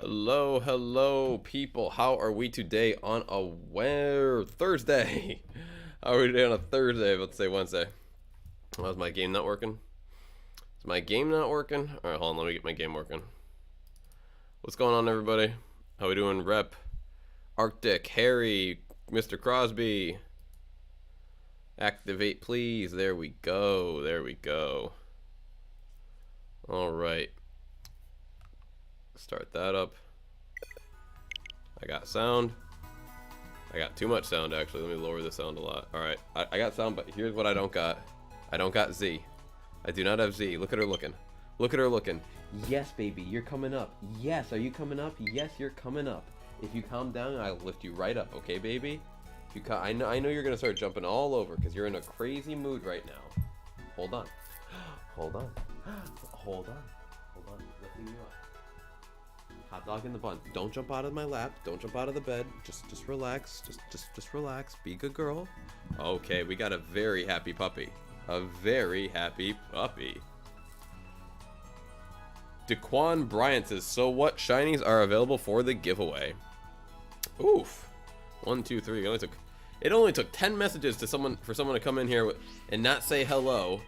Hello, hello, people. How are we today on a Thursday? How are we today on a Thursday? Let's say Wednesday. How's my game not working? Is my game not working? All right, hold on. Let me get my game working. What's going on, everybody? How we doing? Rep, Arctic, Harry, Mr. Crosby. Activate, please. There we go. There we go. All right. Start that up. I got sound. I got too much sound, actually. Let me lower the sound a lot. All right, I got sound, but here's what I don't got. I don't got Z. I do not have Z. Look at her looking. Look at her looking. Yes, baby, you're coming up. Yes, are you coming up? Yes, you're coming up. If you calm down, I'll lift you right up, okay, baby? If you I know you're gonna start jumping all over because you're in a crazy mood right now. Hold on. Hold on. Hold on. Hold on. Lifting you up. Hot dog in the bun. Don't jump out of my lap. Don't jump out of the bed. Just relax. Just relax. Be a good girl. Okay, we got a very happy puppy. A very happy puppy. Daquan Bryant says, so what shinies are available for the giveaway? Oof. 1, 2, 3. It only took 10 messages for someone to come in here and not say hello,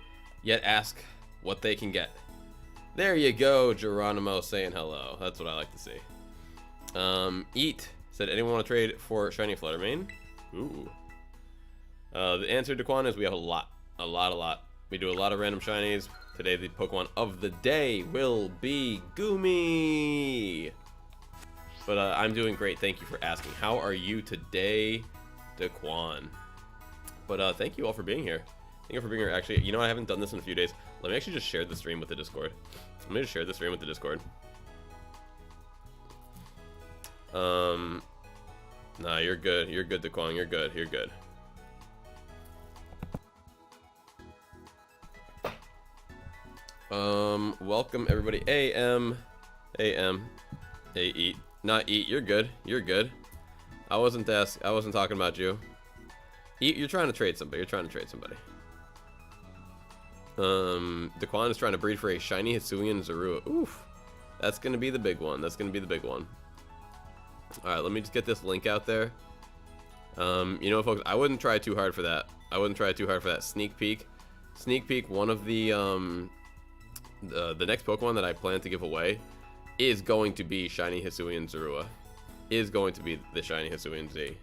yet ask what they can get. There you go, Geronimo saying hello. That's what I like to see. Eat said, anyone want to trade for shiny Fluttermane? Ooh. The answer to Daquan is we have a lot. We do a lot of random shinies. Today, the Pokemon of the day will be Goomy. But I'm doing great. Thank you for asking. How are you today, Daquan? But thank you all for being here. Thank you for being here. Actually, you know, I haven't done this in a few days. Let me actually just share the stream with the Discord. Let me just share the stream with the Discord. Nah, you're good. You're good, Daquan. You're good. You're good. Welcome everybody. AM, Eat. Not Eat. You're good. You're good. I wasn't talking about you. Eat. You're trying to trade somebody. Daquan is trying to breed for a shiny Hisuian Zorua. Oof. That's going to be the big one. Alright, let me just get this link out there. You know, folks, I wouldn't try too hard for that. Sneak peek. One of the next Pokemon that I plan to give away is going to be shiny Hisuian Zorua. Is going to be the shiny Hisuian Z.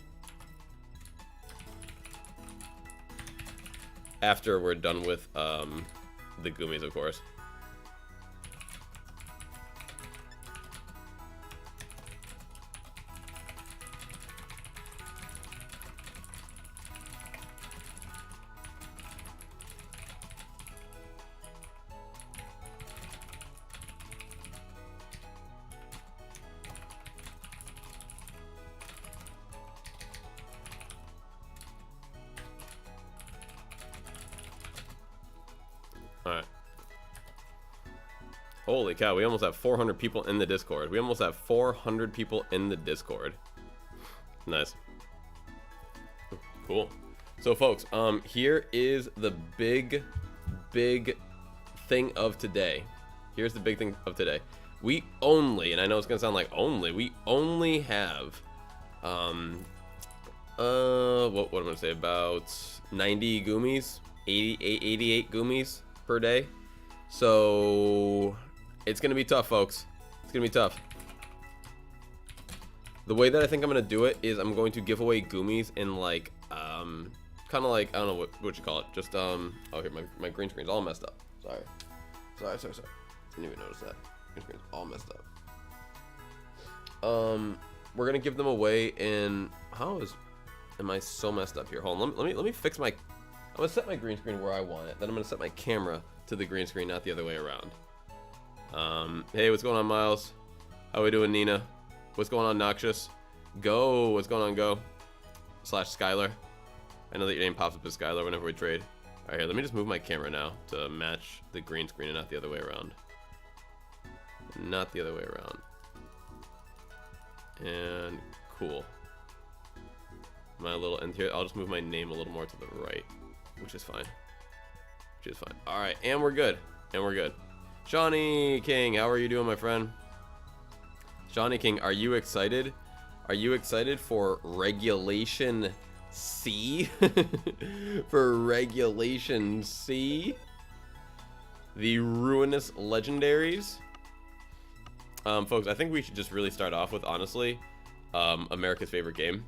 After we're done with the Goomies, of course. Alright. Holy cow, we almost have 400 people in the Discord. Nice. Cool. So, folks, here is the big thing of today. We only, and I know it's gonna sound like only, we only have, what am I gonna say, about 90 Goomies, 88 Goomies per day. So it's gonna be tough, folks. It's gonna be tough. The way that I think I'm gonna do it is I'm going to give away Goomies in like kind of like, I don't know what you call it, just oh, here, my green screen's all messed up. Sorry. Didn't even notice that. Green screen's all messed up. We're gonna give them away in, am I so messed up here? Hold on, let me fix my, I'm gonna set my green screen where I want it. Then I'm gonna set my camera to the green screen, not the other way around. Hey, what's going on, Miles? How we doing, Nina? What's going on, Noxious? Go, what's going on, Go? / Skylar. I know that your name pops up as Skylar whenever we trade. All right, here, let me just move my camera now to match the green screen and not the other way around. And cool. My little end here, I'll just move my name a little more to the right, which is fine. All right, and we're good. Shawnee King, how are you doing, my friend? Johnny King, are you excited? Are you excited for Regulation C? For Regulation C? The Ruinous legendaries? Folks, I think we should just really start off with, honestly, America's favorite game.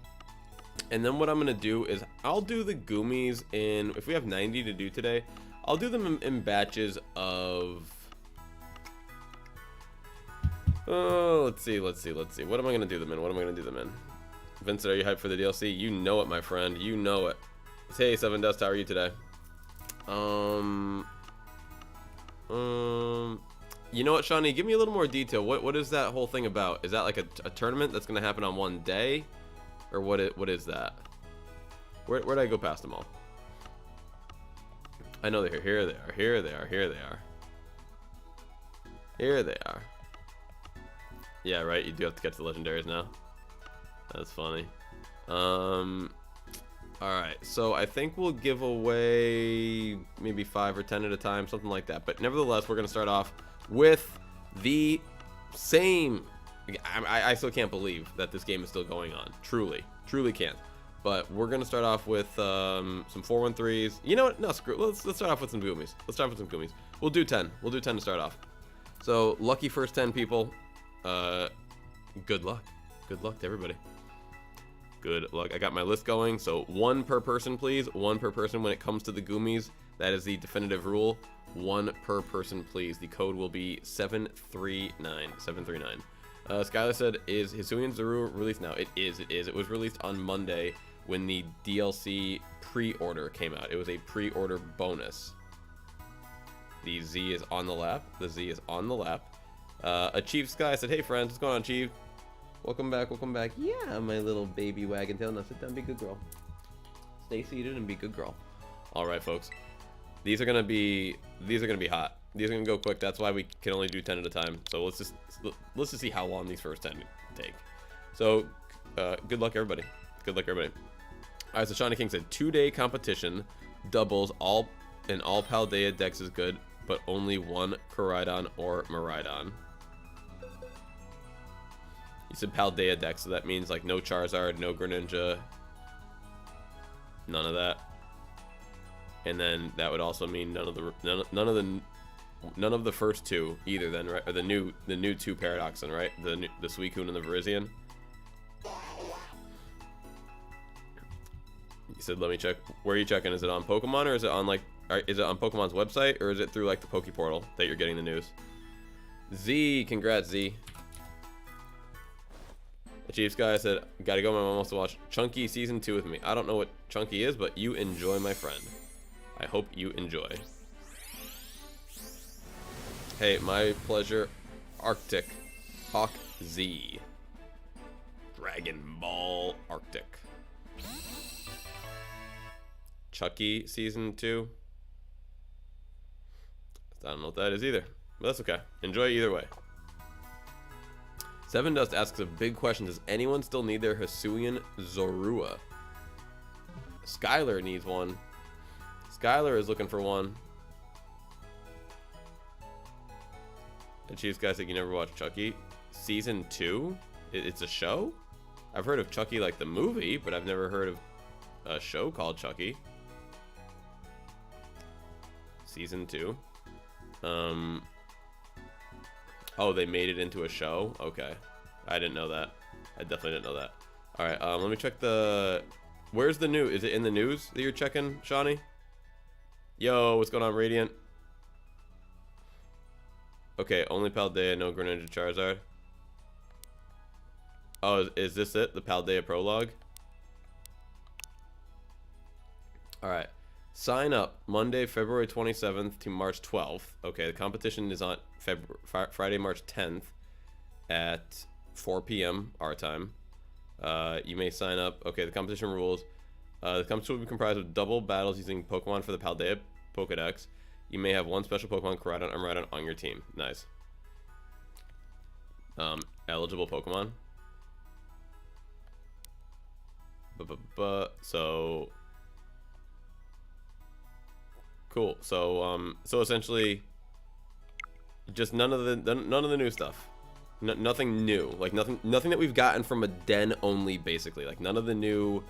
And then what I'm going to do is I'll do the Goomies in, if we have 90 to do today, I'll do them in batches of... Oh, let's see. What am I going to do them in? Vincent, are you hyped for the DLC? You know it, my friend. You know it. Hey, Seven Dust, how are you today? You know what, Shawnee? Give me a little more detail. What is that whole thing about? Is that like a tournament that's going to happen on one day? Or what is that? Where'd I go past them all? I know they're here. Here they are. Yeah, right. You do have to get to the legendaries now. That's funny. Alright, so I think we'll give away maybe 5 or 10 at a time, something like that. But nevertheless, we're going to start off with the same... I still can't believe that this game is still going on. Truly can't. But we're going to start off with some 413s. You know what? No, screw it. Let's start off with some Goomies. We'll do 10. We'll do 10 to start off. So, lucky first 10 people. Good luck. Good luck to everybody. Good luck. I got my list going. So 1 per person, please. 1 per person when it comes to the Goomies. That is the definitive rule. 1 per person, please. The code will be 739. 739. Scarlet said, is Hisuian Zuru released now? It is. It was released on Monday when the DLC pre-order came out. It was a pre-order bonus. The Z is on the lap. Achieve Sky said, hey friends, what's going on, Achieve? Welcome back. Yeah, my little baby wagon tail. Now sit down, be good girl. Stay seated and be good girl. All right, folks. These are gonna be hot. These are gonna go quick. That's why we can only do 10 at a time. So let's just see how long these first 10 take. So, good luck, everybody. All right, so Shawnee King said 2-day competition, doubles, all Paldea decks is good, but only 1 Koraidon or Miraidon. You said Paldea deck, so that means like no Charizard, no Greninja, none of that. And then that would also mean none of the first 2 either. Then, right? Or the new 2 Paradoxon, right? The Suicune and the Virizion. You said let me check. Where are you checking? Is it on Pokemon or is it on like? Is it on Pokemon's website or is it through like the Poke Portal that you're getting the news? Z, congrats Z. The Chiefs guy said, gotta go, my mom wants to watch Chunky Season 2 with me. I don't know what Chunky is, but you enjoy, my friend. I hope you enjoy. Hey, my pleasure. Arctic. Hawk Z. Dragon Ball Arctic. Chucky Season 2. I don't know what that is either, but that's okay. Enjoy either way. Seven Dust asks a big question. Does anyone still need their Hisuian Zorua? Skylar needs one. Skylar is looking for one. The Chiefs guy said you never watched Chucky. Season 2? It's a show? I've heard of Chucky like the movie, but I've never heard of a show called Chucky. Season 2. Oh, they made it into a show? Okay. I didn't know that. I definitely didn't know that. Alright, let me check the... Where's the news? Is it in the news that you're checking, Shawnee? Yo, what's going on, Radiant? Okay, only Paldea, no Greninja Charizard. Oh, is this it? The Paldea prologue? Alright. Sign up Monday, February 27th to March 12th. Okay, the competition is on Friday, March 10th at 4 p.m. our time. You may sign up. Okay, the competition rules. The competition will be comprised of double battles using Pokemon for the Paldea Pokedex. You may have one special Pokemon, Koraidon or Miraidon, on your team. Nice. Eligible Pokemon. So... Cool. So essentially, just none of the new stuff. Nothing new. Like nothing that we've gotten from a den only, basically. Like none of the new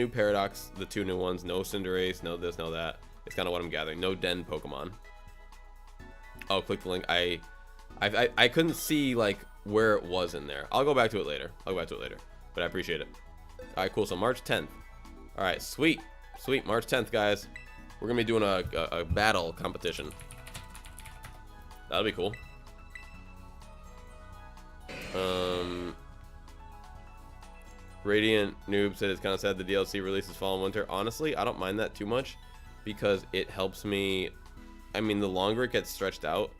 Paradox, the 2 new ones, no Cinderace, no this, no that. It's kind of what I'm gathering. No den Pokemon. Oh, click the link. I couldn't see like where it was in there. I'll go back to it later. But I appreciate it. All right, cool. So March 10th. All right, sweet. March 10th, guys. We're gonna be doing a battle competition. That'll be cool. Radiant Noob said it's kind of sad the DLC releases fall and winter. Honestly, I don't mind that too much because it helps me. I mean, the longer it gets stretched out,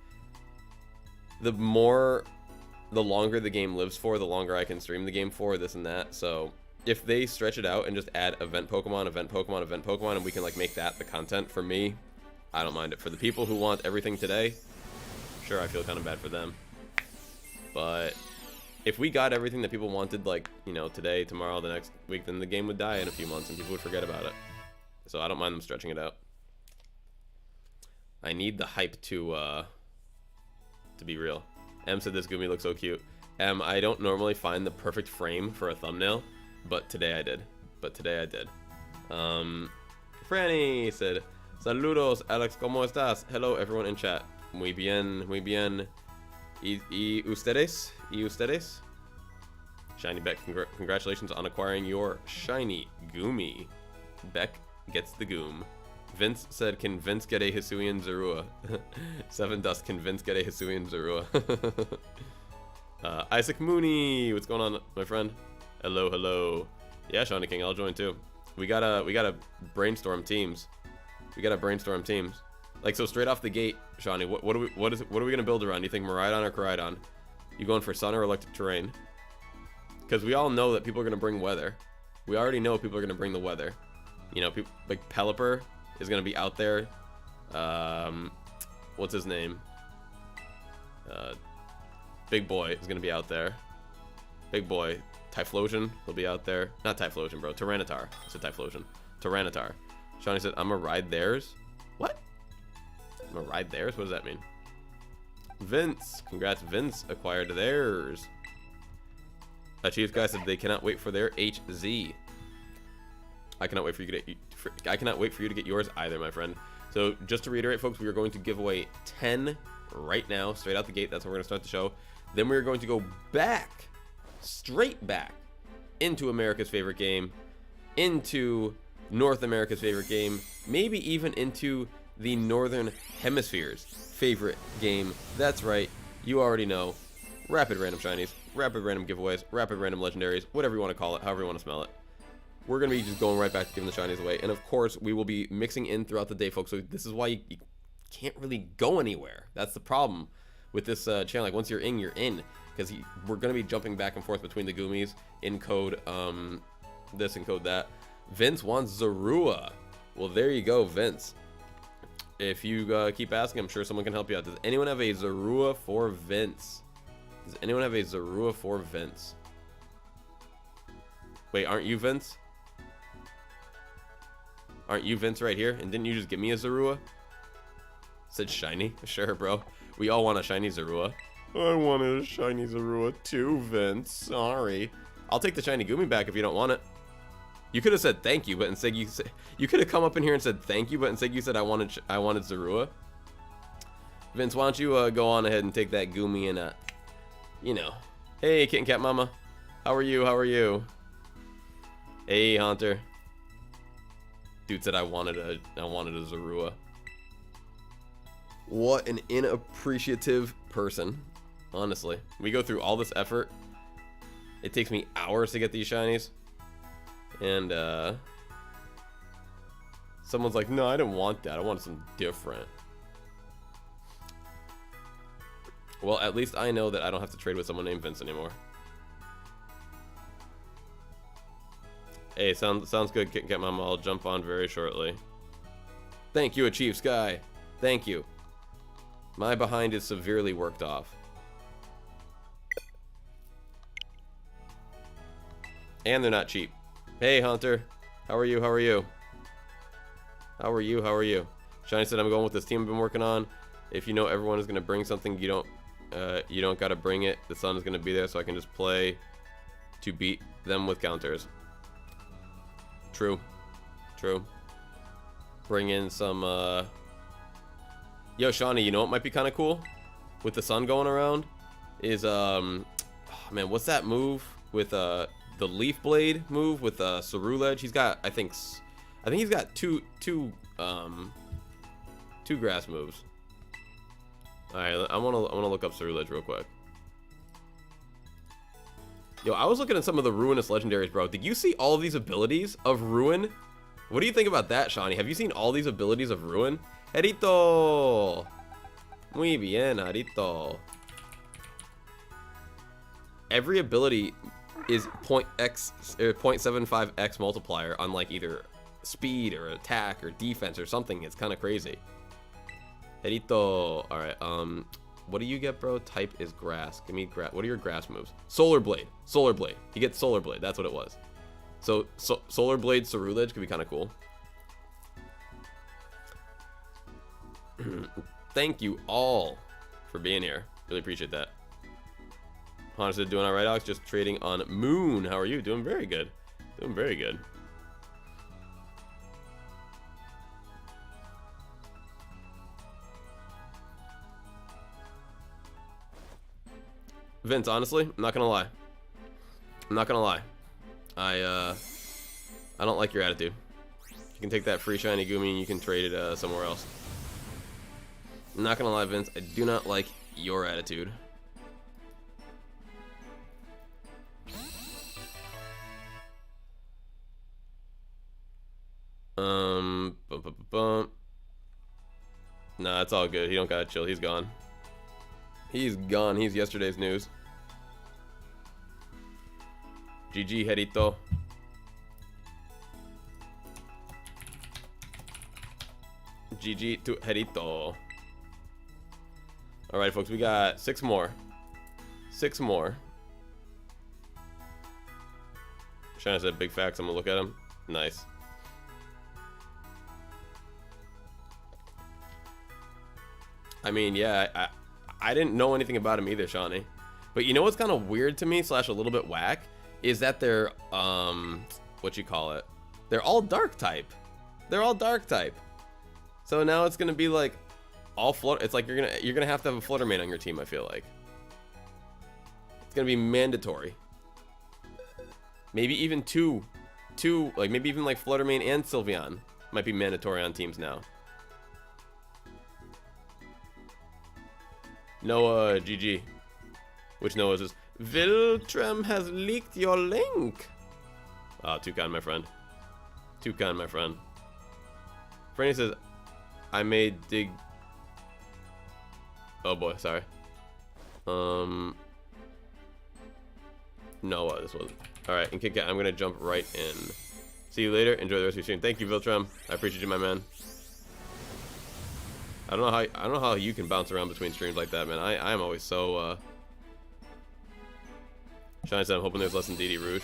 the longer the game lives for, the longer I can stream the game for, this and that. So if they stretch it out and just add event Pokemon, and we can like make that the content, for me, I don't mind it. For the people who want everything today, sure, I feel kind of bad for them. But if we got everything that people wanted, like, you know, today, tomorrow, the next week, then the game would die in a few months and people would forget about it. So I don't mind them stretching it out. I need the hype to be real. M said this Goomy looks so cute. I don't normally find the perfect frame for a thumbnail, but today I did. Franny said, saludos, Alex, ¿cómo estás? Hello, everyone in chat. Muy bien. ¿Y ustedes? Shiny Beck, congratulations on acquiring your shiny Goomy. Beck gets the Goom. Vince said, can Vince get a Hisuian Zorua? 7 Dust, can Vince get a Hisuian Zorua? Isaac Mooney, what's going on, my friend? Hello. Yeah, Shawnee King, I'll join too. We gotta brainstorm teams. Like, so straight off the gate, Shawnee, what are we gonna build around? Do you think Miraidon or Koraidon? You going for sun or electric terrain? Because we all know that people are gonna bring weather. We already know people are gonna bring the weather. You know, people like Pelipper is gonna be out there. What's his name? Big Boy is gonna be out there. Big Boy. Typhlosion will be out there. Not Typhlosion, bro. Tyranitar. I said Typhlosion. Tyranitar. Shawnee said, I'm gonna ride theirs. What? I'm gonna ride theirs? What does that mean? Vince. Congrats, Vince acquired theirs. Chiefs guy said they cannot wait for their HZ. I cannot wait for you to get yours either, my friend. So just to reiterate, folks, we are going to give away 10 right now, straight out the gate. That's how we're gonna start the show. Then we're going to go back, straight back, into America's favorite game, into North America's favorite game, maybe even into the Northern Hemisphere's favorite game. That's right, you already know. Rapid random shinies, rapid random giveaways, rapid random legendaries, whatever you want to call it, however you want to smell it. We're going to be just going right back to giving the shinies away. And of course, we will be mixing in throughout the day, folks. So this is why you can't really go anywhere. That's the problem with this channel. Like, once you're in, you're in. Because we're going to be jumping back and forth between the Goomies in code this and code that. Vince wants Zorua. Well, there you go, Vince. If you keep asking, I'm sure someone can help you out. Does anyone have a Zorua for Vince? Wait, aren't you Vince? Aren't you Vince right here? And didn't you just give me a Zorua? Said shiny? Sure, bro. We all want a shiny Zorua. I wanted a shiny Zorua too, Vince. Sorry. I'll take the shiny Goomy back if you don't want it. You could have said thank you, but instead you could have come up in here and said thank you, but instead you said I wanted Zorua. Vince, why don't you go on ahead and take that Goomy and you know. Hey, Kitten Cat Mama. How are you? Hey, Hunter. Dude said I wanted a Zorua. What an inappreciative person. Honestly. We go through all this effort. It takes me hours to get these shinies. And someone's like, no, I didn't want that. I wanted something different. Well, at least I know that I don't have to trade with someone named Vince anymore. Hey, sounds good, Kitten Cat Mama. I'll jump on very shortly. Thank you, Achieve Sky. Thank you. My behind is severely worked off. And they're not cheap. Hey, Hunter. How are you? Shiny said, I'm going with this team I've been working on. if you know everyone is gonna bring something, you don't gotta bring it. The sun is gonna be there, so I can just play to beat them with counters. True. True. Bring in some, Yo, Shawnee, you know what might be kind of cool? With the sun going around? Is, oh, man, what's that move? With, the Leaf Blade move with, Cerulege? He's got, I think he's got two grass moves. Alright, I wanna look up Cerulege real quick. Yo, I was looking at some of the Ruinous legendaries, bro. Did you see all of these abilities of Ruin? What do you think about that, Shawnee? Have you seen all these abilities of Ruin? Herito! Muy bien, Herito. Every ability is 0.75x multiplier on like either speed or attack or defense or something. It's kind of crazy. Herito. Alright, what do you get, bro? Type is grass. Give me grass. What are your grass moves? Solar Blade. Solar Blade. He gets Solar Blade. That's what it was. So Solar Blade Cerulege could be kind of cool. Thank you all for being here. Really appreciate that. Honestly, doing all right, Alex. Just trading on Moon. How are you? Doing very good. Doing very good. Vince, honestly, I'm not gonna lie. I'm not gonna lie. I don't like your attitude. You can take that free shiny Goomy and you can trade it somewhere else. I'm not gonna lie, Vince. I do not like your attitude. Nah, it's all good. He don't gotta chill. He's gone. He's gone. He's yesterday's news. GG, Herito. GG to Herito. Alright, folks, we got 6 more. 6 more. Shana said big facts. I'm gonna look at them. Nice. I mean, yeah, I didn't know anything about him either, Shawnee. But you know what's kind of weird to me, slash a little bit whack, is that they're, what you call it? They're all dark type. They're all dark type. So now it's gonna be like all flutter. It's like you're gonna have to have a flutter main on your team. I feel like it's gonna be mandatory. Maybe even two, like maybe even like flutter main and Sylveon might be mandatory on teams now. Noah, GG. Which Noah is? Viltram has leaked your link. Ah, too kind, my friend. Too kind, my friend. Franny says, I may dig. Oh boy, sorry. Noah, this was. Alright, and KitKat, I'm gonna jump right in. See you later. Enjoy the rest of your stream. Thank you, Viltram. I appreciate you, my man. I don't know how you can bounce around between streams like that, man. I am always so Shine said I'm hoping there's less than DD Rouge.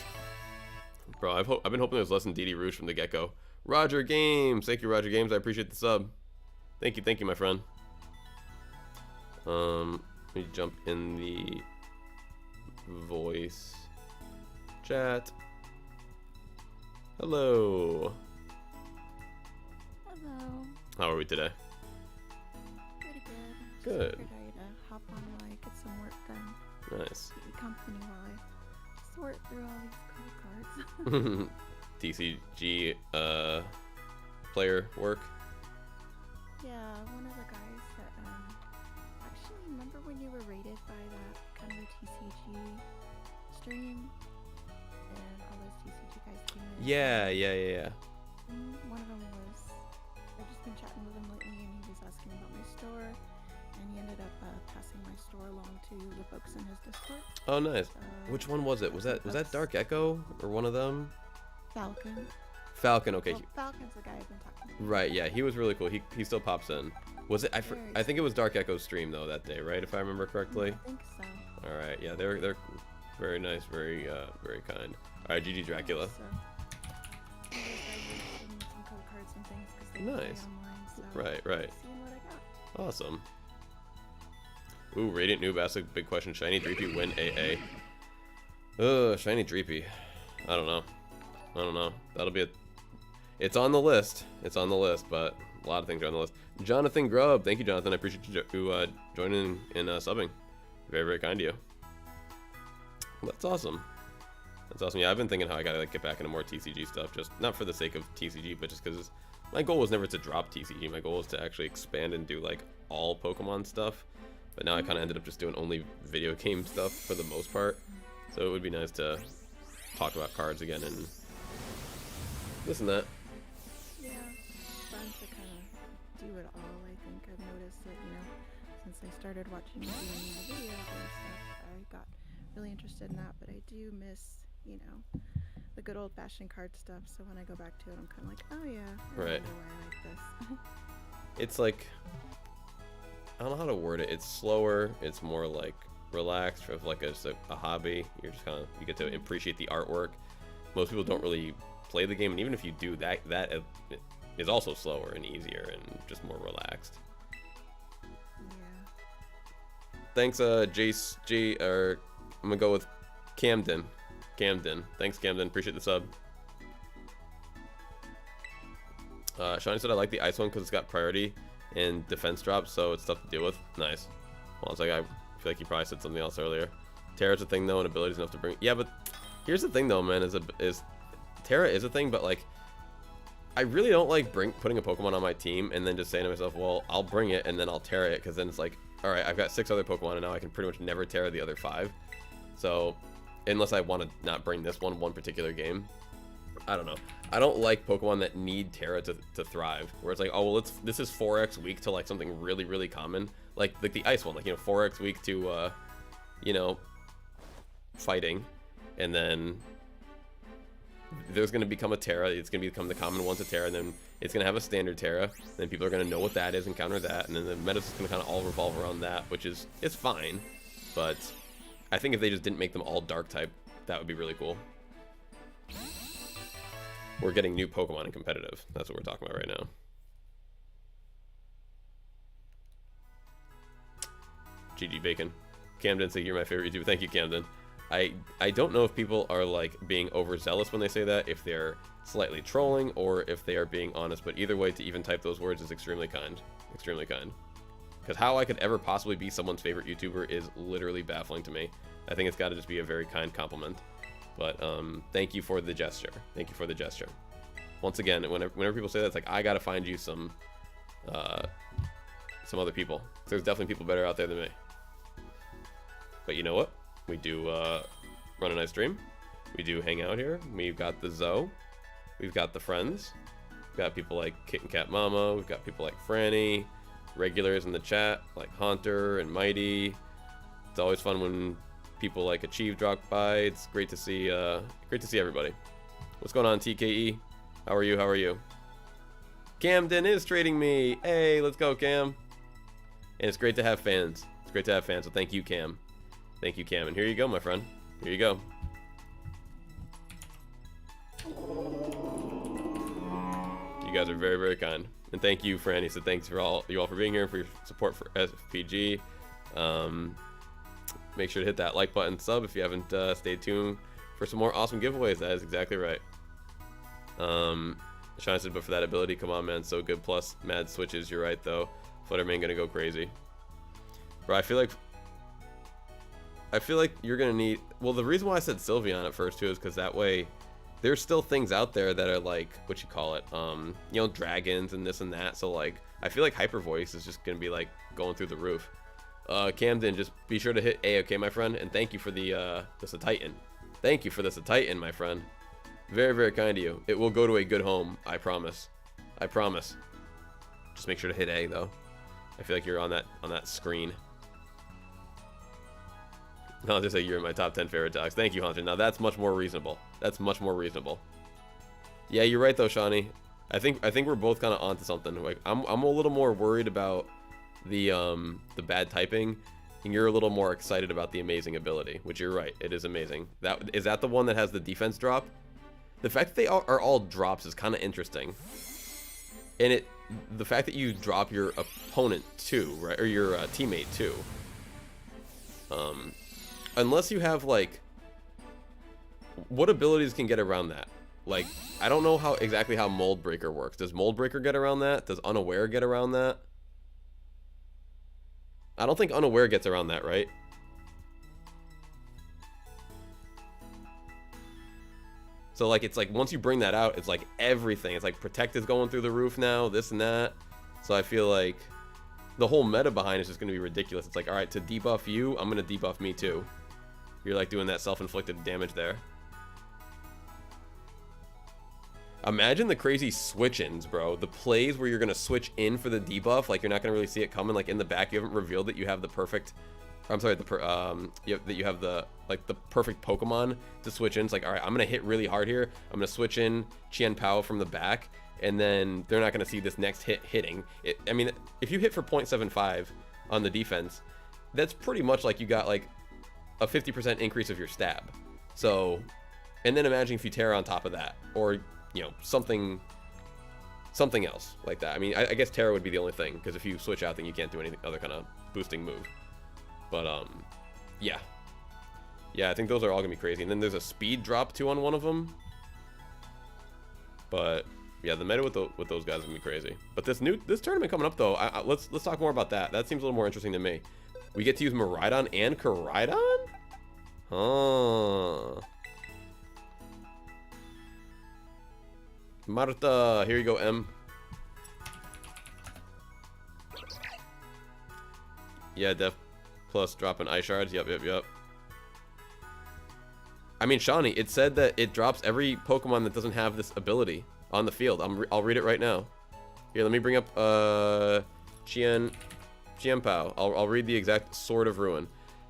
Bro, I've been hoping there's less than DD Rouge from the get-go. Roger Games, thank you, Roger Games. I appreciate the sub. Thank you, my friend. Let me jump in the voice chat. Hello. Hello. How are we today? Pretty good. Good. Just figured I'd hop on while I get some work done. Nice. Keep you company while I sort through all these code cards. TCG player work. Yeah, one of the guys that actually remember when you were rated by that kind of TCG stream and all those TCG guys came in? Yeah. One of them was, I've just been chatting with him lately and he was asking about my store and he ended up passing my store along to the folks in his Discord. Oh, nice. Which one was it? Was that Dark Echo or one of them? Falcon. Falcon, okay. Well, Falcon's the guy I've been talking to. Right, yeah, he was really cool. He still pops in. Was it? I think it was Dark Echo's stream though that day, right? If I remember correctly. I think so. All right, yeah, they're very nice, very kind. All right, GG Dracula. So, you guys are some code cards and things 'cause they Nice. play online, so Right. seeing what I got. Awesome. Ooh, Radiant Noob asks a big question. Shiny Dreepy win AA. Ugh, Shiny Dreepy. I don't know. I don't know. That'll be a... It's on the list. It's on the list, but a lot of things are on the list. Jonathan Grubb. Thank you, Jonathan. I appreciate you joining and subbing. Very, very kind to you. That's awesome. That's awesome. Yeah, I've been thinking how I gotta like get back into more TCG stuff. Just not for the sake of TCG, but just because my goal was never to drop TCG. My goal was to actually expand and do like all Pokemon stuff. But now I kind of ended up just doing only video game stuff for the most part. So it would be nice to talk about cards again and this and that. Yeah, fun to kind of do it all. I think I've noticed that, you know, since I started watching you doing the video game stuff, I got really interested in that. But I do miss, you know, the good old-fashioned card stuff. So when I go back to it, I'm kind of like, oh yeah, I right. remember why I like this. It's like, I don't know how to word it. It's slower. It's more like relaxed, of like a hobby. You're just kind of, you get to appreciate the artwork. Most people don't really play the game, and even if you do, that is also slower and easier and just more relaxed. Yeah. Thanks, Jace G. Or I'm gonna go with Camden. Thanks, Camden. Appreciate the sub. Shawnee said I like the ice one because it's got priority and defense drops, so it's tough to deal with. Nice. Well, it's like, I feel like you probably said something else earlier. Terra's a thing though, and abilities enough to bring. Yeah, but here's the thing though, man. Is Terra is a thing, but like, I really don't like putting a Pokemon on my team and then just saying to myself, well, I'll bring it and then I'll Terra it, because then it's like, all right, I've got 6 other Pokemon and now I can pretty much never Terra the other 5. So unless I want to not bring this one particular game, I don't know. I don't like Pokemon that need Terra to thrive, where it's like, oh well, this is 4x weak to like something really, really common, like the ice one, like, you know, 4x weak to you know, fighting, and then there's going to become a Terra. It's going to become the common one to Terra, and then it's going to have a standard Terra. Then people are going to know what that is and counter that, and then the meta's is going to kind of all revolve around that, which is, it's fine. But I think if they just didn't make them all dark type, that would be really cool. We're getting new Pokemon in competitive. That's what we're talking about right now. GG Bacon. Camden said you're my favorite YouTuber. Thank you, Camden. I don't know if people are like being overzealous when they say that, if they're slightly trolling, or if they are being honest, but either way, to even type those words is extremely kind. Extremely kind. Because how I could ever possibly be someone's favorite YouTuber is literally baffling to me. I think it's got to just be a very kind compliment. But thank you for the gesture. Thank you for the gesture. Once again, whenever people say that, it's like, I got to find you some other people. There's definitely people better out there than me. But you know what? We do run a nice stream. We do hang out here. We've got the Zoe. We've got the friends. We've got people like KittenCatMama. We've got people like Franny. Regulars in the chat like Haunter and Mighty. It's always fun when people like Achieve drop by. It's great to see everybody. What's going on, TKE? How are you? How are you? Camden is trading me. Hey, let's go, Cam. And it's great to have fans. It's great to have fans. So thank you, Cam. Thank you, Cam. And here you go, my friend. Here you go. You guys are very, very kind. And thank you, Franny. So thanks for you all for being here, for your support for SPG. Make sure to hit that like button, sub if you haven't stayed tuned for some more awesome giveaways. That is exactly right. Sean said, but for that ability, come on, man, so good. Plus, mad switches. You're right, though. Flutterman gonna go crazy. Bro, I feel like you're gonna need. Well, the reason why I said Sylveon at first too is because that way, there's still things out there that are like, what you call it, you know, dragons and this and that. So like, I feel like Hyper Voice is just gonna be like going through the roof. Camden, just be sure to hit A, okay, my friend, and thank you for the Titan. Thank you for the Titan, my friend. Very, very kind of you. It will go to a good home, I promise. I promise. Just make sure to hit A though. I feel like you're on that screen. I'll just say you're in my top 10 favorite dogs. Thank you, Hunter. Now that's much more reasonable. That's much more reasonable. Yeah, you're right though, Shawnee. I think we're both kind of onto something. Like I'm a little more worried about the bad typing, and you're a little more excited about the amazing ability, which you're right. It is amazing. Is that the one that has the defense drop? The fact that they are all drops is kind of interesting. And the fact that you drop your opponent too, right, or your teammate too, Unless you have, like... What abilities can get around that? Like, I don't know exactly how Mold Breaker works. Does Mold Breaker get around that? Does Unaware get around that? I don't think Unaware gets around that, right? So, like, it's like, once you bring that out, it's like everything. It's like Protect is going through the roof now, this and that. So I feel like the whole meta behind it is just going to be ridiculous. It's like, alright, to debuff you, I'm going to debuff me too. You're like doing that self-inflicted damage there. Imagine the crazy switch-ins, bro. The plays where you're going to switch in for the debuff, like you're not going to really see it coming, like in the back, you haven't revealed that you have the perfect... I'm sorry, that you have the, like, the perfect Pokemon to switch in. It's like, alright, I'm going to hit really hard here. I'm going to switch in Qian Pao from the back, and then they're not going to see this next hit hitting. I mean, if you hit for 0.75 on the defense, that's pretty much like you got, like, a 50% increase of your stab. So, and then imagine if you Terra on top of that, or, you know, something else like that. I mean, I guess Terra would be the only thing, because if you switch out, then you can't do any other kind of boosting move. But, yeah. Yeah, I think those are all going to be crazy. And then there's a speed drop, too, on one of them. But, yeah, the meta with those guys is going to be crazy. But this tournament coming up, though, let's talk more about that. That seems a little more interesting to me. We get to use Miraidon and Koraidon? Huh. Marta, here you go, M. Yeah, Def plus dropping Ice Shards. Yep. I mean, Shawnee, it said that it drops every Pokemon that doesn't have this ability on the field. I'll read it right now. Here, let me bring up Qian Pao. I'll read the exact Sword of Ruin.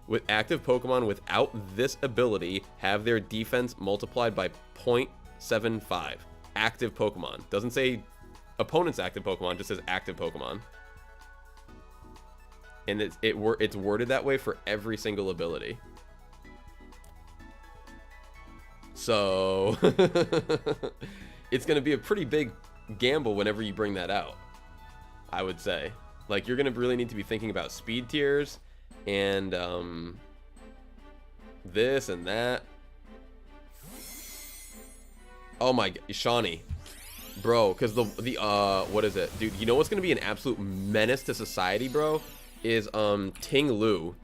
With active Pokemon without this ability, have their defense multiplied by 0.75. Active Pokemon. Doesn't say opponent's active Pokemon, just says active Pokemon. And it's worded that way for every single ability. So it's going to be a pretty big gamble whenever you bring that out, I would say. Like, you're going to really need to be thinking about speed tiers and this and that. Oh my god, Shawnee. Bro, because what is it? Dude, you know what's going to be an absolute menace to society, bro? Is Ting Lu.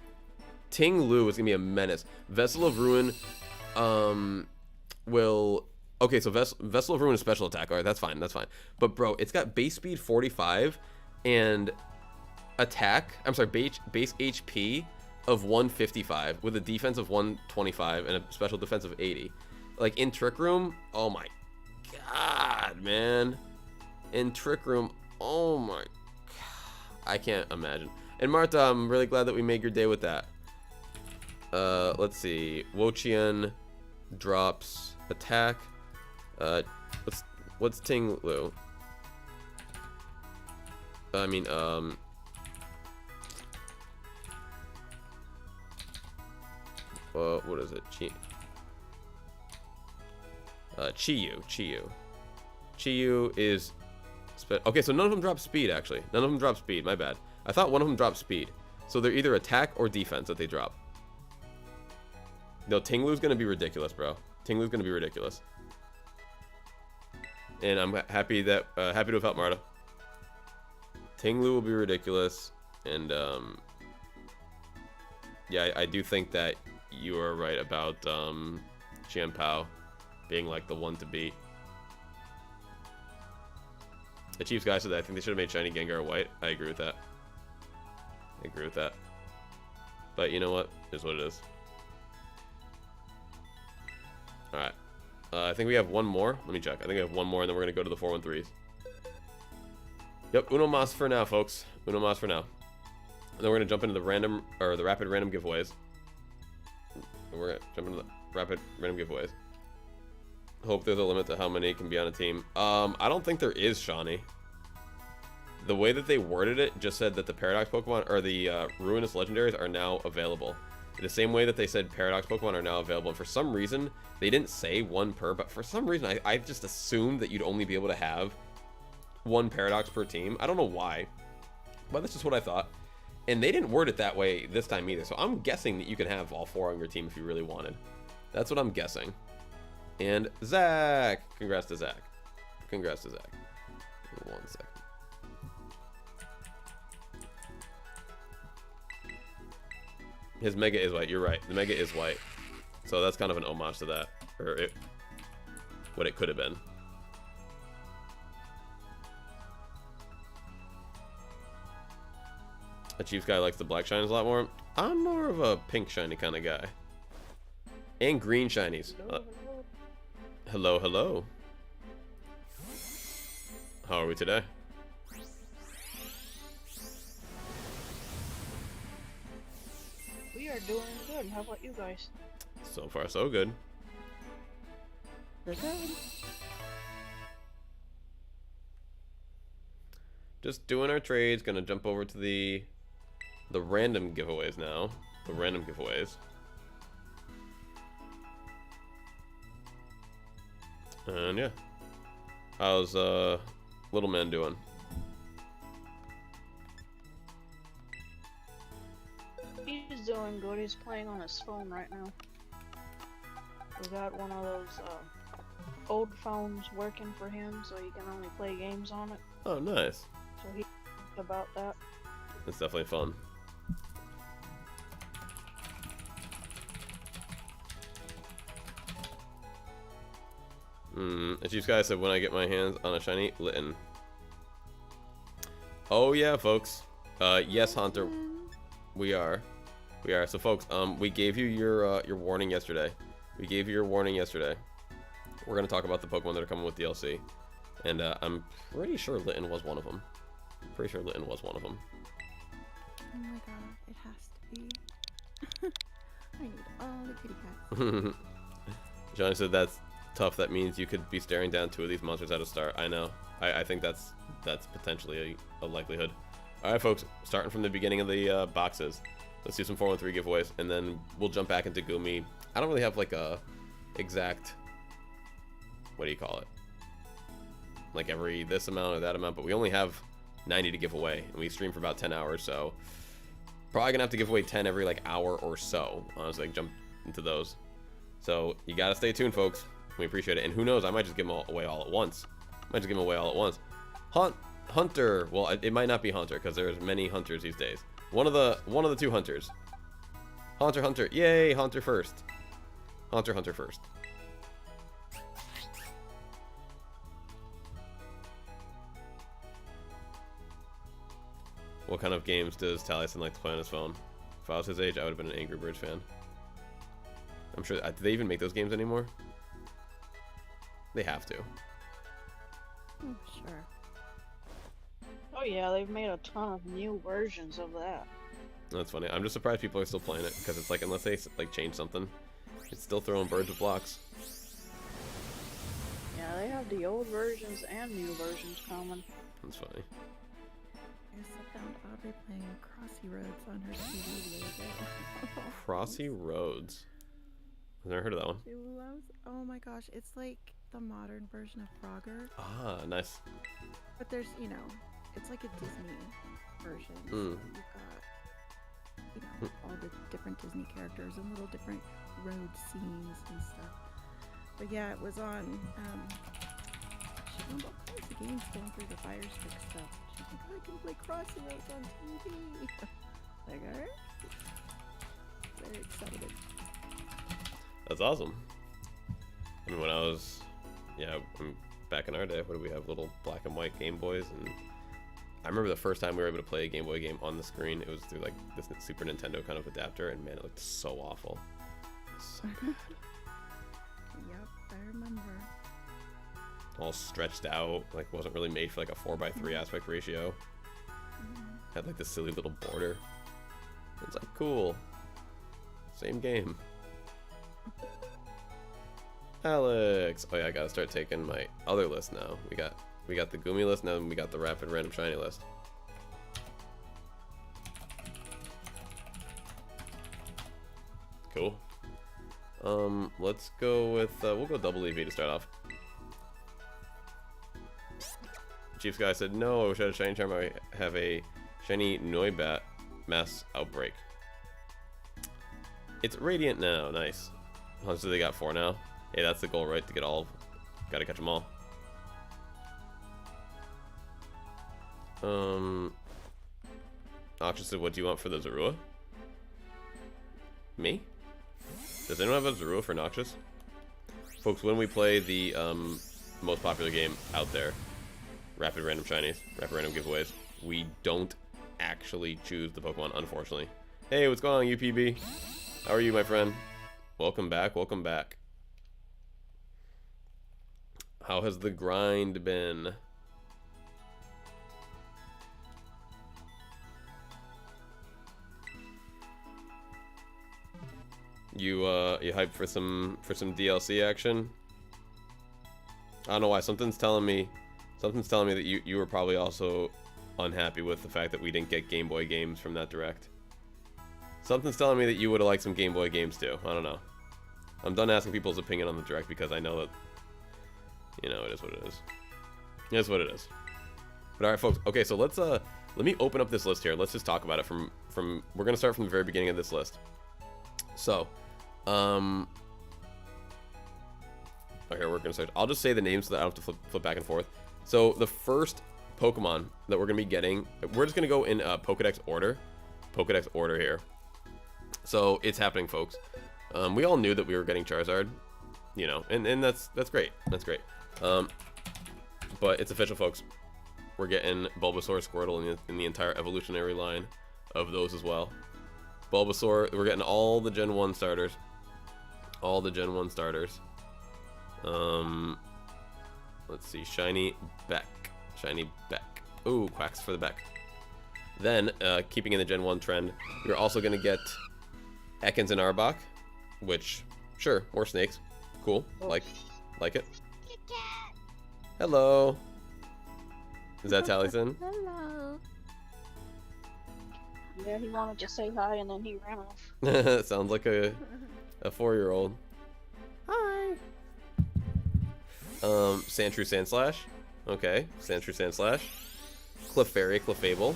Ting Lu is going to be a menace. Vessel of Ruin will... Okay, so Vessel of Ruin is special attack. Alright, that's fine. But, bro, it's got base speed 45 and attack... I'm sorry, base HP of 155 with a defense of 125 and a special defense of 80. Like, in Trick Room, oh my god, man. In Trick Room, oh my god. I can't imagine. And Martha, I'm really glad that we made your day with that. Let's see. Wo-Chien drops attack. What's Ting Lu? I mean, what is it? Chiyu is... Okay, so none of them drop speed, actually. None of them drop speed, my bad. I thought one of them dropped speed. So they're either attack or defense that they drop. No, Tinglu's gonna be ridiculous, bro. Tinglu's gonna be ridiculous. And I'm happy to have helped Marta. Tinglu will be ridiculous. And, yeah, I do think that you are right about, Qian Pao being, like, the one to beat. The Chiefs guy said that I think they should have made Shiny Gengar white. I agree with that. But you know what? It is what it is. Alright. I think we have one more. Let me check. I think we have one more, and then we're going to go to the 413s. Yep, Uno Mas for now, folks. Uno Mas for now. And then we're going to jump into the rapid random giveaways. And we're going to jump into the rapid random giveaways. Hope there's a limit to how many can be on a team. I don't think there is, Shawnee. The way that they worded it just said that the Paradox Pokemon, or the Ruinous legendaries, are now available. The same way that they said Paradox Pokemon are now available. And for some reason, they didn't say one per, but for some reason, I just assumed that you'd only be able to have one Paradox per team. I don't know why, but that's just what I thought. And they didn't word it that way this time either. So I'm guessing that you can have all 4 on your team if you really wanted. That's what I'm guessing. And Zach. Congrats to Zach. Congrats to Zach. 1 second. His Mega is white. You're right. The Mega is white. So that's kind of an homage to that. Or what it could have been. A Chiefs guy likes the black shinies a lot more. I'm more of a pink shiny kind of guy. And green shinies. Hello, hello. How are we today? We are doing good. How about you guys? So far, so good. We're good. Just doing our trades. Gonna jump over to the random giveaways now. The random giveaways. And yeah. How's little man doing? He's doing good. He's playing on his phone right now. We got one of those old phones working for him, so he can only play games on it. Oh, nice. So he's about that. It's definitely fun. As you guys said, when I get my hands on a shiny Litten. Oh yeah, folks. Yes, Hunter. We are. So, folks, we gave you your warning yesterday. We're gonna talk about the Pokemon that are coming with DLC, and I'm pretty sure Litten was one of them. Oh my god, it has to be. I need all the kitty cats. Johnny said that's tough. That means you could be staring down 2 of these monsters at a start. I know. I think that's potentially a likelihood. All right, folks. Starting from the beginning of the boxes. Let's do some 4-1-3 giveaways, and then we'll jump back into Goomy. I don't really have like a exact, what do you call it? Like every this amount or that amount, but we only have 90 to give away, and we stream for about 10 hours, so probably gonna have to give away 10 every like hour or so. Honestly, like, jump into those. So you gotta stay tuned, folks. We appreciate it, and who knows? I might just give them away all at once. Hunter. Well, it might not be Hunter because there's many Hunters these days. One of the 2 Hunters. Hunter. Yay, Hunter first. Hunter first. What kind of games does Taliesin like to play on his phone? If I was his age, I would have been an Angry Birds fan. I'm sure. Do they even make those games anymore? They have to. Sure. Oh yeah, they've made a ton of new versions of that. That's funny. I'm just surprised people are still playing it, because it's like, unless they like change something, it's still throwing birds with blocks. Yeah, they have the old versions and new versions coming. That's funny. I just found Aubrey playing Crossy Roads on her TV the other day. Crossy Roads. I've never heard of that one. She loves. Oh my gosh, it's like the modern version of Frogger. Ah, nice. But there's, it's like a Disney version. So you've got, all the different Disney characters and little different road scenes and stuff. But yeah, it was on. She found all kinds of games going through the Fire Stick stuff. She's like, I can play Crossy Roads on TV. Like, alright. Very excited. That's awesome. I mean, when I was, back in our day, what did we have? Little black and white Game Boys, and I remember the first time we were able to play a Game Boy game on the screen. It was through like this Super Nintendo kind of adapter, and man, it looked so awful. So bad. Yep, I remember. All stretched out, like wasn't really made for like a 4:3 aspect ratio. Had like this silly little border. It's like cool. Same game. Alex. Oh yeah, I gotta start taking my other list now. We got the Goomy list, now we got the Rapid Random Shiny list. Cool. Let's go with we'll go double EV to start off. Chiefs guy said, no, I wish I had a shiny charm. I have a shiny Noibat. mass outbreak. It's radiant now. Nice. How much do they got? 4 now? Hey, that's the goal, right? To get all. Gotta catch them all. Noxious, what do you want for the Zorua? Me? Does anyone have a Zorua for Noxious? Folks, when we play the most popular game out there, Rapid Random Shinies, Rapid Random Giveaways, we don't actually choose the Pokemon, unfortunately. Hey, what's going on, UPB? How are you, my friend? Welcome back, welcome back. How has the grind been? You hyped for some DLC action? I don't know why. Something's telling me that you were probably also unhappy with the fact that we didn't get Game Boy games from that direct. Something's telling me that you would have liked some Game Boy games too. I don't know. I'm done asking people's opinion on the direct because I know that, you know, it is what it is. It is what it is. But alright, folks. Okay, so let me open up this list here. Let's just talk about it from we're gonna start from the very beginning of this list. So, okay, we're gonna start. I'll just say the names so that I don't have to flip back and forth. So the first Pokemon that we're gonna be getting, we're just gonna go in Pokedex order here. So it's happening, folks. We all knew that we were getting Charizard, you know, and that's great. That's great. But it's official, folks. We're getting Bulbasaur, Squirtle in the entire evolutionary line of those as well. Bulbasaur, we're getting all the Gen 1 starters. All the Gen 1 starters. Let's see, Shiny Beck. Shiny Beck. Ooh, Quacks for the Beck. Then, keeping in the Gen 1 trend, we're also going to get Ekans and Arbok, which, sure, more snakes. Cool. Like it. Hello. Is that Taliesin? Hello. Yeah, he wanted to say hi and then he ran off. Sounds like a 4-year-old. Hi. Sandshrew Sandslash. Okay, Sandshrew Sandslash. Clefairy Clefable.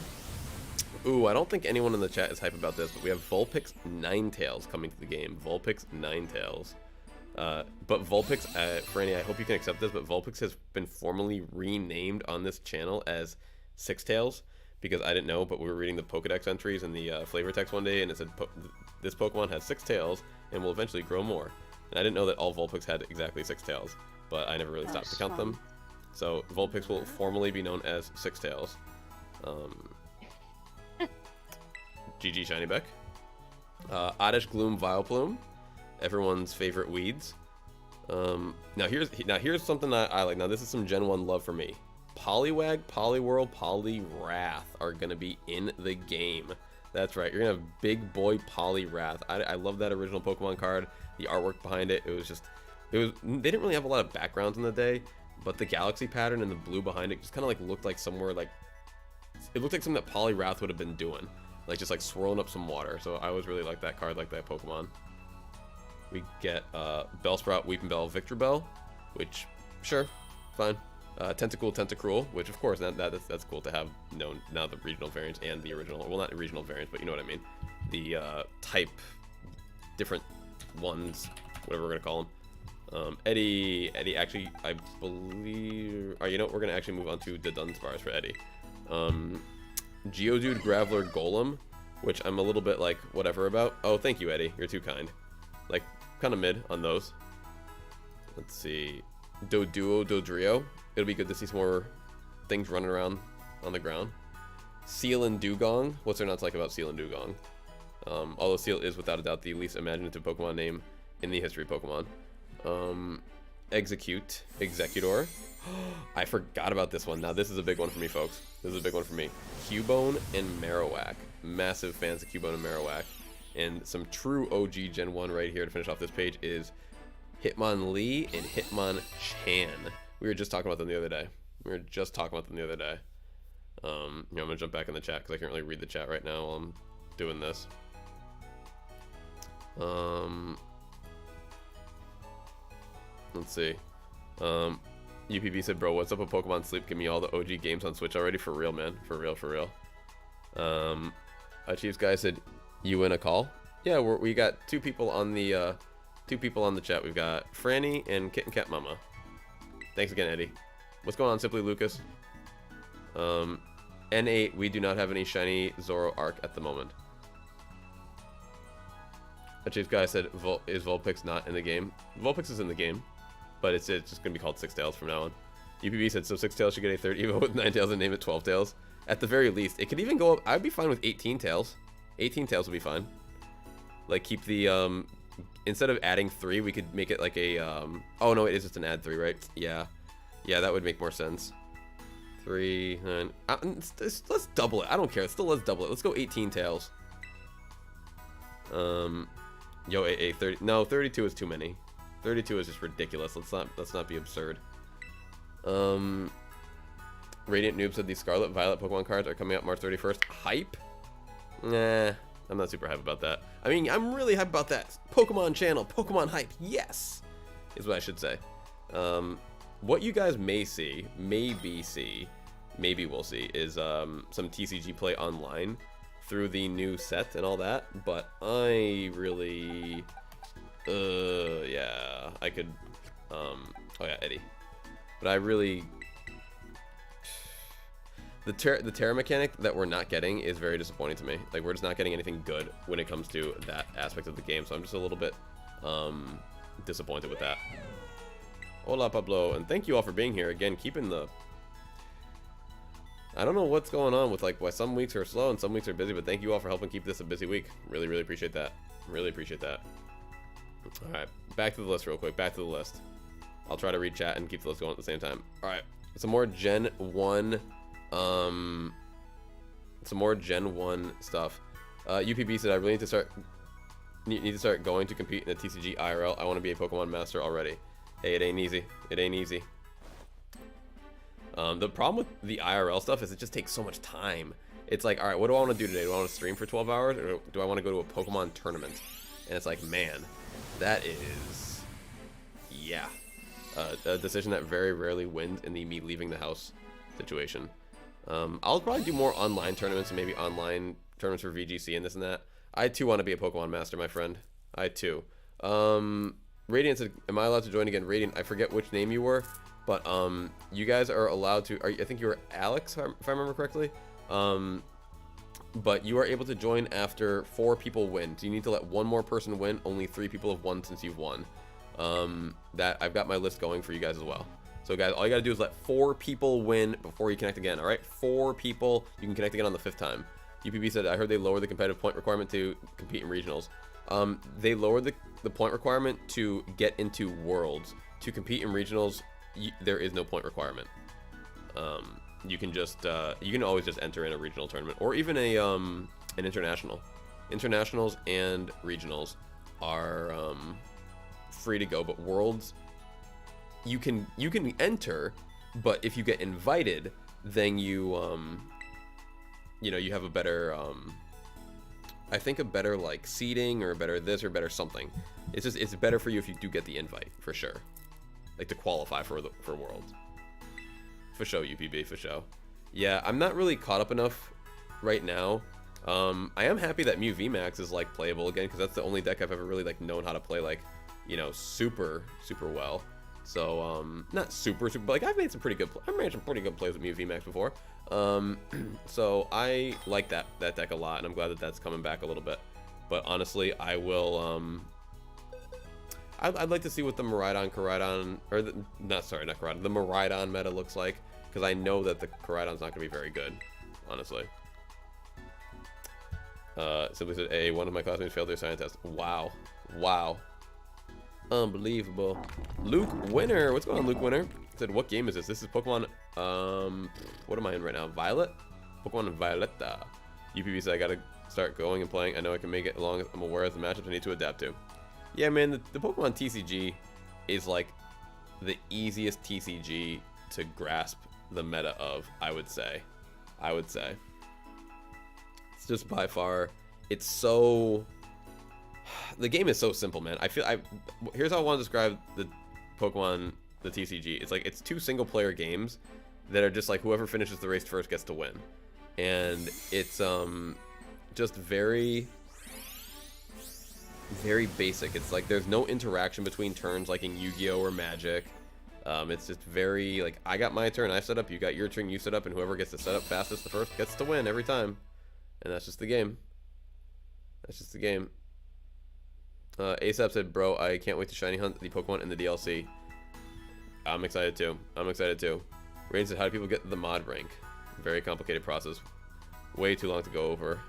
Ooh, I don't think anyone in the chat is hype about this, but we have Vulpix Ninetales coming to the game. Vulpix Ninetales. But Vulpix, Franny, I hope you can accept this, but Vulpix has been formally renamed on this channel as Sixtails, because I didn't know, but we were reading the Pokedex entries and the flavor text one day, and it said this Pokemon has 6 tails and will eventually grow more. And I didn't know that all Vulpix had exactly 6 tails, but I never really stopped to count them. So Vulpix will formally be known as Sixtails. GG Shiny Beck. Oddish Gloom Vileplume, everyone's favorite weeds. Now here's something that I like. Now this is some Gen 1 love for me. Poliwag, Poliwhirl, Poliwrath are gonna be in the game. That's right, you're gonna have big boy Poliwrath. I love that original Pokemon card. The artwork behind it, they didn't really have a lot of backgrounds in the day, but the galaxy pattern and the blue behind it just kind of like looked like somewhere like, it looked like something that Poliwrath would have been doing, like just like swirling up some water. So I always really like that card, like that Pokemon. We get Bellsprout, Weepinbell, Victreebel, which sure, fine. Tentacool, Tentacruel, which of course that's cool to have known now, the regional variants and the original, well, not regional variants, but you know what I mean, the type different ones, whatever we're gonna call them. Eddie actually, I believe, you know what, we're gonna actually move on to the Dunsparce for Eddie. Geodude, Graveler, Golem, which I'm a little bit like whatever about. Oh, thank you, Eddie, you're too kind. Like kind of mid on those. Let's see, Doduo, Dodrio. It'll be good to see some more things running around on the ground. Seal and Dugong. What's there not to like about Seal and Dugong? Although Seal is without a doubt the least imaginative Pokemon name in the history of Pokemon. Execute, Executor. I forgot about this one. Now this is a big one for me, folks. This is a big one for me. Cubone and Marowak. Massive fans of Cubone and Marowak. And some true OG Gen 1 right here to finish off this page is Hitmonlee and Hitmonchan. We were just talking about them the other day. I'm gonna jump back in the chat because I can't really read the chat right now while I'm doing this. Let's see. UPB said, bro, what's up with Pokemon Sleep? Give me all the OG games on Switch already. For real, man. For real. Chiefs guy said, "You win a call." Yeah, we got two people on the chat. We've got Franny and Kitten Cat Mama. Thanks again, Eddie. What's going on, Simply Lucas? N8, we do not have any shiny Zoro Arc at the moment. Chiefs guy said, "Is Vulpix not in the game?" Vulpix is in the game, but it's just gonna be called Six Tails from now on. UPB said, "So Six Tails should get a third Evo with 9 tails and name it 12 tails." At the very least, it could even go up. I'd be fine with 18 tails. 18 tails would be fine. Like, keep the, instead of adding 3, we could make it like a, oh no, it is just an add 3, right? Yeah. Yeah, that would make more sense. 3, 9, let's double it. I don't care. Still, let's double it. Let's go 18 tails. Yo, a 30, no, 32 is too many. 32 is just ridiculous. Let's not be absurd. Radiant Noob said these Scarlet Violet Pokemon cards are coming out March 31st. Hype? Nah, I'm not super hype about that. I mean, I'm really hype about that. Pokemon channel, Pokemon hype, yes! Is what I should say. What you guys may see, maybe we'll see, is some TCG play online through the new set and all that, but I really, yeah, I could, oh yeah, Eddie. But I really, the Terra mechanic that we're not getting is very disappointing to me. Like, we're just not getting anything good when it comes to that aspect of the game, so I'm just a little bit disappointed with that. Hola, Pablo, and thank you all for being here. Again, keeping the... I don't know what's going on with, like, why some weeks are slow and some weeks are busy, but thank you all for helping keep this a busy week. Really, really appreciate that. Really appreciate that. Alright, back to the list real quick. Back to the list. I'll try to read chat and keep the list going at the same time. Alright, some more Gen 1... some more Gen 1 stuff. UPB said, I really need to start going to compete in a TCG IRL. I want to be a Pokemon master already. Hey, it ain't easy. It ain't easy. The problem with the IRL stuff is it just takes so much time. It's like, alright, what do I want to do today? Do I want to stream for 12 hours or do I want to go to a Pokemon tournament? And it's like, man, that is... yeah. A decision that very rarely wins in the me leaving the house situation. I'll probably do more online tournaments and maybe online tournaments for VGC and this and that. I too want to be a Pokemon master, my friend. I too. Radiant said, am I allowed to join again? Radiant, I forget which name you were, but you guys are allowed to, I think you were Alex, if I remember correctly. But you are able to join after 4 people win. So you need to let 1 more person win. Only 3 people have won since you've won. That I've got my list going for you guys as well. So guys, all you gotta do is let 4 people win before you connect again, alright? 4 people, you can connect again on the 5th time. UPB said, I heard they lowered the competitive point requirement to compete in regionals. They lowered the point requirement to get into Worlds. To compete in regionals, there is no point requirement. You can just, you can always just enter in a regional tournament, or even a, an international. Internationals and regionals are, free to go, but Worlds, you can enter, but if you get invited, then you you know, you have a better I think a better like seating or a better this or better something. It's better for you if you do get the invite, for sure, like to qualify for Worlds. For show, UPB, for show. Yeah, I'm not really caught up enough right now. I am happy that Mew VMAX is like playable again, because that's the only deck I've ever really like known how to play like, you know, super well. So not super, but like I've made some pretty good plays with Mew VMAX before. So I like that deck a lot, and I'm glad that that's coming back a little bit. But honestly, I will I'd like to see what the Miraidon, or the, not Miraidon, the Miraidon meta looks like, because I know that the Miraidon's not gonna be very good, honestly. Simply said, one of my classmates failed their science test. Wow. Unbelievable. Luke Winner, what's going on, Luke Winner? Said, what game is this? This is Pokemon, what am I in right now? Violet? Pokemon Violetta. UPB said, I gotta start going and playing. I know I can make it as long as I'm aware of the matchups I need to adapt to. Yeah, man, the Pokemon TCG is like the easiest TCG to grasp the meta of, I would say. It's just by far, it's so... The game is so simple, man. Here's how I want to describe the Pokemon, the TCG. It's like, it's 2 single-player games that are just like, whoever finishes the race first gets to win. And it's just very basic. It's like there's no interaction between turns like in Yu-Gi-Oh or Magic. It's just very like, I got my turn, I set up, you got your turn, you set up, and whoever gets to set up fastest the first gets to win every time. And that's just the game. That's just the game. ASAP said, bro, I can't wait to shiny hunt the Pokemon in the DLC. I'm excited too. I'm excited too. Rain said, how do people get the mod rank? Very complicated process. Way too long to go over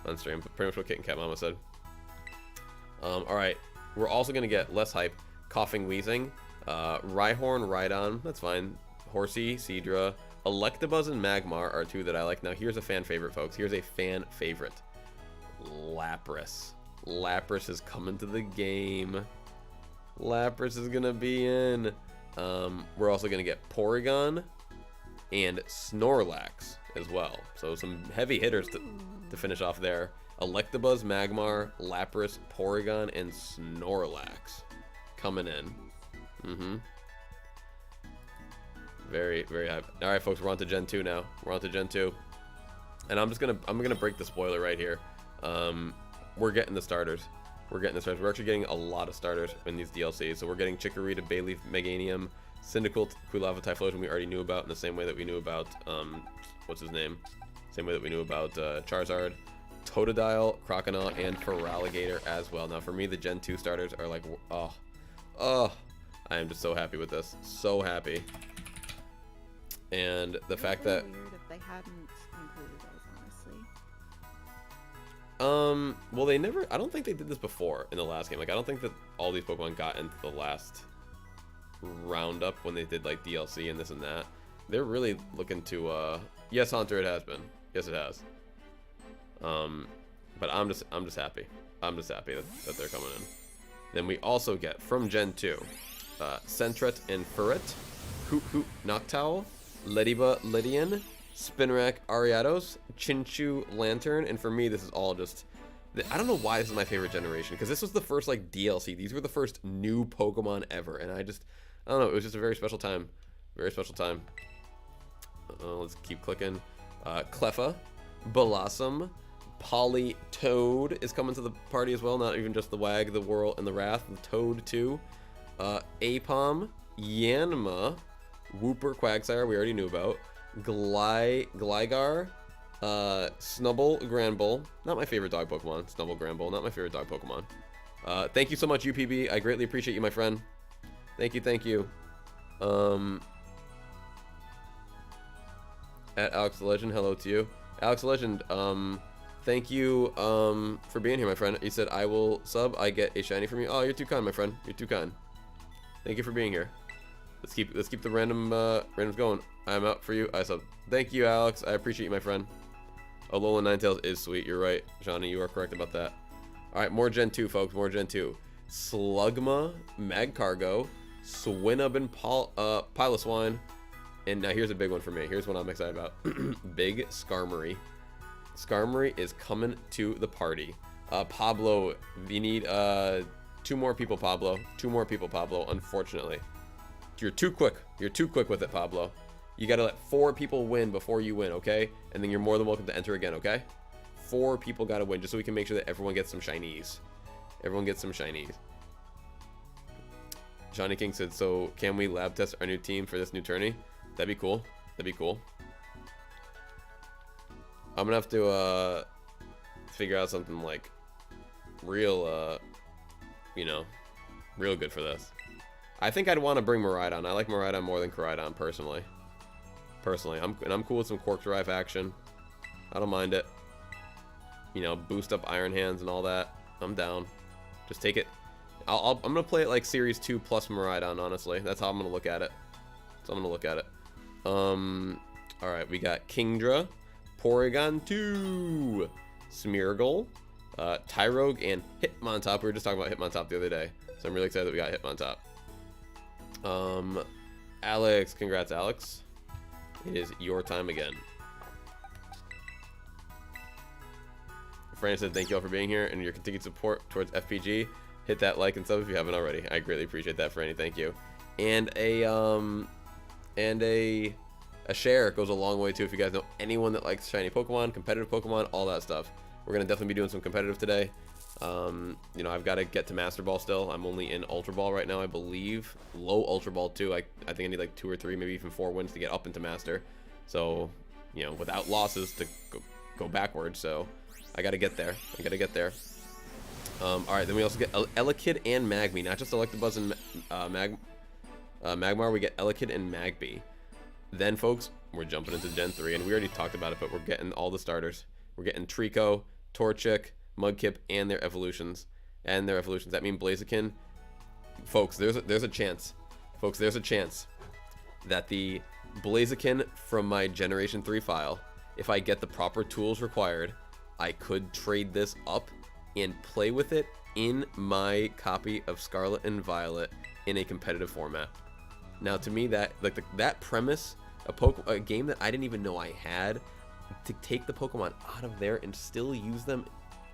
on stream. But pretty much what Kit and Cat Mama said. Alright. We're also going to get less hype. Coughing, Wheezing. Rhyhorn, Rhydon. That's fine. Horsey, Seadra. Electabuzz and Magmar are two that I like. Now here's a fan favorite, folks. Here's a fan favorite. Lapras. Lapras is coming to the game. Lapras is going to be in. We're also going to get Porygon and Snorlax as well. So some heavy hitters to finish off there. Electabuzz, Magmar, Lapras, Porygon, and Snorlax coming in. Very, very hype. All right, folks, we're on to Gen 2 now. We're on to Gen 2. And I'm gonna break the spoiler right here. We're getting the starters. We're actually getting a lot of starters in these DLCs. So we're getting Chikorita, Bayleaf, Meganium, Cyndaquil, Quilava, Typhlosion we already knew about in the same way that we knew about, what's his name? Same way that we knew about Charizard, Totodile, Croconaw, and Feraligatr as well. Now for me, the Gen 2 starters are like, oh, I am just so happy with this. So happy. And the fact that... weird if they hadn't included those, honestly. Well, they never... I don't think they did this before in the last game. Like, I don't think that all these Pokemon got into the last roundup when they did, like, DLC and this and that. They're really looking to, Yes, Hunter, it has been. Yes, it has. But I'm just happy. I'm just happy that they're coming in. Then we also get, from Gen 2, Sentret and Furret, Hoot, Noctowl, Lediba, Lydian, Spinarak, Ariados, Chinchu, Lantern, and for me, this is all just... I don't know why this is my favorite generation, because this was the first, like, DLC. These were the first new Pokemon ever, and I don't know, it was just a very special time. Very special time. Let's keep clicking. Cleffa, Blossom, Politoed is coming to the party as well, not even just the Wag, the Whirl, and the Wrath, the Toad, too. Apom, Yanma, Wooper, Quagsire, we already knew about. Gligar, Snubble, Granbull. Not my favorite dog Pokemon. Snubble, Granbull, not my favorite dog Pokemon. Thank you so much, UPB. I greatly appreciate you, my friend. Thank you. At Alex the Legend, hello to you. Alex the Legend, thank you for being here, my friend. You said, I will sub, I get a shiny from you. Oh, you're too kind, my friend. You're too kind. Thank you for being here. Let's keep the randoms going. I'm out for you. I sub. Thank you, Alex. I appreciate you, my friend. Alola Ninetales is sweet. You're right, Johnny. You are correct about that. All right, more Gen 2, folks. More Gen 2. Slugma, Magcargo, Swinub, and Piloswine. And now here's a big one for me. Here's what I'm excited about. Big Skarmory. Skarmory is coming to the party. Pablo, we need 2 more people, Pablo. 2 more people, Pablo, unfortunately. You're too quick. You're too quick with it, Pablo. You gotta let 4 people win before you win, okay? And then you're more than welcome to enter again, okay? 4 people gotta win, just so we can make sure that everyone gets some shinies. Everyone gets some shinies. Johnny King said, so can we lab test our new team for this new tourney? That'd be cool. That'd be cool. I'm gonna have to figure out something like real, you know, real good for this. I think I'd want to bring Miraidon. I like Miraidon more than Koraidon, personally. I'm cool with some Quark Drive action. I don't mind it. You know, boost up Iron Hands and all that. I'm down. Just take it. I'm gonna play it like Series 2 plus Miraidon, honestly. That's how I'm gonna look at it. Alright, we got Kingdra, Porygon 2, Smeargle, Tyrogue, and Hitmontop. We were just talking about Hitmontop the other day, so I'm really excited that we got Hitmontop. Alex, congrats, Alex. It is your time again. Fran said, thank you all for being here and your continued support towards FPG. Hit that like and sub if you haven't already. I greatly appreciate that, Franny. Thank you. And a share goes a long way too. If you guys know anyone that likes shiny Pokemon, competitive Pokemon, all that stuff, We're gonna definitely be doing some competitive today. You know, I've got to get to Master Ball still. I'm only in Ultra Ball right now, I believe. Low Ultra Ball too. I think I need like 2 or 3, maybe even 4 wins to get up into Master. So, you know, without losses to go backwards. So, I got to get there. I got to get there. All right, then we also get Elekid and Magby, not just Electabuzz and Magmar. We get Elekid and Magby. Then, folks, we're jumping into Gen 3, and we already talked about it, but we're getting all the starters. We're getting Trico, Torchic, Mudkip, and their evolutions. That means Blaziken. Folks, there's a chance. Folks, there's a chance that the Blaziken from my Generation 3 file, if I get the proper tools required, I could trade this up and play with it in my copy of Scarlet and Violet in a competitive format. Now, to me, that that premise, a game that I didn't even know I had, to take the Pokemon out of there and still use them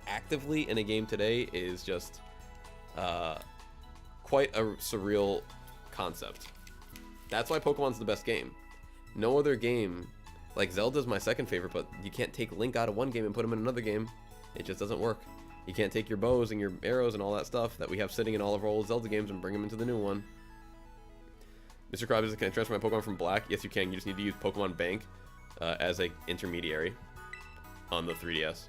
actively in a game today is just quite a surreal concept. That's why Pokemon's the best game. No other game, like Zelda's my second favorite, but you can't take Link out of one game and put him in another game. It just doesn't work. You can't take your bows and your arrows and all that stuff that we have sitting in all of our old Zelda games and bring them into the new one. Mr. Krabs says, can I transfer my Pokemon from Black? Yes, you can. You just need to use Pokemon Bank as a intermediary on the 3DS.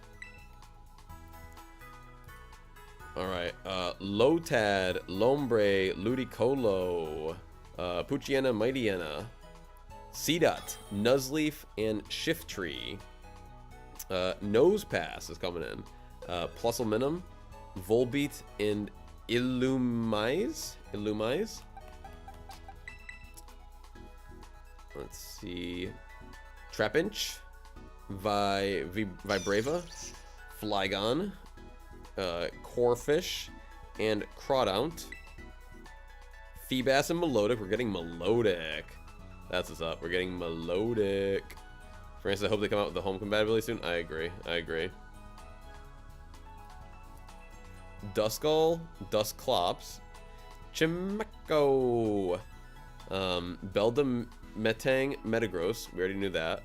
Alright, Lotad, Lombre, Ludicolo, Poochyena, Mightyena, Seedot, Nuzleaf, and Shifttree. Nosepass is coming in. Plusleminum, Volbeat, and Illumise. Let's see. Trapinch, Vibrava, Flygon, Corphish, and Crawdaunt. Feebas and Melodic. We're getting Melodic. That's what's up. We're getting Melodic. Francis, I hope they come out with the home compatibility soon. I agree. Duskull, Dusclops, Chimecho, Beldum, Metang, Metagross. We already knew that.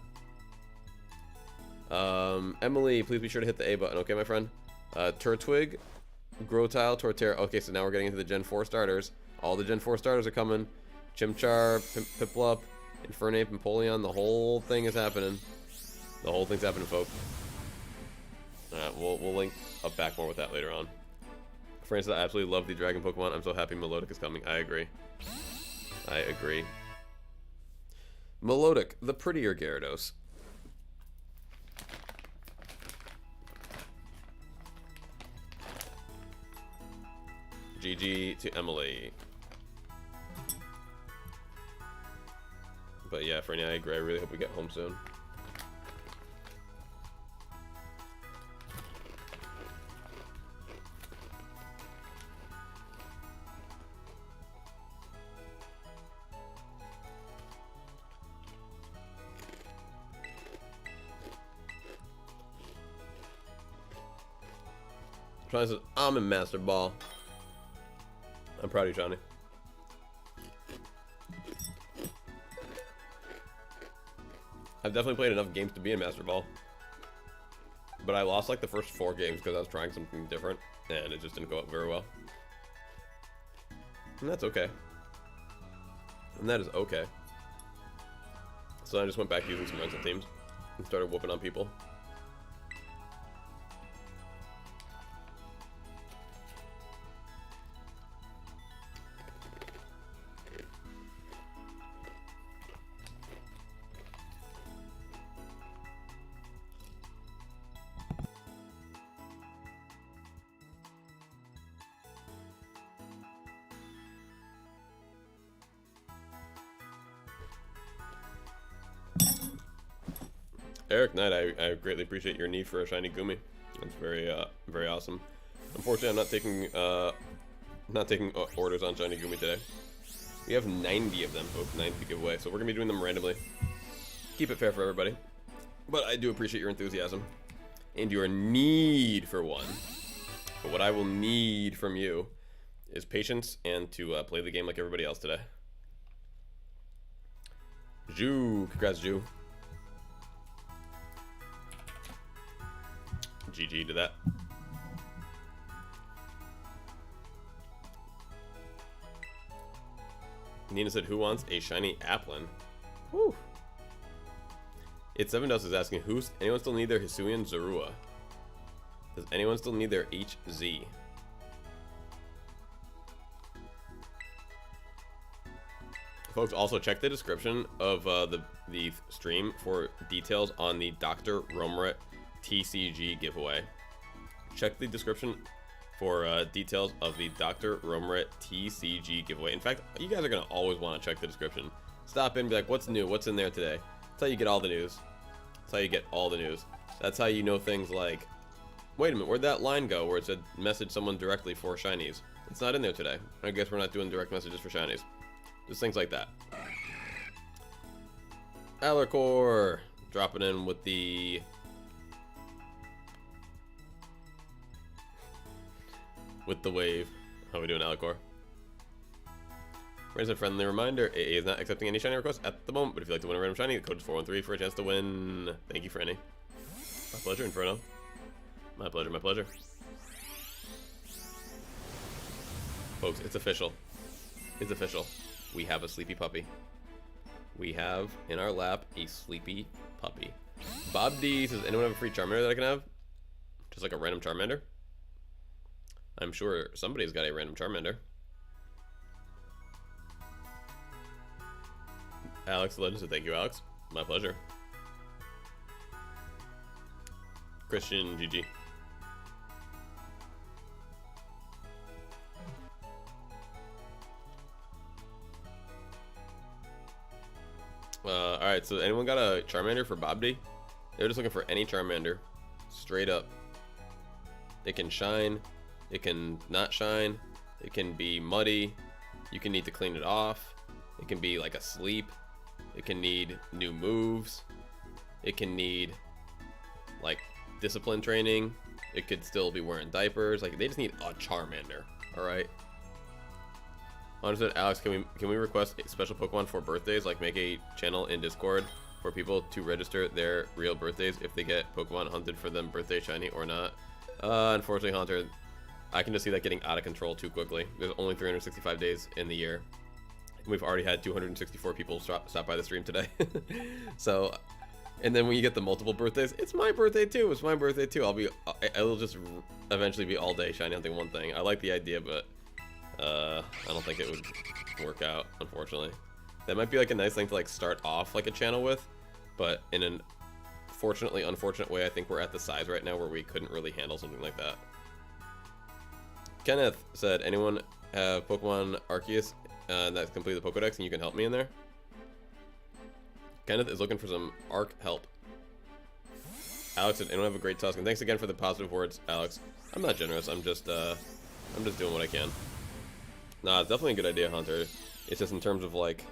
Emily, please be sure to hit the A button, okay, my friend? Turtwig, Grotile, Torterra. Okay, so now we're getting into the Gen 4 starters. All the Gen 4 starters are coming. Chimchar, Piplup, Infernape, and Polion. The whole thing is happening. The whole thing's happening, folks. Alright, we'll link up back more with that later on. Francis, I absolutely love the Dragon Pokemon. I'm so happy Melodic is coming. I agree. Melodic, the prettier Gyarados. GG to Emily. But yeah, Franny, I agree. I really hope we get home soon. Johnny says, I'm in Master Ball. I'm proud of you, Johnny. I've definitely played enough games to be in Master Ball. But I lost like the first 4 games because I was trying something different. And it just didn't go up very well. And that's okay. And that is okay. So I just went back using some rental teams. And started whooping on people. Eric Knight, I greatly appreciate your need for a shiny Goomy. That's very very awesome. Unfortunately, I'm not taking orders on shiny Goomy today. We have 90 of them, folks, 90 to give away, so we're gonna be doing them randomly. Keep it fair for everybody. But I do appreciate your enthusiasm and your need for one. But what I will need from you is patience and to play the game like everybody else today. Ju, congrats, Ju. GG to that. Nina said, who wants a shiny Applin? Whew. It's 7 Dust is asking, anyone still need their Hisuian Zorua? Does anyone still need their HZ? Folks, also check the description of the stream for details on the Dr. Romret TCG giveaway. Check the description for details of the Dr. Romret TCG giveaway. In fact, you guys are going to always want to check the description. Stop in and be like, what's new? What's in there today? That's how you get all the news. That's how you get all the news. That's how you know things like, wait a minute, where'd that line go where it said message someone directly for shinies? It's not in there today. I guess we're not doing direct messages for shinies. Just things like that. Alarcor dropping in with the wave. How we doing, Alarcor? Here's a friendly reminder: AA is not accepting any shiny requests at the moment, but if you'd like to win a random shiny, the code is 413 for a chance to win. Thank you, Franny. My pleasure, Inferno. My pleasure, my pleasure. Folks, it's official. It's official. We have a sleepy puppy. We have in our lap a sleepy puppy. Bob D says, anyone have a free Charmander that I can have? Just like a random Charmander? I'm sure somebody's got a random Charmander. Alex the Legend said, thank you, Alex. My pleasure. Christian GG. Alright, so anyone got a Charmander for Bob D? They're just looking for any Charmander. Straight up. It can shine. It can not shine. It can be muddy. You can need to clean it off. It can be like asleep. It can need new moves. It can need like discipline training. It could still be wearing diapers. Like, they just need a Charmander. Alright. Understood. Alex, can we request a special Pokemon for birthdays? Like, make a channel in Discord for people to register their real birthdays if they get Pokemon hunted for them, birthday shiny or not. Unfortunately, Hunter, I can just see that getting out of control too quickly. There's only 365 days in the year. We've already had 264 people stop by the stream today. So, and then when you get the multiple birthdays, it's my birthday too. It's my birthday too. I'll just eventually be all day shiny hunting one thing. I like the idea, but I don't think it would work out, unfortunately. That might be like a nice thing to like start off like a channel with, but in an fortunately unfortunate way, I think we're at the size right now where we couldn't really handle something like that. Kenneth said, anyone have Pokemon Arceus that's completed the Pokedex and you can help me in there? Kenneth is looking for some Arc help. Alex said, anyone have a great Tusk? And thanks again for the positive words, Alex. I'm not generous. I'm just doing what I can. Nah, it's definitely a good idea, Hunter. It's just in terms of like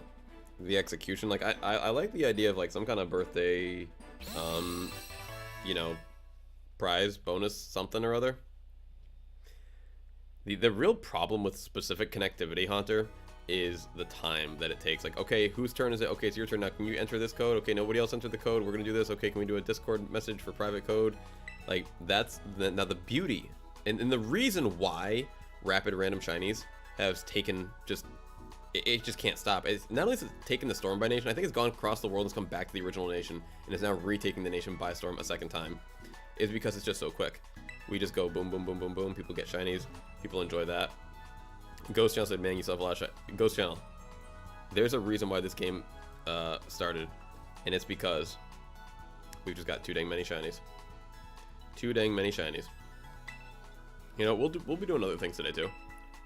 the execution. Like I like the idea of like some kind of birthday, you know, prize, bonus, something or other. The real problem with specific connectivity, Hunter, is the time that it takes. Like, okay, whose turn is it? Okay, it's your turn now. Can you enter this code? Okay, nobody else entered the code. We're gonna do this. Okay, can we do a Discord message for private code? Like, that's now the beauty and the reason why rapid random shinies has taken just it just can't stop. It's not only has it taken the storm by nation, I think it's gone across the world and it's come back to the original nation and is now retaking the nation by storm a second time, is because it's just so quick. We just go boom, boom, boom, boom, boom. People get shinies. People enjoy that. Ghost Channel said, man, you still have a lot of shiny. Ghost Channel, there's a reason why this game started, and it's because we've just got too dang many shinies. Too dang many shinies. You know, we'll be doing other things today too.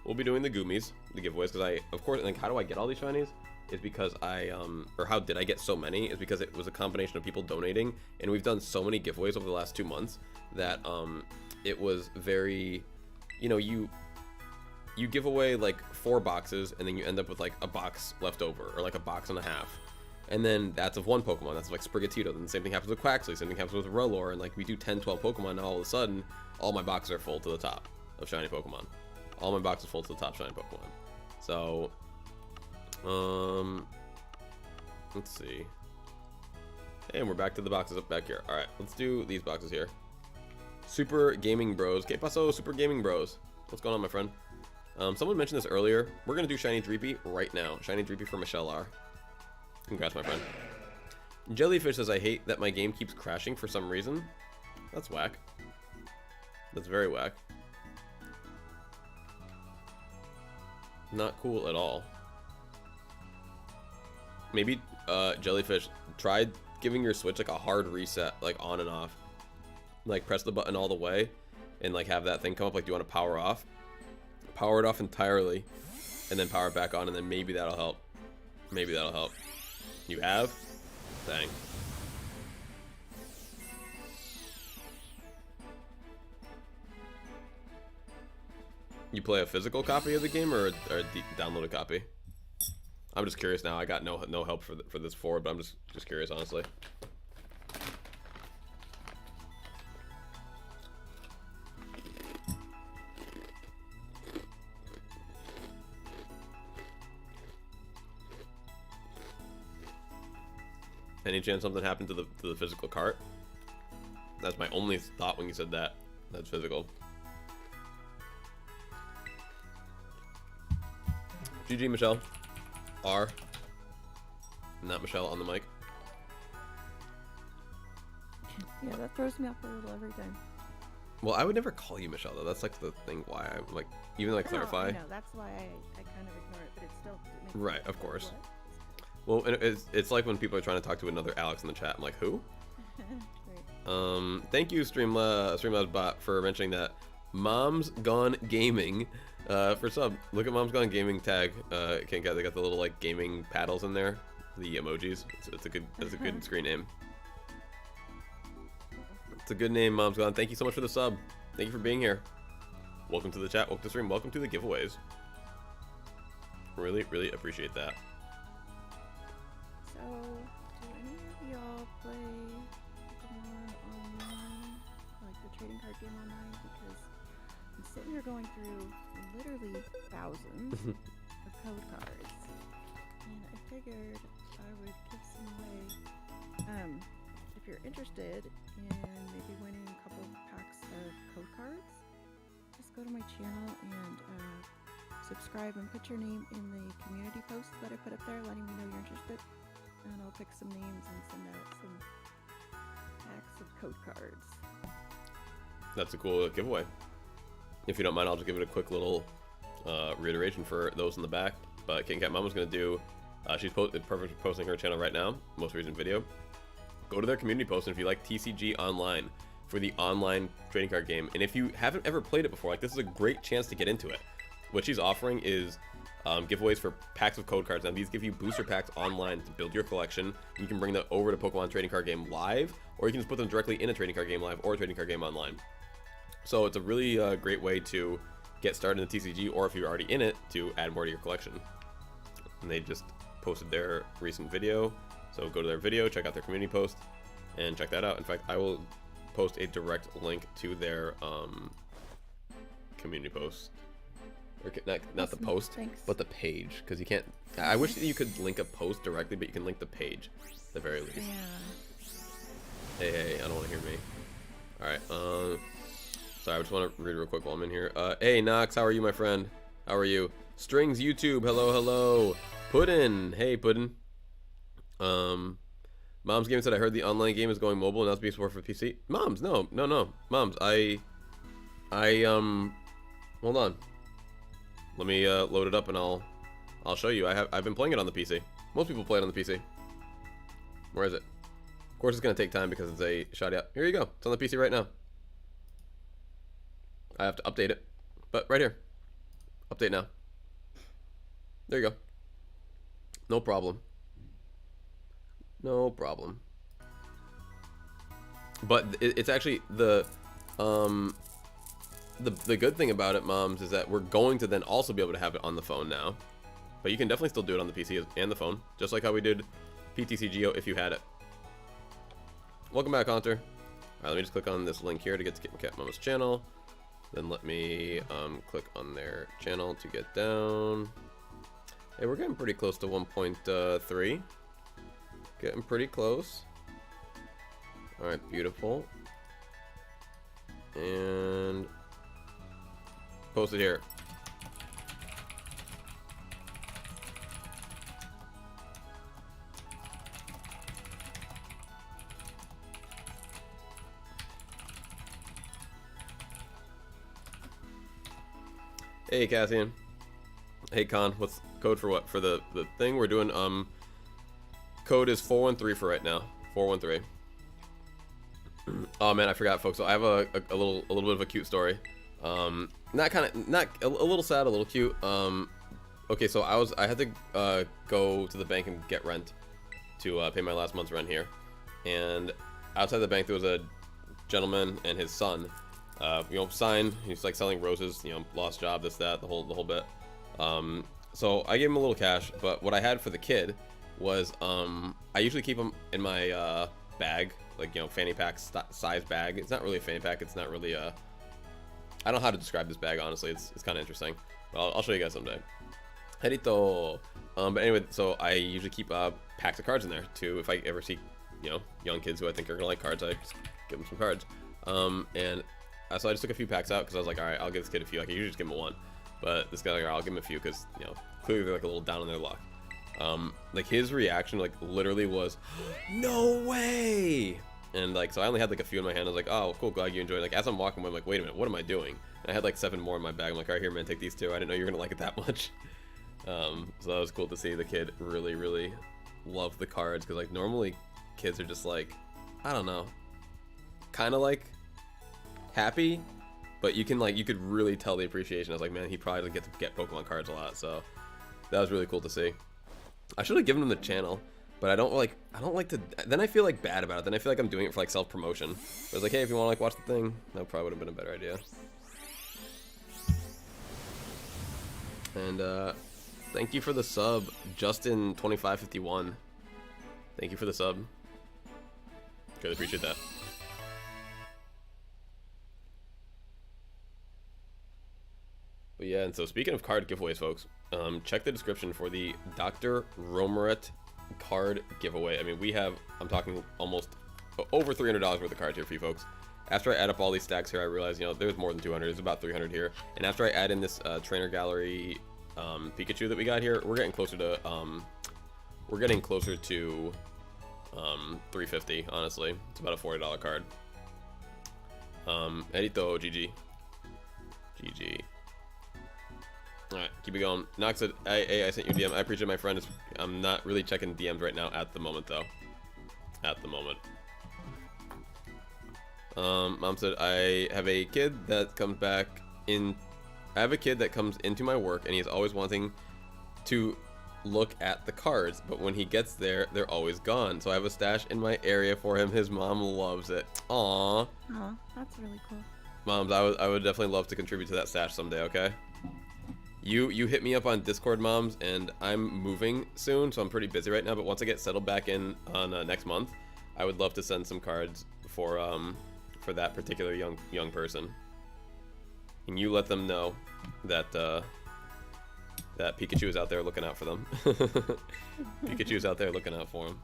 We'll be doing the Goomies, the giveaways, because of course, like, how do I get all these shinies? Is because or how did I get so many? Is because it was a combination of people donating, and we've done so many giveaways over the last 2 months that it was very, you know, you give away like 4 boxes and then you end up with like a box left over or like a box and a half, and then that's of one Pokemon. That's like Sprigatito. Then the same thing happens with Quaxley, same thing happens with Rellor, and like we do 10-12 Pokemon, now all of a sudden all my boxes are full to the top of shiny Pokemon. All my boxes full to the top shiny Pokemon. So let's see. And we're back to the boxes up back here. All right, let's do these boxes here. Super Gaming Bros. Que paso, Super Gaming Bros? What's going on, my friend? Someone mentioned this earlier. We're gonna do Shiny Dreepy right now. Shiny Dreepy for Michelle R. Congrats, my friend. Jellyfish says, I hate that my game keeps crashing for some reason. That's whack. That's very whack. Not cool at all. Maybe, Jellyfish, try giving your Switch like a hard reset, like on and off. Like press the button all the way and like have that thing come up like, do you want to power off? Power it off entirely and then power it back on, and then maybe that'll help. Maybe that'll help. You have? Dang. You play a physical copy of the game or a downloaded copy? I'm just curious now. I got no help for this forward, but I'm just curious, honestly. Any chance something happened to the physical cart? That's my only thought when you said that. That's physical. GG, Michelle. R. Not Michelle on the mic. Yeah, that throws me off a little every time. Well, I would never call you Michelle, though. That's like the thing why I'm like, even though I clarify. No, that's why I kind of ignore it, but it still makes Right, sense. of course. What? Well, it's like when people are trying to talk to another Alex in the chat. I'm like, who? Right. Thank you, Streamlabs bot, for mentioning that. Mom's Gone Gaming, for sub. Look at Mom's Gone Gaming tag. They got the little like gaming paddles in there, the emojis. It's a good screen name. It's a good name, Mom's Gone. Thank you so much for the sub. Thank you for being here. Welcome to the chat. Welcome to the stream. Welcome to the giveaways. Really, really appreciate that. So, do any of y'all play Pokemon online? Like the trading card game online? Because I'm sitting here going through literally thousands of code cards. And I figured I would give some away. If you're interested in maybe winning a couple of packs of code cards, just go to my channel and subscribe and put your name in the community post that I put up there letting me know you're interested. And I'll pick some names and send out some packs of code cards. That's a cool giveaway. If you don't mind, I'll just give it a quick little reiteration for those in the back. But KittenCat Mama's going to do, she's posting her channel right now, most recent video. Go to their community post, and if you like TCG Online for the online trading card game, and if you haven't ever played it before, like this is a great chance to get into it. What she's offering is giveaways for packs of code cards. Now these give you booster packs online to build your collection. You can bring them over to Pokemon Trading Card Game Live, or you can just put them directly in a Trading Card Game Live or a Trading Card Game Online. So it's a really great way to get started in the TCG, or if you're already in it, to add more to your collection. And they just posted their recent video, so go to their video, check out their community post, and check that out. In fact, I will post a direct link to their community post. Or not the post, Thanks. but the page, because you can't. I wish that you could link a post directly, but you can link the page at the very least. Yeah. Hey, I don't want to hear me. All right. Sorry, I just want to read real quick while I'm in here. Hey, Nox, how are you, my friend? How are you? Strings YouTube, hello, hello. Puddin, hey, Puddin. Mom's Game said, I heard the online game is going mobile and that's being supported for PC. Moms, no. Moms, hold on. Let me load it up and I'll show you. I've been playing it on the PC. Most people play it on the PC. Where is it? Of course, it's gonna take time because it's a shoddy out. Here you go. It's on the PC right now. I have to update it, but right here. Update now. There you go. No problem. No problem. But it's actually the good thing about it, Moms, is that we're going to then also be able to have it on the phone now. But you can definitely still do it on the PC and the phone, just like how we did PTCGO if you had it. Welcome back, Hunter. Alright, let me just click on this link here to get to KittenCat Mama's channel. Then let me click on their channel to get down. Hey, we're getting pretty close to 1.3. Getting pretty close. Alright, beautiful. and post it here. Hey Cassian. Hey Con, what's code for what? For the thing we're doing, code is 413 for right now. 413. Oh man, I forgot folks. So I have a little bit of a cute story. Not a little sad, a little cute. Okay, so I had to go to the bank and get rent to pay my last month's rent here. And outside the bank there was a gentleman and his son. You know, sign. He's like selling roses. You know, lost job, this, that, the whole bit. So I gave him a little cash, but what I had for the kid was I usually keep them in my bag, like, you know, fanny pack size bag. It's not really a fanny pack. It's not really a. I don't know how to describe this bag, honestly. It's kind of interesting. But I'll show you guys someday. Herito. But anyway, so I usually keep packs of cards in there too. If I ever see, you know, young kids who I think are gonna like cards, I just give them some cards. And so I just took a few packs out because I was like, all right, I'll give this kid a few. I can usually just give him one, but this guy's like, all right, I'll give him a few because, you know, clearly they're like a little down on their luck. Like his reaction, like literally was, no way. And like, so I only had like a few in my hand. I was like, oh, cool, glad you enjoyed it. Like as I'm walking away, I'm like, wait a minute, what am I doing? And I had like 7 more in my bag. I'm like, all right, here, man, take these 2. I didn't know you were gonna like it that much. So that was cool to see. The kid really loved the cards because like normally kids are just like, I don't know, kind of like happy, but you could really tell the appreciation. I was like, man, he probably doesn't get to get Pokemon cards a lot, so that was really cool to see. I should have given him the channel, but I don't like to. Then I feel like bad about it. Then I feel like I'm doing it for like self-promotion. But I was like, hey, if you want to like watch the thing, that probably would have been a better idea. And thank you for the sub, Justin2551. Thank you for the sub. Really appreciate that. But yeah, and so speaking of card giveaways, folks, check the description for the Dr. Romeret card giveaway. I mean, we have, I'm talking almost over $300 worth of cards here for you folks. After I add up all these stacks here, I realize, you know, there's more than 200. There's about 300 here. And after I add in this trainer gallery Pikachu that we got here, we're getting closer to 350. Honestly, it's about a $40 card. Edito, GG. Alright, keep it going. Nox said, hey, I sent you a DM. I appreciate my friend. I'm not really checking DMs right now at the moment, though. At the moment. Mom said, I have a kid that comes back in. I have a kid that comes into my work, and he's always wanting to look at the cards, but when he gets there, they're always gone. So I have a stash in my area for him. His mom loves it. Aww. Aw, that's really cool. Moms, I would definitely love to contribute to that stash someday, okay? You hit me up on Discord, moms, and I'm moving soon, so I'm pretty busy right now, but once I get settled back in on next month, I would love to send some cards for that particular young person. And you let them know that that Pikachu is out there looking out for them. Pikachu's out there looking out for him.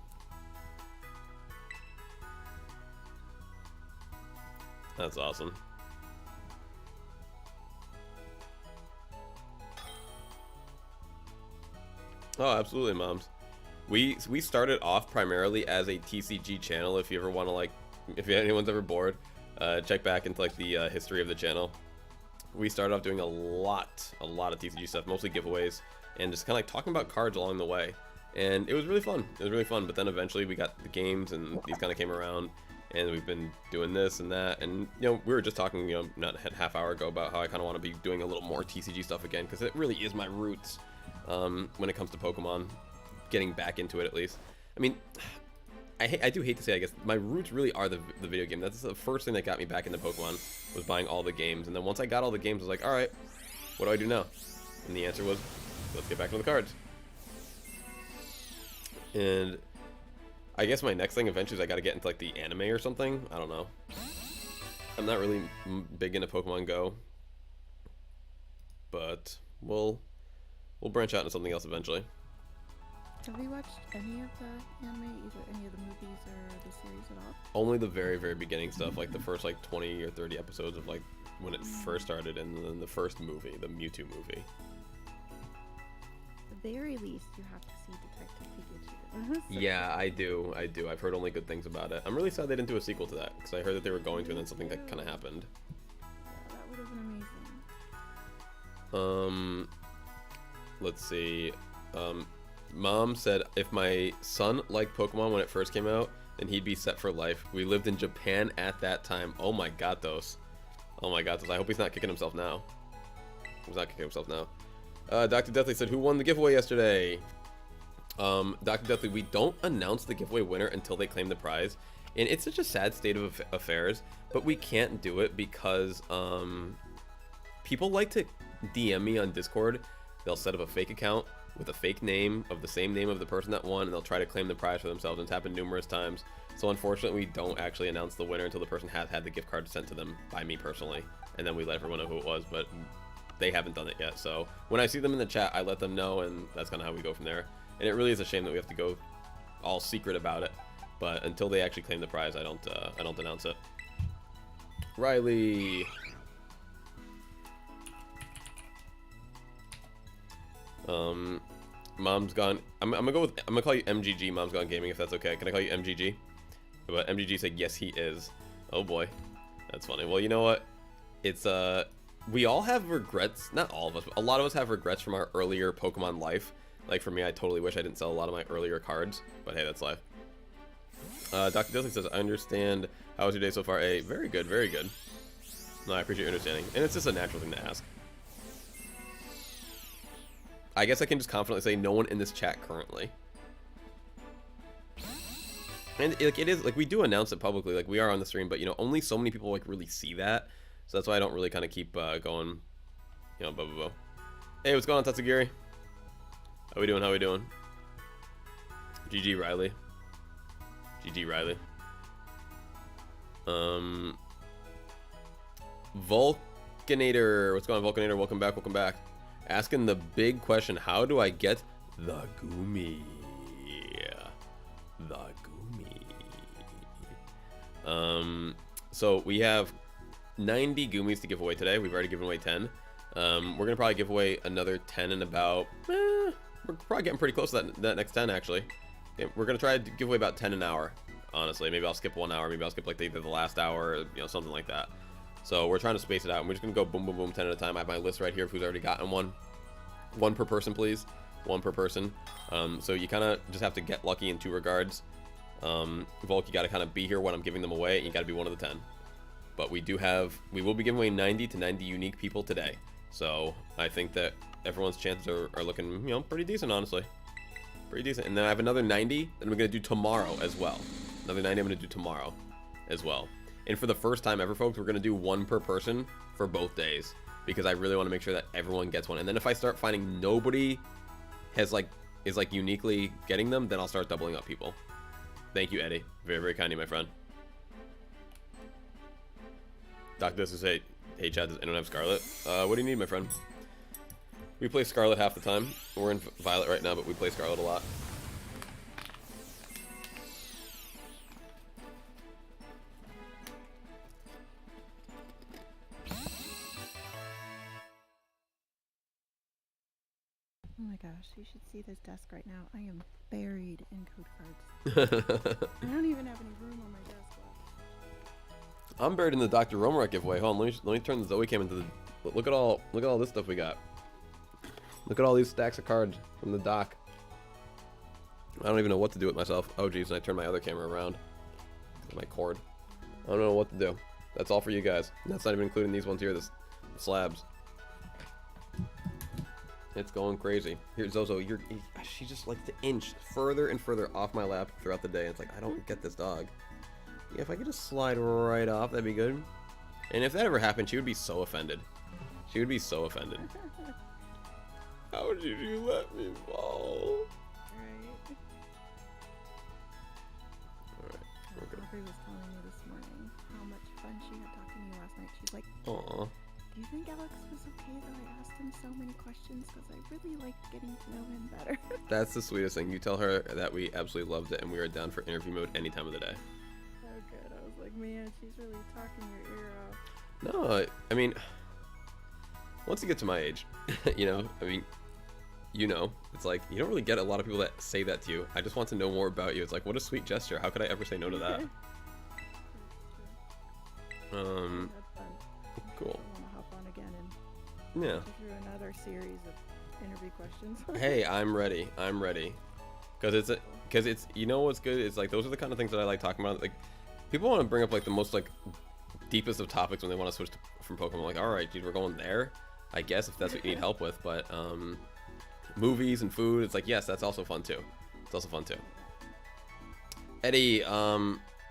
That's awesome. Oh, absolutely, moms. We started off primarily as a TCG channel. If you ever want to, like, if anyone's ever bored, check back into like the history of the channel. We started off doing a lot of TCG stuff, mostly giveaways, and just kind of like talking about cards along the way. And it was really fun. It was really fun. But then eventually we got the games, and these kind of came around, and we've been doing this and that. And you know, we were just talking, you know, not a half hour ago about how I kind of want to be doing a little more TCG stuff again, because it really is my roots. When it comes to Pokemon, getting back into it at least. I mean, I do hate to say, I guess my roots really are the video game. That's the first thing that got me back into Pokemon, was buying all the games. And then once I got all the games, I was like, all right, what do I do now? And the answer was, let's get back to the cards. And I guess my next thing eventually is I got to get into like the anime or something. I don't know. I'm not really big into Pokemon Go, but we'll branch out into something else eventually. Have you watched any of the anime, either any of the movies or the series at all? Only the very, very beginning stuff, like the first like 20 or 30 episodes of like when it first started, and then the first movie, the Mewtwo movie. At the very least, you have to see Detective Pikachu. So- Yeah, I do. I've heard only good things about it. I'm really sad they didn't do a sequel to that, because I heard that they were going to, and then something that kind of happened. Yeah, that would have been amazing. Let's see. Mom said if my son liked Pokemon when it first came out, then he'd be set for life. We lived in Japan at that time. Oh my gatos. Oh my gatos. I hope he's not kicking himself now. He's not kicking himself now. Dr. Deathly said, who won the giveaway yesterday? Dr. Deathly, we don't announce the giveaway winner until they claim the prize. And it's such a sad state of affairs, but we can't do it because people like to DM me on Discord. They'll set up a fake account with a fake name of the same name of the person that won, and they'll try to claim the prize for themselves, and it's happened numerous times. So unfortunately, we don't actually announce the winner until the person has had the gift card sent to them by me personally, and then we let everyone know who it was, but they haven't done it yet. So when I see them in the chat, I let them know, and that's kind of how we go from there. And it really is a shame that we have to go all secret about it, but until they actually claim the prize, I don't announce it. Riley. Mom's gone. I'm gonna call you MGG. Mom's gone gaming, if that's okay. Can I call you MGG? But MGG said yes, he is. Oh boy, that's funny. Well, you know what? It's we all have regrets. Not all of us, but a lot of us have regrets from our earlier Pokemon life. Like for me, I totally wish I didn't sell a lot of my earlier cards. But hey, that's life. Dr. Dudley says, I understand. How was your day so far? A very good, very good. No, I appreciate your understanding, and it's just a natural thing to ask. I guess I can just confidently say no one in this chat currently. And like it is like we do announce it publicly, like we are on the stream, but you know only so many people like really see that, so that's why I don't really kind of keep going, you know, blah blah blah. Hey, what's going on, Tatsugiri? How we doing? How we doing? GG Riley. GG Riley. Vulcanator, what's going on, Vulcanator? Welcome back. Welcome back. Asking the big question, how do I get the Goomy? The Goomy. So we have 90 Goomies to give away today. We've already given away 10. We're gonna probably give away another 10 in about, we're probably getting pretty close to that next 10 actually. Yeah, we're gonna try to give away about 10 an hour, honestly. Maybe I'll skip 1 hour, maybe I'll skip like either the last hour, or, you know, something like that. So we're trying to space it out, and we're just gonna go boom, boom, boom, 10 at a time. I have my list right here of who's already gotten one. One per person, please. One per person. So you kind of just have to get lucky in 2 regards. Volk, you got to kind of be here when I'm giving them away, and you got to be one of the 10. But we will be giving away 90 to 90 unique people today. So I think that everyone's chances are looking, you know, pretty decent, honestly. Pretty decent. And then I have another 90 that I'm going to do tomorrow as well. Another 90 I'm going to do tomorrow as well. And for the first time ever, folks, we're going to do 1 per person for both days, because I really want to make sure that everyone gets one. And then if I start finding nobody is uniquely getting them, then I'll start doubling up people. Thank you, Eddie. Very, very kind of you, my friend. Dr. This is, hey Chad, does anyone have Scarlet? What do you need, my friend? We play Scarlet half the time. We're in Violet right now, but we play Scarlet a lot. Oh my gosh, you should see this desk right now. I am buried in code cards. I don't even have any room on my desk left. I'm buried in the Dr. Romarek giveaway. Hold on, let me turn the Zoe cam into the. Look at all this stuff we got. Look at all these stacks of cards from the doc. I don't even know what to do with myself. Oh geez, and I turned my other camera around. My cord. I don't know what to do. That's all for you guys. And that's not even including these ones here, the slabs. It's going crazy. Here, Zozo, she just likes to inch further and further off my lap throughout the day. It's like, I don't get this dog. Yeah, if I could just slide right off, that'd be good. And if that ever happened, she would be so offended. She would be so offended. How did you let me fall? Right. Alright, we're good. Aubrey was telling me this morning how much fun she had talking to me last night. She's like, Aww. Do you think Alex was okay that I asked him so many questions? Because I really liked getting to know him better. That's the sweetest thing. You tell her that we absolutely loved it and we are down for interview mode any time of the day. Oh, good. I was like, man, she's really talking your ear off. No, I mean, once you get to my age, you know, I mean, you know, it's like, you don't really get a lot of people that say that to you. I just want to know more about you. It's like, what a sweet gesture. How could I ever say no to that? That's fun. Cool. I want to hop on again and Yeah. go through another series of interview questions. Hey, I'm ready. I'm ready. Because it's, you know what's good? It's like, those are the kind of things that I like talking about. Like, people want to bring up like the most like deepest of topics when they want to switch from Pokemon. I'm like, all right, dude, we're going there, I guess, if that's what you need help with. But movies and food, it's like, yes, that's also fun too. It's also fun too. Eddie,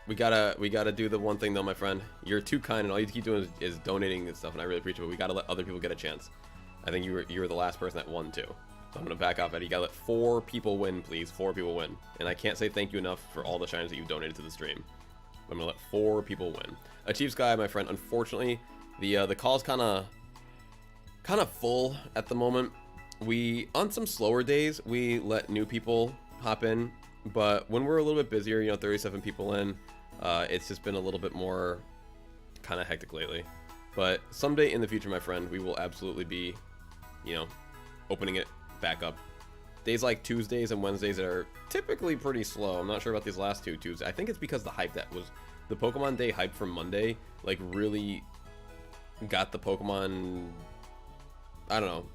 we gotta do the one thing though, my friend. You're too kind, and all you keep doing is donating and stuff, and I really appreciate it. But we gotta let other people get a chance. I think you were the last person that won too. So I'm gonna back off, Eddie. You gotta let 4 people win, please. 4 people win, and I can't say thank you enough for all the shines that you've donated to the stream. I'm gonna let 4 people win. Achieve Sky, my friend. Unfortunately, the call's kind of full at the moment. We, on some slower days, we let new people hop in, but when we're a little bit busier, you know, 37 people in, it's just been a little bit more kind of hectic lately. But someday in the future, my friend, we will absolutely be, you know, opening it back up. Days like Tuesdays and Wednesdays are typically pretty slow. I'm not sure about these last 2 Tuesdays. I think it's because the hype that was the Pokemon Day hype from Monday, like, really got the Pokemon, I don't know,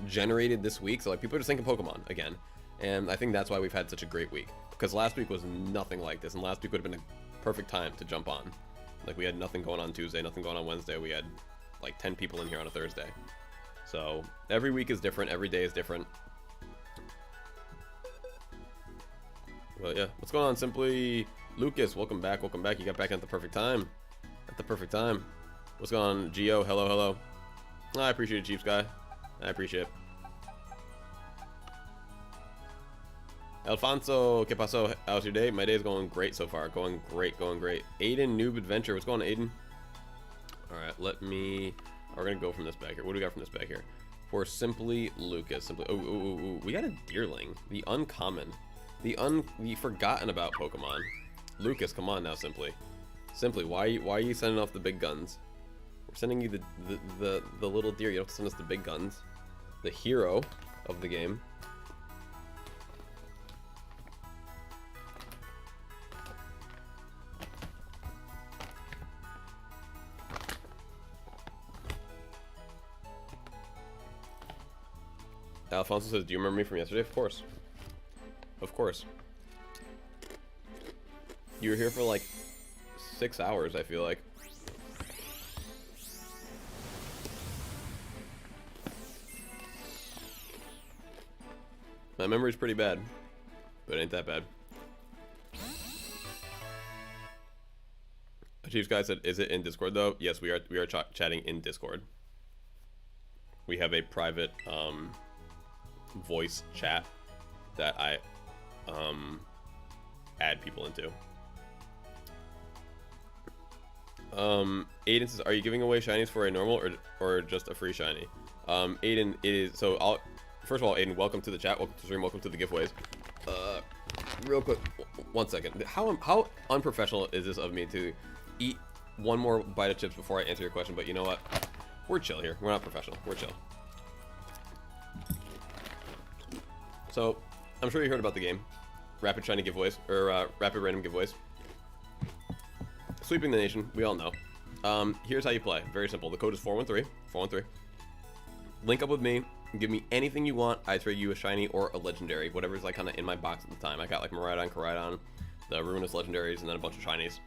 generated this week. So like, people are just thinking Pokemon again, and I think that's why we've had such a great week, because last week was nothing like this, and last week would have been a perfect time to jump on. Like, we had nothing going on Tuesday, nothing going on Wednesday. We had like 10 people in here on a Thursday. So every week is different, every day is different. Well, yeah, what's going on? Simply Lucas, welcome back, welcome back. You got back at the perfect time. At the perfect time. What's going on? Geo, hello, hello. I appreciate it, Chief Sky. I appreciate it. Alfonso, ¿qué pasó? How's your day? My day is going great so far. Going great, going great. Aiden, Noob Adventure. What's going on, Aiden? Alright, we're gonna go from this back here. What do we got from this back here? For Simply Lucas. Ooh. We got a Deerling. The uncommon. The forgotten about Pokemon. Lucas, come on now, Simply. Simply, why are you sending off the big guns? We're sending you the little deer. You don't have to send us the big guns. The hero of the game. Alfonso says, do you remember me from yesterday? Of course. Of course. You were here for like 6 hours, I feel like. My memory's pretty bad, but it ain't that bad. Chiefs guy said, is it in Discord though? Yes, we are chatting in Discord. We have a private voice chat that I add people into. Aiden says, are you giving away shinies for a normal or just a free shiny? Aiden, it is, so first of all, Aiden, welcome to the chat, welcome to the stream, welcome to the giveaways. Real quick, 1 second. How unprofessional is this of me to eat one more bite of chips before I answer your question? But you know what? We're chill here. We're not professional. We're chill. So, I'm sure you heard about the game. Rapid shiny giveaways, or rapid random giveaways. Sweeping the nation, we all know. Here's how you play. Very simple. The code is 413. 413. Link up with me. Give me anything you want. I trade you a shiny or a legendary. Whatever's like kind of in my box at the time. I got like Miraidon, Koraidon, the Ruinous legendaries, and then a bunch of shinies.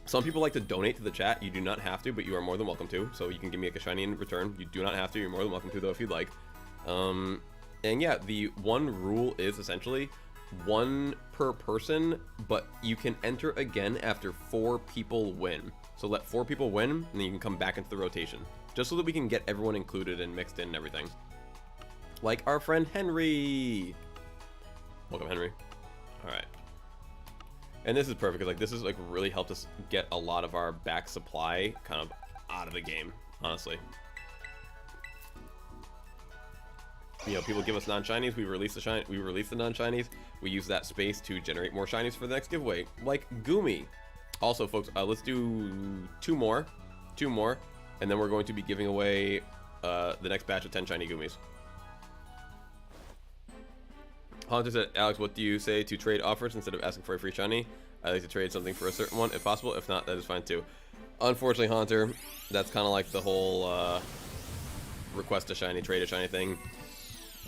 Some people like to donate to the chat. You do not have to, but you are more than welcome to. So you can give me like a shiny in return. You do not have to. You're more than welcome to, though, if you'd like. And yeah, the one rule is essentially 1 per person, but you can enter again after 4 people win. So let 4 people win, and then you can come back into the rotation, just so that we can get everyone included and mixed in and everything. Like our friend Henry. Welcome, Henry. All right. And this is perfect, because like this is like really helped us get a lot of our back supply kind of out of the game. honestly. You know, people give us non-shinies, we release the non-shinies, we use that space to generate more shinies for the next giveaway, like Goomy. Also, folks, let's do two more, and then we're going to be giving away the next batch of 10 shiny Goomies. Hunter said, Alex, what do you say to trade offers instead of asking for a free shiny? I like to trade something for a certain one, if possible. If not, that is fine too. Unfortunately, Hunter, that's kind of like the whole request a shiny, trade a shiny thing.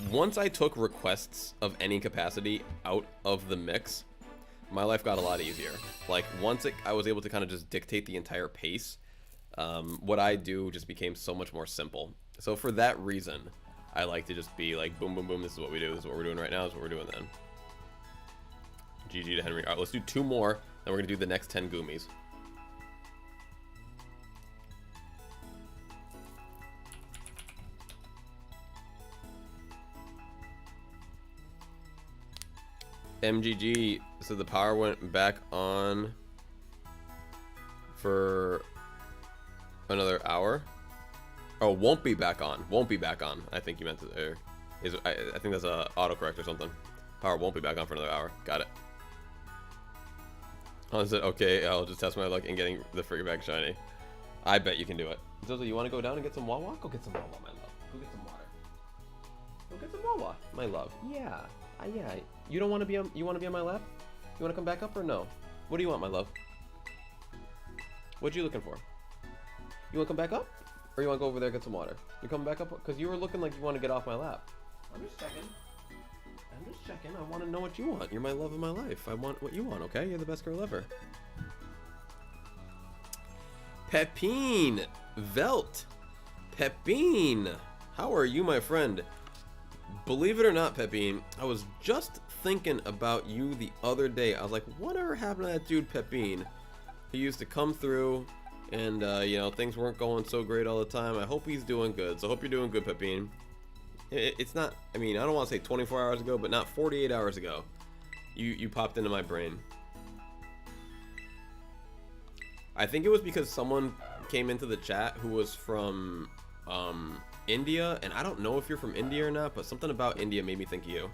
Once I took requests of any capacity out of the mix, my life got a lot easier. Like, once I was able to kind of just dictate the entire pace, what I do just became so much more simple. So for that reason, I like to just be like, boom, boom, boom, this is what we do, this is what we're doing right now, this is what we're doing then. GG to Henry. Alright, let's do 2 more, then we're going to do the next 10 Goomies. MGG said the power went back on for another hour. Oh, won't be back on. Won't be back on. I think you meant to. I think that's a autocorrect or something. Power won't be back on for another hour. Got it. I said, okay, I'll just test my luck in getting the free back shiny. I bet you can do it. Zozo, you want to go down and get some Wawa? Go get some Wawa, my love. Go get some water. Go get some Wawa, my love. Yeah. Yeah. You don't want to be on. You want to be on my lap? You want to come back up or no? What do you want, my love? What you looking for? You want to come back up, or you want to go over there and get some water? You coming back up? Because you were looking like you want to get off my lap. I'm just checking. I want to know what you want. You're my love of my life. I want what you want. Okay? You're the best girl ever. Pepine, Velt, Pepine. How are you, my friend? Believe it or not, Pepine, I was just thinking about you the other day. I was like, whatever happened to that dude, Pepine? He used to come through, and, you know, things weren't going so great all the time. I hope he's doing good. So I hope you're doing good, Pepine. It's not, I mean, I don't want to say 24 hours ago, but not 48 hours ago. You popped into my brain. I think it was because someone came into the chat who was from, India, and I don't know if you're from India or not, but something about India made me think of you.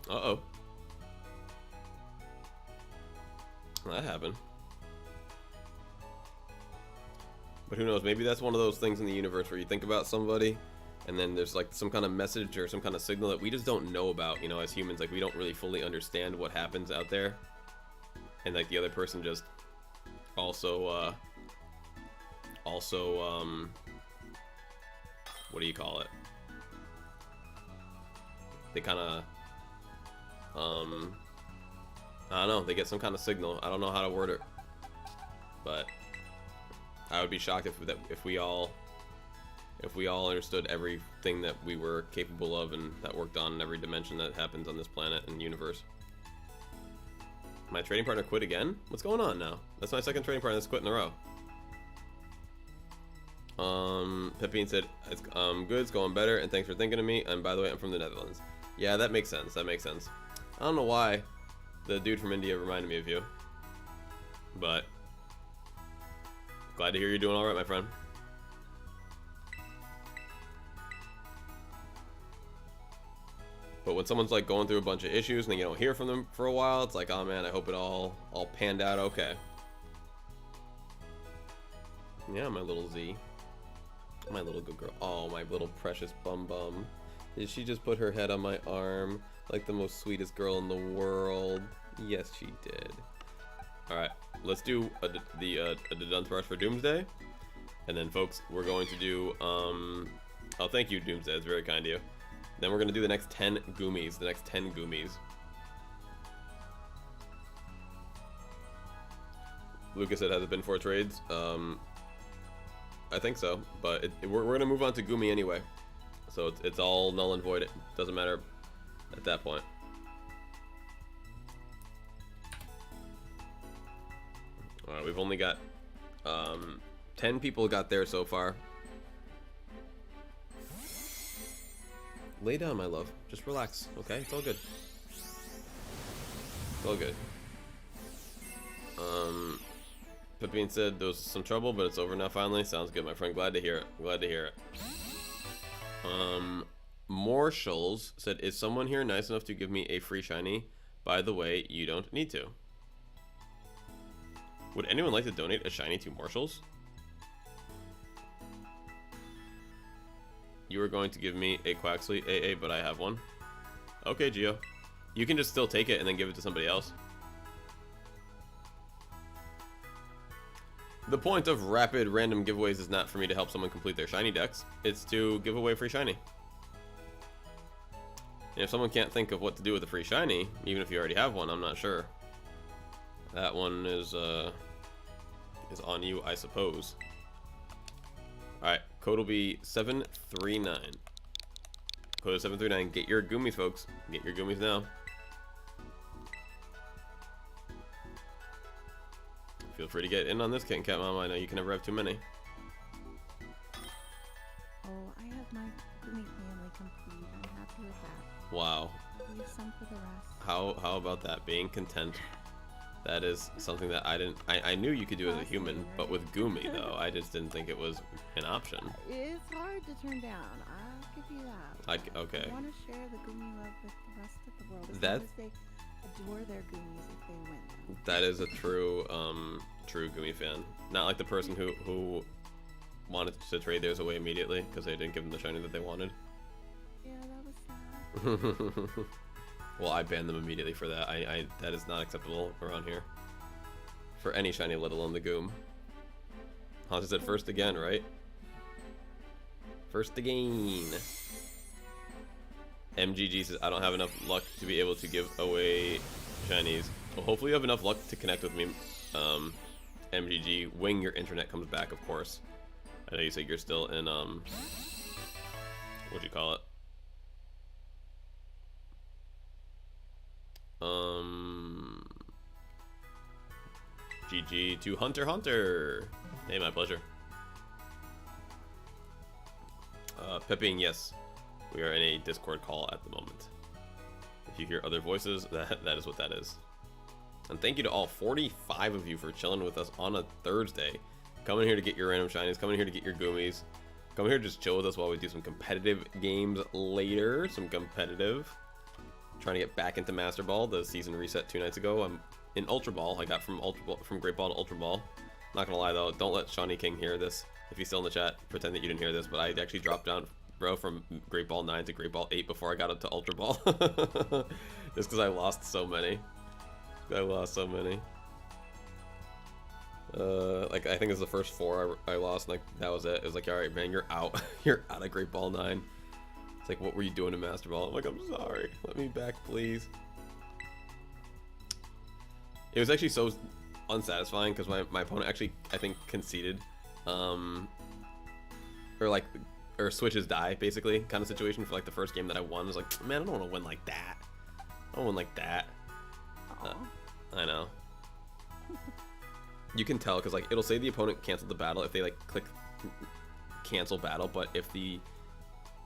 Uh-oh. That happened. But who knows, maybe that's one of those things in the universe where you think about somebody and then there's like some kind of message or some kind of signal that we just don't know about, you know, as humans. Like, we don't really fully understand what happens out there, and like the other person just also what do you call it, they kind of I don't know, they get some kind of signal. I don't know how to word it, but I would be shocked if we all understood everything that we were capable of and that worked on in every dimension that happens on this planet and universe. My trading partner quit again? What's going on now? That's my second trading partner that's quit in a row. Pepine said, it's good, it's going better, and thanks for thinking of me. And by the way, I'm from the Netherlands. Yeah, that makes sense. That makes sense. I don't know why the dude from India reminded me of you, but glad to hear you're doing all right, my friend. But when someone's like going through a bunch of issues and then you don't hear from them for a while, it's like, oh man, I hope it all panned out okay. Yeah, my little Z. My little good girl. Oh, my little precious bum bum. Did she just put her head on my arm like the most sweetest girl in the world? Yes, she did. Alright, let's do the Dunce Brush for Doomsday. And then, folks, we're going to do, oh, thank you, Doomsday. It's very kind of you. Then we're going to do the next 10 Goomies. The next 10 Goomies. Lucas said, has it been 4 trades? I think so. But we're going to move on to Goomy anyway. So it's all null and void. It doesn't matter at that point. Alright, we've only got 10 people got there so far. Lay down, my love. Just relax, okay? It's all good. It's all good. Pepine said there was some trouble, but it's over now finally. Sounds good, my friend. Glad to hear it. Glad to hear it. Marshals said, is someone here nice enough to give me a free shiny? By the way, you don't need to. Would anyone like to donate a shiny to Marshals? You were going to give me a Quaxley AA, but I have one. Okay, Gio. You can just still take it and then give it to somebody else. The point of rapid random giveaways is not for me to help someone complete their shiny decks. It's to give away free shiny. And if someone can't think of what to do with a free shiny, even if you already have one, I'm not sure. That one is on you, I suppose. Alright, code will be 739. Code is 739. Get your Goomies, folks. Get your Goomies now. Feel free to get in on this, KittenCat Mom. I know you can never have too many. Oh, I have my Goomy family complete. I'm happy with that. Wow. I'll leave some for the rest. How about that? Being content. That is something that I knew you could do as a human, but with Goomy though, I just didn't think it was an option. It's hard to turn down. I'll give you that. Okay. I want to share the Goomy love with the rest of the world. As That- long as they adore their Goomies if they win them. That is a true Goomy fan. Not like the person who wanted to trade theirs away immediately because they didn't give them the shiny that they wanted. Yeah, that was sad. Well, I banned them immediately for that. That is not acceptable around here. For any shiny, let alone the Goom. Haunter said first again, right? First again. MGG says, I don't have enough luck to be able to give away shinies. Well, hopefully you have enough luck to connect with me, MGG, when your internet comes back, of course. I know you said you're still in, what'd you call it? GG to Hunter Hunter. Hey, my pleasure. Peping, yes. We are in a Discord call at the moment. If you hear other voices, that is what that is. And thank you to all 45 of you for chilling with us on a Thursday. Coming here to get your random shinies, coming here to get your Goomies. Come here to just chill with us while we do some competitive games later. Some competitive. Trying to get back into Master Ball. The season reset 2 nights ago. I'm in Ultra Ball. I got from Great Ball to Ultra Ball. Not gonna lie though, don't let Shawnee King hear this. If he's still in the chat, pretend that you didn't hear this. But I actually dropped down, bro, from Great Ball 9 to Great Ball 8 before I got up to Ultra Ball. Just because I lost so many. Like I think it was the first 4 I lost. And like that was it. It was like, all right, man, you're out. You're out of Great Ball 9. It's like, what were you doing in Master Ball? I'm like, I'm sorry. Let me back, please. It was actually so unsatisfying because my opponent actually, I think, conceded. Or switches die, basically, kind of situation for like the first game that I won. I was like, man, I don't want to win like that. I don't win like that. I know. You can tell because like it'll say the opponent canceled the battle if they like click cancel battle, but if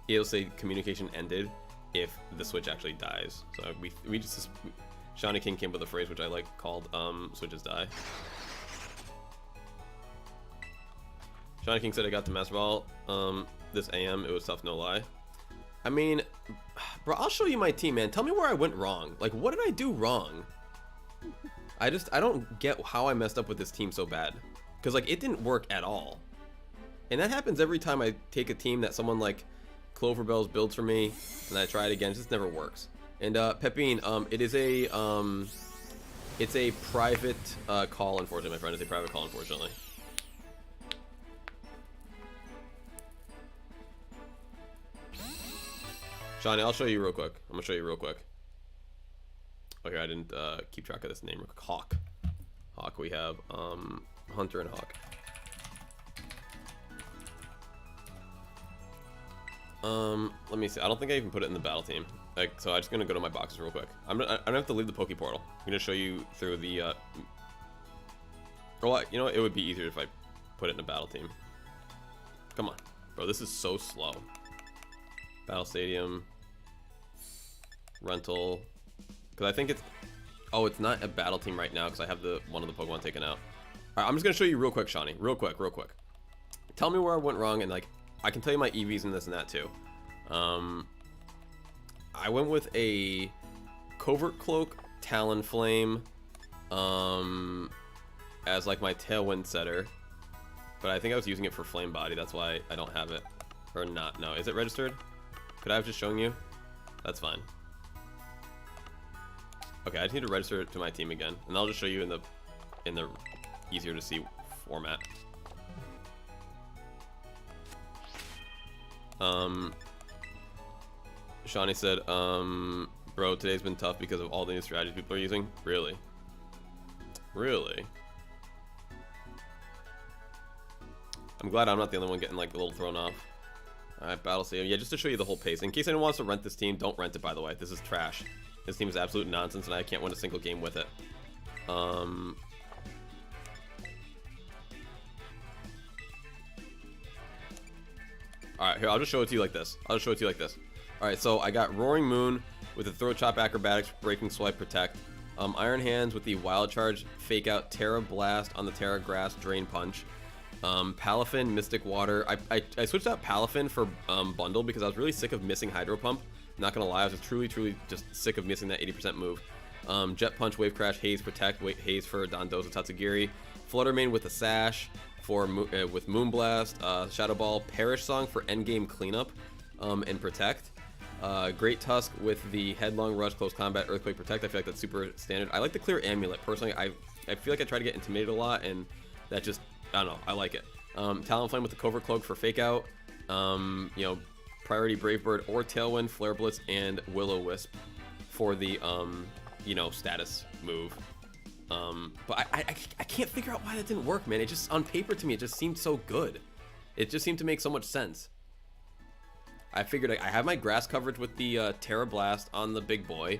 it'll say communication ended if the switch actually dies. So we just Shawnee King came up with a phrase which I like called switches die. Shawnee King said I got to Master Ball this AM. It was tough, no lie. I mean, bro, I'll show you my team, man. Tell me where I went wrong. Like, what did I do wrong? I don't get how I messed up with this team so bad. Because, like, it didn't work at all. And that happens every time I take a team that someone like Cloverbells builds for me, and I try it again. It just never works. And Pepine, it's a private call, unfortunately, my friend. It's a private call, unfortunately. Shawnee, I'll show you real quick. I'm gonna show you real quick. Okay, I didn't keep track of this name. Hawk. We have Hunter and Hawk. Let me see. I don't think I even put it in the battle team. Like, so I'm just gonna go to my boxes real quick. I don't have to leave the Poke Portal. I'm gonna show you through the. Well, you know what? It would be easier if I put it in a battle team. Come on, bro. This is so slow. Battle Stadium. rental, because I think it's, oh, it's not a battle team right now because I have the one of the Pokemon taken out. All right, I'm just gonna show you real quick, Shawnee, real quick. Tell me where I went wrong, and like I can tell you my EVs and this and that too. I went with a Covert Cloak, Talonflame, as like my Tailwind setter, but I think I was using it for Flame Body. That's why I don't have it, or not. No, is it registered? Could I have just shown you? That's fine. Okay, I just need to register it to my team again, and I'll just show you in the easier to see format. Shawnee said, bro, today's been tough because of all the new strategies people are using. Really? Really? I'm glad I'm not the only one getting like a little thrown off. Alright, Battle Stadium. Yeah, just to show you the whole pace. In case anyone wants to rent this team, don't rent it, by the way. This is trash. This team is absolute nonsense, and I can't win a single game with it. Alright, here, I'll just show it to you like this. Alright, so I got Roaring Moon with the Throat Chop Acrobatics, Breaking Swipe, Protect. Iron Hands with the Wild Charge, Fake Out, Terra Blast on the Terra Grass, Drain Punch. Palafin, Mystic Water. I switched out Palafin for Bundle because I was really sick of missing Hydro Pump. Not gonna lie, I was just truly just sick of missing that 80% move. Jet Punch, Wave Crash, Haze, Protect, Haze for Dondozo Tatsugiri. Fluttermane with a Sash for with Moonblast, Shadow Ball, Perish Song for Endgame Cleanup, and Protect. Great Tusk with the Headlong Rush, Close Combat, Earthquake, Protect. I feel like that's super standard. I like the Clear Amulet. Personally, I feel like I try to get intimidated a lot, and that just, I don't know, I like it. Talonflame with the Covert Cloak for Fake Out. You know, Priority Brave Bird or Tailwind, Flare Blitz, and Will-O-Wisp for the, you know, status move. But I can't figure out why that didn't work, man. It just, on paper to me, it just seemed so good. It just seemed to make so much sense. I figured I have my grass coverage with the Terra Blast on the big boy.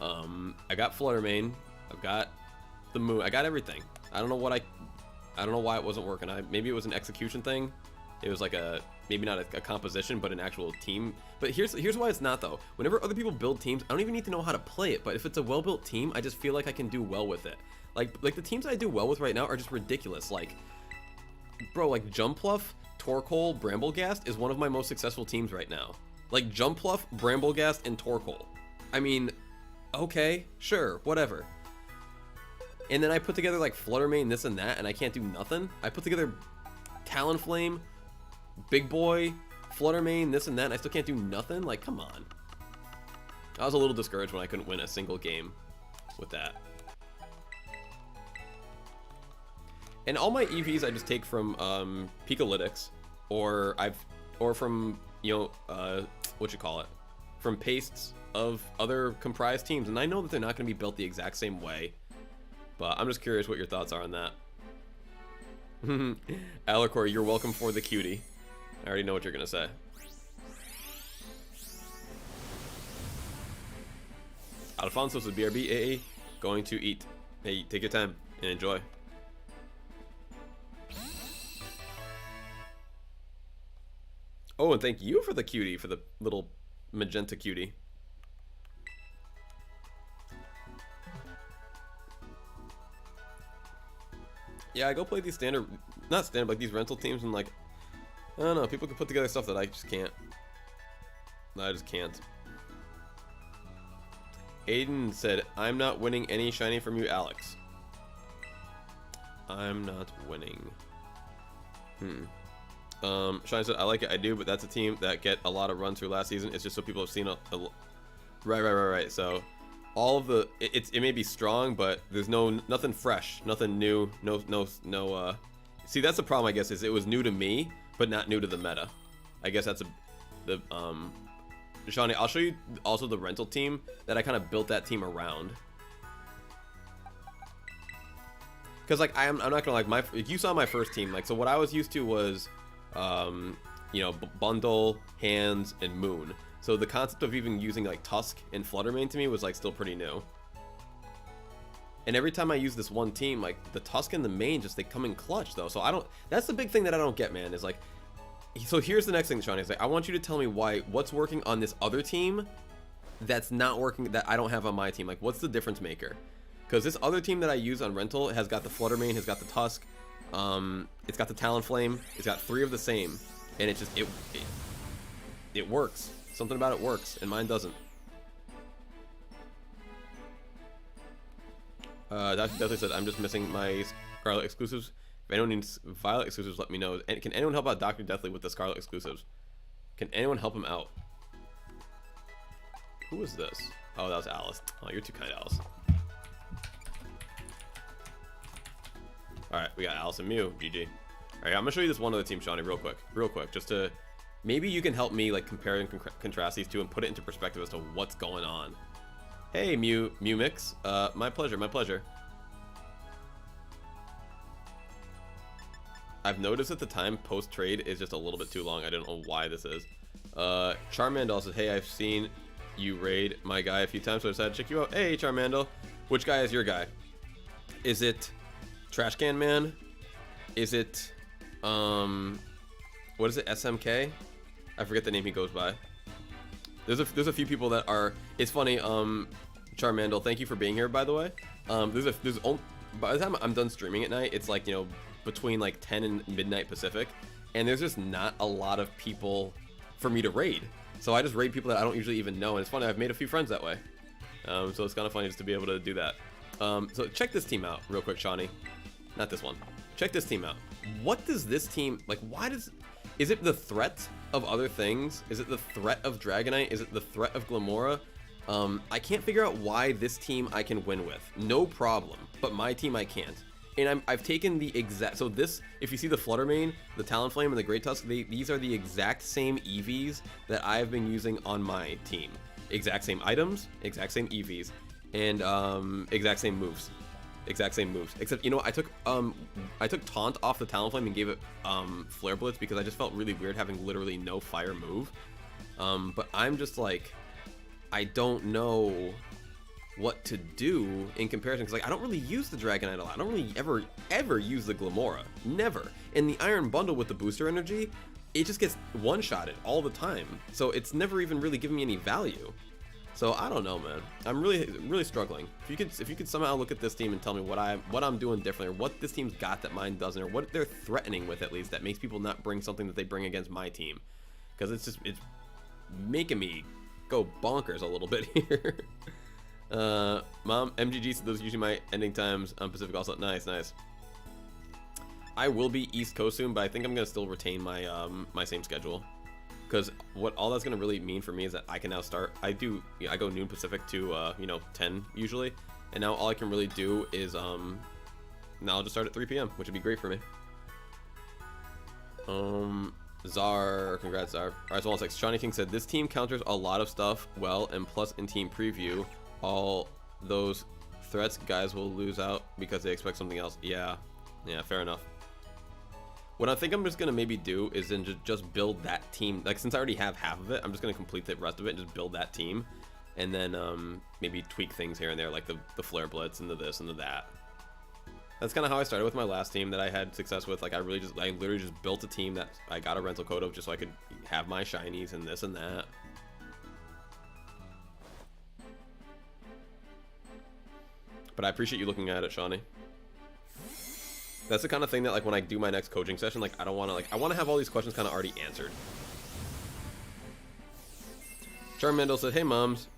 I got Fluttermane. I've got the Moon. I got everything. I don't know what I don't know why it wasn't working. Maybe it was an execution thing. It was like maybe not a composition, but an actual team. But here's why it's not though. Whenever other people build teams, I don't even need to know how to play it. But if it's a well-built team, I just feel like I can do well with it. Like the teams I do well with right now are just ridiculous. Like, bro, like Jumpluff, Torkoal, Bramblegast is one of my most successful teams right now. Like Jumpluff, Bramblegast, and Torkoal. I mean, okay, sure, whatever. And then I put together like Fluttermane, this and that, and I can't do nothing. I put together Talonflame, Big Boy, Fluttermane, this and that, and I still can't do nothing? Like, come on. I was a little discouraged when I couldn't win a single game with that. And all my EVs I just take from Picolytics, or from, you know, from pastes of other comprised teams. And I know that they're not going to be built the exact same way, but I'm just curious what your thoughts are on that. Alarcor, you're welcome for the cutie. I already know what you're gonna say. Alfonso says BRB AA going to eat. Hey, take your time and enjoy. Oh, and thank you for the cutie, for the little magenta cutie. Yeah, I go play these not standard, like these rental teams, and like, I don't know, people can put together stuff that I just can't. I just can't. Aiden said, I'm not winning any shiny from you, Alex. I'm not winning. Shiny said, I like it, I do, but that's a team that get a lot of runs through last season. It's just so people have seen right. So all of the, it may be strong, but there's nothing fresh, nothing new, no. See, that's the problem, I guess, is it was new to me, but not new to the meta. I guess that's Shawnee, I'll show you also the rental team that I kind of built that team around. Because, like, I'm not gonna, like, you saw my first team, like, so what I was used to was, you know, Bundle, Hands, and Moon. So the concept of even using, like, Tusk and Fluttermane to me was, like, still pretty new. And every time I use this one team, like, the Tusk and the Mane just, they come in clutch, though. So that's the big thing that I don't get, man, is, like, so here's the next thing, Shawnee, is like, I want you to tell me what's working on this other team that's not working, that I don't have on my team? Like, what's the difference maker? Because this other team that I use on rental has got the Fluttermane, has got the Tusk, it's got the Talonflame, it's got 3 of the same, and it just, it works. Something about it works, and mine doesn't. That definitely said, I'm just missing my Scarlet exclusives. If anyone needs Violet exclusives, let me know. And can anyone help out Dr. Deathly with the Scarlet exclusives? Can anyone help him out? Who is this? Oh, that was Alice. Oh, you're too kind, Alice. Alright, we got Alice and Mew. GG. Alright, I'm gonna show you this one other team, Shawnee, real quick. Just to... Maybe you can help me, like, compare and contrast these two and put it into perspective as to what's going on. Hey, Mew Mix. My pleasure, my pleasure. I've noticed that the time post-trade is just a little bit too long. I don't know why this is. Charmandel says, hey, I've seen you raid my guy a few times, so I decided to check you out. Hey, Charmandel. Which guy is your guy? Is it Trash Can Man? Is it, what is it, SMK? I forget the name he goes by. There's a few people that are, it's funny, Charmandel, thank you for being here, by the way. By the time I'm done streaming at night, it's like, you know, between like 10 and midnight Pacific, and there's just not a lot of people for me to raid. So I just raid people that I don't usually even know, and it's funny, I've made a few friends that way. So it's kind of funny just to be able to do that. So check this team out real quick, Shawnee. Not this one. Check this team out. What does this team, like, is it the threat of other things? Is it the threat of Dragonite? Is it the threat of Glamora? I can't figure out why this team I can win with. No problem. But my team I can't. And I've taken the exact... So this, if you see the Fluttermane, the Talonflame, and the Great Tusk, these are the exact same EVs that I've been using on my team. Exact same items, exact same EVs, and exact same moves. Exact same moves. Except, you know, I took Taunt off the Talonflame and gave it Flare Blitz because I just felt really weird having literally no fire move. But I'm just like... I don't know what to do in comparison, because like I don't really use the Dragonite a lot. I don't really ever use the Glamora. Never. And the Iron Bundle with the booster energy, it just gets one-shotted all the time. So it's never even really giving me any value. So I don't know, man. I'm really struggling. If you could somehow look at this team and tell me what I'm doing differently, or what this team's got that mine doesn't, or what they're threatening with at least that makes people not bring something that they bring against my team. Because it's making me go bonkers a little bit here. Mom, MGG, so those are usually my ending times on Pacific also. Nice. I will be East Coast soon, but I think I'm gonna still retain my my same schedule, because what all that's gonna really mean for me is that I can now start. I go noon Pacific to 10 usually, and now all I can really do is now I'll just start at 3 p.m., which would be great for me. Czar, congrats, Czar. Alright, so 1-6. Shawnee King said, this team counters a lot of stuff well, and plus in team preview, all those threats guys will lose out because they expect something else. Yeah, fair enough. What I think I'm just gonna maybe do is then just build that team. Like, since I already have half of it, I'm just gonna complete the rest of it and just build that team, and then maybe tweak things here and there, like the Flare Blitz and the this and the that. That's kind of how I started with my last team that I had success with. Like, I literally just built a team that I got a rental code of just so I could have my shinies and this and that. But I appreciate you looking at it, Shawnee. That's the kind of thing that, like, when I do my next coaching session, like, I don't want to, like, I want to have all these questions kind of already answered. Charmandel said, hey, moms.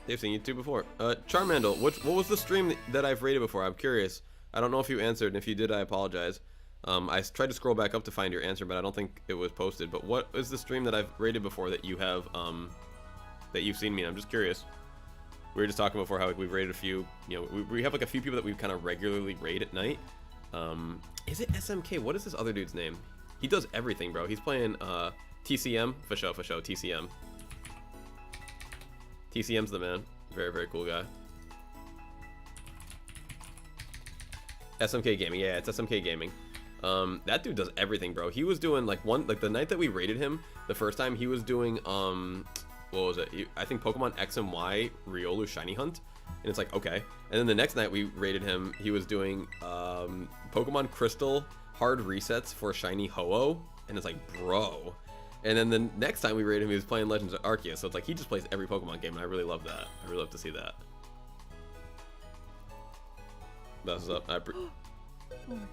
They've seen you too before. Charmandel, what was the stream that I've rated before? I'm curious. I don't know if you answered, and if you did, I apologize. I tried to scroll back up to find your answer, but I don't think it was posted. But what is the stream that I've rated before that you have, that you've seen me in? I'm just curious. We were just talking before how, like, we've rated a few, you know, we have like a few people that we kind of regularly raid at night. Is it SMK? What is this other dude's name? He does everything, bro. He's playing TCM. For sure, TCM. TCM's the man. Very cool guy. SMK Gaming. Yeah, it's SMK Gaming. That dude does everything, bro. He was doing like the night that we raided him the first time, he was doing what was it? I think Pokemon X and Y Riolu Shiny Hunt. And it's like, okay. And then the next night we raided him, he was doing Pokemon Crystal hard resets for Shiny Ho-Oh. And it's like, bro. And then the next time we rated him, he was playing Legends of Arceus. So it's like he just plays every Pokemon game, and I really love that. I really love to see that. That's up. Oh my god.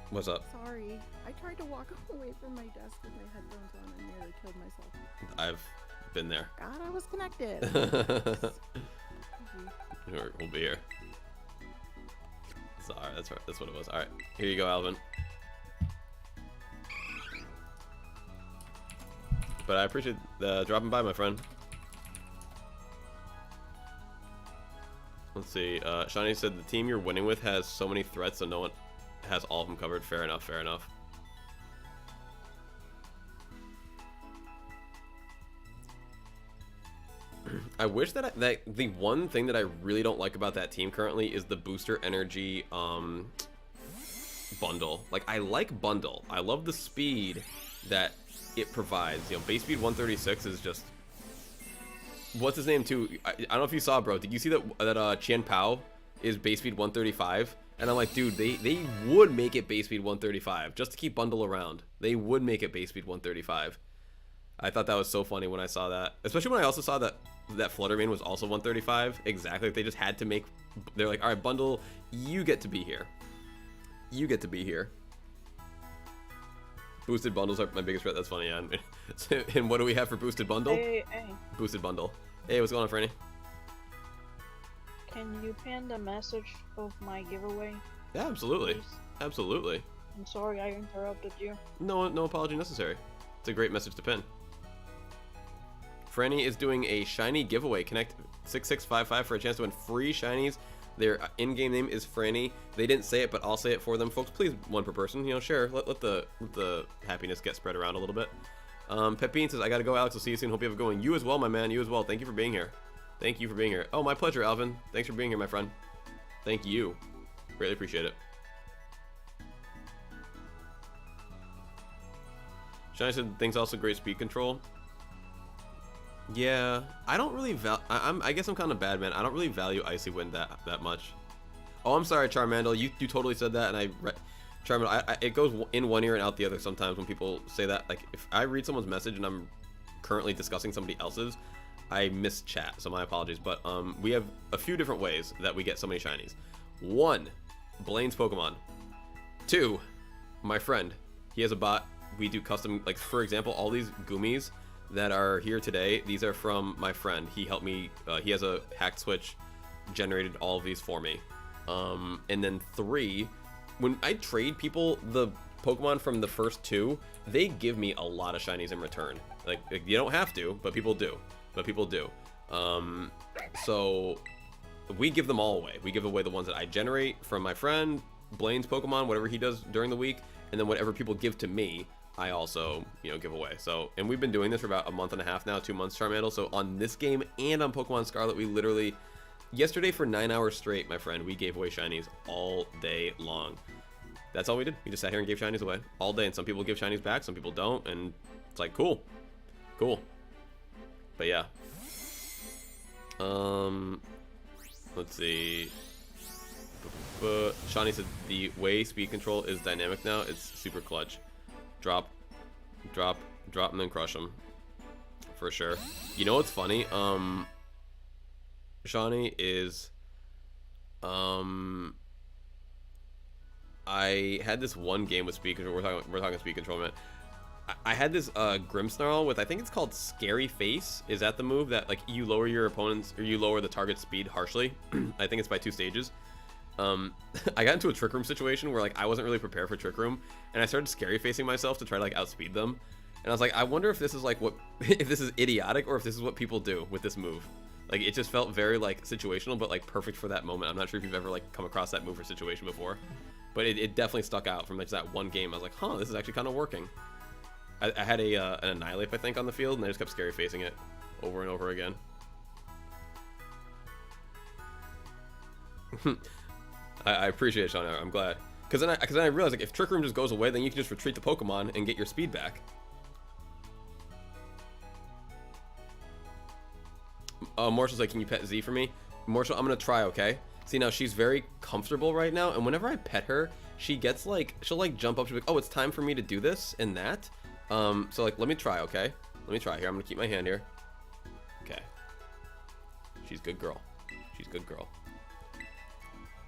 What's up? Sorry. I tried to walk away from my desk with my headphones on and nearly killed myself. I've been there. God, I was connected. We'll be here. So, all right, that's right. That's what it was. All right, here you go, Alvin. But I appreciate dropping by, my friend. Let's see. Shani said the team you're winning with has so many threats, so no one has all of them covered. Fair enough. Fair enough. I wish that the one thing that I really don't like about that team currently is the booster energy bundle. Like, I like bundle. I love the speed that it provides. You know, base speed 136 is just, what's his name too? I don't know if you saw, bro. Did you see that Qian Pao is base speed 135? And I'm like, dude, they would make it base speed 135 just to keep bundle around. They would make it base speed 135. I thought that was so funny when I saw that, especially when I also saw that Fluttermane was also 135. Exactly. They just had to make. They're like, all right, bundle, you get to be here. You get to be here. Boosted bundles are my biggest threat. That's funny, yeah. And what do we have for boosted bundle? Hey. Boosted bundle. Hey, what's going on, Franny? Can you pin the message of my giveaway? Yeah, absolutely. Please? Absolutely. I'm sorry I interrupted you. No apology necessary. It's a great message to pin. Franny is doing a shiny giveaway. Connect 6655 for a chance to win free shinies. Their in-game name is Franny. They didn't say it, but I'll say it for them, folks. Please, one per person. You know, share. Let the happiness get spread around a little bit. Pepine says, I gotta go, Alex. I'll see you soon. Hope you have a good one. You as well, my man. You as well. Thank you for being here. Thank you for being here. Oh, my pleasure, Alvin. Thanks for being here, my friend. Thank you. Really appreciate it. Shiny said, things also great speed control. Yeah, I don't really I guess I'm kind of bad, man. I don't really value Icy Wind that much. Oh, I'm sorry, Charmander. You totally said that, and Charmander, it goes in one ear and out the other sometimes when people say that. Like, if I read someone's message and I'm currently discussing somebody else's, I miss chat, so my apologies. But we have a few different ways that we get so many shinies. 1, Blaine's Pokemon. 2, my friend. He has a bot. We do custom, like, for example, all these Goomies that are here today, these are from my friend. He helped me, he has a hacked switch, generated all of these for me. And then 3, when I trade people the Pokemon from the first 2, they give me a lot of shinies in return. Like you don't have to, but people do. So we give them all away. We give away the ones that I generate from my friend, Blaine's Pokemon, whatever he does during the week, and then whatever people give to me, I also, give away. So, and we've been doing this for about a month and a half now, 2 months, Charmander. So on this game and on Pokemon Scarlet, we literally, yesterday for 9 hours straight, my friend, we gave away shinies all day long. That's all we did. We just sat here and gave shinies away all day. And some people give shinies back, some people don't. And it's like, cool. But yeah. Let's see. Shawnee said the way speed control is dynamic now, it's super clutch. Drop, and then crush them. For sure. You know what's funny? Shawnee is... I had this one game with speed control. We're talking speed control, man. I had this Grimmsnarl with, I think it's called Scary Face. Is that the move that, like, you lower your opponent's, or you lower the target's speed harshly? I think it's by 2 stages. I got into a Trick Room situation where, like, I wasn't really prepared for Trick Room, and I started scary facing myself to try to, like, outspeed them. And I was like, I wonder if this is, like, if this is idiotic, or if this is what people do with this move. Like, it just felt very, like, situational, but, like, perfect for that moment. I'm not sure if you've ever, like, come across that move or situation before, but it definitely stuck out from, like, that one game. I was like, huh, this is actually kind of working. I had an Annihilate, I think, on the field, and I just kept scary facing it over and over again. I appreciate it, Sean. I'm glad. Because then I realized, like, if Trick Room just goes away, then you can just retreat the Pokemon and get your speed back. Marshall's like, can you pet Z for me? Marshall, I'm going to try, okay? See, now she's very comfortable right now, and whenever I pet her, she gets, like, she'll, like, jump up. She'll be like, oh, it's time for me to do this and that. So like, let me try, okay? Let me try here. I'm gonna keep my hand here. Okay. She's good girl. She's good girl.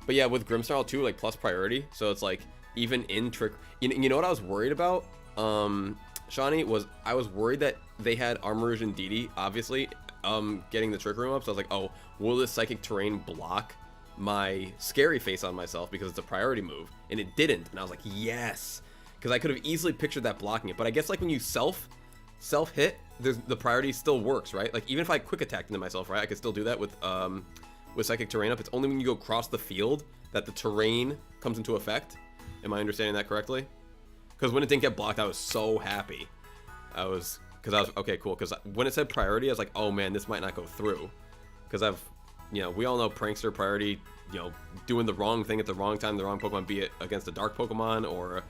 But yeah, with Grimmsnarl too, like plus priority. So it's like even in trick. You know what I was worried about, Shawnee, was I was worried that they had Armarouge and Didi, obviously, getting the trick room up. So I was like, oh, will this psychic terrain block my scary face on myself because it's a priority move? And it didn't. And I was like, yes, because I could have easily pictured that blocking it. But I guess like when you self hit, the priority still works, right? Like even if I quick attacked into myself, right, I could still do that with psychic terrain up. It's only when you go across the field that the terrain comes into effect. Am I understanding that correctly? Because when it didn't get blocked, I was so happy. Because I was okay, cool. Because when it said priority, I was like, oh man, this might not go through. Because we all know prankster priority, doing the wrong thing at the wrong time, the wrong Pokemon, be it against a dark Pokemon or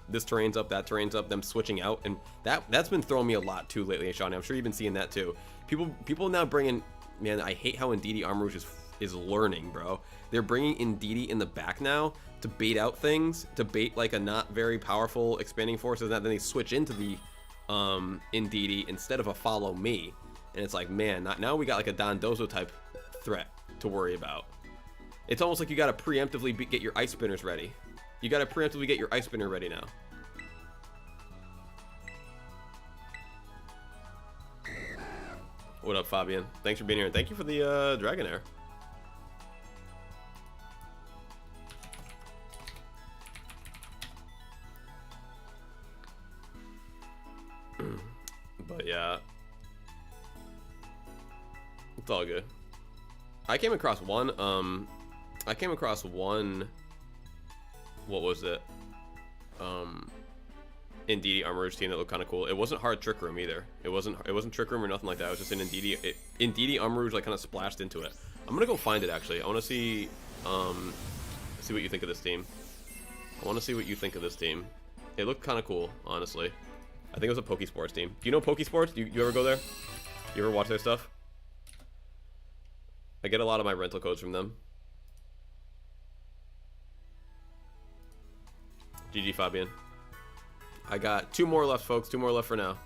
this terrain's up, that terrain's up, them switching out, and that's been throwing me a lot too lately, Shawnee. I'm sure you've been seeing that too. People now bringing, man, I hate how Indeedee Armarouge is learning, bro. They're bringing Indeedee in the back now to bait out things, to bait like a not very powerful expanding force, and then they switch into the Indeedee instead of a follow me, and it's like, man, now we got like a Dondozo type threat to worry about. It's almost like you gotta preemptively get your ice spinners ready. You gotta preemptively get your ice spinner ready now. What up, Fabian? Thanks for being here, and thank you for the Dragon Air. But yeah, it's all good. I came across one. What was it? Indeedee Armarouge team that looked kind of cool. It wasn't hard Trick Room either. It wasn't Trick Room or nothing like that. It was just an Indeedee Armarouge like kind of splashed into it. I'm gonna go find it actually. I want to see what you think of this team. I want to see what you think of this team. It looked kind of cool, honestly. I think it was a Pokesports team. Do you know Pokesports? Do you ever go there? You ever watch their stuff? I get a lot of my rental codes from them. GG, Fabian. I got 2 more left, folks. 2 more left for now.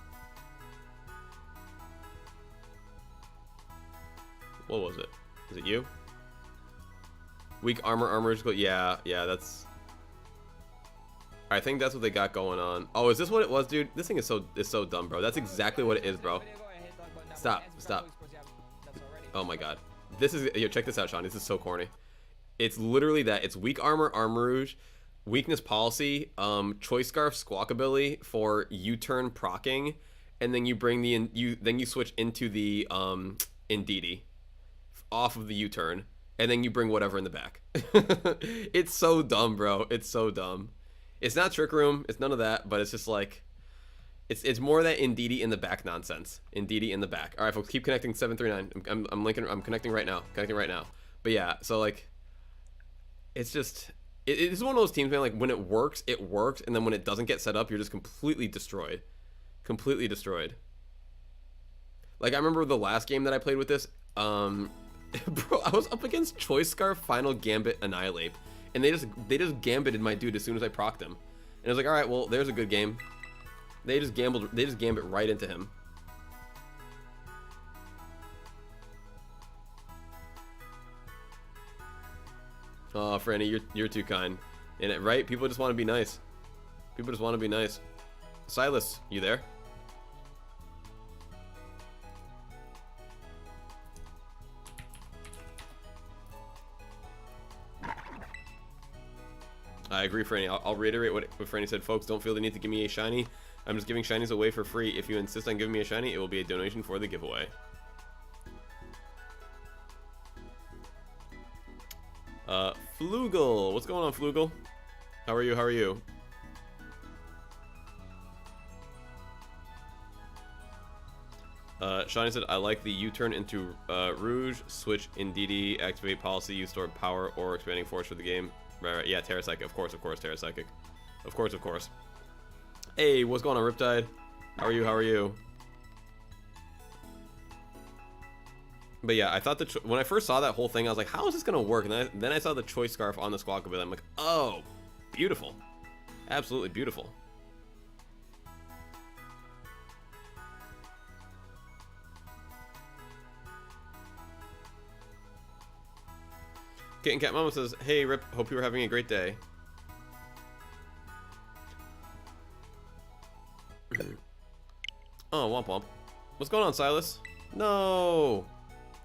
What was it? Is it you? Weak armors go. Yeah, that's. I think that's what they got going on. Oh, is this what it was, dude? This thing is so dumb, bro. That's exactly what it is, bro. Stop. Oh my god. This is, yo, check this out, Sean. This is so corny. It's literally that. It's weak armor, Armarouge, weakness policy, choice scarf, squawkabilly for U-turn procking, and then you bring then you switch into the Indeedee off of the U-turn, and then you bring whatever in the back. It's so dumb, bro. It's so dumb. It's not Trick Room. It's none of that. But it's just like, it's more that Indeedee in the back nonsense. Indeedee in the back. All right, folks, keep connecting. 739. I'm linking. I'm connecting right now. But yeah, so like, it's just. It's one of those teams, man, like when it works, and then when it doesn't get set up, you're just completely destroyed. Like, I remember the last game that I played with this, bro, I was up against Choice Scarf, Final Gambit, Annihilate, and they just gambited my dude as soon as I procced him. And I was like, alright, well, there's a good game. They just gambit right into him. Oh, Franny, you're too kind. And it, right? People just want to be nice. Silas, you there? I agree, Franny. I'll reiterate what Franny said. Folks, don't feel the need to give me a shiny. I'm just giving shinies away for free. If you insist on giving me a shiny, it will be a donation for the giveaway. Flugel. What's going on, Flugel? How are you? Shiny said, I like the U-turn into Rouge, switch Indeedee, activate policy, use stored power or expanding force for the game. Right. Yeah, Terra Psychic. Of course, Terra Psychic. Of course. Hey, what's going on, Riptide? How are you? But yeah, I thought when I first saw that whole thing, I was like, how is this gonna work? And then I saw the choice scarf on the Squawkabilly. I'm like, oh, beautiful. Absolutely beautiful. KittenCat Mama says, "Hey Rip, hope you were having a great day." Oh, womp womp. What's going on, Silas? No!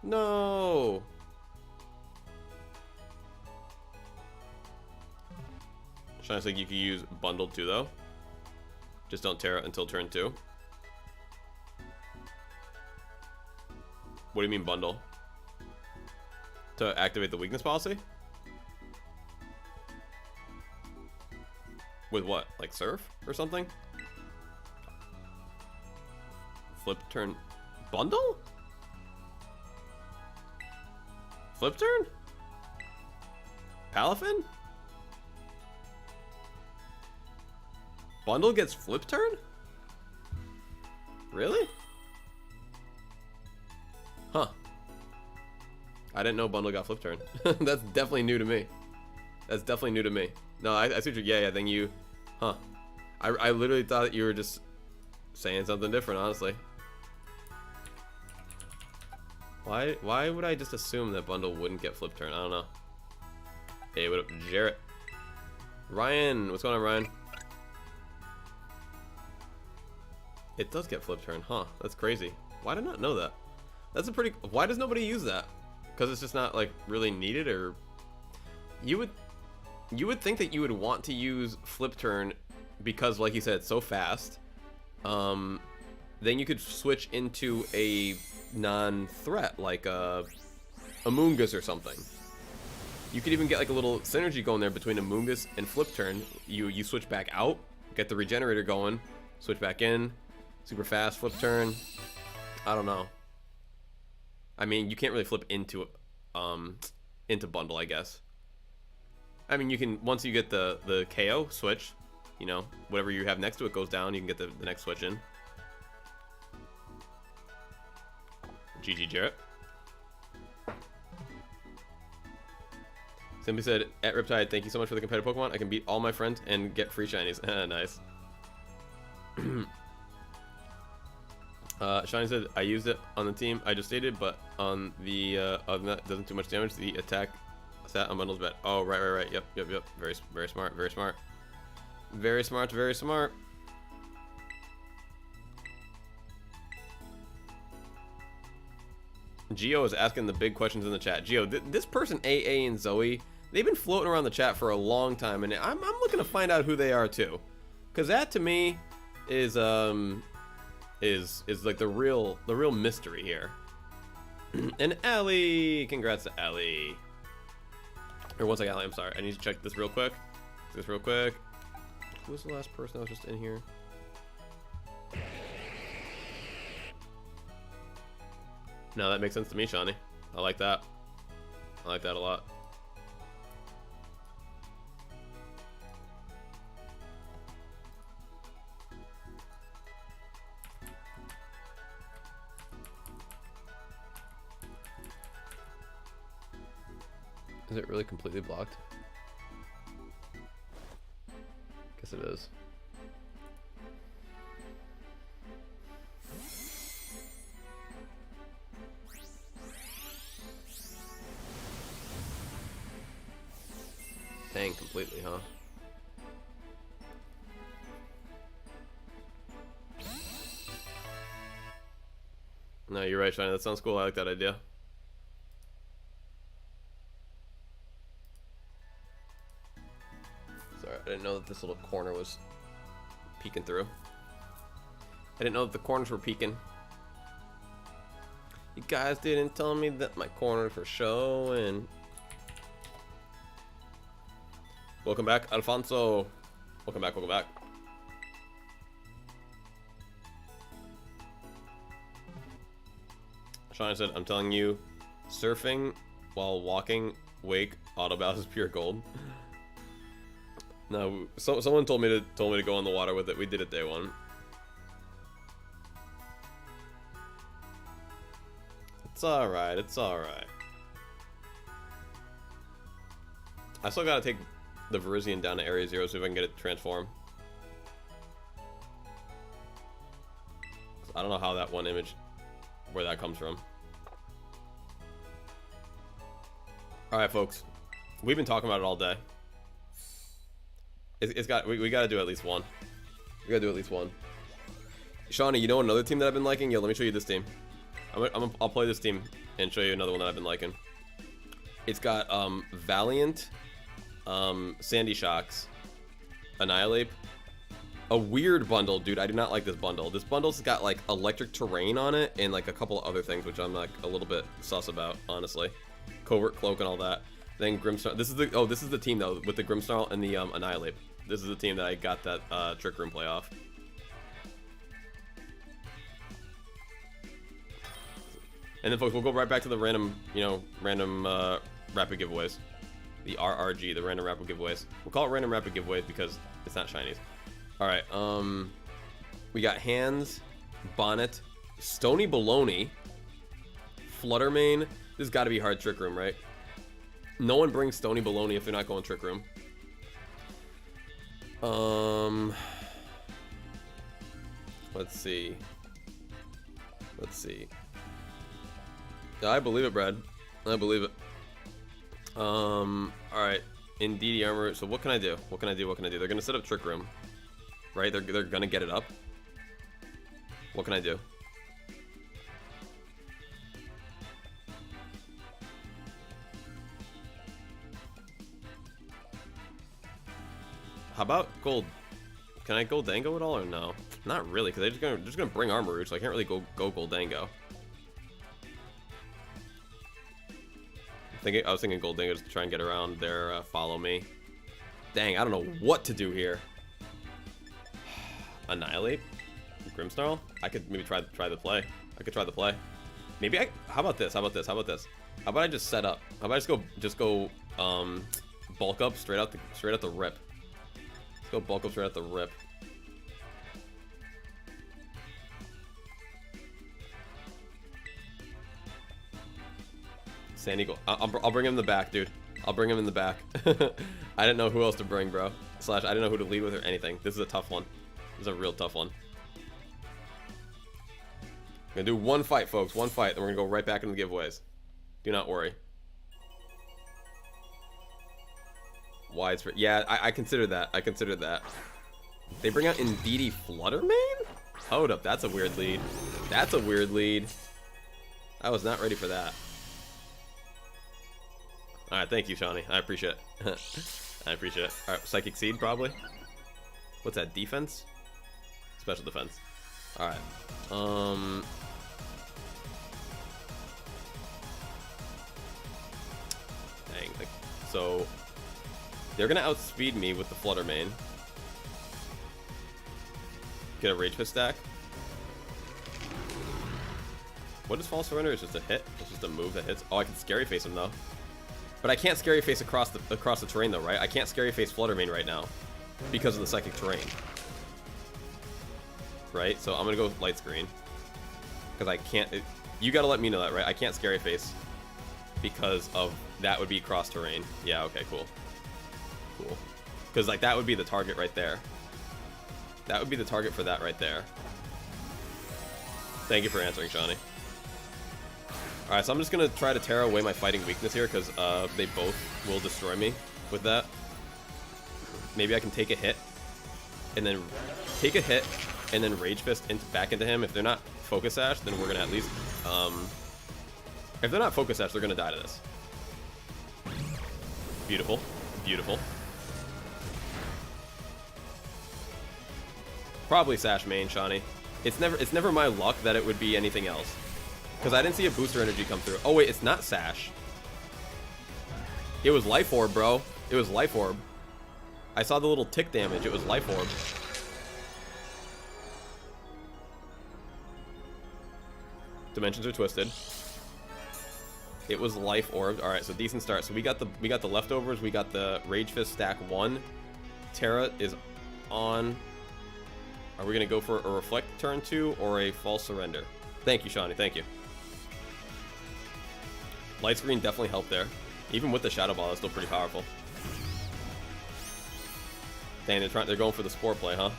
No! Trying to think you could use bundled too, though. Just don't tear it until turn 2. What do you mean bundle? To activate the weakness policy? With what? Like surf or something? Flip turn bundle? Flip turn? Palafin? Bundle gets flip turn? Really? Huh. I didn't know bundle got flip turn. That's definitely new to me. That's definitely new to me. No, I see what you're, yeah, I think you, huh. I literally thought that you were just saying something different, honestly. Why would I just assume that bundle wouldn't get flip turn? I don't know. Hey, what up, Jarrett? Ryan, what's going on, Ryan? It does get flip turn, huh? That's crazy. Why did I not know that? That's a pretty, why does nobody use that? Because it's just not like really needed, or you would think that you would want to use flip turn because, like you said, it's so fast. Then you could switch into a non-threat like Amoongus or something. You could even get like a little synergy going there between Amoongus and flip turn. You switch back out, get the regenerator going, switch back in, super fast flip turn. I don't know. I mean, you can't really flip into bundle, I guess. I mean, you can, once you get the KO switch, you know, whatever you have next to it goes down, you can get the next switch in. GG Jarrett. Simply said, at Riptide, thank you so much for the competitive Pokemon. I can beat all my friends and get free shinies. Nice. Shiny said, I used it on the team I just stated, but on the other than that, it doesn't do much damage. The attack stat on bundles bet. Oh, right. Yep. Very smart. Very smart. Very smart. Geo is asking the big questions in the chat. Geo, this person AA and Zoe, they've been floating around the chat for a long time, and I'm looking to find out who they are too, because that to me is like the real mystery here. And Allie, congrats to Allie. Or one second, Allie, I'm sorry. I need to check this real quick. Who was the last person that was just in here? No, that makes sense to me, Shawnee. I like that. I like that a lot. Is it really completely blocked? Guess it is. Dang, completely, huh? No, you're right, Shiny. That sounds cool. I like that idea. Sorry, I didn't know that this little corner was peeking through. I didn't know that the corners were peeking. You guys didn't tell me that my corners were showing. Welcome back, Alfonso. Welcome back. Sean said, I'm telling you, surfing while walking wake auto battles is pure gold. No, someone told me to go on the water with it. We did it day one. It's alright, I still gotta take the Virizion down to Area 0 so if I can get it transform. I don't know how that one image, where that comes from. Alright folks, We've been talking about it all day. We got to do at least one. We got to do at least one. Shawnee, you know another team that I've been liking? Yo, let me show you this team. I'll play this team and show you another one that I've been liking. It's got Valiant, Sandy Shocks, Annihilate. A weird bundle, dude. I do not like this bundle. This bundle's got like electric terrain on it and like a couple of other things, which I'm like a little bit sus about, honestly. Covert Cloak and all that. Then Grimsnarl. This is the team though with the Grimsnarl and the Annihilate. This is the team that I got that Trick Room play off. And then folks, we'll go right back to the random rapid giveaways. The RRG, the random rapid giveaways. We'll call it random rapid giveaways because it's not shinies. Alright, we got Hands, Bonnet, Stony Baloney, Fluttermane. This has got to be hard Trick Room, right? No one brings Stony Baloney if they're not going Trick Room. Let's see. I believe it, Brad. I believe it. Alright. Indeedee Armor. So what can I do? What can I do? They're gonna set up Trick Room. Right? They're gonna get it up. What can I do? How about gold? Can I Goldango at all or no? Not really, because they're just gonna bring Armor Root, so I can't really go Goldango. I was thinking Goldango just to try and get around their follow me. Dang, I don't know what to do here. Annihilate? Grimmsnarl? I could maybe try the play. Maybe how about this? How about I just set up? How about I just go bulk up straight out the rip. Let's go bulk up straight out the rip. Sandy Gold. I'll bring him in the back, dude. I'll bring him in the back. I didn't know who else to bring, bro. Slash, I didn't know who to lead with or anything. This is a tough one. This is a real tough one. I'm gonna do one fight, folks. One fight, then we're gonna go right back into the giveaways. Do not worry. Widespread. Yeah, I consider that. They bring out Indeedee Fluttermane? Hold up, that's a weird lead. I was not ready for that. Alright, thank you, Shawnee. I appreciate it. Alright, Psychic Seed, probably. What's that, defense? Special defense. Alright. Dang. So, they're gonna outspeed me with the Fluttermane. Get a Rage Fist stack. What is False Surrender? It's just a hit. It's just a move that hits. Oh, I can Scary Face him, though. But I can't Scary Face across the terrain, though, right? I can't Scary Face Fluttermane right now because of the Psychic Terrain. Right? So I'm gonna go Light Screen. Because I can't... you gotta let me know that, right? I can't Scary Face because of... that would be cross terrain. Yeah, okay, cool. Because, like, that would be the target right there. That would be the target for that right there. Thank you for answering, Shawnee. Alright, so I'm just going to try to tear away my fighting weakness here, because they both will destroy me with that. Maybe I can take a hit, and then Rage Fist back into him. If they're not Focus Sash, then we're going to at least... if they're not Focus Sash, they're going to die to this. Beautiful. Probably Sash main, Shawnee. It's never my luck that it would be anything else. Because I didn't see a booster energy come through. Oh wait, it's not Sash. It was Life Orb, bro. It was Life Orb. I saw the little tick damage. It was Life Orb. Dimensions are twisted. It was Life Orb. All right, so decent start. So we got the leftovers. We got the Rage Fist stack 1. Terra is on. Are we gonna go for a Reflect turn 2 or a False Surrender? Thank you, Shawnee. Thank you. Light Screen definitely helped there. Even with the Shadow Ball, it's still pretty powerful. Dang, they're going for the Spore play, huh?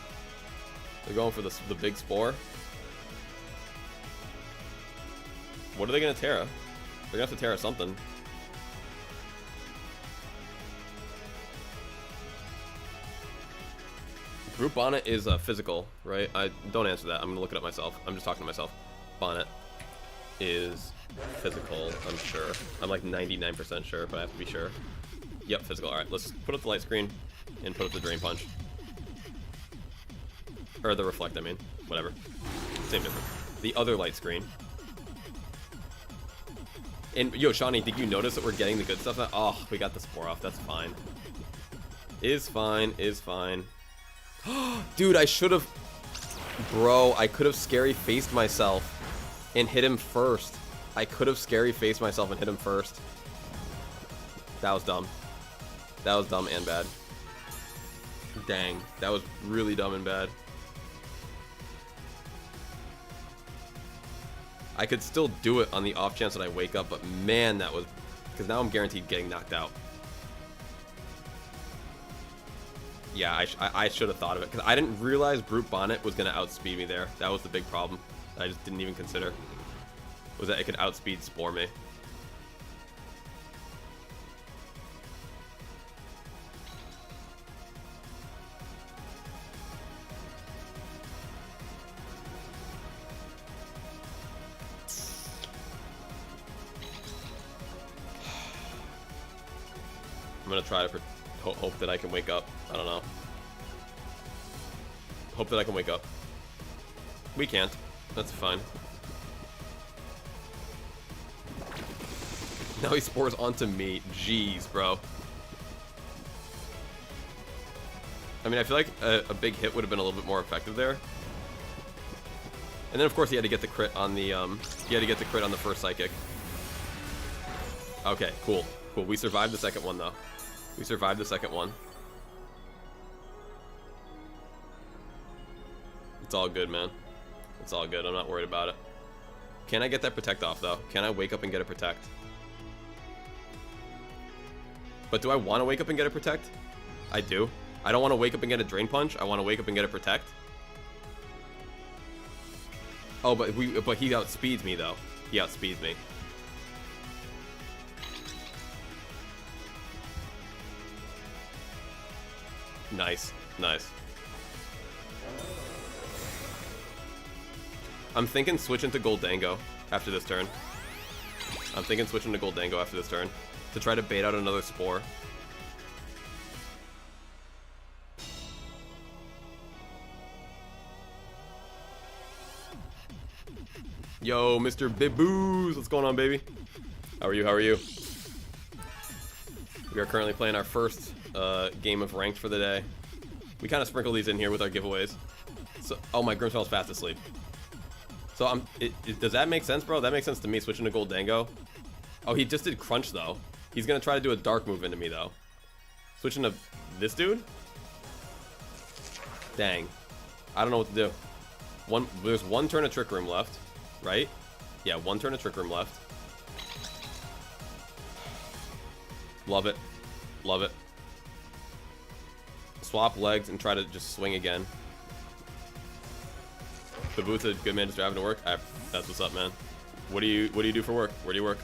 They're going for the big Spore. What are they gonna Terra? They're gonna have to Terra something. Brute Bonnet is physical, right? I don't answer that. I'm gonna look it up myself. I'm just talking to myself. Bonnet is physical, I'm sure. I'm like 99% sure, but I have to be sure. Yep, physical. Alright, let's put up the light screen and put up the Drain Punch. Or the Reflect, I mean. Whatever. Same difference. The other light screen. And, yo, Shawnee, did you notice that we're getting the good stuff now? Oh, we got the Spore off. That's fine. Is fine. Is fine. Dude, I should have... Bro, I could have scary faced myself and hit him first. I could have scary faced myself and hit him first. That was dumb. That was dumb and bad. Dang. That was really dumb and bad. I could still do it on the off chance that I wake up, but man, that was... Because now I'm guaranteed getting knocked out. Yeah, I should have thought of it. Because I didn't realize Brute Bonnet was going to outspeed me there. That was the big problem. I just didn't even consider. Was that it could outspeed Spore me. I'm gonna try to hope that I can wake up. I don't know. Hope that I can wake up. We can't. That's fine. Now he spores onto me. Jeez, bro. I mean, I feel like a big hit would have been a little bit more effective there. And then, of course, he had to get the crit on the first psychic. Okay, cool. Cool. We survived the second one, though. We survived the second one. It's all good, man. It's all good. I'm not worried about it. Can I get that Protect off, though? Can I wake up and get a Protect? But do I want to wake up and get a Protect? I do. I don't want to wake up and get a Drain Punch. I want to wake up and get a Protect. Oh, but he outspeeds me, though. He outspeeds me. Nice. Nice. I'm thinking switching to Goldango after this turn. I'm thinking switching to Goldango after this turn to try to bait out another Spore. Yo, Mr. Biboos, what's going on, baby? How are you? How are you? We are currently playing our first game of ranked for the day. We kind of sprinkle these in here with our giveaways. So, oh, my Grimmsnarl's fast asleep. So does that make sense, bro? That makes sense to me, switching to Goldango. Oh, he just did Crunch, though. He's going to try to do a Dark move into me, though. Switching to this dude? Dang. I don't know what to do. There's one turn of Trick Room left, right? Yeah, one turn of Trick Room left. Love it. Love it. Swap legs and try to just swing again. The Booth's a good man just driving to work. That's what's up, man. What do you do for work? Where do you work?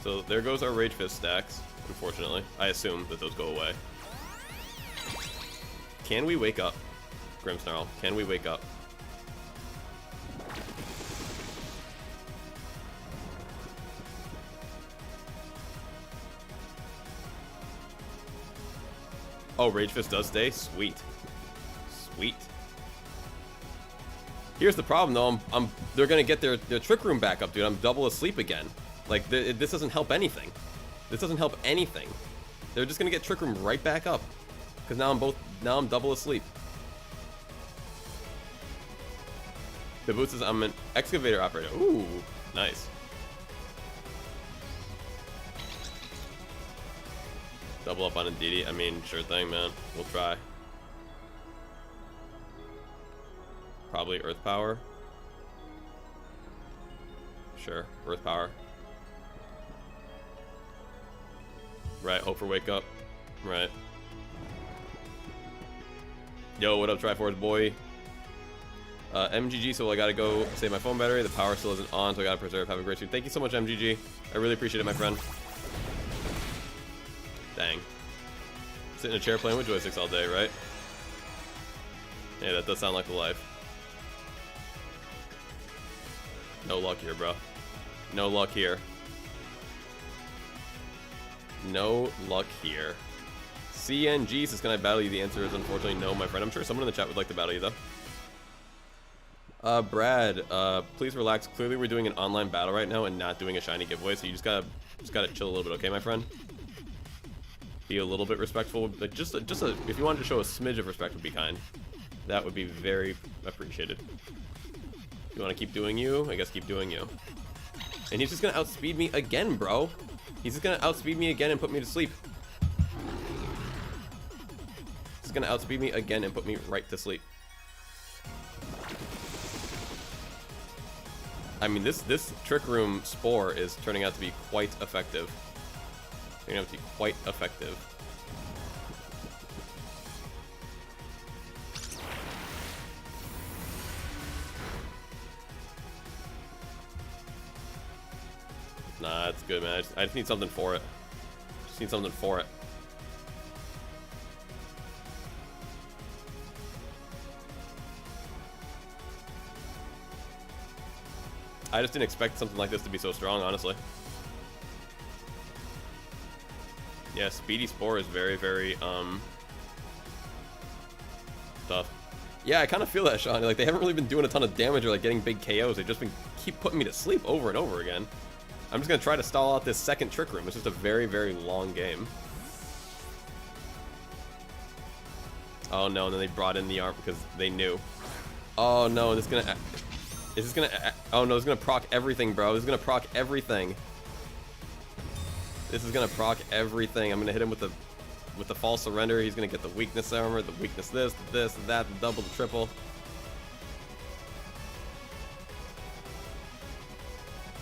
So there goes our Rage Fist stacks, unfortunately. I assume that those go away. Can we wake up? Grimmsnarl, can we wake up? Oh, Rage Fist does stay? Sweet. Sweet. Here's the problem, though. They're gonna get their Trick Room back up, dude. I'm double asleep again. Like, this doesn't help anything. This doesn't help anything. They're just gonna get Trick Room right back up. Because now I'm double asleep. The boost is, I'm an Excavator Operator. Ooh, nice. Double up on Indeedee. I mean, sure thing, man. We'll try. Probably Earth Power. Sure, Earth Power. Right, hope for wake up. Right. Yo, what up, Triforce boy? MGG, so I gotta go save my phone battery. The power still isn't on, so I gotta preserve. Have a great stream. Thank you so much, MGG. I really appreciate it, my friend. Dang. Sit in a chair playing with joysticks all day, right? Yeah, that does sound like the life. No luck here, bro. No luck here. No luck here. CNG says, can I battle you? The answer is unfortunately no, my friend. I'm sure someone in the chat would like to battle you, though. Brad, please relax. Clearly we're doing an online battle right now and not doing a shiny giveaway, so you just gotta chill a little bit, okay, my friend? Be a little bit respectful. Like if you wanted to show a smidge of respect would be kind. That would be very appreciated. You want to keep doing you? I guess keep doing you. And he's just gonna outspeed me again, bro. He's just gonna outspeed me again and put me to sleep. He's gonna outspeed me again and put me right to sleep. I mean, this Trick Room Spore is turning out to be quite effective. Turning out to be quite effective. Nah, it's good, man. I just need something for it. Just need something for it. I just didn't expect something like this to be so strong, honestly. Yeah, Speedy Spore is very, very, tough. Yeah, I kind of feel that, Sean. Like, they haven't really been doing a ton of damage or, like, getting big KOs. They've just been keep putting me to sleep over and over again. I'm just going to try to stall out this second Trick Room. It's just a very, very long game. Oh, no, and then they brought in the arm because they knew. Oh, no, this is going to... Is this gonna... Oh no, it's gonna proc everything, bro. This is gonna proc everything. This is gonna proc everything. I'm gonna hit him with the false surrender. He's gonna get the weakness armor, the weakness this, that, the double, the triple.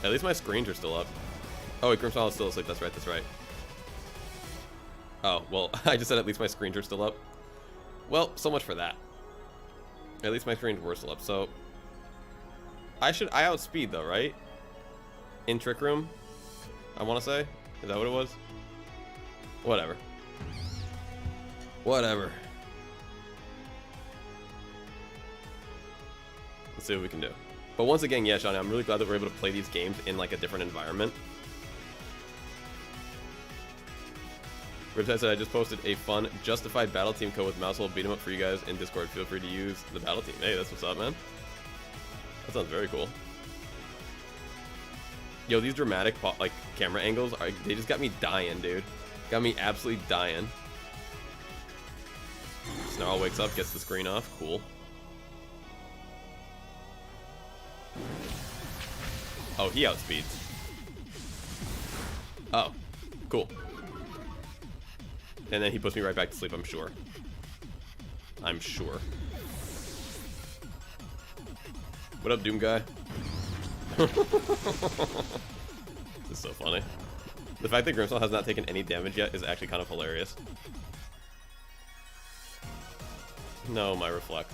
At least my screens are still up. Oh, wait, Grimswell is still asleep. That's right, that's right. Oh, well, I just said at least my screens are still up. Well, so much for that. At least my screens were still up, so... I outspeed though, right? In Trick Room, I want to say. Is that what it was? Whatever. Whatever. Let's see what we can do. But once again, yeah, Shawnee, I'm really glad that we're able to play these games in like a different environment. Riptide said, I just posted a fun Justified battle team code with Mousehole beat 'em up for you guys in Discord. Feel free to use the battle team. Hey, that's what's up, man. That sounds very cool. Yo, these dramatic like camera angles they just got me dying, dude. Got me absolutely dying. Snarl wakes up, gets the screen off. Cool. Oh, he outspeeds. Oh, cool. And then he puts me right back to sleep, I'm sure. I'm sure. What up, Doom guy? This is so funny. The fact that Grimswell has not taken any damage yet is actually kind of hilarious. No, my reflect.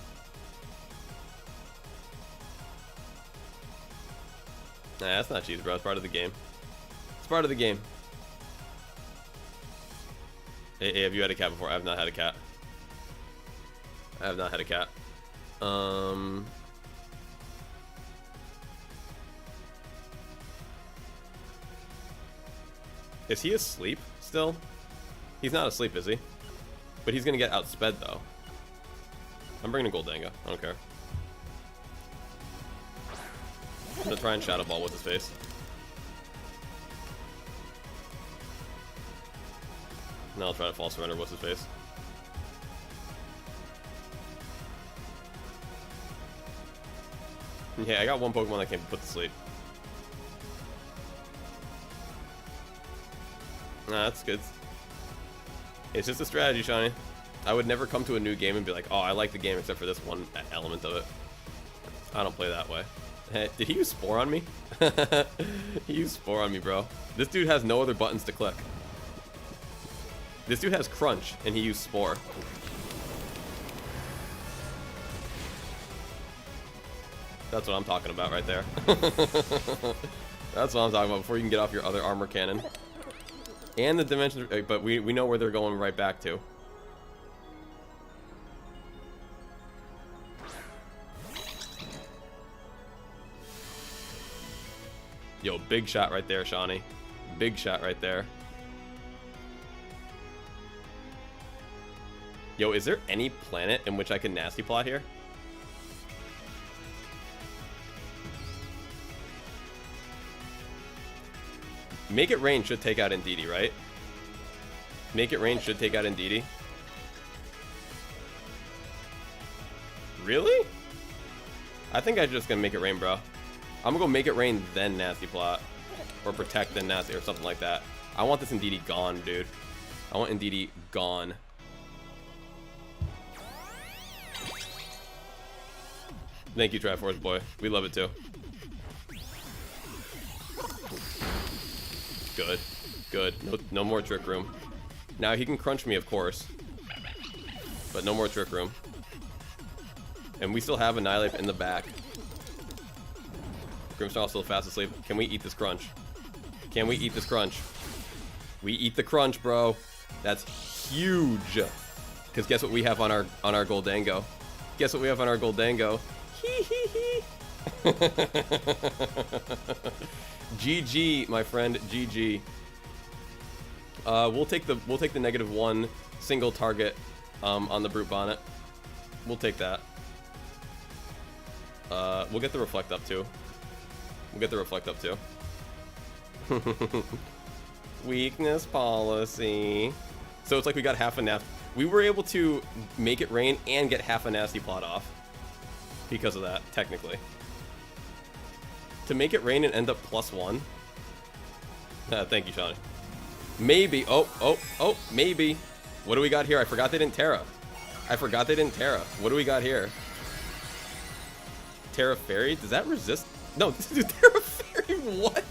Nah, that's not cheese, bro. It's part of the game. It's part of the game. Hey, have you had a cat before? I have not had a cat. I have not had a cat. Is he asleep still? He's not asleep, is he? But he's gonna get outsped though. I'm bringing a Goldango. I don't care. I'm gonna try and Shadow Ball with his face. Now I'll try to false surrender what's his face. Yeah, I got one Pokemon that can't be put to sleep. Nah, that's good. It's just a strategy, Shawnee. I would never come to a new game and be like, oh, I like the game except for this one element of it. I don't play that way. Hey, did he use Spore on me? He used Spore on me, bro. This dude has no other buttons to click. This dude has Crunch, and he used Spore. That's what I'm talking about right there. That's what I'm talking about before you can get off your other armor cannon. And the dimensions, but we know where they're going right back to. Yo, big shot right there, Shawnee. Big shot right there. Yo, is there any planet in which I can nasty plot here? Make It Rain should take out Indeedee, right? Make It Rain should take out Indeedee. Really? I think I'm just gonna Make It Rain, bro. I'm gonna go Make It Rain, then Nasty Plot. Or Protect, then Nasty, or something like that. I want this Indeedee gone, dude. I want Indeedee gone. Thank you, Triforce boy. We love it too. Good. Good. No more Trick Room. Now he can crunch me, of course. But no more Trick Room. And we still have Annihilate in the back. Grimstar still fast asleep. Can we eat this crunch? Can we eat this crunch? We eat the crunch, bro. That's huge. Because guess what we have on our Goldango? Guess what we have on our Goldango? Hee hee hee. GG, my friend. GG. We'll take the -1 single target on the Brute Bonnet. We'll take that. We'll get the Reflect up too. We'll get the Reflect up too. Weakness policy. So it's like we got half a nasty. We were able to Make It Rain and get half a nasty plot off because of that, technically. To Make It Rain and end up +1. Thank you, Shawnee. Maybe. Oh, maybe. What do we got here? I forgot they didn't Terra. What do we got here? Terra Fairy? Does that resist? No, Terra Fairy, what?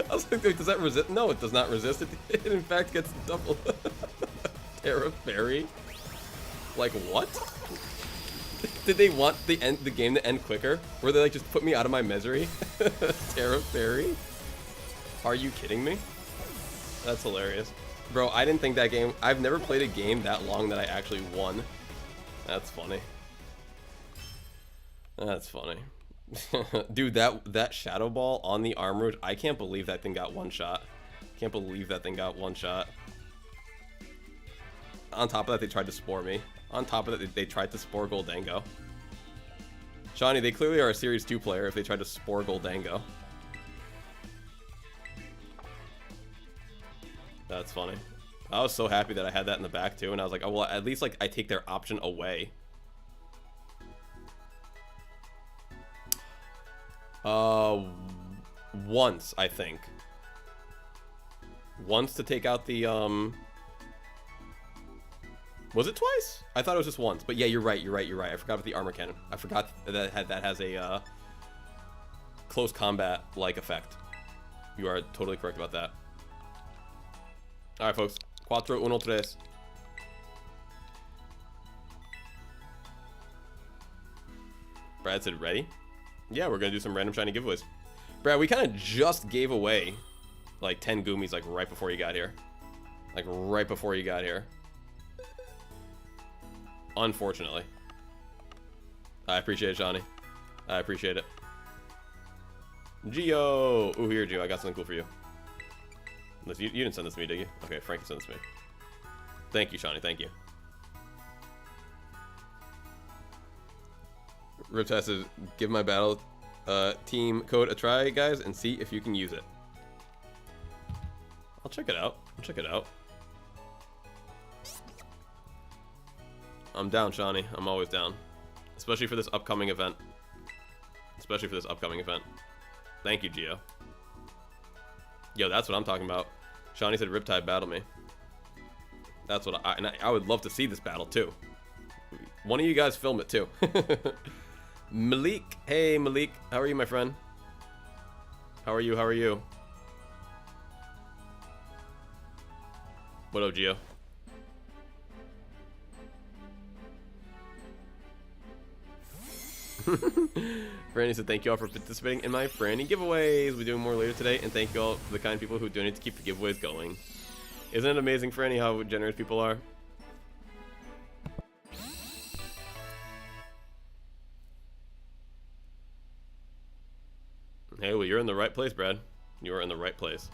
I was like, does that resist? No, it does not resist. It in fact gets double. Terra Fairy? Like, what? Did they want the game to end quicker? Were they like, just put me out of my misery? Terra Fairy? Are you kidding me? That's hilarious. Bro, I didn't think that game... I've never played a game that long that I actually won. That's funny. That's funny. Dude, that Shadow Ball on the Armor, I can't believe that thing got one shot. Can't believe that thing got one shot. On top of that, they tried to spore me. On top of that, they tried to spore Goldango. Shawnee, they clearly are a Series 2 player if they tried to spore Goldango. That's funny. I was so happy that I had that in the back too, and I was like, oh well, at least like I take their option away. Once, I think. Once to take out the, Was it twice? I thought it was just once. But yeah, you're right. I forgot about the armor cannon. I forgot that has a, close combat-like effect. You are totally correct about that. Alright, folks. 4-1-3. Brad said ready? Yeah, we're gonna do some random shiny giveaways. Brad, we kind of just gave away like 10 Goomies like right before you got here. Unfortunately. I appreciate it, Shawnee. I appreciate it. Geo! Ooh, here, Geo. I got something cool for you. You didn't send this to me, did you? Okay, Frankie sent this to me. Thank you, Shawnee. Thank you. Riptide says, give my battle team code a try, guys, and see if you can use it. I'll check it out. I'm down, Shawnee. I'm always down. Especially for this upcoming event. Thank you, Gio. Yo, that's what I'm talking about. Shawnee said, Riptide, battle me. That's what I would love to see this battle, too. One of you guys film it, too. Malik. Hey, Malik. How are you, my friend? How are you? What up, Gio? Franny said, thank you all for participating in my Franny giveaways. We'll be doing more later today, and thank you all for the kind people who donate to keep the giveaways going. Isn't it amazing, Franny, how generous people are? Hey, well, you're in the right place, Brad. You are in the right place.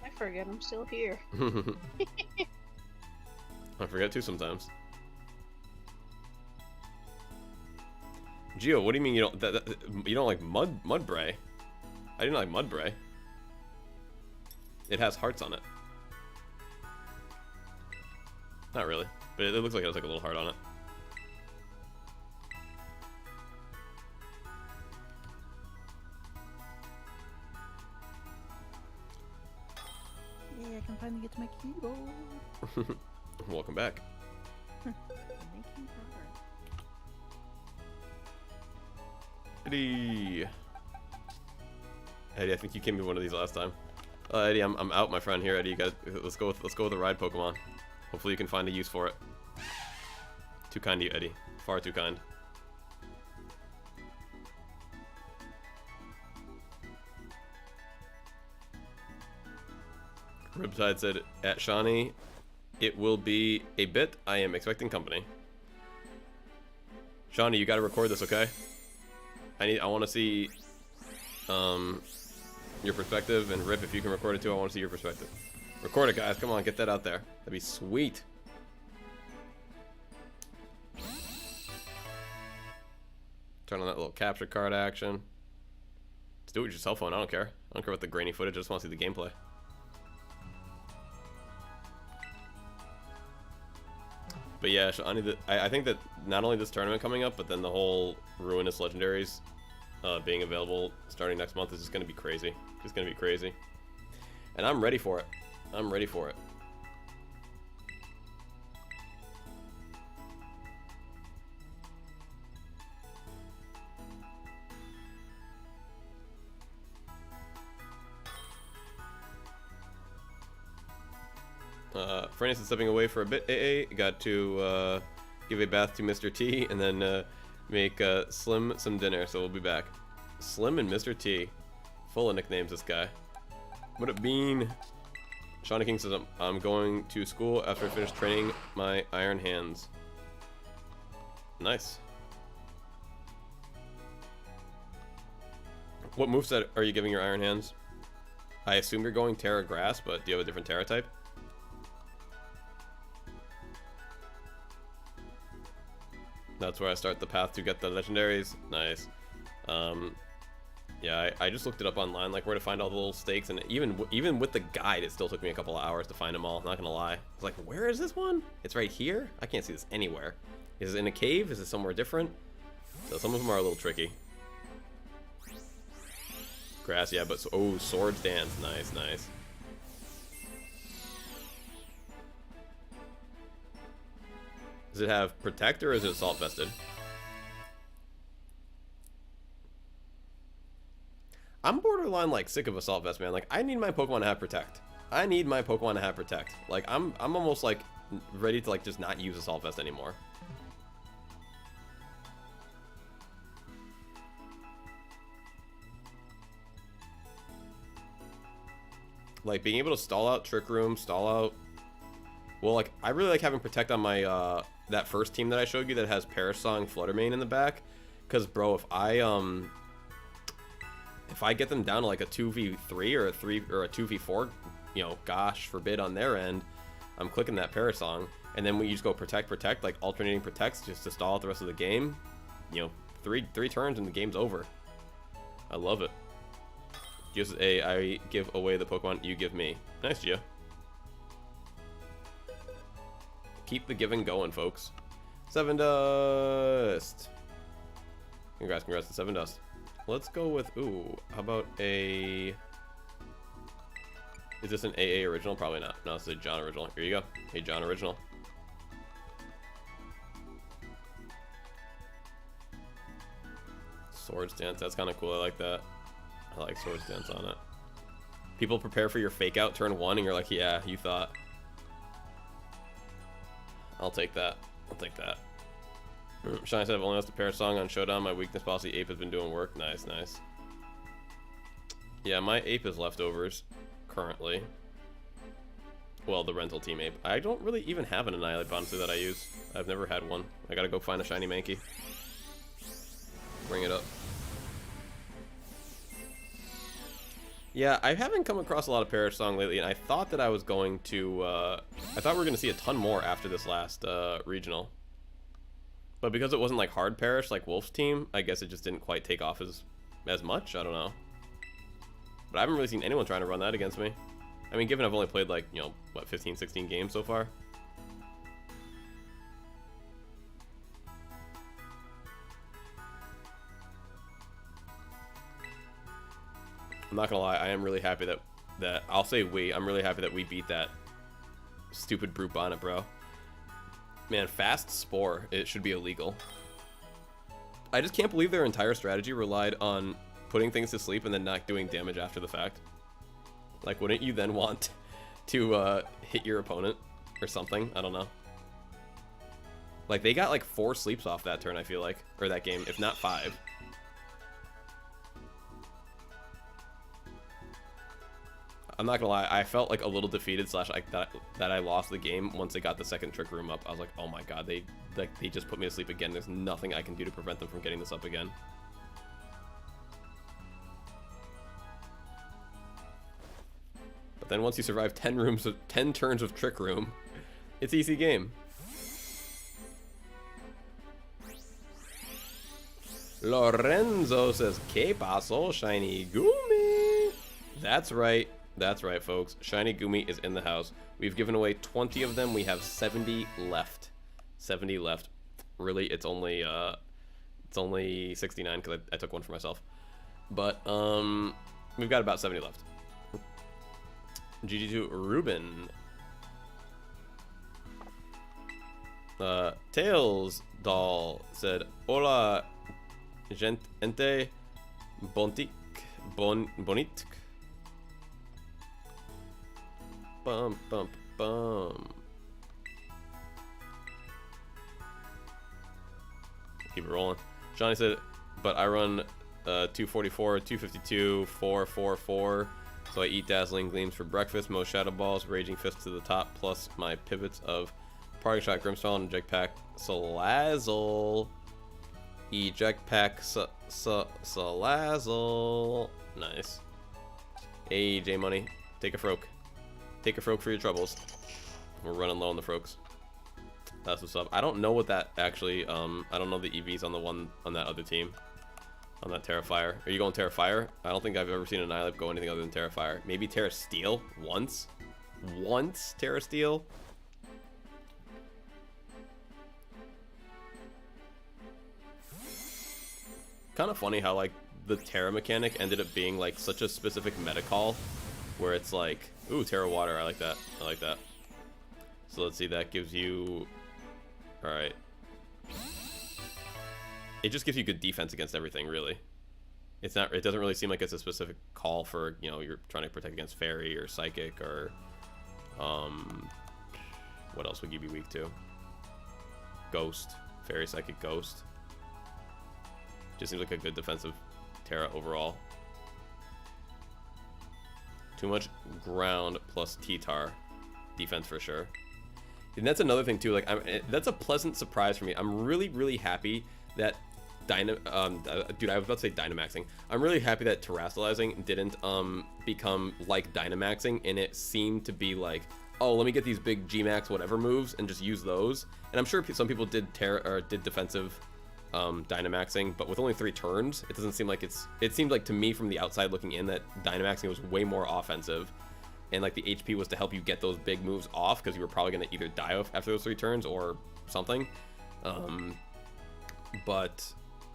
I forget I'm still here. I forget too sometimes. Gio, what do you mean you don't you don't like Mudbray? I didn't like Mudbray. It has hearts on it. Not really, but it looks like it has like a little heart on it. Yeah, I can finally get to my keyboard. Welcome back. Making progress. Eddie, I think you gave me one of these last time. Eddie, I'm out, my friend. Here, Eddie, you guys, let's go with the ride Pokemon. Hopefully, you can find a use for it. Too kind to you, Eddie. Far too kind. Riptide said, at Shawnee, it will be a bit. I am expecting company. Shawnee, you gotta record this, okay? I want to see your perspective, and Rip, if you can record it too, I want to see your perspective. Record it, guys. Come on, get that out there. That'd be sweet. Turn on that little capture card action. Just do it with your cell phone. I don't care. I don't care about the grainy footage. I just want to see the gameplay. But yeah, I think that not only this tournament coming up, but then the whole Ruinous legendaries being available starting next month is just going to be crazy. It's going to be crazy. And I'm ready for it. I'm ready for it. Francis is stepping away for a bit. AA got to give a bath to Mr. T and then make Slim some dinner, so we'll be back. Slim and Mr. T. Full of nicknames, this guy. What a bean. Shawnee King says, I'm going to school after I finish training my iron hands. Nice. What moveset are you giving your iron hands? I assume you're going Terra Grass, but do you have a different Terra type? That's where I start the path to get the legendaries. Nice. Yeah, I just looked it up online, like where to find all the little stakes, and even with the guide, it still took me a couple of hours to find them all. Not gonna lie. I was like, where is this one? It's right here. I can't see this anywhere. Is it in a cave? Is it somewhere different? So some of them are a little tricky. Grass, yeah, but oh, Swords Dance, nice, nice. Does it have Protect or is it Assault Vested? I'm borderline like sick of Assault Vest, man. Like I need my Pokemon to have Protect. I need my Pokemon to have Protect. Like I'm almost like ready to like just not use Assault Vest anymore. Like being able to stall out Trick Room, stall out. Well, like I really like having Protect on my that first team that I showed you that has Parasong, Fluttermane in the back, because bro, if I get them down to like a 2v3 or a 2v4, you know, gosh forbid on their end, I'm clicking that Parasong, and then when you just go Protect, like alternating Protects just to stall out the rest of the game, you know, three turns and the game's over. I love it. Just I give away the Pokemon you give me. Nice, Gio. Keep the giving going, folks. 7 Dust. Congrats to 7 Dust. Let's go with, ooh, how about a... Is this an AA original? Probably not. No, it's a John original. Here you go. Hey, John original. Swords Dance, that's kind of cool. I like that. I like Swords Dance on it. People prepare for your fake out turn 1 and you're like, yeah, you thought. I'll take that. I'll take that. Shiny said I've only lost a pair song on Showdown. My weakness policy ape has been doing work. Nice, nice. Yeah, my ape is leftovers currently. Well, the rental team ape. I don't really even have an Annihilate, honestly, that I use. I've never had one. I gotta go find a shiny Mankey. Bring it up. Yeah, I haven't come across a lot of Parish Song lately, and I thought that I was going to, I thought we were going to see a ton more after this last regional. But because it wasn't like hard Parish, like Wolf's team, I guess it just didn't quite take off as much. I don't know. But I haven't really seen anyone trying to run that against me. I mean, given I've only played like, you know, what, 15, 16 games so far. I'm not gonna lie, I am really happy that I'll say I'm really happy that we beat that stupid brute bonnet, bro. Man, fast spore, it should be illegal. I just can't believe their entire strategy relied on putting things to sleep and then not doing damage after the fact. Like, wouldn't you then want to hit your opponent or something? I don't know. Like, they got like 4 sleeps off that turn, I feel like, or that game, if not 5. I'm not gonna lie, I felt like a little defeated slash like that I lost the game once they got the second trick room up. I was like, oh my god, they just put me to sleep again. There's nothing I can do to prevent them from getting this up again. But then once you survive 10 turns of trick room, it's easy game. Lorenzo says, "Que paso, shiny Goomy?" That's right. That's right, folks. Shiny Goomy is in the house. We've given away 20 of them. We have 70 left. 70 left. Really, it's only 69 because I took one for myself. But we've got about 70 left. GG to Ruben. Tails Doll said, "Hola, gente bonitk." Bum, bum, bum. Keep it rolling. Johnny said, but I run 244, 252, 444. So I eat Dazzling Gleams for breakfast, most Shadow Balls, Raging Fist to the top, plus my pivots of Parting Shot, Grimstall, and Eject Pack Salazzle. Eject Pack Salazzle. Nice. Hey, J Money. Take a Froak. Take a Froak for your troubles. We're running low on the Froaks. That's what's up. I don't know what that actually, I don't know the EVs on the one on that other team. On that Terrifier. Are you going Terrifier? I don't think I've ever seen an Annihilate go anything other than Terrifier. Maybe Terra Steel once? Once Terra Steel? Kind of funny how like the Terra mechanic ended up being like such a specific meta call where it's like, ooh, Terra Water, I like that. I like that. So let's see, that gives you, all right. It just gives you good defense against everything, really. It's not, it doesn't really seem like it's a specific call for, you know, you're trying to protect against Fairy or Psychic or, what else would you be weak to? Ghost. Fairy, Psychic, Ghost. Just seems like a good defensive Terra overall. Too much ground plus T-Tar. Defense for sure. And that's another thing too, like, that's a pleasant surprise for me. I'm really, really happy that dude, I was about to say Dynamaxing. I'm really happy that Terastallizing didn't become like Dynamaxing, and it seemed to be like, oh, let me get these big G-Max whatever moves and just use those. And I'm sure some people did defensive Dynamaxing, but with only 3 turns, it doesn't seem like it seemed like to me from the outside looking in that Dynamaxing was way more offensive, and like the HP was to help you get those big moves off because you were probably going to either die off after those 3 turns or something. But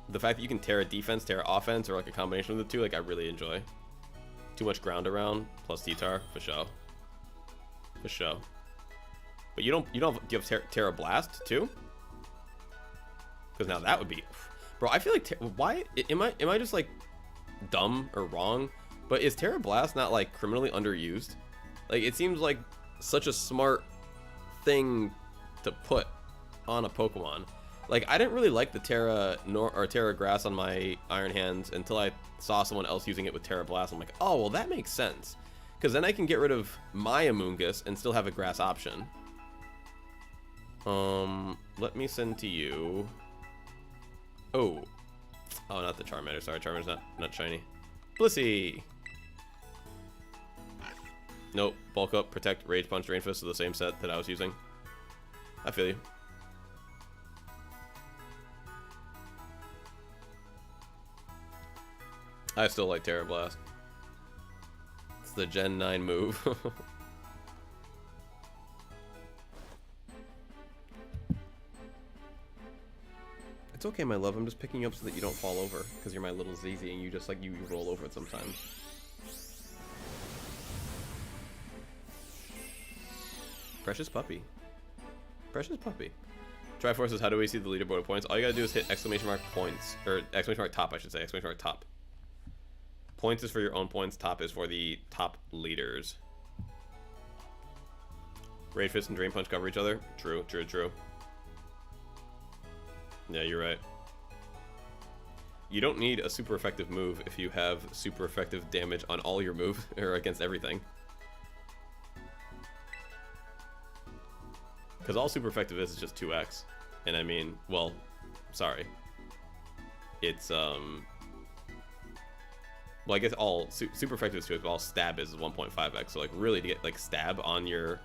the fact that you can Terra defense, Terra offense, or like a combination of the two, like I really enjoy. Too much ground around plus T-Tar for sure. For sure. But do you have Terra Blast too? Because now that would be, bro. I feel like why am I just like dumb or wrong? But is Terra Blast not like criminally underused? Like it seems like such a smart thing to put on a Pokemon. Like, I didn't really like the Terra Grass on my Iron Hands until I saw someone else using it with Terra Blast. I'm like, oh, well, that makes sense. Because then I can get rid of my Amoonguss and still have a grass option. Let me send to you. Oh, not the Charmander. Sorry, Charmander's not shiny. Blissey. Nope. Bulk Up, Protect, Rage Punch, Rain Fist are the same set that I was using. I feel you. I still like Terra Blast. It's the Gen 9 move. It's okay, my love. I'm just picking you up so that you don't fall over, because you're my little ZZ and you just like you roll over it sometimes. Precious puppy. Precious puppy. Triforce says, how do we see the leaderboard points? All you gotta do is hit exclamation mark points, or exclamation mark top, I should say. Exclamation mark top. Points is for your own points. Top is for the top leaders. Raid Fist and Drain Punch cover each other. True, true, true. Yeah, you're right. You don't need a super effective move if you have super effective damage on all your moves, or against everything. Because all super effective is just 2x. And I mean, well, sorry. It's, well, I guess all super effective is 2x, but all stab is 1.5x. So, like, really to get, like, stab on your,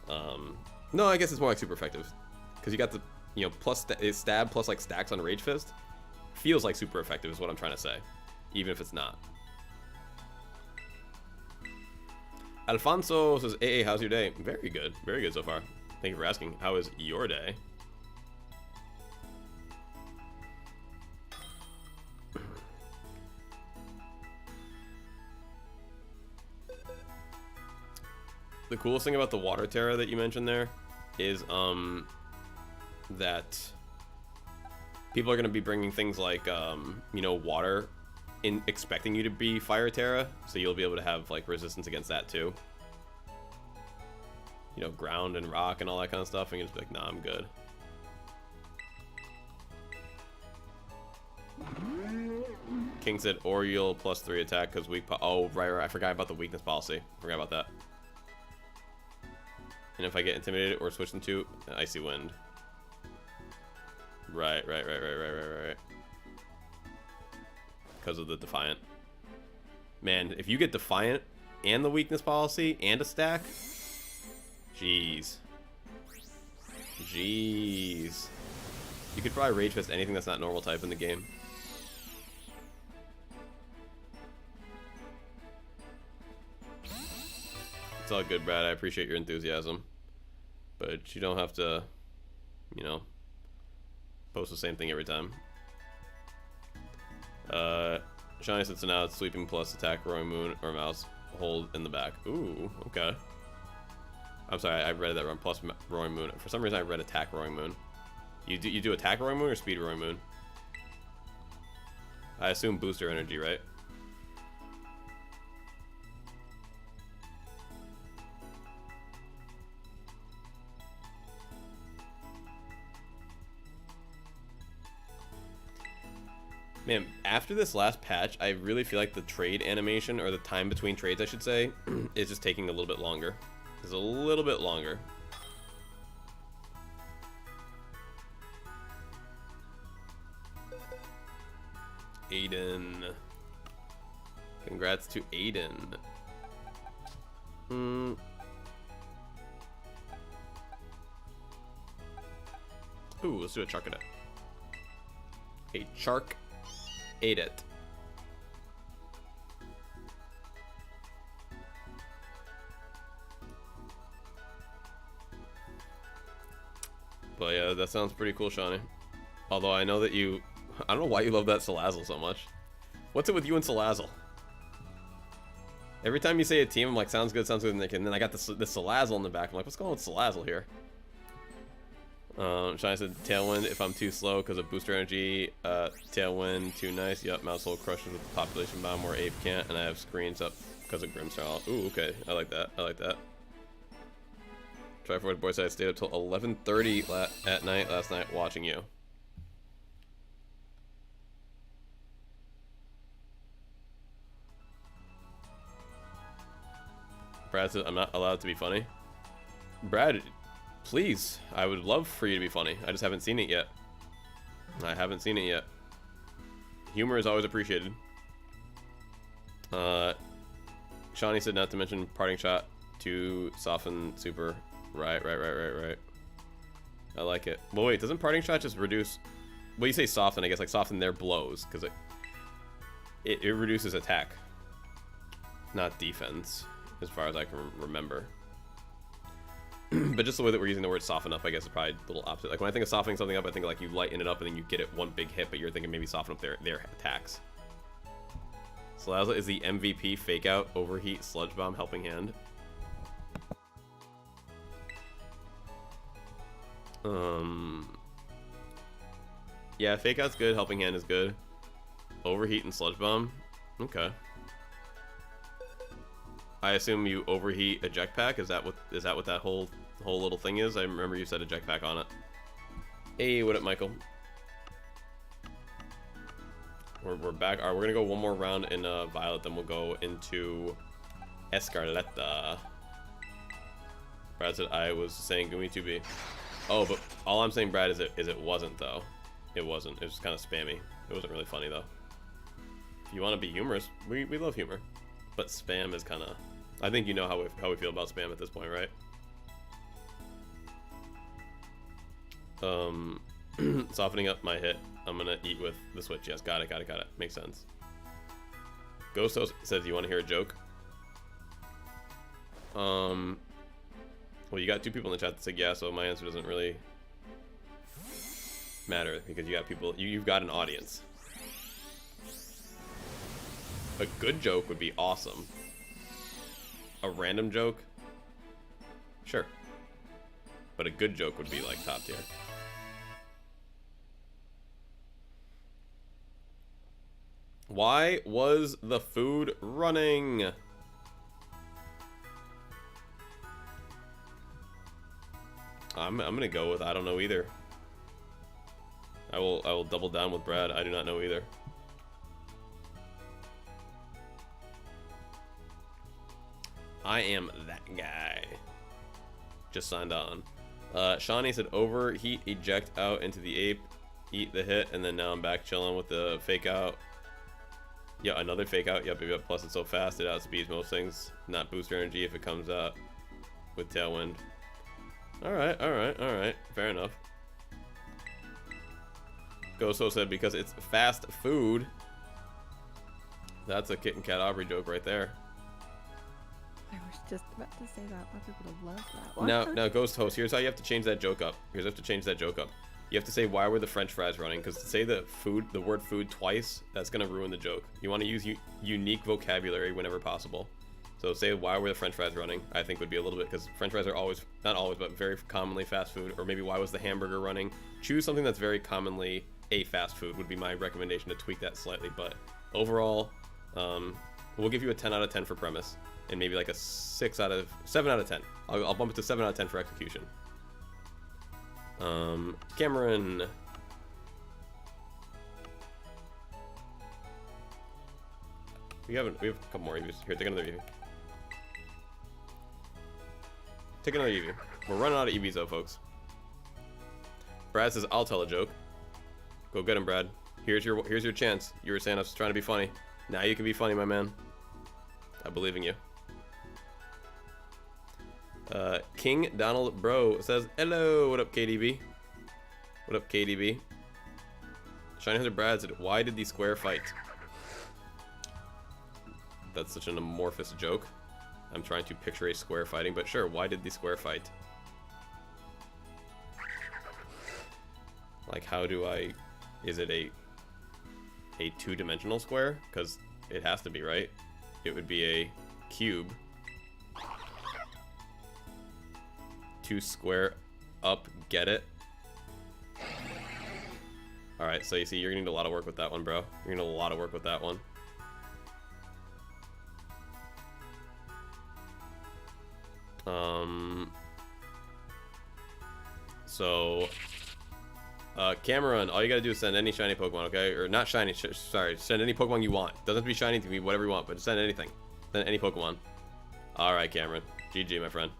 no, I guess it's more like super effective. Because you got the, you know, plus stab plus, like, stacks on Rage Fist. Feels like super effective is what I'm trying to say. Even if it's not. Alfonso says, hey, how's your day? Very good. Very good so far. Thank you for asking. How is your day? The coolest thing about the water Terra that you mentioned there is that people are going to be bringing things like you know, water in expecting you to be fire Terra, so you'll be able to have like resistance against that too. You know, ground and rock and all that kind of stuff, and you just be like, nah, I'm good. King said, or you'll +3 attack because weak. Oh, right, I forgot about the weakness policy. Forgot about that. And if I get intimidated or switch into Icy Wind. Right. Because of the Defiant. Man, if you get Defiant and the weakness policy and a stack, jeez. Jeez. You could probably Rage Fist anything that's not normal type in the game. It's all good, Brad. I appreciate your enthusiasm. But you don't have to, you know, post the same thing every time. Shiny said, so now it's sweeping plus attack, Roaring Moon, or mouse hold in the back. Ooh, okay. I'm sorry, I read that wrong. Plus Roaring Moon. For some reason, I read attack Roaring Moon. You do attack Roaring Moon or speed Roaring Moon? I assume booster energy, right? Man, after this last patch, I really feel like the trade animation, or the time between trades, I should say, is just taking a little bit longer. It's a little bit longer. Aiden. Congrats to Aiden. Ooh, let's do a Charcadet. A Chark. Ate it. But yeah, that sounds pretty cool, Shawnee. Although I know that you... I don't know why you love that Salazzle so much. What's it with you and Salazzle? Every time you say a team, I'm like, sounds good, and then I got this Salazzle in the back. I'm like, what's going on with Salazzle here? Shiny said, Tailwind if I'm too slow because of booster energy. Tailwind, too nice. Yup, Mousehole crushes with population bomb where Ape can't, and I have screens up because of Grimmsnarl. Ooh, okay. I like that. I like that. Triforce Boy said I stayed up till 11:30 at night last night watching you. Brad said I'm not allowed to be funny. Brad, please. I would love for you to be funny. I just haven't seen it yet. I haven't seen it yet. Humor is always appreciated. Shawnee said not to mention parting shot to soften super. Right. I like it. Well, wait, doesn't parting shot just reduce... Well, you say soften, I guess, like soften their blows, because it reduces attack, not defense, as far as I can remember. But just the way that we're using the word soften up, I guess, is probably a little opposite. Like, when I think of softening something up, I think like you lighten it up and then you get it one big hit, but you're thinking maybe soften up their attacks. Salaza is the MVP fake out, overheat, sludge bomb, helping hand. Yeah, fake out's good, helping hand is good. Overheat and sludge bomb. Okay. I assume you overheat eject pack. Is that what that whole little thing is? I remember you said eject pack on it. Hey, what up, Michael? We're back. All right, we're gonna go one more round in Violet, then we'll go into Scarlet. Brad said I was saying Goomy 2B. Oh, but all I'm saying, Brad, is it wasn't though. It wasn't. It was kind of spammy. It wasn't really funny though. If you want to be humorous, we love humor, but spam is kind of. I think you know how we feel about spam at this point, right? Softening up my hit. I'm gonna eat with the switch. Yes, got it. Makes sense. Ghostos says you want to hear a joke. Well, you got two people in the chat that said yeah, so my answer doesn't really matter because you got people. You've got an audience. A good joke would be awesome. A random joke, sure, but a good joke would be like top tier. Why was the food running? I'm gonna go with I don't know either. I will double down with Brad. I do not know either. I am that guy. Just signed on. Shawnee said overheat, eject out into the ape, eat the hit, and then now I'm back chilling with the fake out. Yeah, another fake out. Yep, plus it's so fast it outspeeds most things. Not booster energy if it comes out with tailwind. Alright. Fair enough. Goso said because it's fast food. That's a Kit and Cat Aubrey joke right there. I was just about to say that. I would have loved that one. Now, Ghost Host, here's how you have to change that joke up. You have to say, why were the French fries running? Because to say the word food twice, that's going to ruin the joke. You want to use unique vocabulary whenever possible. So say, why were the French fries running? I think would be a little bit, because French fries are always, not always, but very commonly fast food. Or maybe, why was the hamburger running? Choose something that's very commonly a fast food would be my recommendation to tweak that slightly. But overall, we'll give you a 10 out of 10 for premise. And maybe like a 7 out of 10. I'll bump it to 7 out of 10 for execution. Cameron. We have a couple more reviews. Here, take another review. Take another review. We're running out of EVs though, folks. Brad says, I'll tell a joke. Go get him, Brad. Here's your chance. You were saying I was trying to be funny. Now you can be funny, my man. I believe in you. King Donald Bro says, hello, what up, KDB? What up, KDB? Shiny Hunter Brad said, why did the square fight? That's such an amorphous joke. I'm trying to picture a square fighting, but sure, why did the square fight? Like, how do I... Is it a two-dimensional square? Because it has to be, right? It would be a cube. To square up, get it? Alright, so you see, you're gonna need a lot of work with that one, bro. You're gonna need a lot of work with that one. So, Cameron, all you gotta do is send any shiny Pokemon, okay? Or not shiny, sorry, send any Pokemon you want. Doesn't have to be shiny, to be whatever you want, but just send anything. Send any Pokemon. Alright, Cameron. GG, my friend.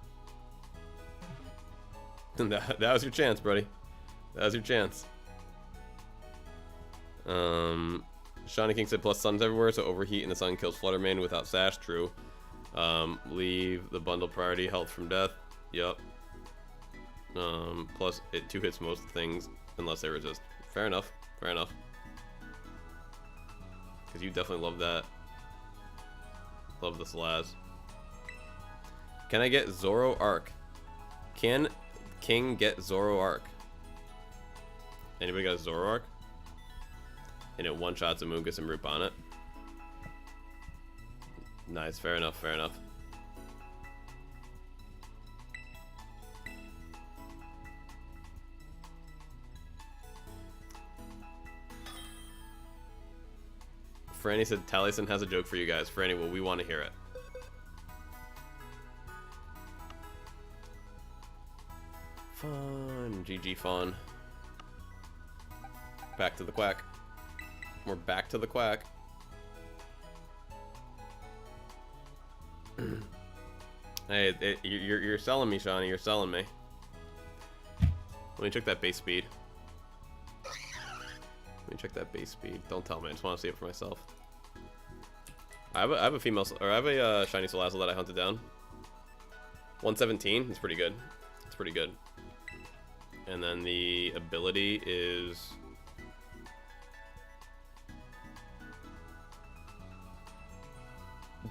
That was your chance, buddy. That was your chance. Shawnee King said plus sun's everywhere, so overheat in the sun kills Fluttermane without sash. True. Leave the bundle priority health from death. Yep. Plus it 2 hits most things unless they resist. Fair enough. Fair enough. Because you definitely love that. Love the Salaz. Can I get Zoro Arc? Can King get Zoro Arc? Anybody got a Zoro Arc? And it one-shots a Mungus and Root Bonnet. Nice, fair enough, fair enough. Franny said Taliesin has a joke for you guys. Franny, well, we want to hear it. Fun. GG fun. Back to the quack. We're back to the quack. Hey, you're selling me, Shawnee. You're selling me. Let me check that base speed. Let me check that base speed. Don't tell me. I just want to see it for myself. I have a female, or I have a shiny Salazzle that I hunted down. 117. It's pretty good. It's pretty good. And then the ability is.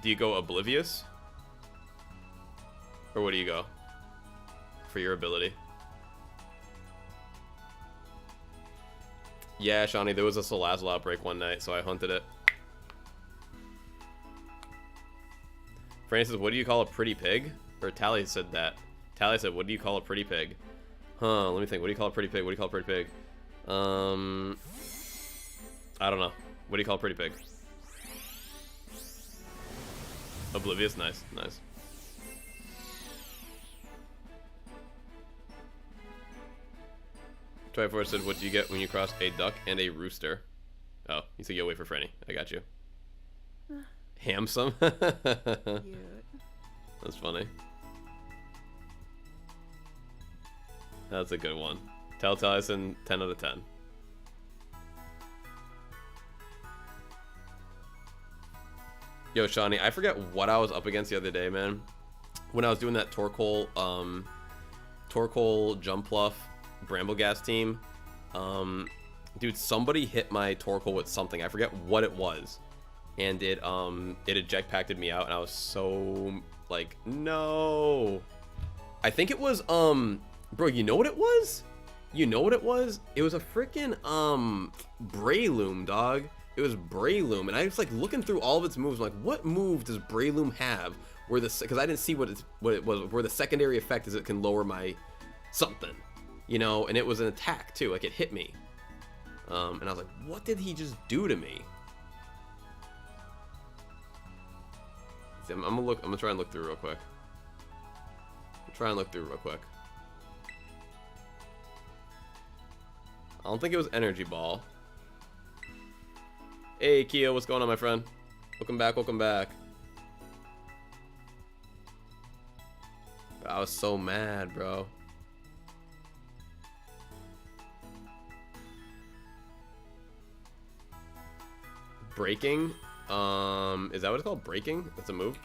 Do you go Oblivious? Or what do you go? For your ability? Yeah, Shawnee, there was a Salazzle outbreak one night, so I hunted it. Francis, what do you call a pretty pig? Or Tally said that. Tally said, what do you call a pretty pig? Huh, let me think. What do you call a pretty pig? What do you call a pretty pig? I don't know. What do you call a pretty pig? Oblivious, nice, nice. Triforce said, what do you get when you cross a duck and a rooster? Oh, you said you'll wait for Franny. I got you. Handsome? Cute. That's funny. That's a good one. Tell Taliesin 10 out of 10. Yo, Shawnee, I forget what I was up against the other day, man. When I was doing that Torkoal Jumpluff Brambleghast team. Dude, somebody hit my Torkoal with something. I forget what it was. And it eject packed me out, and I was so like, no. I think it was bro, you know what it was? You know what it was? It was a freaking Breloom, dog. It was Breloom, and I was like looking through all of its moves. I'm like, what move does Breloom have? Where the, because I didn't see what it was. Where the secondary effect is, it can lower my something, you know. And it was an attack too. Like it hit me, and I was like, what did he just do to me? I'm gonna try and look through real quick. I don't think it was Energy Ball. Hey, Keo, what's going on, my friend? Welcome back, welcome back. I was so mad, bro. Breaking? Is that what it's called? Breaking? That's a move?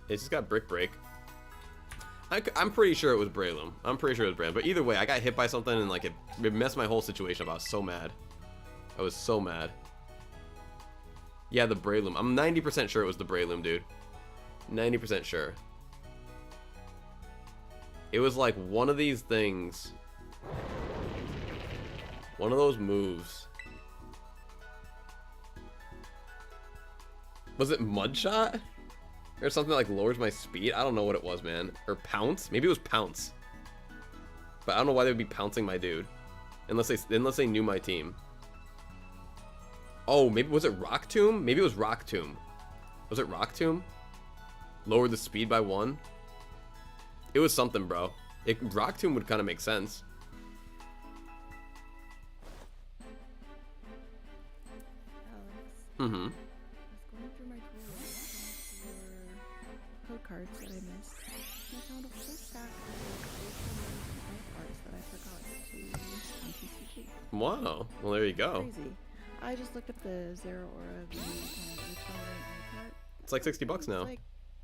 It's just got Brick Break. I'm pretty sure it was Breloom. I'm pretty sure it was Breloom. But either way, I got hit by something and like it messed my whole situation up. I was so mad. I was so mad. Yeah, the Breloom. I'm 90% sure it was the Breloom, dude. 90% sure. It was like one of these things. One of those moves. Was it Mud Shot? Or something like lowers my speed? I don't know what it was, man. Or Pounce? Maybe it was Pounce. But I don't know why they would be pouncing my dude. Unless they knew my team. Oh, maybe was it Rock Tomb? Maybe it was Rock Tomb. Was it Rock Tomb? Lower the speed by 1. It was something, bro. Rock Tomb would kind of make sense. Alex, Mm-hmm. I was going through my drawer for code cards that I missed. And I found a whole stack of old cards that I forgot to use on TCG. Wow. Well, there you go. Crazy. I just looked up the Zero Aura V card. It's like $60 now.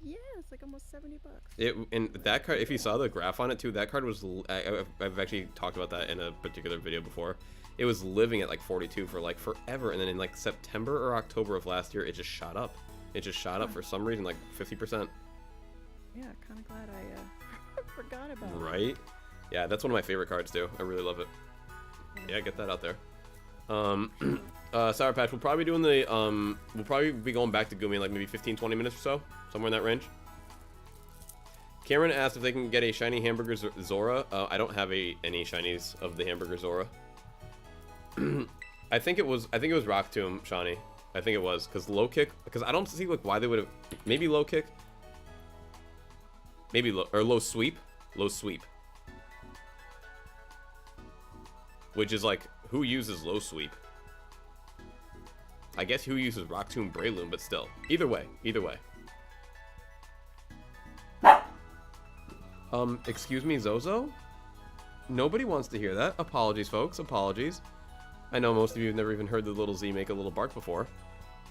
Yeah, it's like almost $70. And that card, if you saw the graph on it too, that card was. I've actually talked about that in a particular video before. It was living at like 42 for like forever, and then in like September or October of last year, it just shot up. It just shot up for some reason, like 50%. Yeah, kind of glad I forgot about it. Right? Yeah, that's one of my favorite cards too. I really love it. Yeah, get that out there. Sour Patch, we'll probably be doing the we'll probably be going back to Goomy in like maybe 15-20 minutes or so, somewhere in that range. Cameron asked if they can get a shiny hamburger Zora. I don't have any shinies of the hamburger Zora. I think it was Rock Tomb, Shawnee. I think it was because low kick, because I don't see like why they would have. Maybe low kick, maybe low sweep, which is like, who uses low sweep? I guess who uses Rock Tomb Breloom, but still. Either way. Excuse me, Zozo? Nobody wants to hear that. Apologies, folks. Apologies. I know most of you have never even heard the little Z make a little bark before.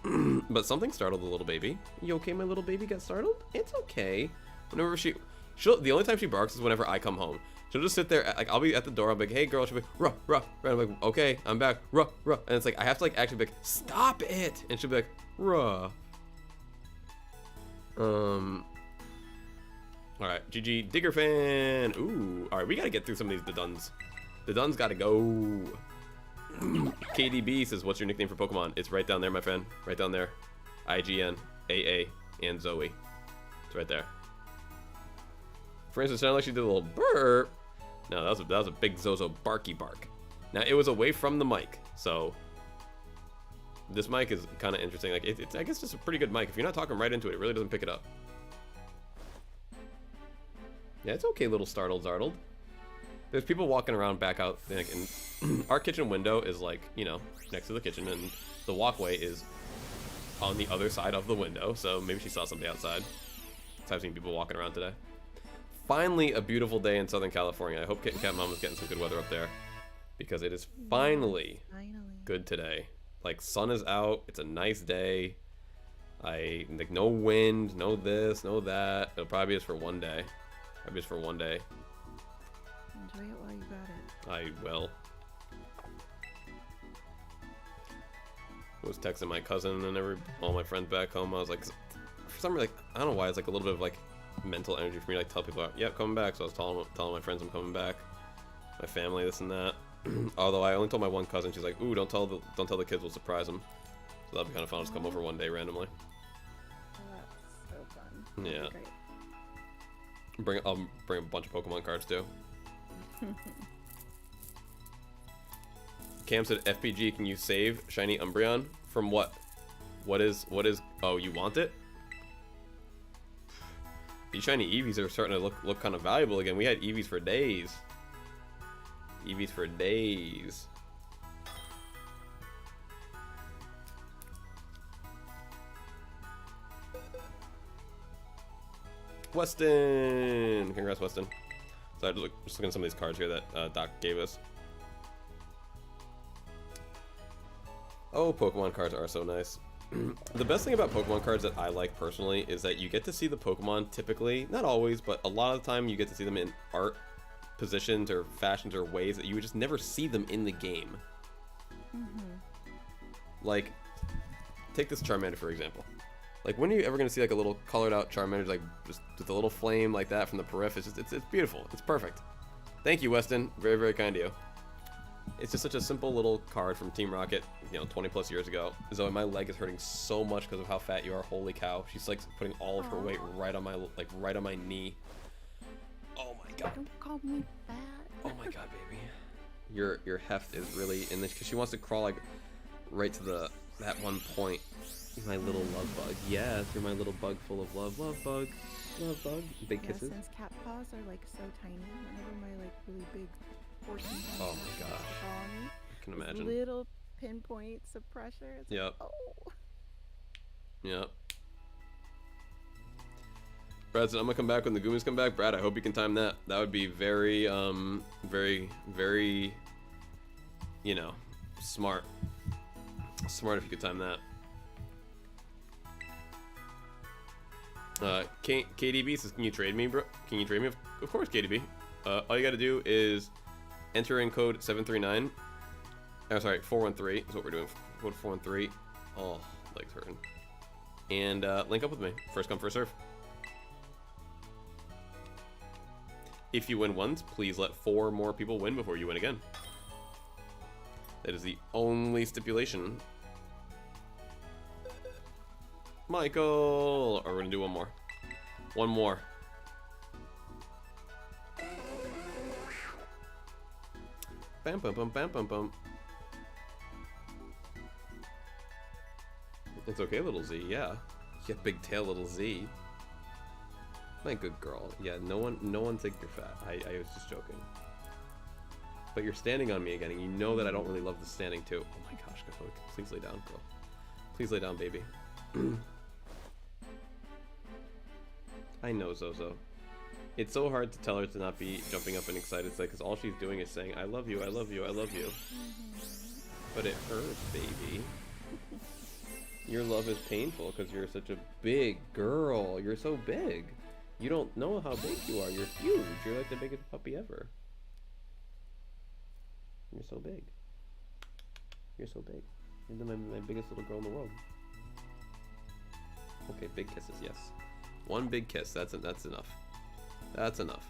But something startled the little baby. You okay, my little baby got startled? It's okay. Whenever the only time she barks is whenever I come home. She'll just sit there, like, I'll be at the door, I'll be like, hey girl, she'll be like, ruh, ruh, ruh. I'm like, okay, I'm back, ruh, ruh. And it's like, I have to like actually be like, stop it! And she'll be like, ruh. Alright, GG, Digger Fan. Ooh, alright, we gotta get through some of these Deduns. Deduns gotta go. KDB says, what's your nickname for Pokemon? It's right down there, my friend. Right down there. IGN, AA, and Zoe. It's right there. For instance, it sounded like she did a little burp. No, that was a big Zozo barky bark. Now, it was away from the mic, so this mic is kind of interesting. Like, it's I guess just a pretty good mic. If you're not talking right into it, it really doesn't pick it up. Yeah, it's okay, little startled Zartled. There's people walking around back out, like, and our kitchen window is like, you know, next to the kitchen, and the walkway is on the other side of the window, so maybe she saw somebody outside. So I've seen people walking around today. Finally, a beautiful day in Southern California. I hope Kit and Cat Mom is getting some good weather up there, because it is finally good today. Like, sun is out. It's a nice day. Like, no wind, no this, no that. It'll probably be just for one day. Probably just for one day. Enjoy it while you got it. I will. I was texting my cousin and all my friends back home. I was like, for some reason, like, I don't know why, it's like a little bit of like mental energy for me to like tell people, yep, coming back. So I was telling my friends I'm coming back, my family, this and that. Although I only told my one cousin, she's like, ooh, don't tell the kids, we'll surprise them. So that'd be kind of fun. I'll just come over one day randomly. That's so fun. Yeah. I'll bring a bunch of Pokemon cards too. Cam said, FPG, can you save shiny Umbreon? From what? What is, oh, you want it? These shiny Eevees are starting to look kind of valuable again. We had Eevees for days. Eevees for days. Weston! Congrats, Weston. So I just looking at some of these cards here that Doc gave us. Oh, Pokemon cards are so nice. The best thing about Pokemon cards that I like personally is that you get to see the Pokemon typically, not always, but a lot of the time you get to see them in art positions or fashions or ways that you would just never see them in the game. Like, take this Charmander for example. Like, when are you ever going to see like a little colored out Charmander, like just with a little flame like that from the periph? It's beautiful. It's perfect. Thank you, Weston. Very, very kind of you. It's just such a simple little card from Team Rocket, 20 plus years ago. Zoe, my leg is hurting so much because of how fat you are. Holy cow. She's like putting all of her weight right on my knee. Oh my god. Don't call me fat. Oh my god, baby. Your heft is really in this, because she wants to crawl like right to the That 1 point. My little love bug. Yes, you're my little bug full of love. Love bug. Love bug. Big Yeah, kisses. since cat paws are like so tiny, whenever my like really big 14 pound Oh my cat gosh. paw on me, I can these imagine. little pinpoints of pressure. It's Yep. like, oh. Yep. Brad said, I'm gonna come back when the Goomies come back. Brad, I hope you can time that. That would be very, very, you know, smart. Smart if you could time that. KDB says, can you trade me, bro? Can you trade me? Of course, KDB. All you gotta do is enter in code 739. Oh, sorry, 413 is what we're doing. Code 413. Oh, legs hurting. And link up with me. First come, first serve. If you win once, please let 4 more people win before you win again. That is the only stipulation. Michael! Or we're gonna do one more. One more. Bam, bam, bam, bam, bam, bam. It's okay, little Z, yeah. Yeah, big tail, little Z. My good girl. Yeah, no one think you're fat. I was just joking. But you're standing on me again, and you know that I don't really love the standing too. Oh my gosh, Cahook. Please lay down, girl. Please lay down, baby. I know, Zozo. It's so hard to tell her to not be jumping up and excited, because all she's doing is saying, I love you, I love you, I love you. But it hurts, baby. Your love is painful because you're such a big girl. You're so big. You don't know how big you are. You're huge. You're like the biggest puppy ever. You're so big. You're so big. You're my biggest little girl in the world. Okay, big kisses, yes. One big kiss. That's enough. That's enough.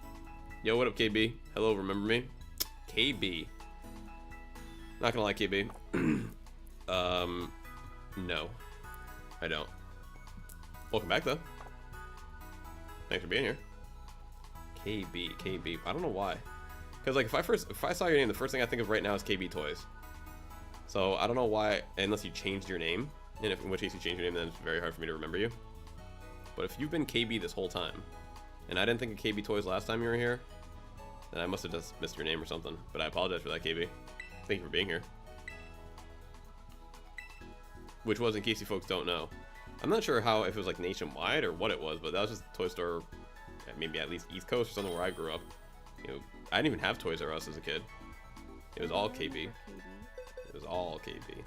Yo, what up, KB? Hello, remember me? KB. Not gonna lie, KB. No. I don't. Welcome back, though. Thanks for being here. KB. I don't know why. Because, like, if I saw your name, the first thing I think of right now is KB Toys. So, I don't know why, unless you changed your name. And in which case you changed your name, then it's very hard for me to remember you. But if you've been KB this whole time, and I didn't think of KB Toys last time you were here, then I must have just missed your name or something. But I apologize for that, KB. Thank you for being here. Which was, in case you folks don't know. I'm not sure if it was like nationwide or what it was, but that was just a toy store, maybe at least East Coast or something where I grew up. You know, I didn't even have Toys R Us as a kid. It was all KB. It was all KB.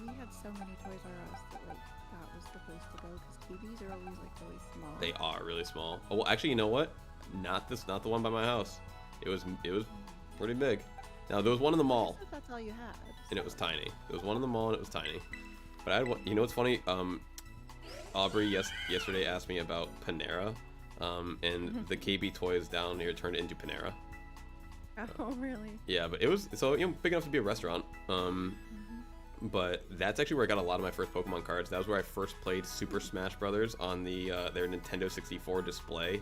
We had so many Toys R Us that like that was the place to go because KBs are always like really small. They are really small. Oh, well, actually, you know what? Not the one by my house. It was pretty big. Now there was one in the mall. I that's all you had. And it was tiny. There was one in the mall and it was tiny. But I had one, you know what's funny? Aubrey yesterday asked me about Panera, and the KB Toys down here turned into Panera. Oh, really? Yeah, but it was big enough to be a restaurant. But that's actually where I got a lot of my first Pokemon cards. That was where I first played Super Smash Brothers on their Nintendo 64 display.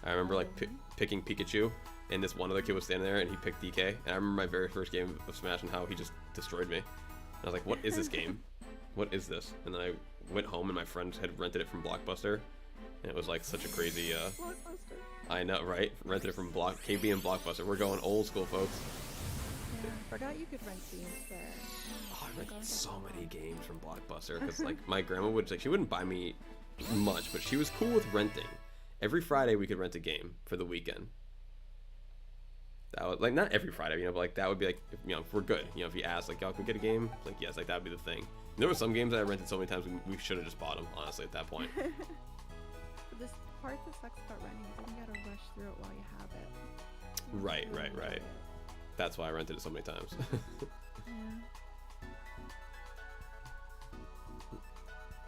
I remember like picking Pikachu, and this one other kid was standing there and he picked DK. And I remember my very first game of Smash and how he just destroyed me. And I was like, what is this game? What is this? And then I went home and my friend had rented it from Blockbuster. And it was like such a crazy Blockbuster. I know, right? Rented it from KB and Blockbuster. We're going old school, folks. Yeah, I forgot you could rent games there. Oh, I rented so many games from Blockbuster because like my grandma would she wouldn't buy me much, but she was cool with renting. Every Friday we could rent a game for the weekend. That was like not every Friday, but like that would be like if we're good. If you ask like y'all can we get a game, like yes, like that would be the thing. And there were some games that I rented so many times we should have just bought them honestly at that point. This part that sucks about renting is you gotta rush through it while you have it. Right. That's why I rented it so many times.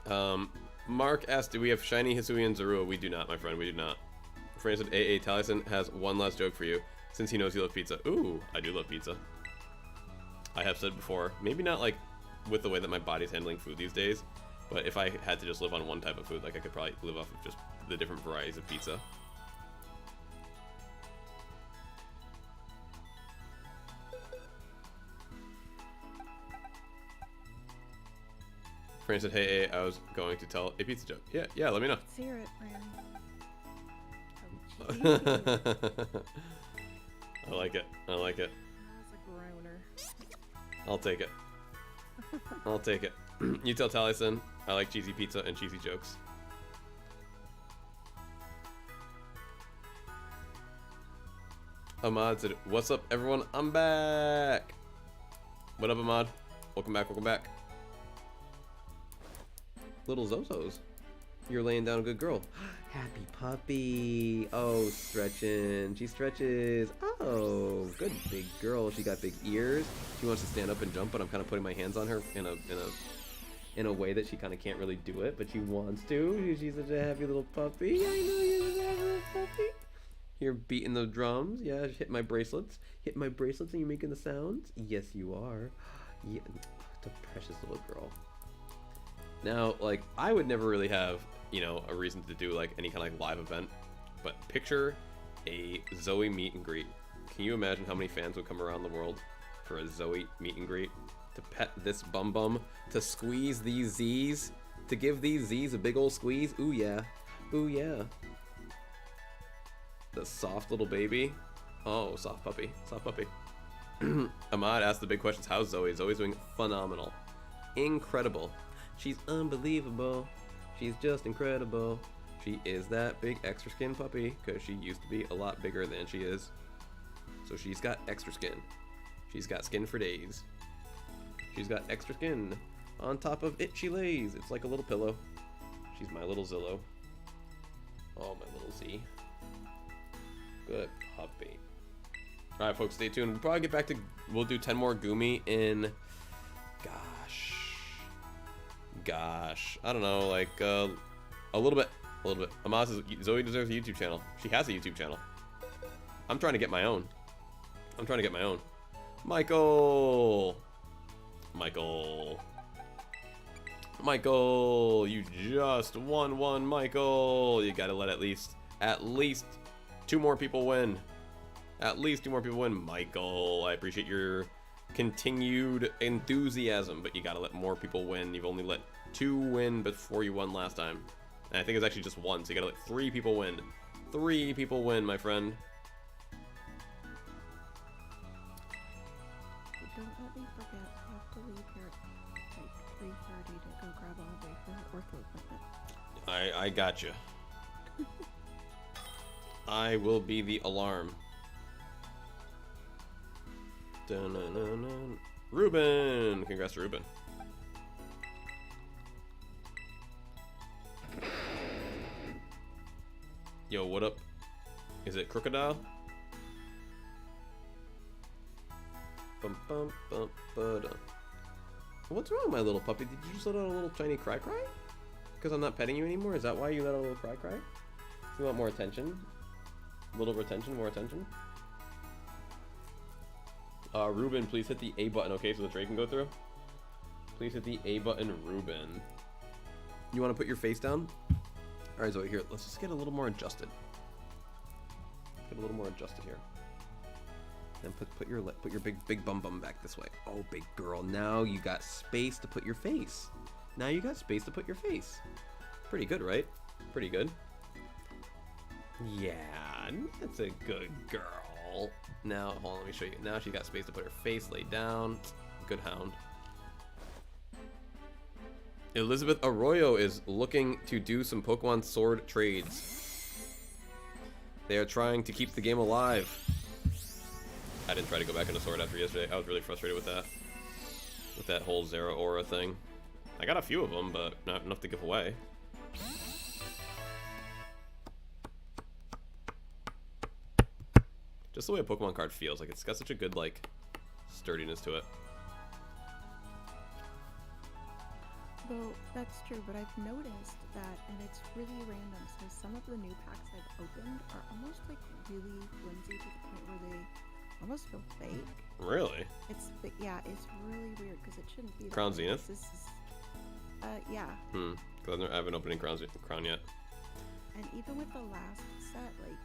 Yeah. Mark asked, do we have shiny Hisui and Zorua? We do not, my friend, we do not. Friend said, AA Taliesin has one last joke for you, since he knows you love pizza. Ooh, I do love pizza. I have said before, maybe not like with the way that my body's handling food these days, but if I had to just live on one type of food, like I could probably live off of just the different varieties of pizza. Fran said, hey, I was going to tell a pizza joke. Yeah, let me know. Let's hear it, Fran. I like it. That's a groaner. I'll take it. I'll take it. You tell Taliesin I like cheesy pizza and cheesy jokes. Ahmad said, what's up, everyone? I'm back. What up, Ahmad? Welcome back, welcome back. Little Zozos. You're laying down a good girl. Happy puppy. Oh, stretching. She stretches. Oh, good big girl. She got big ears. She wants to stand up and jump, but I'm kind of putting my hands on her in a way that she kind of can't really do it, but she wants to. She's such a happy little puppy. I know you're such a happy little puppy. You're beating the drums. Yeah, hit my bracelets. Hit my bracelets and you're making the sounds? Yes, you are. Yeah, the precious little girl. Now, like, I would never really have, you know, a reason to do, like, any kind of, like, live event. But picture a Zoe meet and greet. Can you imagine how many fans would come around the world for a Zoe meet and greet? To pet this bum, to squeeze these Z's, to give these Z's a big old squeeze? Ooh, yeah. Ooh, yeah. The soft little baby. Oh, soft puppy. Soft puppy. Ahmad asked the big questions. How's Zoe? Zoe's doing phenomenal. Incredible. She's unbelievable. She's just incredible. She is that big extra skin puppy because she used to be a lot bigger than she is. So she's got extra skin. She's got skin for days. She's got extra skin. On top of it she lays. It's like a little pillow. She's my little Zillow. Oh, my little Z. Good puppy. Alright, folks, stay tuned. We'll probably get back to... We'll do 10 more Goomy in... Gosh. I don't know, like, a little bit. Amaz says, Zoe deserves a YouTube channel. She has a YouTube channel. I'm trying to get my own. Michael, you just won one, Michael. You gotta let at least 2 more people win. Michael, I appreciate your continued enthusiasm, but you gotta let more people win. You've only let 2 win before you won last time. And I think it's actually just 1, so you gotta let 3 people win. 3 people win, my friend. Don't let me forget, I have to leave here at like 3:30 to go grab Aubrey for her ortho appointment. I got you. I will be the alarm. Dun-dun-dun-dun. Ruben! Congrats to Ruben. Yo, what up? Is it Crocodile? Bum, bum, bum, ba-dum. What's wrong, my little puppy? Did you just let out a little tiny cry? Because I'm not petting you anymore? Is that why you let out a little cry? You want more attention? A little retention? More attention? Ruben, please hit the A button, okay, so the tray can go through? Please hit the A button, Ruben. You want to put your face down? Alright, Zoe, here, let's just get a little more adjusted. Here. And put your big bum back this way. Oh, big girl, now you got space to put your face. Pretty good, right? Pretty good. Yeah, that's a good girl. Now, hold on, let me show you. Now she got space to put her face laid down. Good hound. Elizabeth Arroyo is looking to do some Pokemon sword trades. They are trying to keep the game alive. I didn't try to go back into sword after yesterday. I was really frustrated with that. With that whole Zero Aura thing. I got a few of them, but not enough to give away. Just the way a Pokemon card feels, like it's got such a good, like, sturdiness to it. Well, that's true, but I've noticed that, and it's really random, so some of the new packs I've opened are almost, like, really flimsy to the point where they almost feel fake. Really? Yeah, it's really weird, because it shouldn't be Crown Zenith? This is, yeah. Because I haven't opened Crown yet. And even with the last set, like,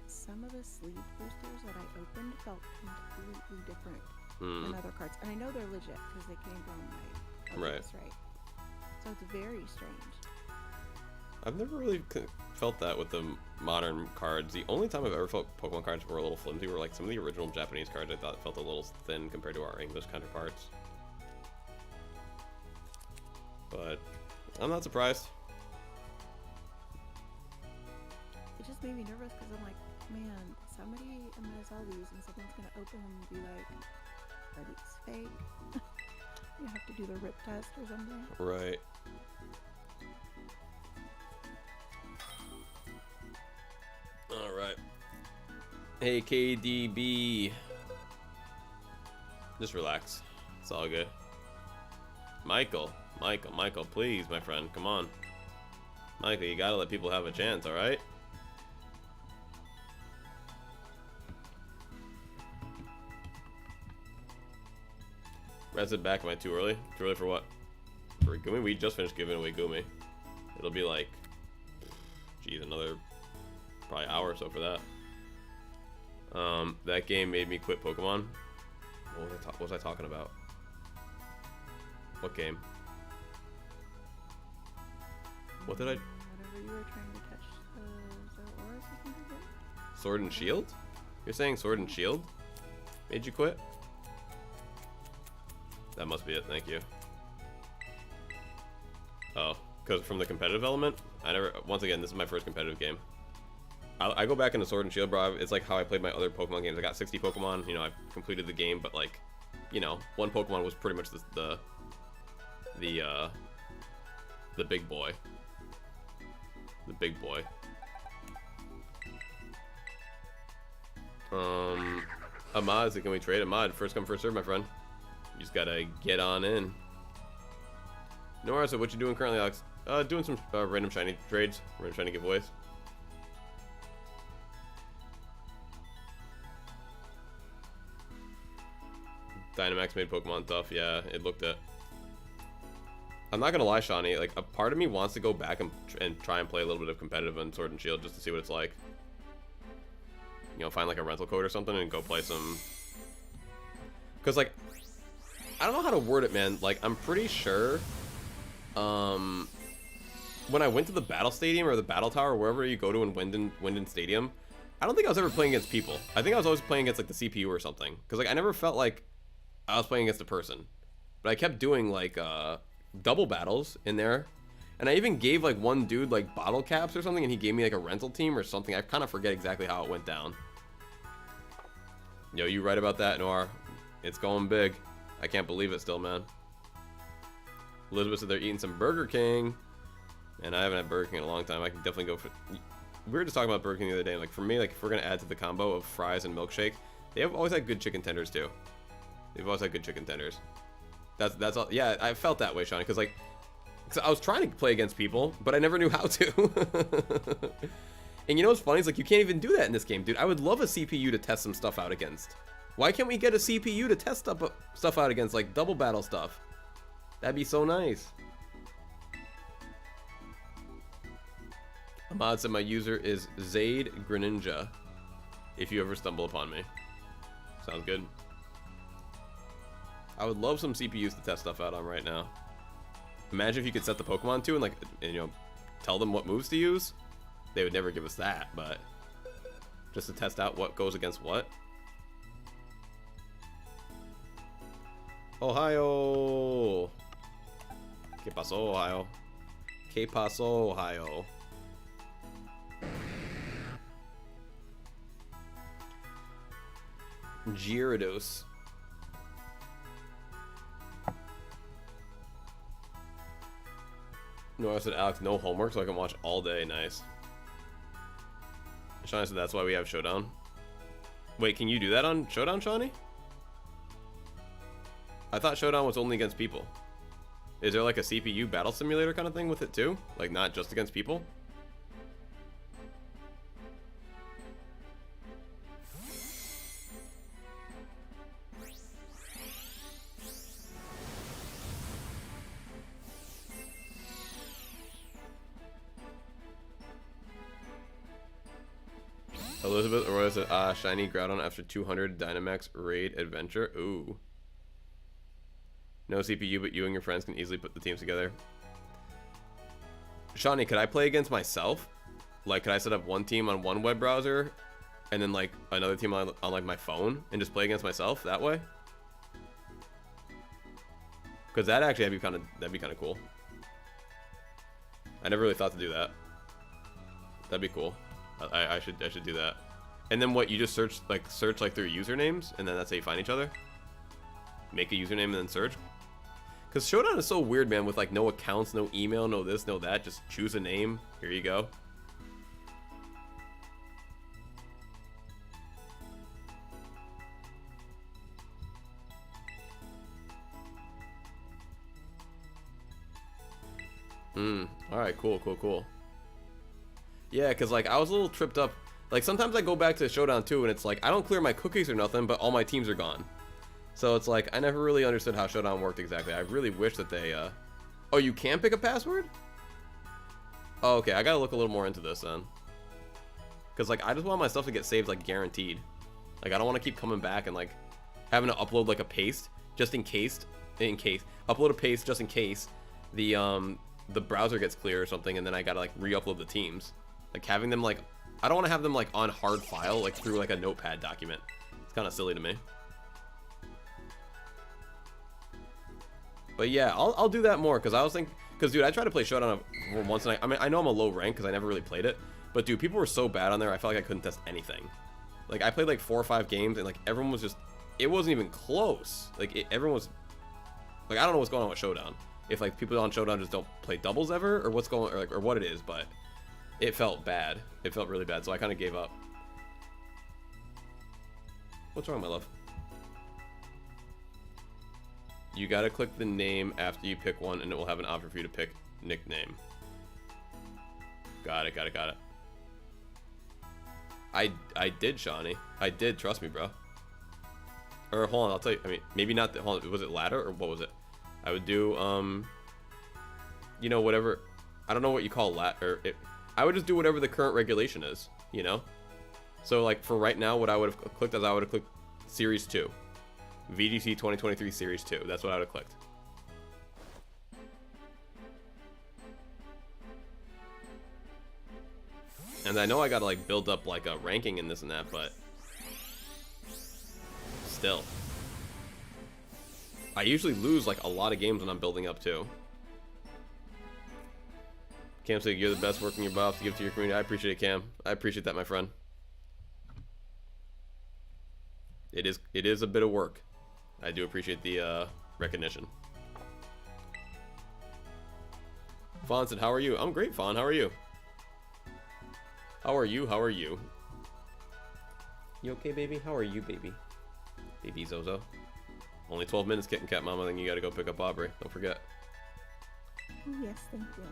some of the sleeve boosters that I opened felt completely different than other cards. And I know they're legit because they came from my LS, right? So it's very strange. I've never really felt that with the modern cards. The only time I've ever felt Pokemon cards were a little flimsy were like some of the original Japanese cards. I thought felt a little thin compared to our English counterparts. But I'm not surprised. It just made me nervous because I'm like, man, somebody, I'm gonna sell these and someone's gonna open them and be like, are these fake? You have to do the rip test or something. Right. Alright. Hey, KDB. Just relax. It's all good. Michael, please, my friend. Come on. Michael, you gotta let people have a chance, alright? Reset back. Am I too early? Too early for what? For Goomy? We just finished giving away Goomy. It'll be like, geez, another probably hour or so for that. That game made me quit Pokemon. What was I talking about? What game? What did I? Whatever you were trying to catch the Auras or something like that? Sword and Shield? You're saying Sword and Shield made you quit? That must be it, thank you. Oh, because from the competitive element? Once again, this is my first competitive game. I go back into Sword and Shield, bro. It's like how I played my other Pokemon games. I got 60 Pokemon, you know, I've completed the game, but like, you know, one Pokemon was pretty much the big boy. The big boy. Ahmad, can we trade? Ahmad, first come, first serve, my friend. You just gotta get on in. Nora, so what you doing currently, Alex? Doing some random shiny trades, random shiny giveaways. Dynamax made Pokemon tough, yeah, it looked it. I'm not gonna lie, Shawnee, like, a part of me wants to go back and try and play a little bit of competitive on Sword and Shield just to see what it's like. You know, find like a rental code or something and go play some... Because, like, I don't know how to word it, man. Like, I'm pretty sure, when I went to the Battle Stadium or the Battle Tower, wherever you go to in Wyndon Stadium, I don't think I was ever playing against people. I think I was always playing against, like, the CPU or something. Because, like, I never felt like I was playing against a person. But I kept doing, like, double battles in there. And I even gave, like, one dude, like, bottle caps or something, and he gave me, like, a rental team or something. I kind of forget exactly how it went down. Yo, you right about that, Noir. It's going big. I can't believe it still, man. Elizabeth said they're eating some Burger King. And I haven't had Burger King in a long time. I can definitely go for... We were just talking about Burger King the other day. Like, for me, like, if we're going to add to the combo of fries and milkshake, they have always had good chicken tenders, too. They've always had good chicken tenders. That's all. Yeah, I felt that way, Shawnee, because, like, I was trying to play against people, but I never knew how to. And you know what's funny? It's like, you can't even do that in this game, dude. I would love a CPU to test some stuff out against. Why can't we get a CPU to test stuff out against, like, double battle stuff? That'd be so nice. Ahmad said my user is MajikNinja, if you ever stumble upon me. Sounds good. I would love some CPUs to test stuff out on right now. Imagine if you could set the Pokemon to and, like, you know, tell them what moves to use. They would never give us that, but just to test out what goes against what. Ohio. ¿Qué pasó, Ohio? ¿Qué pasó, Ohio? Gyarados. No, I said, Alex, no homework so I can watch all day. Nice. Shawnee said that's why we have Showdown. Wait, can you do that on Showdown, Shawnee? I thought Showdown was only against people. Is there like a CPU battle simulator kind of thing with it too? Like not just against people? Elizabeth Aurora said, shiny Groudon after 200 Dynamax raid adventure. Ooh. No CPU, but you and your friends can easily put the teams together. Shawnee, could I play against myself? Like, could I set up one team on one web browser and then like another team on like my phone and just play against myself that way? Because that actually that'd be kind of cool. I never really thought to do that. That'd be cool. I should do that. And then what? You just search like through usernames, and then that's how you find each other. Make a username and then search. Because Showdown is so weird, man. With like no accounts, no email, no this, no that. Just choose a name. Here you go. Alright, cool. Yeah, because like I was a little tripped up. Like sometimes I go back to Showdown 2 and it's like I don't clear my cookies or nothing, but all my teams are gone. So it's like I never really understood how Showdown worked exactly. I really wish that they Oh, you can pick a password? Oh, okay, I gotta look a little more into this then. Because like I just want my stuff to get saved like guaranteed. Like I don't want to keep coming back and like having to upload like a paste just in case. Upload a paste just in case the browser gets clear or something, and then I gotta like re-upload the teams. Like having them like, I don't want to have them like on hard file, like through like a notepad document. It's kind of silly to me. But yeah, I'll do that more, because I was thinking, because dude, I tried to play Showdown once, and I mean I know I'm a low rank because I never really played it, but dude, people were so bad on there, I felt like I couldn't test anything. Like I played like 4 or 5 games, and like everyone was just, it wasn't even close. Like everyone was, like I don't know what's going on with Showdown. If like people on Showdown just don't play doubles ever, or what's going, or what it is, but it felt bad. It felt really bad, so I kind of gave up. What's wrong, my love? You gotta click the name after you pick one, and it will have an option for you to pick nickname. Got it. I did, Shawnee. I did. Trust me, bro. Or hold on, I'll tell you. I mean, maybe not. Hold on. Was it ladder or what was it? I would do, you know, whatever. I don't know what you call ladder. I would just do whatever the current regulation is, you know? So, like, for right now, what I would have clicked is I would have clicked Series 2. VGC 2023 Series 2. That's what I would have clicked. And I know I gotta, like, build up, like, a ranking in this and that, but still. I usually lose like a lot of games when I'm building up too. Cam said you're the best working your butt off to give to your community. I appreciate it, Cam. I appreciate that, my friend. It is a bit of work. I do appreciate the recognition. Fawn said, how are you? I'm great, Fawn. How are you? How are you? You okay, baby? How are you, baby? Baby Zozo. Only 12 minutes, Kitten Cat Mama, then you gotta go pick up Aubrey. Don't forget. Oh, yes, thank you.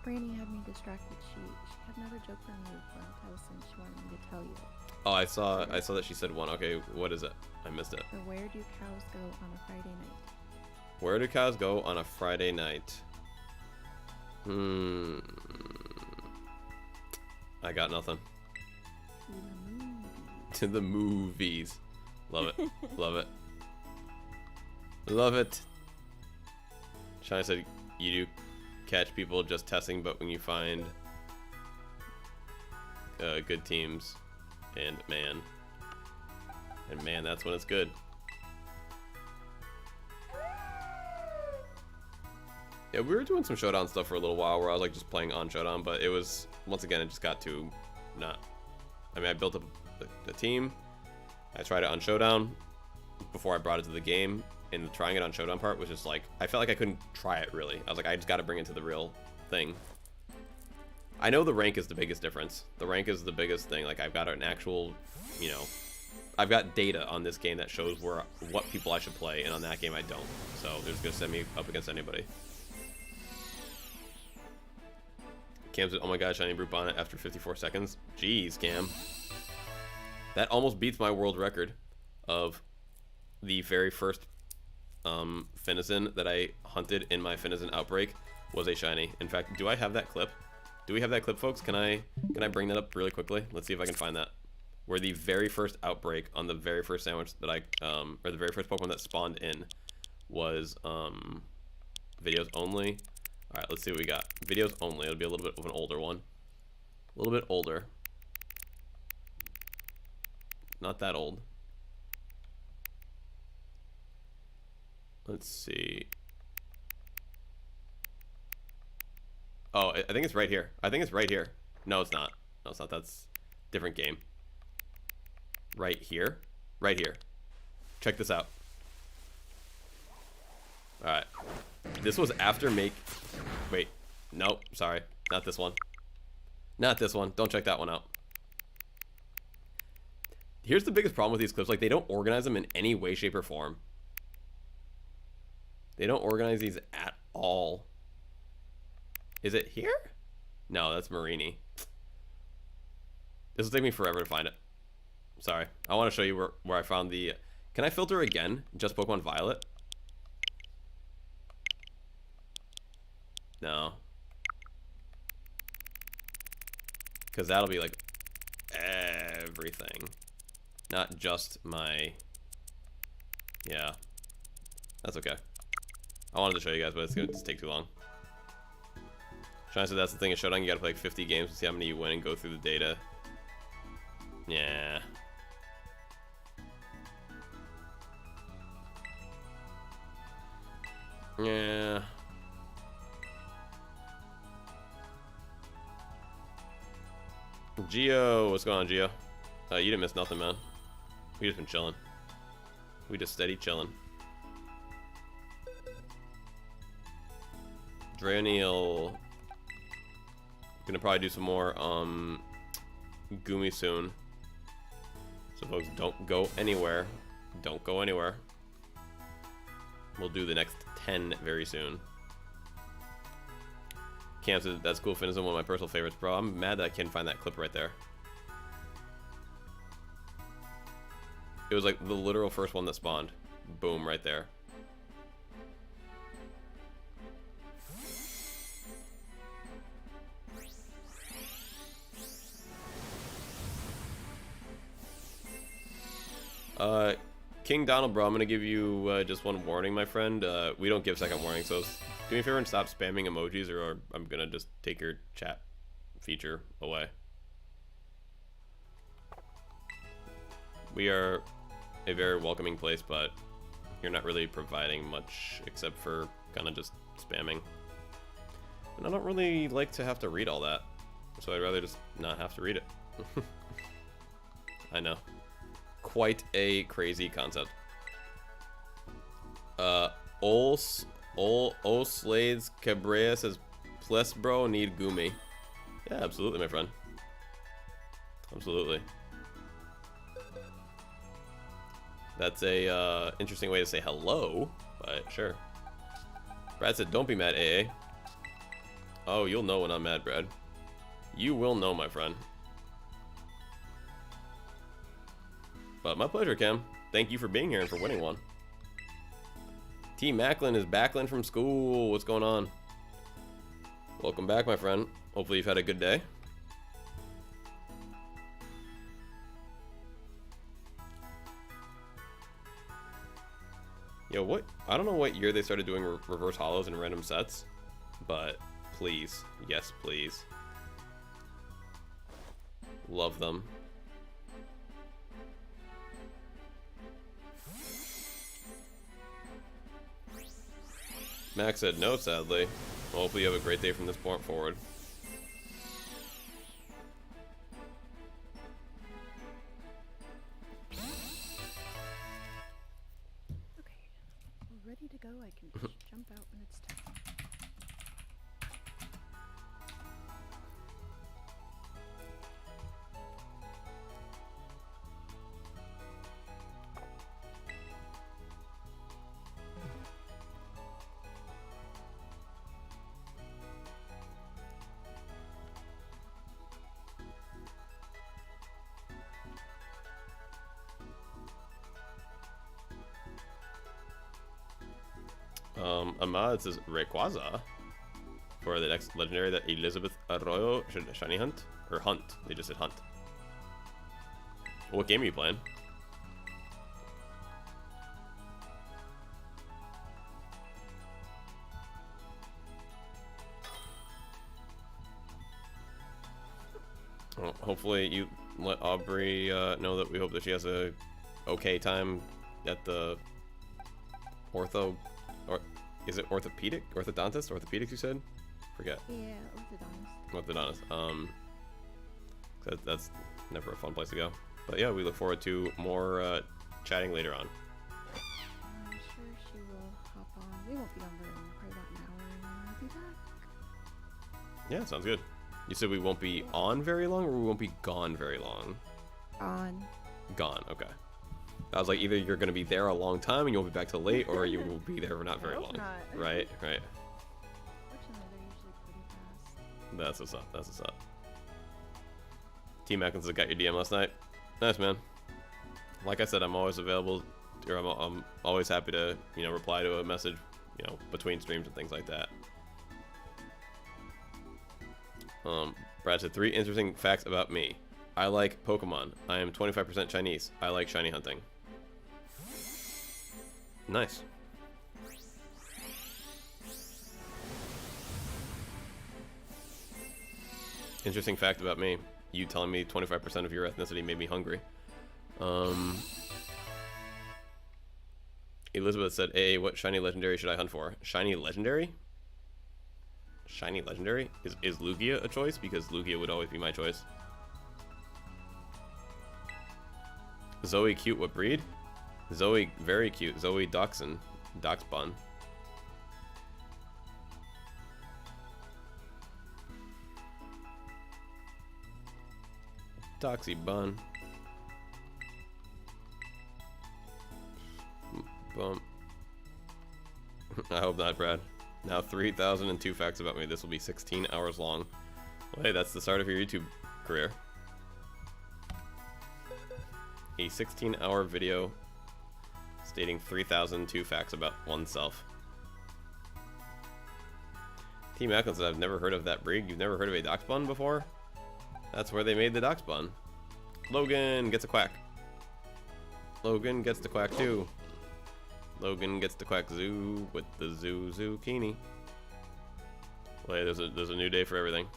Brandy had me distracted. She had another joke for me for house, and she wanted me to tell you. Oh, I saw that she said one. Okay, what is it? I missed it. So where do cows go on a Friday night? Where do cows go on a Friday night? I got nothing. To the movies. Love it. Love it. Love it. China said you do catch people just testing, but when you find good teams, and man, that's when it's good. Yeah, we were doing some Showdown stuff for a little while where I was like just playing on Showdown, but it was, once again, it just got too not. I mean, I built up the team. I tried it on Showdown before I brought it to the game, and the trying it on Showdown part was just like, I felt like I couldn't try it really. I was like, I just got to bring it to the real thing. I know the rank is the biggest difference. The rank is the biggest thing. Like, I've got an actual, you know, I've got data on this game that shows what people I should play, and on that game I don't. So they're just gonna send me up against anybody. Cam said, oh my gosh, Shiny Brute Bonnet after 54 seconds. Jeez, Cam. That almost beats my world record of the very first Finizen that I hunted in my Finizen outbreak was a shiny. In fact, do I have that clip? Do we have that clip, folks? Can I bring that up really quickly? Let's see if I can find that. Where the very first outbreak on the very first sandwich that I, or the very first Pokemon that spawned in was, videos only. Alright, let's see what we got. Videos only. It'll be a little bit of an older one. A little bit older. Not that old. Let's see. Oh, I think it's right here. I think it's right here. No, it's not. No, it's not. That's a different game. Right here. Right here. Check this out. Alright. This was after make... Wait. Nope. Sorry. Not this one. Not this one. Don't check that one out. Here's the biggest problem with these clips. Like, they don't organize them in any way, shape, or form. They don't organize these at all. Is it here? No, that's Marini. This will take me forever to find it. Sorry. I want to show you where I found the... Can I filter again? Just Pokemon Violet? No. Because that'll be like everything. Not just my... Yeah. That's okay. I wanted to show you guys, but it's going to take too long. Shine said that's the thing of Showdown. You got to play like 50 games to see how many you win and go through the data. Yeah. Yeah. Geo, what's going on, Geo? You didn't miss nothing, man. We just been chilling. We just steady chilling. Draeneel. Gonna probably do some more Goomy soon. So folks, don't go anywhere. Don't go anywhere. We'll do the next 10 very soon. Cam says that's cool. Finn is one of my personal favorites, bro. I'm mad that I can't find that clip right there. It was like the literal first one that spawned. Boom, right there. King Donald, bro, I'm gonna give you just one warning, my friend. We don't give second warning, so do me a favor and stop spamming emojis, or I'm gonna just take your chat feature away. We are a very welcoming place, but you're not really providing much except for kind of just spamming. And I don't really like to have to read all that, so I'd rather just not have to read it. I know. Quite a crazy concept. Slades Cabrera says, "Plus, bro, need Goomy." Yeah, absolutely, my friend. Absolutely. That's a interesting way to say hello, but sure. Brad said, "Don't be mad, AA." Oh, you'll know when I'm mad, Brad. You will know, my friend. But my pleasure, Cam. Thank you for being here and for winning one. T. Macklin is backling from school. What's going on? Welcome back, my friend. Hopefully you've had a good day. Yo, what? I don't know what year they started doing reverse hollows in random sets, but please, yes, please. Love them. Max said no, sadly. Well, hopefully you have a great day from this point forward. Okay, we're ready to go. I can just jump out when it's time. Ahmad says Rayquaza for the next legendary that Elizabeth Arroyo should shiny hunt or hunt. They just said hunt. What game are you playing? hopefully you let Aubrey know that we hope that she has a okay time at the ortho, or is it orthopedic? Orthodontist? Orthopedics you said? Forget. Yeah, orthodontist. Orthodontist. That's never a fun place to go. But yeah, we look forward to more chatting later on. I'm sure she will hop on. We won't be on very long, probably about an hour, and then we'll be back. Yeah, sounds good. You said we won't be on very long, or we won't be gone very long? On. Gone, okay. I was like, either you're going to be there a long time and you'll be back till late, or you will be there for not very long. Not. Right, right. Fortunately, they're usually pretty fast. That's what's up, that's what's up. Team Atkins got your DM last night. Nice, man. Like I said, I'm always available, or I'm always happy to, you know, reply to a message, you know, between streams and things like that. Brad said 3 interesting facts about me. I like Pokemon. I am 25% Chinese. I like shiny hunting. Nice. Interesting fact about me. You telling me 25% of your ethnicity made me hungry. Elizabeth said, hey, what shiny legendary should I hunt for? Shiny legendary? Shiny legendary? Is Lugia a choice? Because Lugia would always be my choice. Zoe cute, what breed? Zoe very cute. Zoe Dachshund. Dachshund. Doxy bun. Bump. I hope not, Brad. Now 3,002 facts about me. This will be 16 hours long. Well, hey, that's the start of your YouTube career. A 16-hour video stating 3,002 facts about oneself. Team Atkins said, I've never heard of that breed. You've never heard of a Dachshund before? That's where they made the Dachshund. Logan gets a quack. Logan gets the quack too. Logan gets the quack zoo with the zucchini. Well, hey, there's a new day for everything.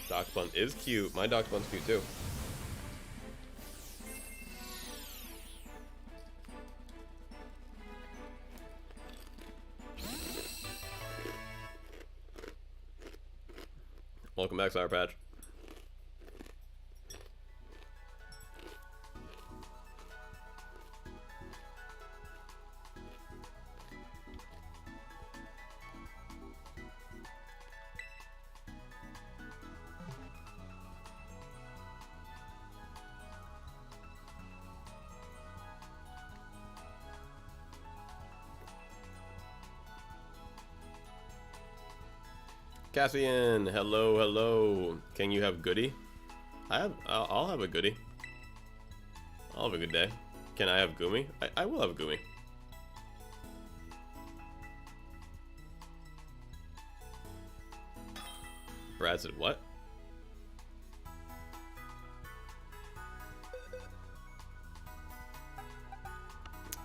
Dachshund is cute. My Dachshund's cute too. Welcome back, Sour Patch. Cassian, hello, hello. Can you have goodie? I'll have a goodie. I'll have a good day. Can I have Goomy? I will have a Goomy. Brad said what?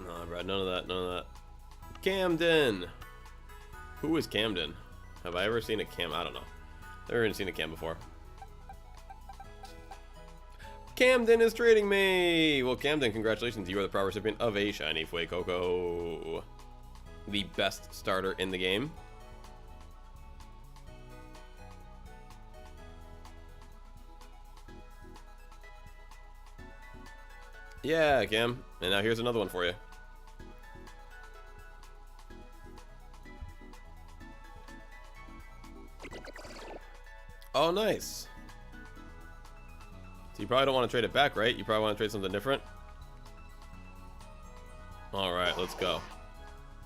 No, Brad, none of that, none of that. Camden! Who is Camden? Have I ever seen a cam? I don't know. I've never even seen a cam before. Camden is trading me! Well, Camden, congratulations. You are the proud recipient of a shiny Fuecoco. The best starter in the game. Yeah, Cam. And now here's another one for you. Oh, nice. So you probably don't want to trade it back, right? You probably want to trade something different. Alright, let's go.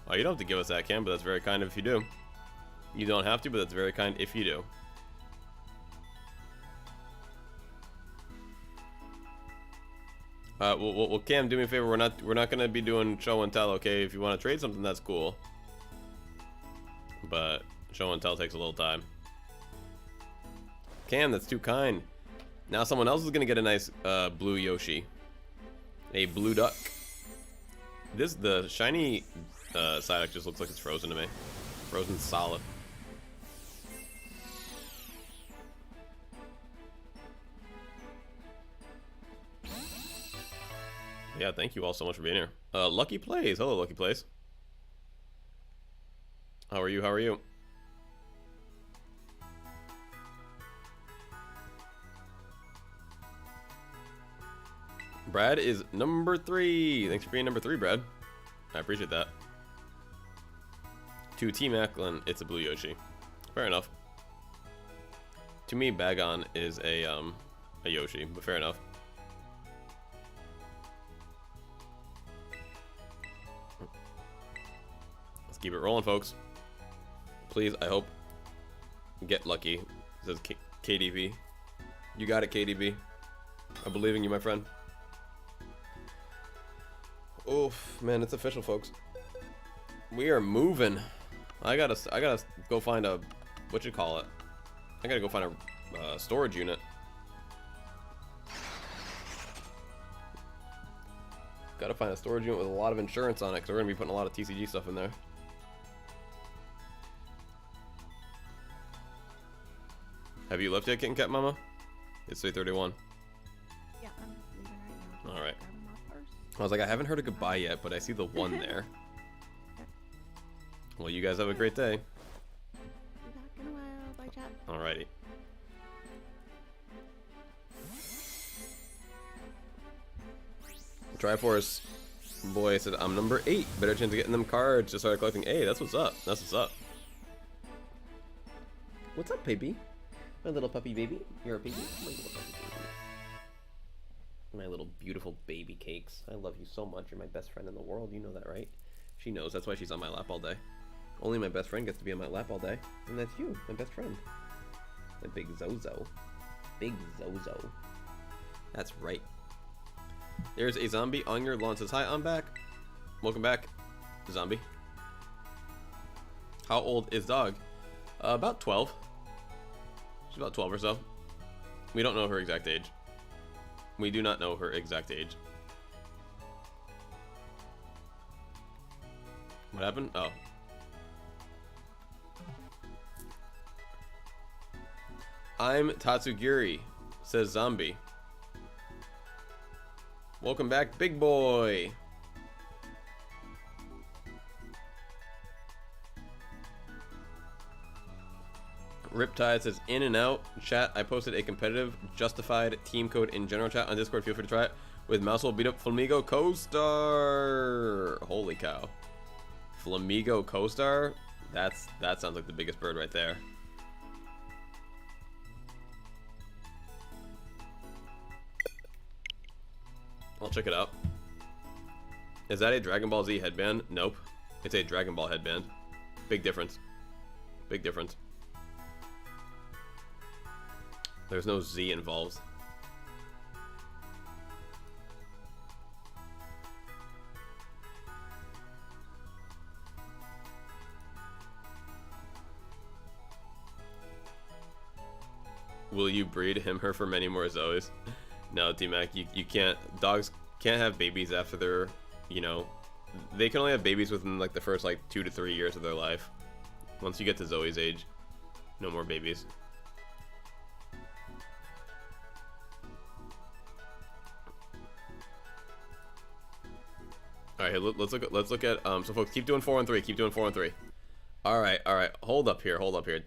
Oh, you don't have to give us that, Cam, but that's very kind if you do. You don't have to, but that's very kind if you do. Well, Cam, do me a favor. We're not gonna be doing show and tell, okay? If you want to trade something, that's cool. But show and tell takes a little time. Cam, that's too kind. Now someone else is gonna get a nice blue Yoshi. A blue duck. The shiny Psyduck just looks like it's frozen to me. Frozen solid. Yeah, thank you all so much for being here. Lucky Plays. Hello, Lucky Plays. How are you? How are you? Brad is number 3. Thanks for being number 3, Brad. I appreciate that. To T Macklin, it's a blue Yoshi. Fair enough. To me, Bagon is a Yoshi, but fair enough. Let's keep it rolling, folks. Please, I hope, get lucky. It says KDB. You got it, KDB. I believe in you, my friend. Oof, man, it's official, folks. We are moving. I gotta go find a, what you call it? I gotta go find a storage unit. Gotta find a storage unit with a lot of insurance on it, because we're gonna be putting a lot of TCG stuff in there. Have you left yet, Kitten Cat Mama? It's 3:31. Yeah, I'm leaving right now. All right. Grab 'em off first. I was like, I haven't heard a goodbye yet, but I see the one there. Well, you guys have a great day. Be back in a while. Bye, chat. Alrighty. Triforce boy said, I'm number 8. Better chance of getting them cards. Just started collecting. Hey, that's what's up. That's what's up. What's up, baby? My little puppy baby. You're a baby? My little puppy baby. My little beautiful baby cakes. I love you so much. You're my best friend in the world. You know that, right? She knows. That's why she's on my lap all day. Only my best friend gets to be on my lap all day. And that's you, my best friend. My big Zozo. Big Zozo. That's right. There's a zombie on your lawn. Says, hi, I'm back. Welcome back, zombie. How old is dog? About 12. She's about 12 or so. We don't know her exact age. We do not know her exact age. What happened? Oh. I'm Tatsugiri, says zombie. Welcome back, big boy. Riptide says in and out. Chat, I posted a competitive justified team code in general chat on Discord. Feel free to try it. With Mousehole beat up Flamigo Co-Star. Holy cow. Flamigo Co-Star? That sounds like the biggest bird right there. I'll check it out. Is that a Dragon Ball Z headband? Nope. It's a Dragon Ball headband. Big difference. Big difference. There's no Z involved. Will you breed him, her for many more Zoes? No, T-Mac, you can't. Dogs can't have babies after they're, you know, they can only have babies within like the first like 2 to 3 years of their life. Once you get to Zoe's age, no more babies. All right, let's look at so folks, keep doing 4 and 3. Keep doing 4 and 3. All right. Hold up here.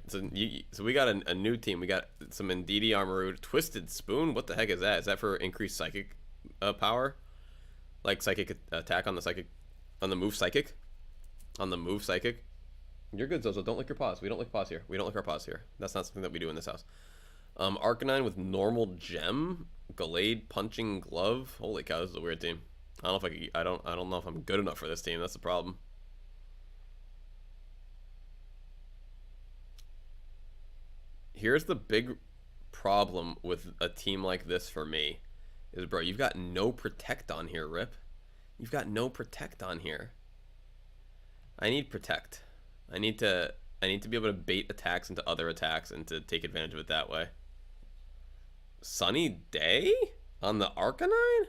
So we got a new team. We got some Indeedee Armorud, Twisted Spoon. What the heck is that? Is that for increased psychic power? Like psychic attack on the move psychic? On the move psychic? You're good, Zozo. Don't lick your paws. We don't lick paws here. We don't lick our paws here. That's not something that we do in this house. Arcanine with normal gem, Gallade punching glove. Holy cow, this is a weird team. I don't know if I don't know if I'm good enough for this team. That's the problem. Here's the big problem with a team like this for me is, bro, you've got no protect on here, Rip. You've got no protect on here. I need protect. I need to be able to bait attacks into other attacks and to take advantage of it that way. Sunny Day on the Arcanine?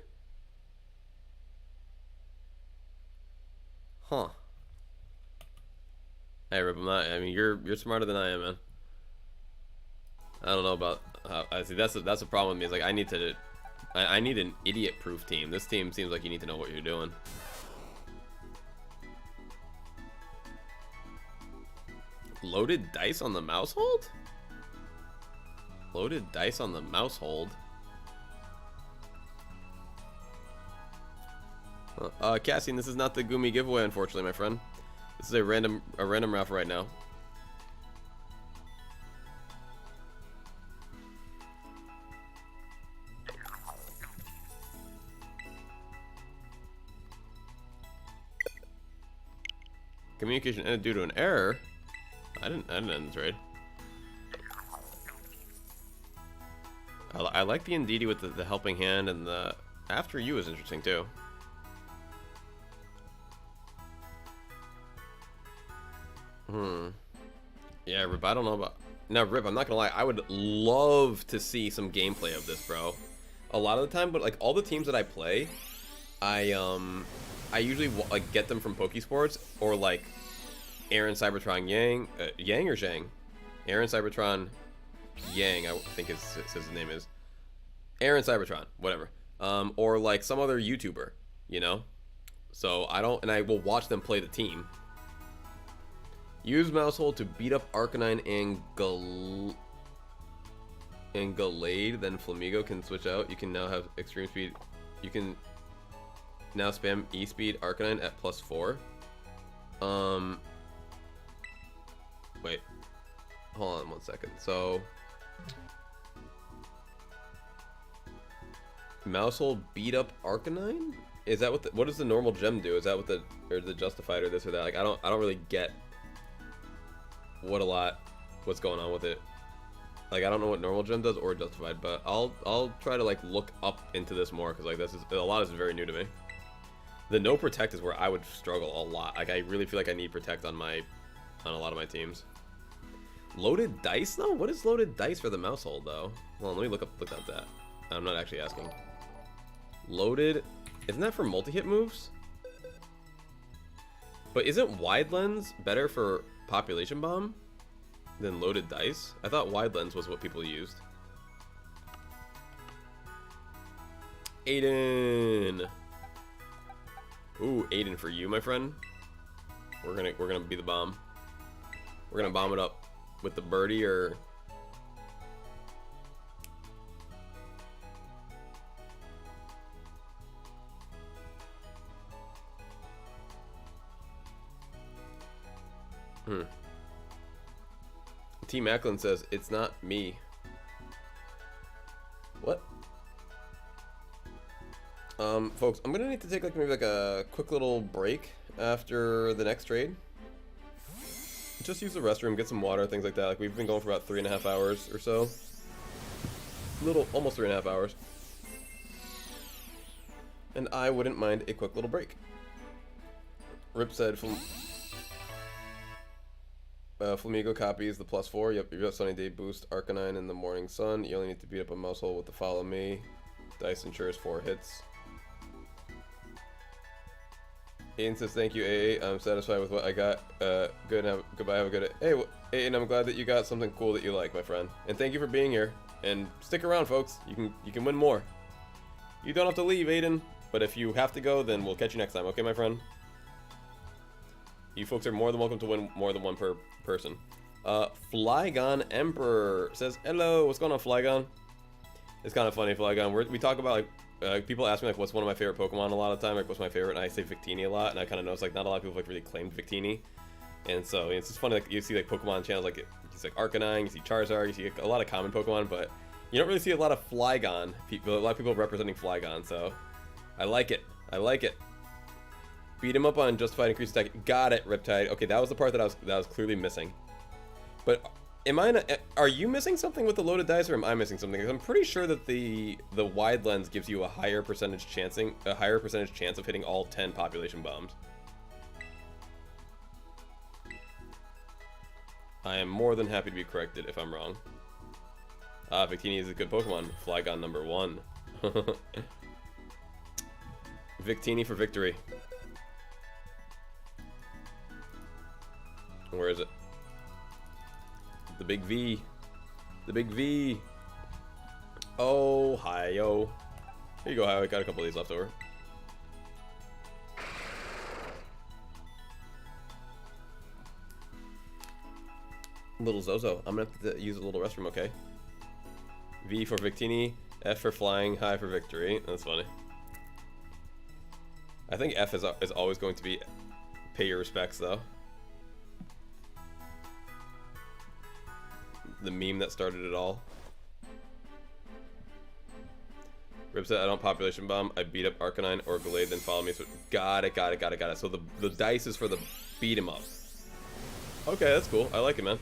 Huh. Hey, Rip, I'm not. I mean, you're smarter than I am, man. I don't know about. I see. That's a problem with me. Is like I need an idiot-proof team. This team seems like you need to know what you're doing. Loaded dice on the mouse hold? Loaded dice on the mouse hold. Cassian, this is not the Goomy giveaway, unfortunately, my friend. This is a random raffle right now. Communication ended due to an error. I didn't end the trade. I like the Indeedee with the helping hand, and the after you is interesting too. Yeah, Rip, I don't know about... Now, Rip, I'm not gonna lie, I would love to see some gameplay of this, bro. A lot of the time, but like all the teams that I play, I usually like get them from Pokesports or like Aaron Cybertron Yang, Yang or Zhang? Aaron Cybertron Yang, I think his name is. Aaron Cybertron, whatever. Or like some other YouTuber, you know? So I will watch them play the team. Use mouse hold to beat up Arcanine and Gallade, then Flamigo can switch out. You can now have extreme speed. You can now spam E-speed Arcanine at +4. Wait. Hold on 1 second. So mouse hold beat up Arcanine? Is that what does the normal gem do? Is that what the justified or this or that? Like I don't really get what's going on with it. Like I don't know what normal gem does or justified, but I'll try to like look up into this more because like a lot of this is very new to me. The no protect is where I would struggle a lot. Like I really feel like I need protect on a lot of my teams. Loaded dice though? What is loaded dice for the mouse hold though? Well, let me look up that. I'm not actually asking. Loaded, isn't that for multi-hit moves? But isn't wide lens better for population bomb than loaded dice? I thought wide lens was what people used. Aiden. Ooh, Aiden for you, my friend. We're gonna be the bomb. We're gonna bomb it up with the birdie or T. Macklin says, it's not me. What? Folks, I'm gonna need to take like maybe like a quick little break after the next trade. Just use the restroom, get some water, things like that. Like we've been going for about 3.5 hours or so. Almost 3.5 hours. And I wouldn't mind a quick little break. Rip said from Flamigo copies the +4. Yep, you got Sunny Day boost Arcanine in the morning sun. You only need to beat up a mouse hole with the follow me. Dice ensures 4 hits. Aiden says thank you, AA. I'm satisfied with what I got. Goodbye, have a good day. Hey, Aiden, I'm glad that you got something cool that you like, my friend. And thank you for being here. And stick around, folks. You can win more. You don't have to leave, Aiden. But if you have to go, then we'll catch you next time, okay, my friend? You folks are more than welcome to win more than one per person. Flygon Emperor says, hello, what's going on, Flygon? It's kind of funny, Flygon. We talk about, like, people ask me, like, what's one of my favorite Pokemon a lot of the time, like, what's my favorite, and I say Victini a lot, and I kind of notice, like, not a lot of people, like, really claimed Victini. And so, it's just funny, like, you see, like, Pokemon channels, like, it's like Arcanine, you see Charizard, you see like, a lot of common Pokemon, but you don't really see a lot of Flygon. A lot of people representing Flygon, so I like it. I like it. Beat him up on justified increased attack. Got it, Riptide. Okay, that was the part that I was clearly missing. But are you missing something with the loaded dice, or am I missing something? Because I'm pretty sure that the wide lens gives you a higher percentage chance of hitting all 10 population bombs. I am more than happy to be corrected if I'm wrong. Victini is a good Pokemon. Flygon number 1. Victini for victory. Where is it? The big V. The big V. Oh, hi, yo. Here you go, Hi. I got a couple of these left over. Little Zozo. I'm gonna have to use a little restroom, okay? V for Victini, F for flying, high for victory. That's funny. I think F is always going to be pay your respects, though. The meme that started it all. Ripset, I don't population bomb. I beat up Arcanine or Gallade, then follow me. So got it. So the dice is for the beat 'em up. Okay, that's cool. I like it, man.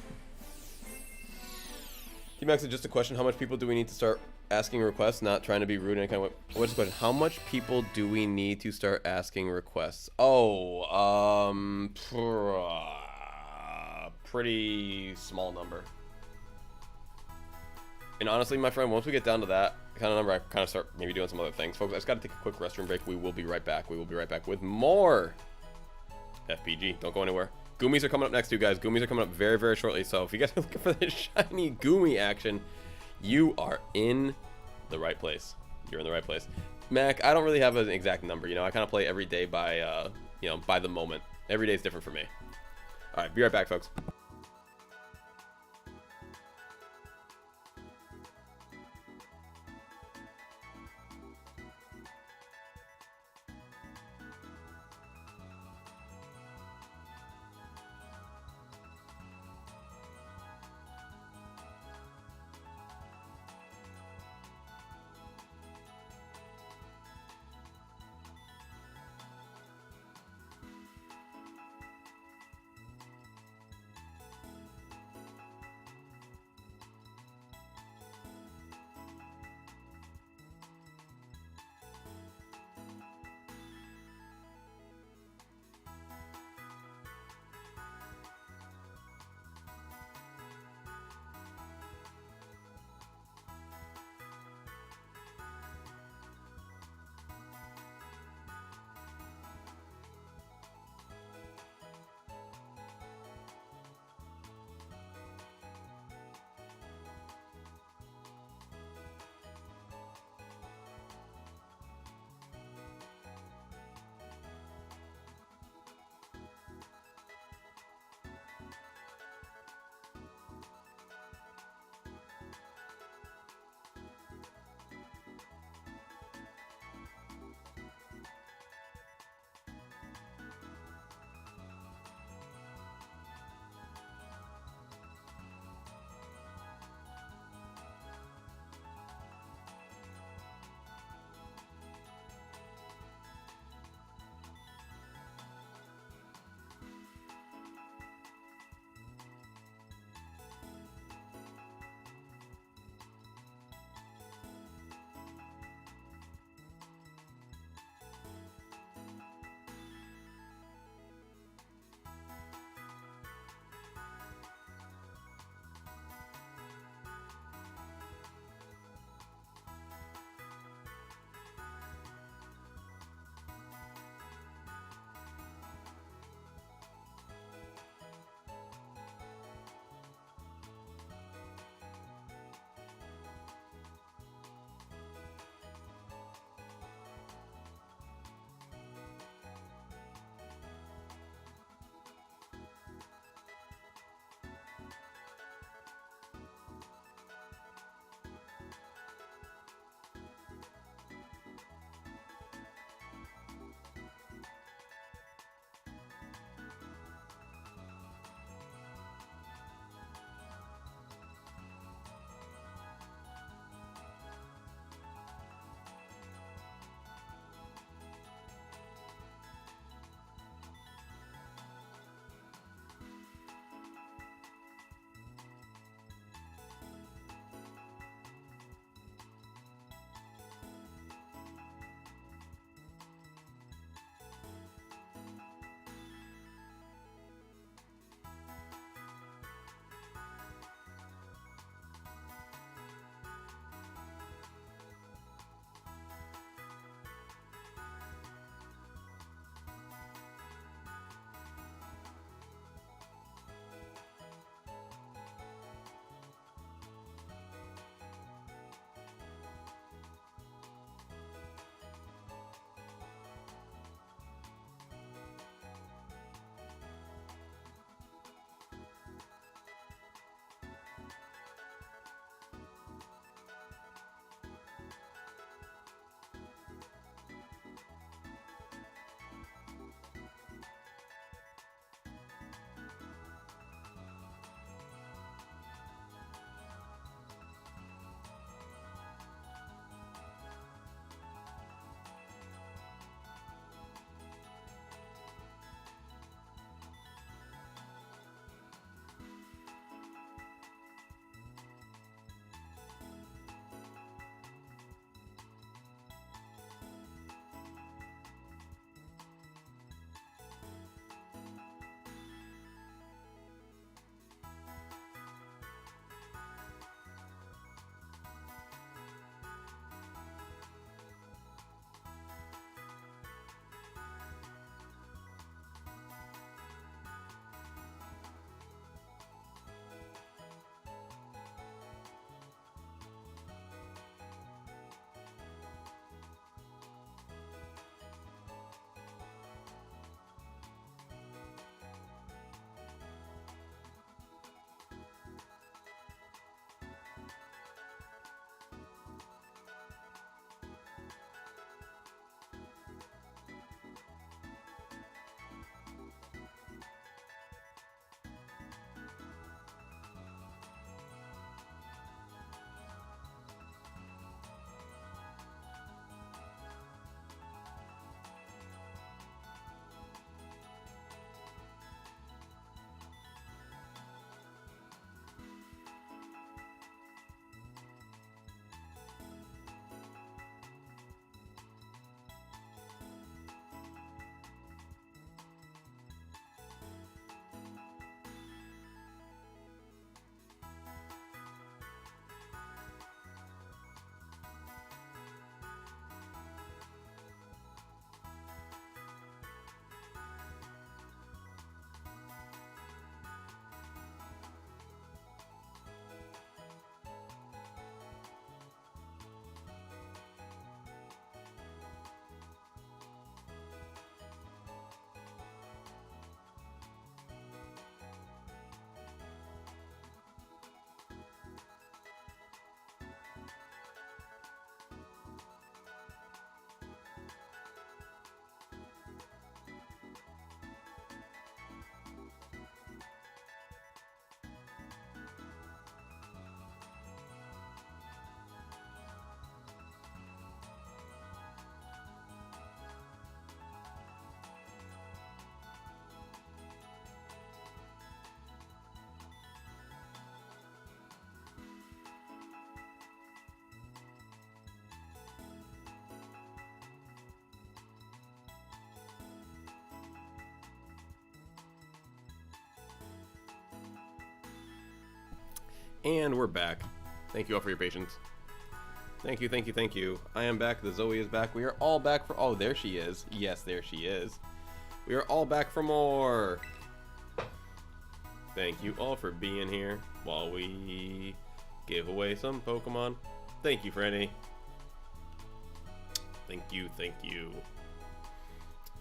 T-Max, just a question. How much people do we need to start asking requests? Not trying to be rude in any kind of way. What's the question? How much people do we need to start asking requests? Oh, pretty small number. And honestly, my friend, once we get down to that kind of number, I kind of start maybe doing some other things. Folks, I just got to take a quick restroom break. We will be right back. We will be right back with more FPG. Don't go anywhere. Goomies are coming up next, too, guys. Goomies are coming up very, very shortly. So if you guys are looking for the shiny Goomy action, you are in the right place. You're in the right place. Mac, I don't really have an exact number. You know, I kind of play every day by, you know, by the moment. Every day is different for me. All right, be right back, folks. And we're back. Thank you all for your patience. Thank you, thank you, thank you. I am back. The Zoe is back. We are all back for... Oh, there she is. Yes, there she is. We are all back for more. Thank you all for being here while we give away some Pokemon. Thank you, Franny. Thank you, thank you.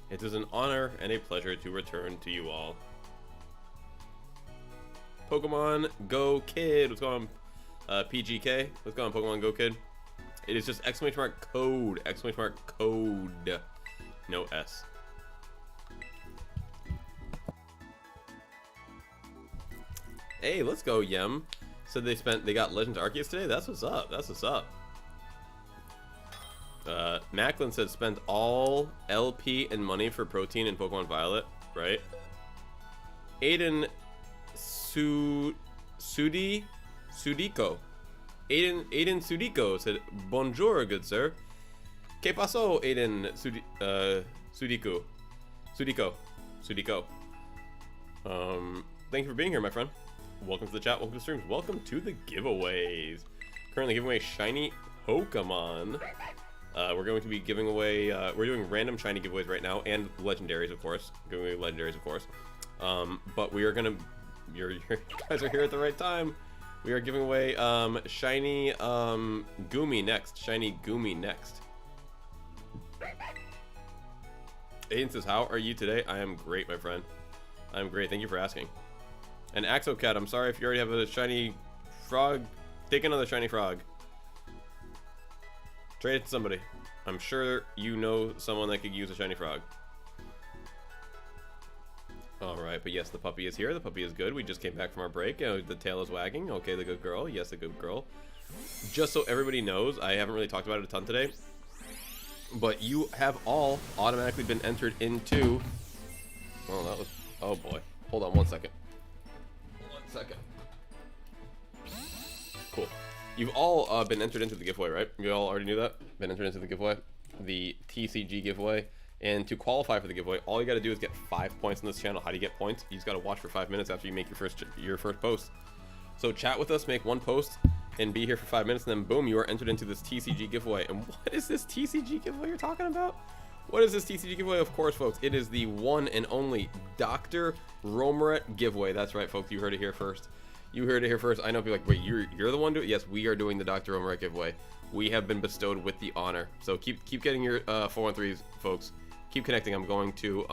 It is an honor and a pleasure to return to you all. Pokemon Go Kid. What's going on? PGK. What's going on, Pokemon Go Kid? It is just exclamation mark code. Exclamation mark code. No S. Hey, let's go, Yem. So they got Legend Arceus today? That's what's up. That's what's up. Macklin said spend all LP and money for protein in Pokemon Violet, right? Aiden Sudiko. Aiden Sudiko said, bonjour, good sir. ¿Qué pasó, Aiden Sudiko? Thank you for being here, my friend. Welcome to the chat, welcome to the streams, welcome to the giveaways. Currently giving away shiny Pokemon. We're going to be giving away, we're doing random shiny giveaways right now, and legendaries, of course. Giving away legendaries, of course. But we are gonna, you guys are here at the right time. We are giving away shiny Goomy next. Shiny Goomy next. Aiden says, how are you today? I am great, my friend. I am great. Thank you for asking. And Axocat, I'm sorry if you already have a shiny frog. Take another shiny frog. Trade it to somebody. I'm sure you know someone that could use a shiny frog. Alright, but yes, the puppy is here. The puppy is good. We just came back from our break. The tail is wagging. Okay, the good girl. Yes, the good girl. Just so everybody knows, I haven't really talked about it a ton today, but you have all automatically been entered into... Oh, that was... Oh, boy. Hold on one second. Cool. You've all been entered into the giveaway, right? You all already knew that? Been entered into the giveaway? The TCG giveaway. And to qualify for the giveaway, all you got to do is get 5 points on this channel. How do you get points? You just got to watch for 5 minutes after you make your first post. So chat with us, make one post, and be here for 5 minutes, and then boom, you are entered into this TCG giveaway. And what is this TCG giveaway you're talking about? What is this TCG giveaway? Of course, folks, it is the one and only Dr. Romeret giveaway. That's right, folks. You heard it here first. You heard it here first. I know people are like, wait, you're the one doing it? Yes, we are doing the Dr. Romeret giveaway. We have been bestowed with the honor. So keep getting your 413s, folks. Keep connecting. I'm going to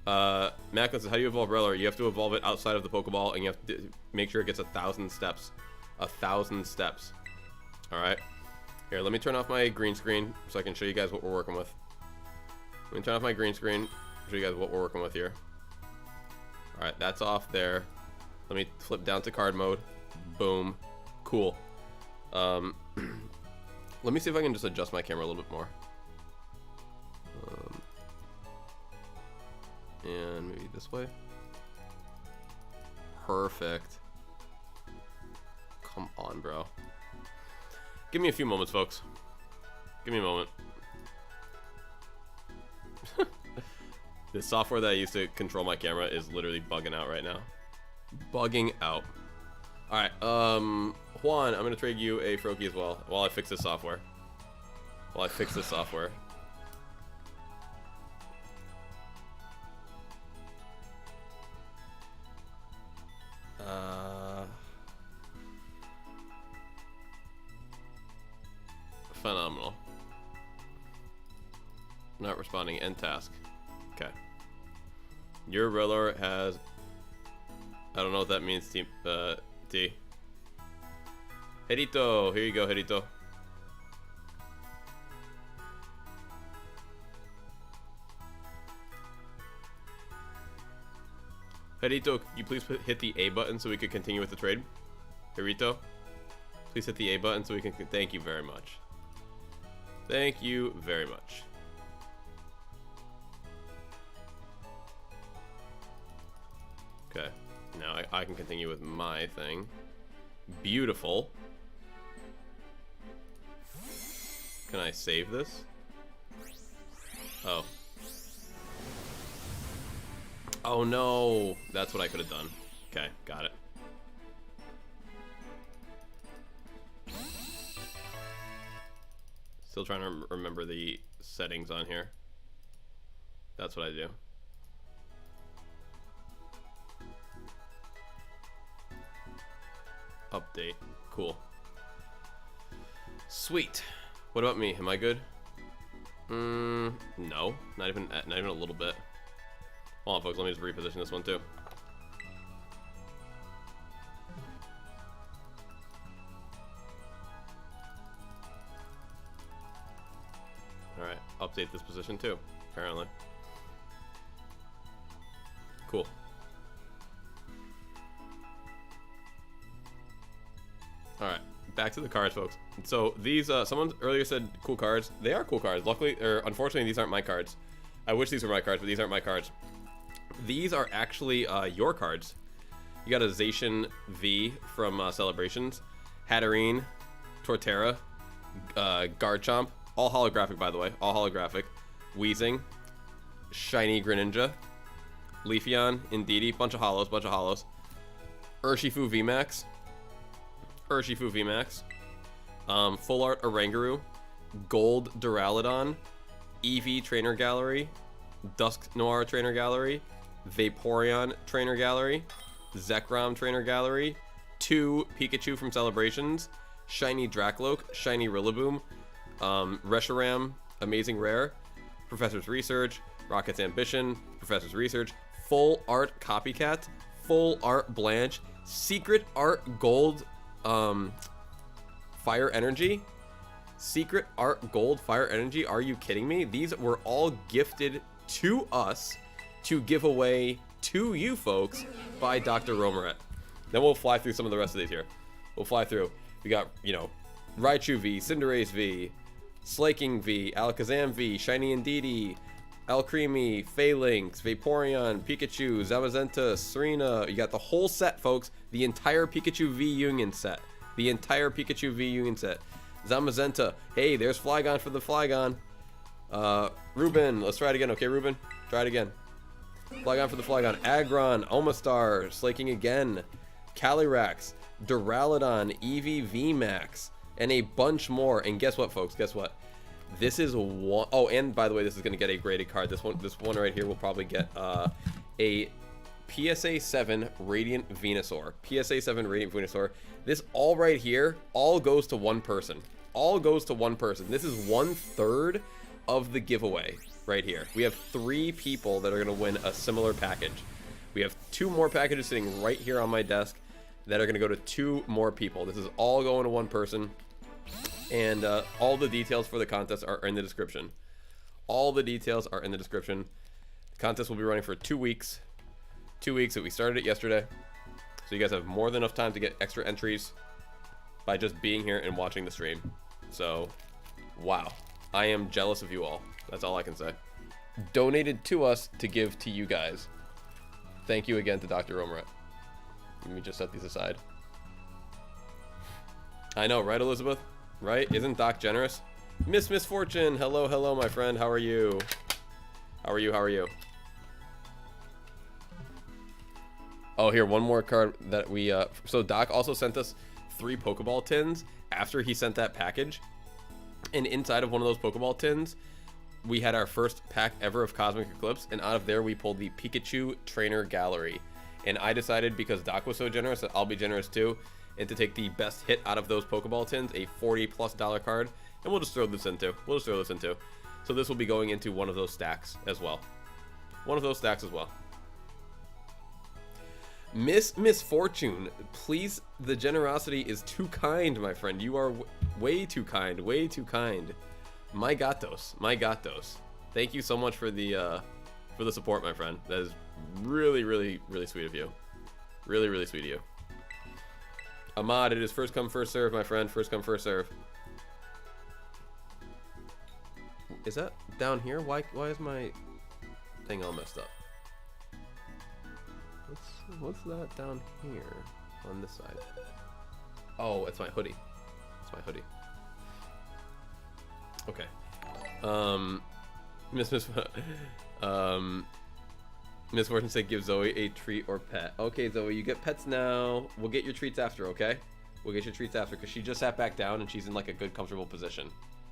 Macklin says, how do you evolve Rellor? You have to evolve it outside of the Pokeball, and you have to make sure it gets 1,000 steps. 1,000 steps. All right. Here, let me turn off my green screen so I can show you guys what we're working with. Let me turn off my green screen, show you guys what we're working with here. All right, that's off there. Let me flip down to card mode. Boom. Cool. Let me see if I can just adjust my camera a little bit more. And maybe this way. Perfect. Come on, bro. Give me a few moments, folks. Give me a moment. The software that I use to control my camera is literally bugging out right now. Bugging out. Alright, Juan, I'm gonna trade you a Froakie as well while I fix this software. Phenomenal. Not responding. End task. Okay. Your Rellor has... I don't know what that means, T. Herito, here you go, Herito. Herito, you please hit the A button so we can continue with the trade? Herito, please hit the A button so we can... Thank you very much. Thank you very much. Okay, now I can continue with my thing. Beautiful. Can I save this? Oh. Oh no! That's what I could have done. Okay, got it. Still trying to remember the settings on here. That's what I do. Update. Cool. Sweet. What about me? Am I good? No. Not even a little bit. Hold on, folks. Let me just reposition this one too. Alright. Update this position too, apparently. Cool. Alright, back to the cards, folks. So these, someone earlier said cool cards. They are cool cards. Luckily, or unfortunately, these aren't my cards. I wish these were my cards, but these aren't my cards. These are actually your cards. You got a Zacian V from Celebrations, Hatterene, Torterra, Garchomp, all holographic, by the way, all holographic. Weezing, Shiny Greninja, Leafeon, Indeedee, bunch of holos. Urshifu VMAX, Full Art Oranguru, Gold Duraludon, Eevee Trainer Gallery, Dusk Noir Trainer Gallery, Vaporeon Trainer Gallery, Zekrom Trainer Gallery, 2 Pikachu from Celebrations, Shiny Dracloak, Shiny Rillaboom, Reshiram, Amazing Rare, Professor's Research, Rocket's Ambition, Professor's Research, Full Art Copycat, Full Art Blanche, Secret Art Gold, Fire Energy, Secret Art Gold Fire Energy. Are you kidding me? These were all gifted to us to give away to you folks by Dr. Romaret. Then we'll fly through some of the rest of these here. We'll fly through. We got, you know, Raichu V, Cinderace V, Slaking V, Alakazam V, Shiny Indeedee, Alcremie, Phalanx, Vaporeon, Pikachu, Zamazenta, Serena. You got the whole set, folks. The entire Pikachu V Union set. The entire Pikachu V Union set. Zamazenta. Hey, there's Flygon for the Flygon. Ruben, let's try it again. Okay, Ruben, try it again. Flygon for the Flygon. Aggron, Omastar, Slaking again. Calyrax, Duraludon, Eevee VMAX, and a bunch more. And guess what, folks? Guess what? This is one. Oh, and by the way, this is going to get a graded card. This one right here will probably get a PSA 7 Radiant Venusaur. PSA 7 Radiant Venusaur. This all right here, all goes to one person. All goes to one person. This is 1/3 of the giveaway right here. We have 3 people that are going to win a similar package. We have 2 more packages sitting right here on my desk that are going to go to 2 more people. This is all going to one person. And all the details for the contest are in the description. All the details are in the description. The contest will be running for 2 weeks. 2 weeks. We started it yesterday. So you guys have more than enough time to get extra entries by just being here and watching the stream. So, wow. I am jealous of you all. That's all I can say. Donated to us to give to you guys. Thank you again to Dr. Romaret. Let me just set these aside. I know, right, Elizabeth? Right? Isn't Doc generous? Miss Misfortune, hello, my friend. How are you? How are you? Oh, here, one more card that we, so Doc also sent us 3 Pokeball tins after he sent that package. And inside of one of those Pokeball tins, we had our first pack ever of Cosmic Eclipse. And out of there, we pulled the Pikachu Trainer Gallery. And I decided, because Doc was so generous, that I'll be generous too. And to take the best hit out of those Pokeball tins, a $40+ card. And we'll just throw this into. So this will be going into one of those stacks as well. Miss Misfortune, please, the generosity is too kind, my friend. You are way too kind. My gatos. Thank you so much for the support, my friend. That is really, really, really sweet of you. Really sweet of you. Ahmad, it is first come, first serve, my friend. First come, first serve. Is that down here? Why is my thing all messed up? What's that down here on this side? Oh, it's my hoodie. Okay. Miss Fortune said give Zoe a treat or pet. Okay, Zoe, you get pets now. We'll get your treats after, okay? We'll get your treats after, because she just sat back down and she's in like a good, comfortable position.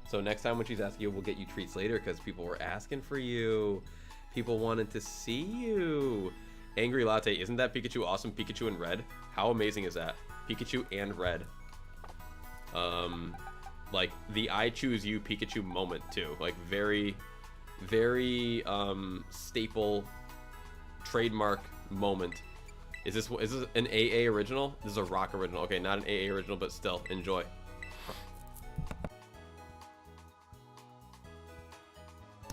So next time when she's asking you, we'll get you treats later because people were asking for you. People wanted to see you. Angry Latte, isn't that Pikachu awesome? Pikachu in red? How amazing is that? Pikachu and red. Like the I choose you Pikachu moment too. Like very, very staple trademark moment. Is this an AA original? This is a rock original. Okay, not an AA original, but still enjoy.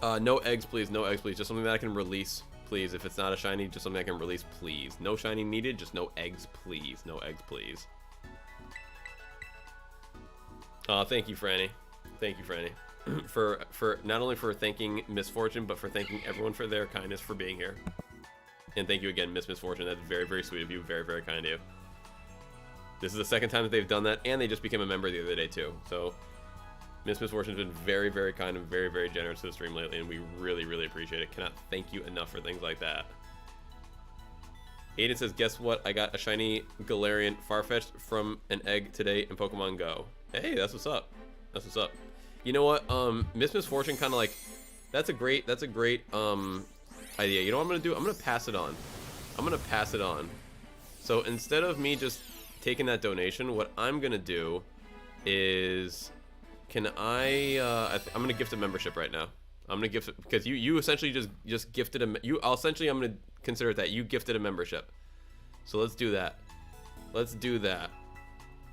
No eggs, please. No eggs, please. Just something that I can release, please. If it's not a shiny, just something I can release, please. No shiny needed. Just no eggs, please. No eggs, please. Thank you, Franny. Thank you, Franny, for not only for thanking Miss Fortune, but for thanking everyone for their kindness for being here. And thank you again, Miss Fortune. That's very, very sweet of you. Very, very kind of you. This is the second time that they've done that, and they just became a member the other day too. So Miss Fortune's been very, very kind and very, very generous to the stream lately, and we really, really appreciate it. Cannot thank you enough for things like that. Aiden says, guess what? I got a shiny Galarian Farfetch'd from an egg today in Pokemon Go. Hey, that's what's up. That's what's up. You know what? Miss Fortune kind of like, that's a great idea. You know what I'm gonna do? I'm gonna pass it on. I'm gonna pass it on. So instead of me just taking that donation, what I'm gonna do is, can I'm gonna gift a membership right now. I'm gonna gift it because you essentially just gifted I'm gonna consider it that you gifted a membership. So let's do that. Let's do that.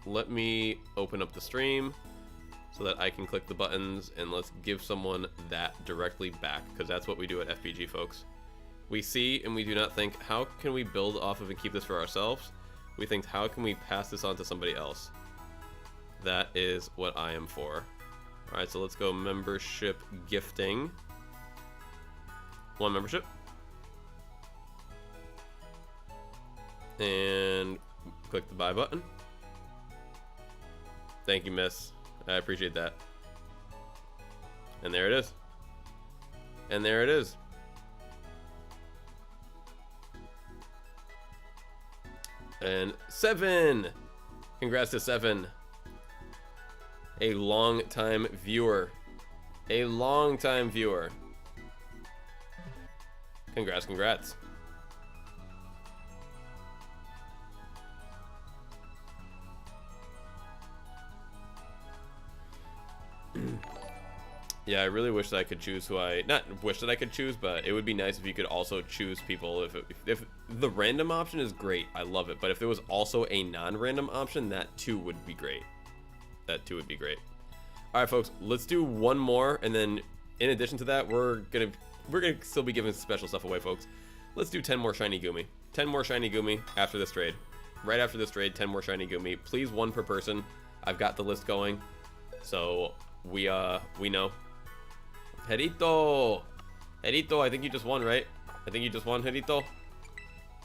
Let me open up the stream so that I can click the buttons, and let's give someone that directly back, because that's what we do at FPG, folks. We see and we do not think, how can we build off of and keep this for ourselves? We think, how can we pass this on to somebody else? That is what I am for. Alright, so let's go membership gifting. One membership. And click the buy button. Thank you, miss. I appreciate that. And there it is. And there it is. And 7! Congrats to 7. A long-time viewer. A long-time viewer. Congrats, congrats. Yeah, I really wish that I could choose who not wish that I could choose, but it would be nice if you could also choose people. If the random option is great, I love it, but if there was also a non-random option, that too would be great. That too would be great. All right, folks, let's do one more, and then in addition to that, we're gonna still be giving special stuff away, folks. Let's do 10 more shiny Goomy. 10 more shiny Goomy after this trade. Right after this trade, 10 more shiny Goomy. Please, one per person. I've got the list going, so we know. Herito, I think you just won, right? I think you just won, Herito.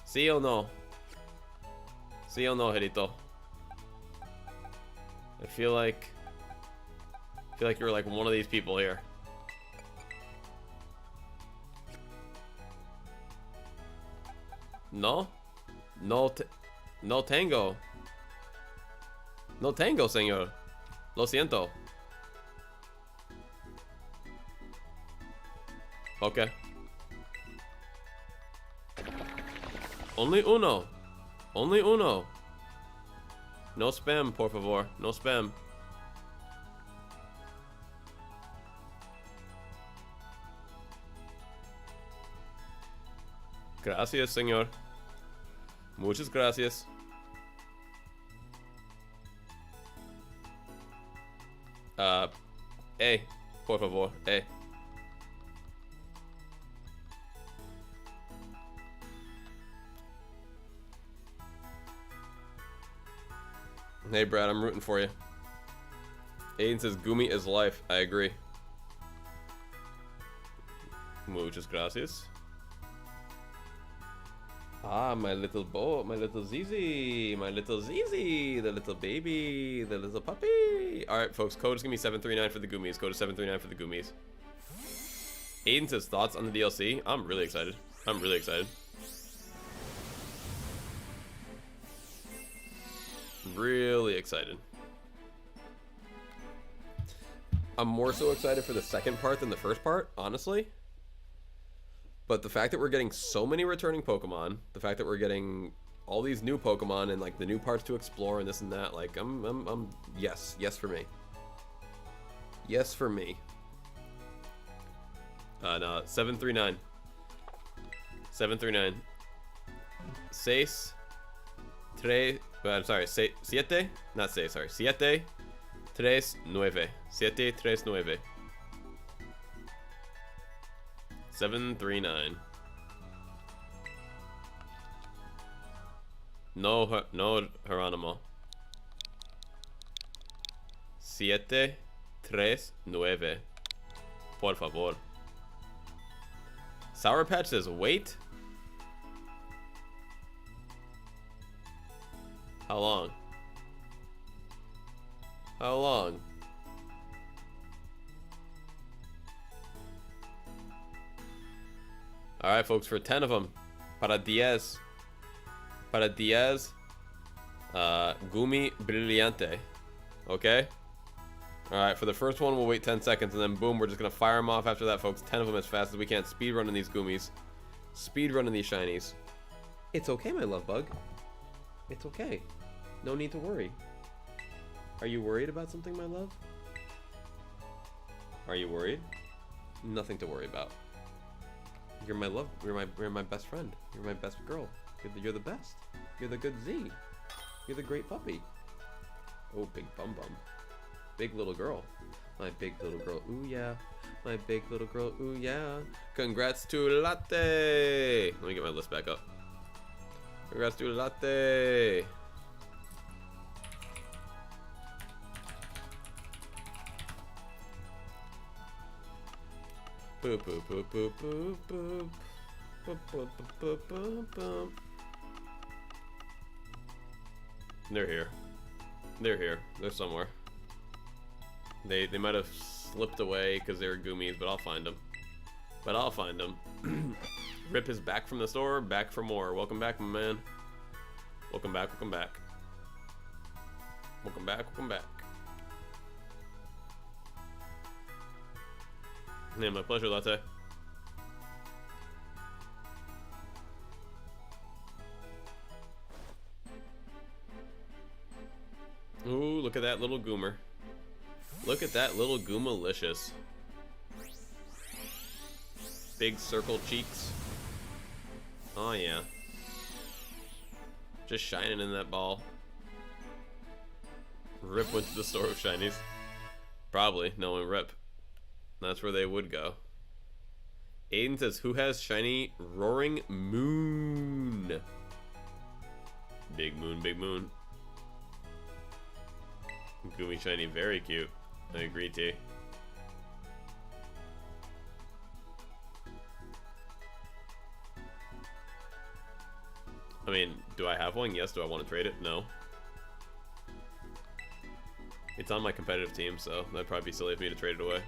Sí o no? Sí o no, Herito? I feel like you're like one of these people here. No? No tengo. No tengo, señor. Lo siento. Okay. Only uno. Only uno. No spam, por favor. No spam. Gracias, señor. Muchas gracias. Por favor, Hey, Brad, I'm rooting for you. Aiden says, Goomy is life. I agree. Muchas gracias. Ah, my little my little Zizi, the little baby, the little puppy. All right, folks, code is gonna be 739 for the Goomies. Code is 739 for the Goomies. Aiden says, thoughts on the DLC? I'm really excited. I'm really excited. Really excited. I'm more so excited for the second part than the first part, honestly. But the fact that we're getting so many returning Pokemon, the fact that we're getting all these new Pokemon and like the new parts to explore and this and that, like I'm yes for me. Yes for me. No, 739. 739. Seis. Tres. I'm sorry. Siete. Not seis. Sorry. Siete. Tres. Nueve. Siete. Tres. Nueve. 739. No Geronimo. Siete. Tres. Nueve. Por favor. Sour Patch says wait. How long? How long? Alright, folks, for 10 of them. Para 10. Para 10. Goomy Brillante. Okay? Alright, for the first one, we'll wait 10 seconds, and then boom, we're just going to fire them off after that, folks. 10 of them as fast as we can. Speed running these Goomies. Speed running these shinies. It's okay, my love bug. It's okay. No need to worry. Are you worried about something, my love? Are you worried? Nothing to worry about. You're my love. You're my best friend. You're my best girl. You're the best. You're the good Z. You're the great puppy. Oh, big bum bum. Big little girl. My big little girl. Ooh yeah. My big little girl. Ooh yeah. Congrats to Latte. Let me get my list back up. Congrats to Latte. Boop boop boop boop boop boop. Boop boop boop boop boop. They're here. They're here. They're somewhere. They might have slipped away because they were Goomies, but I'll find them. But I'll find them. Rip is back from the store, back for more. Welcome back, my man. Welcome back, welcome back. Welcome back, welcome back. Yeah, my pleasure, Latte. Ooh, look at that little Goomer. Look at that little Goomalicious. Big circle cheeks. Oh yeah. Just shining in that ball. Rip went to the store of shinies. Probably, knowing Rip. That's where they would go. Aiden says, who has shiny Roaring Moon? Big Moon, Big Moon. Goomy shiny, very cute. I agree, T. I mean, do I have one? Yes. Do I want to trade it? No. It's on my competitive team, so that'd probably be silly of me to trade it away.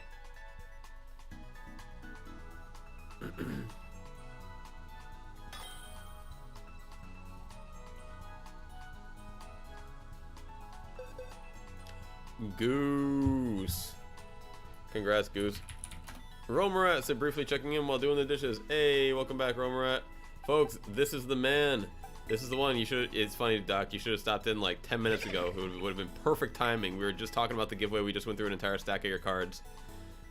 Goose. Congrats, Goose. Romarat said briefly checking in while doing the dishes. Hey, welcome back, Romarat. Folks, this is the man. This is the one. You should. It's funny, Doc. You should have stopped in like 10 minutes ago. It would have been perfect timing. We were just talking about the giveaway. We just went through an entire stack of your cards.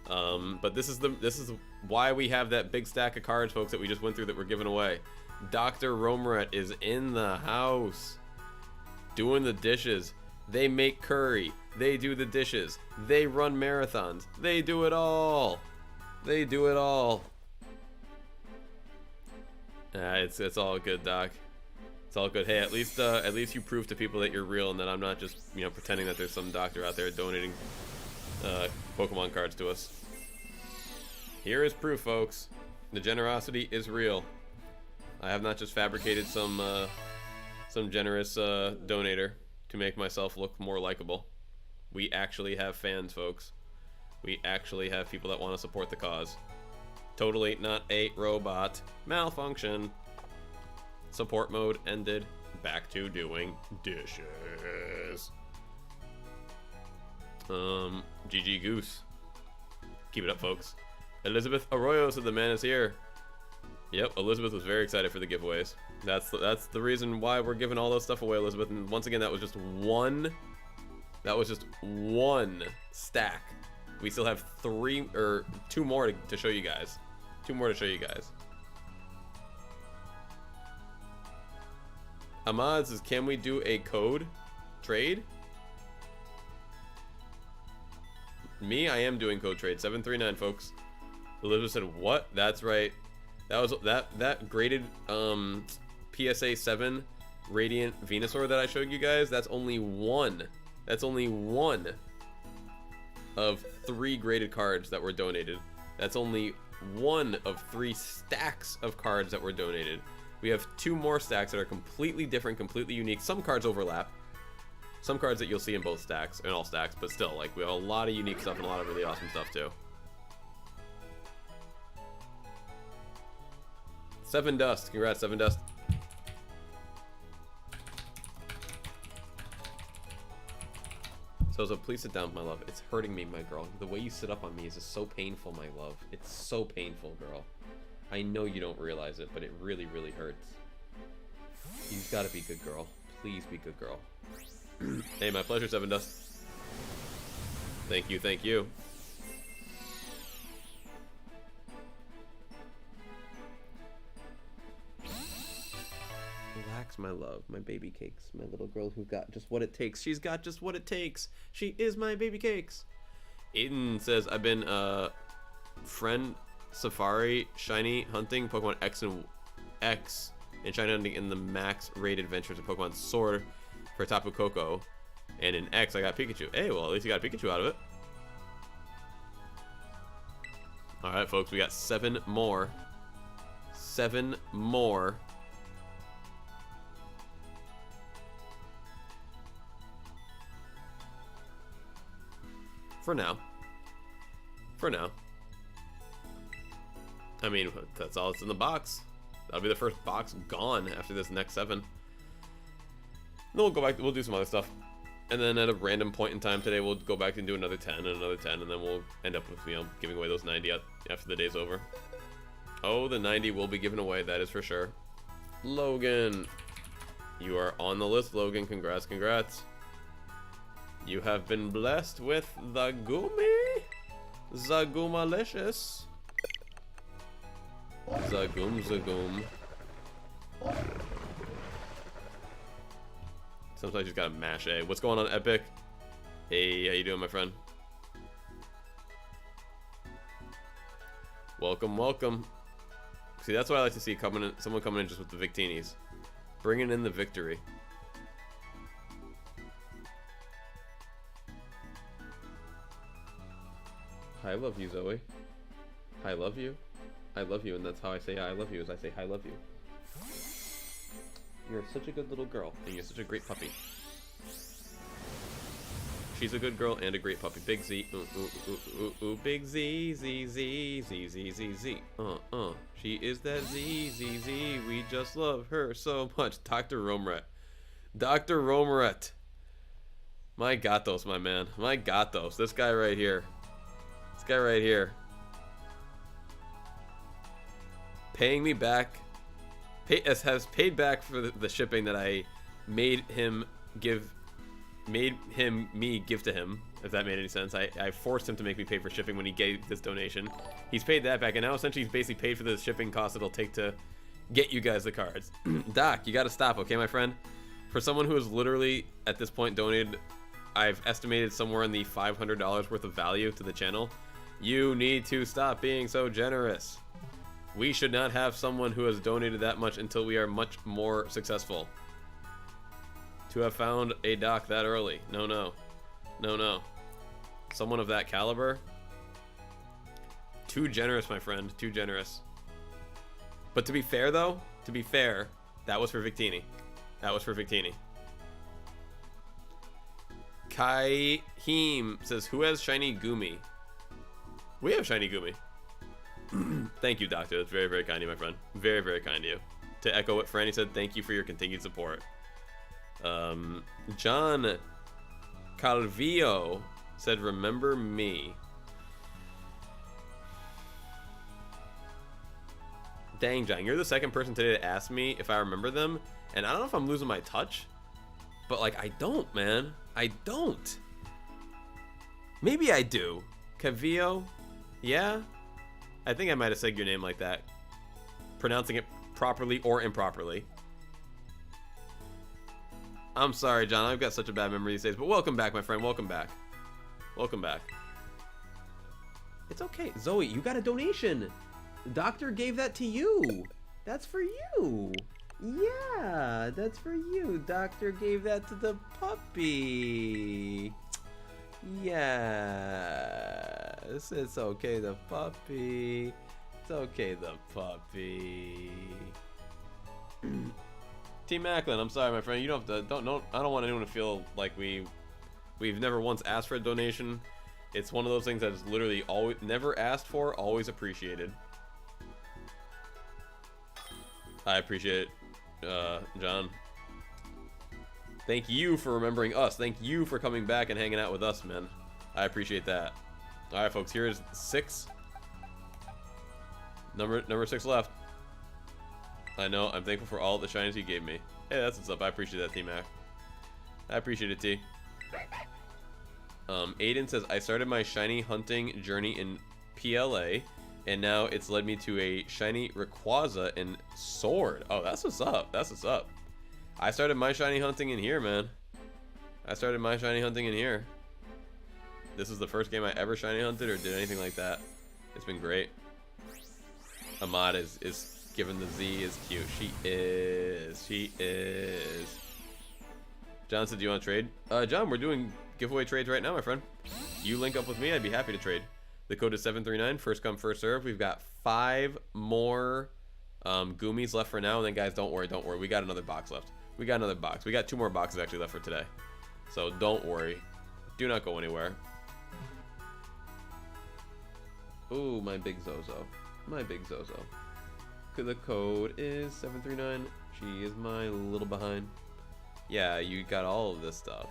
But this is why we have that big stack of cards, folks, that we just went through that we're giving away. Dr. Romaret is in the house doing the dishes. They make curry. They do the dishes. They run marathons. They do it all. They do it all. It's all good, Doc. It's all good. Hey, at least you prove to people that you're real and that I'm not just, you know, pretending that there's some doctor out there donating Pokemon cards to us. Here is proof, folks. The generosity is real. I have not just fabricated some generous donator to make myself look more likable. We actually have fans, folks. We actually have people that want to support the cause. Totally not a robot. Malfunction. Support mode ended. Back to doing dishes. GG Goose. Keep it up, folks. Elizabeth Arroyo said the man is here. Yep, Elizabeth was very excited for the giveaways. That's the reason why we're giving all those stuff away, Elizabeth. And once again, that was just one stack. We still have two more to show you guys. Two more to show you guys. Ahmad says, can we do a code trade? Me, I am doing code trade. 739, folks. Elizabeth said, what? That's right. That was that graded PSA 7 Radiant Venusaur that I showed you guys. That's only one. That's only one of 3 graded cards that were donated. That's only one of 3 stacks of cards that were donated. We have 2 more stacks that are completely different, completely unique. Some cards overlap. Some cards that you'll see in both stacks, in all stacks, but still, like, we have a lot of unique stuff and a lot of really awesome stuff too. 7 Dust, congrats, 7 Dust. So please sit down, my love. It's hurting me, my girl. The way you sit up on me is just so painful, my love. It's so painful, girl. I know you don't realize it, but it really, really hurts. You've got to be good, girl. Please be good, girl. Hey, my pleasure, 7 Dust. Thank you, thank you. Relax, my love, my baby cakes, my little girl who got just what it takes. She's got just what it takes. She is my baby cakes. Aiden says, I've been friend Safari shiny hunting Pokemon X and shiny hunting in the max rated adventures of Pokemon Sword for Tapu Koko, and in X I got Pikachu. Hey, well, at least you got Pikachu out of it. Alright, folks, we got 7 more. 7 more. For now. For now. I mean, that's all that's in the box. That'll be the first box gone after this next 7. Then we'll go back, we'll do some other stuff. And then at a random point in time today, we'll go back and do another 10 and another 10, and then we'll end up with, you know, giving away those 90 after the day's over. Oh, the 90 will be given away, that is for sure. Logan. You are on the list, Logan. Congrats, congrats. You have been blessed with the Goomy. Zagoomalicious. Zagoom, Zagoom. Sometimes you just gotta mash A. What's going on, Epic? Hey, how you doing, my friend? Welcome, welcome. See, that's what I like to see, someone coming in just with the Victinis. Bringing in the victory. I love you, Zoe. I love you. I love you, and that's how I say I love you, is I say I love you. You're such a good little girl, and you're such a great puppy. She's a good girl and a great puppy. Big Z, ooh, ooh, ooh, ooh, ooh, big Z, Z, Z, Z, Z, Z, Z. She is that Z, Z, Z. We just love her so much. Dr. Romeret. Dr. Romeret. My gatos, my man. My gatos. This guy right here. This guy right here. Paying me back. Has paid back for the shipping that I made me give to him, if that made any sense. I forced him to make me pay for shipping when he gave this donation. He's paid that back, and now essentially he's basically paid for the shipping costs it'll take to get you guys the cards. Doc, you gotta stop, okay, my friend? For someone who has literally, at this point, donated, I've estimated somewhere in the $500 worth of value to the channel, you need to stop being so generous. We should not have someone who has donated that much until we are much more successful. To have found a doc that early. No, no. No, no. Someone of that caliber. Too generous, my friend. Too generous. But to be fair, though, to be fair, that was for Victini. That was for Victini. Kai-Heem says, who has shiny Goomy? We have shiny Goomy. Thank you, Doctor. That's very, very kind of you, my friend. Very, very kind of you. To echo what Franny said, thank you for your continued support. John Calvillo said, remember me. Dang, John, you're the second person today to ask me if I remember them, and I don't know if I'm losing my touch, but like I don't, man. I don't. Maybe I do. Cavillo? Yeah? I think I might have said your name like that. Pronouncing it properly or improperly. I'm sorry, John. I've got such a bad memory these days, but welcome back, my friend. Welcome back. Welcome back. It's okay. Zoe, you got a donation. The doctor gave that to you. That's for you. Yeah, that's for you. Doctor gave that to the puppy. Yes, it's okay, the puppy. It's okay, the puppy. Team Macklin, I'm sorry, my friend. You don't have to. I don't want anyone to feel like we've never once asked for a donation. It's one of those things that is literally always never asked for, always appreciated. I appreciate it, John. Thank you for remembering us. Thank you for coming back and hanging out with us, man. I appreciate that. All right, folks. Here is 6. Number 6 left. I know. I'm thankful for all the shinies you gave me. Hey, that's what's up. I appreciate that, T-Mac. I appreciate it, T. Aiden says, I started my shiny hunting journey in PLA, and now it's led me to a shiny Rayquaza and Sword. Oh, that's what's up. That's what's up. I started my shiny hunting in here, man. I started my shiny hunting in here. This is the first game I ever shiny hunted or did anything like that. It's been great. Ahmad is given the Z is cute. She is. She is. John said, do you want to trade? John, we're doing giveaway trades right now, my friend. You link up with me, I'd be happy to trade. The code is 739, first come, first serve. We've got 5 more Goomies left for now, and then guys, don't worry. We got another box left. We got another box. We got 2 more boxes actually left for today. So don't worry. Do not go anywhere. Ooh, my big Zozo. My big Zozo. The code is 739. She is my little behind. Yeah, you got all of this stuff.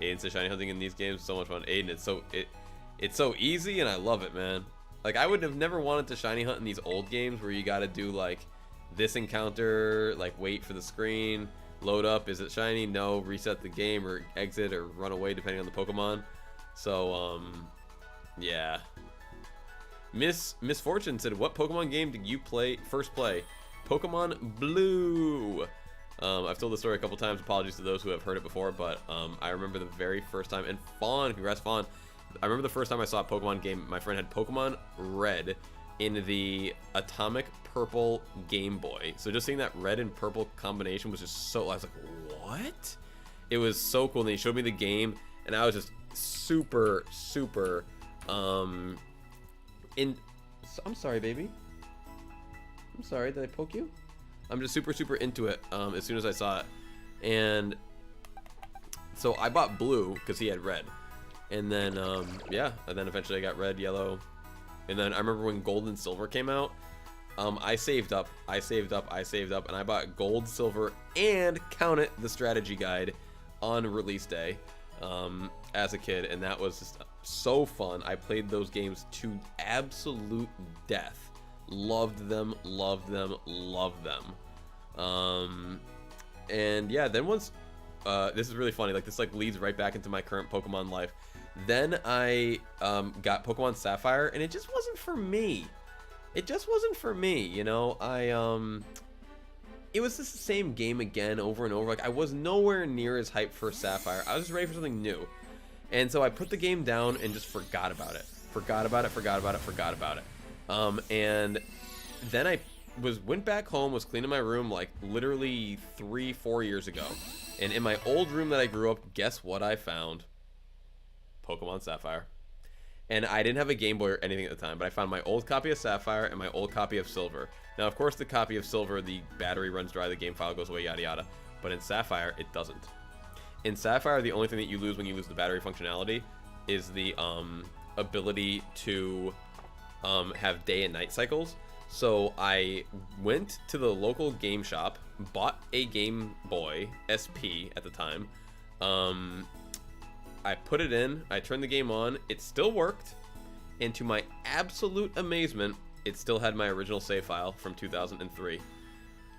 Aiden says shiny hunting in these games is so much fun. Aiden, it's so easy and I love it, man. Like I would have never wanted to shiny hunt in these old games where you gotta do like this encounter, like wait for the screen, load up, is it shiny? No, reset the game or exit or run away depending on the Pokemon. So yeah. Misfortune said, what Pokemon game did you first play? Pokemon Blue. I've told the story a couple times. Apologies to those who have heard it before, but I remember the very first time. And Fawn, congrats, Fawn. I remember the first time I saw a Pokemon game. My friend had Pokemon Red in the Atomic Purple Game Boy. So just seeing that red and purple combination was just so. I was like, what? It was so cool. And he showed me the game, and I was just super. I'm sorry, baby. I'm sorry. Did I poke you? I'm just super into it as soon as I saw it. And so I bought blue because he had red. And then, yeah. And then eventually I got red, yellow. And then I remember when gold and silver came out. I saved up. And I bought gold, silver, and count it, the strategy guide on release day as a kid. And that was just so fun. I played those games to absolute death. Loved them. And yeah, then once this is really funny, like this like leads right back into my current Pokemon life. Then I got Pokemon Sapphire, and it just wasn't for me. You know. It was just the same game again over and over. Like I was nowhere near as hyped for Sapphire. I was just ready for something new. And so I put the game down and just forgot about it. And then I went back home, was cleaning my room like literally 3-4 years ago. And in my old room that I grew up, guess what I found? Pokemon Sapphire. And I didn't have a Game Boy or anything at the time, but I found my old copy of Sapphire and my old copy of Silver. Now, of course, the copy of Silver, the battery runs dry, the game file goes away, yada yada. But in Sapphire, it doesn't. In Sapphire, the only thing that you lose when you lose the battery functionality is the ability to have day and night cycles. So I went to the local game shop, bought a Game Boy SP at the time. I put it in, I turned the game on, it still worked, and to my absolute amazement, it still had my original save file from 2003.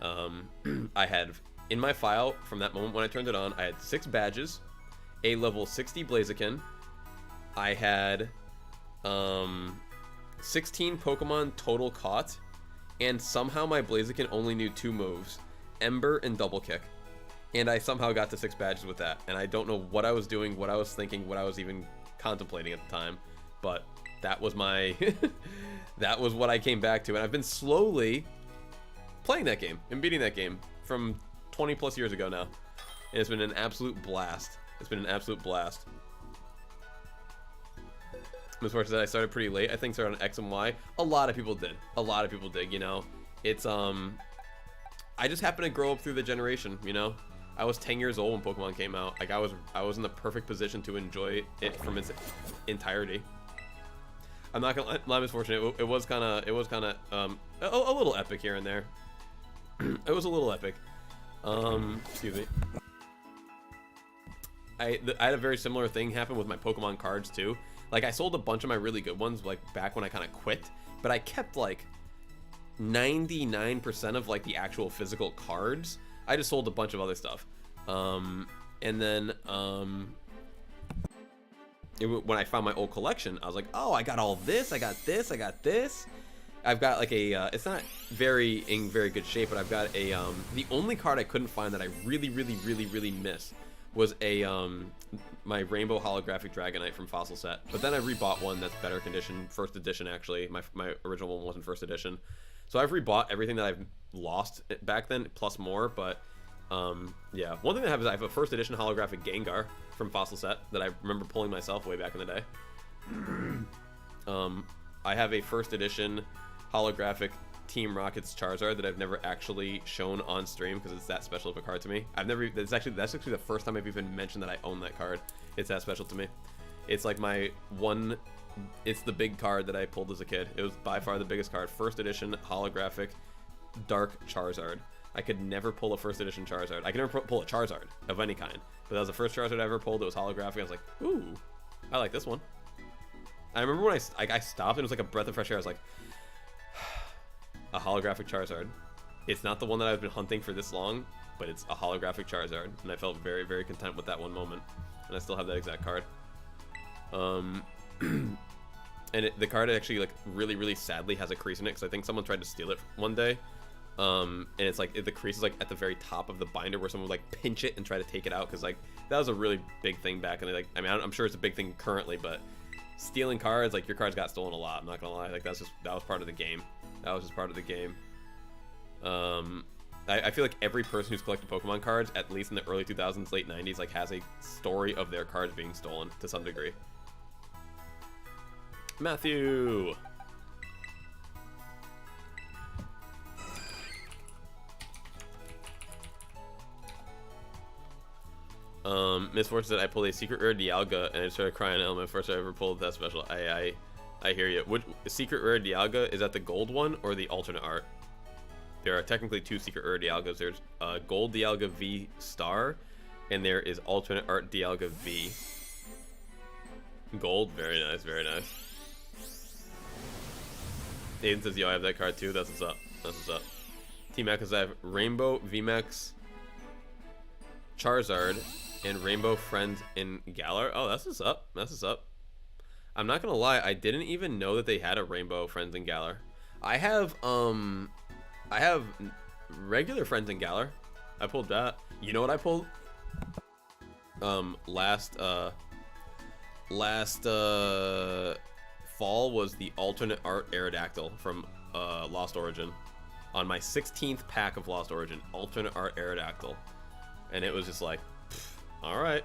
I had, in my file, from that moment when I turned it on, I had 6 badges, a level 60 Blaziken, I had 16 Pokemon total caught, and somehow my Blaziken only knew 2 moves, Ember and Double Kick. And I somehow got to 6 badges with that, and I don't know what I was doing, what I was thinking, what I was even contemplating at the time, but that was my that was what I came back to, and I've been slowly playing that game and beating that game from 20 plus years ago now, and it's been an absolute blast. It's been an absolute blast. As far as that, I started pretty late. I think started on X and Y. A lot of people did. A lot of people did. You know, it's I just happened to grow up through the generation. You know, I was 10 years old when Pokemon came out. Like I was in the perfect position to enjoy it from its entirety. I'm not gonna lie, misfortunate. It was kind of a little epic here and there. It was a little epic. Excuse me. I had a very similar thing happen with my Pokemon cards too. Like I sold a bunch of my really good ones like back when I kind of quit, but I kept like 99% of like the actual physical cards. I just sold a bunch of other stuff. And then when I found my old collection, I was like, oh, I got all this, I got this, I got this. I've got like a, it's not in very good shape, but I've got a, the only card I couldn't find that I really miss was a, my Rainbow Holographic Dragonite from Fossil Set. But then I rebought one that's better condition, first edition actually. My original one wasn't first edition. So I've rebought everything that I've lost back then, plus more, but yeah. One thing that I have is I have a first edition holographic Gengar from Fossil Set that I remember pulling myself way back in the day. I have a first edition holographic Team Rocket's Charizard that I've never actually shown on stream because it's that special of a card to me. That's actually the first time I've even mentioned that I own that card. It's that special to me. It's like my one, it's the big card that I pulled as a kid. It was by far the biggest card. First edition holographic Dark Charizard. I could never pull a first edition Charizard. I could never pull a Charizard of any kind. But that was the first Charizard I ever pulled. It was holographic. I was like, ooh, I like this one. I remember when I stopped and it was like a breath of fresh air. I was like, a holographic Charizard. It's not the one that I've been hunting for this long, but it's a holographic Charizard. And I felt very content with that one moment. And I still have that exact card. And the card actually like really sadly has a crease in it because I think someone tried to steal it one day. And it's like the crease is like at the very top of the binder where someone would like pinch it and try to take it out because like that was a really big thing back in the like. I mean, I'm sure it's a big thing currently, but stealing cards, like your cards got stolen a lot. I'm not gonna lie, like that was part of the game. That was just part of the game. I feel like every person who's collected Pokemon cards, at least in the early 2000s, late 90s, like has a story of their cards being stolen to some degree. Matthew. Misfortune said I pulled a secret rare Dialga and I started crying out. My first I ever pulled that special. I hear you. Which secret rare Dialga is that, the gold one or the alternate art? There are technically 2 secret rare Dialgas. There's gold Dialga V Star, and there is alternate art Dialga V. Gold, very nice, very nice. Aiden says, yo, I have that card too. That's what's up. That's what's up. T-Mac says I have Rainbow VMAX Charizard and Rainbow Friend in Galar. Oh, that's what's up. That's what's up. I'm not gonna lie, I didn't even know that they had a Rainbow Friends in Galar. I have regular Friends in Galar. I pulled that. You know what I pulled? Last fall was the alternate art Aerodactyl from Lost Origin. On my 16th pack of Lost Origin, alternate art Aerodactyl. And it was just like, all right,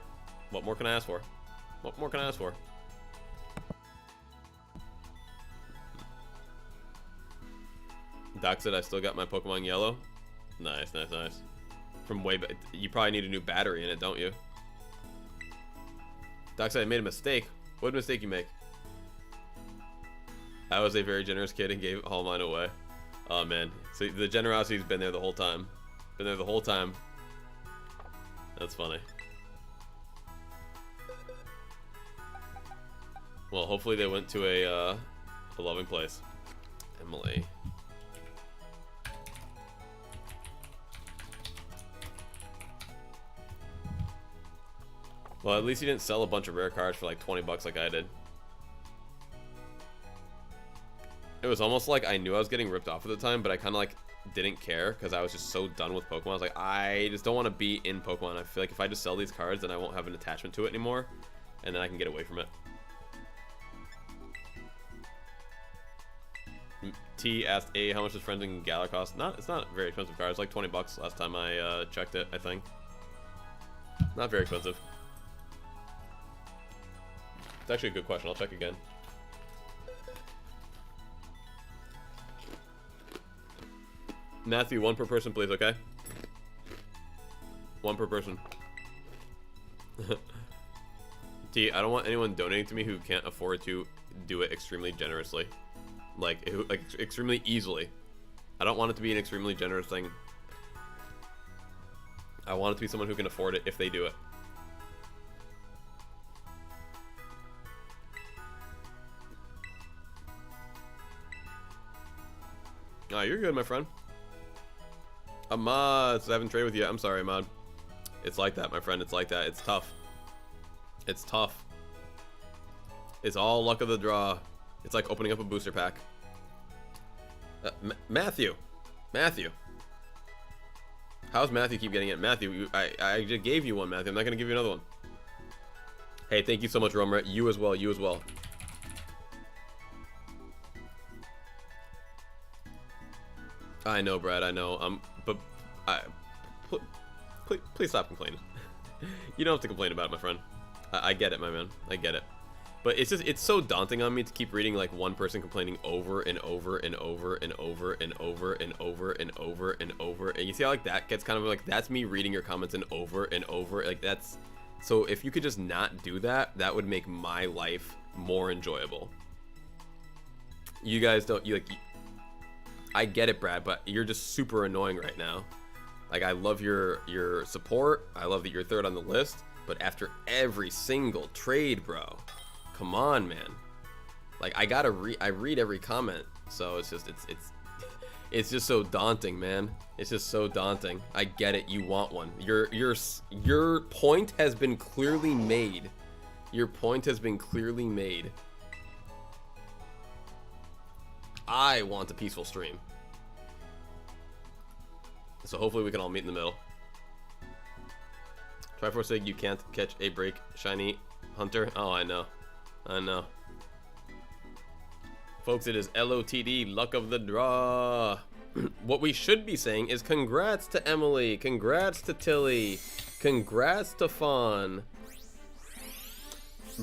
what more can I ask for? What more can I ask for? Doc said I still got my Pokemon Yellow. Nice, nice, nice. From way back. You probably need a new battery in it, don't you? Doc said I made a mistake. What mistake you make? I was a very generous kid and gave all mine away. Oh man, so the generosity's been there the whole time. Been there the whole time. That's funny. Well, hopefully they went to a loving place. Emily. Well, at least you didn't sell a bunch of rare cards for like 20 bucks like I did. It was almost like I knew I was getting ripped off at the time, but I kind of like didn't care because I was just so done with Pokemon. I was like, I just don't want to be in Pokemon. I feel like if I just sell these cards, then I won't have an attachment to it anymore, and then I can get away from it. T asked A, how much does Friends in Galar cost? It's not very expensive cards. Like 20 bucks last time I checked it, I think. Not very expensive. It's actually a good question. I'll check again. Matthew, 1 per person, please, okay? 1 per person. T, I don't want anyone donating to me who can't afford to do it extremely generously. Like extremely easily. I don't want it to be an extremely generous thing. I want it to be someone who can afford it if they do it. Oh, you're good, my friend. Ahmad, so I haven't traded with you. I'm sorry, Ahmad. It's like that, my friend. It's like that. It's tough. It's tough. It's all luck of the draw. It's like opening up a booster pack. Matthew. How's Matthew keep getting it? Matthew, I just gave you one, Matthew. I'm not going to give you another one. Hey, thank you so much, Romer. You as well. You as well. I know, Brad. I know. But please stop complaining. You don't have to complain about it, my friend. I get it, my man. I get it. But it's so daunting on me to keep reading like one person complaining over and over and over and over and over and over and over and over. And you see how like that gets kind of like, that's me reading your comments and over and over. Like that's, so if you could just not do that, that would make my life more enjoyable. You guys don't, I get it, Brad, but you're just super annoying right now. Like, I love your support. I love that you're third on the list. But after every single trade, bro, come on, man. Like, I read every comment. So it's just so daunting, man. It's just so daunting. I get it. You want one. Your point has been clearly made. Your point has been clearly made. I want a peaceful stream. So hopefully we can all meet in the middle. Triforce Sig, you can't catch a break shiny hunter. Oh, I know. I know. Folks, it is LOTD, luck of the draw. What we should be saying is congrats to Emily, congrats to Tilly, congrats to Fawn.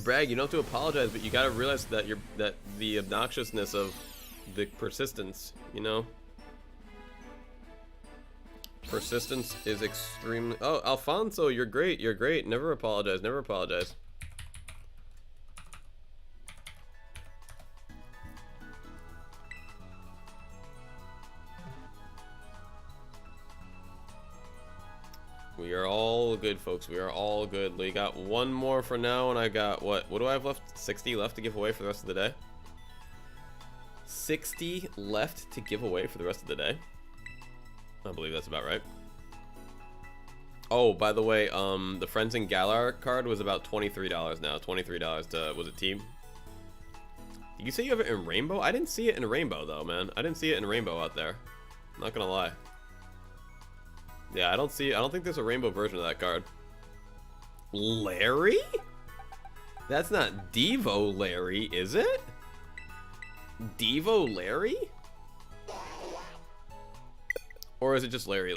Bragg, you don't have to apologize, but you gotta realize that that the obnoxiousness of the persistence, you know? Persistence is extremely... Oh, Alfonso, you're great, you're great. Never apologize, never apologize. We are all good, folks. We are all good. We got one more for now, and I got, what do I have left? 60 left to give away for the rest of the day? 60 left to give away for the rest of the day. I believe that's about right. Oh, by the way, the Friends in Galar card was about $23 now. $23 to, was it team? Did you say you have it in rainbow? I didn't see it in rainbow though, man. I didn't see it in rainbow out there. I'm not gonna lie. Yeah, I don't think there's a rainbow version of that card. Larry? That's not Devo Larry, is it? Devo Larry? Or is it just Larry?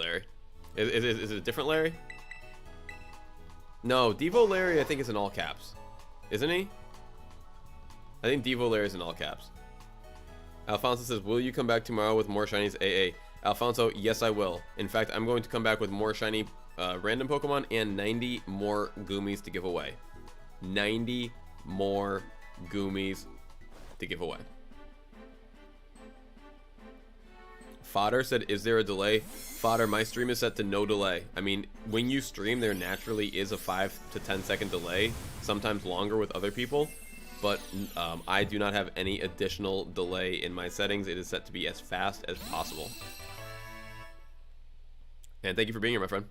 Is it a different Larry? No, Devo Larry I think is in all caps. Isn't he? I think Devo Larry is in all caps. Alfonso says, will you come back tomorrow with more shinies AA? Alfonso, yes I will. In fact, I'm going to come back with more shiny random Pokemon and 90 more Goomies to give away. 90 more Goomies to give away. Fodder said, is there a delay? Fodder, my stream is set to no delay. I mean, when you stream, there naturally is a 5 to 10 second delay, sometimes longer with other people. but I do not have any additional delay in my settings. It is set to be as fast as possible. And thank you for being here, my friend.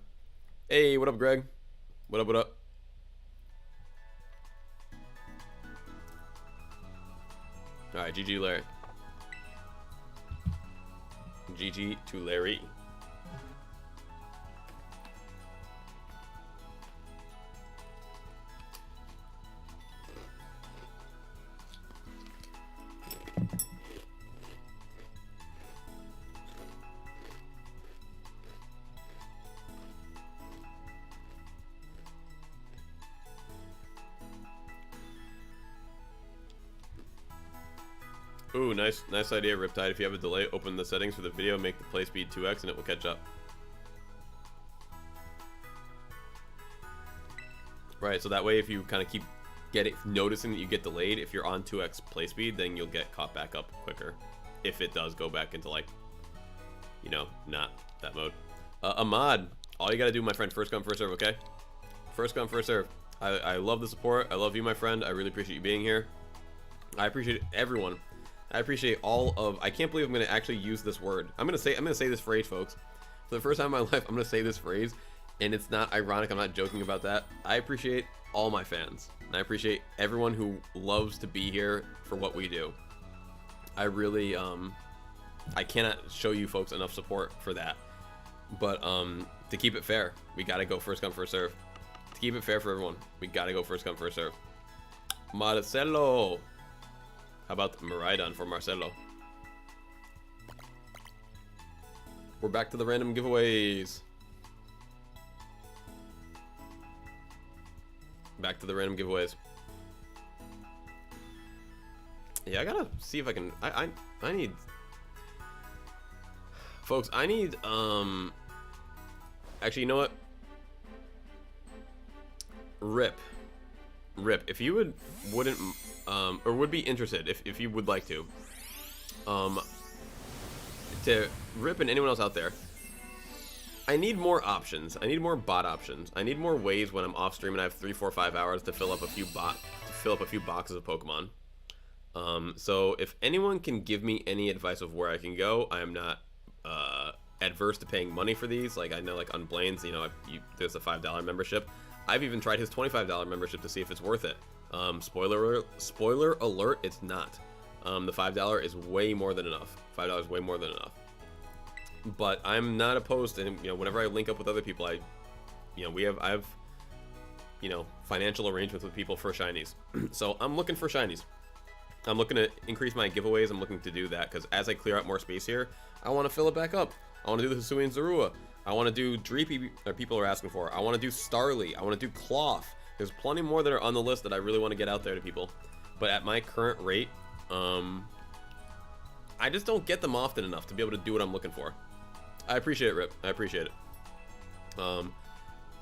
Hey, what up, Greg? What up, what up? Alright, GG Larry. GG to Larry. Ooh, nice idea, Riptide. If you have a delay, open the settings for the video, make the play speed 2x, and it will catch up. Right, so that way if you kind of keep noticing that you get delayed, if you're on 2x play speed, then you'll get caught back up quicker. If it does go back into, like, you know, not that mode. Ahmad, all you gotta do, my friend, first come, first serve, okay? First come, first serve. I love the support. I love you, my friend. I really appreciate you being here. I appreciate everyone. I appreciate all of. I can't believe I'm gonna actually use this word. I'm gonna say this phrase, folks. For the first time in my life, I'm gonna say this phrase, and it's not ironic. I'm not joking about that. I appreciate all my fans, and I appreciate everyone who loves to be here for what we do. I really, I cannot show you folks enough support for that. But to keep it fair, we gotta go first come, first serve. To keep it fair for everyone, we gotta go first come, first serve. Marcelo. How about Maridon for Marcelo? We're back to the random giveaways. Back to the random giveaways. Yeah, I gotta see if I can. I need. Folks, I need. Actually, you know what? Rip, if you wouldn't or would be interested, if you would like to Rip and anyone else out there, I need more options. I need more bot options. I need more ways when I'm off stream and I have 3, 4, 5 hours to fill up a few boxes of Pokemon. So if anyone can give me any advice of where I can go, I am not adverse to paying money for these. Like, I know, like on Blaine's, you know, there's a $5 membership. I've even tried his $25 membership to see if it's worth it. Spoiler alert, it's not. The $5 is way more than enough. $5 is way more than enough. But I'm not opposed to, you know, whenever I link up with other people, I have, you know, financial arrangements with people for shinies. So I'm looking for shinies. I'm looking to increase my giveaways. I'm looking to do that because as I clear out more space here, I want to fill it back up. I want to do the Hisuian Zorua. I want to do Dreepy, people are asking for. I want to do Starly. I want to do Cloth. There's plenty more that are on the list that I really want to get out there to people. But at my current rate, I just don't get them often enough to be able to do what I'm looking for. I appreciate it, Rip. I appreciate it.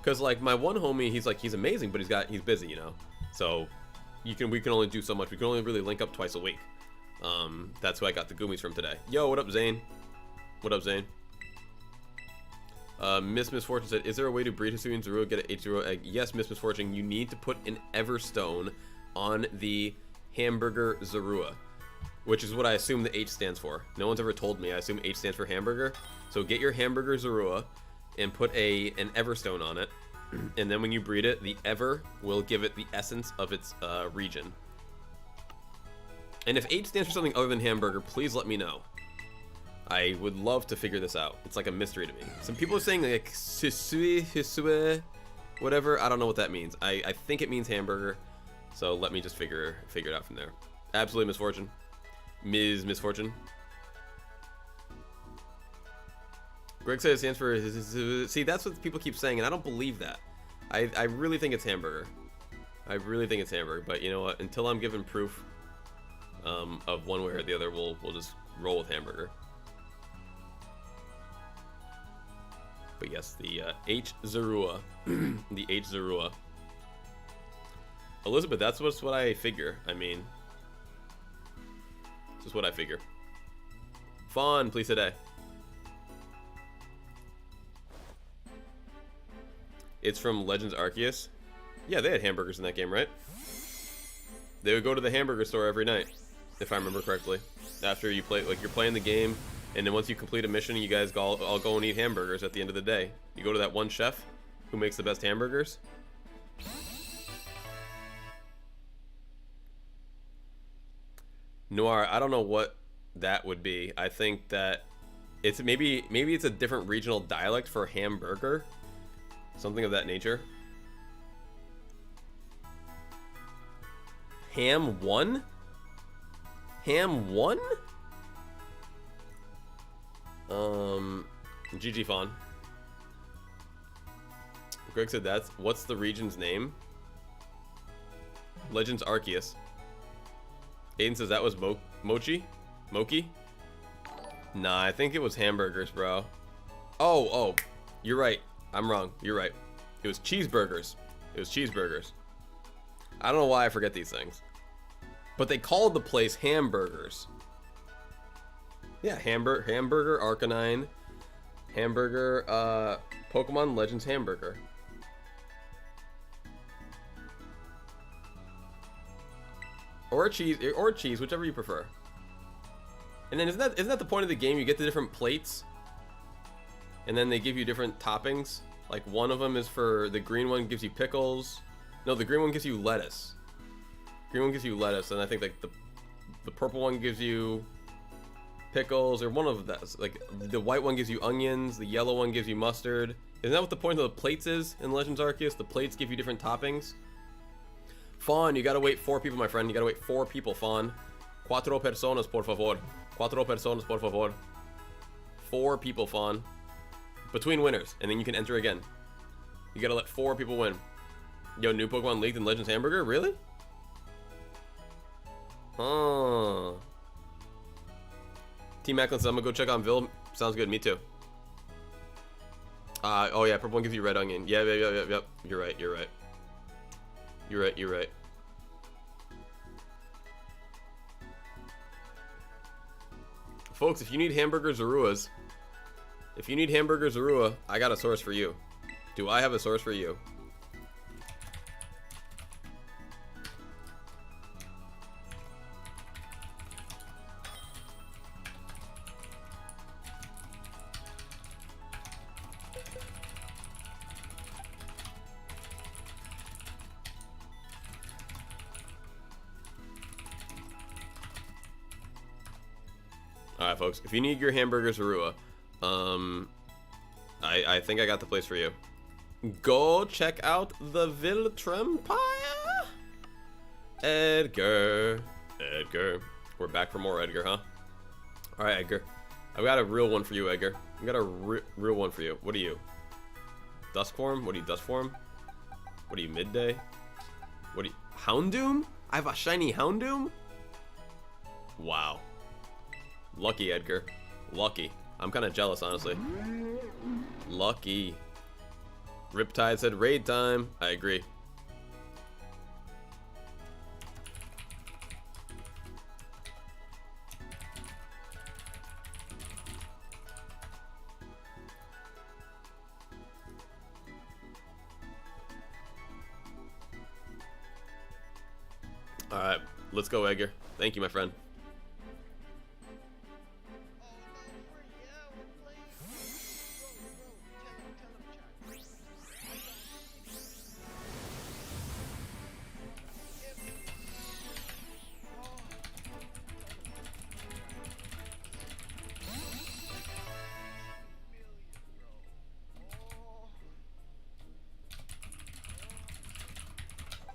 Because like my one homie, he's amazing, but he's busy, you know. So we can only do so much. We can only really link up twice a week. That's who I got the Goomies from today. Yo, what up, Zane? What up, Zane? Miss Misfortune said, is there a way to breed Hisuian Zorua, get an H0 egg? Yes, Miss Misfortune, you need to put an Everstone on the Hamburger Zorua, which is what I assume the H stands for. No one's ever told me. I assume H stands for hamburger. So get your Hamburger Zorua and put an Everstone on it, and then when you breed it, the Ever will give it the essence of its region. And if H stands for something other than hamburger, please let me know. I would love to figure this out. It's like a mystery to me. Some people are saying like Hisue, whatever. I don't know what that means. I think it means hamburger. So let me just figure it out from there. Absolutely, Misfortune. Ms. Misfortune. Greg says it stands for see, that's what people keep saying, and I don't believe that. I really think it's hamburger. I really think it's hamburger, but you know what? Until I'm given proof of one way or the other, we'll just roll with hamburger. But yes, the H Zorua, the H Zorua. Elizabeth, that's what I figure. I mean, this is what I figure. Fawn, please today. It's from Legends Arceus. Yeah, they had hamburgers in that game, right? They would go to the hamburger store every night, if I remember correctly. After you play, like you're playing the game, and then once you complete a mission, you guys all go and eat hamburgers at the end of the day. You go to that one chef who makes the best hamburgers. Noir, I don't know what that would be. I think that it's maybe it's a different regional dialect for hamburger, something of that nature. Ham 1? Ham 1? GG Fawn. Greg said that's what's the region's name? Legends Arceus. Aiden says that was Mochi? Moki? Nah, I think it was hamburgers, bro. Oh, you're right. I'm wrong. You're right. It was cheeseburgers. It was cheeseburgers. I don't know why I forget these things. But they called the place Hamburgers. Yeah, Hamburger Arcanine. Hamburger, Pokemon Legends Hamburger. Or cheese, whichever you prefer. And then isn't that the point of the game? You get the different plates, and then they give you different toppings. Like one of them is for the green one gives you pickles. No, the green one gives you lettuce. Green one gives you lettuce, and I think like the purple one gives you pickles, or one of that. Like the white one gives you onions. The yellow one gives you mustard. Isn't that what the point of the plates is in Legends Arceus? The plates give you different toppings. Fawn, you gotta wait 4 people, my friend. You gotta wait 4 people, Fawn. 4 personas, por favor. 4 personas, por favor. 4 people, Fawn. Between winners, and then you can enter again. You gotta let 4 people win. Yo, new Pokemon leaked in Legends Hamburger? Really? Huh. Team Macklin says, I'm gonna go check on Vil. Sounds good, me too. Oh yeah, purple one gives you red onion. Yep. You're right. You're right. Folks, if you need hamburger Zaruas, I got a source for you. Do I have a source for you? Alright, folks, if you need your hamburger Zarua, I think I got the place for you. Go check out the Viltrempire! Edgar. We're back for more Edgar, huh? Alright, Edgar. I've got a real one for you, Edgar. I've got a real one for you. What are you? Dusk form? What are you, Dusk form? What are you, Midday? What are you, Houndoom? I have a shiny Houndoom? Wow. Lucky, Edgar. Lucky. I'm kind of jealous, honestly. Lucky. Riptide said raid time. I agree. Alright, let's go, Edgar. Thank you, my friend.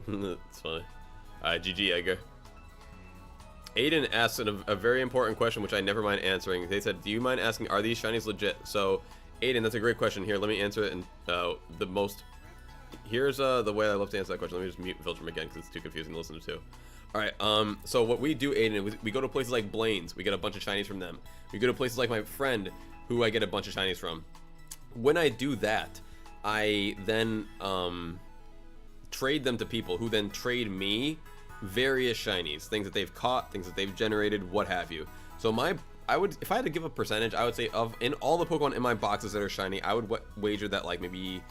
That's funny. Alright, GG, Edgar. Aiden asked a very important question, which I never mind answering. They said, do you mind asking, are these shinies legit? So, Aiden, that's a great question. Here, let me answer it in the most... Here's the way I love to answer that question. Let me just mute Filtrum again, because it's too confusing to listen to. Alright, so what we do, Aiden, is we go to places like Blaine's. We get a bunch of shinies from them. We go to places like my friend, who I get a bunch of shinies from. When I do that, I then... trade them to people who then trade me various shinies, things that they've caught, things that they've generated, what have you. So I would, if I had to give a percentage, I would say in all the Pokemon in my boxes that are shiny, I would wager that like maybe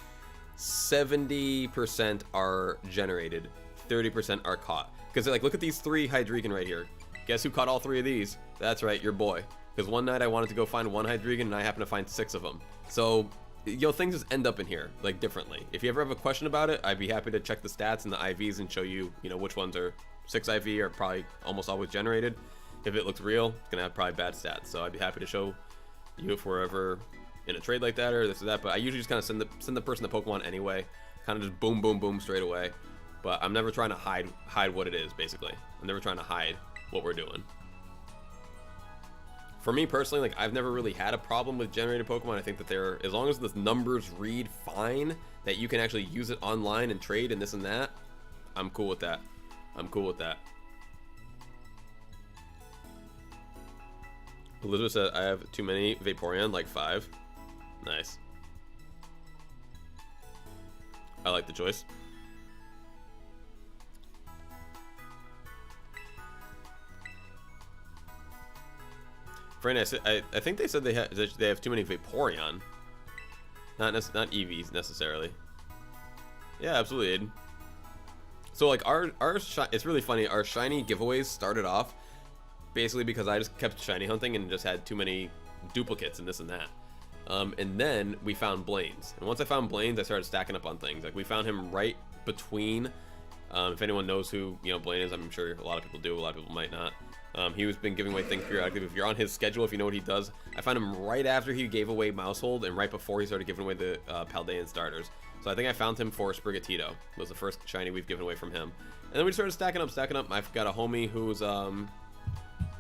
70% are generated, 30% are caught. Because like, look at these 3 Hydreigon right here. Guess who caught all 3 of these? That's right, your boy. Because one night I wanted to go find 1 Hydreigon and I happened to find 6 of them. So, you know, things just end up in here, like, differently. If you ever have a question about it, I'd be happy to check the stats and the IVs and show you, you know, which ones are 6 IV are probably almost always generated. If it looks real, it's gonna have probably bad stats. So I'd be happy to show you if we're ever in a trade like that or this or that. But I usually just kind of send the person the Pokemon anyway, kind of just boom, boom, boom straight away. But I'm never trying to hide what it is. Basically, I'm never trying to hide what we're doing. For me personally, like, I've never really had a problem with generated Pokemon. I think that they're, as long as the numbers read fine, that you can actually use it online and trade and this and that, I'm cool with that. I'm cool with that. Elizabeth said, I have too many Vaporeon, like 5. Nice. I like the choice. Franny, I think they said they have too many Vaporeon. Not EVs necessarily. Yeah, absolutely, Aiden. So like it's really funny. Our shiny giveaways started off basically because I just kept shiny hunting and just had too many duplicates and this and that. And then we found Blaine's. And once I found Blaine's, I started stacking up on things. Like we found him right between. If anyone knows who Blaine is, I'm sure a lot of people do. A lot of people might not. He's been giving away things periodically. If you're on his schedule, if you know what he does, I found him right after he gave away Mousehold and right before he started giving away the Paldean starters. So I think I found him for Sprigatito. Was the first shiny we've given away from him. And then we started stacking up. I've got a homie who's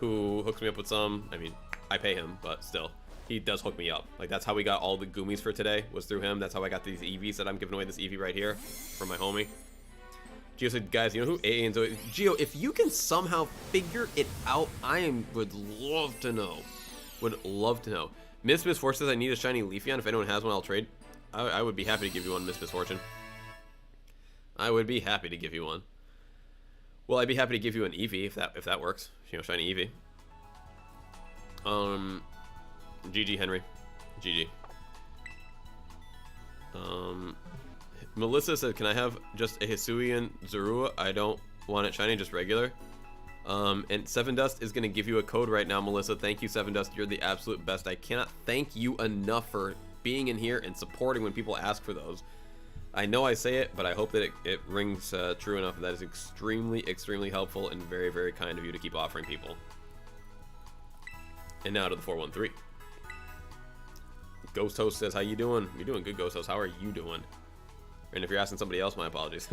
who hooks me up with some. I mean, I pay him, but still, he does hook me up. Like that's how we got all the Goomies for today. Was through him. That's how I got these EVs that I'm giving away. This EV right here from my homie. Gio said, guys, you know who AA and Zoe... Gio, if you can somehow figure it out, would love to know. Would love to know. Miss Misfortune says, I need a shiny Leafeon. If anyone has one, I'll trade. I would be happy to give you one, Miss Misfortune. I would be happy to give you one. Well, I'd be happy to give you an Eevee, if that works. Shiny Eevee. GG, Henry. GG. Melissa said, can I have just a Hisuian Zorua? I don't want it shiny, just regular. And Seven Dust is going to give you a code right now, Melissa. Thank you, Seven Dust. You're the absolute best. I cannot thank you enough for being in here and supporting when people ask for those. I know I say it, but I hope that it rings true enough. That is extremely, extremely helpful and very, very kind of you to keep offering people. And now to the 413. Ghost Host says, how you doing? You're doing good, Ghost Host. How are you doing? And if you're asking somebody else, my apologies.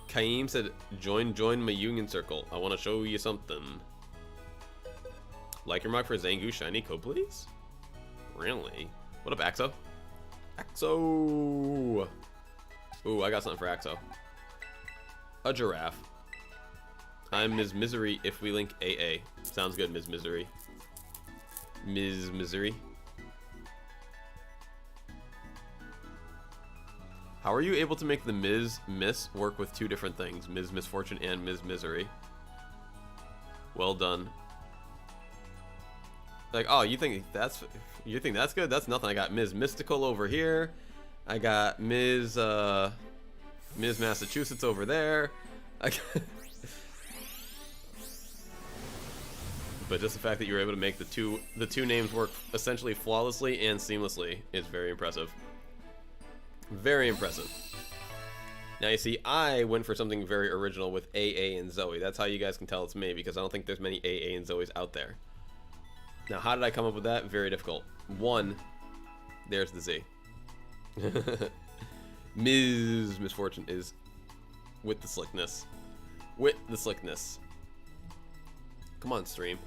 Kaim said, join my union circle. I want to show you something. Like your mark for Zangoose shiny code, please? Really? What up, Axo? Axo! Ooh, I got something for Axo. A giraffe. I'm Ms. Misery if we link AA. Sounds good, Ms. Misery. Ms. Misery. How are you able to make the Ms. Miss work with 2 different things? Ms. Misfortune and Ms. Misery. Well done. Like, oh, you think that's good? That's nothing. I got Ms. Mystical over here. I got Ms. Massachusetts over there. But just the fact that you were able to make the two names work essentially flawlessly and seamlessly is very impressive. Very impressive. Now you see, I went for something very original with AA and Zoe. That's how you guys can tell it's me, because I don't think there's many AA and Zoes out there. Now, how did I come up with that? Very difficult. 1, there's the Z. Ms. Misfortune is with the slickness. With the slickness. Come on, stream.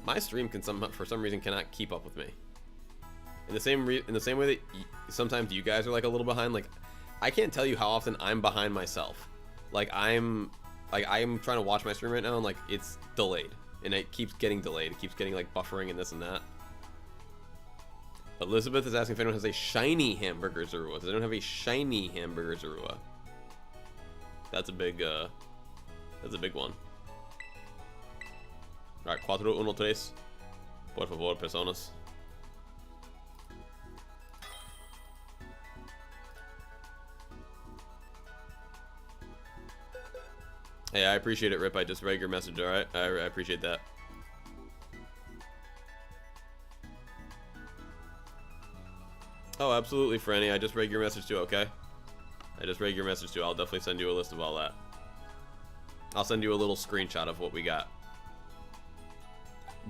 My stream can for some reason cannot keep up with me. In the same way that sometimes you guys are like a little behind. Like, I can't tell you how often I'm behind myself. I'm trying to watch my stream right now and like it's delayed, and it keeps getting delayed. It keeps getting like buffering and this and that. Elizabeth is asking if anyone has a shiny hamburger Zorua. Does anyone have a shiny hamburger Zorua? That's a big one. All right, 4, 1, 3. Por favor, personas. Hey, I appreciate it, Rip. I just read your message, alright? I appreciate that. Oh, absolutely, Franny. I just read your message too, okay? I just read your message too. I'll definitely send you a list of all that. I'll send you a little screenshot of what we got.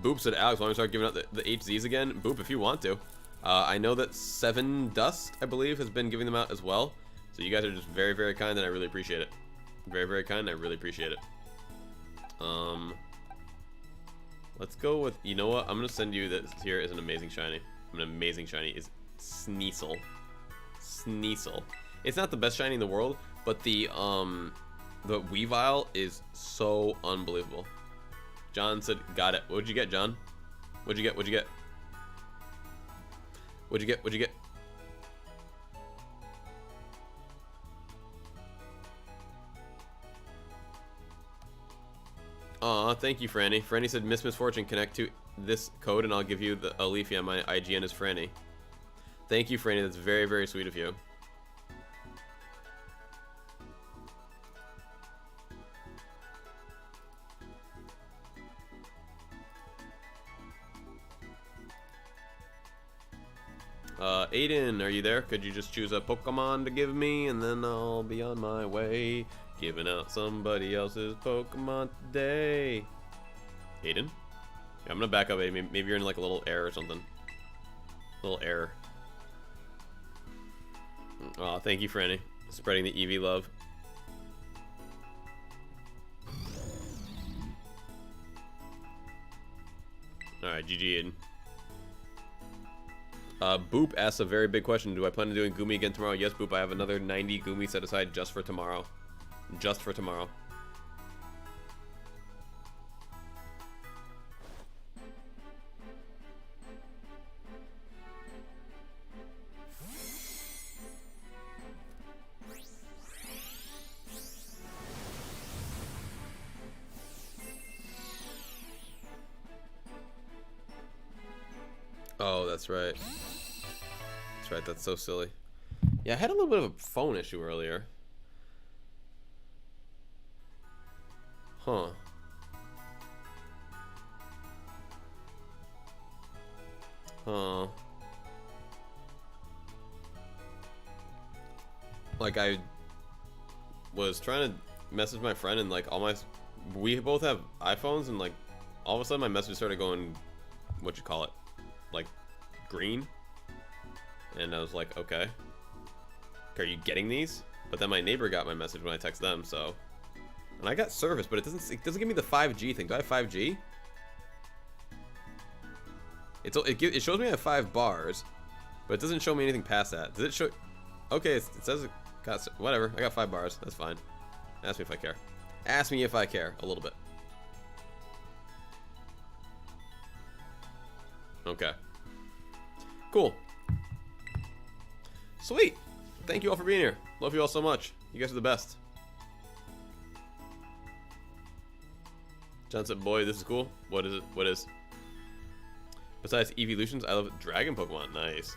Boop said, Alex, want me to start giving out the HZs again? Boop, if you want to. I know that Seven Dust, I believe, has been giving them out as well. So you guys are just very, very kind, and I really appreciate it. Very, very kind, and I really appreciate it. Let's go with, you know what? I'm going to send you this here is an amazing shiny. An amazing shiny is Sneasel. Sneasel. It's not the best shiny in the world, but the Weavile is so unbelievable. John said, got it. What'd you get, John? What'd you get? What'd you get? What'd you get? What'd you get? Aw, thank you, Franny. Franny said, Miss Misfortune, connect to this code and I'll give you a Leafy on my IGN as Franny. Thank you, Franny. That's very, very sweet of you. Aiden, are you there? Could you just choose a Pokemon to give me and then I'll be on my way, giving out somebody else's Pokemon today. Aiden? Yeah, I'm gonna back up, Aiden. Maybe you're in like a little error or something. A little error. Aw, thank you, Franny. Spreading the Eevee love. Alright, GG, Aiden. Boop asks a very big question. Do I plan on doing Goomy again tomorrow? Yes, Boop. I have another 90 Goomy set aside just for tomorrow. Just for tomorrow. Oh, that's right. That's right, that's so silly. Yeah, I had a little bit of a phone issue earlier. Huh. Huh. Like, I was trying to message my friend and, like, we both have iPhones and, like, all of a sudden my message started going, what you call it? Like, green. And I was like, okay, are you getting these? But then my neighbor got my message when I text them, so. And I got service, but it doesn't give me the 5G thing. Do I have 5G? It shows me I have 5 bars, but it doesn't show me anything past that. Does it show? Okay, it says it got, whatever. I got 5 bars. That's fine. Ask me if I care. Ask me if I care a little bit. Okay. Cool. Sweet. Thank you all for being here. Love you all so much. You guys are the best. John said, boy, this is cool. What is it? What is? Besides evolutions, I love dragon Pokemon. Nice.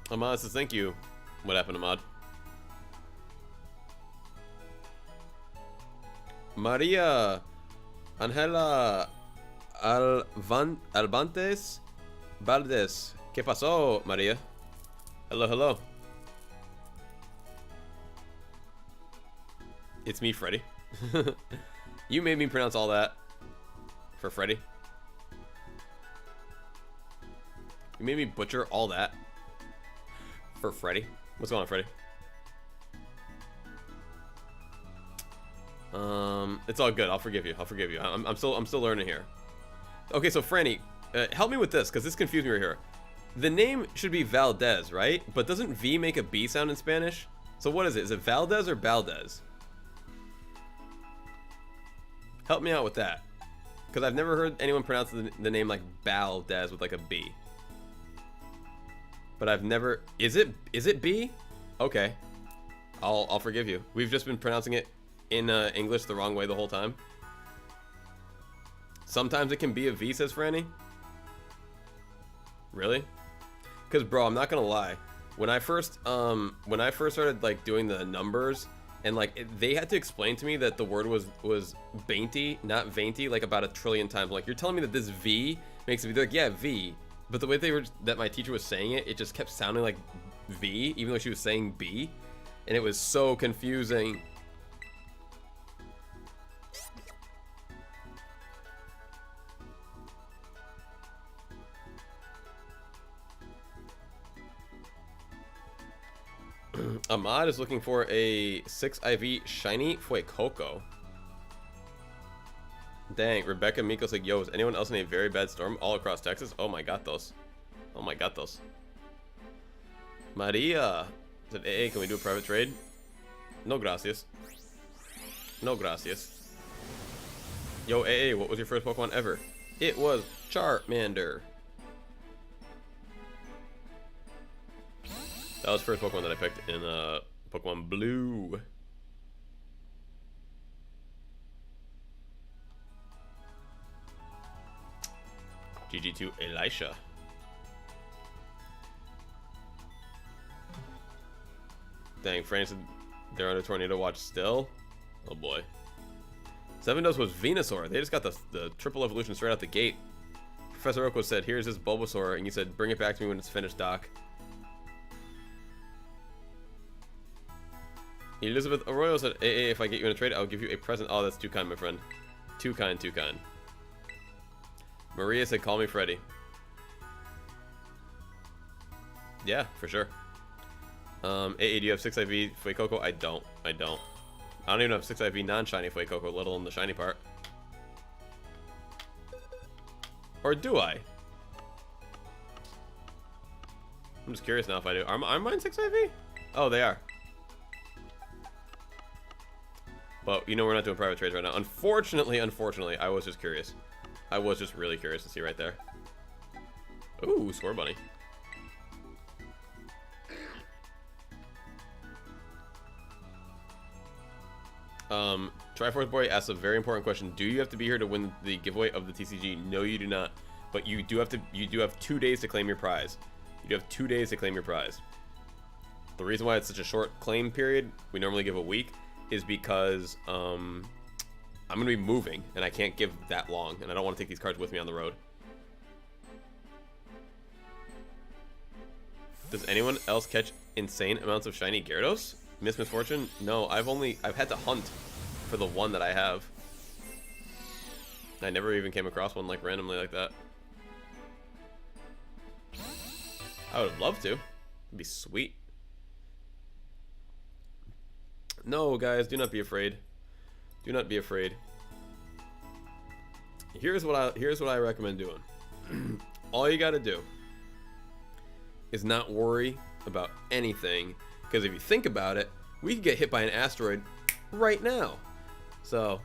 Ahmad says, thank you. What happened, Ahmad? Maria Angela Albantes Valdez. ¿Qué pasó, Maria? Hello, hello. It's me, Freddy. You made me pronounce all that for Freddy. You made me butcher all that for Freddy. What's going on, Freddy? It's all good. I'll forgive you. I'll forgive you. I'm still learning here. Okay, so Franny, help me with this because this confused me right here. The name should be Valdez, right? But doesn't V make a B sound in Spanish? So what is it? Is it Valdez or Valdez? Help me out with that, because I've never heard anyone pronounce the name like Valdez with like a B. But I've never. Is it B? Okay, I'll forgive you. We've just been pronouncing it in English the wrong way the whole time. Sometimes it can be a V, says Franny. Really? Because, bro, I'm not gonna lie. When I first started like doing the numbers, and like they had to explain to me that the word was bainty, not vainty, like about 1 trillion times. Like, you're telling me that this V makes it, like, yeah, V, but the way that my teacher was saying it, it just kept sounding like V, even though she was saying B, and it was so confusing. Ahmad is looking for a 6 IV shiny Fuecoco. Dang, Rebecca Miko's like, yo, is anyone else in a very bad storm all across Texas? Oh my gatos. Oh my gatos. Maria said, hey, can we do a private trade? No gracias. No gracias. Yo, AA, what was your first Pokemon ever? It was Charmander. That was the first Pokemon that I picked in Pokemon Blue. GG to Elisha. Dang, France, they're under tornado watch still? Oh boy. 7 dose was Venusaur. They just got the triple evolution straight out the gate. Professor Oko said, here's this Bulbasaur, and he said, bring it back to me when it's finished, Doc. Elizabeth Arroyo said, AA, if I get you in a trade, I'll give you a present. Oh, that's too kind, my friend. Too kind, too kind. Maria said, call me Freddy. Yeah, for sure. AA, do you have 6 IV Fuecoco? I don't. I don't even have 6 IV non-shiny Fuecoco, let alone the shiny part. Or do I? I'm just curious now if I do. Are mine 6 IV? Oh, they are. But, you know, we're not doing private trades right now. Unfortunately, I was just curious. I was just really curious to see right there. Ooh, Score Bunny. Triforce Boy asks a very important question. Do you have to be here to win the giveaway of the TCG? No, you do not. But you do have 2 days to claim your prize. You do have 2 days to claim your prize. The reason why it's such a short claim period, we normally give a week, is because I'm gonna be moving and I can't give that long, and I don't want to take these cards with me on the road. Does anyone else catch insane amounts of shiny Gyarados? Miss Misfortune? No, I've had to hunt for the one that I have. I never even came across one like randomly like that. I would love to. It'd be sweet. No, guys, do not be afraid. Do not be afraid. Here's what I recommend doing. All you gotta do is not worry about anything, because if you think about it, we could get hit by an asteroid right now. So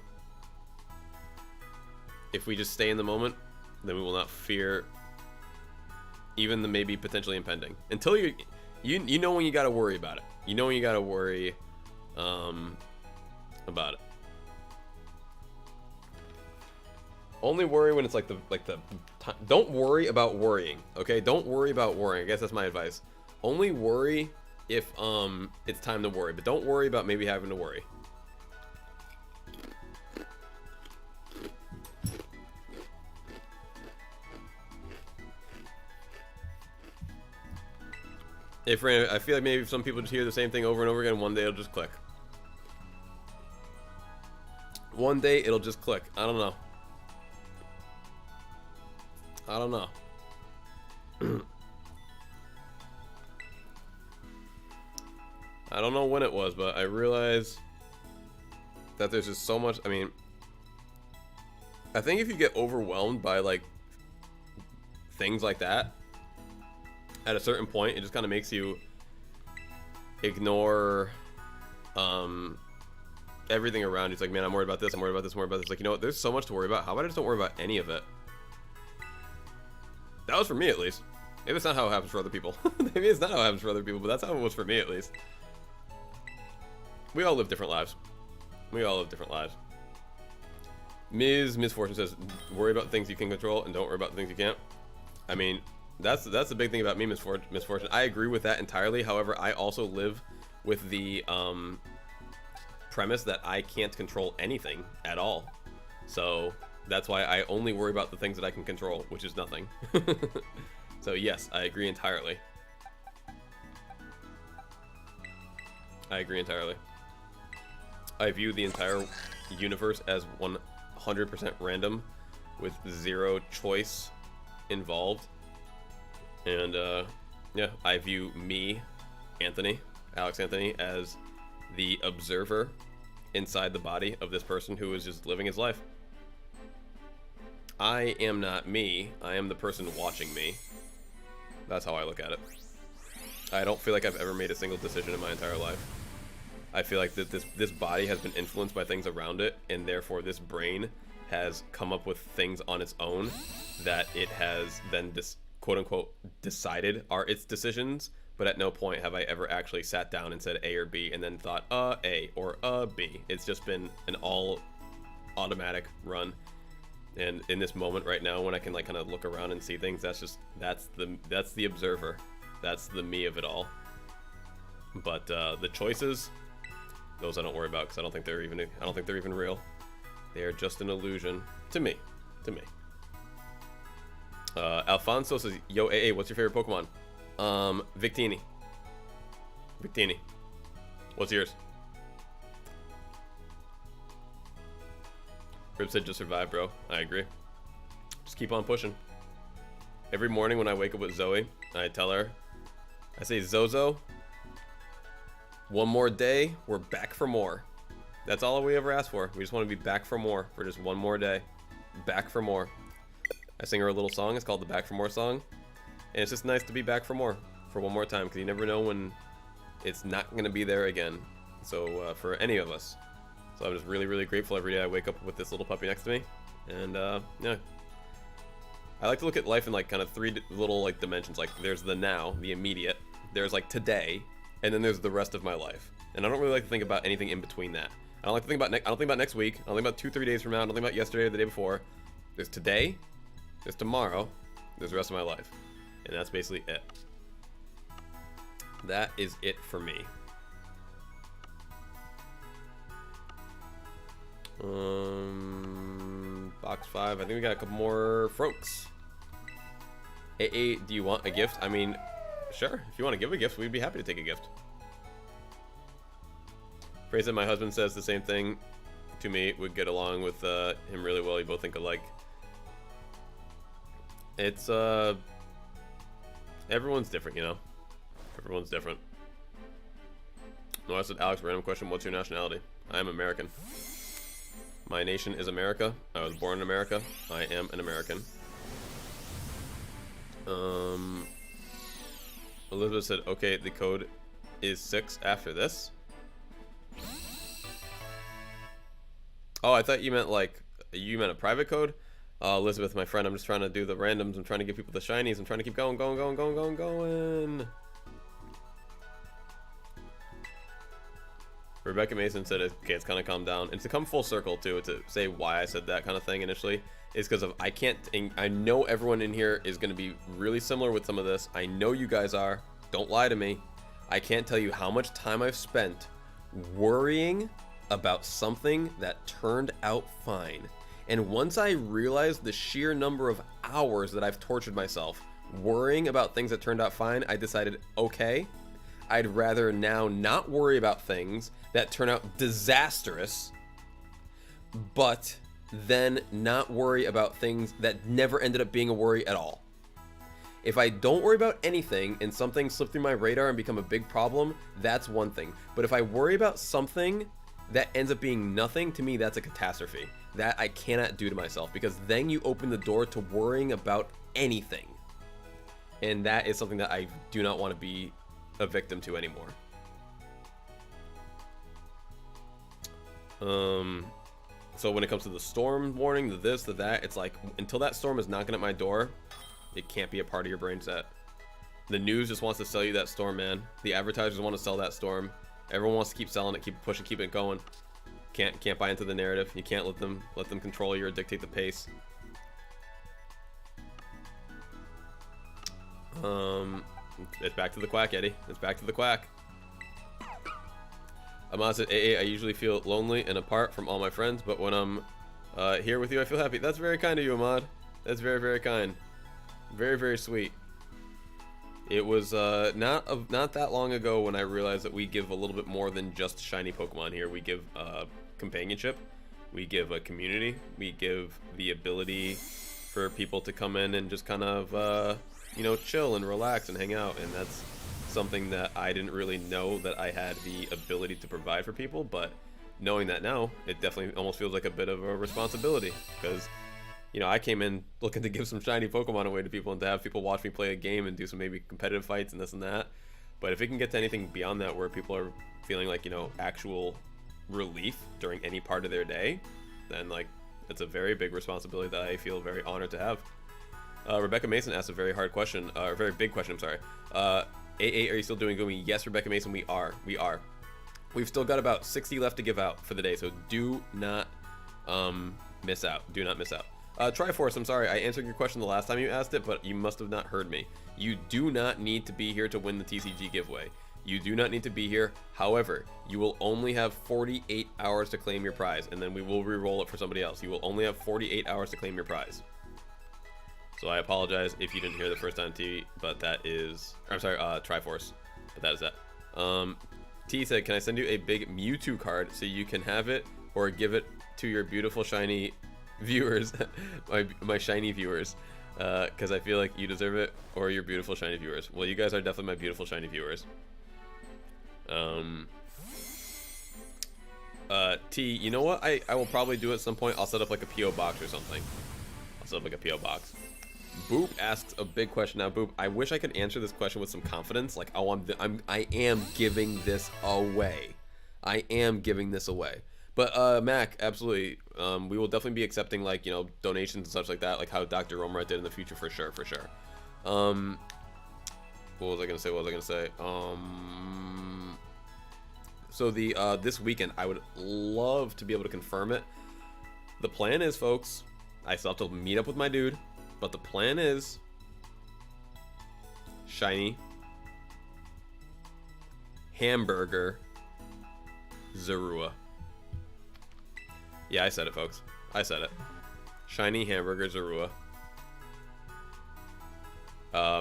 if we just stay in the moment, then we will not fear even the maybe potentially impending. Until you know when you gotta worry about it. You know when you gotta worry about it. Only worry when it's don't worry about worrying, okay? Don't worry about worrying. I guess that's my advice. Only worry if it's time to worry, but don't worry about maybe having to worry. I feel like maybe some people just hear the same thing over and over again, one day it'll just click. One day it'll just click. I don't know. I don't know. I don't know when it was, but I realized that there's just so much. I mean, I think if you get overwhelmed by like things like that, at a certain point, it just kind of makes you ignore everything around you. It's like, man, I'm worried about this, I'm worried about this, I'm worried about this. Like, you know what? There's so much to worry about. How about I just don't worry about any of it? That was for me, at least. Maybe it's not how it happens for other people. Maybe it's not how it happens for other people, but that's how it was for me, at least. We all live different lives. We all live different lives. Ms. Misfortune says, worry about things you can control and don't worry about things you can't. I mean, That's the big thing about me, misfortune. I agree with that entirely. However, I also live with the premise that I can't control anything at all. So that's why I only worry about the things that I can control, which is nothing. So yes, I agree entirely. I agree entirely. I view the entire universe as 100% random with zero choice involved. And yeah, I view me, Alex Anthony, as the observer inside the body of this person who is just living his life. I am not me. I am the person watching me. That's how I look at it. I don't feel like I've ever made a single decision in my entire life. I feel like that this body has been influenced by things around it, and therefore this brain has come up with things on its own that it has then quote-unquote decided are its decisions, but at no point have I ever actually sat down and said A or B and then thought A or B. It's just been an all automatic run. And in this moment right now, when I can like kind of look around and see things, that's the observer. That's the me of it all. But the choices, those I don't worry about because I don't think they're even real. They are just an illusion to me. Alfonso says, "Yo, AA, what's your favorite Pokemon?" Victini. What's yours? Rib said, "Just survive, bro." I agree. Just keep on pushing. Every morning when I wake up with Zoe, I tell her, I say, "Zozo, one more day, we're back for more." That's all we ever ask for. We just want to be back for more for just one more day. Back for more. I sing her a little song. It's called the Back for More song. And it's just nice to be back for more for one more time, because you never know when it's not going to be there again. So for any of us. So I'm just really, really grateful every day I wake up with this little puppy next to me. And yeah. I like to look at life in like kind of three little like dimensions. Like there's the now, the immediate. There's like today, and then there's the rest of my life. And I don't really like to think about anything in between that. I don't like to think about I don't think about next week. I don't think about 2-3 days from now. I don't think about yesterday or the day before. There's today, there's tomorrow, there's the rest of my life. And that's basically it. That is it for me. Box 5. I think we got a couple more Froaks. AA, do you want a gift? I mean, sure. If you want to give a gift, we'd be happy to take a gift. Phrase that my husband says the same thing to me. Would get along with him really well. You both think alike. It's everyone's different, you know. Everyone's different. No, I said, Alex, random question. What's your nationality? I am American. My nation is America. I was born in America. I am an American. Elizabeth said, okay, the code is 6 after this. Oh, I thought you meant like, you meant a private code? Elizabeth, my friend, I'm just trying to do the randoms. I'm trying to give people the shinies. I'm trying to keep going. Rebecca Mason said, okay, it's kind of calmed down. And to come full circle, too, to say why I said that kind of thing initially, is because of I know everyone in here is going to be really similar with some of this. I know you guys are. Don't lie to me. I can't tell you how much time I've spent worrying about something that turned out fine. And once I realized the sheer number of hours that I've tortured myself worrying about things that turned out fine, I decided, okay, I'd rather now not worry about things that turn out disastrous, but then not worry about things that never ended up being a worry at all. If I don't worry about anything and something slipped through my radar and become a big problem, that's one thing. But if I worry about something that ends up being nothing, to me, that's a catastrophe. That I cannot do to myself, because then you open the door to worrying about anything. And that is something that I do not want to be a victim to anymore. So when it comes to the storm warning, the this, the that, it's like, until that storm is knocking at my door, it can't be a part of your brain set. The news just wants to sell you that storm, man. The advertisers want to sell that storm. Everyone wants to keep selling it, keep pushing, keep it going. Can't buy into the narrative. You can't let them control you or dictate the pace. It's back to the quack, Eddie. It's back to the quack. Ahmad said, AA, I usually feel lonely and apart from all my friends, but when I'm here with you, I feel happy. That's very kind of you, Ahmad. That's very, very kind. Very, very sweet. It was not that long ago when I realized that we give a little bit more than just shiny Pokemon here. We give companionship. We give a community. We give the ability for people to come in and just kind of, you know, chill and relax and hang out. And that's something that I didn't really know that I had the ability to provide for people, but knowing that now, it definitely almost feels like a bit of a responsibility, because, you know, I came in looking to give some shiny Pokemon away to people and to have people watch me play a game and do some maybe competitive fights and this and that. But if it can get to anything beyond that, where people are feeling like, you know, actual relief during any part of their day, then like it's a very big responsibility that I feel very honored to have. Rebecca Mason asked a very hard question, or a very big question, I'm sorry. AA, are you still doing Goomy? Yes, Rebecca Mason, we are. We are. We've still got about 60 left to give out for the day, so do not miss out. Do not miss out. Triforce, I'm sorry, I answered your question the last time you asked it, but you must have not heard me. You do not need to be here to win the TCG giveaway. You do not need to be here. However, you will only have 48 hours to claim your prize, and then we will re-roll it for somebody else. You will only have 48 hours to claim your prize. So I apologize if you didn't hear the first time, T, but that is... I'm sorry, Triforce, but that is that. T said, can I send you a big Mewtwo card so you can have it or give it to your beautiful shiny viewers, my shiny viewers, because I feel like you deserve it, or your beautiful shiny viewers. Well, you guys are definitely my beautiful shiny viewers. T, you know what? I will probably do at some point. I'll set up like a PO box or something. I'll set up like a PO box. Boop asks a big question now. Boop, I wish I could answer this question with some confidence. Like, I am giving this away. I am giving this away. But Mac, absolutely. We will definitely be accepting, like, you know, donations and such like that, like how Dr. Romer did in the future, for sure, for sure. What was I gonna say? So the this weekend, I would love to be able to confirm it. The plan is, folks, I still have to meet up with my dude, but the plan is shiny hamburger Zorua. Yeah, I said it, folks. I said it. Shiny hamburger Zorua.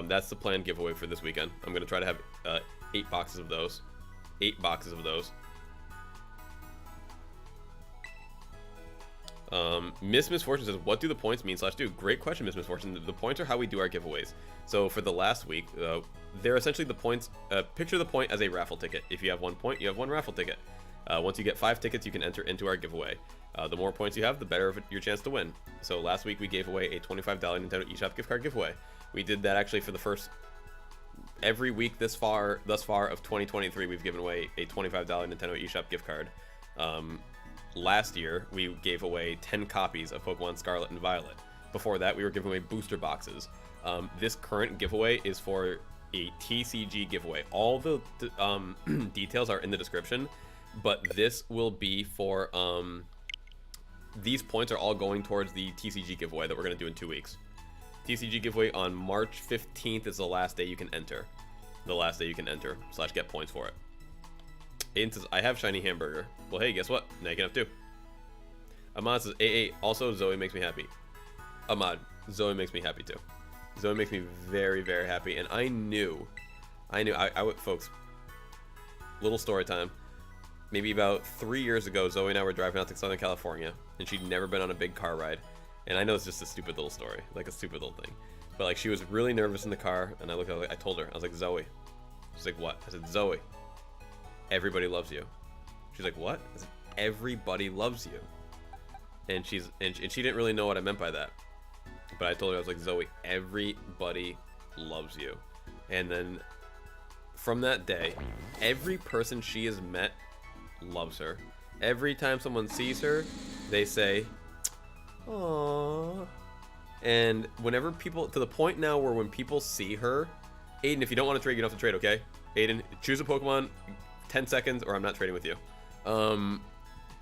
That's the planned giveaway for this weekend. I'm gonna try to have 8 boxes of those. 8 boxes of those. Miss Misfortune says, what do the points mean / do? Great question, Miss Misfortune. The points are how we do our giveaways. So for the last week, they're essentially the points. Picture the point as a raffle ticket. If you have 1 point, you have 1 raffle ticket. Once you get 5 tickets, you can enter into our giveaway. The more points you have, the better your chance to win. So last week we gave away a $25 Nintendo eShop gift card giveaway. We did that actually for the first... Every week thus far of 2023, we've given away a $25 Nintendo eShop gift card. Last year, we gave away 10 copies of Pokemon Scarlet and Violet. Before that, we were giving away booster boxes. This current giveaway is for a TCG giveaway. All the details are in the description, but this will be for... these points are all going towards the TCG giveaway that we're going to do in 2 weeks. TCG giveaway on March 15th is the last day you can enter. The last day you can enter / get points for it. Aiden says, I have shiny hamburger. Well, hey, guess what? Now you can have 2. Ahmad says, AA, also Zoe makes me happy. Ahmad, Zoe makes me happy too. Zoe makes me very, very happy. And I knew, folks, little story time. Maybe about 3 years ago, Zoe and I were driving out to Southern California, and she'd never been on a big car ride. And I know it's just a stupid little story, like a stupid little thing. But like, she was really nervous in the car, and I told her, I was like, Zoe. She's like, what? I said, Zoe, everybody loves you. She's like, what? I said, everybody loves you. And she didn't really know what I meant by that. But I told her, I was like, Zoe, everybody loves you. And then from that day, every person she has met loves her. Every time someone sees her, they say, aww. And whenever people, to the point now where when people see her, Aiden, if you don't want to trade, you don't have to trade, okay? Aiden, choose a Pokemon, 10 seconds, or I'm not trading with you.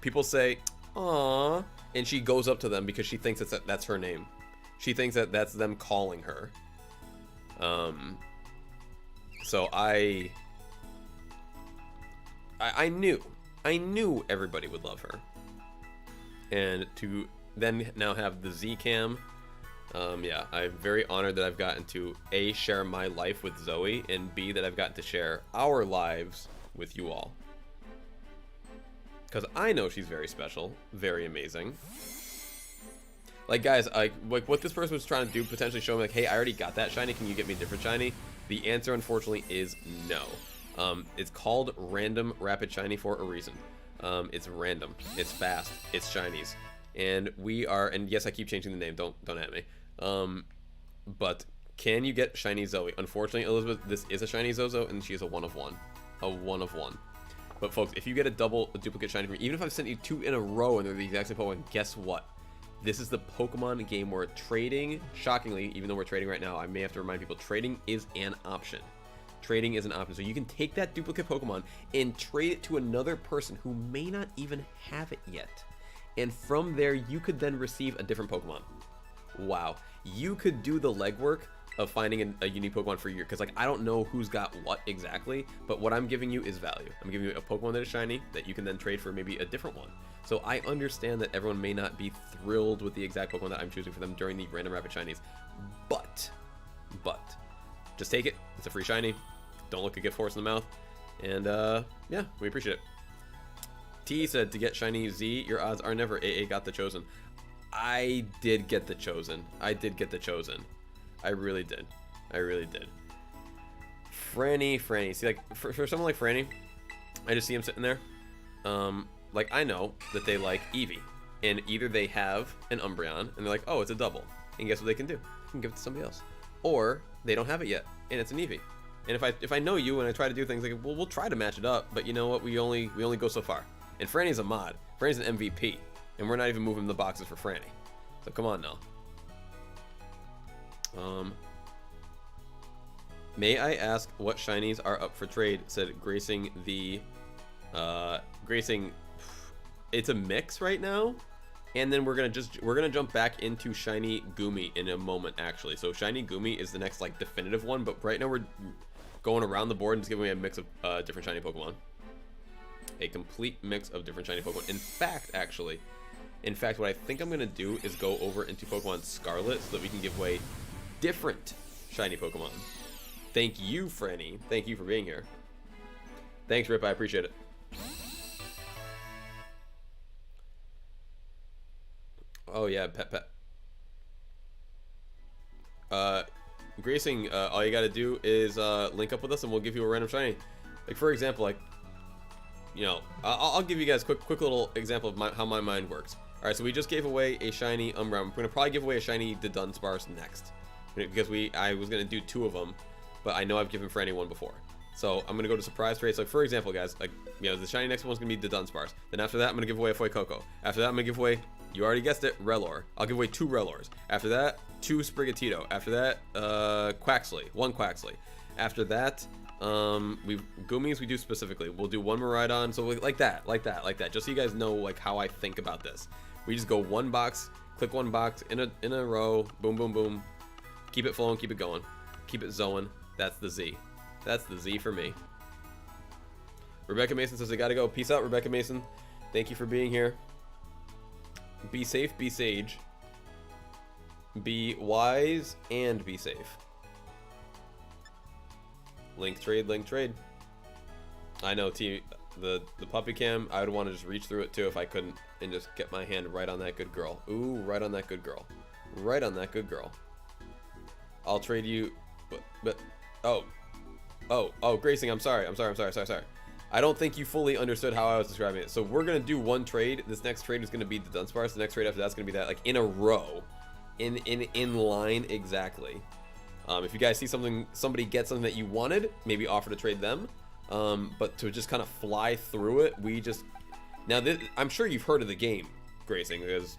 People say, aww, and she goes up to them because she thinks that's her name. She thinks that that's them calling her. So I knew everybody would love her, and to then now have the Z Cam, yeah, I'm very honored that I've gotten to A, share my life with Zoe, and B, that I've gotten to share our lives with you all, because I know she's very special, very amazing. Like, guys, like what this person was trying to do, potentially show me like, hey, I already got that shiny, can you get me a different shiny? The answer, unfortunately, is no. It's called random rapid shiny for a reason. It's random, it's fast, it's shinies, and we are, and yes, I keep changing the name, don't at me. But can you get shiny Zoe? Unfortunately, Elizabeth, this is a shiny Zozo, and she is a 1 of 1. A 1 of 1. But folks, if you get a duplicate shiny from me, even if I've sent you 2 in a row and they're the exact same Pokemon, guess what? This is the Pokemon game where trading, shockingly, even though we're trading right now, I may have to remind people, trading is an option. Trading is an option. So you can take that duplicate Pokemon and trade it to another person who may not even have it yet. And from there, you could then receive a different Pokemon. Wow. You could do the legwork of finding a unique Pokemon for you, because like I don't know who's got what exactly, but what I'm giving you is value. I'm giving you a Pokemon that is shiny that you can then trade for maybe a different one. So I understand that everyone may not be thrilled with the exact Pokemon that I'm choosing for them during the random rapid shinies, but just take it. It's a free shiny. Don't look a gift horse in the mouth, and yeah, we appreciate it. T said, to get shiny Z, your odds are never. AA got the chosen. I did get the chosen. I did get the chosen. I really did. I really did. Franny. See, like, for someone like Franny, I just see him sitting there. Like, I know that they like Eevee. And either they have an Umbreon, and they're like, oh, it's a double. And guess what they can do? They can give it to somebody else. Or, they don't have it yet, and it's an Eevee. And if I know you and I try to do things like, well, we'll try to match it up, but you know what? We only go so far. And Franny's a mod. Franny's an MVP. And we're not even moving the boxes for Franny. So come on now. May I ask what shinies are up for trade? Said Gracing the Gracing. It's a mix right now, and then we're gonna jump back into shiny Goomy in a moment, actually. So shiny Goomy is the next like definitive one, but right now we're going around the board and just giving away a mix of different shiny Pokemon. A complete mix of different shiny Pokemon. In fact, what I think I'm gonna do is go over into Pokemon Scarlet so that we can give away different shiny Pokemon. Thank you, Franny. Thank you for being here. Thanks, Rip. I appreciate it. Oh yeah, pet. Gracing, all you gotta do is link up with us and we'll give you a random shiny. Like, for example, like, you know, I'll give you guys a quick little example of how my mind works. All right, so we just gave away a shiny Umbreon. We're gonna probably give away a shiny Dunsparce next, because I was gonna do 2 of them, but I know I've given Franny one before. So I'm gonna go to surprise trades. Like, for example, guys, like, you know, the shiny next one's gonna be the Dunsparce. Then after that, I'm gonna give away a Fuecoco. After that, I'm gonna give away, you already guessed it, Relor. I'll give away 2 Relors. After that, 2 Sprigatito. After that, Quaxley, 1 Quaxley. After that, Goomies we do specifically. We'll do 1 Miraidon, so like that, just so you guys know like how I think about this. We just go 1 box, click 1 box in a row, boom, boom, boom. Keep it flowing, keep it going, keep it zoing. That's the Z. That's the Z for me. Rebecca Mason says I gotta go. Peace out, Rebecca Mason. Thank you for being here. Be safe, be sage. Be wise and be safe. Link trade, link trade. I know, the puppy cam, I would want to just reach through it too if I couldn't, and just get my hand right on that good girl. Ooh, right on that good girl. Right on that good girl. I'll trade you, but oh, Gracing, I'm sorry. I don't think you fully understood how I was describing it. So we're gonna do 1 trade. This next trade is gonna be the Dunsparce. The next trade after that's gonna be that, like, in a row, in line exactly. If you guys see somebody get something that you wanted, maybe offer to trade them. But to just kind of fly through it, I'm sure you've heard of the game, Gracing, because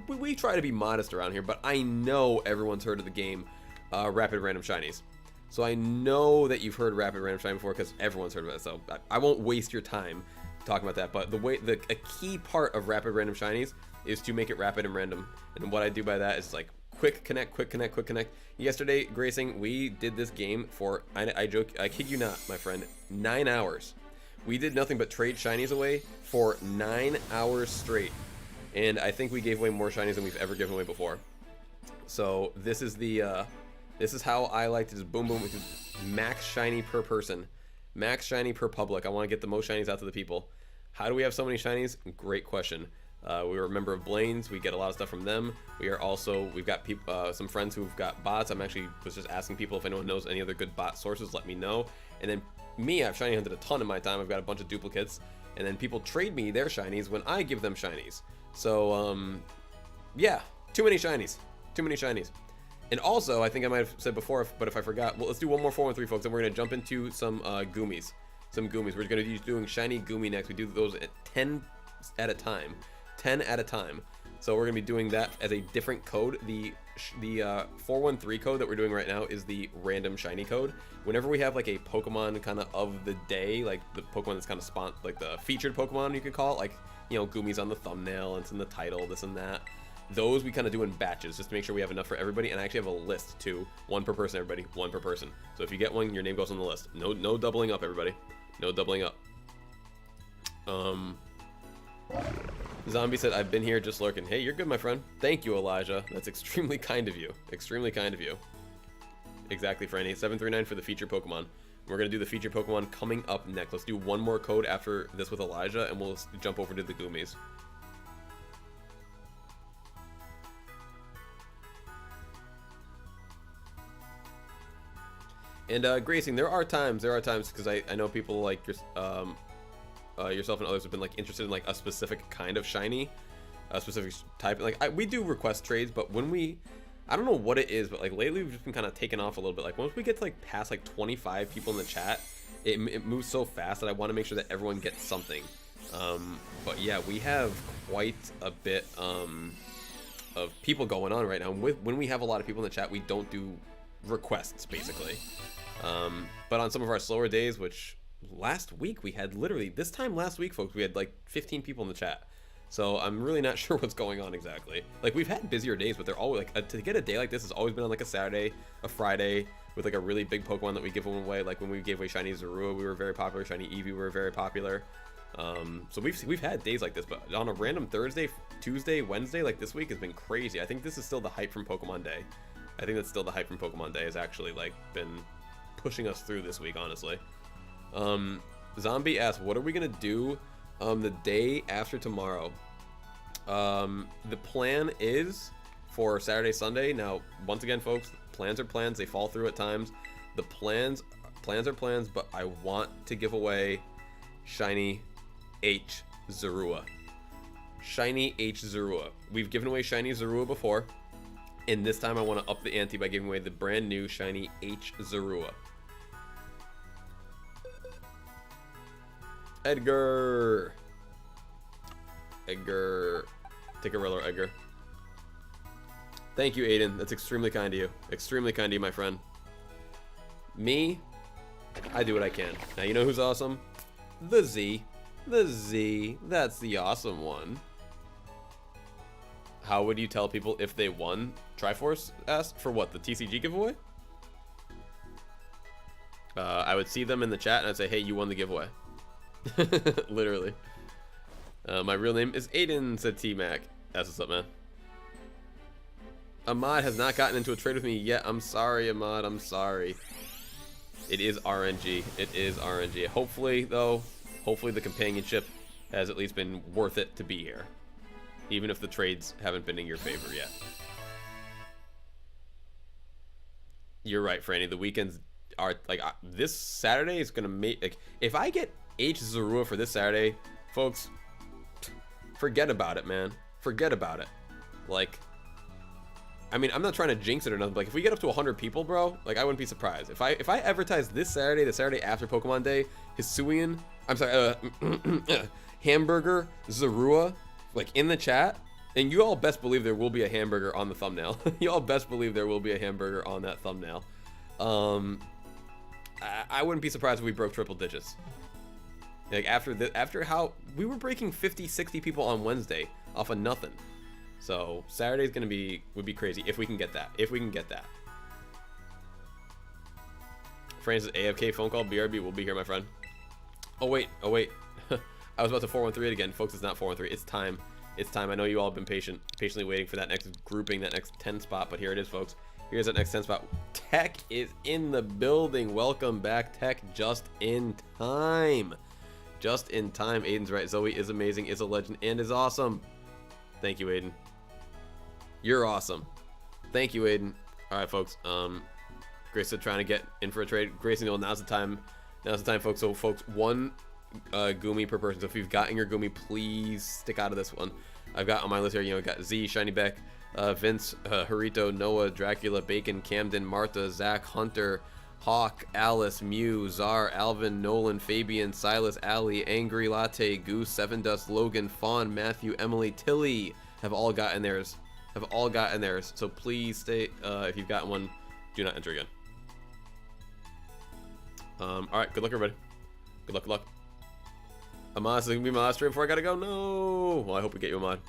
we try to be modest around here, but I know everyone's heard of the game, Rapid Random Shinies. So I know that you've heard Rapid Random Shiny before, because everyone's heard of it. So I won't waste your time talking about that. But a key part of Rapid Random Shinies is to make it rapid and random. And what I do by that is like quick connect. Yesterday, Gracing, we did this game for, I joke, I kid you not, my friend, 9 hours. We did nothing but trade shinies away for 9 hours straight. And I think we gave away more shinies than we've ever given away before. So this is the, this is how I like to just boom, boom, which is max shiny per person. Max shiny per public. I want to get the most shinies out to the people. How do we have so many shinies? Great question. We were a member of Blaine's. We get a lot of stuff from them. We are also, we've got people, some friends who've got bots. I'm actually was just asking people if anyone knows any other good bot sources, let me know. And then me, I've shiny hunted a ton in my time. I've got a bunch of duplicates. And then people trade me their shinies when I give them shinies. So, yeah, too many shinies. Too many shinies. And also, I think I might have said before, but if I forgot, well, let's do one more 4-1-3, folks, and we're going to jump into some Goomies. Some Goomies. We're going to be doing shiny Goomy next. We do those at 10 at a time. 10 at a time. So we're going to be doing that as a different code. The 413 code that we're doing right now is the random shiny code. Whenever we have like a Pokemon kind of the day, like the Pokemon that's kind of like the featured Pokemon, you could call it, like, you know, Goomy's on the thumbnail, it's in the title, this and that. Those we kind of do in batches just to make sure we have enough for everybody. And I actually have a list too. 1 per person, everybody. 1 per person. So if you get one, your name goes on the list. No doubling up, everybody. No doubling up. Zombie said, I've been here just lurking. Hey, you're good, my friend. Thank you, Elijah. That's extremely kind of you. Extremely kind of you. Exactly, Franny. 739 for the feature Pokemon. We're going to do the feature Pokemon coming up next. Let's do one more code after this with Elijah, and we'll jump over to the Goomies. And Gracing, there are times, because I know people like yourself and others have been like interested in like a specific kind of shiny, a specific type. Like we do request trades, but when I don't know what it is, but like lately we've just been kind of taken off a little bit. Like once we get to like past like 25 people in the chat, it moves so fast that I want to make sure that everyone gets something. But yeah, we have quite a bit of people going on right now. When we have a lot of people in the chat, we don't do requests basically. But on some of our slower days, which last week we had literally, this time last week, folks, we had like 15 people in the chat. So I'm really not sure what's going on exactly. Like we've had busier days, but they're always like, to get a day like this has always been on like a Saturday, a Friday, with like a really big Pokemon that we give away. Like when we gave away Shiny Zorua, we were very popular. Shiny Eevee, we were very popular. So we've had days like this, but on a random Thursday, Tuesday, Wednesday, like this week has been crazy. I think this is still the hype from Pokemon Day. I think that's still the hype from Pokemon Day has actually like been pushing us through this week, honestly. Zombie asks, what are we gonna do the day after tomorrow? The plan is for Saturday, Sunday. Now, once again, folks, plans are plans. They fall through at times. The plans are plans, but I want to give away Shiny H Zorua. Shiny H Zorua. We've given away Shiny Zorua before, and this time I want to up the ante by giving away the brand new Shiny H Zorua. Edgar. Take a roller, Edgar. Thank you, Aiden. That's extremely kind of you. Extremely kind of you, my friend. Me, I do what I can. Now, you know who's awesome? The Z. The Z. That's the awesome one. How would you tell people if they won? Triforce asked for what? The TCG giveaway? I would see them in the chat and I'd say, hey, you won the giveaway. Literally. My real name is Aiden, said T-Mac. That's what's up, man. Ahmad has not gotten into a trade with me yet. I'm sorry, Ahmad. I'm sorry. It is RNG. It is RNG. Hopefully, though, hopefully the companionship has at least been worth it to be here. Even if the trades haven't been in your favor yet. You're right, Franny. The weekends are, like, this Saturday is going to make, like, if I get H Zorua for this Saturday, folks, forget about it, man. Forget about it. Like, I mean, I'm not trying to jinx it or nothing, but like, if we get up to 100 people, bro, like, I wouldn't be surprised. If I advertise this Saturday, the Saturday after Pokemon Day, Hisuian, I'm sorry, Hamburger Zorua, like, in the chat, and you all best believe there will be a hamburger on the thumbnail. You all best believe there will be a hamburger on that thumbnail. I wouldn't be surprised if we broke triple digits. Like, after how we were breaking 50, 60 people on Wednesday off of nothing. So Saturday's gonna would be crazy if we can get that. If we can get that. Francis AFK phone call. BRB will be here, my friend. Oh wait. I was about to 413 it again, folks. It's not 413. It's time. It's time. I know you all have been patiently waiting for that next grouping, that next 10 spot, but here it is, folks. Here's that next 10 spot. Tech is in the building. Welcome back, Tech. Just in time. Just in time. Aiden's right. Zoe is amazing, is a legend, and is awesome. Thank you, Aiden. You're awesome. Thank you, Aiden. All right, folks. Grace is trying to get in for a trade. Grace, now's the time. Now's the time, folks. So, folks, one Goomy per person. So if you've gotten your Goomy, please stick out of this one. I've got on my list here, you know, got Z, Shiny Beck, Vince, Harito, Noah, Dracula, Bacon, Camden, Martha, Zach, Hunter, Hawk, Alice, Mew, Czar, Alvin, Nolan, Fabian, Silas, Ali, Angry Latte, Goose, Seven Dust, Logan, Fawn, Matthew, Emily, Tilly have all gotten theirs. So please stay. If you've gotten one, do not enter again. All right. Good luck, everybody. Good luck. Ahmad, this is gonna be my last stream before I gotta go. No. Well, I hope we get you, Ahmad.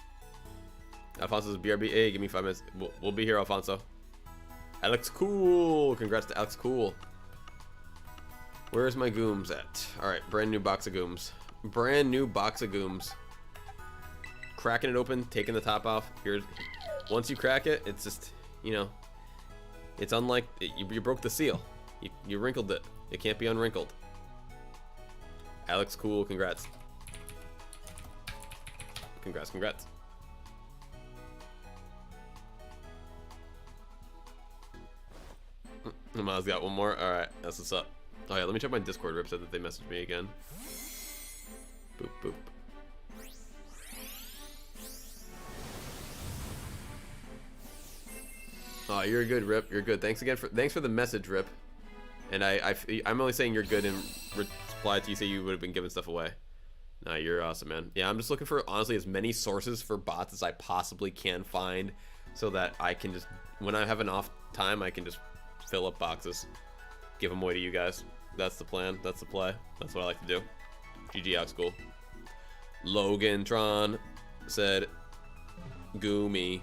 Alfonso's BRB. Hey, give me 5 minutes. We'll be here, Alfonso. Alex Cool. Congrats to Alex Cool. Where's my Gooms at? All right, brand new box of Gooms. Cracking it open, taking the top off. Here's. Once you crack it, it's just, you know, it's unlike you broke the seal. You wrinkled it. It can't be unwrinkled. Alex Cool, congrats. Congrats. Miles got one more. All right, that's what's up. Oh yeah, let me check my Discord. Rip said that they messaged me again. Boop boop. Oh, you're good, Rip. You're good. Thanks for the message, Rip. And I'm only saying you're good in reply to you say you would have been giving stuff away. Nah, you're awesome, man. Yeah, I'm just looking for, honestly, as many sources for bots as I possibly can find so that I can just, when I have an off time, I can just fill up boxes. Give them away to you guys. That's the plan. That's the play. That's what I like to do. GG out school. Logan Tron said, Goomy.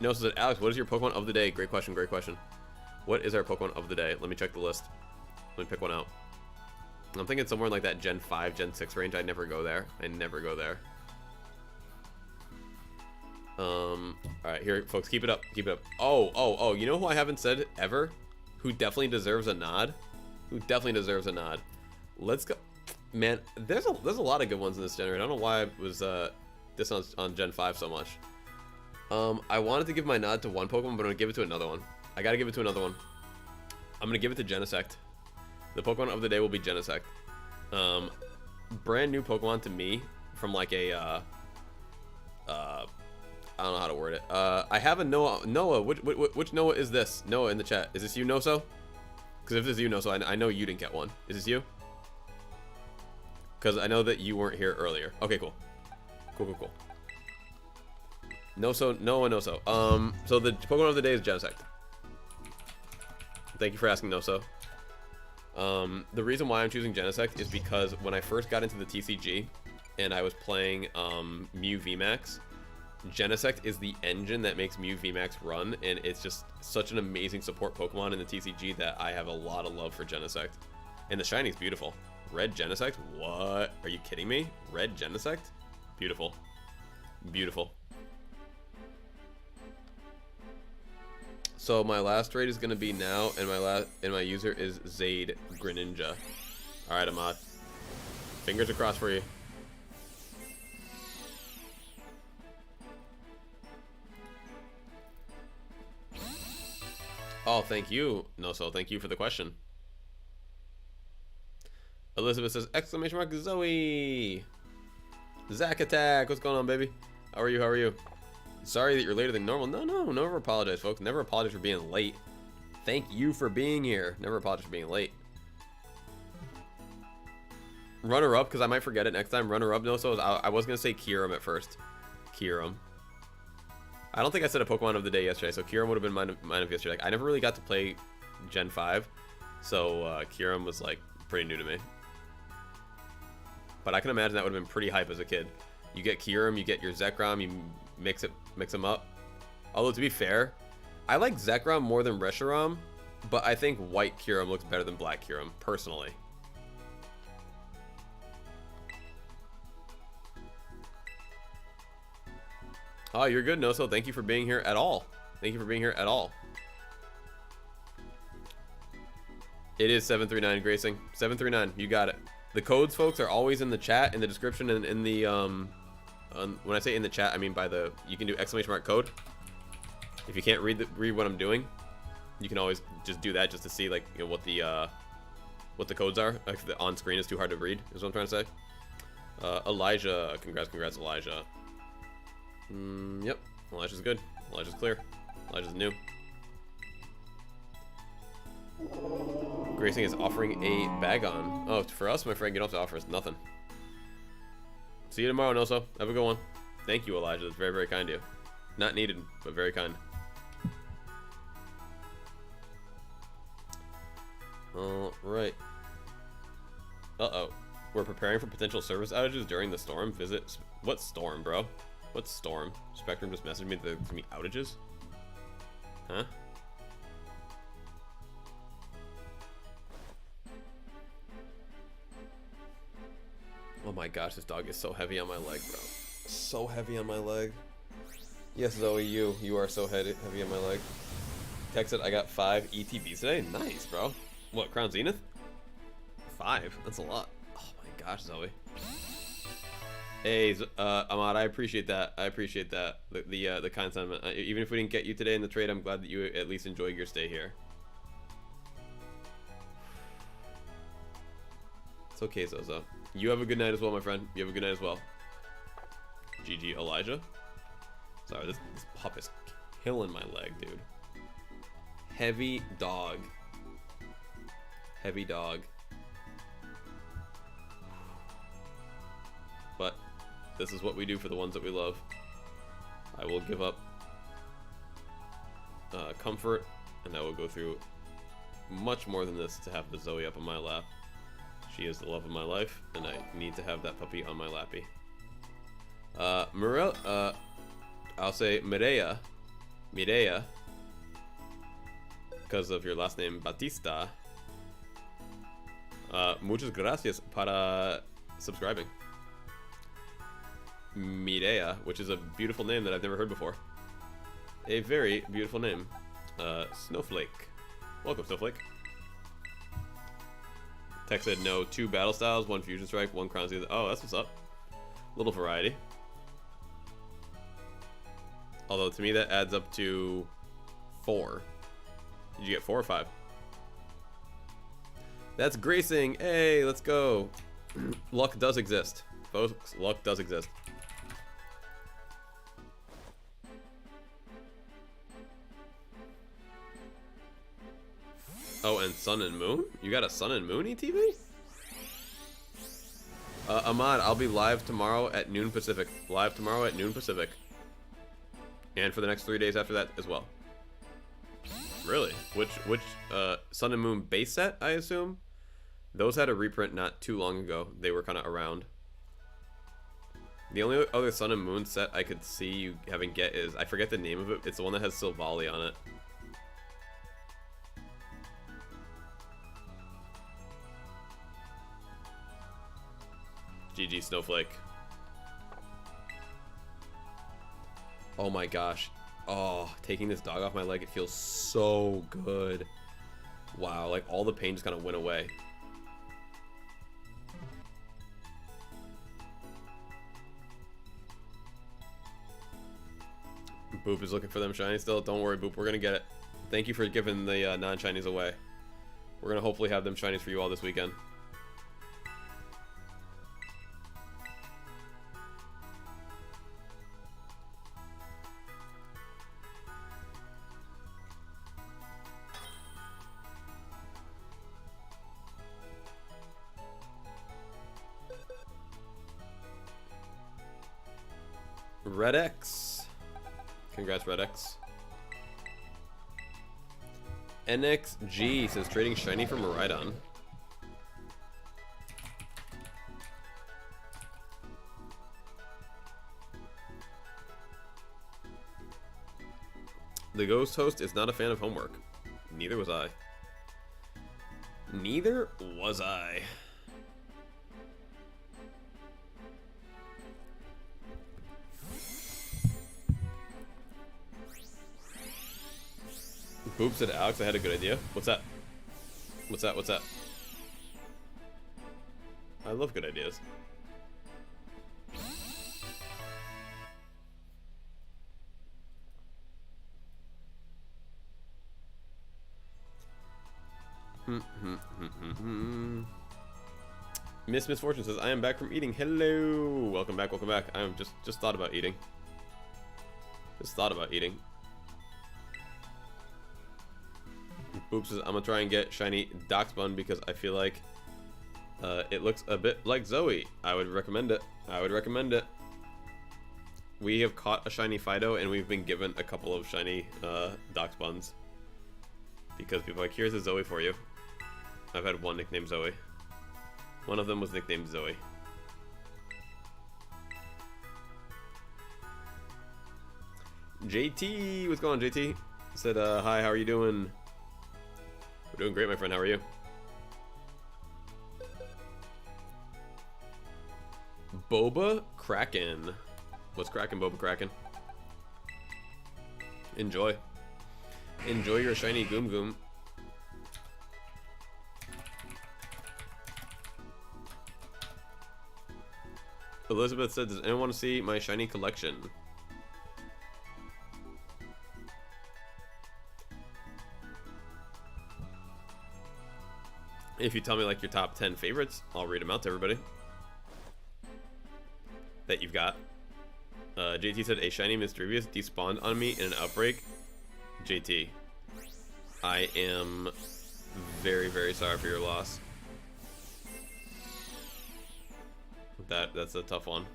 No, said, Alex, what is your Pokemon of the day? Great question. What is our Pokemon of the day? Let me check the list. Let me pick one out. I'm thinking somewhere in like that Gen 5, Gen 6 range. I never go there. Alright, here, folks, keep it up. Oh, you know who I haven't said ever? Who definitely deserves a nod? Let's go. Man, there's a lot of good ones in this generation. I don't know why I was this on Gen 5 so much. I wanted to give my nod to one Pokemon, but I'm gonna give it to another one. I gotta give it to another one. I'm gonna give it to Genesect. The Pokemon of the day will be Genesect. Brand new Pokemon to me from like a I don't know how to word it. I have a Noah. Which Noah is this? Noah in the chat. Is this you, Noso? Because if this is you, Noso, I know you didn't get one. Is this you? Because I know that you weren't here earlier. Okay, cool. Cool. Noso. So the Pokemon of the day is Genesect. Thank you for asking, Noso. The reason why I'm choosing Genesect is because when I first got into the TCG and I was playing Mew VMAX, Genesect is the engine that makes Mew VMAX run, and it's just such an amazing support Pokemon in the TCG that I have a lot of love for Genesect. And the shiny's beautiful. Red Genesect? What? Are you kidding me? Red Genesect? Beautiful. So my last trade is gonna be now, and my user is Zaid Greninja. All right, Ahmad. Fingers are crossed for you. Oh, thank you, Noso. Thank you for the question. Elizabeth says, exclamation mark, Zoe. Zach Attack. What's going on, baby? How are you? Sorry that you're later than normal. No, never apologize, folks. Never apologize for being late. Thank you for being here. Never apologize for being late. Runner up, because I might forget it next time. Runner up, no. So I was going to say Kyurem at first. Kyurem. I don't think I said a Pokemon of the day yesterday, so Kyurem would have been mine of yesterday. Like, I never really got to play Gen 5, so Kyurem was, like, pretty new to me. But I can imagine that would have been pretty hype as a kid. You get Kyurem, you get your Zekrom, mix them up. Although to be fair, I like Zekrom more than Reshiram, but I think white Kyurem looks better than black Kyurem, personally. Oh, you're good, Noso. Thank you for being here at all. Thank you for being here at all. It is 739 Gracing. 739, you got it. The codes, folks, are always in the chat, in the description, and in the when I say in the chat, I mean by the, you can do !code. If you can't read what I'm doing, you can always just do that just to see, like, you know, what the codes are. Like, the on screen is too hard to read, is what I'm trying to say. Elijah, congrats, Elijah. Yep, Elijah's good. Elijah's clear. Elijah's new. Gracing is offering a bag on. Oh, for us, my friend, you don't have to offer us nothing. See you tomorrow, Noso. Have a good one. Thank you, Elijah. That's very, very kind of you. Not needed, but very kind. Alright. Uh-oh. We're preparing for potential service outages during the storm. Visit... What storm, bro? What storm? Spectrum just messaged me that there's gonna be outages? Huh? Oh my gosh, this dog is so heavy on my leg, bro. So heavy on my leg. Yes, Zoe, you are so heavy on my leg. Texted, I got 5 ETBs today. Nice, bro. What, Crown Zenith? 5? That's a lot. Oh my gosh, Zoe. Hey, Ahmad, I appreciate that. I appreciate that. The kind sentiment. Even if we didn't get you today in the trade, I'm glad that you at least enjoyed your stay here. It's okay, Zozo. You have a good night as well, my friend. You have a good night as well. GG, Elijah. Sorry, this pup is killing my leg, dude. Heavy dog. Heavy dog. But this is what we do for the ones that we love. I will give up comfort, and I will go through much more than this to have the Zoe up on my lap. She is the love of my life, and I need to have that puppy on my lappy. I'll say Mireya, because of your last name, Batista. Muchas gracias para subscribing. Mireya, which is a beautiful name that I've never heard before. A very beautiful name. Snowflake. Welcome, Snowflake. Tech said no, 2 battle styles, 1 fusion strike, 1 crown zenith. Oh, that's what's up. Little variety. Although to me that adds up to 4. Did you get 4 or 5? That's Gracing. Hey, let's go. Luck does exist, folks. Luck does exist. Oh, and Sun and Moon? You got a Sun and Moon ETV? Ahmad, I'll be live tomorrow at noon Pacific. Live tomorrow at noon Pacific. And for the next 3 days after that as well. Really? Which Sun and Moon base set, I assume? Those had a reprint not too long ago. They were kind of around. The only other Sun and Moon set I could see you having get is, I forget the name of it. It's the one that has Silvally on it. GG Snowflake. Oh my gosh. Oh, taking this dog off my leg, it feels so good. Wow, like all the pain just kind of went away. Boop is looking for them shiny still. Don't worry, Boop, we're gonna get it. Thank you for giving the non-shinies away. We're gonna hopefully have them shinies for you all this weekend. Red X. Congrats, Red X. NXG says trading shiny for Miraidon. The ghost host is not a fan of homework. Neither was I. Neither was I. Boop said, Alex, I had a good idea. What's that? What's that? What's that? I love good ideas. Miss Misfortune says, I am back from eating. Hello. Welcome back, welcome back. I am just thought about eating. Just thought about eating. Boop says, I'm gonna try and get shiny Doxbun because I feel like it looks a bit like Zoe. I would recommend it. I would recommend it. We have caught a shiny Fido and we've been given a couple of shiny Doxbuns. Because people are like, here's a Zoe for you. I've had one nicknamed Zoe. One of them was nicknamed Zoe. JT, what's going on, JT? Said, hi, how are you doing? We're doing great, my friend. How are you? Boba Kraken. What's cracking, Boba Kraken? Enjoy. Enjoy your shiny Goom Goom. Elizabeth said, does anyone want to see my shiny collection? If you tell me like your top 10 favorites, I'll read them out to everybody that you've got. JT said, a shiny Mischievous despawned on me in an outbreak. JT, I am very, very sorry for your loss. That's a tough one.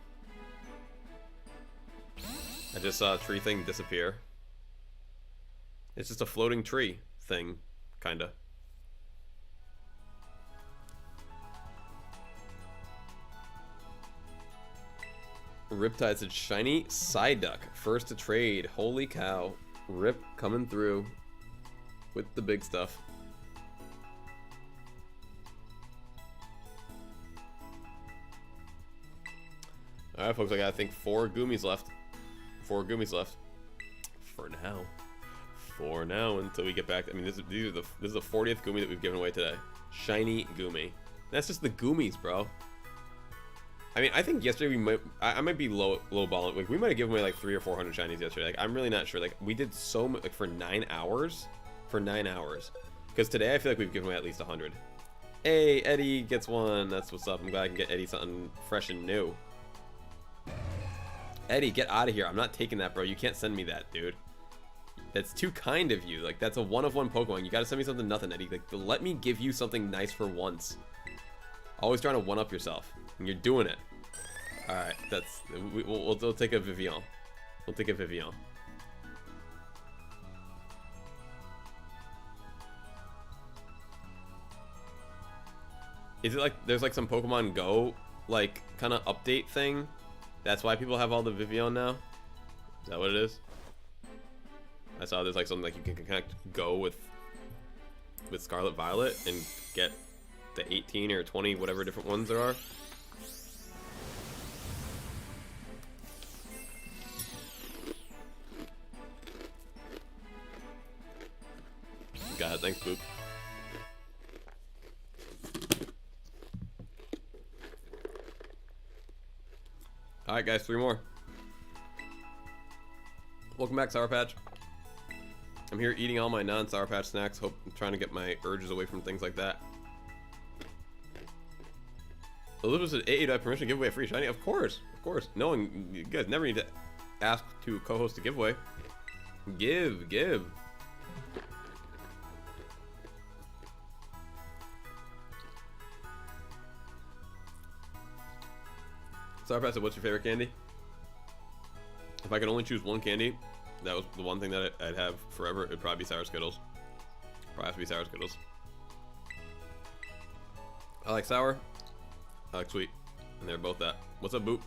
I just saw a tree thing disappear. It's just a floating tree thing, kinda. Riptide said, shiny Psyduck, first to trade. Holy cow. Rip coming through with the big stuff. Alright, folks, I got, I think, 4 Goomies left. 4 Goomies left. For now. For now, until we get back. I mean, this is the 40th Goomy that we've given away today. Shiny Goomy. That's just the Goomies, bro. I mean, I think yesterday we might, I might be low balling. Like, we might have given away like 300 or 400 shinies yesterday. Like, I'm really not sure. Like, we did so much, like, for 9 hours. For 9 hours. Because today I feel like we've given away at least 100. Hey, Eddie gets one. That's what's up. I'm glad I can get Eddie something fresh and new. Eddie, get out of here. I'm not taking that, bro. You can't send me that, dude. That's too kind of you. Like, that's a one-of-one Pokemon. You gotta send me something nothing, Eddie. Like, let me give you something nice for once. Always trying to one-up yourself. And you're doing it. Alright, that's... We'll take a Vivian. We'll take a Vivian. Is it like... There's like some Pokemon Go, like, kind of update thing? That's why people have all the Vivian now? Is that what it is? I saw there's like something like you can connect Go with Scarlet Violet and get the 18 or 20 whatever different ones there are. Got it, thanks, Boop. Alright guys, 3 more. Welcome back, Sour Patch. I'm here eating all my non-Sour Patch snacks. I'm trying to get my urges away from things like that. Elizabeth said, "Hey, do I have permission to give away a free shiny?" Of course, of course. No one, you guys never need to ask to co-host a giveaway. Give. Sour Patch said, "What's your favorite candy?" If I could only choose one candy, that was the one thing that I'd have forever, it'd probably be Sour Skittles. Probably has to be Sour Skittles. I like sour, I like sweet, and they're both that. What's up, Boop?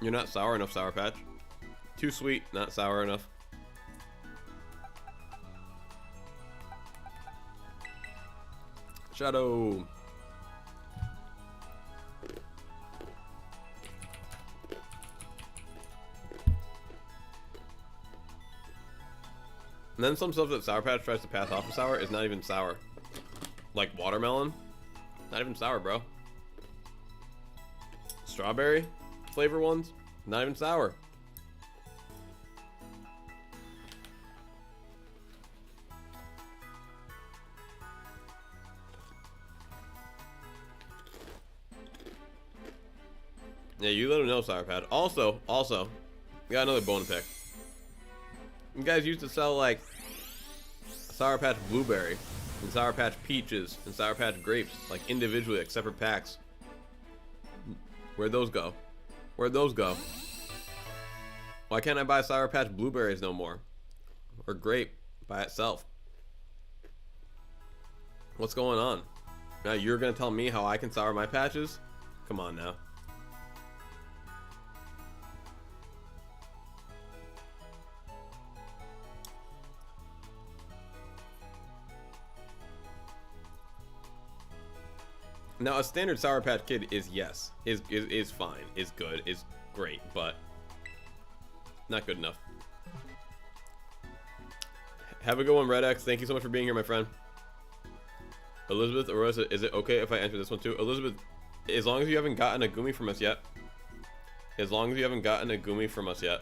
You're not sour enough, Sour Patch. Too sweet, not sour enough. Shadow. And then some stuff that Sour Patch tries to pass off as sour is not even sour. Like watermelon. Not even sour, bro. Strawberry flavor ones, not even sour. Yeah, you let him know, Sour Patch. Also, we got another bone to pick. You guys used to sell like Sour Patch Blueberry and Sour Patch Peaches and Sour Patch Grapes, like individually, like separate packs. Where'd those go? Where'd those go? Why can't I buy Sour Patch Blueberries no more? Or grape by itself? What's going on? Now you're gonna tell me how I can sour my patches? Come on now. Now, a standard Sour Patch Kid is fine, is good, is great, but not good enough. Have a good one, Red X. Thank you so much for being here, my friend. Elizabeth, or is it okay if I enter this one too? Elizabeth, as long as you haven't gotten a Goomy from us yet. As long as you haven't gotten a Goomy from us yet.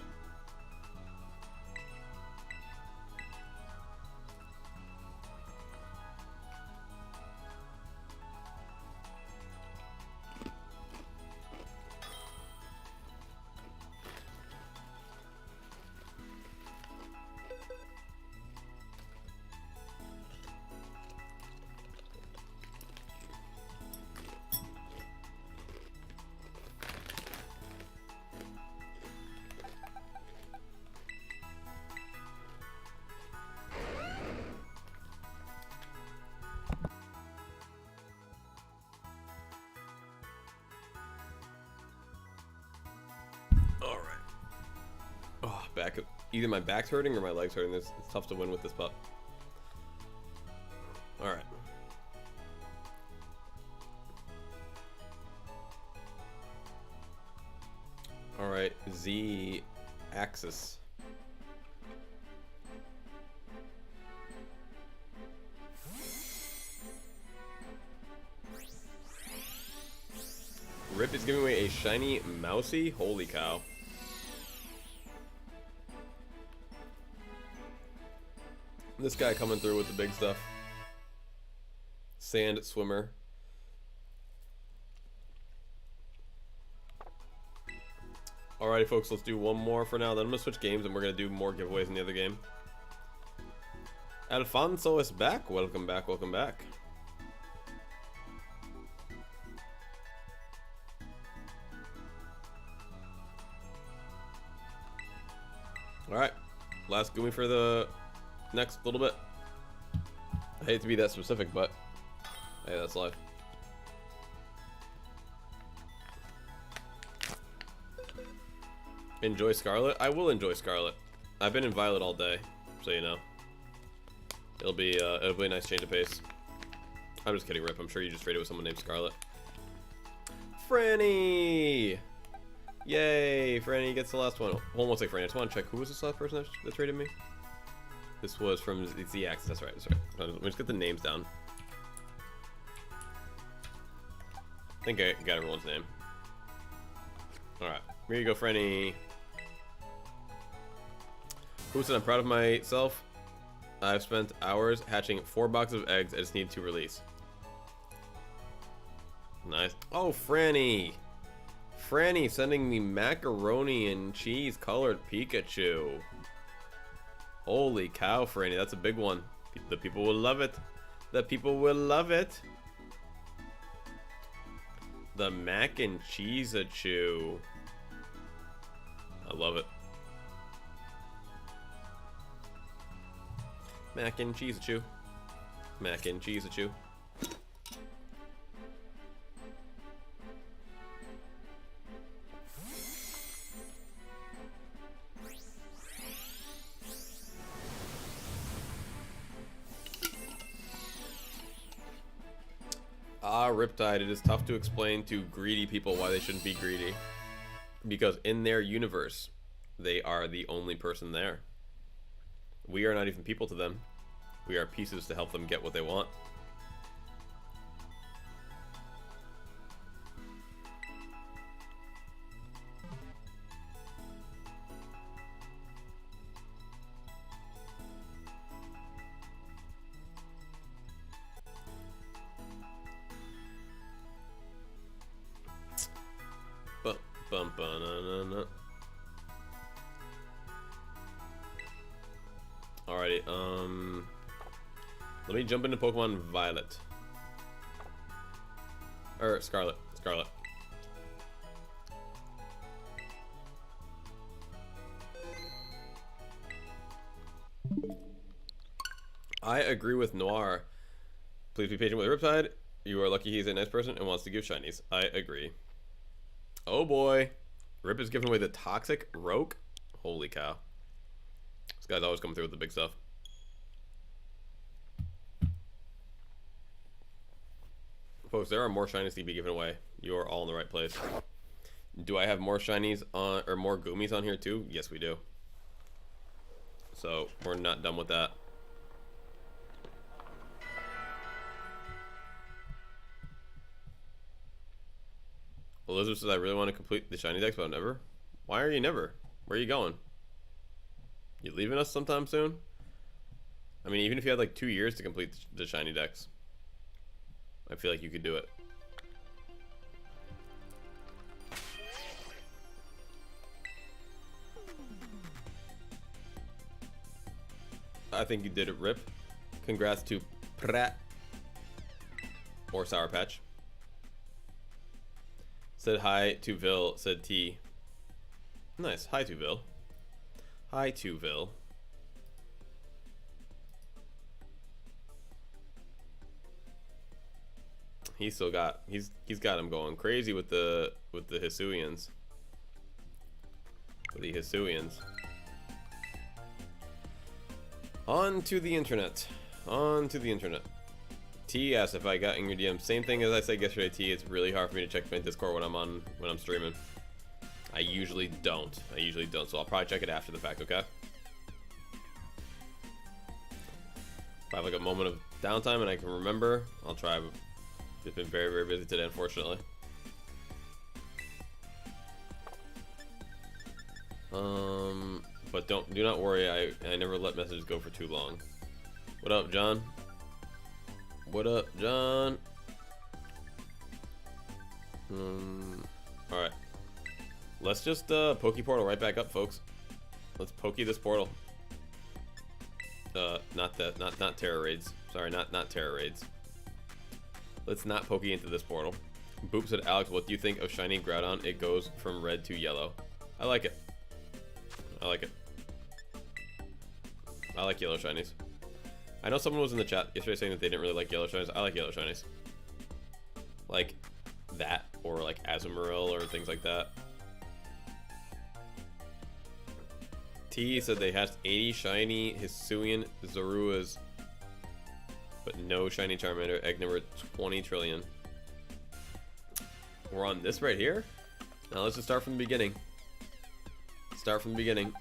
Either my back's hurting or my leg's hurting. It's tough to win with this pup. Alright. Alright, Z axis. Rip is giving away a shiny Mousy. Holy cow. This guy coming through with the big stuff. Sand swimmer. Alrighty, folks, let's do one more for now. Then I'm gonna switch games and we're gonna do more giveaways in the other game. Alfonso is back. Welcome back, welcome back. Alright. Last Goomy for the next little bit. I hate to be that specific, but hey, that's life. Enjoy Scarlet? I will enjoy Scarlet. I've been in Violet all day, so you know. It'll be a nice change of pace. I'm just kidding, Rip. I'm sure you just traded with someone named Scarlet. Franny! Yay! Franny gets the last one. Hold on one second, Franny. I just want to check who was this last person that traded me. This was from Z-Axis. That's right. That's right. Let me just get the names down. I think I got everyone's name. Alright. Here you go, Franny. Who said I'm proud of myself? I've spent hours hatching 4 boxes of eggs. I just need to release. Nice. Oh, Franny. Franny sending me macaroni and cheese colored Pikachu. Holy cow, Franny. That's a big one. The people will love it. The people will love it. The mac and cheese-a-chew. I love it. Mac and cheese-a-chew. Mac and cheese-a-chew. Riptide, it is tough to explain to greedy people why they shouldn't be greedy. Because in their universe, they are the only person there. We are not even people to them. We are pieces to help them get what they want. Alrighty, let me jump into Pokemon Violet. Or Scarlet. Scarlet. I agree with Noir. Please be patient with Riptide. You are lucky he's a nice person and wants to give shinies. I agree. Oh boy. Rip is giving away the Toxic Roke. Holy cow. This guy's always coming through with the big stuff. Folks, there are more shinies to be given away. You are all in the right place. Do I have more shinies on, or more Goomies on here too? Yes, we do. So, we're not done with that. Elizabeth says, I really want to complete the shiny decks, but I'm never. Why are you never? Where are you going? You leaving us sometime soon? I mean, even if you had like 2 years to complete the shiny decks, I feel like you could do it. I think you did it, Rip. Congrats to Pratt or Sour Patch. Said hi to Vil, said T. Nice. Hi to Vil. Hi to Vil. He's still got he's got him going crazy with the Hisuians. With the Hisuians. On to the internet. On to the internet. T asked if I got in your DM. Same thing as I said yesterday, T. It's really hard for me to check my Discord when I'm streaming. I usually don't. So I'll probably check it after the fact, okay? If I have like a moment of downtime and I can remember, I'll try. It's been very, very busy today, unfortunately. But do not worry, I never let messages go for too long. What up, John? What up, John? Alright. Let's just Poke Portal right back up, folks. Let's Poke this portal. Not Terror Raids. Sorry, not Terror Raids. Let's not Poke into this portal. Boop said, Alex, what do you think of shiny Groudon? It goes from red to yellow. I like it. I like it. I like yellow shinies. I know someone was in the chat yesterday saying that they didn't really like yellow shinies. I like yellow shinies. Like that, or like Azumarill, or things like that. T said they had 80 shiny Hisuian Zoruas, but no shiny Charmander. Egg number 20 trillion. We're on this right here? Now let's just start from the beginning. Start from the beginning.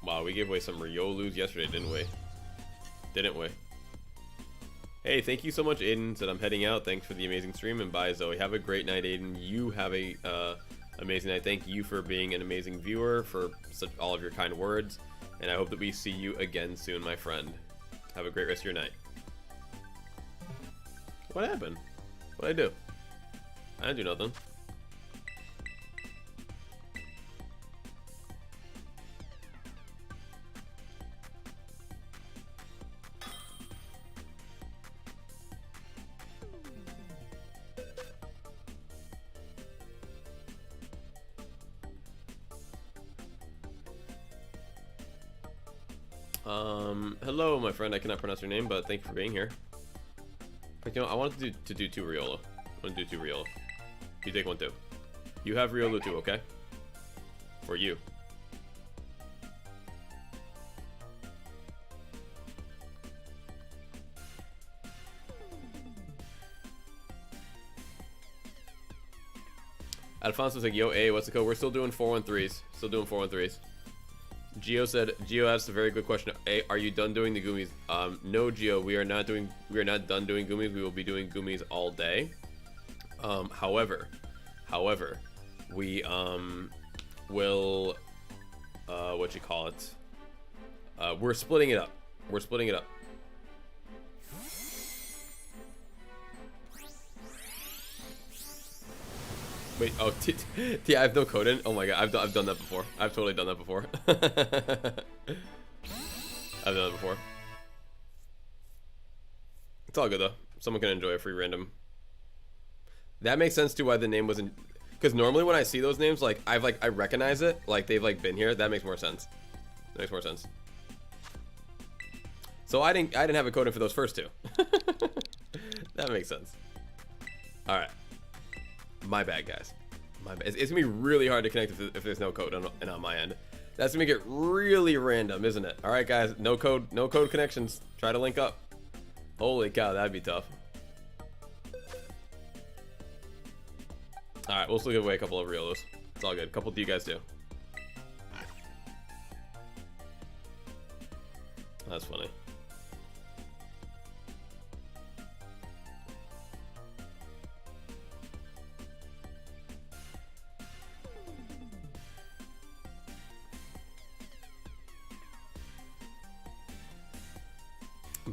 Wow, we gave away some Riolus yesterday, didn't we? Didn't we? Hey, thank you so much, Aiden. Said I'm heading out. Thanks for the amazing stream, and bye, Zoe. Have a great night, Aiden. You have a amazing night. Thank you for being an amazing viewer, for all of your kind words, and I hope that we see you again soon, my friend. Have a great rest of your night. What happened? What'd I do? I didn't do nothing. Hello, my friend. I cannot pronounce your name, but thank you for being here. But, you know, I wanted to do 2 Riolu. I want to do 2 Riolu. You take 1 too. You have Riolu too, okay? For you. Alfonso's like, yo, A, what's the code? We're still doing 413s. Still doing 413s. Geo asked a very good question. A, are you done doing the Goomies? No, Geo, we are not done doing Goomies. We will be doing Goomies all day. However, we will what you call it? We're splitting it up. We're splitting it up. Wait, oh, I have no code in? Oh my god, I've done that before. I've totally done that before. I've done that before. It's all good though. Someone can enjoy a free random. That makes sense too why the name wasn't, because normally when I see those names, like I recognize it, like they've like been here. That makes more sense. That makes more sense. So I didn't have a code in for those first two. That makes sense. All right. My bad, guys. My bad. It's gonna be really hard to connect if there's no code on my end. That's gonna get really random, isn't it? All right, guys. No code connections. Try to link up. Holy cow, that'd be tough. All right, we'll still give away a couple of Riolos. It's all good. A couple do you guys do. That's funny.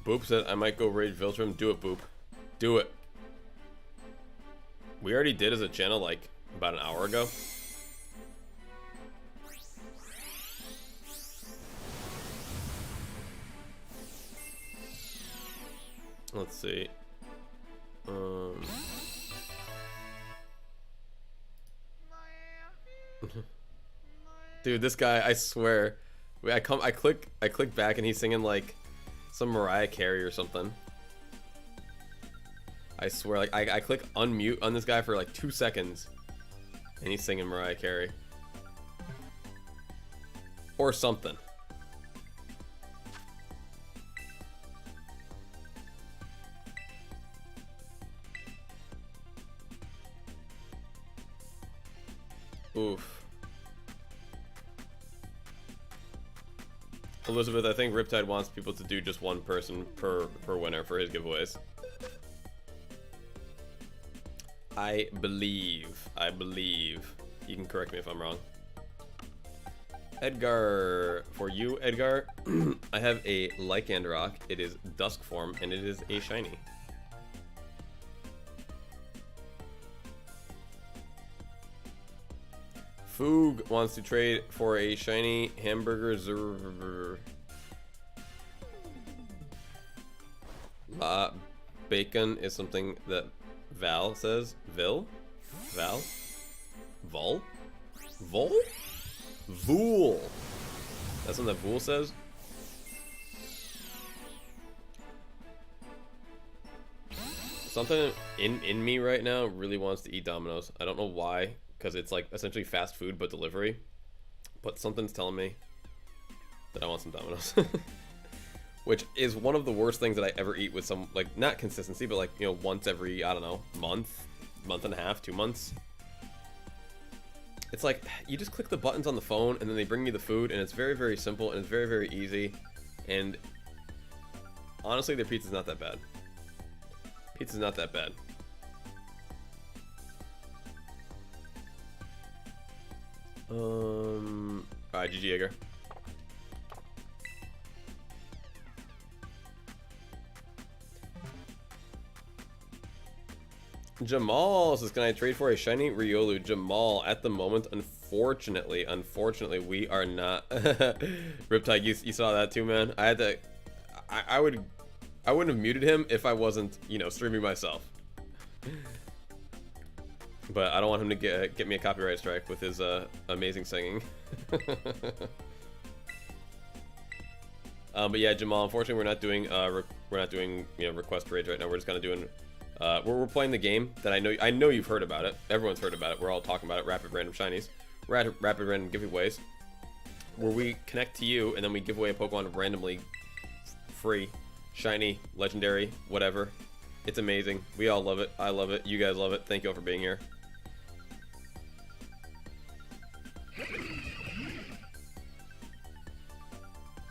Boop said, I might go raid Viltrum. Do it, Boop. Do it. We already did as a channel like about an hour ago. Let's see. Dude, this guy, I swear. I click back and he's singing like some Mariah Carey or something. I swear, like I click unmute on this guy for like 2 seconds and he's singing Mariah Carey or something. Oof. Elizabeth, I think Riptide wants people to do just one person per winner for his giveaways. I believe. You can correct me if I'm wrong. Edgar, for you, Edgar, I have a Lycanroc. It is Dusk form, and it is a shiny. Foog wants to trade for a shiny hamburger. Bacon is something that Val says. Val? Vol? Vool. That's what that Vool says? Something in me right now really wants to eat Domino's. I don't know why, because it's like essentially fast food but delivery. But something's telling me that I want some Domino's. Which is one of the worst things that I ever eat with some, like, not consistency, but like, you know, once every, I don't know, month and a half, 2 months. It's like, you just click the buttons on the phone and then they bring me the food, and it's very, very simple and it's very, very easy. And honestly, their pizza's not that bad. Pizza's not that bad. Alright, GG Edgar. Jamal says, can I trade for a shiny Riolu? Jamal, at the moment, unfortunately, we are not. Riptide, you saw that too, man. I had to, I wouldn't have muted him if I wasn't, you know, streaming myself. But I don't want him to get me a copyright strike with his amazing singing. But yeah, Jamal, unfortunately, we're not doing you know, request raids right now. We're just kind of doing. We're playing the game that I know you've heard about it. Everyone's heard about it. We're all talking about it. Rapid random shinies, rapid random giveaways, where we connect to you and then we give away a Pokemon randomly, free, shiny, legendary, whatever. It's amazing. We all love it. I love it. You guys love it. Thank you all for being here.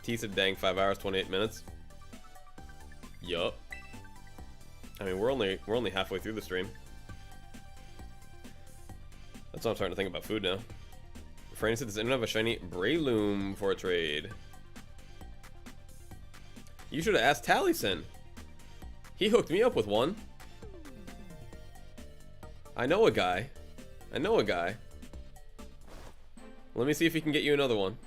T said, dang, 5 hours, 28 minutes. Yup. I mean, we're only halfway through the stream. That's what I'm starting to think about food now. Franny said, does anyone have a shiny Prehmium for a trade? You should have asked Taliesin. He hooked me up with one. I know a guy. I know a guy. Let me see if he can get you another one.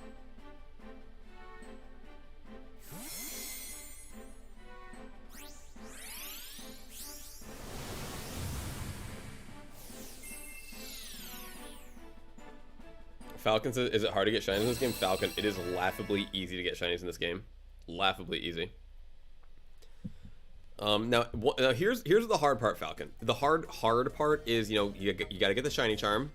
Falcon says, is it hard to get shinies in this game? Falcon, it is laughably easy to get shinies in this game. Laughably easy. Now here's the hard part, Falcon. The hard part is, you know, you gotta get the shiny charm,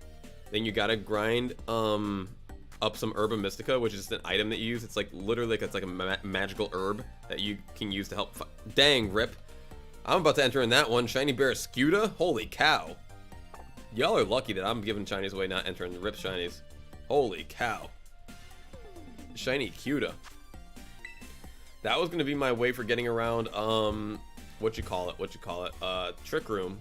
then you gotta grind up some Herba Mystica, which is just an item that you use. It's like literally it's like a magical herb that you can use to help. Dang, Rip! I'm about to enter in that one. Shiny Barrascuda. Holy cow! Y'all are lucky that I'm giving shinies away, not entering the Rip shinies. Holy cow! Shiny Cuda. That was gonna be my way for getting around what you call it, Trick Room,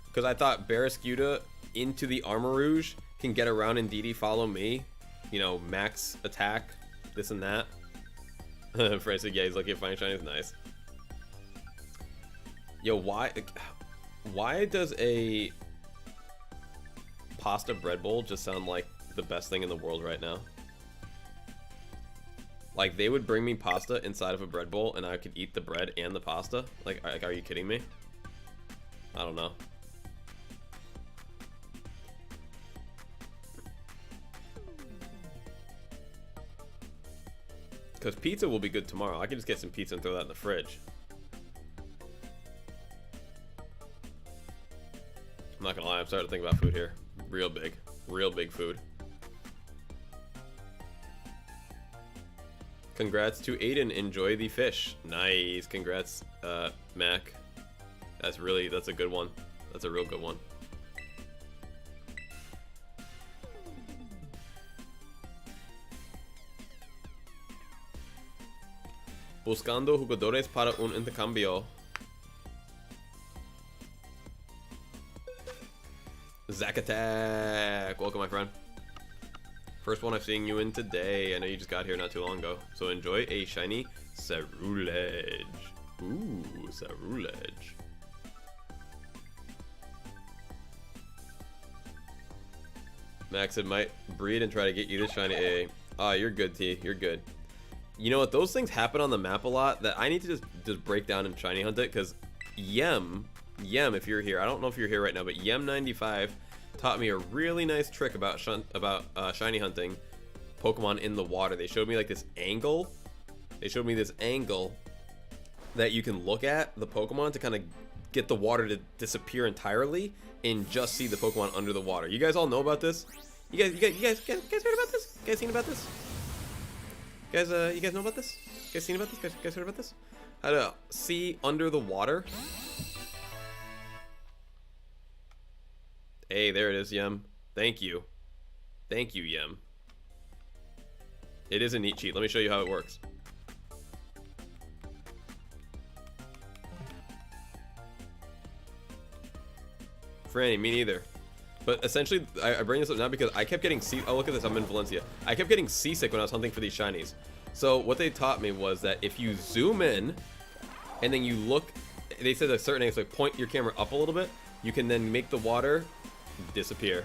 because I thought Barrascuda into the Armor Rouge can get around and DD follow me, you know, max attack, this and that. Frey said, yeah, he's lucky to find shinies. Nice. Yo, why does a pasta bread bowl just sound like the best thing in the world right now? Like, they would bring me pasta inside of a bread bowl and I could eat the bread and the pasta? Like, are you kidding me? I don't know. Because pizza will be good tomorrow. I can just get some pizza and throw that in the fridge. I'm not gonna lie, I'm starting to think about food here. Real big food. Congrats to Aiden. Enjoy the fish. Nice. Congrats, Mac. That's a good one. That's a real good one. Buscando jugadores para un intercambio. Zack Attack. Welcome, my friend. First one I'm seeing you in today. I know you just got here not too long ago. So enjoy a shiny Cerulege. Ooh, Cerulege. Max said, might breed and try to get you to shiny A. Ah, you're good, T. You're good. You know what? Those things happen on the map a lot that I need to just break down and shiny hunt it, because Yem, if you're here, I don't know if you're here right now, but Yem95 taught me a really nice trick about shiny hunting Pokemon in the water. They showed me like this angle. They showed me this angle that you can look at the Pokemon to kind of get the water to disappear entirely and just see the Pokemon under the water. You guys all know about this? You guys heard about this? You guys seen about this? You guys know about this? You guys seen about this? You guys heard about this? How to see under the water? Hey, there it is, Yem. Thank you. Thank you, Yem. It is a neat cheat. Let me show you how it works. Franny, me neither. But essentially, I bring this up now because I kept getting oh, look at this, I'm in Valencia. I kept getting seasick when I was hunting for these shinies. So what they taught me was that if you zoom in, and then you look, they said a certain angle, so like point your camera up a little bit, you can then make the water disappear.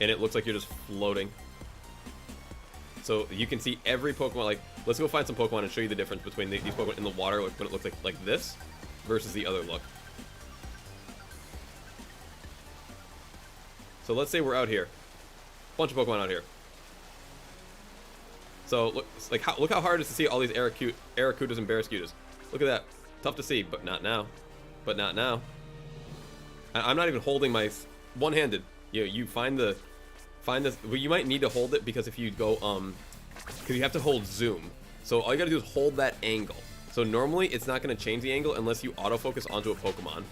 And it looks like you're just floating. So you can see every Pokemon, like, let's go find some Pokemon and show you the difference between these Pokemon in the water, like when it looks like this, versus the other look. So let's say we're out here. Bunch of Pokemon out here. So look how hard it is to see all these Arracudas and Barrascudas. Look at that. Tough to see, but not now. But not now. I'm not even holding my one-handed. You find this. Well, you might need to hold it because if you go because you have to hold zoom. So all you gotta do is hold that angle. So normally it's not gonna change the angle unless you autofocus onto a Pokemon.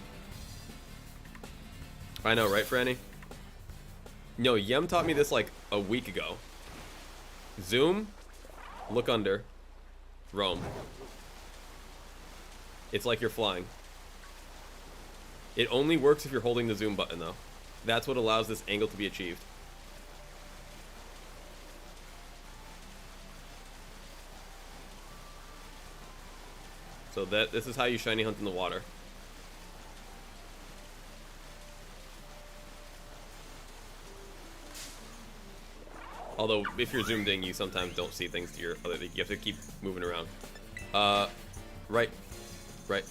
I know, right, Franny? No, Yem taught me this like a week ago. Zoom, look under, roam. It's like you're flying. It only works if you're holding the zoom button though. That's what allows this angle to be achieved. So this is how you shiny hunt in the water. Although, if you're zoomed in, you sometimes don't see things to your other. You have to keep moving around. Right. Right.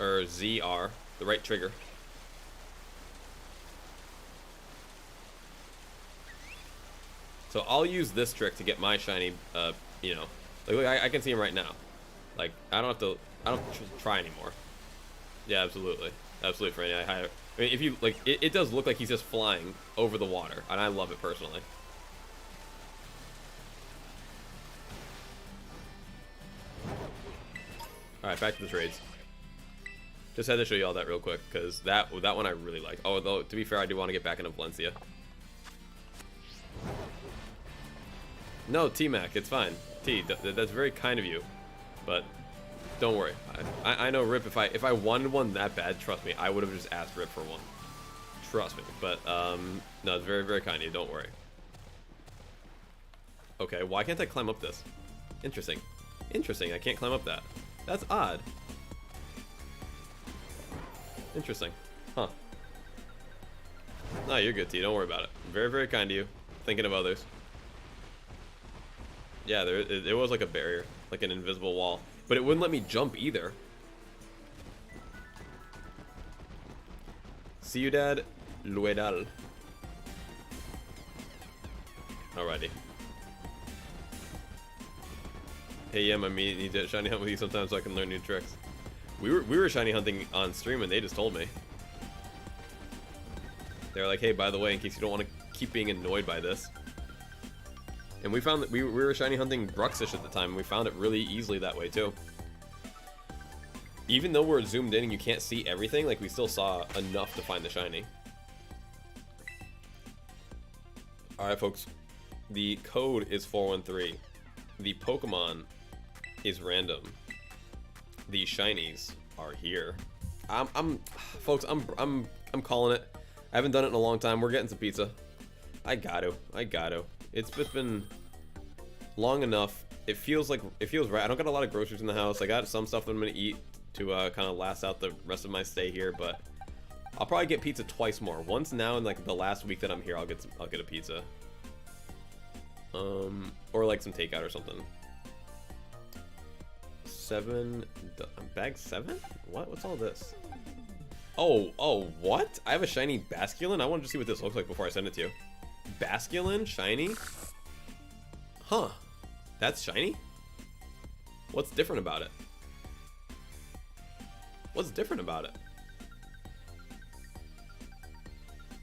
Or ZR, the right trigger. So I'll use this trick to get my shiny, you know, like look, I can see him right now. Like I don't have to try anymore. Yeah, absolutely, absolutely, Franny. I mean, if you like, it does look like he's just flying over the water, and I love it personally. All right, back to the trades. Just had to show you all that real quick because that one I really like. Oh, though to be fair, I do want to get back into Valencia. No, T-Mac, it's fine. T, that's very kind of you, but don't worry. I know Rip. If I wanted one that bad, trust me, I would have just asked Rip for one. Trust me. But no, it's very, very kind of you. Don't worry. Okay, why can't I climb up this? Interesting. Interesting. I can't climb up that. That's odd. Interesting. Huh. No, you're good, T. Don't worry about it. Very, very kind of you. Thinking of others. Yeah, there was like a barrier, like an invisible wall, but it wouldn't let me jump either. Ciudad Luedal. Alrighty. Hey, yeah, I need to shiny hunt with you sometimes so I can learn new tricks. We were shiny hunting on stream and they just told me. They were like, hey, by the way, in case you don't want to keep being annoyed by this. And we found that we were shiny hunting Bruxish at the time, and we found it really easily that way too. Even though we're zoomed in and you can't see everything, like we still saw enough to find the shiny. Alright folks, the code is 413. The Pokemon is random. The shinies are here. Folks, I'm calling it. I haven't done it in a long time. We're getting some pizza. I got to. It's just been long enough. It feels right. I don't got a lot of groceries in the house. I got some stuff that I'm gonna eat to kind of last out the rest of my stay here, but I'll probably get pizza twice more. Once now in like the last week that I'm here, I'll get a pizza. Or like some takeout or something. Bag 7? What's all this? Oh, what? I have a shiny Basculin? I wanted to see what this looks like before I send it to you. Basculin? Shiny? Huh. That's shiny? What's different about it? What's different about it?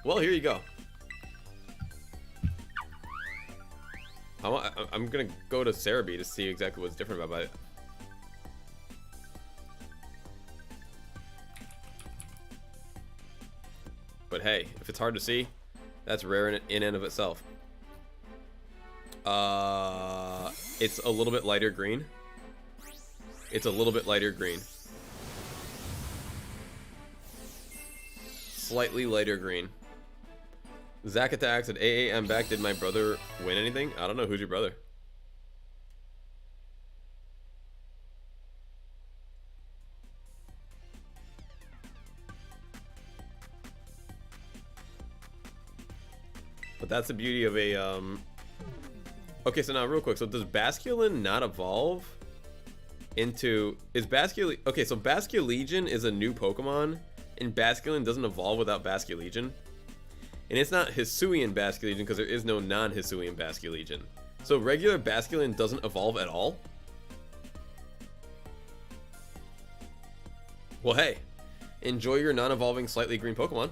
Well, here you go. I'm gonna go to Cerebi to see exactly what's different about it. But hey, if it's hard to see, that's rare in and of itself. It's a little bit lighter green. It's a little bit lighter green. Slightly lighter green. Zach Attack said, AA, I'm back. Did my brother win anything? I don't know. Who's your brother? But that's the beauty of a, Okay, so now real quick. So does Basculin not evolve into... Okay, so Basculegion is a new Pokemon, and Basculin doesn't evolve without Basculegion. And it's not Hisuian Basculegion because there is no non-Hisuian Basculegion. So regular Basculin doesn't evolve at all? Well, hey, enjoy your non-evolving slightly green Pokemon.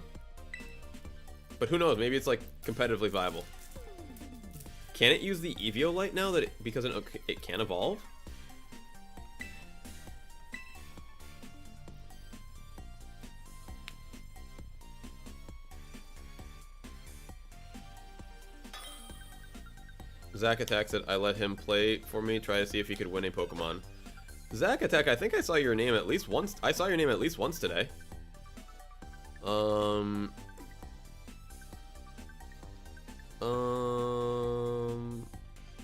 But who knows, maybe it's like competitively viable. Can it use the Eviolite now because it can evolve? Zack Attack said I let him play for me, try to see if he could win a Pokemon. Zack Attack, I think I saw your name at least once. I saw your name at least once today.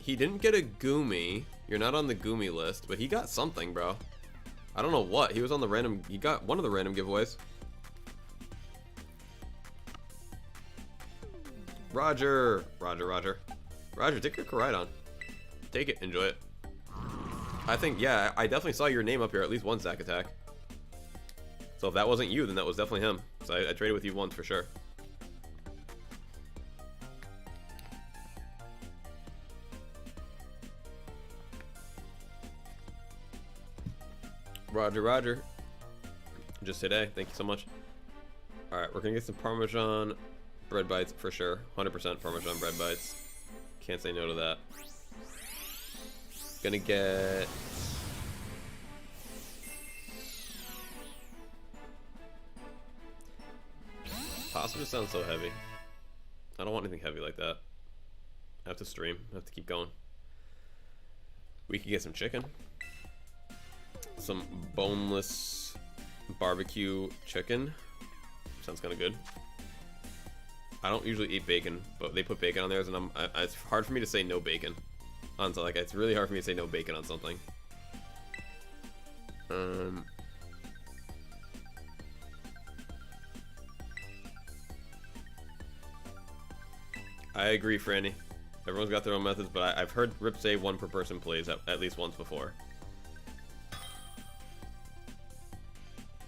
He didn't get a Goomy. You're not on the Goomy list, but he got something, bro. I don't know what. He was on the random. He got one of the random giveaways. Roger, take your Koraidon. Take it, enjoy it. I think, yeah, I definitely saw your name up here at least once, Zack Attack. So if that wasn't you, then that was definitely him. So I traded with you once for sure. Roger. Just today. Thank you so much. Alright, we're gonna get some Parmesan bread bites for sure. 100% Parmesan bread bites. Can't say no to that. Gonna get... Pasta just sounds so heavy. I don't want anything heavy like that. I have to stream. I have to keep going. We could get some chicken. Some boneless barbecue chicken. Sounds kind of good. I don't usually eat bacon, but they put bacon on theirs, and it's hard for me to say no bacon. Like, it's really hard for me to say no bacon on something. I agree, Franny. Everyone's got their own methods, but I've heard Rip say one per person plays at least once before.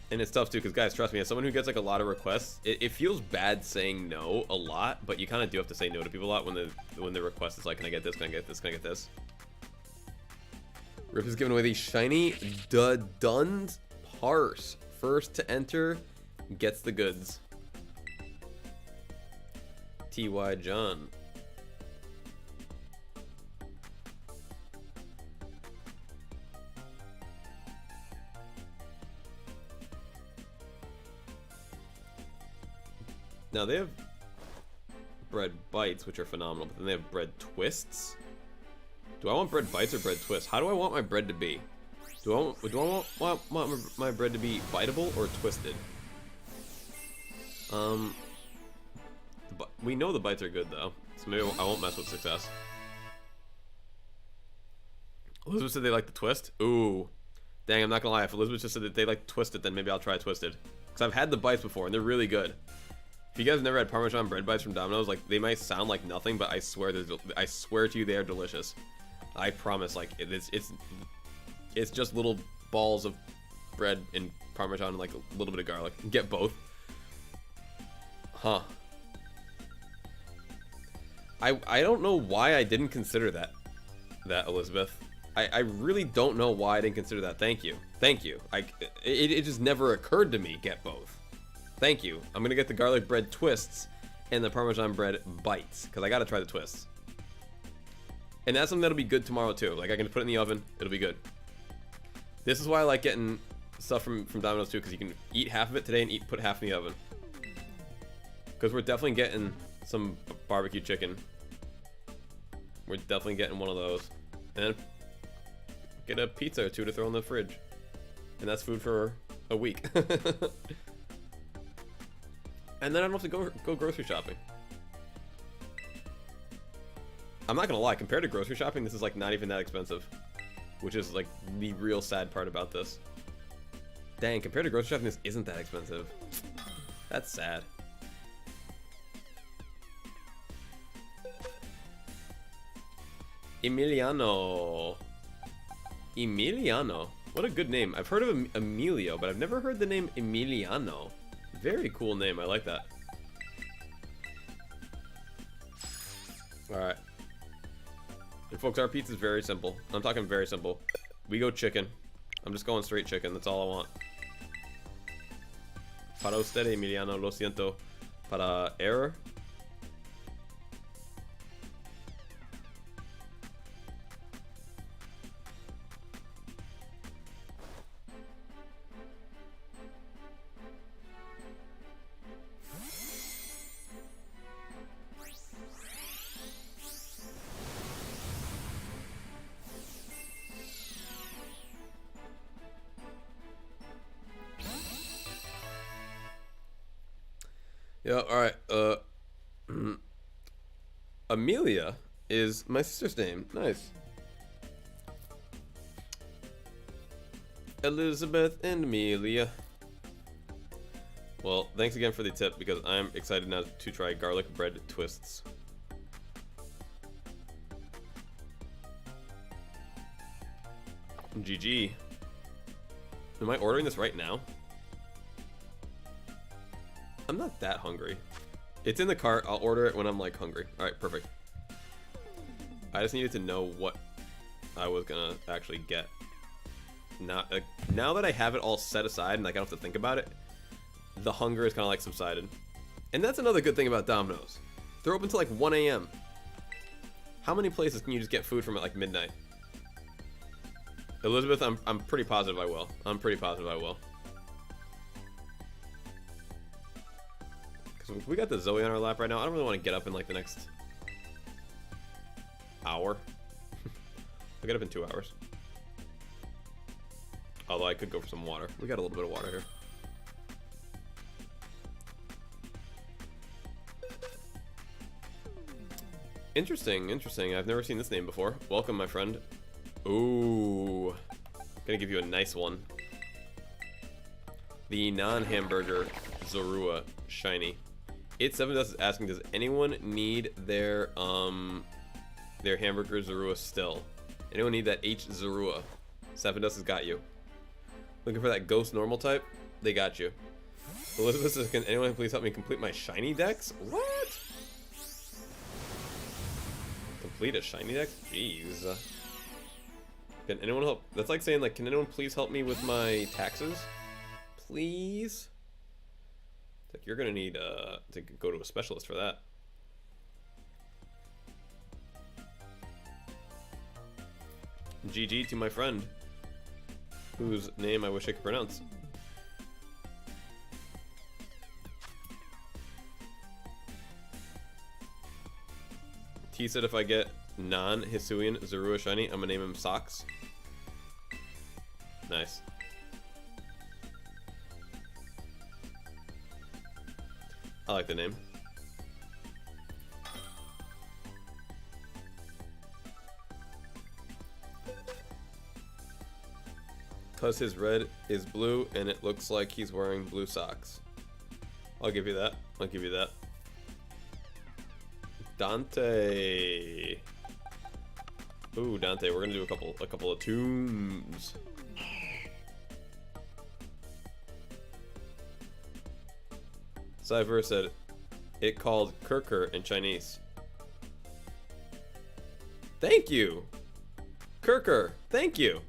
And it's tough too, because guys, trust me, as someone who gets like a lot of requests, it feels bad saying no a lot, but you kind of do have to say no to people a lot when the request is like, can I get this, can I get this, can I get this? Rip is giving away the shiny Dund Parse. First to enter gets the goods. T.Y. John. Now they have bread bites, which are phenomenal, but then they have bread twists. Do I want bread bites or bread twists? How do I want my bread to be? Do I want my bread to be biteable or twisted? We know the bites are good though, so maybe I won't mess with success. Elizabeth said they like the twist. Ooh, dang! I'm not gonna lie. If Elizabeth just said that they like twisted, then maybe I'll try twisted. Cause I've had the bites before and they're really good. If you guys have never had Parmesan bread bites from Domino's, like they might sound like nothing, but I swear to you, they are delicious. I promise. Like it's just little balls of bread and Parmesan and like a little bit of garlic. Get both. Huh. I don't know why I didn't consider that Elizabeth. I really don't know why I didn't consider that. Thank you. It just never occurred to me. Get both. Thank you. I'm gonna get the garlic bread twists and the Parmesan bread bites because I gotta try the twists. And that's something that'll be good tomorrow too. Like I can put it in the oven. It'll be good. This is why I like getting stuff from Domino's too, because you can eat half of it today and put half in the oven. Because we're definitely getting some barbecue chicken. We're definitely getting one of those. And then get a pizza or two to throw in the fridge. And that's food for a week. And then I don't have to go grocery shopping. I'm not gonna lie, compared to grocery shopping, this is like not even that expensive. Which is like the real sad part about this. Dang, compared to grocery shopping, this isn't that expensive. That's sad. Emiliano. What a good name. I've heard of Emilio, but I've never heard the name Emiliano. Very cool name. I like that. Alright. And folks, our pizza is very simple. I'm talking very simple. We go chicken. I'm just going straight chicken. That's all I want. Para usted, Emiliano, lo siento. Para error. Yeah, alright. Amelia is my sister's name. Nice. Elizabeth and Amelia. Well, thanks again for the tip because I'm excited now to try garlic bread twists. GG. Am I ordering this right now? I'm not that hungry. It's in the cart. I'll order it when I'm like hungry. Alright, perfect. I just needed to know what I was gonna actually get. Now that I have it all set aside and like I don't have to think about it, the hunger is kind of like subsided. And that's another good thing about Domino's. They're open till like 1 a.m. How many places can you just get food from at like midnight? Elizabeth, I'm pretty positive I will. I'm pretty positive I will. Because we got the Zoe on our lap right now. I don't really want to get up in like the next hour. I'll get up in 2 hours. Although I could go for some water. We got a little bit of water here. Interesting, interesting. I've never seen this name before. Welcome, my friend. Ooh. Gonna give you a nice one. The non-hamburger Zorua Shiny. 87 Dust is asking, does anyone need their hamburger Zorua still? Anyone need that H Zorua? 7 Dust has got you. Looking for that ghost normal type? They got you. Elizabeth says, can anyone please help me complete my shiny decks? What? Complete a shiny deck? Jeez. Can anyone help? That's like saying, like, can anyone please help me with my taxes? Please? It's like, you're gonna need to go to a specialist for that. GG to my friend, whose name I wish I could pronounce. T said if I get non-Hisuian Zorua Shiny, I'm gonna name him Socks. Nice. I like the name. Cause his red is blue and it looks like he's wearing blue socks. I'll give you that. I'll give you that. Dante. Ooh, Dante, we're gonna do a couple of tombs. Cypher said it called Kirker in Chinese. Thank you, Kirker. Thank you.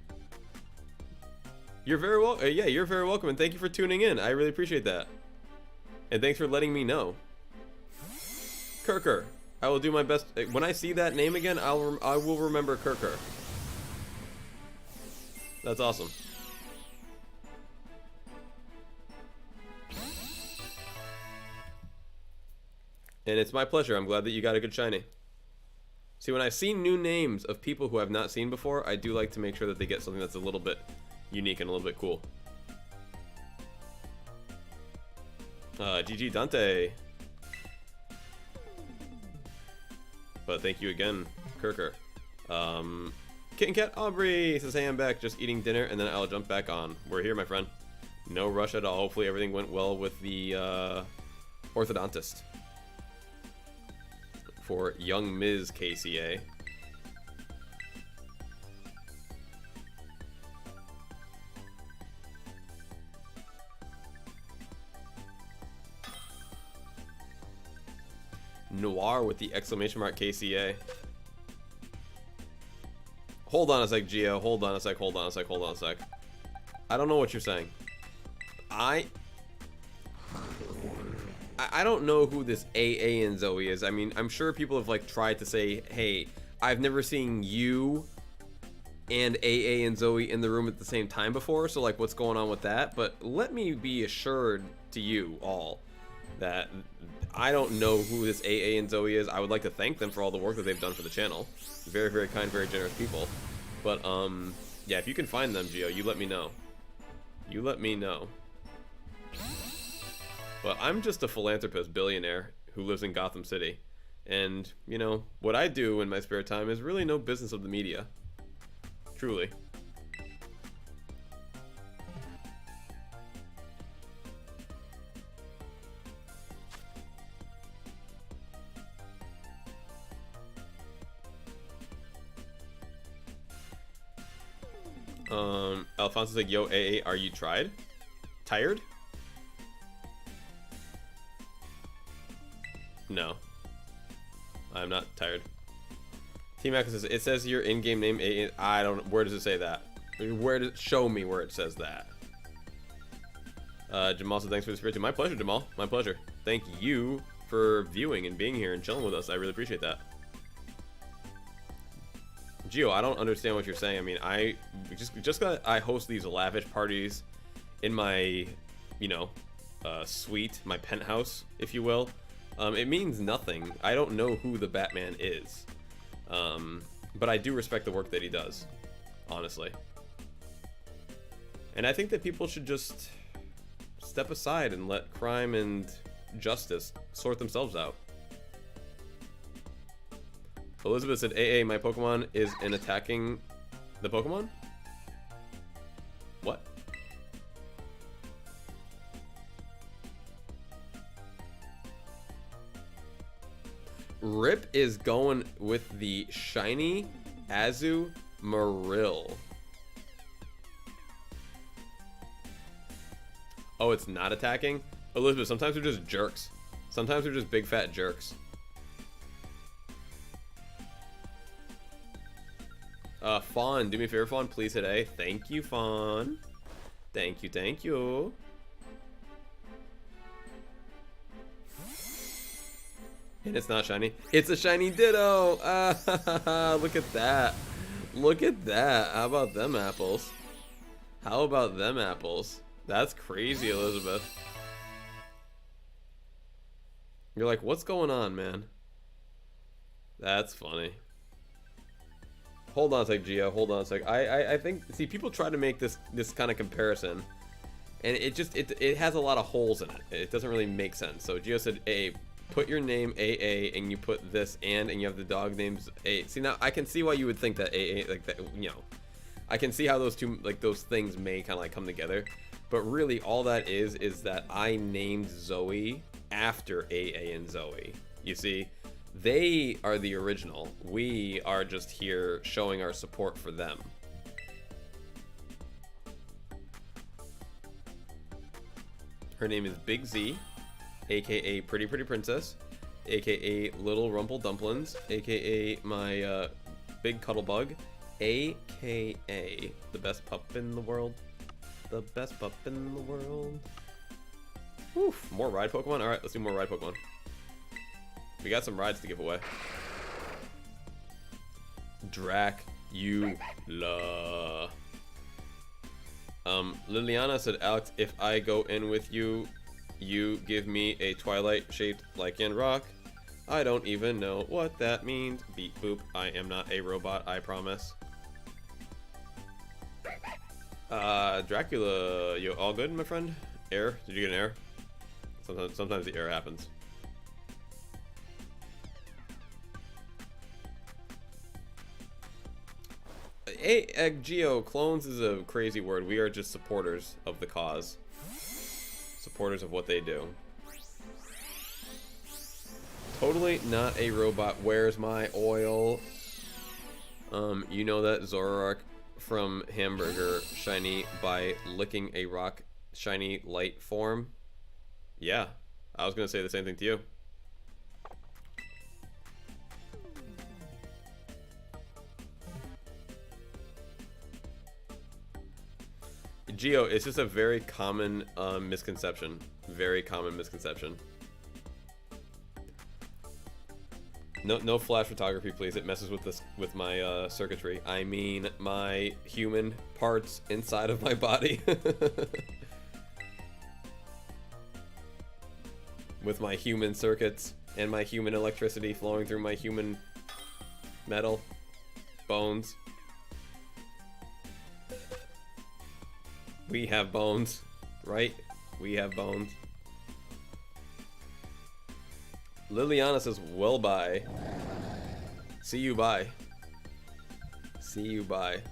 You're very welcome. Yeah, you're very welcome, and thank you for tuning in. I really appreciate that. And thanks for letting me know. Kirker. I will do my best. When I see that name again, I will remember Kirker. That's awesome. And it's my pleasure. I'm glad that you got a good shiny. See, when I see new names of people who I've not seen before, I do like to make sure that they get something that's a little bit unique and a little bit cool. GG Dante. But thank you again, Kirker. KittenCatAubrey says, hey, I'm back, just eating dinner, and then I'll jump back on. We're here, my friend. No rush at all. Hopefully everything went well with the orthodontist for young Ms. KCA. Noir with the exclamation mark KCA. Hold on a sec, Gio. Hold on a sec, hold on a sec, hold on a sec. I don't know what you're saying. I don't know who this AA and Zoe is. I mean, I'm sure people have like tried to say, hey, I've never seen you and AA and Zoe in the room at the same time before, so like what's going on with that? But let me be assured to you all that I don't know who this AA and Zoe is. I would like to thank them for all the work that they've done for the channel. Very, very kind, very generous people. But yeah, if you can find them, Gio, you let me know. You let me know. But I'm just a philanthropist billionaire who lives in Gotham City. And, you know, what I do in my spare time is really no business of the media. Truly. Alfonso's like, yo, AA, are you tired? No. I'm not tired. T-Mac says, it says your in-game name AA. I don't, where does it say that? Show me where it says that. Jamal says, thanks for the spirit. My pleasure, Jamal. My pleasure. Thank you for viewing and being here and chilling with us. I really appreciate that. Gio, I don't understand what you're saying. I mean, I host these lavish parties in my, you know, suite, my penthouse, if you will. It means nothing. I don't know who the Batman is, but I do respect the work that he does, honestly. And I think that people should just step aside and let crime and justice sort themselves out. Elizabeth said, AA, my Pokemon is in attacking the Pokemon? What? Rip is going with the shiny Azumarill. Oh, it's not attacking? Elizabeth, sometimes they're just jerks. Sometimes they're just big fat jerks. Fawn, do me a favor, Fawn, please hit A. Thank you, Fawn. Thank you, thank you. And it's not shiny. It's a shiny Ditto! Look at that. Look at that. How about them apples? How about them apples? That's crazy, Elizabeth. You're like, what's going on, man? That's funny. Hold on a sec, Gio. Hold on a sec. I think, see, people try to make this kind of comparison, and it has a lot of holes in it. It doesn't really make sense. So Gio said, "A, put your name AA, and you put this and you have the dog names A." See, now I can see why you would think that AA, like that, you know, I can see how those two, like those things may kind of like come together, but really all that is that I named Zoe after AA and Zoe. You see. They are the original. We are just here showing our support for them. Her name is Big Z, aka Pretty Pretty Princess, aka Little Rumple Dumplings, aka my Big Cuddlebug, aka the best pup in the world. The best pup in the world. Oof, more ride Pokemon? Alright, let's do more ride Pokemon. We got some rides to give away. Dracula. Liliana said, Alex, if I go in with you, you give me a Twilight-shaped Lycan rock. I don't even know what that means. Beep boop. I am not a robot, I promise. Dracula, you all good, my friend? Error? Did you get an error? Sometimes the error happens. Hey, Geo, clones is a crazy word. We are just supporters of the cause. Supporters of what they do. Totally not a robot. Where's my oil? You know that Zoroark from Hamburger shiny by licking a rock shiny light form? Yeah, I was gonna say the same thing to you. Geo, it's just a very common misconception. Very common misconception. No flash photography, please. It messes with my circuitry. I mean, my human parts inside of my body. With my human circuits and my human electricity flowing through my human metal bones. We have bones, right? We have bones. Liliana says, well, bye. See you, bye. See you, bye.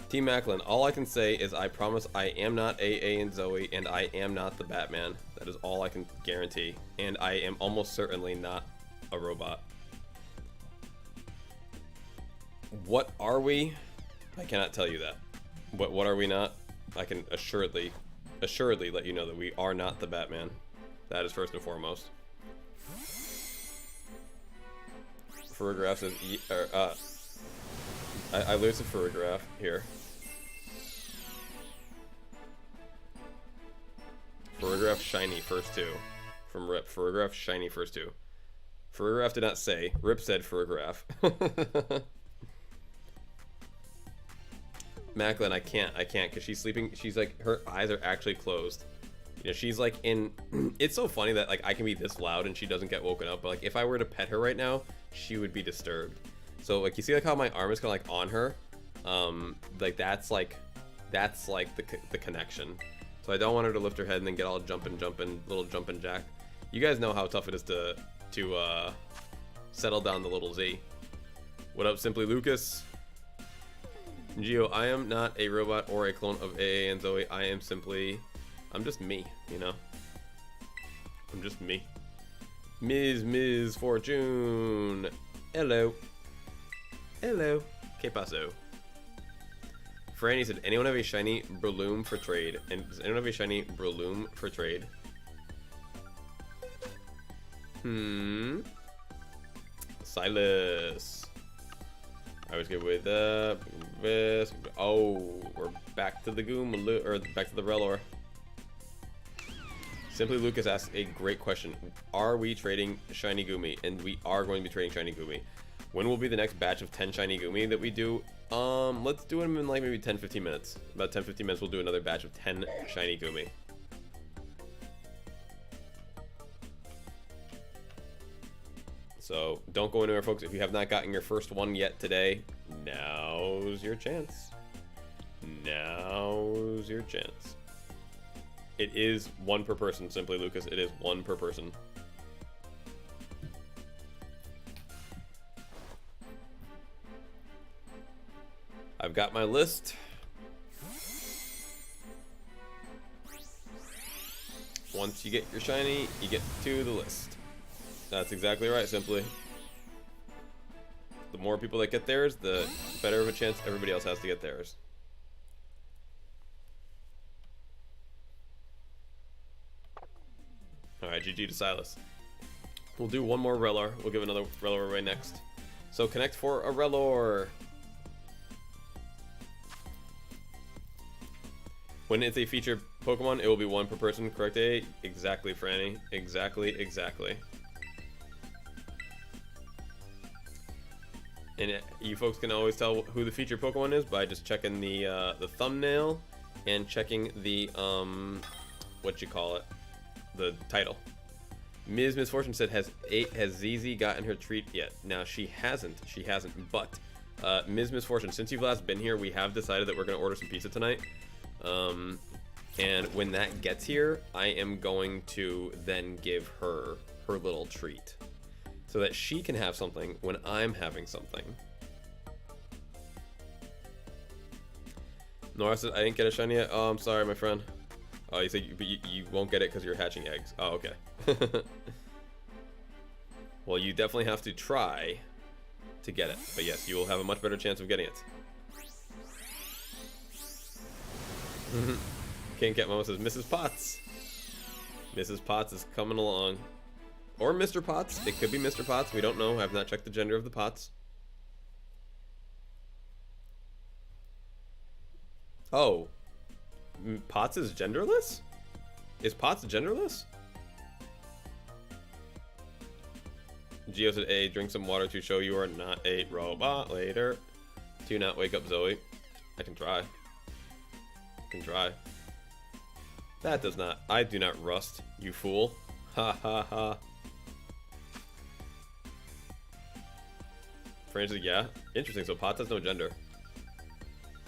Team Macklin, all I can say is I promise I am not AA and Zoe, and I am not the Batman. That is all I can guarantee. And I am almost certainly not a robot. What are we? I cannot tell you that. What are we not? I can assuredly let you know that we are not the Batman. That is first and foremost. Ferrograph says, I lose a Ferrograph here. Ferrograph shiny first two. From Rip. Ferrograph shiny first two. Ferrograph did not say. Rip said Ferrograph. Macklin, I can't, because she's sleeping. She's like, her eyes are actually closed. You know, she's like in. It's so funny that like I can be this loud and she doesn't get woken up. But like if I were to pet her right now, she would be disturbed. So like you see like how my arm is kind of like on her, like that's like the connection. So I don't want her to lift her head and then get all jumping, little jumping jack. You guys know how tough it is to settle down the little Z. What up, Simply Lucas? Geo, I am not a robot or a clone of AA and Zoe. I'm just me, you know? I'm just me. Ms. Fortune. Hello. Hello. Que paso? Franny said, anyone have a shiny Breloom for trade? And does anyone have a shiny Breloom for trade? Silas. I was good with this. Oh, we're back to the Goomy, or back to the Relor. Simply Lucas asked a great question. Are we trading shiny Goomy? And we are going to be trading shiny Goomy. When will be the next batch of 10 shiny Goomy that we do? Let's do them in like maybe 10-15 minutes. About 10-15 minutes, we'll do another batch of 10 shiny Goomy. So don't go anywhere, folks. If you have not gotten your first one yet today, now's your chance. Now's your chance. It is one per person, Simply Lucas. It is one per person. I've got my list. Once you get your shiny, you get to the list. That's exactly right, Simply. The more people that get theirs, the better of a chance everybody else has to get theirs. Alright, GG to Silas. We'll do one more Relor. We'll give another Relor away next. So connect for a Relor. When it's a featured Pokemon, it will be one per person, correct? Exactly, Franny. Exactly. And you folks can always tell who the featured Pokemon is by just checking the thumbnail and checking the the title. Ms. Misfortune said, has ZZ gotten her treat yet? Now she hasn't. But Ms. Misfortune, since you've last been here, we have decided that we're gonna order some pizza tonight. And when that gets here, I am going to then give her her little treat, so that she can have something when I'm having something. Nora said, I didn't get a shiny yet. Oh, I'm sorry, my friend. Oh, you said you won't get it because you're hatching eggs. Oh, okay. Well, you definitely have to try to get it. But yes, you will have a much better chance of getting it. KittenCat Mama says, Mrs. Potts. Mrs. Potts is coming along. Or Mr. Potts. It could be Mr. Potts. We don't know. I have not checked the gender of the Potts. Oh. Potts is genderless? Is Potts genderless? Geo said, A, drink some water to show you are not a robot later. Do not wake up Zoe. I can try. That does not. I do not rust, you fool. Ha ha ha. Francis, yeah. Interesting, so Potts has no gender.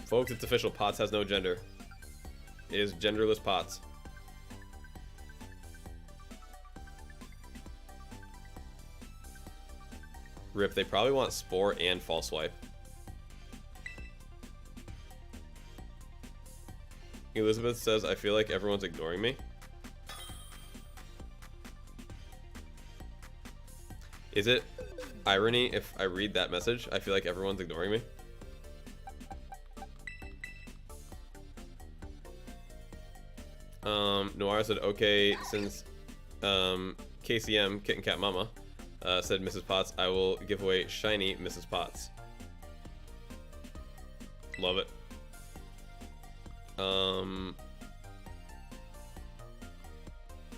Folks, it's official. Potts has no gender. It is genderless Potts. Rip, they probably want Spore and False Swipe. Elizabeth says, I feel like everyone's ignoring me. Is it irony if I read that message? I feel like everyone's ignoring me. Noir said, okay, since KCM, Kitten Cat Mama, said Mrs. Potts, I will give away shiny Mrs. Potts. Love it.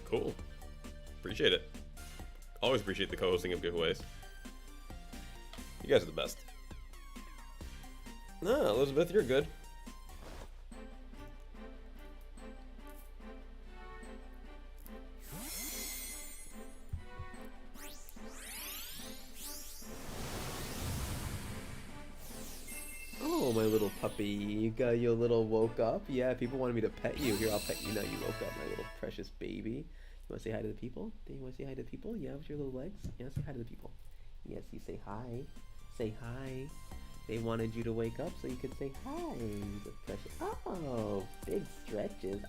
Cool. Appreciate it. Always appreciate the co-hosting of giveaways. You guys are the best. No, Elizabeth, you're good. Oh, my little puppy, you got your little woke up? Yeah, people wanted me to pet you. Here, I'll pet you now. You woke up, my little precious baby. You want to say hi to the people? Do you want to say hi to the people? Yeah, with your little legs? Yeah, say hi to the people. Yes, you say hi. Say hi. They wanted you to wake up so you could say hi. The precious. Oh, big stretches.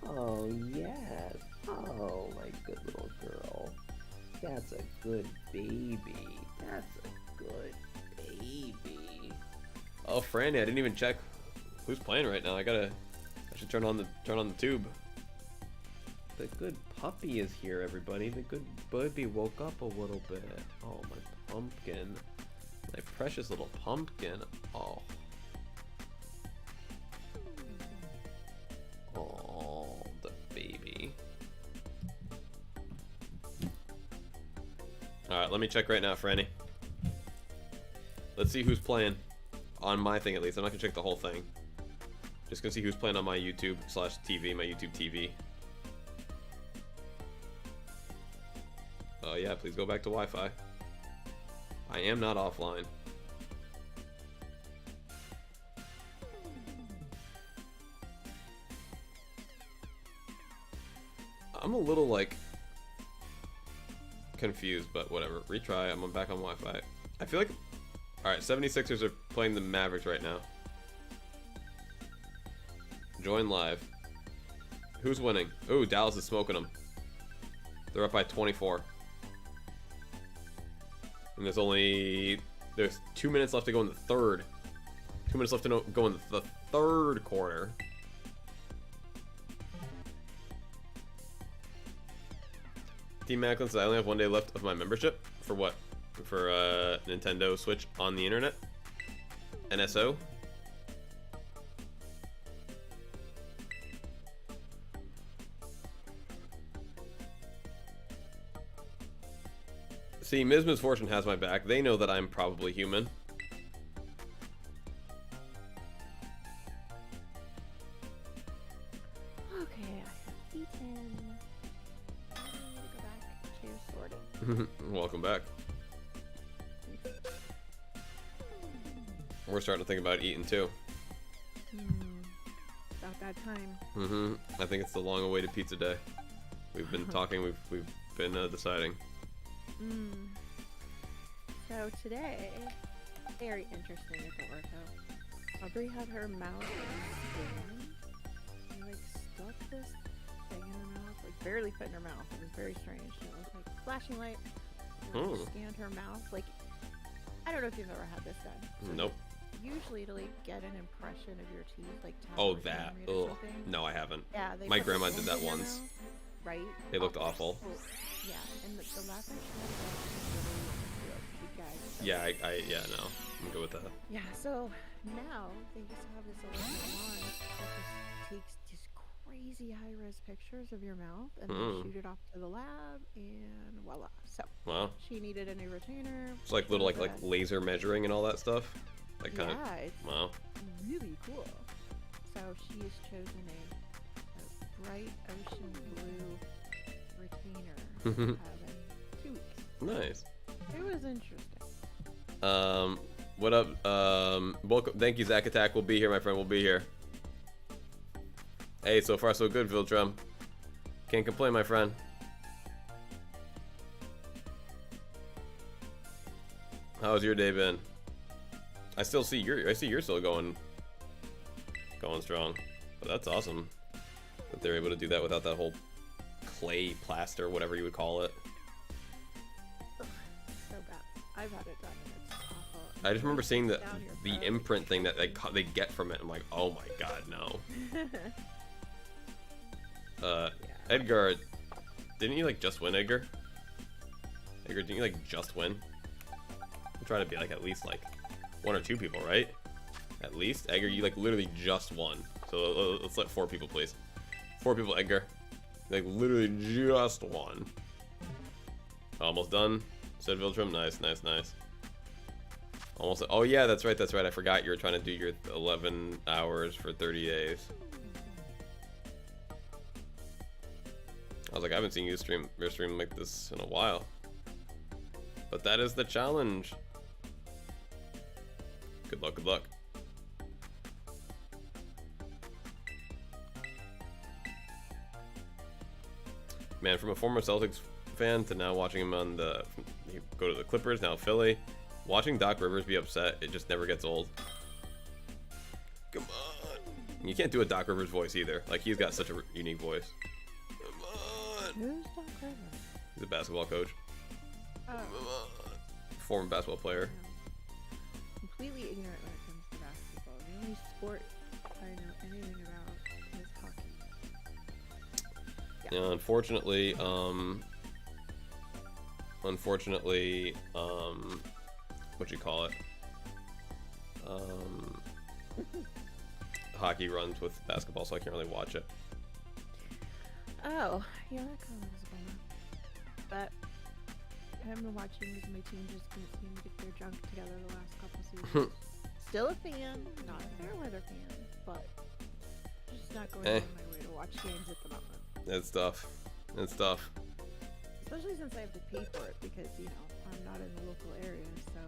Oh, yes. Oh, my good little girl. That's a good baby. That's a good baby. Oh, Franny, I didn't even check who's playing right now. I should turn on the tube. The good puppy is here, everybody. The good baby woke up a little bit. Oh, my pumpkin. My precious little pumpkin. Oh. Oh, the baby. Alright, let me check right now, Franny. Let's see who's playing. On my thing, at least. I'm not gonna check the whole thing. Just gonna see who's playing on my YouTube/TV, my YouTube TV. Oh yeah, please go back to Wi-Fi. I am not offline. I'm a little, like, confused, but whatever. Retry. I'm back on Wi-Fi. I feel like... Alright, 76ers are playing the Mavericks right now. Join live. Who's winning? Ooh, Dallas is smoking them. They're up by 24. And there's 2 minutes left to go in the third. 2 minutes left to go in the third quarter. Team Macklin says I only have 1 day left of my membership. For what? For Nintendo Switch on the internet? NSO? See, Ms. Misfortune has my back. They know that I'm probably human. Okay, I have eaten. I need to go back to sorting. Welcome back. We're starting to think about eating too. About that time. I think it's the long-awaited pizza day. We've been talking. We've been deciding. So today, very interesting at the workout. Aubrey had her mouth skin. And like stuck this thing in her mouth, like barely fit in her mouth. It was very strange. And it was like flashing light. And like, scanned her mouth. Like, I don't know if you've ever had this done. So Nope. Usually to like get an impression of your teeth, like Oh, that. Ugh. No, I haven't. Yeah, they My put grandma the did that in your once. mouth, right? They looked awful. Well, yeah, and the last time she had that, guys. Yeah, no. I'm good with that. Yeah, so now they just have this electric wand that just takes just crazy high-res pictures of your mouth and then shoot it off to the lab, and voila. So Wow. she needed a new retainer. It's like little like laser measuring and all that stuff. Like kind yeah, it's wow. really cool. So she has chosen a bright ocean blue retainer. 2 weeks. Nice. It was interesting. What up? Thank you, Zach Attack. We'll be here, my friend. We'll be here. Hey, so far so good, Viltrum. Can't complain, my friend. How's your day been? I see you're still going strong. But that's awesome that they're able to do that without that whole clay plaster, whatever you would call it. So bad. I've had it done and it's awful. I just remember seeing the Down your throat. imprint thing that they get from it. I'm like, oh my god, no. Yeah. Edgar, didn't you like just win, Edgar? Edgar, didn't you like just win? I'm trying to be like at least like 1 or 2 people, right? At least. Edgar, you like literally just won. So let's let 4 people, please. 4 people, Edgar. Like literally just won. Almost done. Said Viltrum, nice, nice, nice. Almost. Oh yeah, that's right, that's right. I forgot you were trying to do your 11 hours for 30 days. I was like, I haven't seen you stream like this in a while. But that is the challenge. Good luck, good luck. Man, from a former Celtics fan to now watching him on you go to the Clippers, now Philly. Watching Doc Rivers be upset, it just never gets old. Come on. You can't do a Doc Rivers voice either. Like, he's got such a unique voice. Come on. Who's Doc Rivers? He's a basketball coach. Oh. Come on. Former basketball player. Completely ignorant when it comes to basketball. The only sport I know anything about is hockey. Yeah, unfortunately, what you call it? Hockey runs with basketball, so I can't really watch it. Oh, yeah, that kind of was a bummer. But I haven't been watching because my team just couldn't seem to get their junk together the last couple seasons. Still a fan, not a fair weather fan, but just not going out of my way to watch games at the moment. It's tough. It's tough. Especially since I have to pay for it because, you know, I'm not in the local area, so...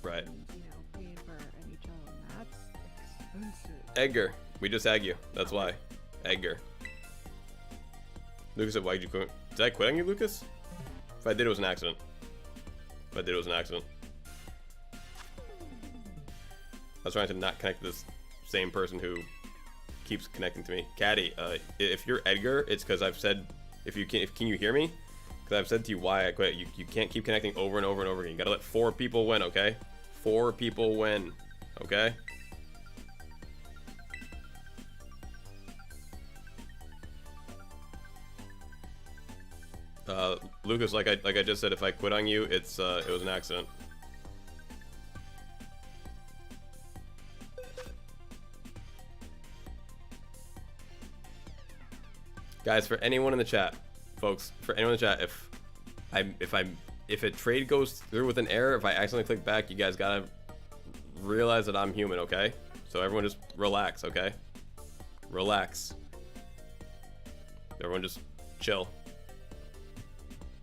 Right. And, you know, paying for NHL, and that's expensive. Edgar, we just ag you. That's why. Edgar. Lucas said, why'd you quit? Did I quit on you, Lucas? If I did, it was an accident. If I did, it was an accident. I was trying to not connect to this same person who keeps connecting to me. Caddy, if you're Edgar, it's because I've said, can you hear me? Because I've said to you why I quit. You can't keep connecting over and over and over again. You gotta let 4 people win, okay? 4 people win, okay? Lucas, like I just said, if I quit on you, it was an accident. Guys, for anyone in the chat, folks, for anyone in the chat, if a trade goes through with an error, if I accidentally click back, you guys gotta realize that I'm human, okay? So everyone just relax, okay? Relax. Everyone just chill.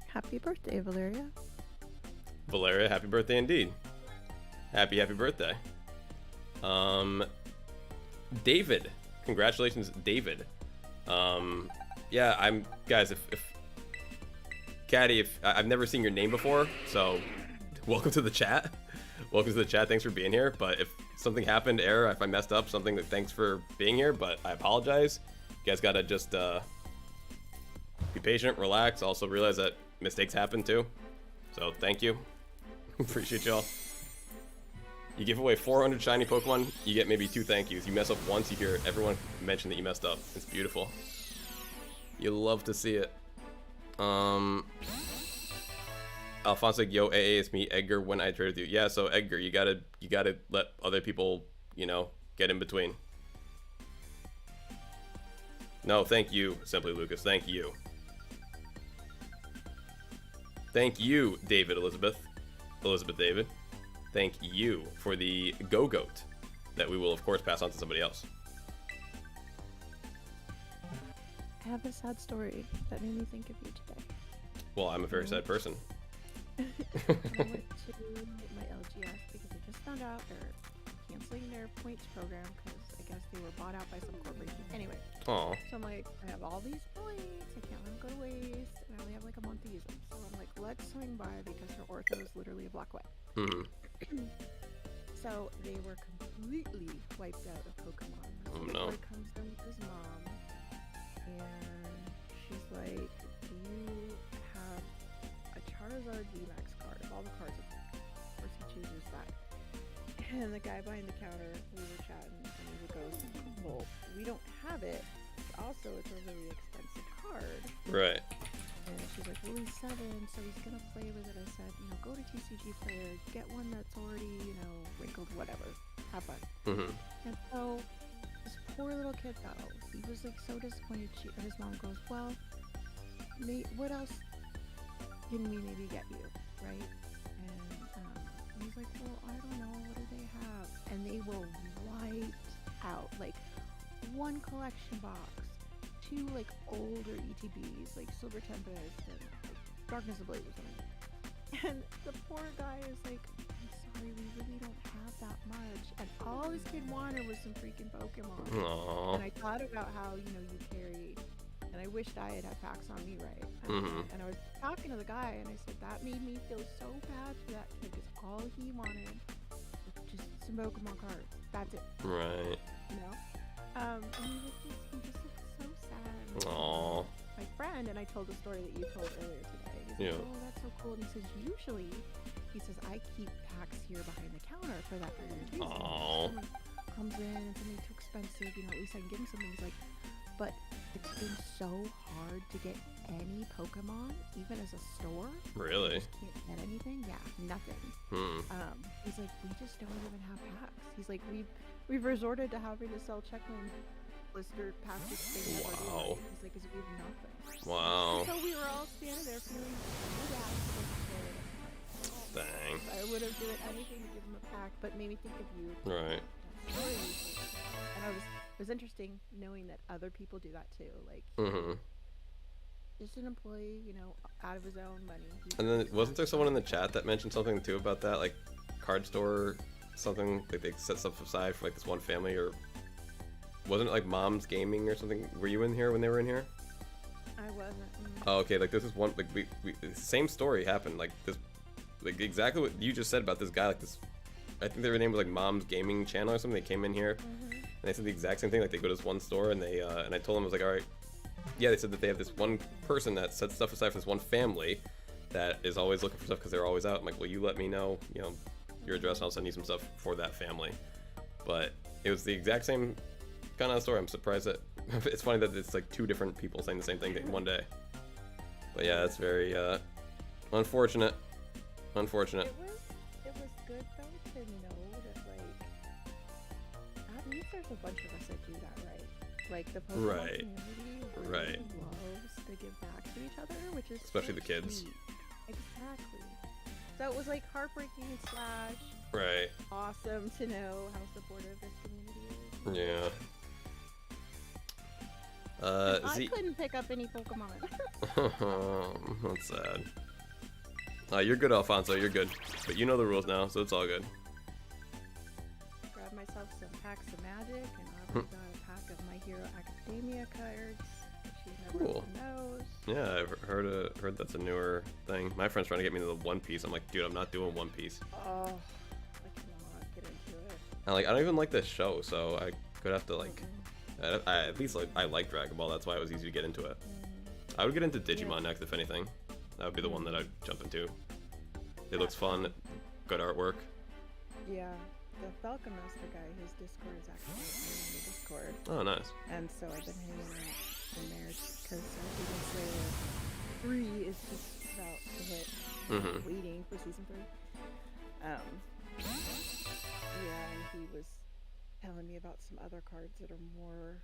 Happy birthday, Valeria. Valeria, happy birthday indeed. Happy birthday. David, congratulations, David. Yeah, guys, if Caddy, I've never seen your name before, so welcome to the chat. Welcome to the chat, thanks for being here. But if something happened, error, if I messed up something, thanks for being here, but I apologize. You guys gotta just be patient, relax, also realize that mistakes happen too. So thank you. Appreciate y'all. You give away 400 shiny Pokemon, you get maybe 2 thank yous. You mess up once, you hear everyone mention that you messed up. It's beautiful. You love to see it. Alfonso, yo, AA, it's me, Edgar, when I trade with you. Yeah, so Edgar, you gotta let other people, you know, get in between. No, thank you, Simply Lucas, thank you. Thank you, David Elizabeth David. Thank you for the Go-Goat that we will, of course, pass on to somebody else. I have a sad story that made me think of you today. Well, I'm a very sad person. I went to my LGS because I just found out they're canceling their points program because I guess they were bought out by some corporation. Anyway, Aw. so I'm like, I have all these points, I can't let them go to waste, and I only have like a month want these. So I'm like, let's swing by because her ortho is literally a block away. Mm-hmm. So they were completely wiped out of Pokemon. So Oh, the no. boy comes in with his mom, and she's like, "Do you have a Charizard VMAX card of all the cards?" Of course, he chooses that. And the guy behind the counter, we were chatting, and he goes, "Well, we don't have it. Also, it's a really expensive card." Right. And she's like, "Well, he's 7, so he's gonna play with it." I said, "Go to TCGPlayer, get one that's already, wrinkled, whatever. Have fun." Mm-hmm. And so this poor little kid, though, he was like so disappointed. His mom goes, "Well, what else can we maybe get you, right?" And he's like, "Well, I don't know. What do they have?" And they were wiped out. Like, one collection box, 2 like older ETBs, like Silver Tempest and like Darkness Ablaze or something. And the poor guy is like, "I'm sorry, we really don't have that much." And all this kid wanted was some freaking Pokemon. Aww. And I thought about how, you carry, and I wished I had packs on me, right? And I was talking to the guy, and I said, that made me feel so bad for that kid, because all he wanted was just some Pokemon cards. That's it, Right. And he just looked so sad. Aww. My friend, and I told the story that you told earlier today. He's like, Yeah. "Oh, that's so cool." And he says, "Usually," he says, "I keep packs here behind the counter for that very reason. Aw. If someone comes in and something too expensive, at least I can give him something." He's like, "But it's been so hard to get any Pokemon, even as a store. Really? You just can't get anything. Yeah, nothing." He's like, "We just don't even have packs." He's like, we've resorted to having to sell checkman blister packs. Wow. He's like, "'Cause we have nothing." Wow. So we were all standing there feeling so bad. Dang. I would have given anything to give him a pack, but made me think of you. Right. And it was interesting knowing that other people do that too. Like, Mm-hmm. just an employee, out of his own money. And then wasn't there someone in the chat that mentioned something too about that, like card store, something like they set stuff aside for like this one family, or wasn't it like Mom's Gaming or something? Were you in here when they were in here? I wasn't. Oh, okay. Like this is one, like we the same story happened. Like this, like exactly what you just said about this guy. Like this, I think their name was like Mom's Gaming Channel or something. They came in here and they said the exact same thing. Like they go to this one store and they and I told them, I was like, all right. Yeah, they said that they have this one person that sets stuff aside for this one family that is always looking for stuff because they're always out. I'm like, well, you let me know, your address, and I'll send you some stuff for that family. But it was the exact same kind of story. I'm surprised that it's funny that it's like 2 different people saying the same thing in one day. But yeah, it's very unfortunate. Unfortunate. It was good though to know that, like, at least there's a bunch of us that do that, right? Like the Pokemon Right. community Right. loves to give back to each other, which is Especially so the kids. sweet. Exactly. So it was like heartbreaking / Right. awesome to know how supportive this community is. Yeah. I couldn't pick up any Pokemon. That's sad. You're good, Alfonso. You're good. But you know the rules now, so it's all good. Grabbed myself some packs of Magic, and Aubrey got a pack of My Hero Academia cards. She never Cool. knows. Yeah, I've heard that's a newer thing. My friend's trying to get me to the One Piece. I'm like, dude, I'm not doing One Piece. Oh, I cannot get into it. I don't even like this show, so I could have to like. At least like I like Dragon Ball. That's why it was easy to get into it. I would get into Digimon next, if anything. That would be the one that I'd jump into. It looks fun, good artwork. Yeah, the Falcon Master guy, his Discord is actually in the Discord. Oh, nice. And so I've been hanging out in there because Demon Slayer 3 is just about to hit. Waiting for season 3. Yeah, and he was telling me about some other cards that are more,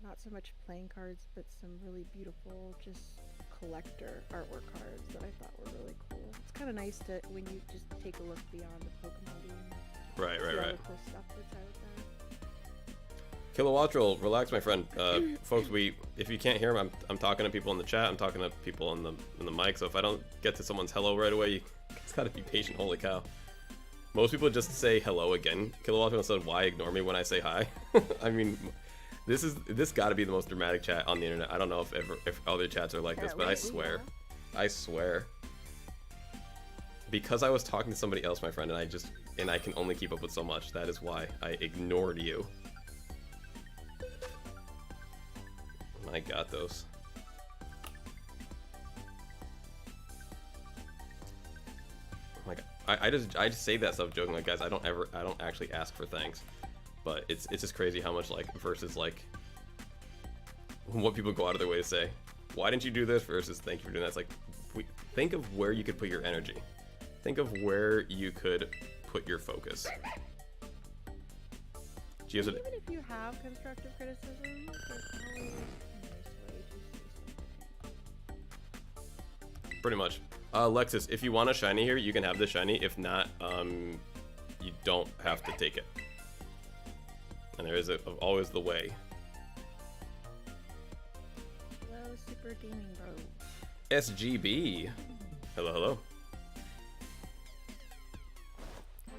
not so much playing cards, but some really beautiful, just collector artwork cards that I thought were really cool. It's kind of nice to, when you just take a look beyond the Pokemon game. Right. See all the cool stuff that's out there. Kilowattrel, relax, my friend. Folks, if you can't hear him, I'm talking to people in the chat. I'm talking to people on the mic. So if I don't get to someone's hello right away, you just gotta be patient. Holy cow! Most people just say hello again. Kilowattrel said, "Why ignore me when I say hi?" I mean, this got to be the most dramatic chat on the internet. I don't know if other chats are like this, but I swear. I swear. Because I was talking to somebody else, my friend, and I can only keep up with so much. That is why I ignored you. I got those. Oh my god. I just say that stuff joking, like, guys, I don't actually ask for thanks. But it's just crazy how much, like, versus, like, what people go out of their way to say. Why didn't you do this versus thank you for doing that? It's like, think of where you could put your energy. Think of where you could put your focus. Even if you have constructive criticism, there's always a nice way to say something. Pretty much. Lexus, if you want a shiny here, you can have the shiny. If not, you don't have to take it. And there is always the way. Hello, Super Gaming Bro. SGB. Hello, hello.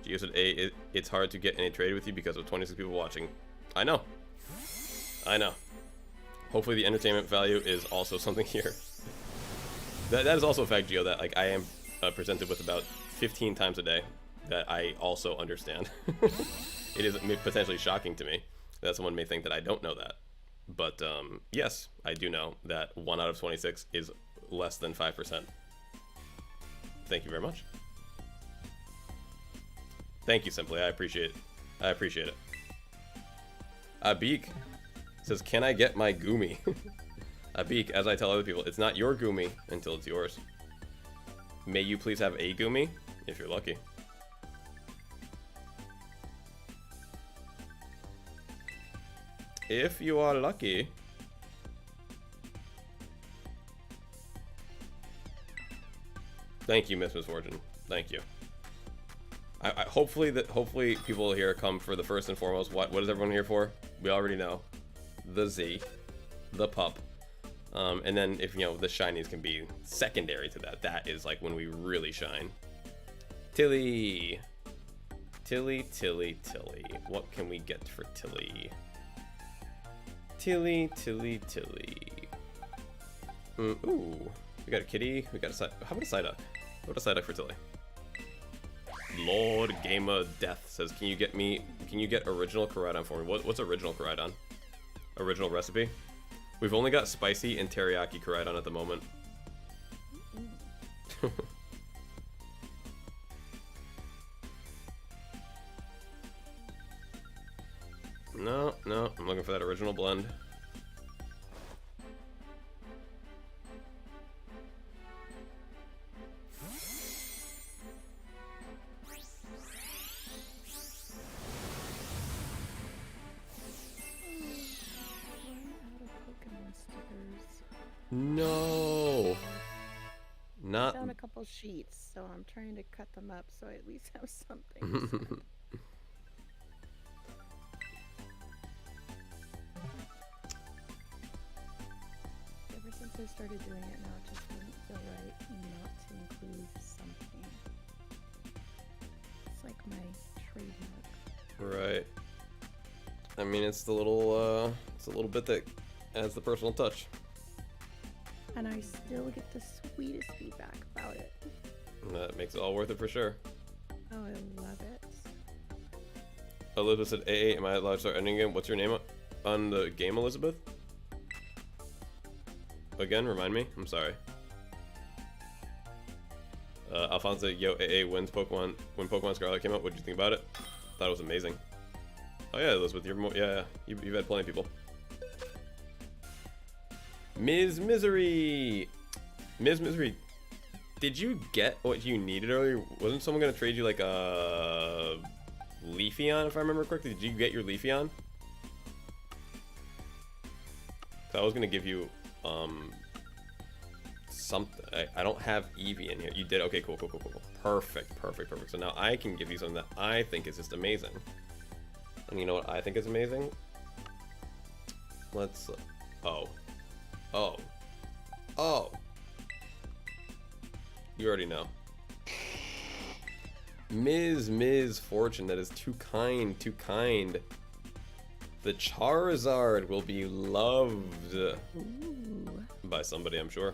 Gio said, it's hard to get any trade with you because of 26 people watching. I know. I know. Hopefully the entertainment value is also something here. That is also a fact, Gio, that like I am presented with about 15 times a day that I also understand. It is potentially shocking to me that someone may think that I don't know that. But yes, I do know that 1 out of 26 is less than 5%. Thank you very much. Thank you, Simply. I appreciate it. I appreciate it. Abik says, can I get my Goomy? Abik, as I tell other people, it's not your Goomy until it's yours. May you please have a Goomy, if you're lucky. If you are lucky. Thank you, Miss Misfortune. Thank you. Hopefully people here come for the first and foremost. What is everyone here for? We already know. The Z. The pup. And then if, you know, the shinies can be secondary to that. That is like when we really shine. Tilly. Tilly, Tilly, Tilly. What can we get for Tilly? Tilly, Tilly, Tilly. Ooh. We got a kitty. We got a side. How about a Psyduck? How about a Psyduck for Tilly? Lord Gamer Death says, can you get original Koraidon for me? What's original Koraidon? Original recipe? We've only got spicy and teriyaki Koraidon at the moment. No, I'm looking for that original blend. No, not. I found a couple sheets, so I'm trying to cut them up so I at least have something. Ever since I started doing it now, it just wouldn't feel right not to include something. It's like my trademark. Right. I mean, it's the little bit that adds the personal touch. And I still get the sweetest feedback about it. And that makes it all worth it for sure. Oh, I love it. Elizabeth said, AA, am I allowed to start ending again? What's your name on the game, Elizabeth? Again, remind me? I'm sorry. Alfonso, yo, AA, when Pokemon Scarlet came out, what did you think about it? Thought it was amazing. Oh yeah, Elizabeth, you've had plenty of people. Ms. Misery! Ms. Misery, did you get what you needed earlier? Wasn't someone gonna trade you like a Leafeon, if I remember correctly? Did you get your Leafeon? I was gonna give you something. I don't have Eevee in here. You did? Okay, cool. Perfect. So now I can give you something that I think is just amazing. And you know what I think is amazing? Let's... Oh. You already know. Ms. Fortune, that is too kind. The Charizard will be loved Ooh. by somebody, I'm sure.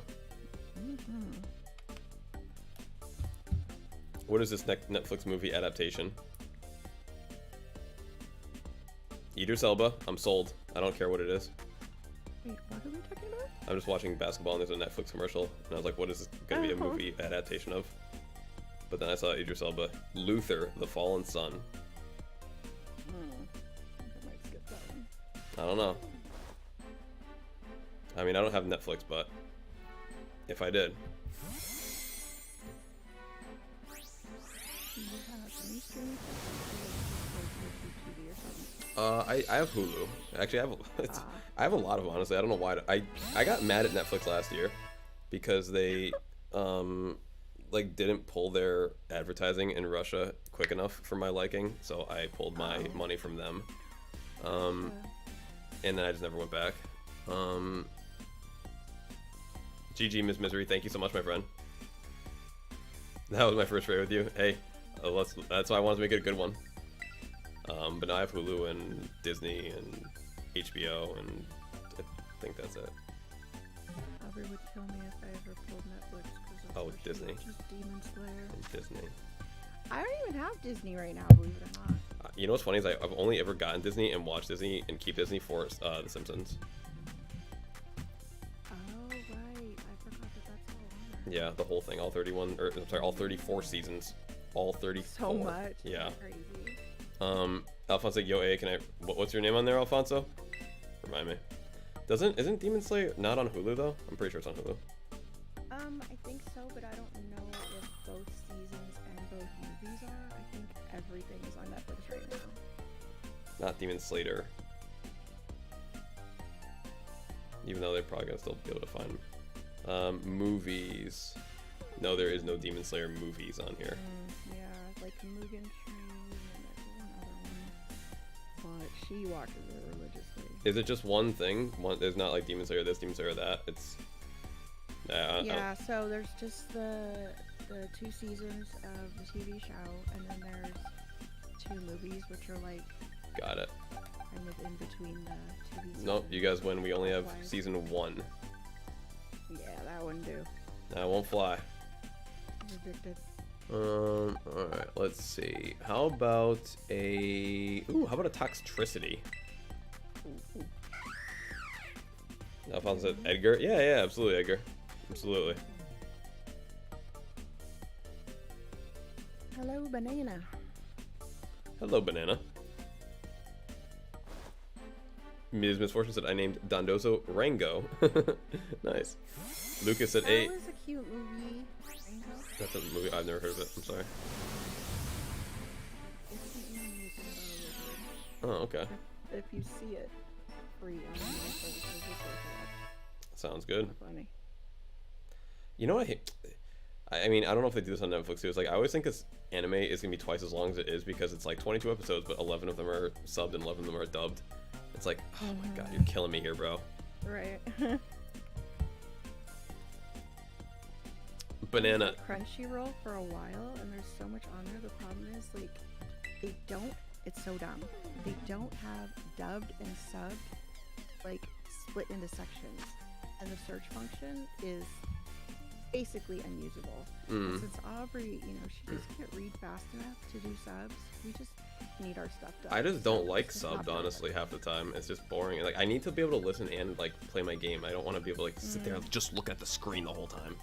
Mm-hmm. What is this Netflix movie adaptation? Idris Elba. I'm sold. I don't care what it is. Wait, what are we talking about? I'm just watching basketball and there's a Netflix commercial, and I was like, what is this going to be a movie adaptation of? But then I saw Idris Elba. Luther, The Fallen Sun. I think I might skip that one. I don't know. I mean, I don't have Netflix, but if I did. Do you have any streaming TV or something? I have Hulu. Actually, I have a lot of them, honestly. I don't know why. I got mad at Netflix last year because they like didn't pull their advertising in Russia quick enough for my liking, so I pulled my money from them. And then I just never went back. GG Miss Misery, thank you so much, my friend. That was my first raid with you. Hey, that's why I wanted to make it a good one. But now I have Hulu and Disney and HBO, and I think that's it. Aubrey would kill me if I ever pulled Netflix. Oh, Disney. Just Demon Slayer. And Disney. I don't even have Disney right now, believe it or not. You know what's funny is I've only ever gotten Disney and watched Disney and keep Disney for The Simpsons. Oh, right. I forgot that that's all on there. Yeah, the whole thing, all 31, or I'm sorry, all 34 seasons, all 34. So much. Yeah. Crazy. Alfonso, yo, A, can I? What's your name on there, Alfonso? Remind me. Isn't Demon Slayer not on Hulu though? I'm pretty sure it's on Hulu. I think so, but I don't know if both seasons and both movies are. I think everything is on Netflix right now. Not Demon Slayer. Even though they're probably gonna still be able to find them. Movies. No, there is no Demon Slayer movies on here. Yeah, like Mugen Train, and there's one other one. But she watches it religiously. Is it just one thing? There's not like Demon Slayer this, Demon Slayer that. It's. Yeah, so there's just the 2 seasons of the TV show, and then there's 2 movies, which are like. Got it. Kind of in between the TV. Nope, you guys win. We only have season 1. Yeah, that wouldn't do. That won't fly. Addicted. Alright, let's see. How about a Toxtricity? Alphonse said Edgar? Yeah, absolutely, Edgar. Absolutely. Hello, banana. Hello, banana. Ms. Misfortune said I named Dondoso Rango. Nice. Lucas said That was a cute movie. Rango? That's a movie I've never heard of it. I'm sorry. Oh, okay. If you see it free on the services, it's worth a watch. Sounds good. Funny. You know what I hate? I mean, I don't know if they do this on Netflix too. It's like I always think this anime is gonna be twice as long as it is because it's like 22 episodes, but 11 of them are subbed and 11 of them are dubbed. It's like, oh my god, you're killing me here, bro. Right. Banana. Crunchyroll for a while, and there's so much on there. The problem is, like, they don't. It's so dumb. They don't have dubbed and subbed, like, split into sections, and the search function is basically unusable. And since Aubrey, she just can't read fast enough to do subs, we just need our stuff done. I just don't like subbed, honestly, half the time. It's just boring. Like, I need to be able to listen and, like, play my game. I don't want to be able to, like, sit there and just look at the screen the whole time.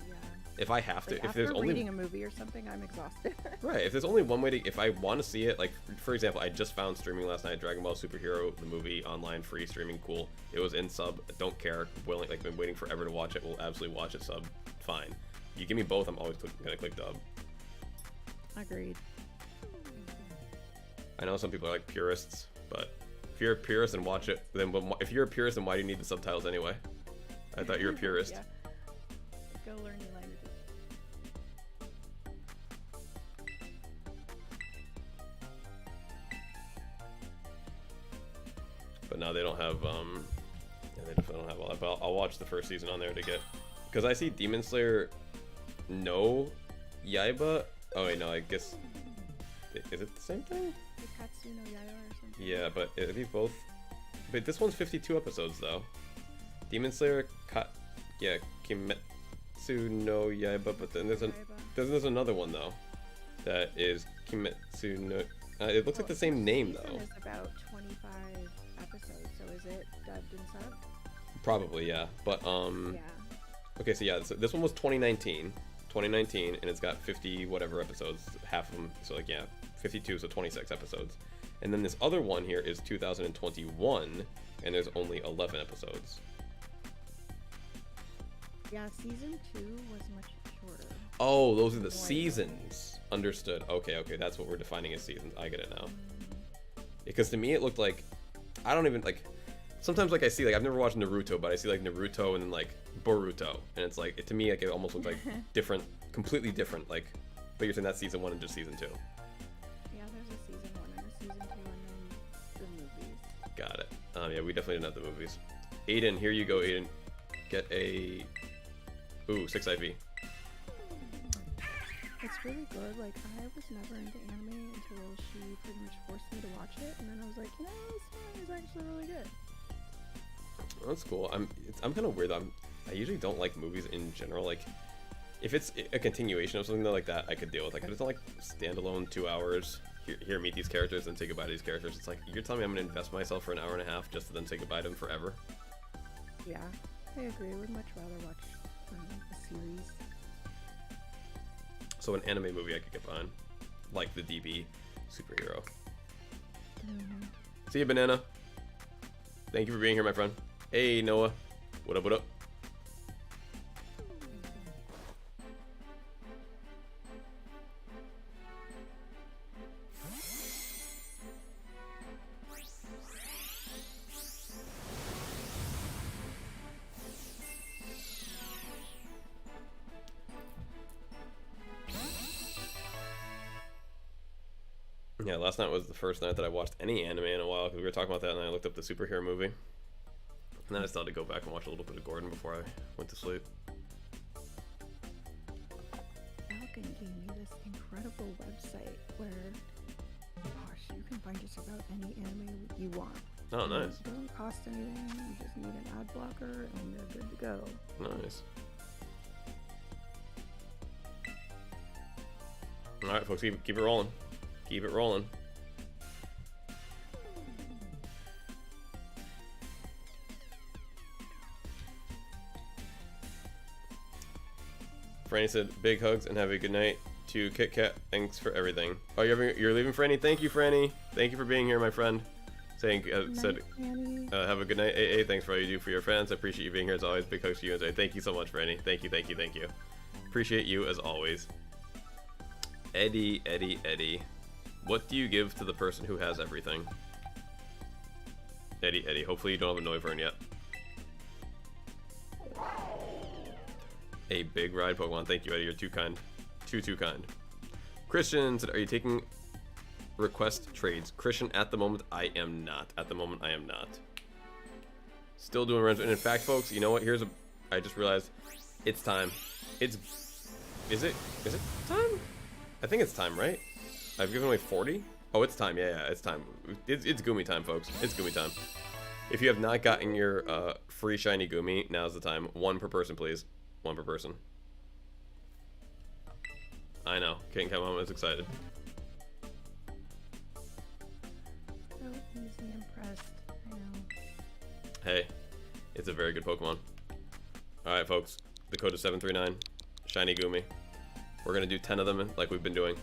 Yeah. If I have to, Like, if after there's only reading a movie or something, I'm exhausted. right, if there's only one way to, if I want to see it, like, for example, I just found streaming last night, Dragon Ball Superhero, the movie, online, free streaming, cool. It was in sub, don't care, willing, like, been waiting forever to watch it, will absolutely watch it sub, fine. You give me both, I'm always gonna click dub. Agreed. I know some people are like purists, but if you're a purist and watch it, then if you're a purist, then why do you need the subtitles anyway? I thought you were a purist. Yeah. Go learn new languages. But now they don't have, yeah, they definitely don't have all that. But I'll watch the first season on there to get, because I see Demon Slayer, no, Yaiba. Oh wait, no, I guess, is it the same thing? Katsu no Yaiba or something. Yeah, but are these both? But this one's 52 episodes though. Demon Slayer, Kimetsu no Yaiba, but then there's another one though that is Kimetsu no. It looks like the same name though. It's about 25 episodes, so is it dubbed and subbed? Probably, yeah. But Yeah. okay, so yeah, so this one was 2019, and it's got 50 whatever episodes, half of them. So like yeah, 52, so 26 episodes. And then this other one here is 2021, and there's only 11 episodes. Yeah, season 2 was much shorter. Oh, those are the seasons. Understood. Okay, that's what we're defining as seasons. I get it now. Because to me it looked like, I don't even like, sometimes like I see like, I've never watched Naruto, but I see like Naruto and then like Boruto, and it's like, to me like it almost looks like different, completely different, like, but you're saying that's season 1 and just season 2. Yeah, there's a season 1 and a season 2 and then the movies. Got it. Yeah, we definitely didn't have the movies. Aiden, here you go, Aiden. Get a, 6 IV. It's really good. Like, I was never into anime until she pretty much forced me to watch it, and then I was like, you know, this one is actually really good. That's cool. I'm kind of weird though. I usually don't like movies in general. Like, if it's a continuation of something like that, I could deal with. Like, I just don't like standalone 2 hours. Here, meet these characters and say goodbye to these characters. It's like, you're telling me I'm gonna invest myself for an hour and a half just to then say goodbye to them forever. Yeah, I agree. I would much rather watch a series. So an anime movie I could get behind, like the DB superhero. See you, Banana. Thank you for being here, my friend. Hey, Noah. What up, what up? Yeah, last night was the first night that I watched any anime in a while, because we were talking about that and I looked up the superhero movie. And then I still had to go back and watch a little bit of Gordon before I went to sleep. Falcon gave me this incredible website where, gosh, you can find just about any anime you want. Oh, nice. It doesn't cost anything, you just need an ad blocker and you're good to go. Nice. Alright, folks, keep it rolling. Keep it rolling. Franny said, big hugs and have a good night. To KitKat, thanks for everything. Oh, you're leaving, Franny? Thank you, Franny. Thank you for being here, my friend. Saying, said, have a good night. AA, thanks for all you do for your fans. I appreciate you being here as always. Big hugs to you and say, thank you so much, Franny. Thank you, thank you, thank you. Appreciate you as always. Eddie. What do you give to the person who has everything? Eddie, hopefully you don't have a Noivern yet. A big ride Pokemon. Thank you, Eddie. You're too kind. Too kind. Christian said, are you taking request trades? Christian, at the moment, I am not. At the moment, I am not. Still doing runs. And in fact, folks, you know what? I just realized it's time. Is it time? I think it's time, right? I've given away 40? Oh, it's time. Yeah, it's time. It's Goomy time, folks. It's Goomy time. If you have not gotten your free shiny Goomy, now's the time. 1 per person, please. 1 per person. I know. KittenCatAubreySales is excited. So easily impressed. I know. Hey, it's a very good Pokemon. Alright, folks. The code is 739. Shiny Goomy. We're going to do 10 of them like we've been doing.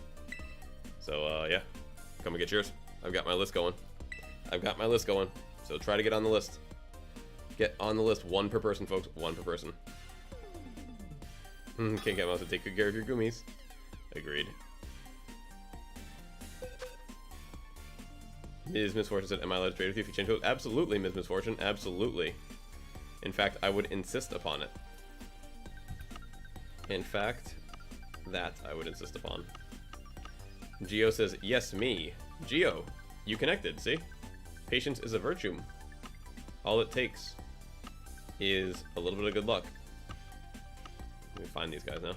So, yeah. Come and get yours. I've got my list going. So try to get on the list. Get on the list. 1 per person, folks. 1 per person. KittenCatAubreySales to take good care of your Goomies. Agreed. Ms. Misfortune said, am I allowed to trade with you if you change code? Absolutely, Ms. Misfortune. Absolutely. In fact, I would insist upon it. In fact, that I would insist upon. Geo says, yes, me. Geo, you connected, see? Patience is a virtue. All it takes is a little bit of good luck. Let me find these guys now.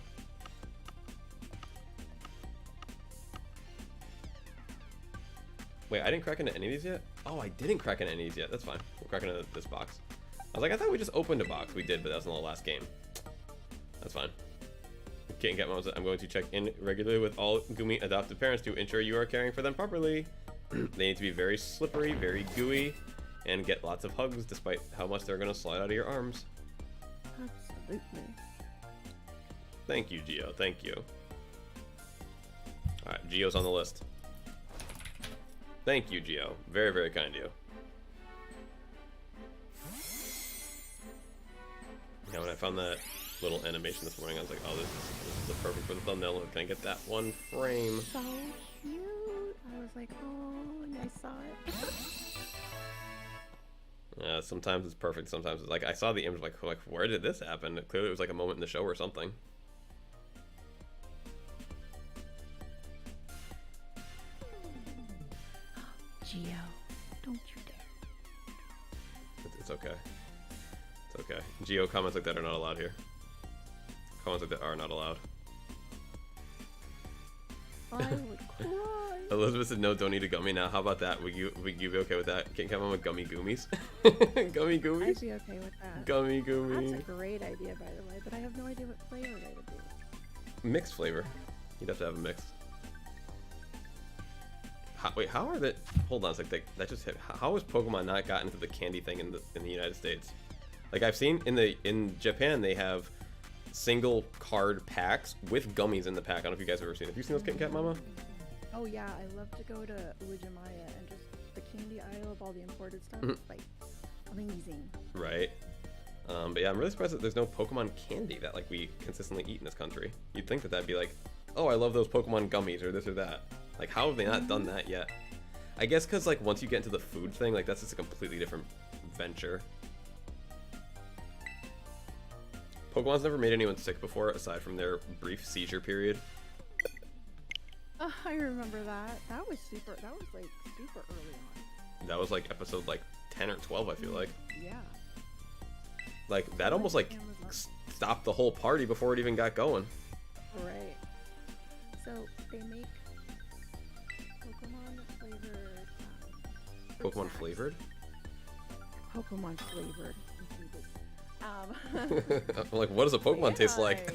Wait, I didn't crack into any of these yet? Oh, I didn't crack into any of these yet. That's fine. We'll crack into this box. I was like, I thought we just opened a box. We did, but that was in the last game. That's fine. Kitten Cat Mom said, I'm going to check in regularly with all Goomy adopted parents to ensure you are caring for them properly. They need to be very slippery, very gooey, and get lots of hugs despite how much they're going to slide out of your arms. Absolutely. Thank you, Geo. Thank you. Alright, Geo's on the list. Thank you, Geo. Very, very kind of you. Yeah, when I found that little animation this morning, I was like, oh, this is the perfect for the thumbnail. Can I get that one frame? So cute. I was like, oh, and I saw it. Sometimes it's perfect. Sometimes it's like, I saw the image, like where did this happen? Clearly it was like a moment in the show or something. Geo, don't you dare. It's okay. It's okay. Geo, comments like that are not allowed here. Comments like that are not allowed. I would cry. Elizabeth said, no, don't eat a gummy now. How about that? Would you be okay with that? Can't come on with gummy goomies? Gummy I'd goomies? be okay with that. Gummy goomies. That's a great idea, by the way, but I have no idea what flavor they would be. Mixed flavor. You'd have to have a mix. Wait, how are the... Hold on a sec. That just hit. How has Pokemon not gotten into the candy thing in the United States? Like, I've seen in Japan, they have single card packs with gummies in the pack. I don't know if you guys have ever seen it. Have you seen those, Kitten Cat Mama? Oh yeah, I love to go to Uwijimaya and just the candy aisle of all the imported stuff. Mhm. Like, amazing. Right. But yeah, I'm really surprised that there's no Pokemon candy that like we consistently eat in this country. You'd think that that'd be like, oh, I love those Pokemon gummies or this or that. Like, how have they not done that yet? I guess because like once you get into the food thing, like that's just a completely different venture. Pokemon's never made anyone sick before, aside from their brief seizure period. Oh, I remember that. That was like super early on. That was like episode like 10 or 12, I feel like. Yeah. Like that almost like stopped the whole party before it even got going. Right. So they make Pokemon flavored. Pokemon Pokemon flavored. I'm like, what does a Pokemon taste like?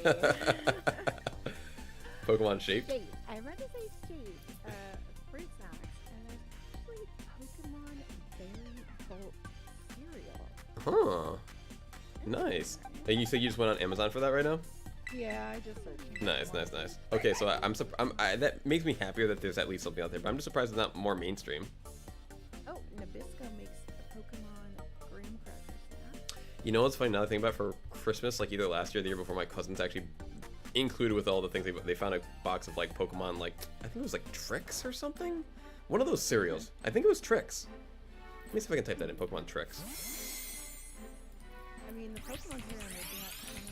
Pokemon shaped? Shape. I meant to say shape. Fruit snacks, and there's actually Pokemon Berry Bolt cereal. Huh. Nice. And you said you just went on Amazon for that right now? Yeah, I just searched. Nice. Okay, so that makes me happier that there's at least something out there, but I'm just surprised it's not more mainstream. Oh, Nabisco makes a Pokemon graham cracker snack. You know what's funny? Another thing about for Christmas, like either last year or the year before, my cousins actually included with all the things they found a box of like Pokemon, like I think it was like Trix or something. One of those cereals. I think it was Trix. Let me see if I can type that in. Pokemon Trix. I mean, the Pokemon cereal making that 2019.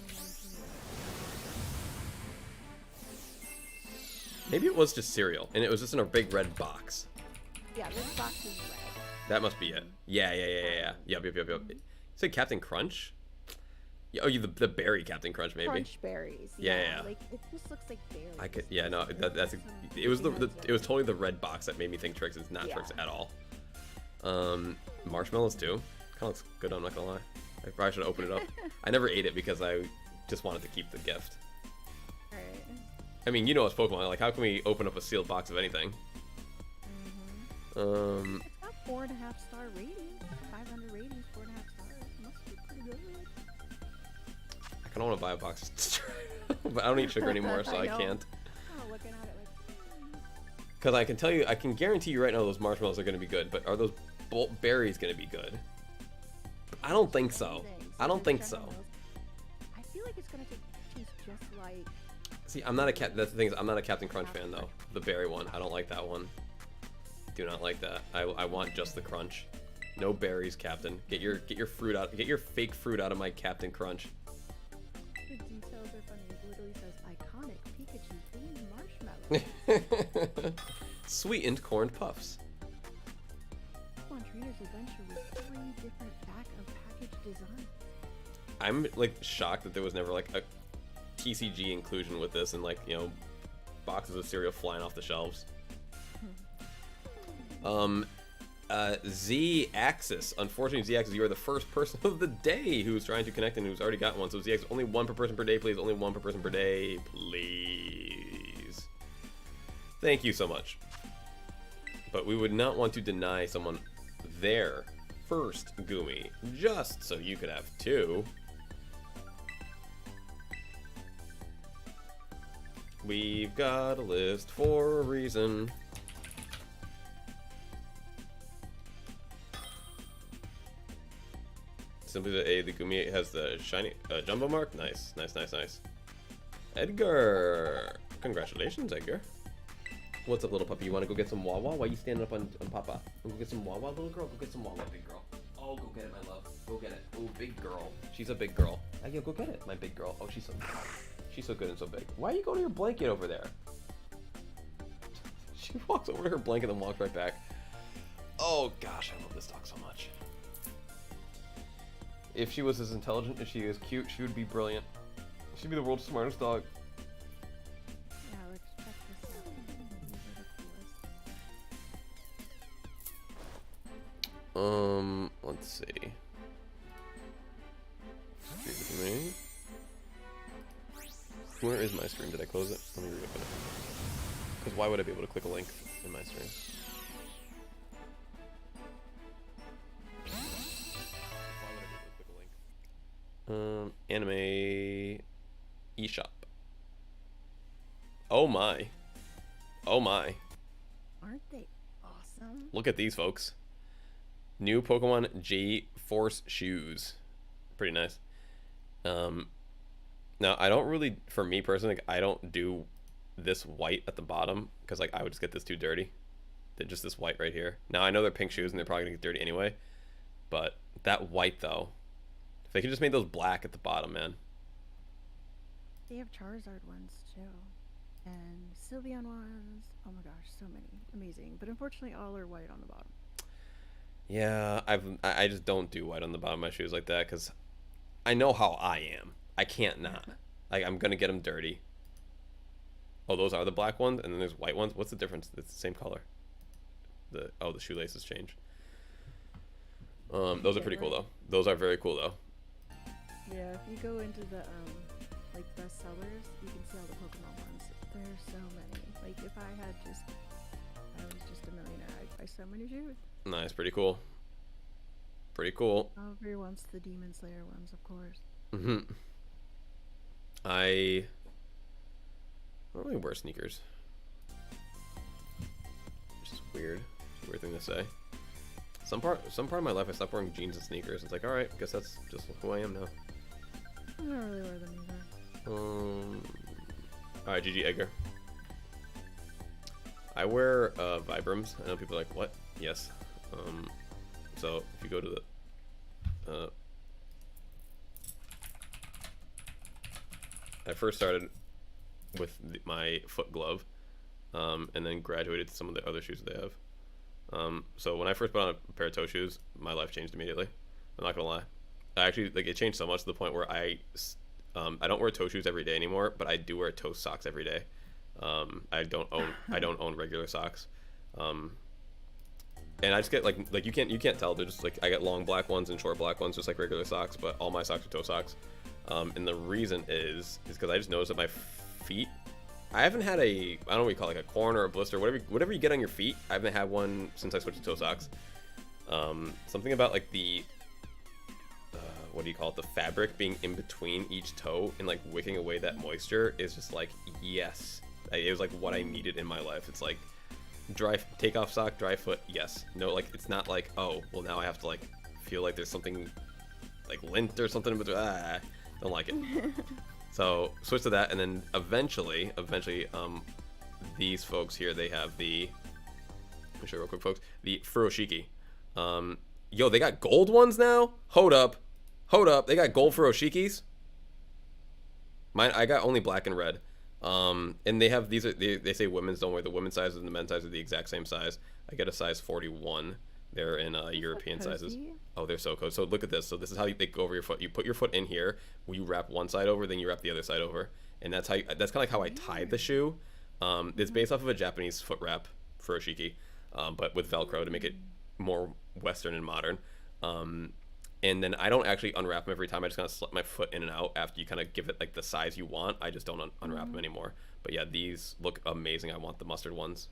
Maybe it was just cereal, and it was just in a big red box. Yeah, this box is red. That must be it. Yeah. Yep. You said Captain Crunch? Yeah, oh, the berry Captain Crunch, maybe. Crunch berries. Yeah. Like it just looks like berries. I could. Yeah, no. It was it was totally the red box that made me think Trix. It's not Trix at all. Marshmallows too. Kind of looks good. I'm not gonna lie. I probably should open it up. I never ate it because I just wanted to keep the gift. Alright. I mean, you know it's Pokemon. Like, how can we open up a sealed box of anything? Mm-hmm. It's got 4.5-star ratings. 500 ratings, 4.5 stars. Must be pretty good. I kind of want to buy a box, but I don't eat sugar anymore, so I can't. Kind of looking at it like. Because I can guarantee you right now those marshmallows are going to be good, but are those berries going to be good? I don't think so. I don't think so. I feel like it's going to taste just like. See, I'm not a cat. That's the thing is, I'm not a Captain Crunch fan though. The berry one, I don't like that one. Do not like that. I want just the crunch. No berries, Captain. Get your fruit out. Get your fake fruit out of my Captain Crunch. The details are funny. It literally says iconic Pikachu themed marshmallow. Sweetened corn puffs. Come on, Trainer's Adventure with 3 different back of package designs. I'm like shocked that there was never like a TCG inclusion with this and like, you know, boxes of cereal flying off the shelves. Z-Axis. Unfortunately, Z-Axis, you are the first person of the day who's trying to connect and who's already got one. So Z-Axis, only one per person per day, please. Only one per person per day, please. Thank you so much. But we would not want to deny someone their first Goomy just so you could have two. We've got a list for a reason. Simply the Goomy has the shiny jumbo mark. Nice, nice, nice, nice. Edgar, congratulations, Edgar. What's up, little puppy? You want to go get some Wawa? Why are you standing up on Papa? Go get some Wawa, little girl. Go get some Wawa, big girl. Oh, go get it, my love. Go get it. Oh, big girl. She's a big girl. Yeah, go get it, my big girl. Oh, she's so good and so big. Why are you going to your blanket over there? She walks over to her blanket and walks right back. Oh gosh, I love this dog so much. If she was as intelligent as she is cute, she would be brilliant. She'd be the world's smartest dog. Yeah, let's check this out. These are the coolest. Let's see. Excuse me. Where is my stream? Did I close it? Let me reopen it. Because why would I be able to click a link in my stream? Anime eShop. Oh my. Oh my. Aren't they awesome? Look at these folks. New Pokemon G-Force shoes. Pretty nice. Now I don't really, for me personally, like, I don't do this white at the bottom because like I would just get this too dirty. Just this white right here. Now I know they're pink shoes and they're probably gonna get dirty anyway, but that white though, if they could just make those black at the bottom, man. They have Charizard ones too, and Sylveon ones. Oh my gosh, so many, amazing. But unfortunately, all are white on the bottom. Yeah, I just don't do white on the bottom of my shoes like that because I know how I am. I can't not. Like I'm gonna get them dirty. Oh, those are the black ones, and then there's white ones. What's the difference? It's the same color. The shoelaces change. Those are pretty cool though. Those are very cool though. Yeah, if you go into the like best sellers, you can see all the Pokemon ones. There's so many. Like if I was just a millionaire, I'd buy so many shoes. Nice, pretty cool. Pretty cool. Aubrey wants the Demon Slayer ones, of course. Mm-hmm. I don't really wear sneakers. Which is weird. It's a weird thing to say. Some part of my life I stopped wearing jeans and sneakers. It's like, alright, guess that's just who I am now. I don't really wear them either. Alright, GG Edgar. I wear Vibrams. I know people are like, what? Yes. So if you go to the I first started with my foot glove, and then graduated to some of the other shoes they have. So when I first put on a pair of toe shoes, my life changed immediately. I'm not gonna lie. I actually, like, it changed so much to the point where I don't wear toe shoes every day anymore, but I do wear toe socks every day. I don't own regular socks. And I just get like you can't tell, they're just like, I got long black ones and short black ones just like regular socks, but all my socks are toe socks. And the reason is because I just noticed that my feet, I haven't had I don't know what you call it, like a corn or a blister, whatever you get on your feet. I haven't had one since I switched to toe socks. Something about like the what do you call it, the fabric being in between each toe and like wicking away that moisture is just like, yes, it was like what I needed in my life. It's like dry, take off sock, dry foot, yes. No, like it's not like, oh well now I have to like feel like there's something like lint or something, but don't like it. So switch to that, and then eventually these folks here, they have the, let me show you real quick, folks, the Furoshiki. Yo, they got gold ones now? Hold up, they got gold Furoshikis? Mine, I got only black and red. And they have, these are, they say women's don't wear, the women's sizes and the men's size are the exact same size. I get a size 41. They're in European sizes. Oh, they're so cool. So look at this. So this is how they go over your foot. You put your foot in here. You wrap one side over, then you wrap the other side over, and that's how. That's kind of like how I tied the shoe. It's based off of a Japanese foot wrap Furoshiki, but with Velcro to make it more Western and modern. And then I don't actually unwrap them every time. I just kind of slip my foot in and out after you kind of give it like the size you want. I just don't unwrap them anymore. But yeah, these look amazing. I want the mustard ones.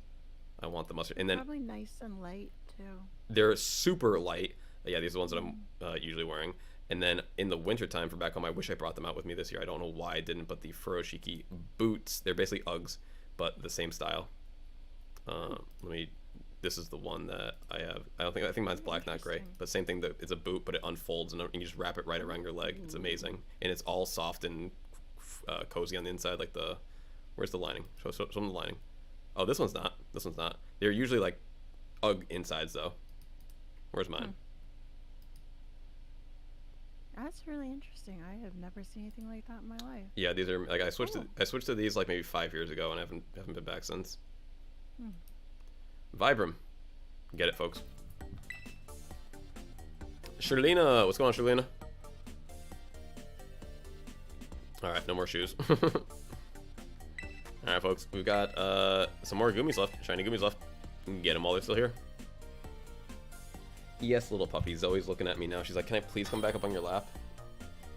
I want the mustard. And then probably nice and light too. they're super light. Yeah, these are the ones that I'm usually wearing. And then in the wintertime for back home, I wish I brought them out with me this year. I don't know why I didn't, but the Furoshiki boots, they're basically Uggs, but the same style. This is the one that I have. I think mine's black, not gray. But same thing, it's a boot, but it unfolds and you just wrap it right around your leg. It's amazing. And it's all soft and cozy on the inside, like where's the lining? Show them the lining. Oh, this one's not. This one's not. They're usually like Ugg insides though. Where's mine? That's really interesting. I have never seen anything like that in my life. Yeah, these are like I switched to these like maybe 5 years ago and I haven't been back since. Vibram. Get it, folks. Sherlina, what's going on, Sherlina? Alright, no more shoes. Alright, folks, we've got some more Goomies left, shiny Goomies left. Get them while they're still here. Yes, little puppy. Zoe's looking at me now. She's like, can I please come back up on your lap?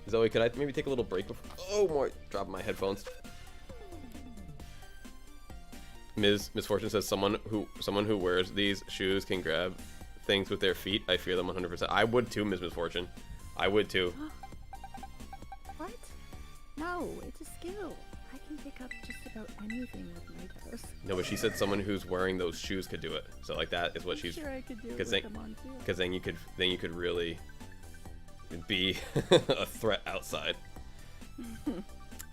Zoe, could I maybe take a little break before... Oh, my. Dropping my headphones. Ms. Misfortune says someone who wears these shoes can grab things with their feet. I fear them 100%. I would too, Ms. Misfortune. I would too. What? No, it's a skill. I can pick up just about anything with my toes. No, but she said someone who's wearing those shoes could do it. So like that is what she's. Sure, I could do it with them on too. Because then you could really be a threat outside.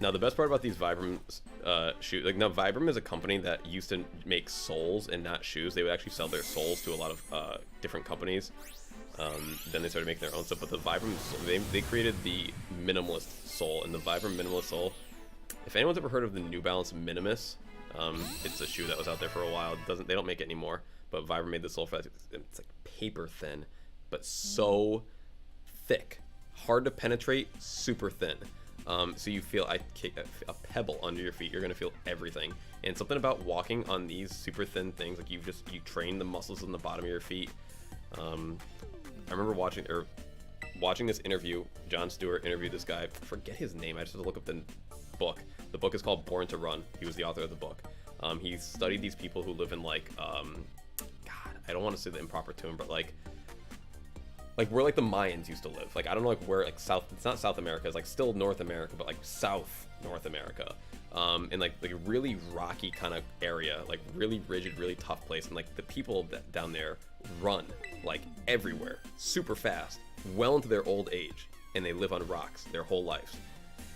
Now the best part about these Vibram shoes, like now Vibram is a company that used to make soles and not shoes. They would actually sell their soles to a lot of different companies. Then they started making their own stuff. But the Vibram, they created the minimalist sole, and the Vibram minimalist sole. If anyone's ever heard of the New Balance Minimus, it's a shoe that was out there for a while. They don't make it anymore, but Vibram made the sole for that. It's like paper thin, but so thick, hard to penetrate, super thin. So you feel a pebble under your feet. You're gonna feel everything. And something about walking on these super thin things, like you train the muscles in the bottom of your feet. I remember watching this interview. Jon Stewart interviewed this guy. I forget his name. I just had to look up the book. The book is called Born to Run. He was the author of the book. He studied these people who live in like, God, I don't want to say the improper term, but like where like the Mayans used to live. Like I don't know like where like South. It's not South America. It's like still North America, but like South North America. And like a really rocky kind of area, like really rigid, really tough place. And like the people down there run like everywhere, super fast, well into their old age, and they live on rocks their whole lives.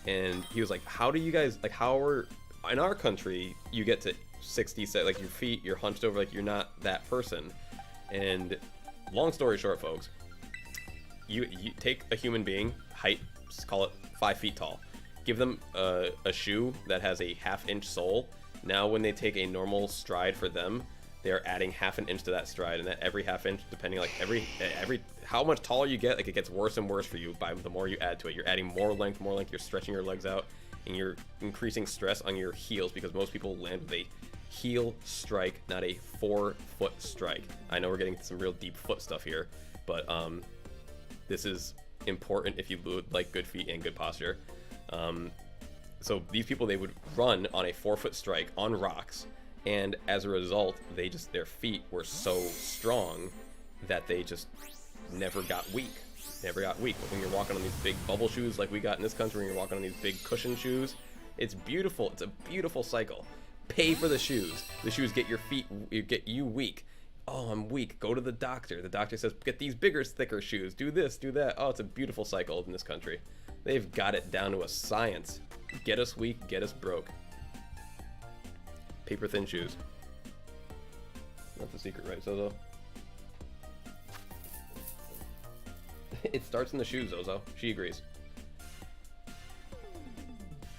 And he was like, how do you guys, like, in our country, you get to 60, like your feet, you're hunched over, like you're not that person. And long story short, folks, you take a human being, height, call it 5 feet tall, give them a shoe that has a 1/2 inch sole. Now when they take a normal stride for them, they're adding 1/2 inch to that stride, and that every 1/2 inch, depending like every how much taller you get, like it gets worse and worse for you by the more you add to it. You're adding more length, you're stretching your legs out, and you're increasing stress on your heels because most people land with a heel strike, not a 4-foot strike. I know we're getting some real deep foot stuff here, but this is important if you like good feet and good posture. So these people, they would run on a 4-foot strike on rocks, and as a result, their feet were so strong that they just never got weak. But when you're walking on these big bubble shoes like we got in this country, when you're walking on these big cushion shoes, it's beautiful. It's a beautiful cycle. Pay for the shoes. The shoes get get you weak. Oh, I'm weak. Go to the doctor. The doctor says, get these bigger, thicker shoes. Do this, do that. Oh, it's a beautiful cycle in this country. They've got it down to a science. Get us weak, get us broke. Paper thin shoes. That's the secret, right, Zozo? It starts in the shoes, Zozo. She agrees.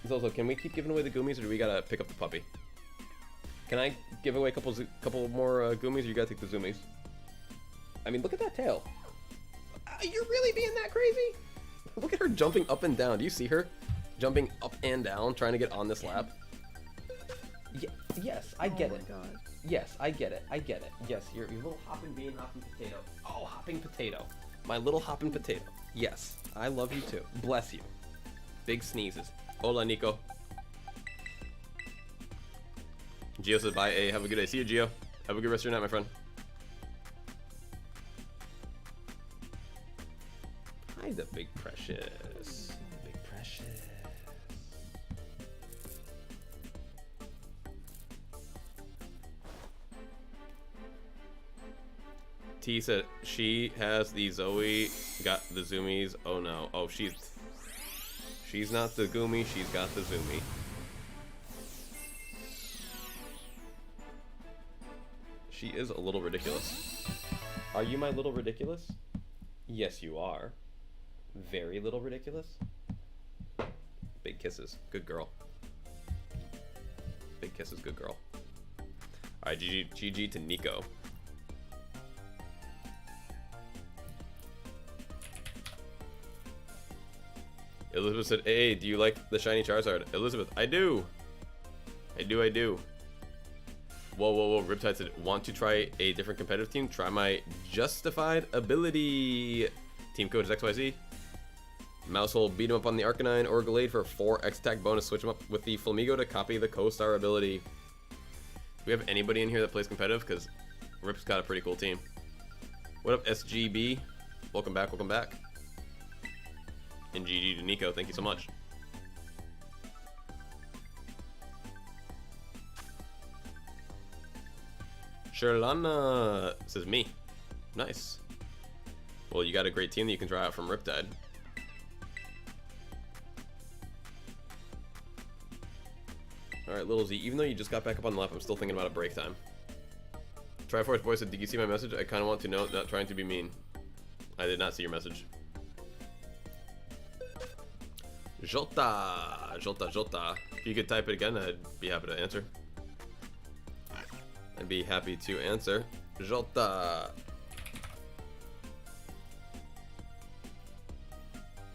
Zozo, can we keep giving away the Goomies, or do we gotta pick up the puppy? Can I give away a couple more Goomies, or you gotta take the Zoomies? I mean, look at that tail. You're really being that crazy? Look at her jumping up and down. Do you see her? Jumping up and down, trying to get on this lap. Yes, I get it. God. Yes, I get it. I get it. Yes, your little hopping bean, hopping potato. Oh, hopping potato. My little hopping potato. Yes, I love you too. Bless you. Big sneezes. Hola, Nico. Gio says bye. Hey, have a good day. See you, Gio. Have a good rest of your night, my friend. Hi, the big precious. Big precious. T said she has the Zoe, got the zoomies. Oh no. Oh, she's not the Goomy, she's got the zoomie. She is a little ridiculous. Are you my little ridiculous? Yes, you are. Very little ridiculous. Big kisses. Good girl. Big kisses. Good girl. Alright, GG to Nico. Elizabeth said, hey, do you like the shiny Charizard? Elizabeth, I do. I do. Whoa. Riptide said, want to try a different competitive team? Try my Justified Ability. Team code is XYZ. Mousehole, beat him up on the Arcanine or Gallade for 4 X attack bonus. Switch him up with the Flamigo to copy the Co-Star ability. Do we have anybody in here that plays competitive? Because Rip's got a pretty cool team. What up, SGB? Welcome back. And GG to Nico. Thank you so much. Sherlana says me. Nice. Well, you got a great team that you can try out from Riptide. Alright, Little Z, even though you just got back up on the lap, I'm still thinking about a break time. Triforce Boy said, did you see my message? I kind of want to know, not trying to be mean. I did not see your message. Jota. If you could type it again, I'd be happy to answer. Jota.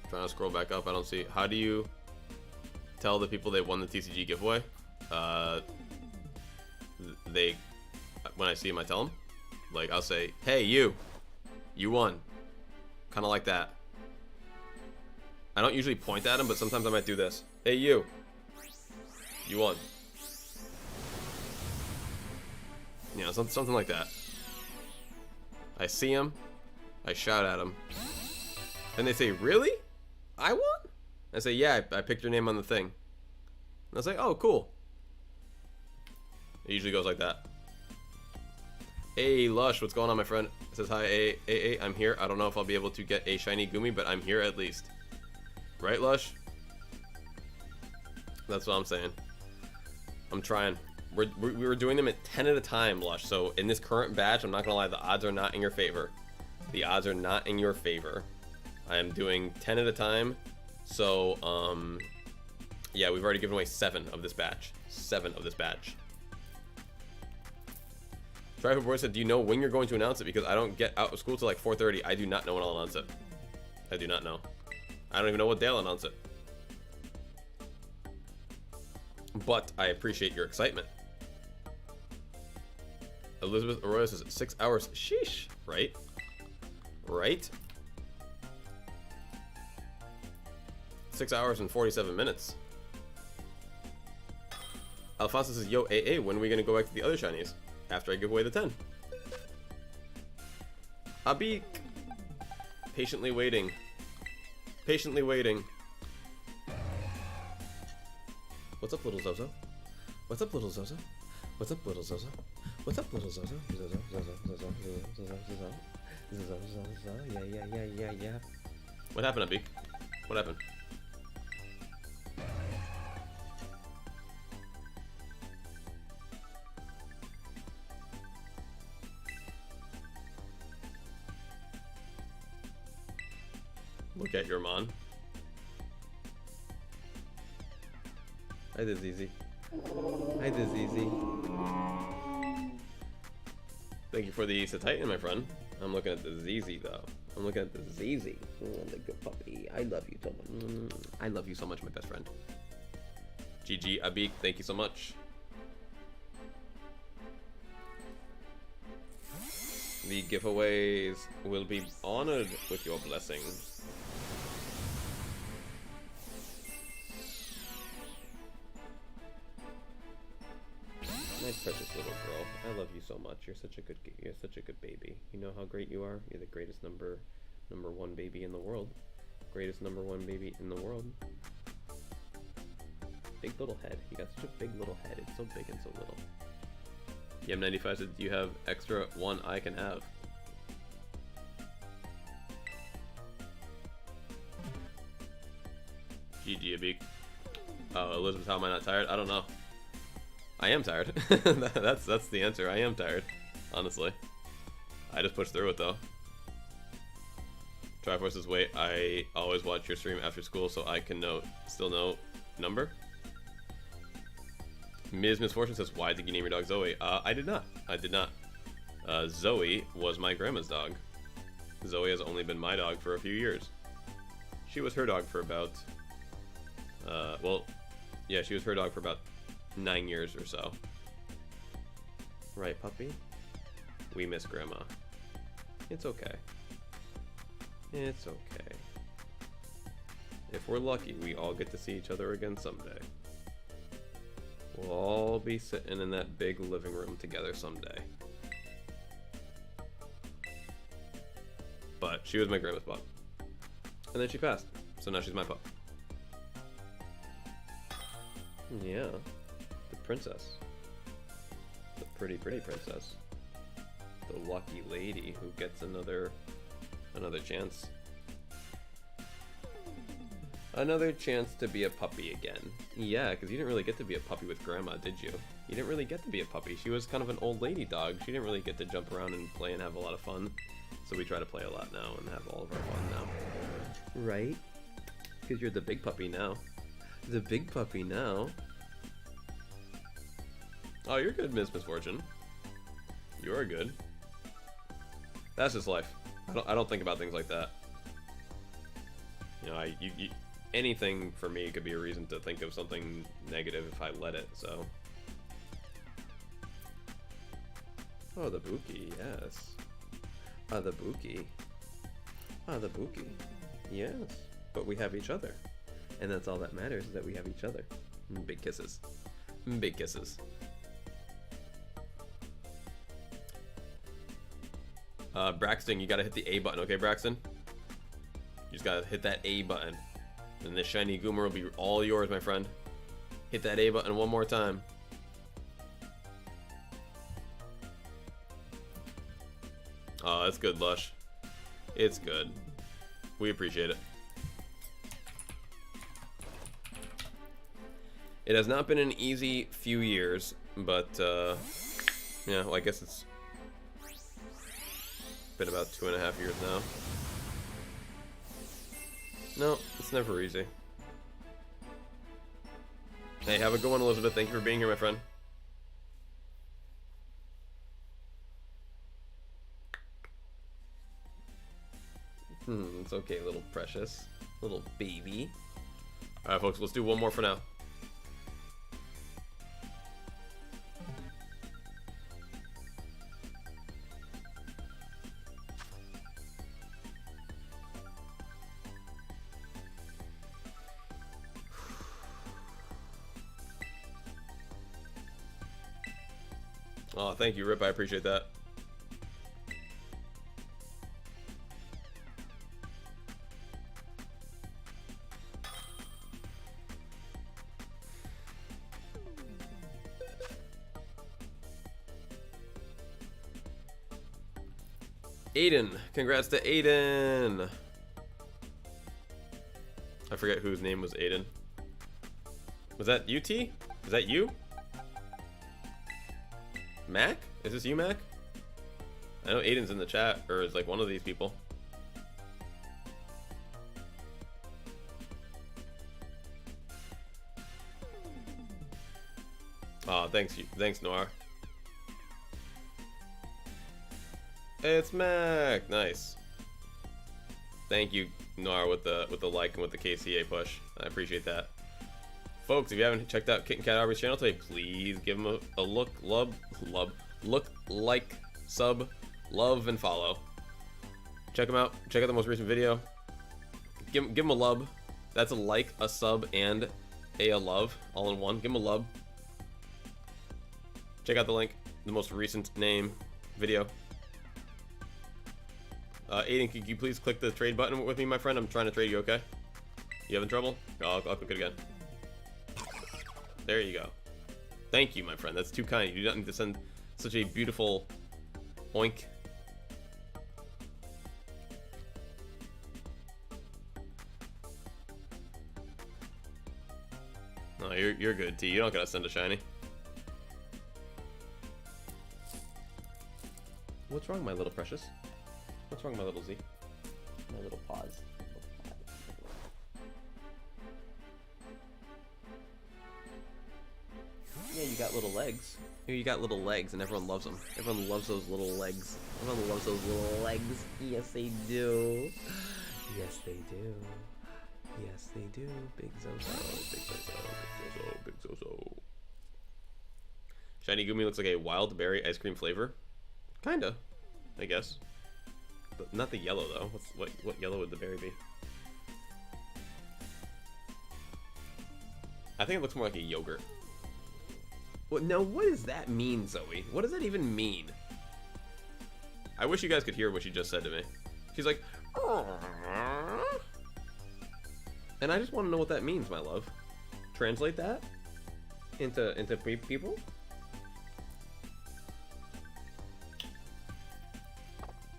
Trying to scroll back up, I don't see. How do you tell the people they won the TCG giveaway? When I see them, I tell them. Like, I'll say, hey, you won. Kind of like that. I don't usually point at them, but sometimes I might do this. Hey, you won. You know, something like that. I see him, I shout at him, and they say, really? I won? I say, yeah, I picked your name on the thing. And I say, oh, cool. It usually goes like that. Hey, Lush, what's going on, my friend? It says, hi, I'm here. I don't know if I'll be able to get a shiny Goomy, but I'm here at least. Right, Lush? That's what I'm saying. I'm trying. We were doing them at 10 at a time, Lush. So in this current batch, I'm not gonna lie, the odds are not in your favor. The odds are not in your favor. I am doing 10 at a time. So, yeah, we've already given away 7 of this batch. 7 of this batch. Trifle Boy said, do you know when you're going to announce it? Because I don't get out of school till like 4:30. I do not know when I'll announce it. I do not know. I don't even know what day I'll announce it. But I appreciate your excitement. Elizabeth Arroyo says 6 hours. Sheesh. Right? Right? 6 hours and 47 minutes. Alfonso says, yo, AA, when are we going to go back to the other shinies? After I give away the 10. Abik. Patiently waiting. Patiently waiting. What's up, little Zozo? What's up, little Zozo? What's up, little Zozo? What's up, little Zozo? Yeah. What happened, Abik? What happened? Look at your mon. Hi, this is easy. Hi, this is easy. Thank you for the Titan, my friend. I'm looking at the ZZ though. I'm looking at the ZZ. Oh, the good puppy. I love you so much. I love you so much, my best friend. GG, Abik, thank you so much. The giveaways will be honored with your blessing. My precious little girl, I love you so much. You're such a good baby. You know how great you are. You're the greatest number one baby in the world. Greatest number one baby in the world. Big little head. You got such a big little head. It's so big and so little. Yem95 said, "Do you have extra one I can have?" GG Abik. Oh, Elizabeth, how am I not tired? I don't know. I am tired. that's the answer. I am tired, honestly. I just pushed through it though. Triforce says, "Wait, I always watch your stream after school so I can still know number." Ms. Misfortune says, "Why did you name your dog Zoe?" I did not. Zoe was my grandma's dog. Zoe has only been my dog for a few years. She was her dog for about, she was her dog for about 9 years or so. Right, puppy? We miss Grandma. It's okay. It's okay. If we're lucky, we all get to see each other again someday. We'll all be sitting in that big living room together someday. But she was my grandma's pup. And then she passed. So now she's my pup. Yeah. The princess. The pretty princess. The lucky lady who gets another chance. Another chance to be a puppy again. Yeah, because you didn't really get to be a puppy with Grandma, did you? You didn't really get to be a puppy. She was kind of an old lady dog. She didn't really get to jump around and play and have a lot of fun. So we try to play a lot now and have all of our fun now. Right? Because you're the big puppy now. The big puppy now. Oh, you're good, Miss Misfortune. You're good. That's just life. I don't think about things like that. You know, anything for me could be a reason to think of something negative if I let it, so. Oh, the Buki, yes. The Buki. The Buki. Yes. But we have each other. And that's all that matters, is that we have each other. Big kisses. Big kisses. Braxton, you gotta hit the A button, okay, Braxton? You just gotta hit that A button. And this shiny Goomer will be all yours, my friend. Hit that A button one more time. Oh, that's good, Lush. It's good. We appreciate it. It has not been an easy few years, but, yeah, well, I guess it's been about 2.5 years now. No, it's never easy. Hey, have a good one, Elizabeth. Thank you for being here, my friend. It's okay, little precious. Little baby. Alright, folks, let's do one more for now. Oh, thank you, Rip. I appreciate that. Aiden. Congrats to Aiden. I forget whose name was Aiden. Was that UT? Is that you? Mac? Is this you, Mac? I know Aiden's in the chat, or is like one of these people. Oh, thanks, Noir. It's Mac. Nice. Thank you, Noir, with the like and with the KCA push. I appreciate that. Folks, if you haven't checked out KittenCatAubrey's channel today, please give him a look, like, sub, Love and follow. Check them out. Check out the most recent video. Give them a love. That's a like, a sub, and a love all in one. Give them a love. Check out the link. The most recent name video. Aiden, could you please click the trade button with me, my friend? I'm trying to trade you, okay? You having trouble? I'll click it again. There you go. Thank you, my friend. That's too kind. You do not need to send such a beautiful oink. No, you're good, T. You don't gotta send a shiny. What's wrong, my little precious? What's wrong, my little Z? My little paws. Yeah, you got little legs. Here you got little legs, and everyone loves them. Everyone loves those little legs. Everyone loves those little legs. Yes, they do. Yes, they do. Yes, they do. Big Zozo, big Zozo, big Zozo, big Zozo. Shiny Goomy looks like a wild berry ice cream flavor. Kinda, I guess. But not the yellow though. What yellow would the berry be? I think it looks more like a yogurt. What? No, what does that mean, Zoe? What does that even mean? I wish you guys could hear what she just said to me. She's like, "Aww." And I just want to know what that means, my love. Translate that into people.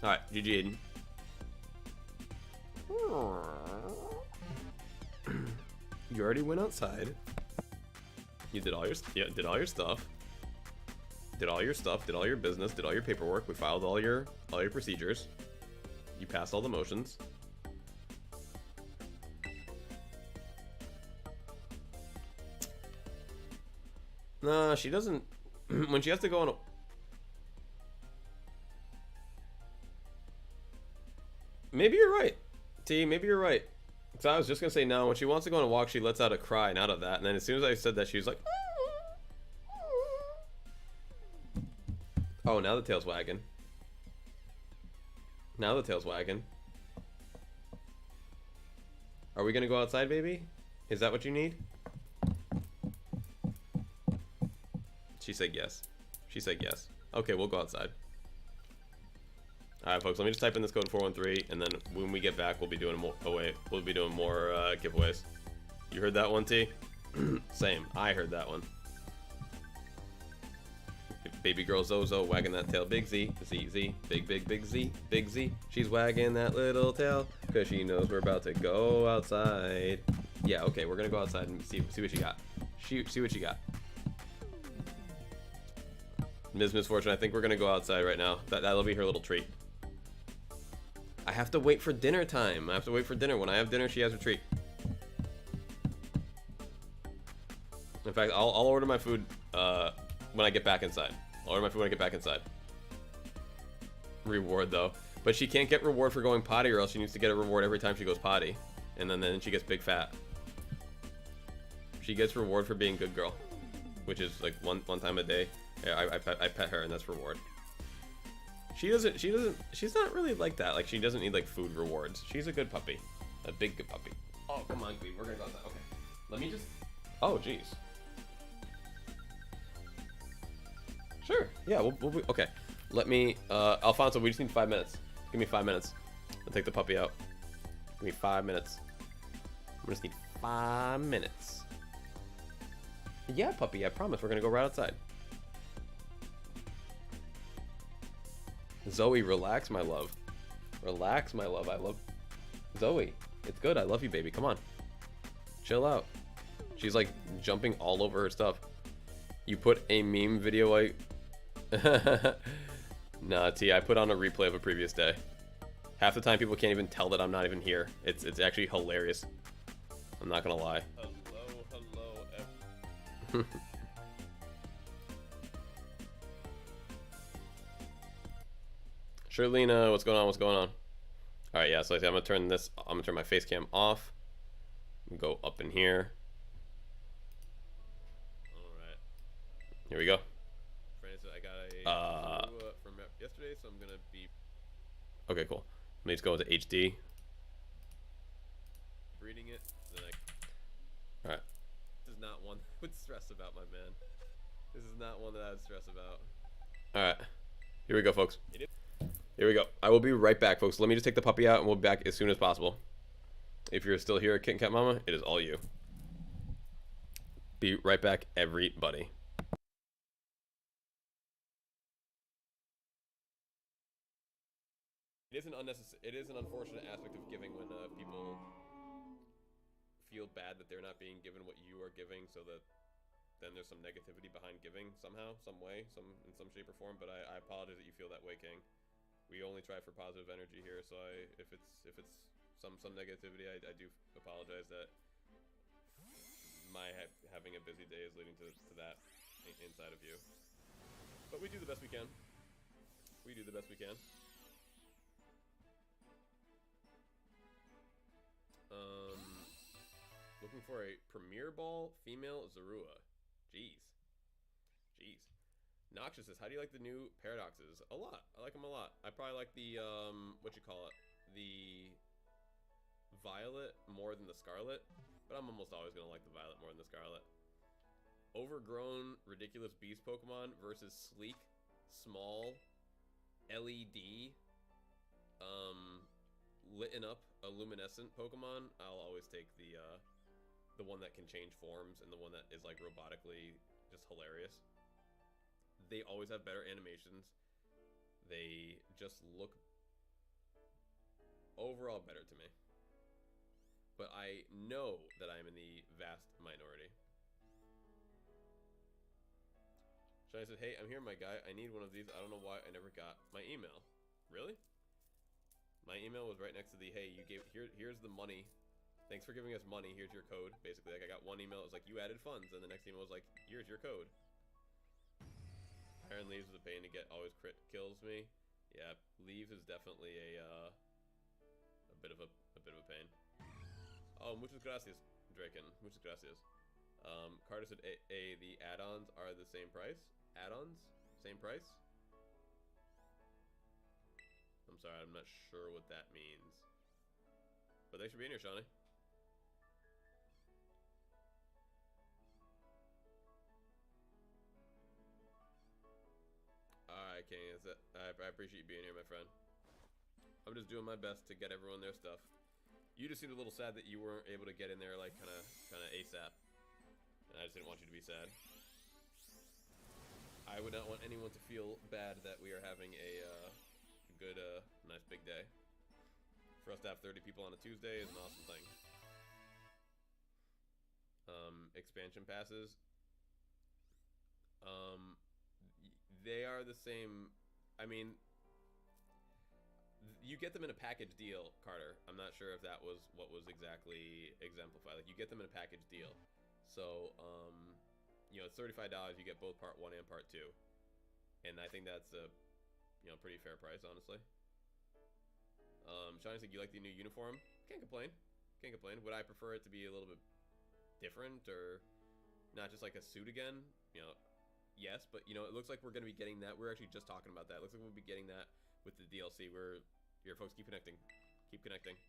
All right, GG Aiden. You already went outside. You did all your did all your stuff. Did all your stuff. Did all your business. Did all your paperwork. We filed all your procedures. You passed all the motions. Nah, she doesn't. When she has to go on a... Maybe you're right, T. Maybe you're right. So I was just gonna say no. When she wants to go on a walk, she lets out a cry, and out of that. And then as soon as I said that, she was like, "Oh, now the tail's wagging. Now the tail's wagging. Are we gonna go outside, baby? Is that what you need?" She said yes. She said yes. Okay, we'll go outside. All right, folks. Let me just type in this code 413, and then when we get back, we'll be doing more. Oh wait, we'll be doing more giveaways. You heard that one, T? Same. I heard that one. Baby girl Zozo wagging that tail. Big Z, Z, Z, big Z, big Z. She's wagging that little tail because she knows we're about to go outside. Yeah. Okay, we're gonna go outside and see what you got. See what you got. Ms. Misfortune, I think we're gonna go outside right now. That'll be her little treat. I have to wait for dinner time. I have to wait for dinner. When I have dinner, she has her treat. In fact, I'll order my food when I get back inside. I'll order my food when I get back inside. Reward though, but she can't get reward for going potty, or else she needs to get a reward every time she goes potty, and then she gets big fat. She gets reward for being good girl, which is like one time a day. Yeah, I pet her, and that's reward. She's not really like that. Like, she doesn't need like food rewards. She's a good puppy, a big good puppy. Oh, come on, Queen, we're gonna go outside. Okay, let me just. Oh, jeez. Sure. Yeah, we'll be okay. Let me, Alfonso. We just need 5 minutes. Give me 5 minutes. I'll take the puppy out. Give me 5 minutes. We just need 5 minutes. Yeah, puppy. I promise. We're gonna go right outside. Zoe, relax, my love. Relax, my love. I love Zoe. It's good. I love you, baby. Come on. Chill out. She's like jumping all over her stuff. You put a meme video like... Nah, T, I put on a replay of a previous day. Half the time people can't even tell that I'm not even here. It's actually hilarious. I'm not gonna lie. Hello. Shirlena, what's going on? What's going on? All right, yeah. So I'm gonna turn this. I'm gonna turn my face cam off. Go up in here. All right. Here we go. I got a from yesterday's today, so I'm gonna be. Okay, cool. Let me just go into HD. Reading it. Then I. All right. This is not one I would stress about, my man. This is not one that I would stress about. All right. Here we go, folks. Here we go. I will be right back, folks. Let me just take the puppy out, and we'll be back as soon as possible. If you're still here at KittenCat Mama, it is all you. Be right back, everybody. It is an unfortunate aspect of giving when people feel bad that they're not being given what you are giving, so that then there's some negativity behind giving somehow, some way, in some shape or form. But I apologize that you feel that way, King. We only try for positive energy here, so if it's some negativity, I do apologize that my having a busy day is leading to that inside of you. But we do the best we can. We do the best we can. Looking for a Premier Ball female Zorua. Jeez. Noxious says, how do you like the new paradoxes? A lot. I like them a lot. I probably like the, the Violet more than the Scarlet. But I'm almost always going to like the Violet more than the Scarlet. Overgrown, ridiculous beast Pokemon versus sleek, small, LED, litten up, a luminescent Pokemon. I'll always take the one that can change forms and the one that is like robotically just hilarious. They always have better animations. They just look overall better to me. But I know that I'm in the vast minority. Shiny said, hey, I'm here, my guy. I need one of these. I don't know why I never got my email. Really? My email was right next to the, hey, you gave, here's the money. Thanks for giving us money. Here's your code. Basically, like I got one email. It was like, you added funds. And the next email was like, here's your code. Iron Leaves is a pain to get. Always crit kills me. Yeah, Leaves is definitely a bit of a pain. Oh, muchas gracias, Draken. Muchas gracias. Carter said, the add-ons are the same price. Add-ons? Same price? I'm sorry, I'm not sure what that means. But thanks for being here, Shawnee. Alright, King. I appreciate you being here, my friend. I'm just doing my best to get everyone their stuff. You just seemed a little sad that you weren't able to get in there, like, kind of ASAP. And I just didn't want you to be sad. I would not want anyone to feel bad that we are having a good, nice big day. For us to have 30 people on a Tuesday is an awesome thing. Expansion passes. They are the same. I mean, you get them in a package deal, Carter. I'm not sure if that was what was exactly exemplified. Like, you get them in a package deal. So, you know, it's $35. You get both part 1 and part 2. And I think that's a, you know, pretty fair price, honestly. Shiny said, you like the new uniform? Can't complain. Can't complain. Would I prefer it to be a little bit different or not just like a suit again? You know, yes, but, you know, it looks like we're going to be getting that. We're actually just talking about that. It looks like we'll be getting that with the DLC. We're here, folks. Keep connecting. Keep connecting.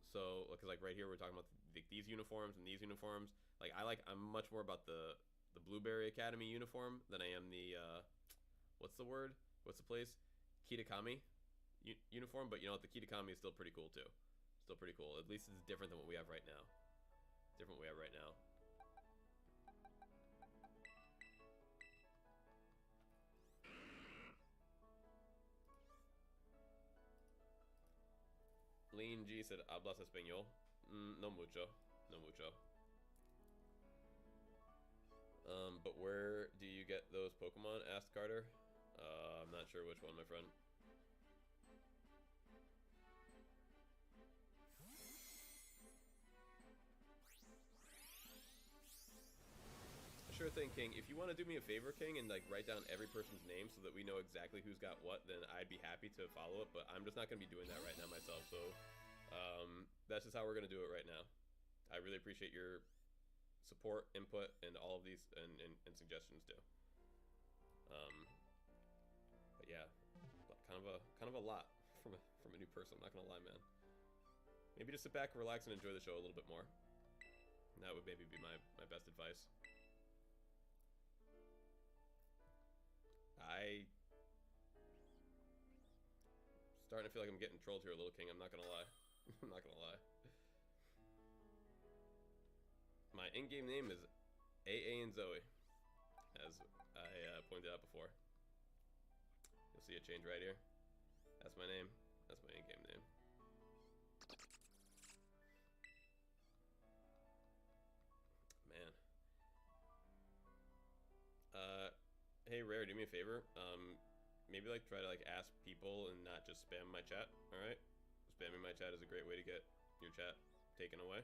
So, because like right here, we're talking about these uniforms and these uniforms. Like, I'm much more about the Blueberry Academy uniform than I am the, what's the word? What's the place? Kitakami uniform. But you know what? The Kitakami is still pretty cool too. Still pretty cool. At least it's different than what we have right now. Different what we have right now. Lean G said, hablas español? No mucho. No mucho. But where do you get those Pokemon? Asked Carter. I'm not sure which one, my friend. Sure thing, King. If you want to do me a favor, King, and like write down every person's name so that we know exactly who's got what, then I'd be happy to follow it. But I'm just not going to be doing that right now myself. So that's just how we're going to do it right now. I really appreciate your support, input, and all of these and suggestions too. of a lot from a new person. I'm not gonna lie, man. Maybe just sit back, relax, and enjoy the show a little bit more. That would maybe be my best advice. Starting to feel like I'm getting trolled here a little, King. I'm not gonna lie. I'm not gonna lie. My in-game name is AA and Zoe, as I pointed out before. You'll see a change right here. That's my name. That's my in-game name. Man. Hey Rare, do me a favor. Maybe like try to like ask people and not just spam my chat. All right, spamming my chat is a great way to get your chat taken away.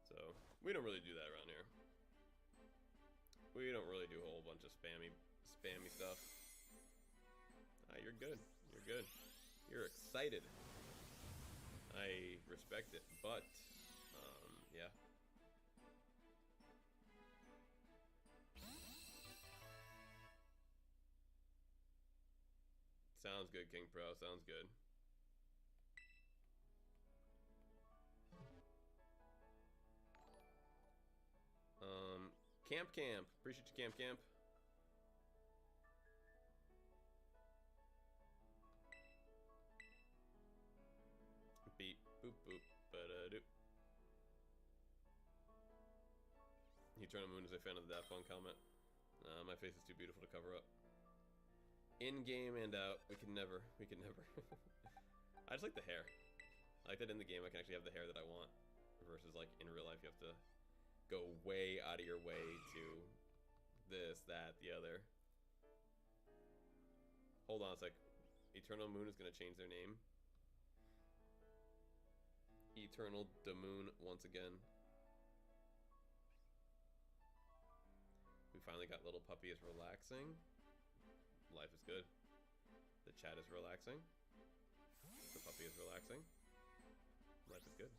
So we don't really do that around here. We don't really do a whole bunch of spammy stuff. Ah, you're good. You're good. You're excited. I respect it, but yeah. Sounds good, King Pro. Sounds good. Camp. Appreciate you, Camp. Beep, boop, boop, ba-da-doop. Eternal Moon is a fan of the Daft Punk comment. My face is too beautiful to cover up. In game and out, we can never. I just like the hair. I like that in the game I can actually have the hair that I want, versus like in real life you have to go way out of your way to this, that, the other. Hold on a sec. Eternal Moon is gonna change their name. Eternal Damoon once again. We finally got little puppy is relaxing. Life is good. The chat is relaxing. The puppy is relaxing. Life is good.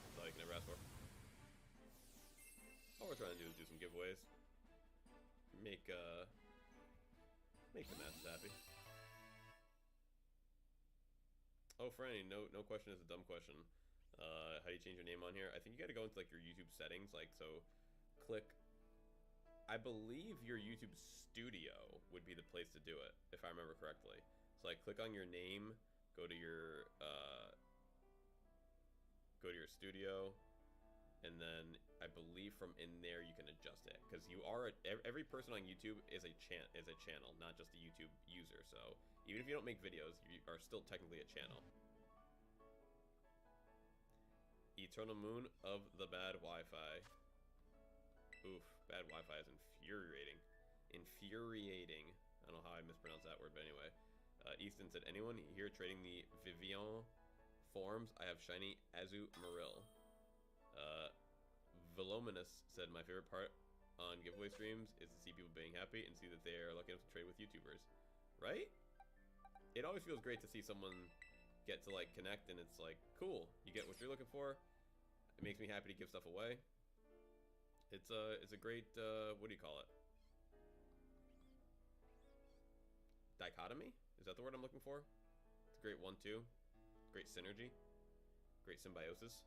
That's all you can ever ask for. All we're trying to do is do some giveaways. Make the masses happy. Oh, Franny, no question is a dumb question. How do you change your name on here? I think you gotta go into like your YouTube settings, like so click, I believe your YouTube studio would be the place to do it, if I remember correctly. So like click on your name, go to your studio, and then I believe from in there you can adjust it, because you are every person on YouTube is a channel, not just a YouTube user. So even if you don't make videos, you are still technically a channel. Eternal Moon of the bad Wi-Fi. Oof, bad Wi-Fi is infuriating. Infuriating. I don't know how I mispronounced that word, but anyway. Easton said, anyone here trading the Vivian forms? I have shiny Azumarill. Voluminous said, my favorite part on giveaway streams is to see people being happy and see that they are lucky enough to trade with YouTubers. Right? It always feels great to see someone get to like connect, and it's like, cool, you get what you're looking for. It makes me happy to give stuff away. It's a great, what do you call it? Dichotomy? Is that the word I'm looking for? It's a great 1-2. Great synergy. Great symbiosis.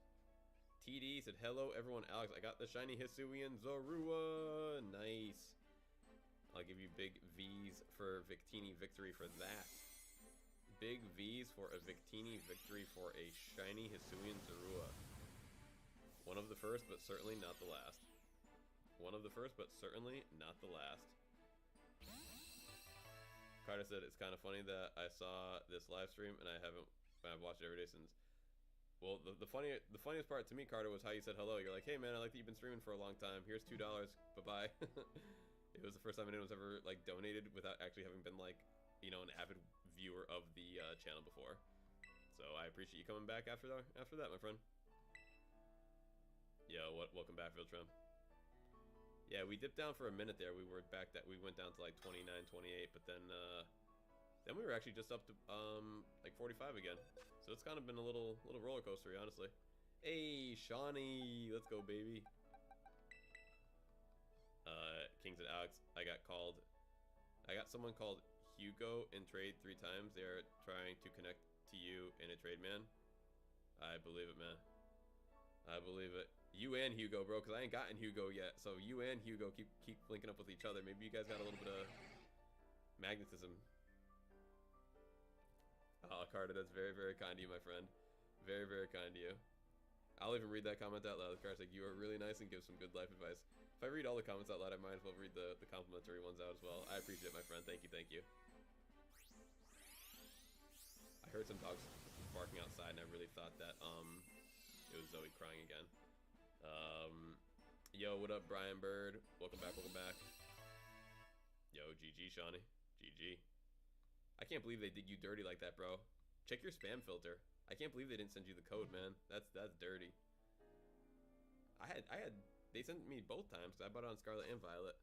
TD said, hello everyone, Alex, I got the shiny Hisuian Zorua. Nice. I'll give you big V's for Victini victory for that. Big V's for a Victini victory for a shiny Hisuian Zorua. One of the first, but certainly not the last. One of the first, but certainly not the last. Carter said, it's kind of funny that I saw this live stream and I've watched it every day since. Well, the funniest part to me, Carter, was how you said hello. You're like, hey man, I like that you've been streaming for a long time. Here's $2. Bye-bye. It was the first time anyone's ever like donated without actually having been like, you know, an avid viewer of the channel before. So I appreciate you coming back after that, my friend. Yo, welcome back, Viltram. Yeah, we dipped down for a minute there. We went down to like 29, 28, but then we were actually just up to like 45 again. So it's kind of been a little roller coaster, honestly. Hey, Shawnee, let's go, baby. Kings and Alex, I got someone called Hugo in trade 3 times. They are trying to connect to you in a trade, man. I believe it, man. I believe it. You and Hugo, bro, because I ain't gotten Hugo yet. So you and Hugo keep linking up with each other. Maybe you guys got a little bit of magnetism. Oh, Carter, that's very, very kind of you, my friend. Very, very kind of you. I'll even read that comment out loud. Carter's like, you are really nice and give some good life advice. If I read all the comments out loud, I might as well read the complimentary ones out as well. I appreciate it, my friend. Thank you, thank you. I heard some dogs barking outside, and I really thought that it was Zoe crying again. Yo, what up, Brian Bird? Welcome back, welcome back. Yo, GG, Shawnee. GG. I can't believe they did you dirty like that, bro. Check your spam filter. I can't believe they didn't send you the code, man. That's dirty. They sent me both times because I bought it on Scarlet and Violet.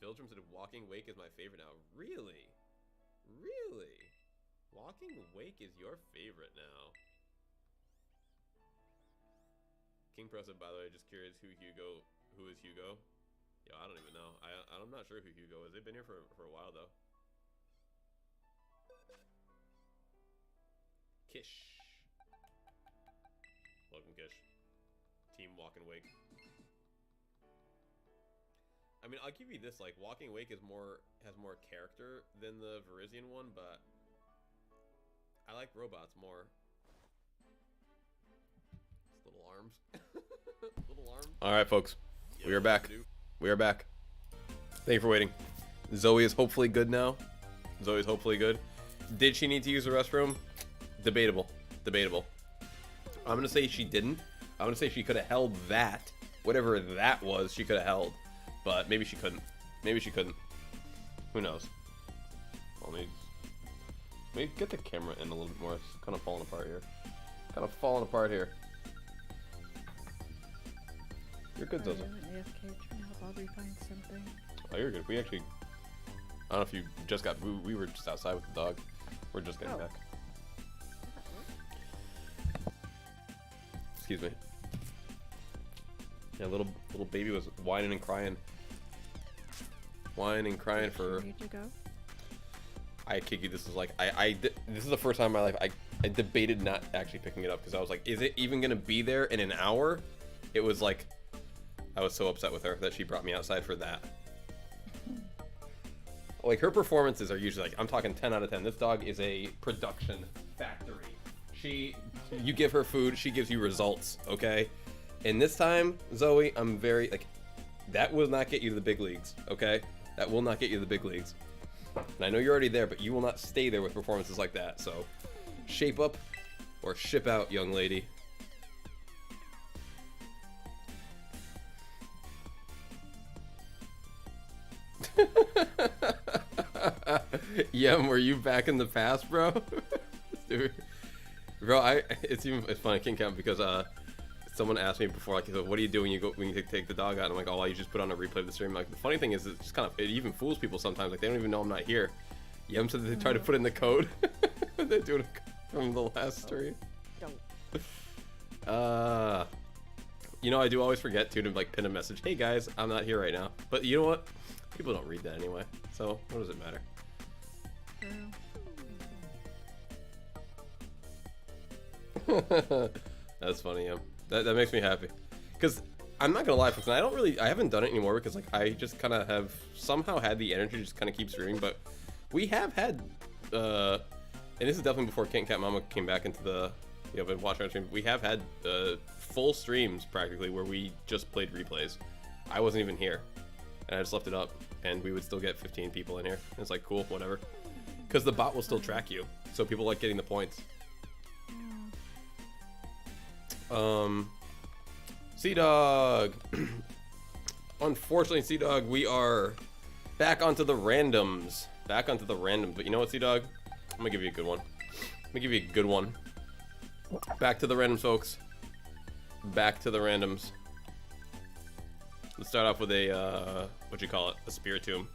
Viltrum said Walking Wake is my favorite now. Really? Really? Walking Wake is your favorite now. King Pro said, by the way, just curious who is Hugo? Yo, I don't even know. I'm not sure who Hugo is. They've been here for a while though. Kish. Welcome, Kish. Team Walking Wake. I mean, I'll give you this, like, Walking Wake has more character than the Verizian one, but I like robots more. Just little arms. Little arms. Alright, folks. Yeah, we are back. We are back. Thank you for waiting. Zoe is hopefully good now. Zoe's hopefully good. Did she need to use the restroom? Debatable. Debatable. I'm going to say she didn't. I'm going to say she could have held that. Whatever that was, she could have held. But maybe she couldn't. Maybe she couldn't. Who knows? Well, maybe get the camera in a little bit more. It's kind of falling apart here. Kind of falling apart here. You're good, Zozo. AFK trying to help Aubrey find something. Oh, you're good. We actually... I don't know if you just got... We were just outside with the dog. We're just getting back. Excuse me. Yeah, little baby was whining and crying. Whining and crying for... Ready to go? I kid you, this is like... this is the first time in my life I debated not actually picking it up because I was like, is it even going to be there in an hour? It was like... I was so upset with her that she brought me outside for that. Like, her performances are usually like, I'm talking 10 out of 10. This dog is a production factory. You give her food, she gives you results, okay? And this time, Zoe, I'm very, like, that will not get you to the big leagues, okay? That will not get you to the big leagues. And I know you're already there, but you will not stay there with performances like that. So, shape up or ship out, young lady. Yum, were you back in the past, bro? Dude. Bro, it's funny, King Count, because someone asked me before, like, what do you do when you take the dog out? And I'm like, oh, well, you just put on a replay of the stream. Like, the funny thing is, it's just kind of, it even fools people sometimes. Like, they don't even know I'm not here. Yum said that they try to put in the code. They're doing it from the last stream. Don't. You know, I do always forget to like pin a message. Hey guys, I'm not here right now. But you know what? People don't read that anyway. So what does it matter? That's funny, yeah. That makes me happy. Because I'm not gonna lie, folks, and I haven't done it anymore because like I just kind of have somehow had the energy to just kind of keep streaming. But we have had, and this is definitely before Cat Mama came back into the, been watching our stream. We have had full streams practically where we just played replays. I wasn't even here, and I just left it up, and we would still get 15 people in here. And it's like, cool, whatever. Because the bot will still track you, so people like getting the points. Sea-Dog. Unfortunately, Sea-Dog, we are back onto the randoms. Back onto the randoms. But you know what, Sea-Dog? I'm gonna give you a good one. Back to the randoms, folks. Back to the randoms. Let's start off with a, a Spiritomb.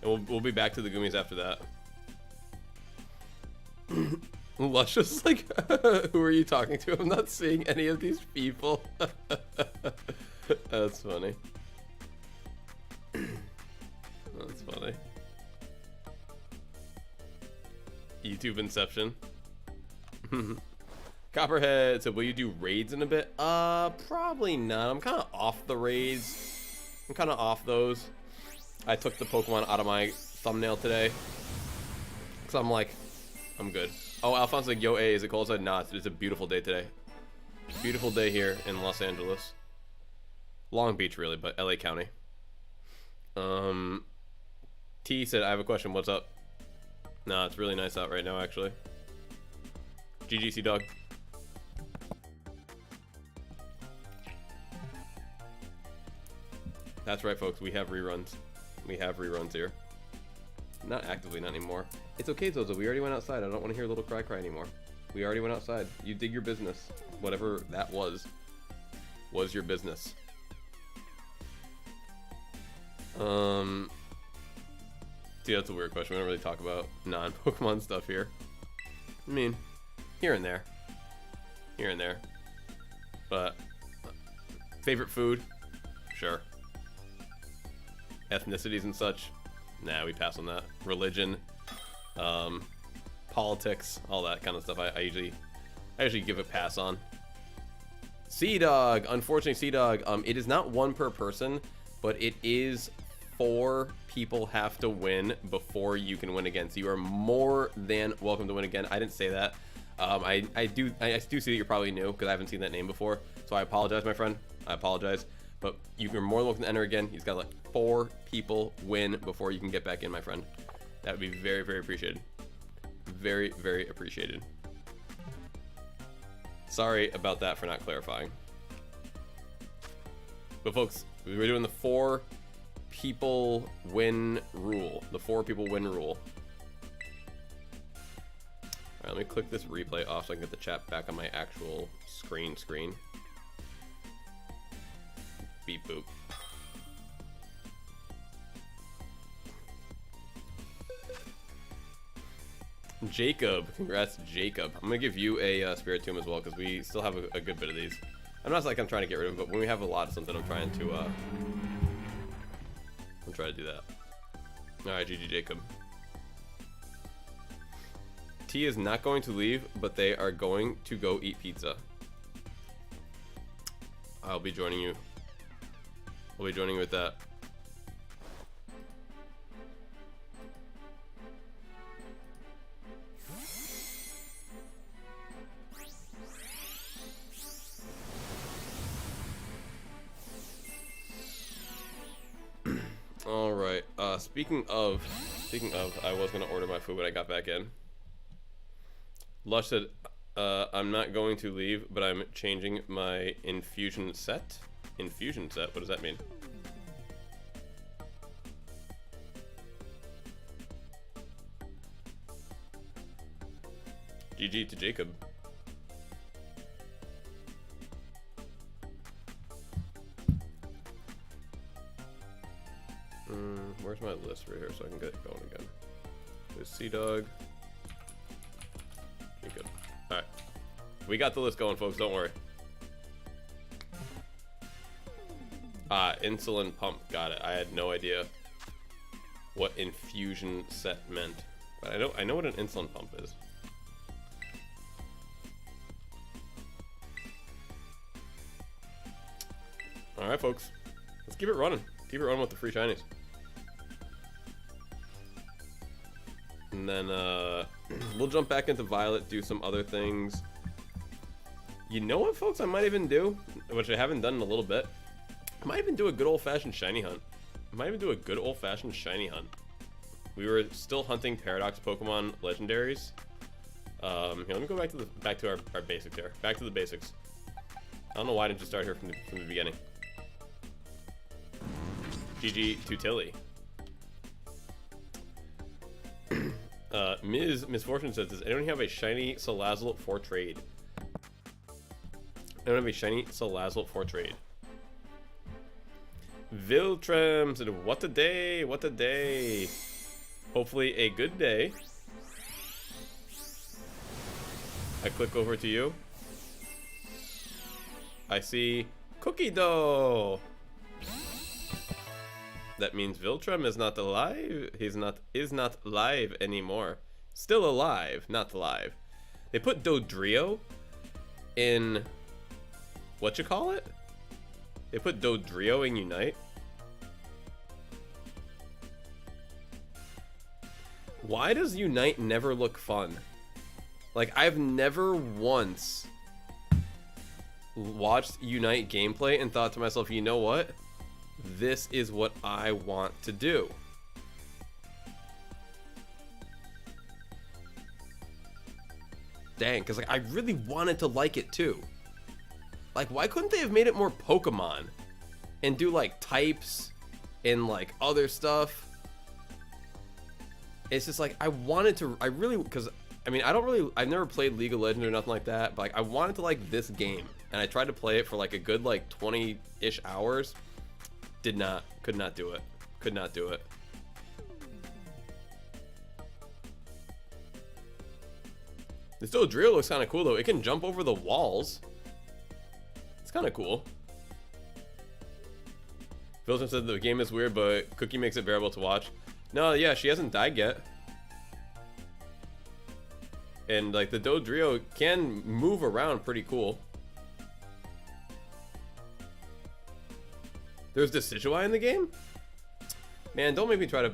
And we'll be back to the Goomies after that. Luscious, like, who are you talking to? I'm not seeing any of these people. That's funny. That's funny. YouTube Inception. Copperhead said, will you do raids in a bit? Probably not. I'm kind of off the raids. I'm kind of off those. I took the Pokemon out of my thumbnail today. Because I'm like, I'm good. Oh, Alphonse like, yo, A, is it cold outside? Nah, it's a beautiful day today. Beautiful day here in Los Angeles. Long Beach, really, but LA County. T said, I have a question. What's up? Nah, it's really nice out right now, actually. GGC dog. That's right, folks. We have reruns. We have reruns here. Not actively, not anymore. It's okay, Zozo. We already went outside. I don't want to hear little cry anymore. We already went outside. You dig your business. Whatever that was your business. See, that's a weird question. We don't really talk about non-Pokemon stuff here. I mean, here and there. Here and there. But, favorite food? Sure. Ethnicities and such? Nah, we pass on that. Religion, politics, all that kind of stuff. I usually give a pass on. Sea Dog, unfortunately, Sea Dog. It is not 1 per person, but it is 4 people have to win before you can win again. So you are more than welcome to win again. I didn't say that. I do see that you're probably new because I haven't seen that name before. So I apologize, my friend. I apologize. But you're more than welcome to enter again. He's got to let 4 people win before you can get back in, my friend. That would be very, very appreciated. Very, very appreciated. Sorry about that for not clarifying. But folks, we're doing the 4 people win rule. The 4 people win rule. Alright, let me click this replay off so I can get the chat back on my actual screen. Beep boop. Jacob, congrats Jacob. I'm gonna give you a Spirit Tomb as well because we still have a good bit of these. I'm not like I'm trying to get rid of them, but when we have a lot of something, I'm trying to do that. Alright, GG Jacob. T is not going to leave, but they are going to go eat pizza. I'll be joining you. I'll be joining you with that. All right. Speaking of, I was gonna order my food when I got back in. Lush said, I'm not going to leave, but I'm changing my infusion set. Infusion set? What does that mean? GG to Jacob. Where's my list right here so I can get it going again? There's Sea Dog. Jacob. Alright. We got the list going, folks. Don't worry. Insulin pump. Got it. I had no idea what infusion set meant. But I know what an insulin pump is. Alright, folks. Let's keep it running. Keep it running with the free shinies. And then we'll jump back into Violet, do some other things. You know what, folks, I might even do, which I haven't done in a little bit. I might even do a good old-fashioned shiny hunt. We were still hunting Paradox Pokemon legendaries. Here, let me go back to our basics here. Back to the basics. I don't know why I didn't just start here from the beginning. GG to Tilly. Ms. Misfortune says, does anyone have a shiny Salazzle for trade? I don't have a shiny Salazzle for trade. Viltram said, what a day, what a day. Hopefully a good day. I click over to you. I see cookie dough. That means Viltram is not alive. Is not live anymore. Still alive. Not alive. They put Dodrio in... whatchamacallit? They put Dodrio in Unite. Why does Unite never look fun? Like, I've never once watched Unite gameplay and thought to myself, you know what? This is what I want to do. Dang, because like I really wanted to like it too. Like, why couldn't they have made it more Pokemon and do like types and like other stuff? It's just like I wanted to. I really, because I mean, I've never played League of Legends or nothing like that, but like I wanted to like this game, and I tried to play it for like a good like 20-ish hours. Could not do it. Could not do it. This Dodrio looks kind of cool though. It can jump over the walls. It's kind of cool. Philson said the game is weird, but Cookie makes it bearable to watch. No, yeah, she hasn't died yet. And like the Dodrio can move around pretty cool. There's Decidueye in the game? Man, don't make me try to...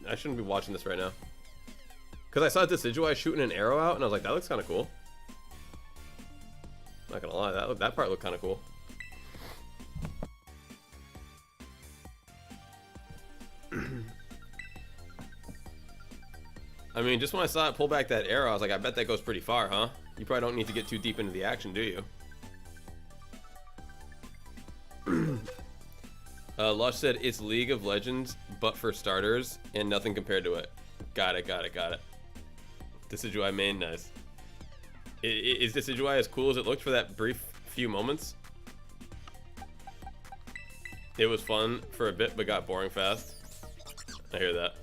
I shouldn't be watching this right now. Because I saw Decidueye shooting an arrow out, and I was like, that looks kind of cool. Not gonna lie, that part looked kind of cool. I mean, just when I saw it pull back that arrow, I was like, I bet that goes pretty far, huh? You probably don't need to get too deep into the action, do you? Lush said it's League of Legends, but for starters, and nothing compared to it. Got it. Decidueye main, nice. Is Decidueye as cool as it looked for that brief few moments? It was fun for a bit, but got boring fast. I hear that.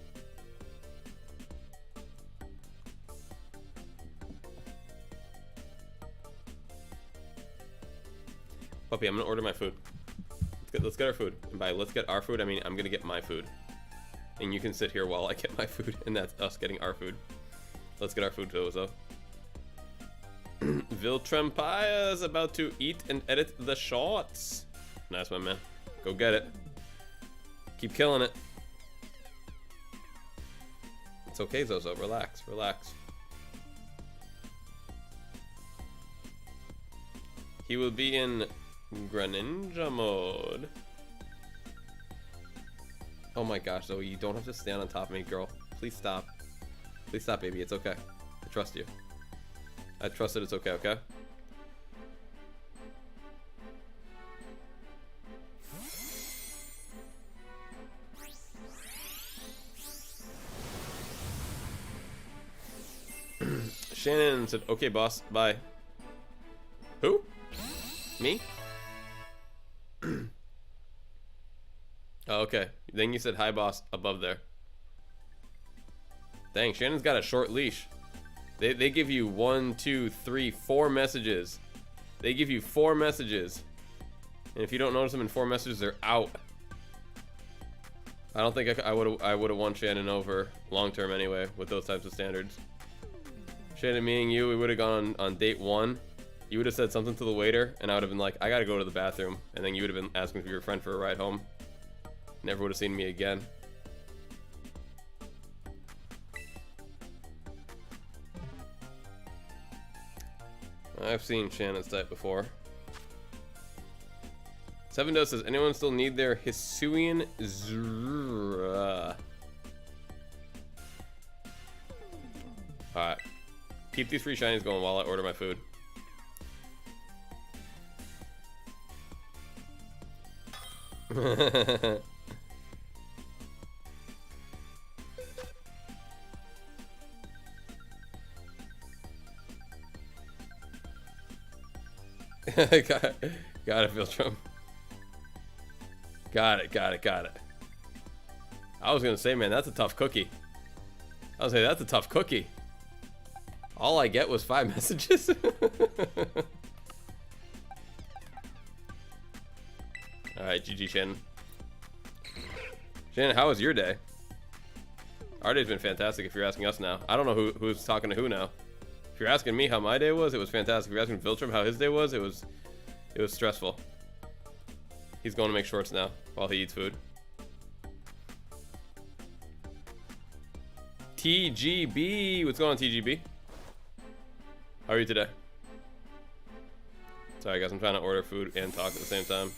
Puppy, I'm gonna order my food. Let's get our food. And by let's get our food, I mean I'm gonna get my food. And you can sit here while I get my food, and that's us getting our food. Let's get our food, Zozo. Viltrempire is about to eat and edit the shorts. Nice one, man. Go get it. Keep killing it. It's okay, Zozo. Relax, relax. He will be in Greninja mode. Oh my gosh, Zoe, you don't have to stand on top of me, girl. Please stop. Please stop, baby. It's okay. I trust you. I trust that it's okay, okay? Shannon said, okay, boss. Bye. Who? Me? Oh, okay. Then you said hi, boss, above there. Dang, Shannon's got a short leash. They give you 1, 2, 3, 4 messages. They give you 4 messages. And if you don't notice them in 4 messages, they're out. I don't think I would have won Shannon over long term anyway with those types of standards. Shannon, me and you, we would have gone on date 1. You would have said something to the waiter, and I would have been like, I gotta go to the bathroom. And then you would have been asking for your friend for a ride home. Never would have seen me again. I've seen Shannon's type before. Seven Dose says, anyone still need their Hisuian Zura? Alright. Keep these free shinies going while I order my food. Got it, Filtrum. Got it. I was gonna say, man, that's a tough cookie. I was gonna say, that's a tough cookie. All I get was 5 messages. Alright, GG, Shannon. Shannon, how was your day? Our day's been fantastic if you're asking us now. I don't know who's talking to who now. If you're asking me how my day was, it was fantastic. If you're asking Viltrum how his day was, it was stressful. He's going to make shorts now while he eats food. TGB, what's going on, TGB? How are you today? Sorry guys, I'm trying to order food and talk at the same time.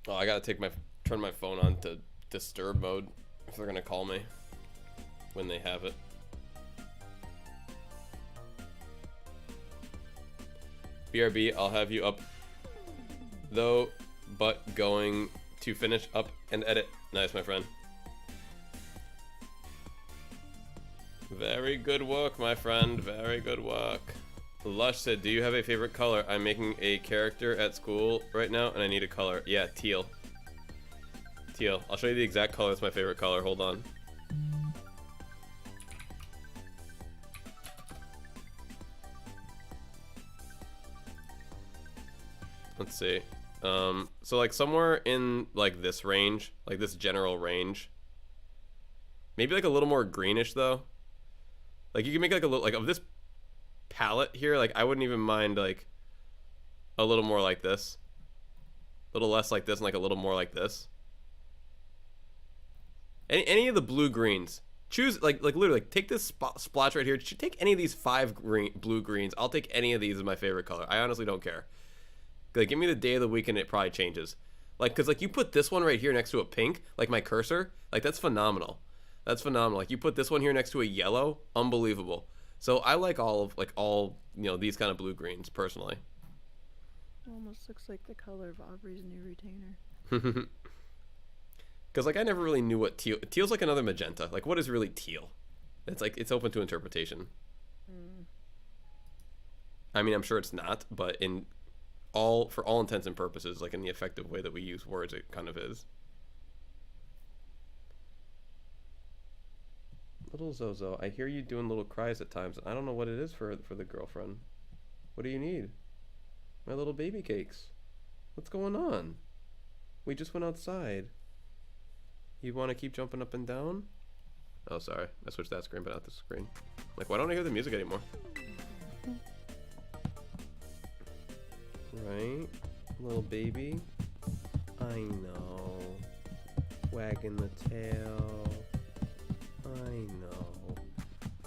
Oh, I gotta turn my phone on to disturb mode if they're gonna call me when they have it. BRB, I'll have you up though, but going to finish up and edit. Nice, my friend. Very good work, my friend. Very good work. Lush said, do you have a favorite color? I'm making a character at school right now and I need a color. Yeah, teal. Teal. I'll show you the exact color that's my favorite color. Hold on. Let's see. So like somewhere in like this range, like this general range. Maybe like a little more greenish though. Like you can make like a little like of this palette here, like I wouldn't even mind like a little more like this. A little less like this and like a little more like this. Any of the blue greens. Choose like literally like take this splotch right here. Take any of these 5 blue greens. I'll take any of these as my favorite color. I honestly don't care. Like give me the day of the week and it probably changes. Like cause like you put this one right here next to a pink, like my cursor, like that's phenomenal. That's phenomenal. Like you put this one here next to a yellow, unbelievable. So I like all you know these kind of blue greens personally. Almost looks like the color of Aubrey's new retainer. Because like I never really knew what teal's like another magenta. Like what is really teal? It's like it's open to interpretation. I mean I'm sure it's not, but for all intents and purposes, like in the effective way that we use words, it kind of is. Little Zozo, I hear you doing little cries at times. I don't know what it is for the girlfriend. What do you need? My little baby cakes. What's going on? We just went outside. You want to keep jumping up and down? Oh, sorry. I switched that screen, but not this screen. Like, why don't I hear the music anymore? Right? Little baby. I know. Wagging the tail. I know.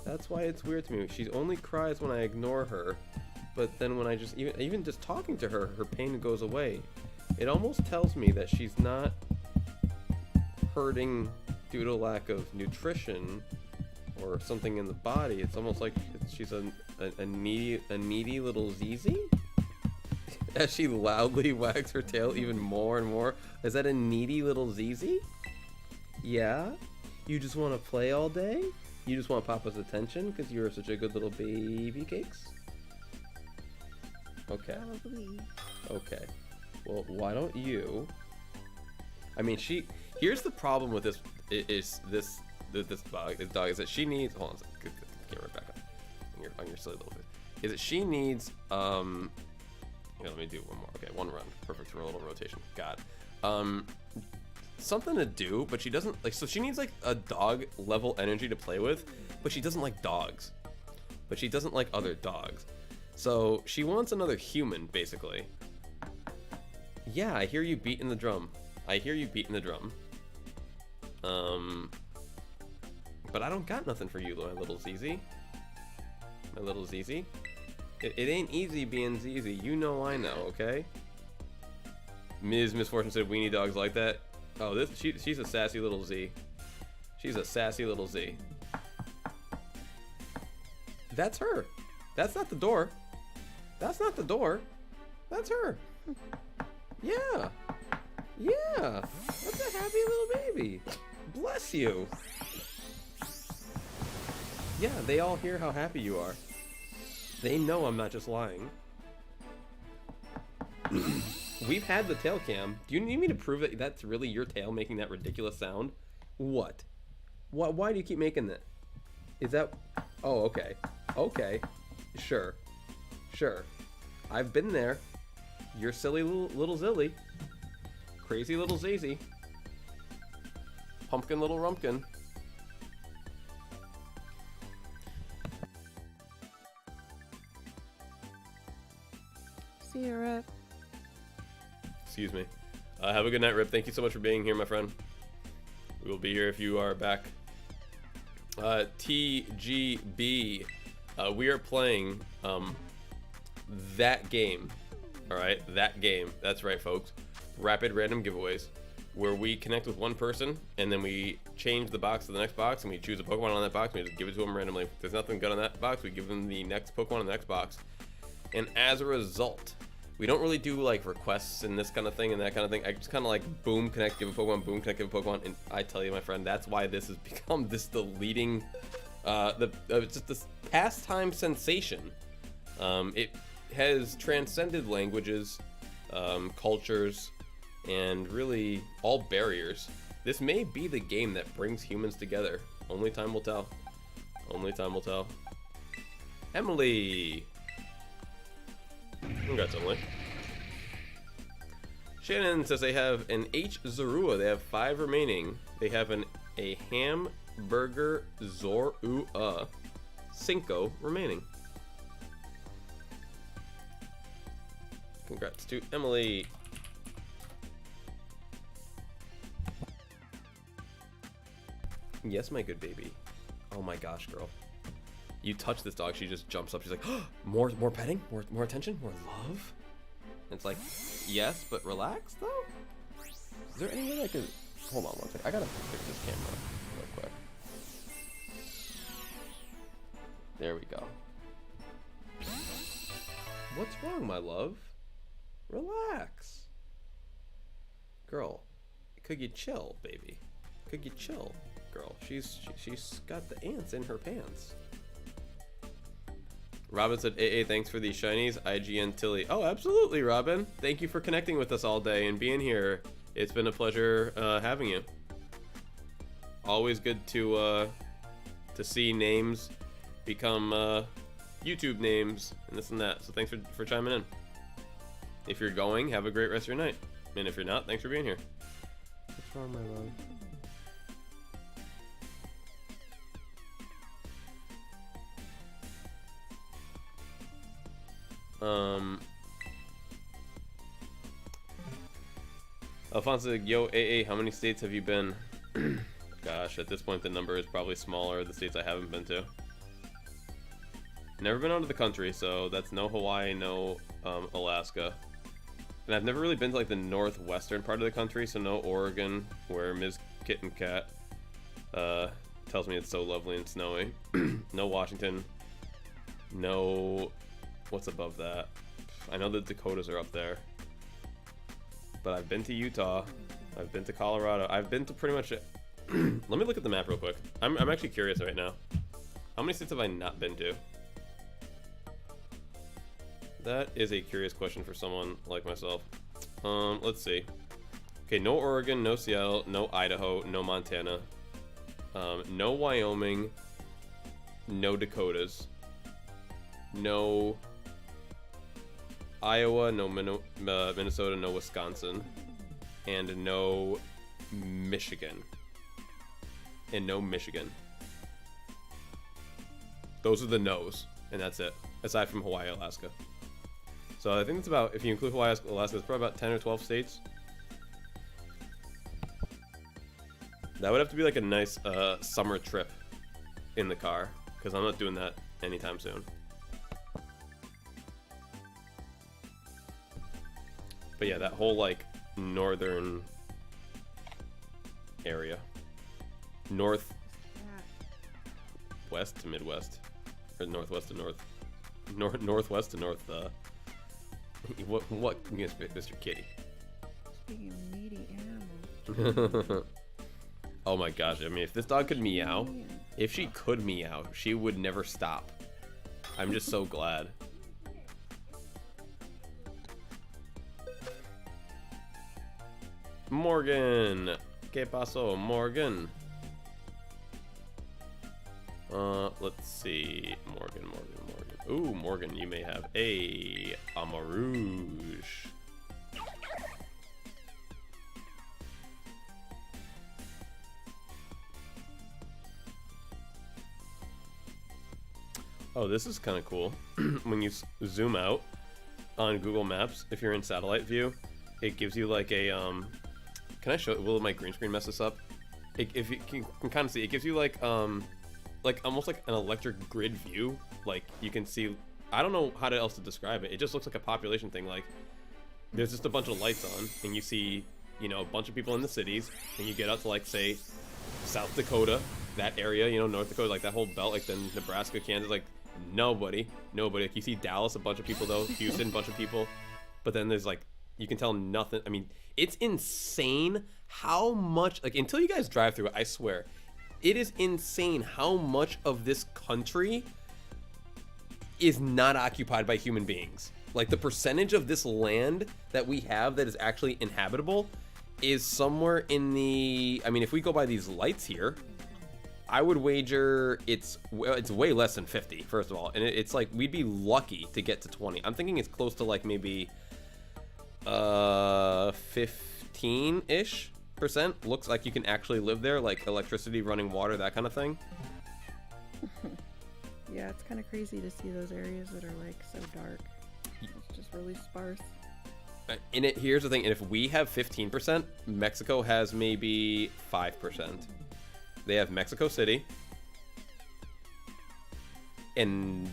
That's why it's weird to me. She only cries when I ignore her, but then when I just even just talking to her, her pain goes away. It almost tells me that she's not hurting due to lack of nutrition or something in the body. It's almost like she's a needy little ZZ. As she loudly wags her tail even more and more. Is that a needy little ZZ? Yeah? You just want to play all day? You just want Papa's attention because you're such a good little baby cakes? Okay. Probably. Okay. Well, why don't you... I mean, here's the problem with this dog is that she needs... Hold on a second. Get the camera back up on your silly little face. Is that she needs... Here, let me do one more. Okay, one run. Perfect for a little rotation. God. Something to do, but she doesn't like. So she needs like a dog level energy to play with, but she doesn't like dogs. But she doesn't like other dogs. So she wants another human, basically. Yeah, I hear you beating the drum. I hear you beating the drum. But I don't got nothing for you, my little ZZ. My little ZZ. It ain't easy being ZZ. You know I know, okay? Ms. Misfortune said weenie dogs like that. Oh, she's a sassy little Z. She's a sassy little Z. That's her. That's not the door. That's not the door. That's her. Yeah. Yeah. That's a happy little baby. Bless you. Yeah, they all hear how happy you are. They know I'm not just lying. We've had the tail cam. Do you need me to prove that that's really your tail making that ridiculous sound? What? Why do you keep making that? Is that... Oh, okay. Okay. Sure. Sure. I've been there. You're silly little Zilly. Crazy little Zazy. Pumpkin little Rumpkin. See you, Rip. Excuse me. Have a good night, Rip. Thank you so much for being here, my friend. We will be here if you are back. TGB. We are playing that game. Alright, that game. That's right, folks. Rapid random giveaways. Where we connect with one person, and then we change the box to the next box, and we choose a Pokemon on that box, and we just give it to them randomly. If there's nothing good on that box, we give them the next Pokemon in the next box. And as a result, we don't really do like requests and this kind of thing and that kind of thing. I just kind of like boom, connect, give a Pokemon, boom, connect, give a Pokemon. And I tell you, my friend, that's why this has become the leading, just this pastime sensation. It has transcended languages, cultures, and really all barriers. This may be the game that brings humans together. Only time will tell. Only time will tell. Emily! Congrats, Emily. Shannon says they have an H Zorua. They have 5 remaining. They have a Hamburger Zorua. 5 remaining. Congrats to Emily. Yes, my good baby. Oh my gosh, girl. You touch this dog, she just jumps up. She's like, oh, more petting? More attention? More love? And it's like, yes, but relax, though? Is there any way I could... Hold on one second. I gotta fix this camera real quick. There we go. What's wrong, my love? Relax. Girl, could you chill, baby? Could you chill, girl? She's got the ants in her pants. Robin said, AA, thanks for these shinies. IGN Tilly. Oh, absolutely, Robin. Thank you for connecting with us all day and being here. It's been a pleasure having you. Always good to see names become YouTube names and this and that. So thanks for chiming in. If you're going, have a great rest of your night. And if you're not, thanks for being here. What's wrong, my love? Alfonso, yo, AA, how many states have you been? Gosh, at this point the number is probably smaller, the states I haven't been to. Never been out of the country, so that's no Hawaii, no Alaska. And I've never really been to like the northwestern part of the country, so no Oregon, where Ms. KittenCat tells me it's so lovely and snowy. No Washington. No... What's above that? I know the Dakotas are up there. But I've been to Utah. I've been to Colorado. I've been to pretty much... Let me look at the map real quick. I'm actually curious right now. How many states have I not been to? That is a curious question for someone like myself. Let's see. Okay, no Oregon, no Seattle, no Idaho, no Montana. No Wyoming. No Dakotas. No... Iowa, no Minnesota, no Wisconsin, and no Michigan. And no Michigan. Those are the no's, and that's it. Aside from Hawaii, Alaska. So I think it's about, if you include Hawaii, Alaska, it's probably about 10 or 12 states. That would have to be like a nice summer trip in the car, because I'm not doing that anytime soon. But yeah, that whole like northern area, north west to Midwest, or northwest to northwest to north. What? Yes, Mr. Kitty. Speaking of meaty animals. Oh my gosh! I mean, if this dog could meow, if she could meow, she would never stop. I'm just so glad. Morgan, ¿qué pasó, Morgan? Let's see. Morgan. Ooh, Morgan, you may have a Amarouge. Oh, this is kind of cool. When you zoom out on Google Maps, if you're in satellite view, it gives you like a, can I show, will my green screen mess this up? If you can kind of see, it gives you like almost like an electric grid view. Like you can see, I don't know how else to describe it. It just looks like a population thing. Like there's just a bunch of lights on and you see, you know, a bunch of people in the cities, and you get out to like say South Dakota, that area, you know, North Dakota, like that whole belt, like the Nebraska, Kansas, like nobody. Like you see Dallas, a bunch of people though, Houston, a bunch of people, but then there's like, you can tell nothing. I mean, it's insane how much, like, until you guys drive through it, I swear, it is insane how much of this country is not occupied by human beings. Like the percentage of this land that we have that is actually inhabitable is somewhere in the, I mean, if we go by these lights here, I would wager it's way less than 50, first of all. And it's like, we'd be lucky to get to 20. I'm thinking it's close to like maybe 15-ish percent. Looks like you can actually live there, like electricity, running water, that kind of thing. Yeah, it's kind of crazy to see those areas that are like so dark. It's just really sparse. And here's the thing, and if we have 15%, Mexico has maybe 5%. They have Mexico City, and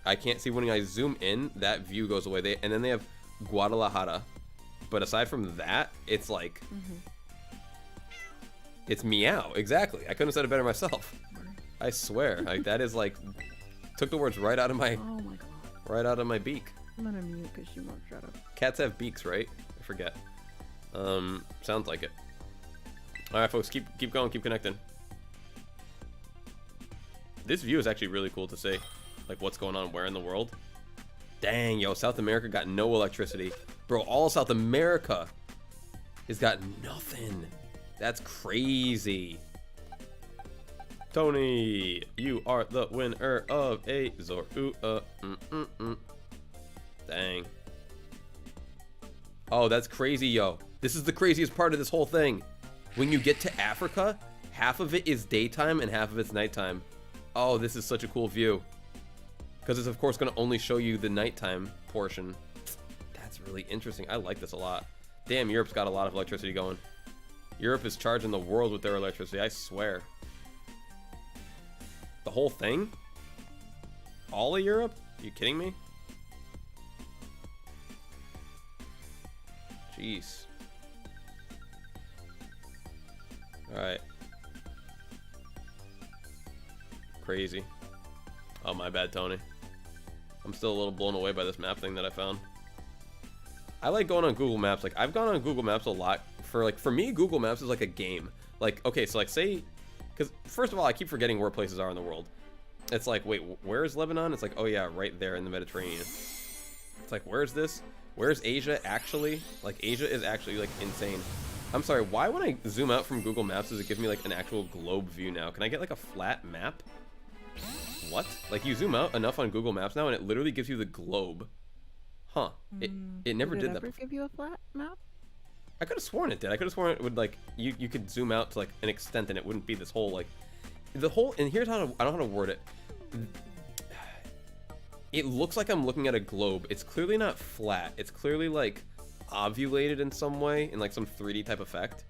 I can't see when I zoom in, that view goes away. And then they have Guadalajara, but aside from that, it's like, it's meow. Exactly. I couldn't have said it better myself. I swear, like that is like, took the words right out of my, oh my god, right out of my beak. I'm gonna mute because she won't shut up. Cats have beaks, right? I forget. Sounds like it. All right, folks, keep going, keep connecting. This view is actually really cool to see, like what's going on where in the world. Dang, yo, South America got no electricity, bro. All South America has got nothing. That's crazy. Tony, you are the winner of a Zorua. Dang. Oh, that's crazy, yo. This is the craziest part of this whole thing. When you get to Africa, half of it is daytime and half of it's nighttime. Oh, this is such a cool view. Because it's, of course, going to only show you the nighttime portion. That's really interesting. I like this a lot. Damn, Europe's got a lot of electricity going. Europe is charging the world with their electricity, I swear. The whole thing? All of Europe? Are you kidding me? Jeez. Alright. Crazy. Oh, my bad, Tony. I'm still a little blown away by this map thing that I found. I like going on Google Maps. Like, I've gone on Google Maps a lot. For me, Google Maps is like a game. Like, okay, so like say, because first of all, I keep forgetting where places are in the world. It's like, wait, where is Lebanon? It's like, oh yeah, right there in the Mediterranean. It's like, where's this? Where's Asia actually? Like, Asia is actually like insane. I'm sorry, why when I zoom out from Google Maps does it give me like an actual globe view now? Can I get like a flat map? What? Like, you zoom out enough on Google Maps now and it literally gives you the globe. Huh. It never did that before. Did it ever give you a flat map? I could have sworn it did. I could have sworn it would, like, you could zoom out to like an extent and it wouldn't be this whole like the whole, and here's how to, I don't know how to word it. It looks like I'm looking at a globe. It's clearly not flat. It's clearly like ovulated in some way, in like some 3D type effect.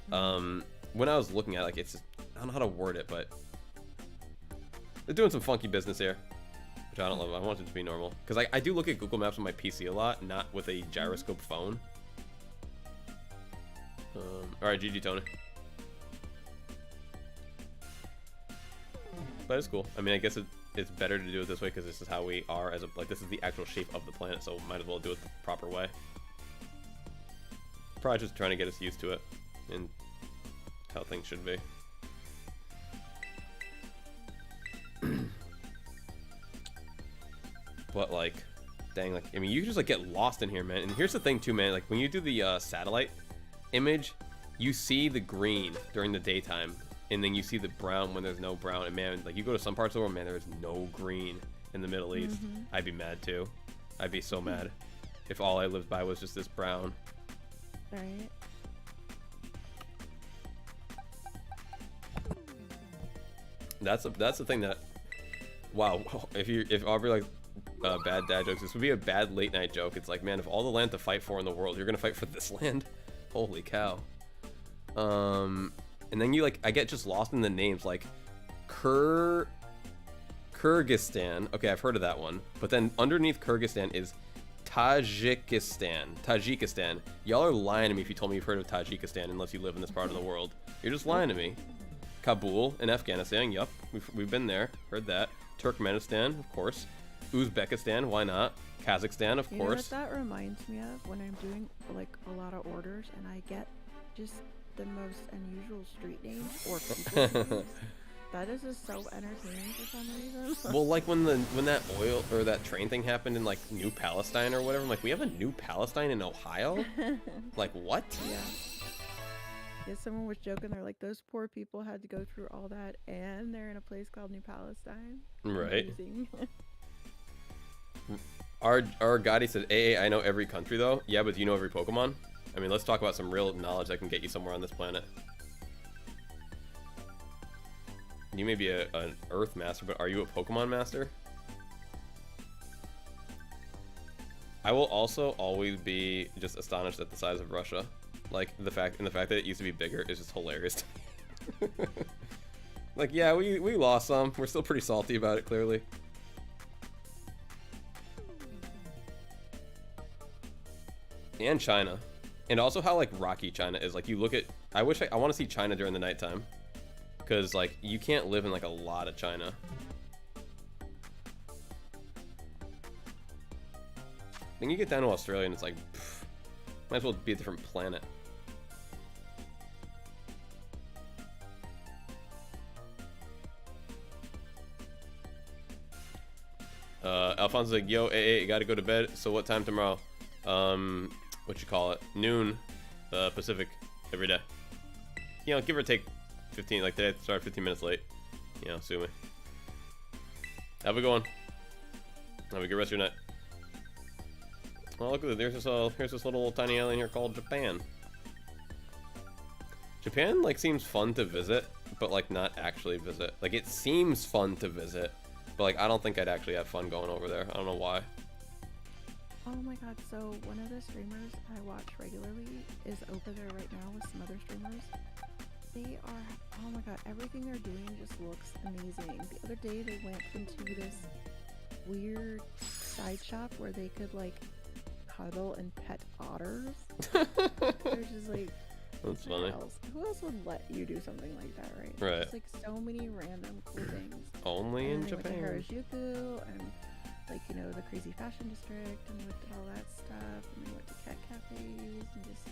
When I was looking at it, like, it's just, I don't know how to word it, but they're doing some funky business here, which I don't love. I want it to be normal because I do look at Google Maps on my PC a lot, not with a gyroscope phone. All right, GG Tony. But it's cool. I mean, I guess it's better to do it this way because this is how we are as a, like, this is the actual shape of the planet, so might as well do it the proper way. Probably just trying to get us used to it and how things should be. But like, dang, like, I mean, you just like get lost in here, man. And here's the thing too, man, like when you do the satellite image, you see the green during the daytime and then you see the brown when there's no brown. And man, like you go to some parts of the world, man, there's no green in the Middle East. I'd be mad too. I'd be so mad if all I lived by was just this brown. Right. That's the thing that, wow, if Aubrey like bad dad jokes, this would be a bad late night joke. It's like, man, if all the land to fight for in the world, you're gonna fight for this land. Holy cow. And then you like, I get just lost in the names, like Kyrgyzstan. Okay, I've heard of that one. But then underneath Kyrgyzstan is Tajikistan. Y'all are lying to me if you told me you've heard of Tajikistan unless you live in this part of the world. You're just lying to me. Kabul in Afghanistan, yup, we've been there, heard that. Turkmenistan, of course. Uzbekistan, why not? Kazakhstan, of You know what course. that reminds me of? When I'm doing like a lot of orders and I get just the most unusual street names or people names. That is just so entertaining for some reason. Well, like when that oil or that train thing happened in like New Palestine or whatever, I'm like, we have a New Palestine in Ohio? Like what? Yeah. Yeah, someone was joking. They're like, those poor people had to go through all that, and they're in a place called New Palestine. Right. Amazing. Our Gotti said, "AA, I know every country though." Yeah, but do you know every Pokemon? I mean, let's talk about some real knowledge that can get you somewhere on this planet. You may be an Earth master, but are you a Pokemon master? I will also always be just astonished at the size of Russia. Like the fact that it used to be bigger is just hilarious to me. Like, yeah, we lost some. We're still pretty salty about it, clearly. And China. And also how like rocky China is. Like you look at, I want to see China during the nighttime. Cause like you can't live in like a lot of China. Then you get down to Australia and it's like, pff, might as well be a different planet. Alfonso's like, yo, AA, gotta go to bed. So what time tomorrow? What you call it? Noon, Pacific, every day. You know, give or take 15. Like today, I started 15 minutes late. You know, sue me. Have a good one. Have a good rest of your night. Oh, look at this. Here's this little tiny island here called Japan. Japan, like, seems fun to visit, but, like, not actually visit. Like, it seems fun to visit, but, like, I don't think I'd actually have fun going over there. I don't know why. Oh my god, so one of the streamers I watch regularly is over there right now with some other streamers. They are, oh my god, everything they're doing just looks amazing. The other day they went into this weird side shop where they could, like, cuddle and pet otters. They're just like, that's funny. Who else would let you do something like that, right? Right. It's like so many random cool things. Only in Japan. We went to Harajuku and, like, you know, the crazy fashion district, and we looked at all that stuff, and we went to cat cafes and just,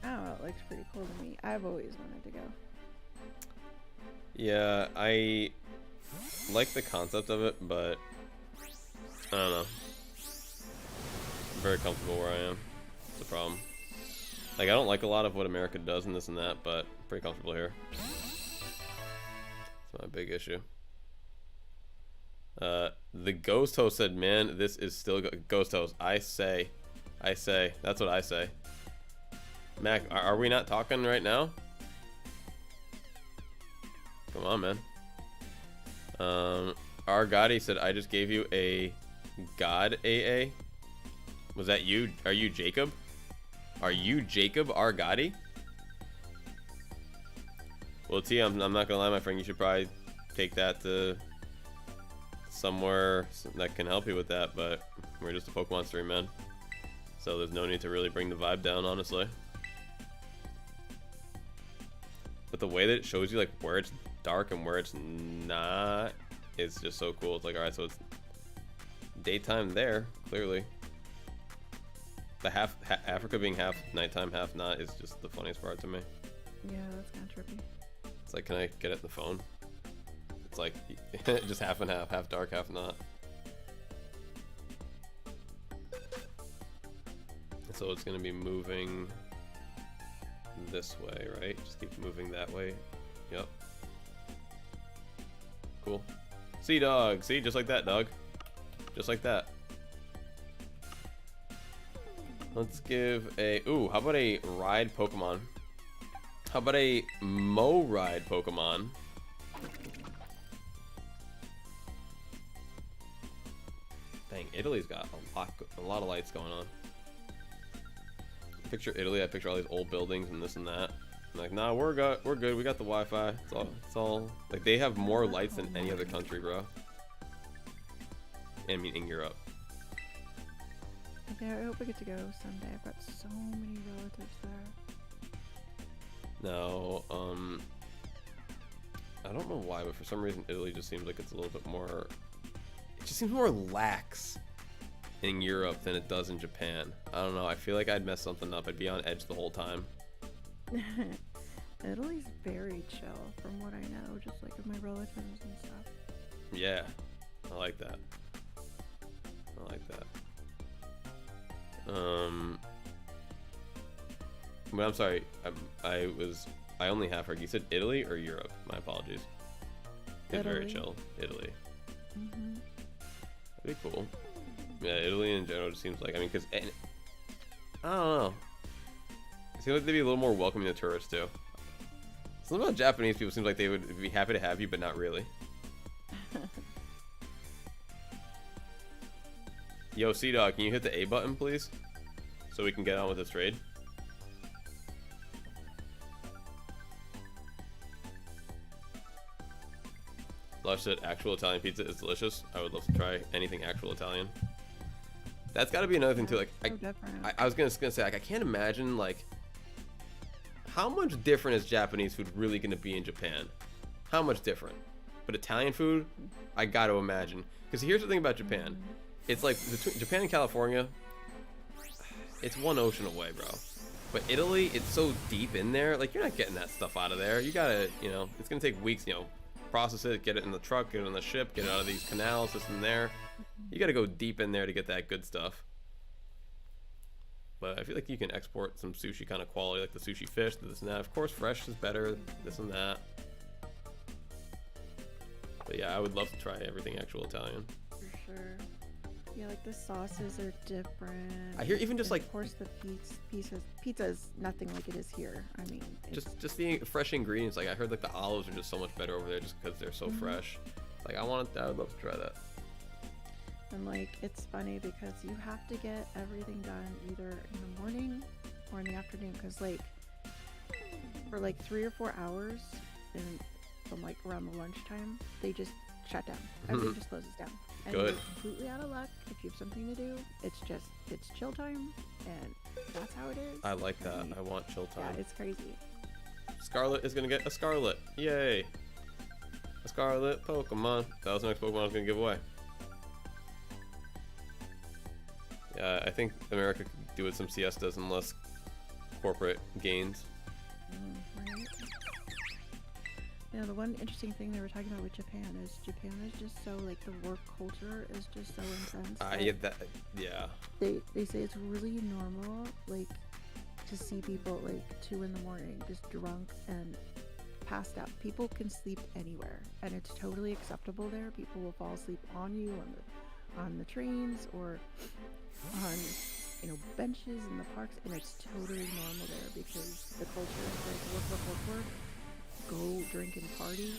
I don't know, it looks pretty cool to me. I've always wanted to go. Yeah, I like the concept of it, but I don't know. I'm very comfortable where I am. That's the problem. Like, I don't like a lot of what America does and this and that, but I'm pretty comfortable here. That's my big issue. The Ghost Host said, man, this is still Ghost Host. I say. That's what I say. Mac, are we not talking right now? Come on, man. Our Gotti said, I just gave you a God AA. Was that you? Are you Jacob? Are you Jacob Argotti? Well, T, I'm not gonna lie, my friend. You should probably take that to somewhere that can help you with that. But we're just a Pokemon stream, man. So there's no need to really bring the vibe down, honestly. But the way that it shows you like where it's dark and where it's not, is just so cool. It's like, all right, so it's daytime there, clearly. The Africa being half nighttime, half not is just the funniest part to me. Yeah, that's kind of trippy. It's like, can I get it in the phone? It's like just half and half dark, half not. So it's gonna be moving this way, right? Just keep moving that way. Yep. Cool. See, dog. See, just like that, dog. Just like that. Let's give a... Ooh, how about a ride Pokemon? How about a Mo ride Pokemon? Dang, Italy's got a lot of lights going on. Picture Italy, I picture all these old buildings and this and that. I'm like, nah, we're good. We got the Wi-Fi. It's all like they have more lights than any other country, bro. I mean, in Europe. Okay, I hope I get to go someday. I've got so many relatives there. No, I don't know why, but for some reason Italy just seems like it's a little bit more. It just seems more lax in Europe than it does in Japan. I don't know. I feel like I'd mess something up. I'd be on edge the whole time. Italy's very chill, from what I know, just like of my relatives and stuff. Yeah, I like that. I like that. But I'm sorry. I only half heard. You said Italy or Europe? My apologies. It's very Italy. chill. Italy. Mm-hmm. That'd be cool. Yeah, Italy in general just seems like, I mean, because I don't know. It seems like they'd be a little more welcoming to tourists too. Something about Japanese people seems like they would be happy to have you, but not really. Yo, Sea-Dog, can you hit the A button, please? So we can get on with this trade. Lush said actual Italian pizza is delicious. I would love to try anything actual Italian. That's got to be another thing too. Like, So different. I was gonna say, like, I can't imagine like how much different is Japanese food really gonna be in Japan? How much different? But Italian food, I got to imagine. Because here's the thing about Japan. It's like between Japan and California, it's one ocean away, bro. But Italy, it's so deep in there, like, you're not getting that stuff out of there. You gotta, you know, it's gonna take weeks, you know, process it, get it in the truck, get it on the ship, get it out of these canals, this and there. You gotta go deep in there to get that good stuff. But I feel like you can export some sushi kind of quality, like the sushi fish, this and that. Of course, fresh is better, this and that. But yeah, I would love to try everything actual Italian. For sure. Yeah, like the sauces are different. I hear even just And like of course the pizza is nothing like it is here. I mean, it's, just the fresh ingredients. Like I heard like the olives are just so much better over there just because they're so fresh. Like I would love to try that. and like it's funny because you have to get everything done either in the morning or in the afternoon because like for like 3 or 4 hours and from like around the lunchtime they just shut down. Everything just closes down. And Good. you're completely out of luck if you have something to do. It's chill time and that's how it is. I like that. mean, I want chill Yeah, time. it's crazy. Scarlet is gonna get a Scarlet. Yay! A Scarlet Pokemon. That was the next Pokemon I was gonna give away. Yeah, I think America could do with some siestas and less corporate gains. Right? Yeah, the one interesting thing they were talking about with Japan is just so like the work culture is just so intense. Yeah. They say it's really normal like to see people like 2 in the morning just drunk and passed out. People can sleep anywhere and it's totally acceptable there. People will fall asleep on you on the trains or on benches in the parks, and it's totally normal there because the culture is like work, go drink and party,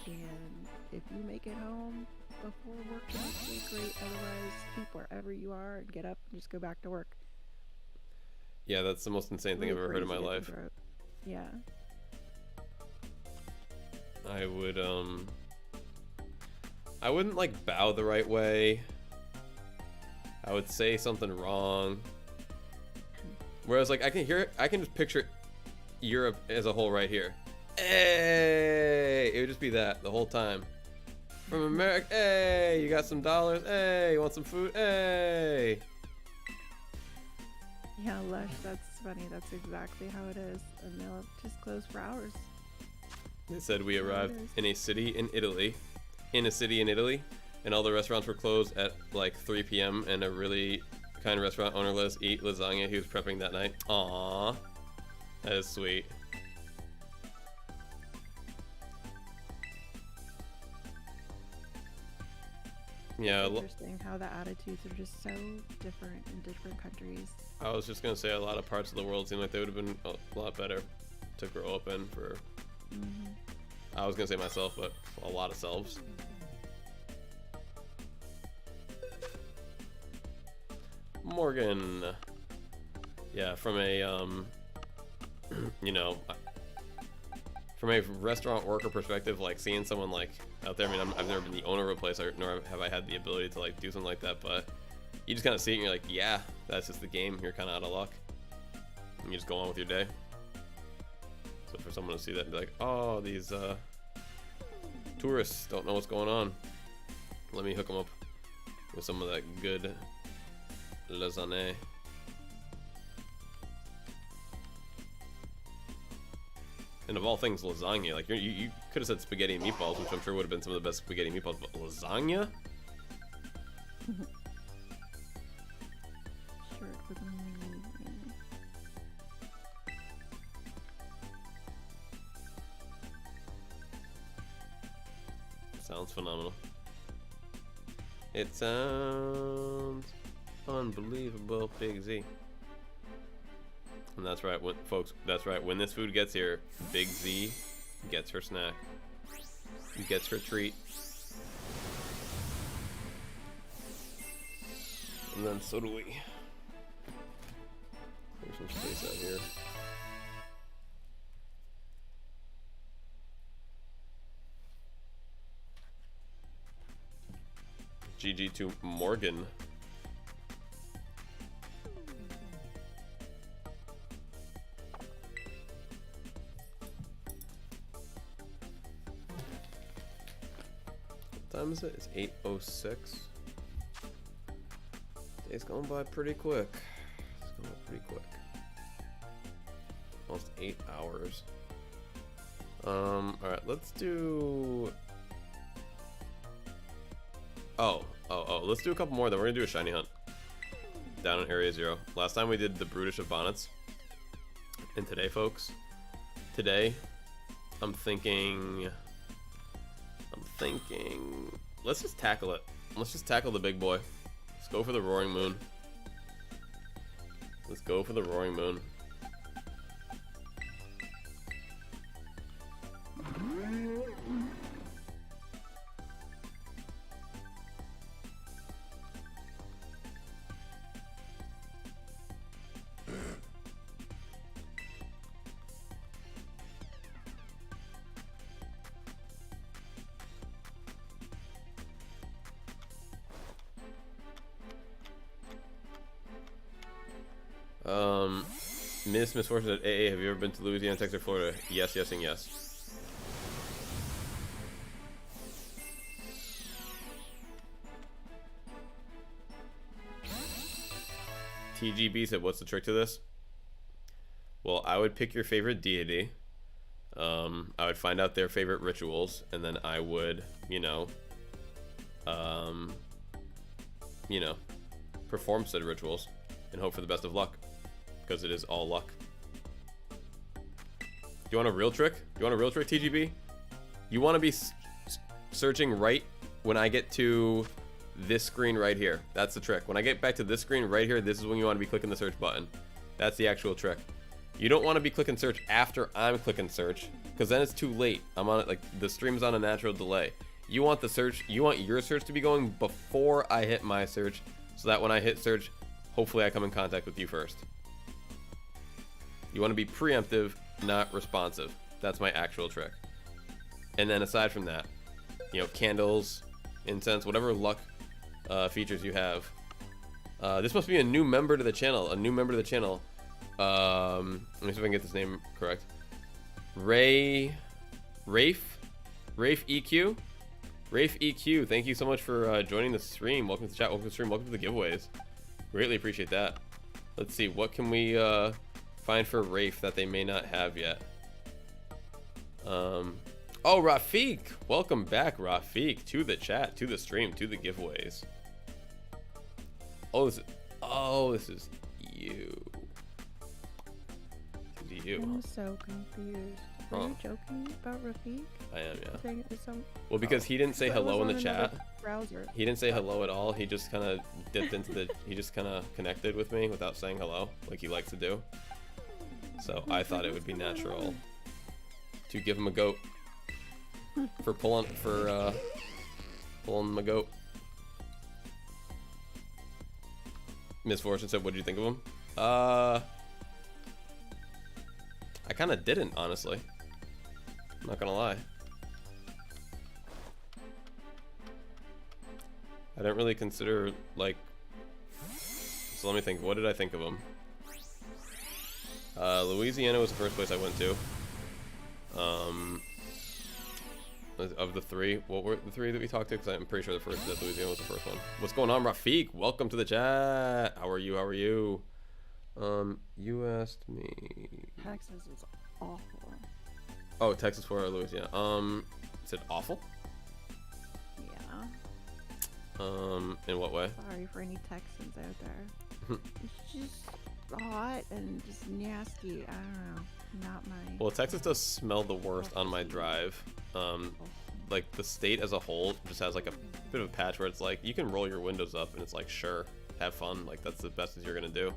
and if you make it home before work, that's great. Otherwise, sleep wherever you are and get up and just go back to work. Yeah, that's the most insane thing I've ever heard in my Crazy to life. think about. Yeah. I wouldn't like bow the right way. I would say something wrong. Whereas like I can just picture Europe as a whole right here. Hey, it would just be that the whole time. From America, hey, you got some dollars? Hey, you want some food? Hey. Yeah, Lush, that's funny. That's exactly how it is. And they'll just close for hours. They said we arrived is. in a city in Italy, and all the restaurants were closed at like 3 p.m. and a really kind restaurant owner let us eat lasagna he was prepping that night. Aww, that is sweet. Yeah, It's interesting how the attitudes are just so different in different countries. I was just gonna say a lot of parts of the world seem like they would have been a lot better to grow up in for. I was gonna say myself, but a lot of selves. Morgan. Yeah, from a you know, from a restaurant worker perspective, like seeing someone like out there. I mean, I've never been the owner of a place, nor have I had the ability to like do something like that. But you just kind of see it, and you're like, yeah, that's just the game. You're kind of out of luck, and you just go on with your day. So for someone to see that and be like, oh, these tourists don't know what's going on. Let me hook them up with some of that good lasagne. And of all things, lasagna. Like you could have said spaghetti and meatballs, which I'm sure would have been some of the best spaghetti and meatballs, but lasagna? Sure, it was amazing. Sounds phenomenal. It sounds unbelievable, Big Z. And that's right, folks. That's right. When this food gets here, Big Z gets her snack. Gets her treat. And then so do we. There's some space out here. GG to Morgan. What time is it? It's 8:06. Day's going by pretty quick. It's going by pretty quick. Almost 8 hours. Alright, let's do... Oh, let's do a couple more, then we're gonna do a shiny hunt. Down in Area 0. Last time we did the Brutish of Bonnets. And today, folks, I'm thinking, let's just tackle it. Let's just tackle the big boy. Let's go for the Roaring Moon. Let's go for the Roaring Moon. Miss Misfortune at AA, have you ever been to Louisiana, Texas, or Florida? Yes, yes, and yes. TGB said, what's the trick to this? Well, I would pick your favorite deity. I would find out their favorite rituals, and then I would, perform said rituals and hope for the best of luck. Because it is all luck. Do you want a real trick? TGB? You want to be searching right when I get to this screen right here. That's the trick. When I get back to this screen right here, this is when you want to be clicking the search button. That's the actual trick. You don't want to be clicking search after I'm clicking search, because then it's too late. I'm on it, like the stream's on a natural delay. You want your search to be going before I hit my search, so that when I hit search, hopefully I come in contact with you first. You want to be preemptive, not responsive. That's my actual trick. And then aside from that, candles, incense, whatever luck features you have. This must be a new member to the channel. Let me see if I can get this name correct. Rafe EQ. Rafe EQ, thank you so much for joining the stream. Welcome to the chat, welcome to the stream, welcome to the giveaways. Greatly appreciate that. Let's see, what can we find for Rafe that they may not have yet? Oh, Rafiq! Welcome back, Rafiq, to the chat, to the stream, to the giveaways. This is you. This is you. I'm so confused. Are Huh. you joking about Rafiq? I am, yeah. Saying it was some. Well, because he didn't say So it was hello in on the another chat. Browser. He didn't say hello at all. He just kind of dipped into the. He just kind of connected with me without saying hello, like he likes to do. So I thought it would be natural to give him a goat for pulling my goat. Misfortune said, "What did you think of him?" I kind of didn't, honestly. I'm not gonna lie. I didn't really consider, like... So let me think. What did I think of him? Louisiana was the first place I went to. Of the three, what were the three that we talked to? Because I'm pretty sure that Louisiana was the first one. What's going on, Rafiq? Welcome to the chat. How are you? How are you? You asked me... Texas is awful. Oh, Texas for Louisiana. Is it awful? Yeah. In what way? Sorry for any Texans out there. It's just hot and just nasty. I don't know. Not my. Well, Texas does smell the worst on my drive. Like the state as a whole just has like a bit of a patch where it's like you can roll your windows up and it's like, sure, have fun. Like that's the best that you're gonna do.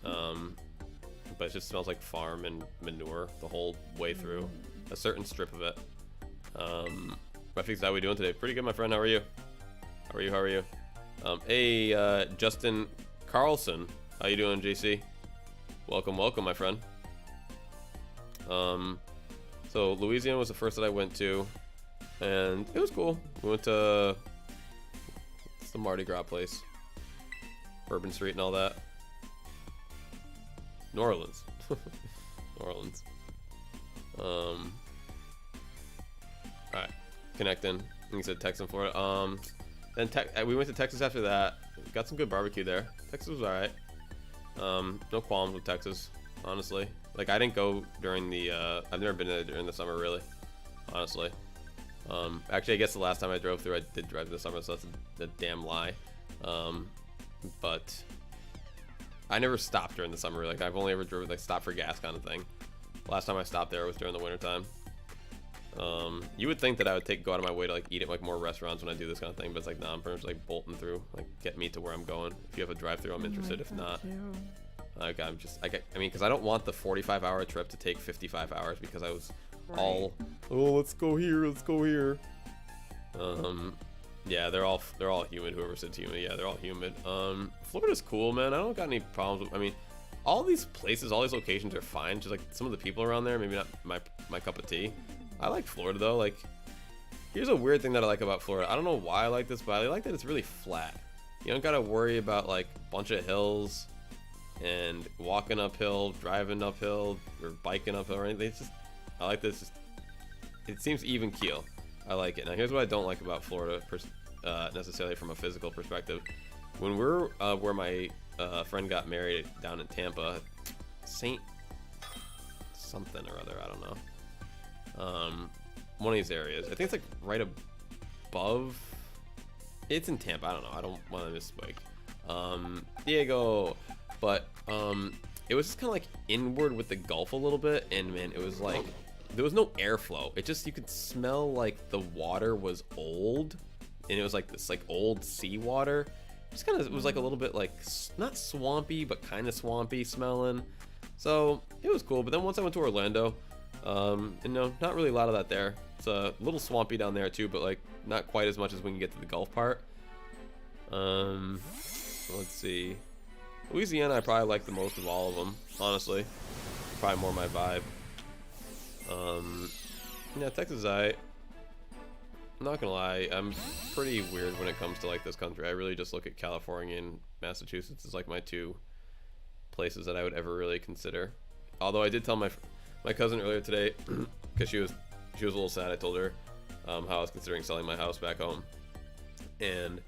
But it just smells like farm and manure the whole way through a certain strip of it. Rafiq, how are we doing today? Pretty good, my friend. How are you? How are you? How are you? Hey, Justin Carlson. How you doing, JC? Welcome, welcome, my friend. So Louisiana was the first that I went to, and it was cool. We went to it's the Mardi Gras place, Bourbon Street and all that. New Orleans. New Orleans. Alright, connecting. And you said Texas and Florida. Then we went to Texas after that. Got some good barbecue there. Texas was alright. No qualms with Texas, honestly. Like I didn't go during the I've never been there during the summer really, honestly. Actually I guess the last time I drove through I did drive in the summer, so that's a damn lie. But I never stopped during the summer. Like I've only ever driven like stop for gas kind of thing. Last time I stopped there was during the winter time. You would think that I would go out of my way to like eat at like more restaurants when I do this kind of thing, but it's like nah, I'm pretty much like bolting through, like get me to where I'm going. If you have a drive-through, I'm interested. If not, like I mean, because I don't want the 45-hour trip to take 55 hours because I was all, oh, let's go here, let's go here. Yeah, they're all humid. Whoever said humid, yeah, they're all humid. Florida's cool, man. I don't got any problems with, I mean, all these places, all these locations are fine. Just like some of the people around there, maybe not my cup of tea. I like Florida though. Like, here's a weird thing that I like about Florida. I don't know why I like this, but I like that it's really flat. You don't gotta worry about like a bunch of hills and walking uphill, driving uphill, or biking uphill or anything. It's just, I like this. It seems even keel. I like it. Now here's what I don't like about Florida, necessarily from a physical perspective. When we're where my friend got married down in Tampa, Saint something or other, I don't know. One of these areas. I think it's like right above. It's in Tampa. I don't know. I don't want to misspeak. Diego, but it was just kind of like inward with the Gulf a little bit, and man, it was like there was no airflow. It just, you could smell like the water was old, and it was like this like old seawater. Just kind of, it was like a little bit like not swampy, but kind of swampy smelling. So it was cool. But then once I went to Orlando, and no, not really a lot of that there. It's a little swampy down there too, but like not quite as much as when you get to the Gulf part. Let's see. Louisiana I probably like the most of all of them, honestly. Probably more my vibe. Yeah, Texas I'm not gonna lie, I'm pretty weird when it comes to like this country. I really just look at California and Massachusetts as like my two places that I would ever really consider. Although I did tell my cousin earlier today, because she was a little sad. I told her how I was considering selling my house back home, and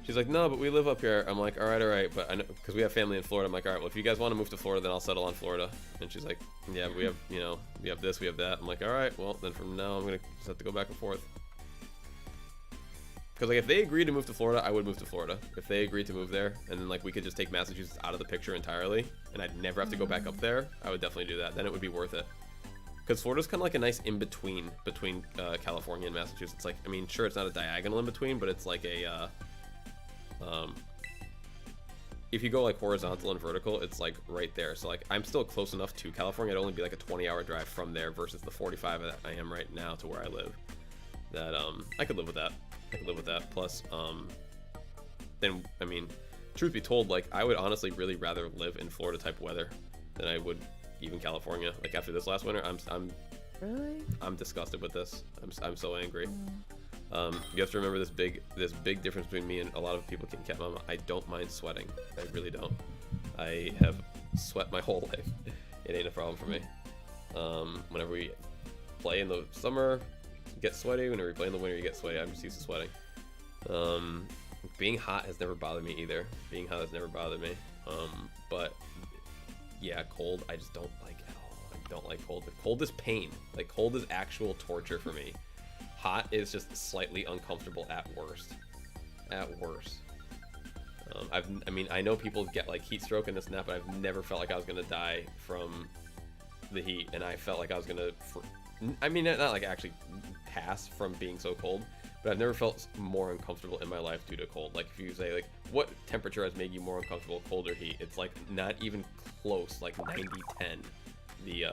she's like, no, but we live up here. I'm like, all right, but I know, because we have family in Florida. I'm like, all right, well, if you guys want to move to Florida, then I'll settle on Florida. And she's like, yeah, but we have, you know, we have this, we have that. I'm like, all right, well, then from now I'm gonna just have to go back and forth. Because like if they agreed to move to Florida, I would move to Florida. If they agreed to move there, and then like we could just take Massachusetts out of the picture entirely, and I'd never have to go back up there, I would definitely do that. Then it would be worth it. because Florida's kind of like a nice in between California and Massachusetts. Like, I mean, sure, it's not a diagonal in between, but it's like a if you go like horizontal and vertical, it's like right there. So like I'm still close enough to California. It'd only be like a 20-hour drive from there versus the 45 that I am right now to where I live. That I could live with that. I could live with that. Plus, then I mean, truth be told, like I would honestly really rather live in Florida type weather than I would even California. Like after this last winter, I'm Really? disgusted with this. I'm so angry. You have to remember this big difference between me and a lot of people can Cat Mama. I don't mind sweating. I really don't. I have sweat my whole life. It ain't a problem for me. Whenever we play in the summer, you get sweaty. Whenever we play in the winter, you get sweaty. I'm just used to sweating. Being hot has never bothered me either. Being hot has never bothered me. But yeah, cold I just don't like at all. I don't like cold. Cold is pain. Like cold is actual torture for me. Hot is just slightly uncomfortable at worst. At worst. I mean, I know people get like heat stroke and this and that, but I've never felt like I was gonna die from the heat, and I felt like I was gonna. I mean, not like actually pass from being so cold, but I've never felt more uncomfortable in my life due to cold. Like if you say like, what temperature has made you more uncomfortable, cold or heat? It's like not even close. Like 90-10, the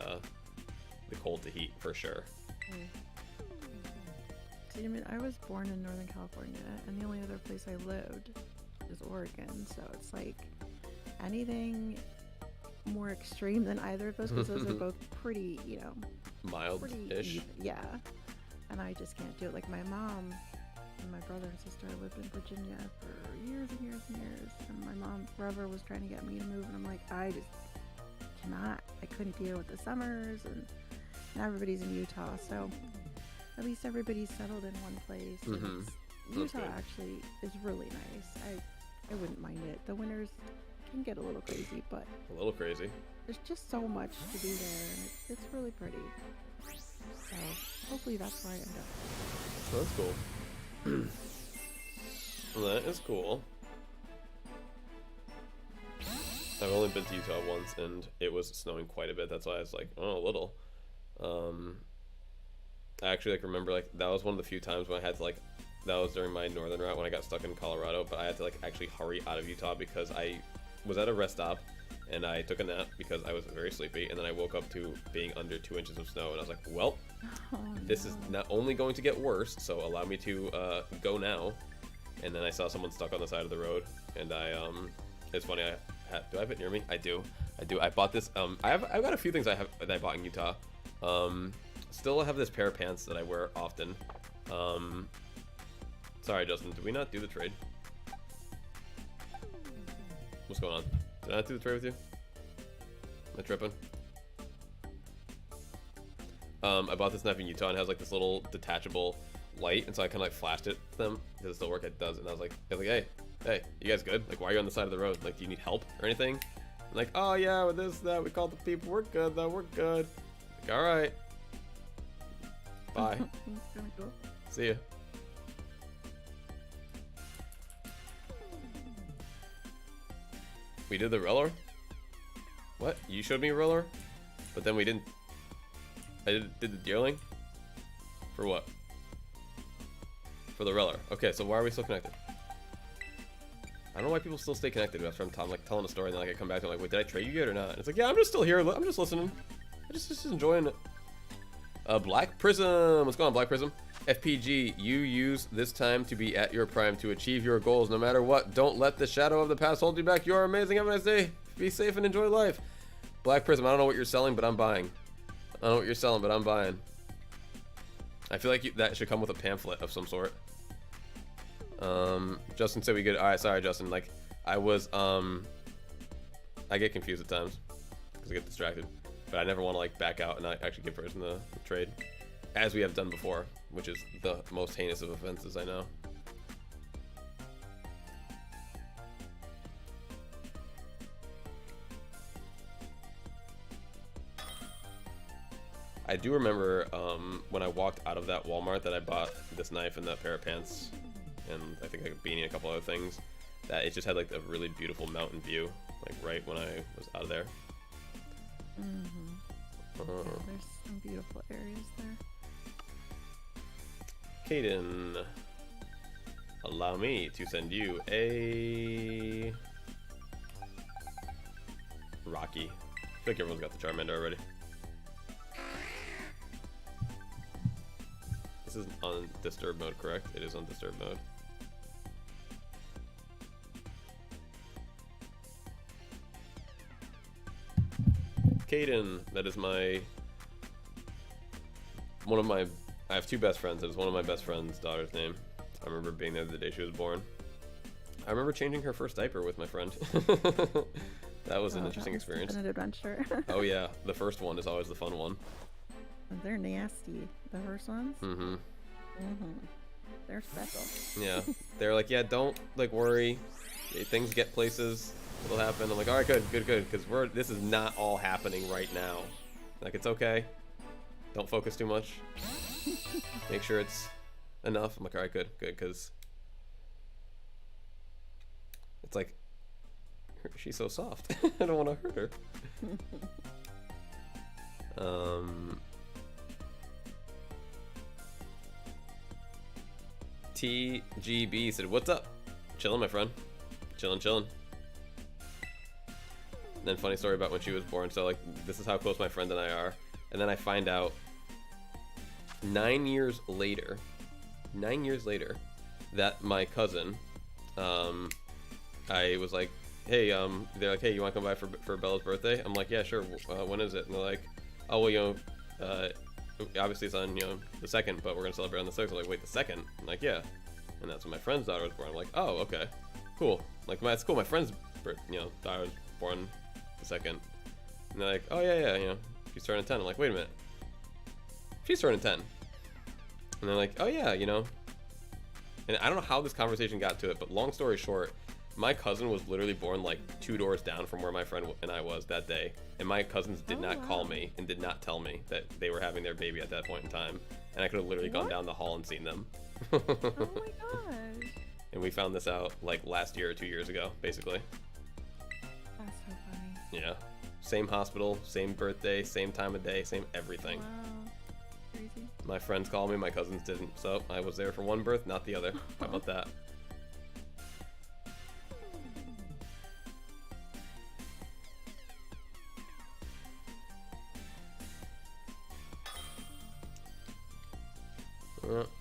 cold to heat for sure. See, I mean, I was born in Northern California, and the only other place I lived is Oregon, so it's like anything more extreme than either of those, because those are both pretty, you know, Mild-ish. yeah. And I just can't do it. Like my mom and my brother and sister lived in Virginia for years and years and years, and my mom forever was trying to get me to move, and I'm like, I just cannot. I couldn't deal with the summers, and now everybody's in Utah, so at least everybody's settled in one place. And Utah actually is really nice. I wouldn't mind it. The winters can get a little crazy, but A little crazy. there's just so much to do there, and it's really pretty. So hopefully that's where I end up. Oh, that's cool. That is cool. I've only been to Utah once, and it was snowing quite a bit. That's why I was like, oh, a little. I actually like remember like that was one of the few times when I had to like, that was during my northern route when I got stuck in Colorado, but I had to like actually hurry out of Utah because I was at a rest stop and I took a nap because I was very sleepy, and then I woke up to being under 2 inches of snow, and I was like, well, this is not only going to get worse, so allow me to go now. And then I saw someone stuck on the side of the road, and it's funny, do I have it near me? I do. I bought this, I've got a few things that I bought in Utah. Still have this pair of pants that I wear often. Sorry, Justin, did we not do the trade? What's going on? Did I not do the trade with you? Am I tripping? I bought this knife in Utah, and it has like this little detachable light, and so I kind of like flashed it to them. Does it still work? It does. And I was like, hey, you guys good? Like, why are you on the side of the road? Like, do you need help or anything? I'm like, oh yeah, with this, that, we called the people. We're good though. We're good. Like, all right. Bye. Cool. See ya. We did the roller? What? You showed me a roller? But then we didn't. I did the deerling? For what? For the roller. Okay, so why are we still connected? I don't know why people still stay connected after I'm like telling a story, and then like, I come back to like, wait, did I trade you yet or not? And it's like, yeah, I'm just still here. I'm just listening. I'm just enjoying it. Black Prism. What's going on, Black Prism? FPG, you use this time to be at your prime to achieve your goals no matter what. Don't let the shadow of the past hold you back. You are amazing. Have a nice day. Be safe and enjoy life. Black Prism, I don't know what you're selling, but I'm buying. I don't know what you're selling, but I'm buying. I feel like that should come with a pamphlet of some sort. Justin said we good. Alright, sorry, Justin. Like, I was, I get confused at times because I get distracted. But I never want to like back out and not actually give person the trade, as we have done before, which is the most heinous of offenses I know. I do remember when I walked out of that Walmart that I bought this knife and that pair of pants, and I think like a beanie and a couple other things, that it just had like a really beautiful mountain view, like right when I was out of there. Yeah, Some beautiful areas there. Kaden, allow me to send you a Rocky. I feel like everyone's got the Charmander already. This is on disturb mode, correct? It is on disturb mode. Kaden, that is my I have two best friends. It is one of my best friend's daughter's name. I remember being there the day she was born. I remember changing her first diaper with my friend. That was an interesting experience. An adventure. Oh yeah, the first one is always the fun one. They're nasty. The first ones. Mm-hmm. Mm-hmm. They're special. Yeah, they're like, yeah, don't like worry. Things get places. It'll happen. I'm like, all right, good, because this is not all happening right now. Like, it's okay. Don't focus too much. Make sure it's enough. I'm like, all right, good, because it's like, she's so soft. I don't want to hurt her. TGB said, what's up? Chilling, my friend. Chilling. Then funny story about when she was born. So like, this is how close my friend and I are. And then I find out 9 years later, that my cousin, I was like, hey, they're like, hey, you want to come by for Bella's birthday? I'm like, yeah, sure. When is it? And they're like, oh, well, you know, obviously it's on, you know, the 2nd, but we're gonna celebrate on the 6th. I'm like, wait, the 2nd? I'm like, yeah. And that's when my friend's daughter was born. I'm like, oh, okay, cool. Like, it's cool. My friend's, daughter was born the 2nd. And they're like, oh yeah, you know, she's turning 10. I'm like, wait a minute, she's turning 10. And they're like, oh yeah, you know. And I don't know how this conversation got to it, but long story short, my cousin was literally born like 2 doors down from where my friend and I was that day. And my cousins did not call me and did not tell me that they were having their baby at that point in time. And I could have literally gone down the hall and seen them. Oh my gosh. And we found this out like last year or 2 years ago, basically. That's so funny. Yeah. Same hospital, same birthday, same time of day, same everything. Wow. Crazy. My friends called me, my cousins didn't. So I was there for one birth, not the other. How about that?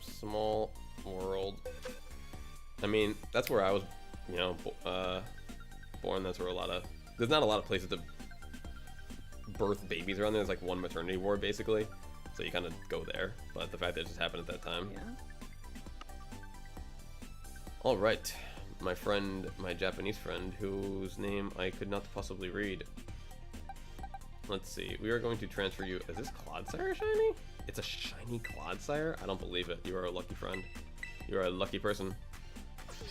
Small world. I mean, that's where I was, you know, born. That's where there's not a lot of places to birth babies around there. There's like one maternity ward basically, so you kind of go there. But the fact that it just happened at that time. Yeah. All right, my Japanese friend, whose name I could not possibly read. Let's see. We are going to transfer you. Is this Clodsire shiny? It's a shiny Clodsire? I don't believe it. You are a lucky friend. You are a lucky person.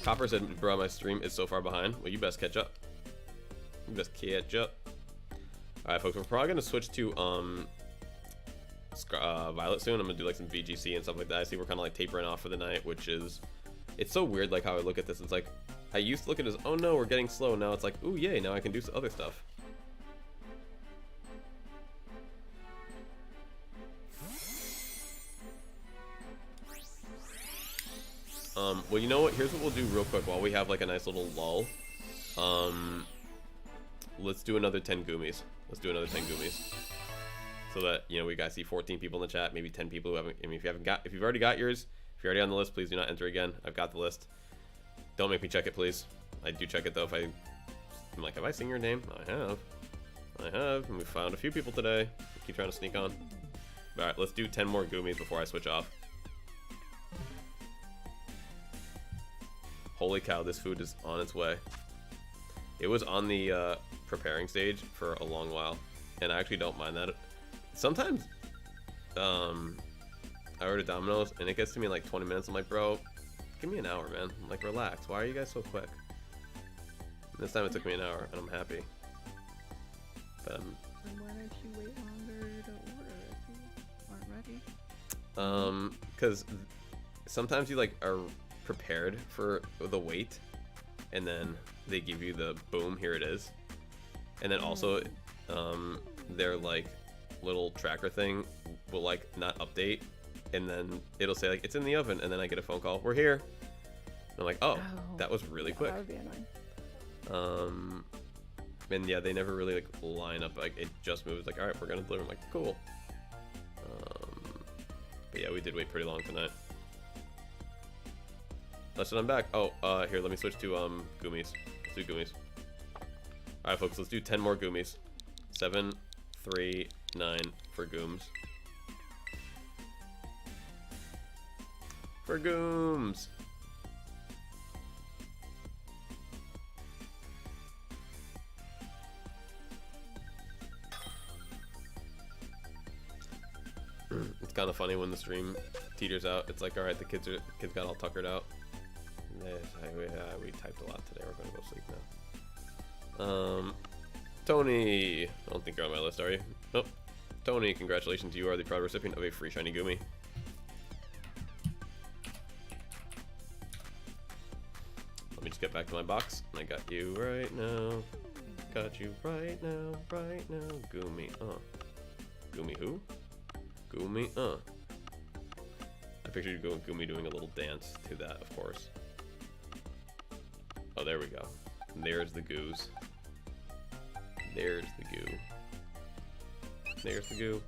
Copper said, bro, my stream is so far behind. Well, you best catch up. Alright, folks, we're probably going to switch to Violet soon. I'm going to do like some VGC and stuff like that. I see we're kind of like tapering off for the night, which is... It's so weird like how I look at this. It's like, I used to look at it as, oh no, we're getting slow. Now it's like, ooh, yay, now I can do other stuff. Well, you know what? Here's what we'll do real quick while we have like a nice little lull. Let's do another 10 Goomies. So that, you know, we guys see 14 people in the chat, maybe 10 people who haven't. I mean, if you've already got yours, if you're already on the list, please do not enter again. I've got the list. Don't make me check it, please. I do check it though. I'm like, have I seen your name? I have. And we found a few people today. Keep trying to sneak on. All right, let's do 10 more Goomies before I switch off. Holy cow, this food is on its way. It was on the preparing stage for a long while, and I actually don't mind that. Sometimes I order Domino's and it gets to me in like 20 minutes. I'm like, bro, give me an hour, man. I'm like, relax. Why are you guys so quick? And this time it took me an hour, and I'm happy. But And why don't you wait longer to order if you aren't ready? Because sometimes you like are prepared for the wait, and then they give you the boom, here it is. And then also their like little tracker thing will like not update, and then it'll say like it's in the oven, and then I get a phone call, we're here. And I'm like, oh, that was really quick. That would be annoying. And yeah, they never really like line up. Like it just moves. Like, all right, we're gonna deliver. I'm like, cool. But yeah, we did wait pretty long tonight. Listen, I'm back. Oh, here, let me switch to Goomies. Let's do Goomies. All right, folks, let's do 10 more Goomies. 7, 3, 9 for Gooms. For Gooms. It's kind of funny when the stream teeters out. It's like, all right, the kids got all tuckered out. We typed a lot today. We're gonna go sleep now. Tony, I don't think you're on my list, are you? Nope. Tony, congratulations, you are the proud recipient of a free shiny Goomy. Let me just get back to my box. I got you right now. Got you right now, right now. Goomy, Goomy who? Goomy, I pictured you Goomy doing a little dance to that, of course. Oh, there we go. There's the goose. There's the goo. There's the goo.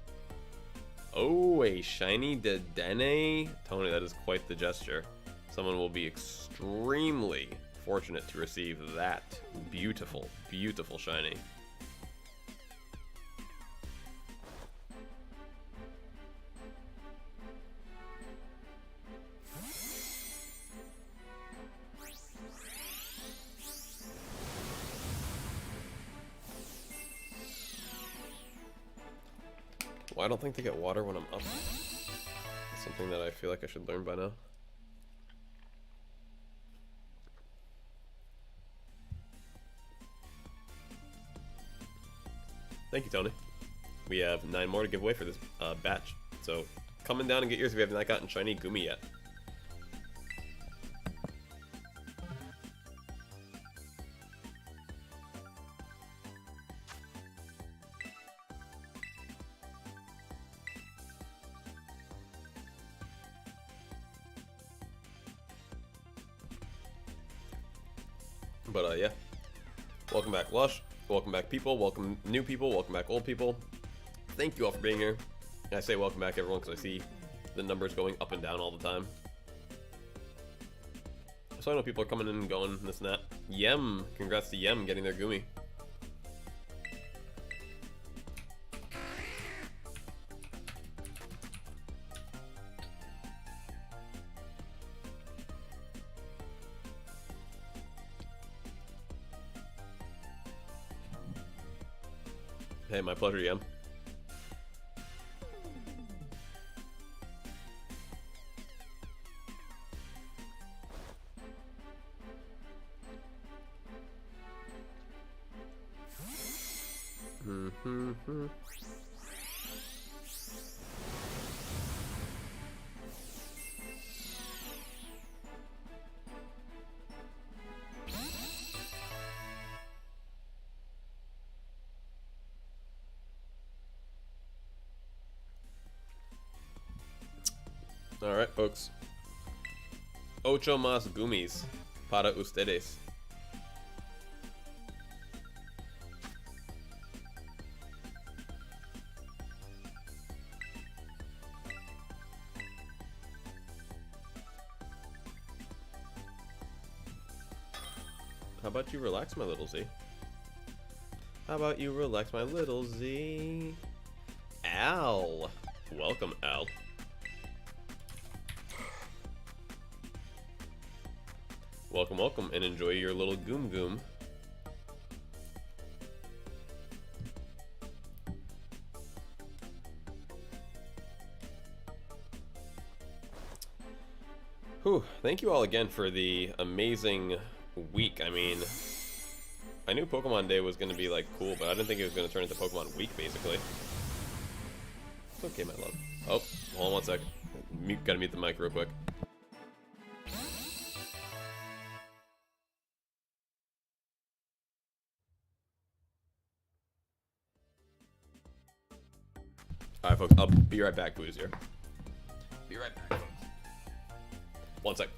Oh, a shiny Dedenne. Tony, that is quite the gesture. Someone will be extremely fortunate to receive that beautiful, beautiful shiny. Well, I don't think they get water when I'm up. That's something that I feel like I should learn by now. Thank you, Tony. We have 9 more to give away for this batch. So, coming down and get yours if you have not gotten shiny Goomy yet. But yeah, welcome back Lush, welcome back people, welcome new people, welcome back old people. Thank you all for being here. And I say welcome back everyone because I see the numbers going up and down all the time. So I know people are coming in and going, this and that. Yem, congrats to Yem getting their Goomy. Hey, my pleasure, Yem. Alright, folks. Ocho más Goomies para ustedes. How about you relax, my little Z? How about you relax, my little Z? Al! Welcome, Al. Welcome, welcome, and enjoy your little Goom Goom. Whew, thank you all again for the amazing week. I mean, I knew Pokemon Day was going to be, like, cool, but I didn't think it was going to turn into Pokemon Week, basically. It's okay, my love. Oh, hold on one sec. Gotta mute the mic real quick. Alright, Alright, folks, I'll be right back, Booze here. Be right back, folks. 1 sec.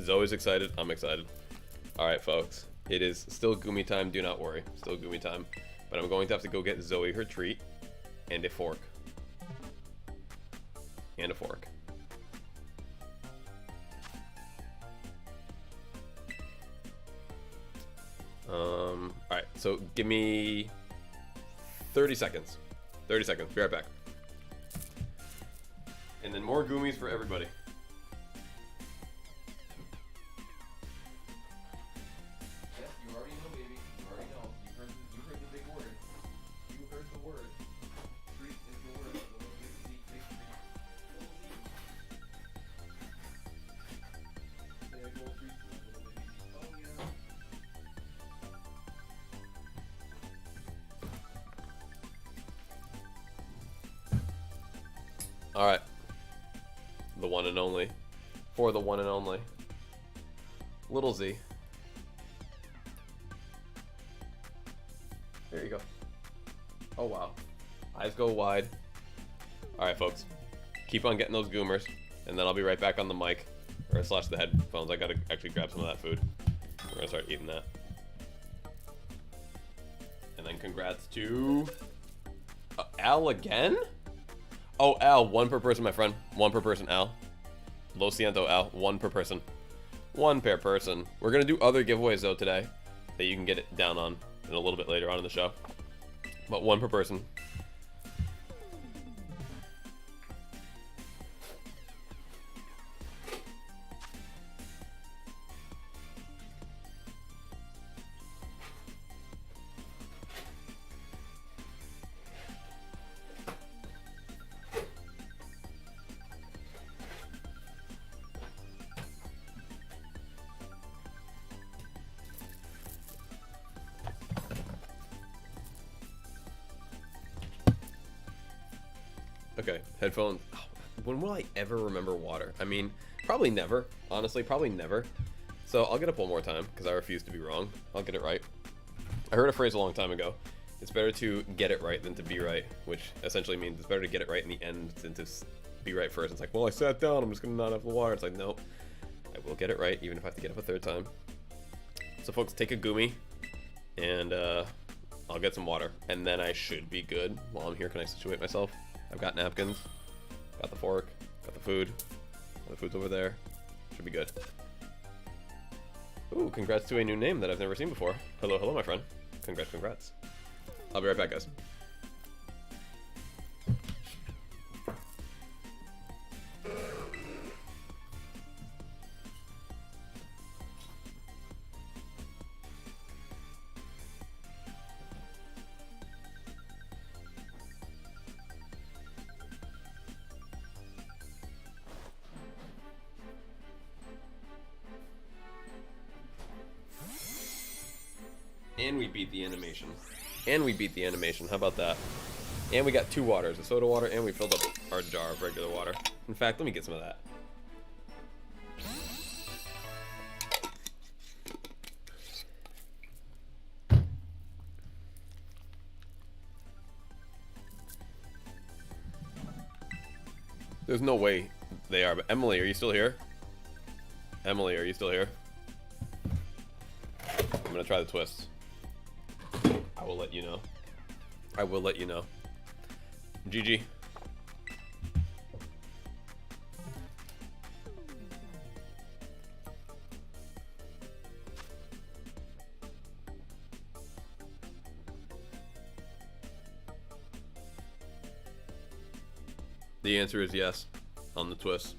Zoe's excited. I'm excited. Alright, folks. It is still Goomy time. Do not worry. Still Goomy time. But I'm going to have to go get Zoe her treat. And a fork. And a fork. Alright, so give me 30 seconds. 30 seconds. Be right back. And then more Goomies for everybody. Alright. The one and only. For the one and only. Little Z. There you go. Oh wow. Eyes go wide. Alright, folks. Keep on getting those goomers. And then I'll be right back on the mic. Or slash the headphones. I gotta actually grab some of that food. We're gonna start eating that. And then congrats to... Al again? Oh, Al, 1 per person, my friend. 1 per person, Al. Lo siento, Al. 1 per person. 1 per person. We're going to do other giveaways, though, today. That you can get it down on in a little bit later on in the show. But 1 per person. Okay, headphones. Oh, when will I ever remember water? I mean, probably never. Honestly, probably never. So I'll get up one more time, because I refuse to be wrong. I'll get it right. I heard a phrase a long time ago. It's better to get it right than to be right, which essentially means it's better to get it right in the end than to be right first. It's like, well, I sat down, I'm just going to not have the water. It's like, nope. I will get it right, even if I have to get up a 3rd time. So folks, take a Goomy, and I'll get some water. And then I should be good. While I'm here, can I situate myself? I've got napkins, got the fork, got the food. The food's over there. Should be good. Ooh, congrats to a new name that I've never seen before. Hello, hello, my friend. Congrats, congrats. I'll be right back, guys. And we beat the animation. And we beat the animation. How about that? And we got 2 waters, a soda water, and we filled up our jar of regular water. In fact, let me get some of that. There's no way they are, but Emily, are you still here? Emily, are you still here? I'm gonna try the twist. I will let you know. I will let you know. GG. The answer is yes on the twist.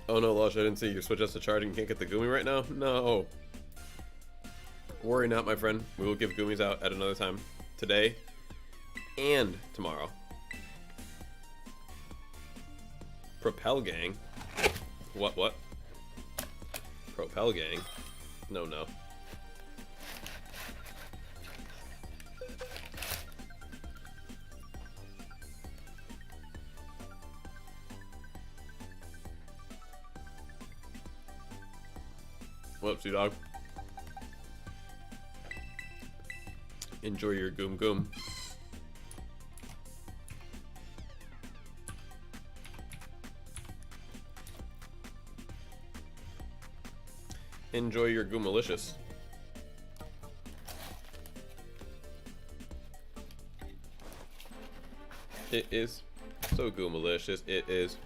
Oh no, Lush, I didn't see your Switch has to charge and you can't get the Goomy right now? No. Worry not, my friend. We will give Goomies out at another time. Today and tomorrow. Propel Gang? What? Propel Gang? No. Whoopsie dog. Enjoy your Goom Goom. Enjoy your Goomalicious. It is so Goomalicious. It is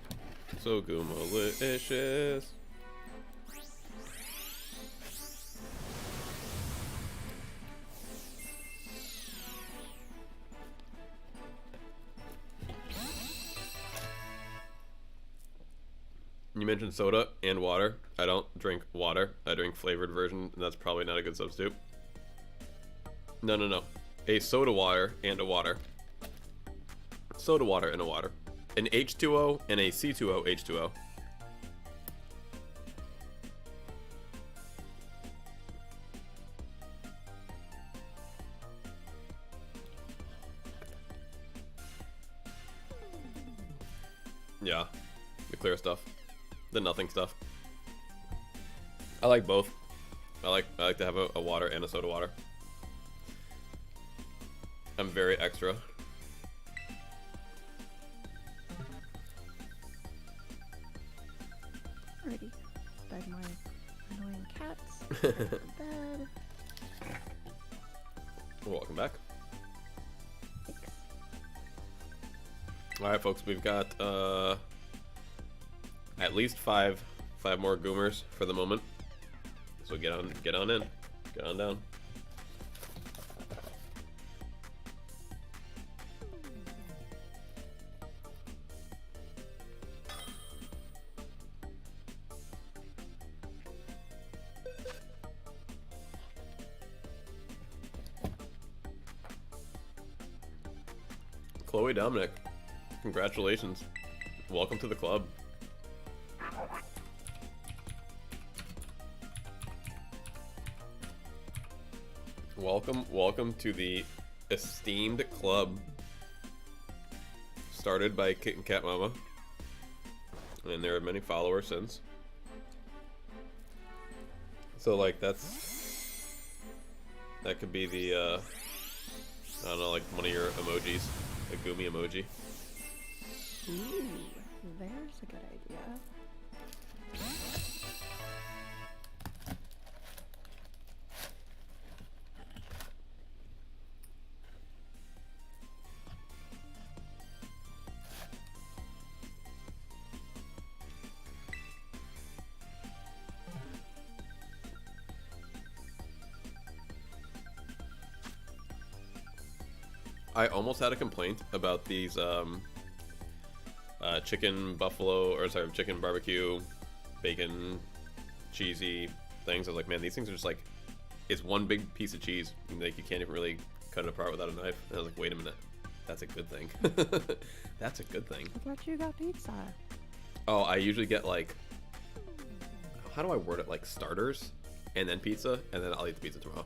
so Goomalicious. You mentioned soda and water. I don't drink water. I drink flavored version, and that's probably not a good substitute. No. A soda water and a water. Soda water and a water. An H2O and a C2O H2O. Yeah, the clear stuff. The nothing stuff. I like both. I like to have a water and a soda water. I'm very extra. Alrighty. Bed my annoying cats. Bed. Welcome back. Thanks. Alright folks, we've got at least five more Goomers for the moment. So get on in. Get on down. Chloe Dominic, congratulations. Welcome to the club. Welcome to the esteemed club. Started by Kit and Cat Mama. And there are many followers since. So like that could be the I don't know, like one of your emojis. A Goomy emoji. Ooh, there's a good idea. I almost had a complaint about these chicken barbecue, bacon, cheesy things. I was like, man, these things are just like, it's one big piece of cheese. Like you can't even really cut it apart without a knife. And I was like, wait a minute, that's a good thing. That's a good thing. I thought you got pizza. Oh, I usually get like, how do I word it? Like starters, and then pizza, and then I'll eat the pizza tomorrow.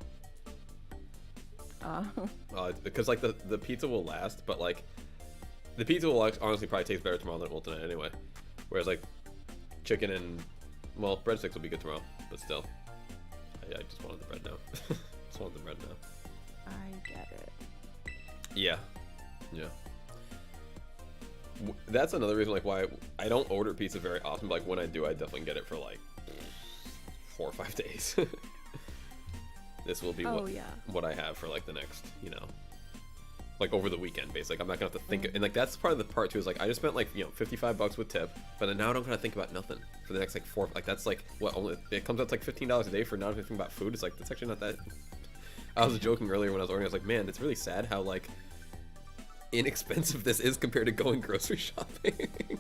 Because like the pizza will last, but like the pizza will honestly probably taste better tomorrow than it will tonight anyway. Whereas like chicken and, well, breadsticks will be good tomorrow, but still, I just wanted the bread now. Just wanted the bread now. I get it. Yeah. That's another reason like why I don't order pizza very often, but like when I do, I definitely get it for like 4 or 5 days. This will be what I have for like the next, like over the weekend, basically. I'm not gonna have to think, and like that's part of the part too. Is like I just spent like, you know, $55 with tip, but then now I don't gotta think about nothing for the next like 4. Like that's like what only it comes out to like $15 a day for not having to think about food. It's like that's actually not that. I was joking earlier when I was ordering. I was like, man, it's really sad how like inexpensive this is compared to going grocery shopping. I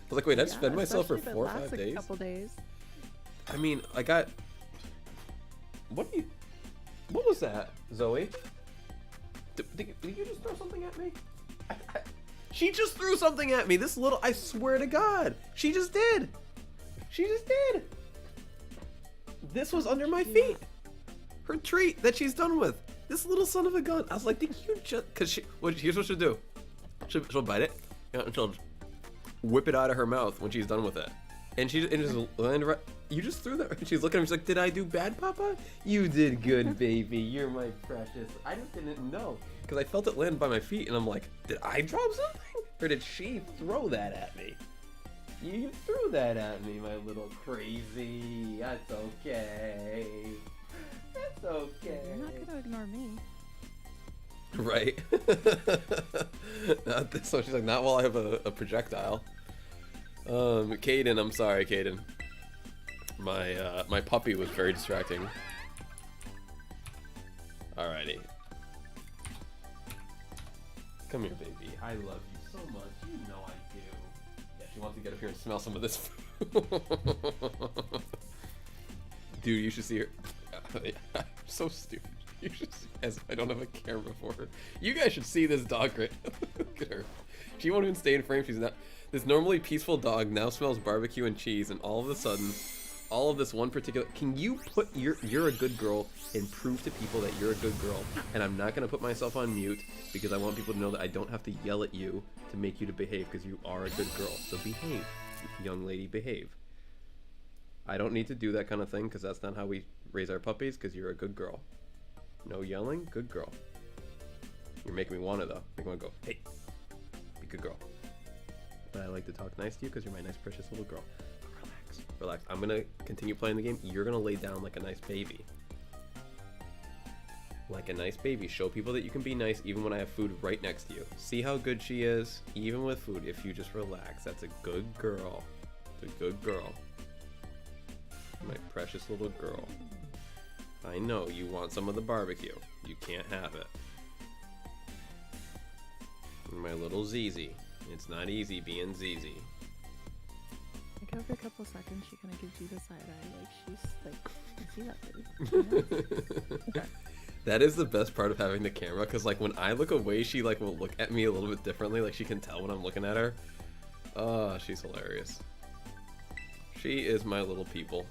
was like, wait, I'd spend myself for especially if it 4 or lasts 5 a days. couple days. I mean, I got. What was that, Zoe? Did you just throw something at me? She just threw something at me. This little, I swear to God, she just did. She just did. This was under my feet. Her treat that she's done with. This little son of a gun. I was like, did you just? Cause here's what she'll do. She'll bite it, and she'll whip it out of her mouth when she's done with it. And she just landed right. You just threw that. She's looking at me. She's like, "Did I do bad, Papa?" You did good, baby. You're my precious. I just didn't know because I felt it land by my feet, and I'm like, "Did I drop something, or did she throw that at me?" You threw that at me, my little crazy. That's okay. That's okay. You're not gonna ignore me. Right. Not this one. She's like, not while I have a projectile. Caden, I'm sorry, Caden. My puppy was very distracting. Alrighty. Come here, baby. I love you so much. You know I do. Yeah, she wants to get up here and smell some of this food. Dude, you should see her. So stupid. You should see, as I don't have a camera for her. You guys should see this dog right. Look at her. She won't even stay in frame. She's not. This normally peaceful dog now smells barbecue and cheese, and all of a sudden, all of this one particular. Can you put you're a good girl and prove to people that you're a good girl? And I'm not gonna put myself on mute because I want people to know that I don't have to yell at you to make you to behave because you are a good girl. So behave, young lady, behave. I don't need to do that kind of thing because that's not how we raise our puppies. Because you're a good girl. No yelling, good girl. You're making me want to though. Make me want to go, hey, be a good girl. But I like to talk nice to you because you're my nice precious little girl. Relax, relax. I'm gonna continue playing the game. You're gonna lay down like a nice baby. Like a nice baby. Show people that you can be nice even when I have food right next to you. See how good she is, even with food. If you just relax, that's a good girl. It's a good girl. My precious little girl. I know you want some of the barbecue. You can't have it. My little ZZ. It's not easy being ZZ. Like every couple seconds, she kind of gives you the side eye. Like she's like, I see that face. That is the best part of having the camera, because like when I look away, she like will look at me a little bit differently. Like she can tell when I'm looking at her. Oh, she's hilarious. She is my little people.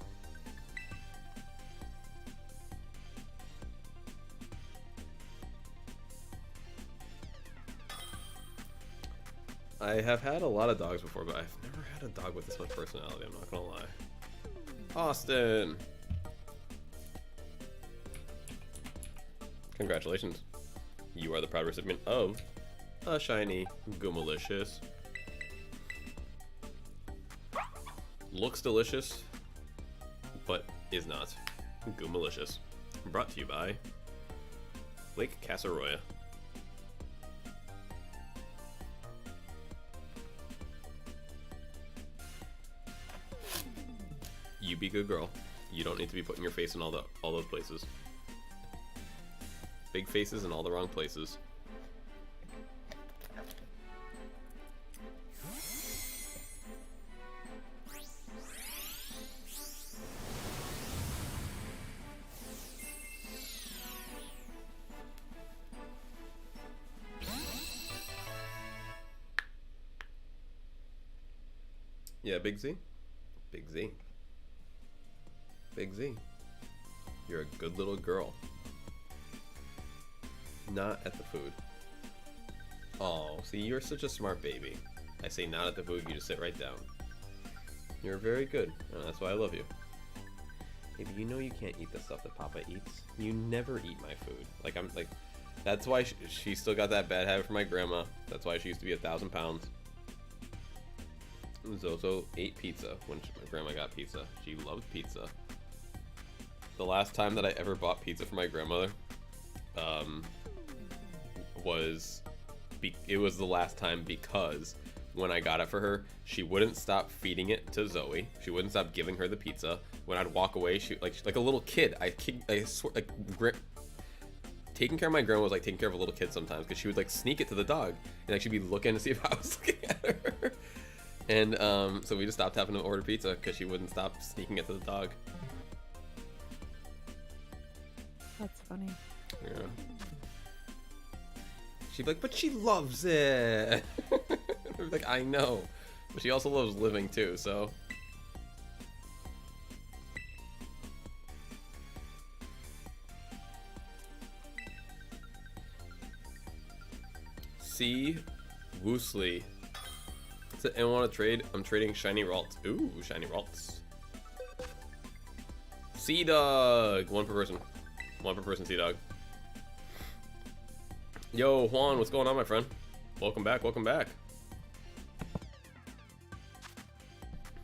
I have had a lot of dogs before, but I've never had a dog with this much personality, I'm not gonna lie. Austin! Congratulations. You are the proud recipient of a shiny Goomalicious. Looks delicious, but is not. Goomalicious. Brought to you by Lake Casaroya. You be good girl. You don't need to be putting your face in all those places. Big faces in all the wrong places. Yeah, Big Z. Big Z. Big Z. You're a good little girl. Not at the food. Oh, see, you're such a smart baby. I say not at the food, you just sit right down. You're very good, and that's why I love you. Baby, you know you can't eat the stuff that Papa eats. You never eat my food. Like, that's why she still got that bad habit from my grandma. That's why she used to be 1,000 pounds. Zozo ate pizza when my grandma got pizza. She loved pizza. The last time that I ever bought pizza for my grandmother, was, it was the last time because when I got it for her, she wouldn't stop feeding it to Zoe. She wouldn't stop giving her the pizza. When I'd walk away, she like a little kid. I swear, like taking care of my grandma was like taking care of a little kid sometimes, because she would like sneak it to the dog and like she'd be looking to see if I was looking at her. And so we just stopped having to order pizza because she wouldn't stop sneaking it to the dog. That's funny. Yeah. She'd be like, but she loves it. I'd be like, I know, but she also loves living too, so. C. Woosley. Does anyone want to trade? I'm trading shiny Ralts. Ooh, shiny Ralts. Sea Dog. One per person. One per person, Sea Dog. Yo, Juan, what's going on, my friend? Welcome back, welcome back.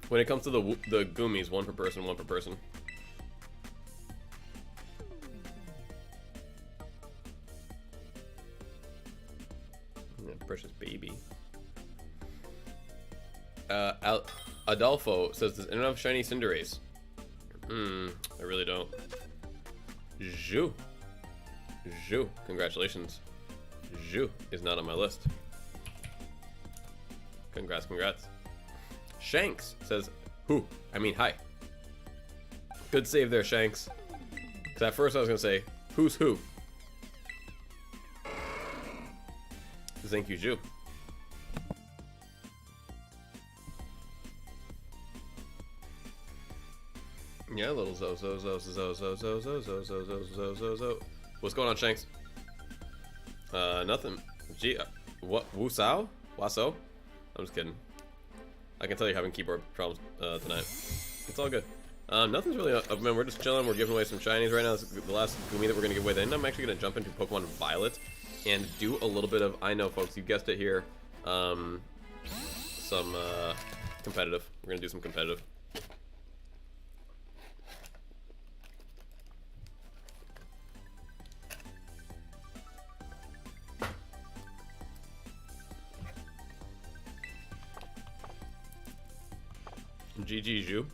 When it comes to the Goomies, one per person, one per person. Yeah, precious baby. Adolfo says, does anyone have shiny Cinderace? I really don't. Zhu. Zhu, congratulations. Zhu is not on my list. Congrats, congrats. Shanks says, who? I mean, hi. Good save there, Shanks. Because at first I was going to say, who's who? Thank you, Zhu. Yeah, little zo. What's going on, Shanks? Nothing. Gee, what? Woosao? Waso? I'm just kidding. I can tell you're having keyboard problems tonight. It's all good. Nothing's really up, man. We're just chilling. We're giving away some shinies right now. This is the last Goomy that we're gonna give away. Then I'm actually gonna jump into Pokemon Violet and do a little bit of, I know, folks, you guessed it here, some competitive. We're gonna do some competitive. GG, Zhu.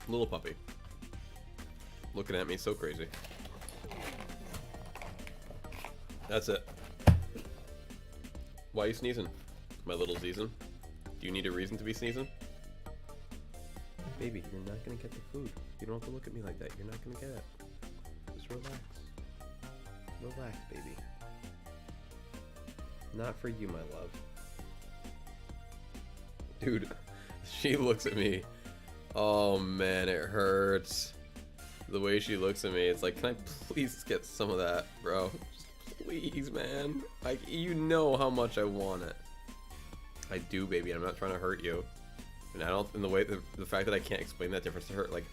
Little puppy. Looking at me so crazy. That's it. Why are you sneezing, my little Zeezin? Do you need a reason to be sneezing? Baby, you're not gonna get the food. You don't have to look at me like that. You're not gonna get it. Just relax. Relax, baby. Not for you, my love. Dude, she looks at me. Oh man, it hurts. The way she looks at me, it's like, can I please get some of that, bro? Just please, man. Like, you know how much I want it. I do, baby. I'm not trying to hurt you. And I don't, in the way, the fact that I can't explain that difference to her, like,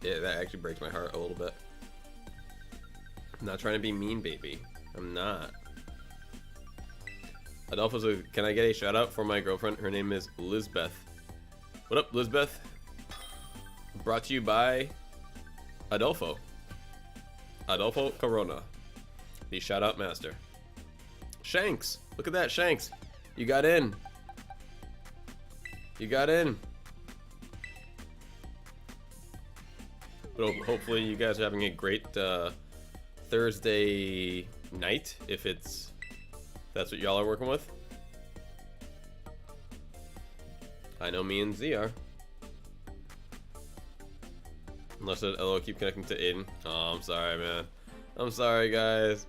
that actually breaks my heart a little bit. I'm not trying to be mean, baby. I'm not. Adolfo says, can I get a shout out for my girlfriend? Her name is Lizbeth. What up, Lizbeth? Brought to you by Adolfo. Adolfo Corona, the shout out master. Shanks, look at that, Shanks. You got in. You got in. But hopefully you guys are having a great Thursday night, if that's what y'all are working with. I know me and Z are. Unless it, LO, keep connecting to Aiden. Oh, I'm sorry, man. I'm sorry, guys.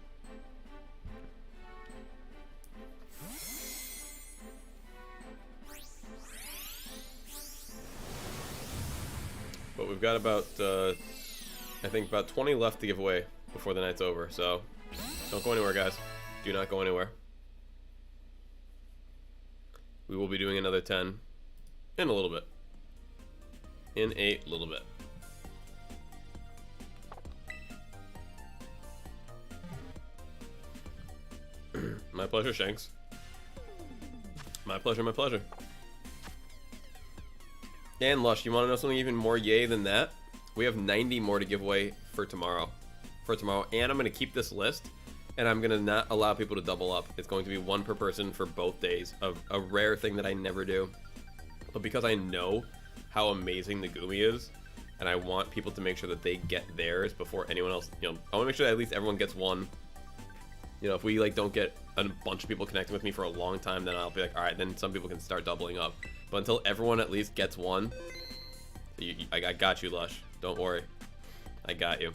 But we've got about, I think about 20 left to give away before the night's over. So don't go anywhere, guys. Do not go anywhere. We will be doing another 10 in a little bit. In a little bit. My pleasure, Shanks. My pleasure, my pleasure. And Lush, you want to know something even more yay than that? We have 90 more to give away for tomorrow. And I'm gonna keep this list, and I'm gonna not allow people to double up. It's going to be 1 per person for both days. A rare thing that I never do, but because I know how amazing the Goomy is, and I want people to make sure that they get theirs before anyone else. You know, I want to make sure that at least everyone gets one. You know, if we like don't get a bunch of people connecting with me for a long time, then I'll be like, all right, then some people can start doubling up. But until everyone at least gets one, I got you, Lush. Don't worry, I got you.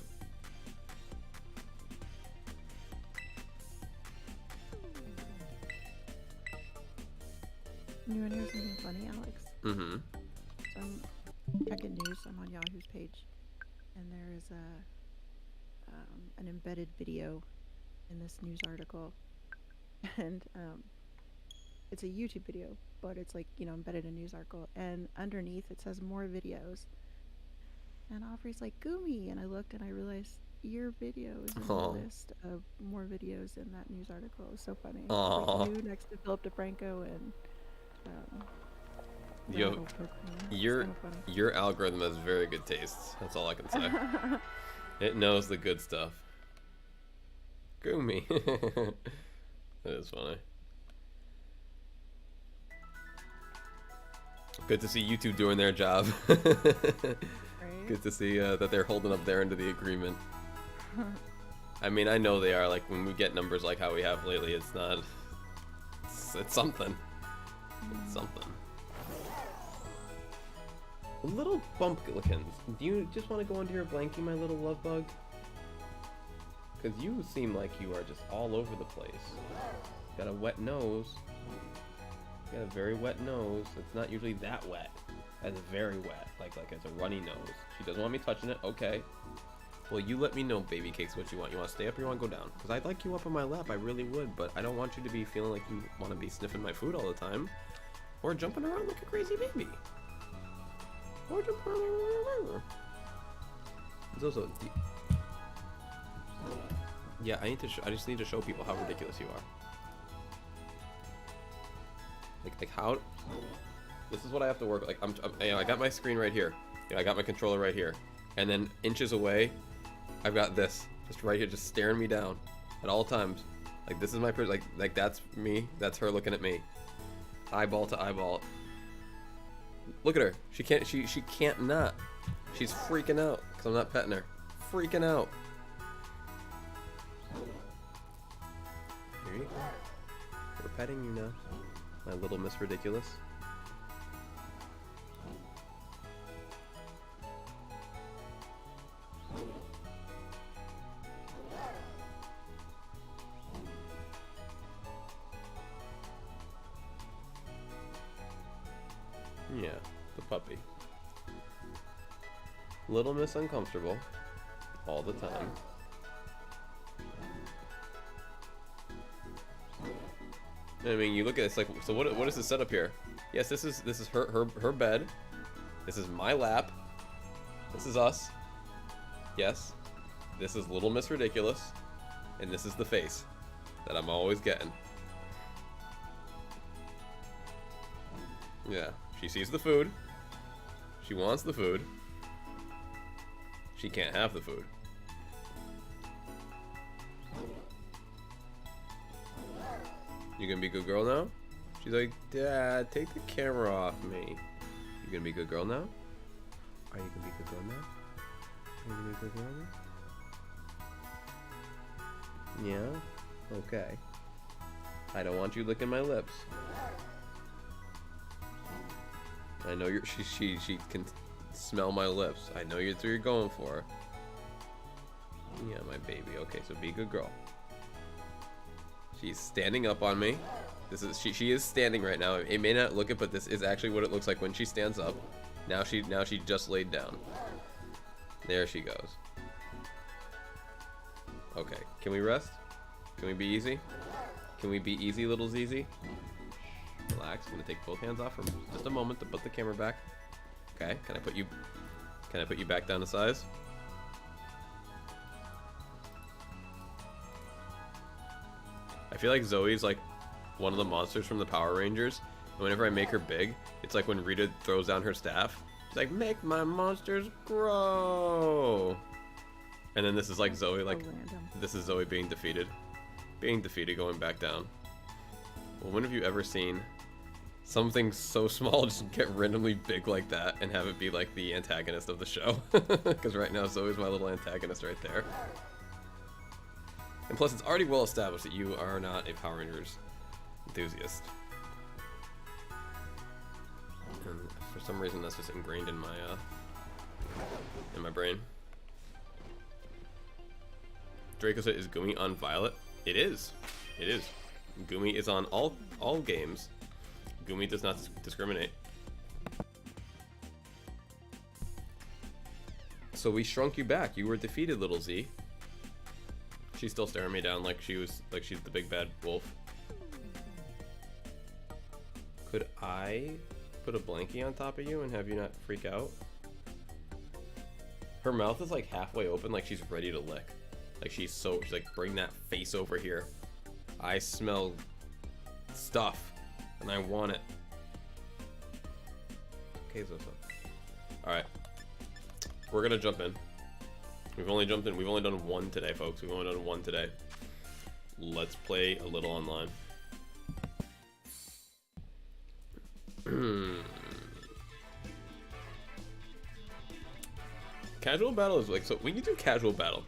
You want to hear something funny, Alex? Mm-hmm. So I'm checking news. I'm on Yahoo's page, and there is an embedded video in this news article, and it's a YouTube video, but it's like, you know, embedded in a news article, and underneath it says more videos, and Aubrey's like, Goomy, and I looked and I realized your video is in the list of more videos in that news article. It was so funny. Like you next to Philip DeFranco and Yo, your algorithm has very good tastes. That's all I can say. It knows the good stuff. Goomy. That is funny. Good to see you two doing their job. Right? Good to see that they're holding up their end of the agreement. I mean, I know they are. Like, when we get numbers like how we have lately, it's not... It's something. It's something. Little bumpkins, do you just want to go into your blankie, my little love bug? Because you seem like you are just all over the place. Got a wet nose. Got a very wet nose. It's not usually that wet. It's very wet. Like it's a runny nose. She doesn't want me touching it. Okay. Well, you let me know, baby cakes, what you want. You want to stay up or you want to go down? Because I'd like you up on my lap. I really would. But I don't want you to be feeling like you want to be sniffing my food all the time. Or jumping around like a crazy baby. Or jumping around like a It's also... Yeah, I just need to show people how ridiculous you are. Like how... This is what I have to work. Like I got my screen right here. Yeah, I got my controller right here. And then inches away, I've got this just right here, just staring me down at all times. Like this is my like that's me. That's her looking at me, eyeball to eyeball. Look at her. She can't not. She's freaking out because I'm not petting her. Freaking out. Here you go. We're petting you now, my little Miss Ridiculous. Yeah, the puppy. Little Miss Uncomfortable all the time. I mean, you look at it, it's like, so what is the setup here? Yes, this is her bed. This is my lap. This is us. Yes. This is Little Miss Ridiculous. And this is the face that I'm always getting. Yeah. She sees the food. She wants the food. She can't have the food. You gonna be a good girl now? She's like, Dad, take the camera off me. You gonna be a good girl now? Are you gonna be a good girl now? Are you gonna be a good girl now? Yeah? Okay. I don't want you licking my lips. I know she can smell my lips. I know that's what you're going for. Yeah, my baby. Okay, so be a good girl. She's standing up on me. This is she is standing right now. It may not look it, but this is actually what it looks like when she stands up. Now she just laid down. There she goes. Okay, can we rest? Can we be easy? Can we be easy, little ZZ? Relax. I'm gonna take both hands off for just a moment to put the camera back. Okay. Can I put you back down to size? I feel like Zoe's like one of the monsters from the Power Rangers. And whenever I make her big, it's like when Rita throws down her staff. She's like, make my monsters grow. And then this is like Zoe, like, this is Zoe being defeated. Being defeated, going back down. Well, when have you ever seen something so small just get randomly big like that and have it be like the antagonist of the show? Because right now Zoe's my little antagonist right there. And plus it's already well established that you are not a Power Rangers enthusiast. And for some reason that's just ingrained in my brain. Draco said, is Goomy on Violet? It is. It is. Goomy is on all games. Goomy does not discriminate. So we shrunk you back. You were defeated, little Z. She's still staring me down like she's the big bad wolf. Could I put a blankie on top of you and have you not freak out? Her mouth is like halfway open, like she's ready to lick. Like she's like, bring that face over here. I smell stuff and I want it. Okay, Zosa. Alright. We're gonna jump in. We've only jumped in. We've only done one today, folks. We've only done one today. Let's play a little online. Casual battle is like, so when you do casual battle,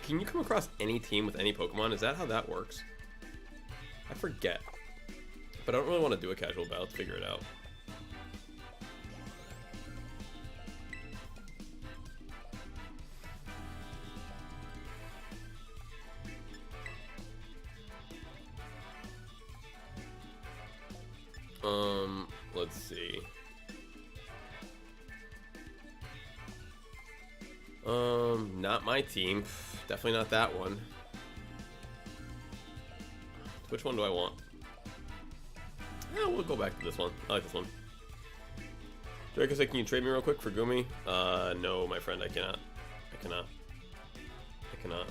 can you come across any team with any Pokemon? Is that how that works? I forget. But I don't really want to do a casual battle to figure it out. Let's see. Not my team. Definitely not that one. Which one do I want? Yeah, we'll go back to this one. I like this one. Draco said, can you trade me real quick for Goomy? No, my friend, I cannot. I cannot,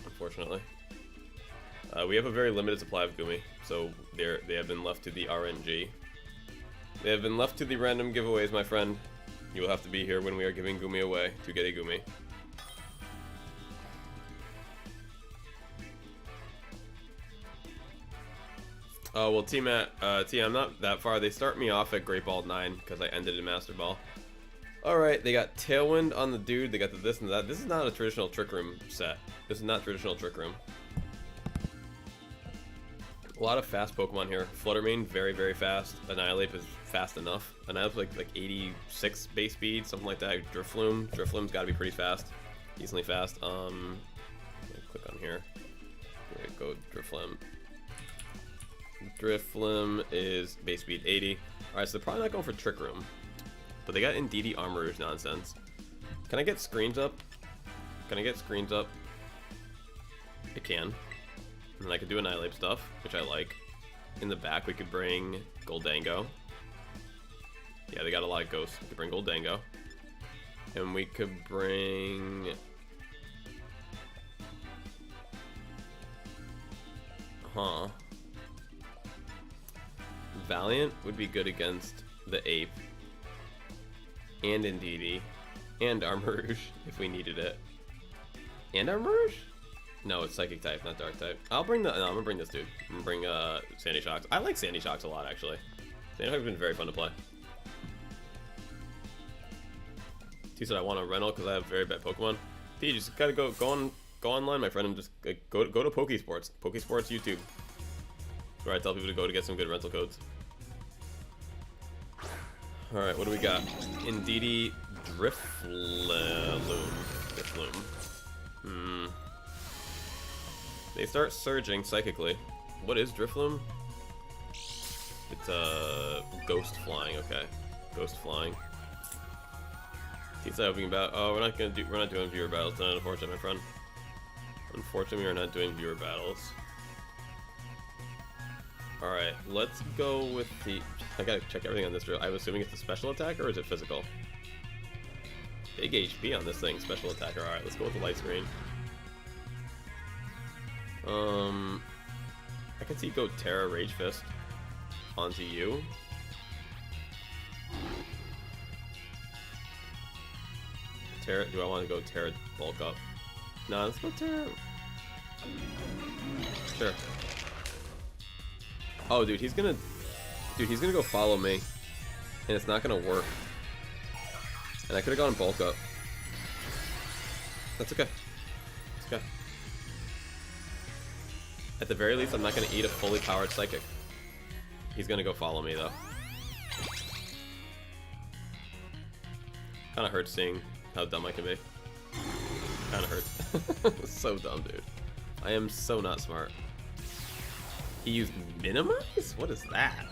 unfortunately. We have a very limited supply of Goomy, so they have been left to the RNG. They have been left to the random giveaways, my friend. You will have to be here when we are giving Goomy away to get a Goomy. Oh, well, T, I'm not that far. They start me off at Great Ball 9 because I ended in Master Ball. Alright, they got Tailwind on the dude. They got the this and that. This is not a traditional Trick Room set. This is not traditional Trick Room. A lot of fast Pokemon here. Fluttermane, very, very fast. Annihilate is fast enough. Annihilate like 86 base speed, something like that. Drifloom's got to be pretty fast. Decently fast. Let me click on here. There we go, Drifloom. Drifloom is base speed 80. Alright, so they're probably not going for Trick Room. But they got Indeedee Armor Rouge nonsense. Can I get screens up? Can I get screens up? I can. And then I could do Annihilate stuff, which I like. In the back, we could bring Goldango. Yeah, they got a lot of ghosts. We could bring Goldango. And we could bring... Huh. Valiant would be good against the Ape. And Indeedee. And Armor Rouge, if we needed it. And Armor Rouge? No, it's Psychic type, not Dark type. I'm gonna bring this dude. I'm gonna bring Sandy Shocks. I like Sandy Shocks a lot, actually. Sandy Shocks has been very fun to play. T said I want a rental because I have very bad Pokemon. T, you just gotta go online, my friend, and just go to Pokesports. Pokesports YouTube. That's where I tell people to go to get some good rental codes. Alright, what do we got? Indeedee Drifloom. They start surging psychically. What is Drifloom? It's ghost flying. Okay, ghost flying. Team's hoping about. Oh, we're not doing viewer battles tonight, unfortunately, my friend. Unfortunately, we are not doing viewer battles. All right, let's go with the. I gotta check everything on this drill. I'm assuming it's a special attack or is it physical? Big HP on this thing, special attacker. All right, let's go with the light screen. I can see go Terra Rage Fist onto you. Terra? Do I want to go Terra bulk up? No, let's go Terra. Sure. Oh, dude, he's gonna go follow me, and it's not gonna work. And I could have gone bulk up. That's okay. It's okay. At the very least, I'm not gonna eat a fully powered psychic. He's gonna go follow me though. Kind of hurts seeing how dumb I can be. Kind of hurts. So dumb, dude. I am so not smart. He used minimize? What is that?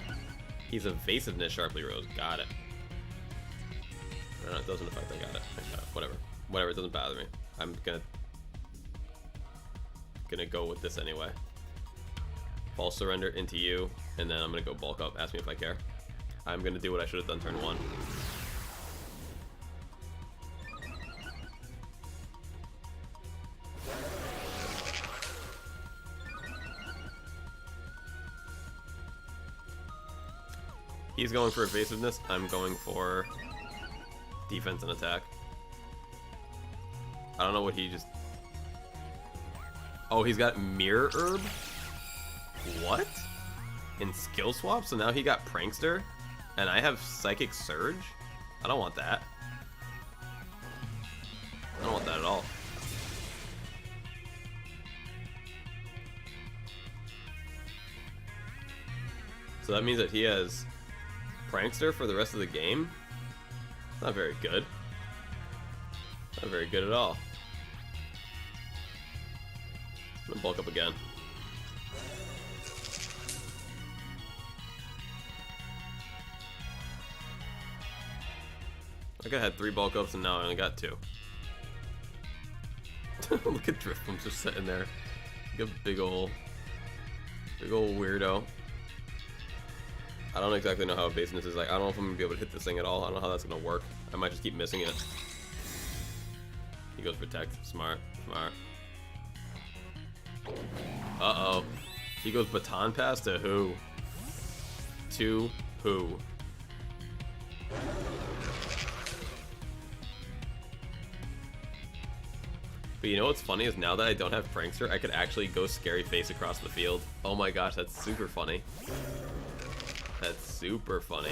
He's evasiveness sharply rose. Got it. No, it doesn't affect. I got it. Whatever. Whatever. It doesn't bother me. I'm gonna go with this anyway. False surrender into you, and then I'm gonna go bulk up. Ask me if I care. I'm gonna do what I should have done turn 1. He's going for evasiveness. I'm going for defense and attack. I don't know what he just... Oh, he's got Mirror Herb? What? In skill swap? So now he got Prankster? And I have Psychic Surge? I don't want that. I don't want that at all. So that means that he has Prankster for the rest of the game? Not very good. Not very good at all. I'm gonna bulk up again. I could have had 3 bulk ups and now I only got 2. Look at Driftbom's just sitting there. Like a big ol' weirdo. I don't exactly know how evasiveness is like. I don't know if I'm gonna be able to hit this thing at all. I don't know how that's gonna work. I might just keep missing it. He goes protect. Smart. Smart. Uh-oh. He goes baton pass to who? To who? But you know what's funny is now that I don't have Prankster, I could actually go Scary Face across the field. Oh my gosh, that's super funny. That's super funny.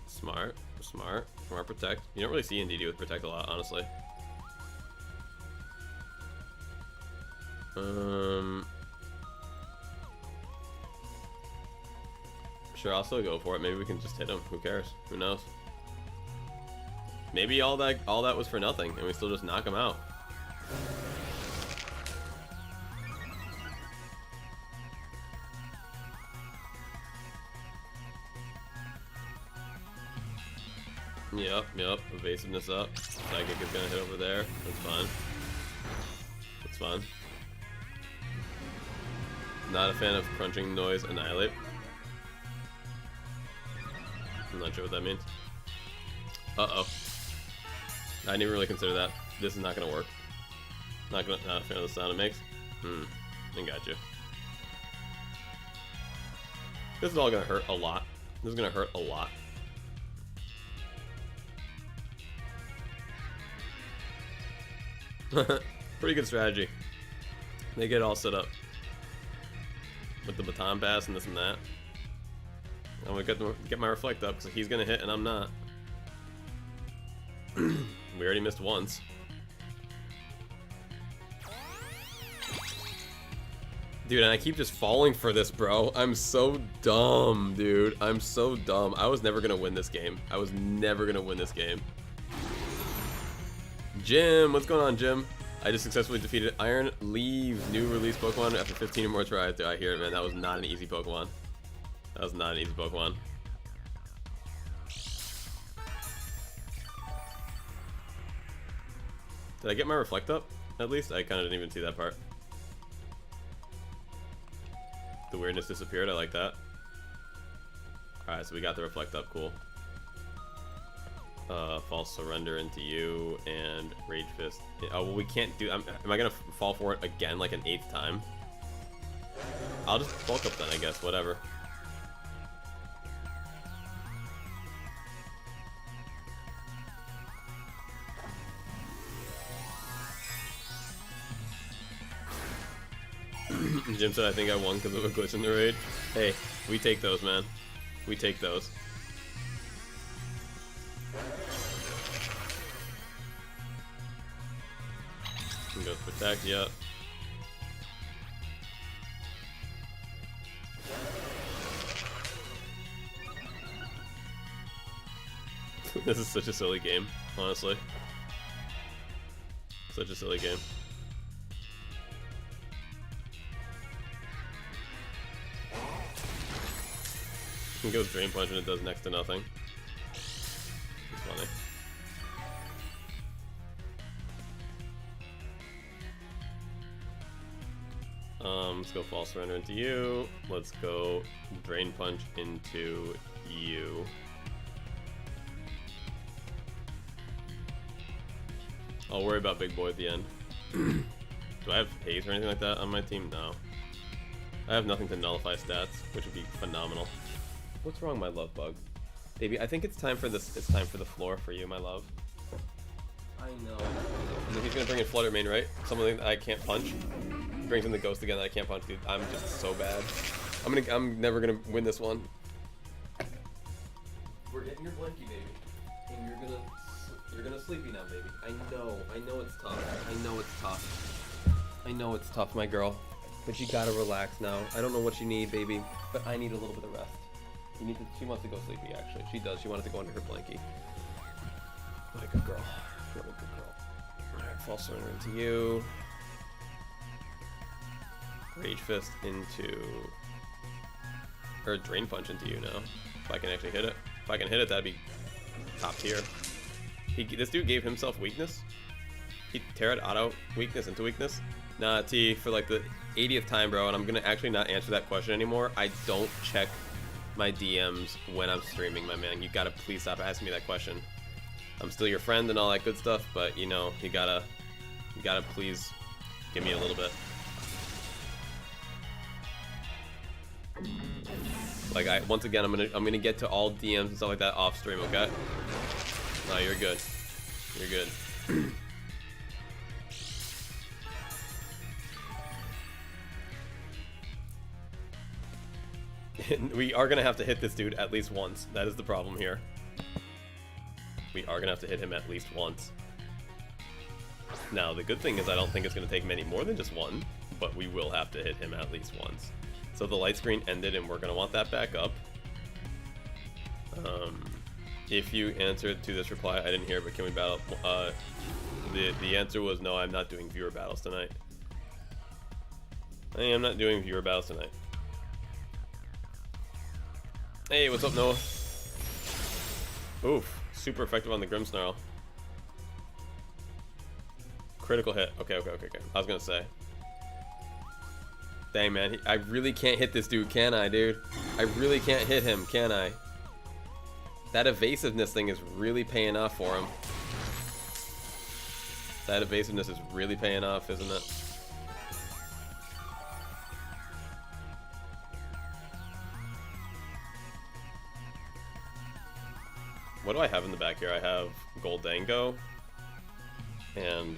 Smart, smart, smart protect. You don't really see NDD with protect a lot, honestly. Sure, I'll still go for it. Maybe we can just hit him. Who cares? Who knows? Maybe all that was for nothing, and we still just knock him out. Yep. Evasiveness up. Psychic is gonna hit over there. That's fine. That's fine. Not a fan of crunching noise annihilate. I'm not sure what that means. Uh-oh. I didn't even really consider that. This is not gonna work. Not a fan of the sound it makes. I got you. This is all gonna hurt a lot. This is gonna hurt a lot. Pretty good strategy. They get all set up with the baton pass and this and that. I'm gonna get my reflect up because he's gonna hit and I'm not. We already missed once. Dude, and I keep just falling for this, bro. I'm so dumb, dude. I'm so dumb. I was never gonna win this game. I was never gonna win this game. Jim, what's going on, Jim? I just successfully defeated Iron Leaves, new release Pokemon after 15 or more tries. Dude, I hear it, man. That was not an easy Pokemon. That was not an easy Pokemon. Did I get my reflect up? At least? I kind of didn't even see that part. The weirdness disappeared. I like that. Alright, so we got the reflect up. Cool. False surrender into you and Rage Fist. Oh, well, we can't do... am I going to fall for it again like an 8th time? I'll just bulk up then, I guess. Whatever. Jim said I think I won because of a glitch in the raid. Hey, we take those, man. We take those. Goes protect, yep. This is such a silly game, honestly. Such a silly game. It goes Drain Punch and it does next to nothing. It's funny. Let's go False Surrender into you. Let's go Drain Punch into you. I'll worry about Big Boy at the end. Do I have haze or anything like that on my team? No. I have nothing to nullify stats, which would be phenomenal. What's wrong, my love bug? Baby, I think it's time for this. It's time for the floor for you, my love. I know. And then he's gonna bring in Flutter Mane, right? Something that I can't punch. Brings in the Ghost again that I can't punch, dude. I'm just so bad. I'm never gonna win this one. We're getting your blankie, baby, and you're gonna sleepy now, baby. I know it's tough. I know it's tough, my girl. But you gotta relax now. I don't know what you need, baby, but I need a little bit of rest. She wants to go sleepy, actually. She does. She wanted to go under her blankie. What a good girl. What a good girl. Alright, False Surrender into you. Rage Fist into... or Drain Punch into you now. If I can actually hit it. If I can hit it, that'd be top tier. This dude gave himself weakness. He teared auto weakness into weakness. Nah, T, for like the 80th time, bro, and I'm gonna actually not answer that question anymore. I don't check my DMs when I'm streaming, my man. You gotta please stop asking me that question. I'm still your friend and all that good stuff, but you know, you gotta please give me a little bit. Like once again, I'm gonna get to all DMs and stuff like that off stream, okay? No, you're good. You're good. We are gonna have to hit this dude at least once. That is the problem here. We are gonna have to hit him at least once. Now, the good thing is I don't think it's gonna take many more than just one, but we will have to hit him at least once. So the light screen ended and we're gonna want that back up. If you answered to this reply, I didn't hear, but can we battle? The answer was no, I'm not doing viewer battles tonight. I am not doing viewer battles tonight. Hey, what's up, Noah? Oof, super effective on the Grimmsnarl. Critical hit. Okay. I was gonna say. Dang, man, I really can't hit this dude, can I, dude? I really can't hit him, can I? That evasiveness thing is really paying off for him. That evasiveness is really paying off, isn't it? What do I have in the back here? I have Goldango and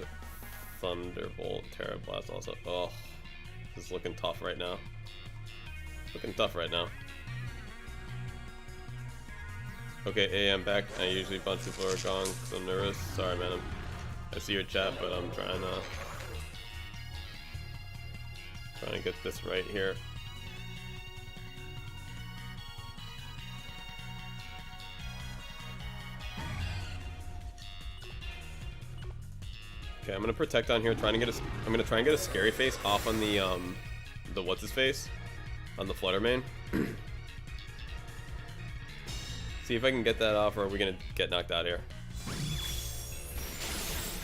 Thunderbolt, Terra Blast also. Oh, this is looking tough right now. Okay, hey, I'm back. I usually bunch people are gone because I'm nervous. Sorry, man. I see your chat, but I'm trying to get this right here. Okay, I'm gonna protect on here. I'm gonna try and get a scary face off on the what's his face on the Flutter Mane. See if I can get that off, or are we gonna get knocked out here?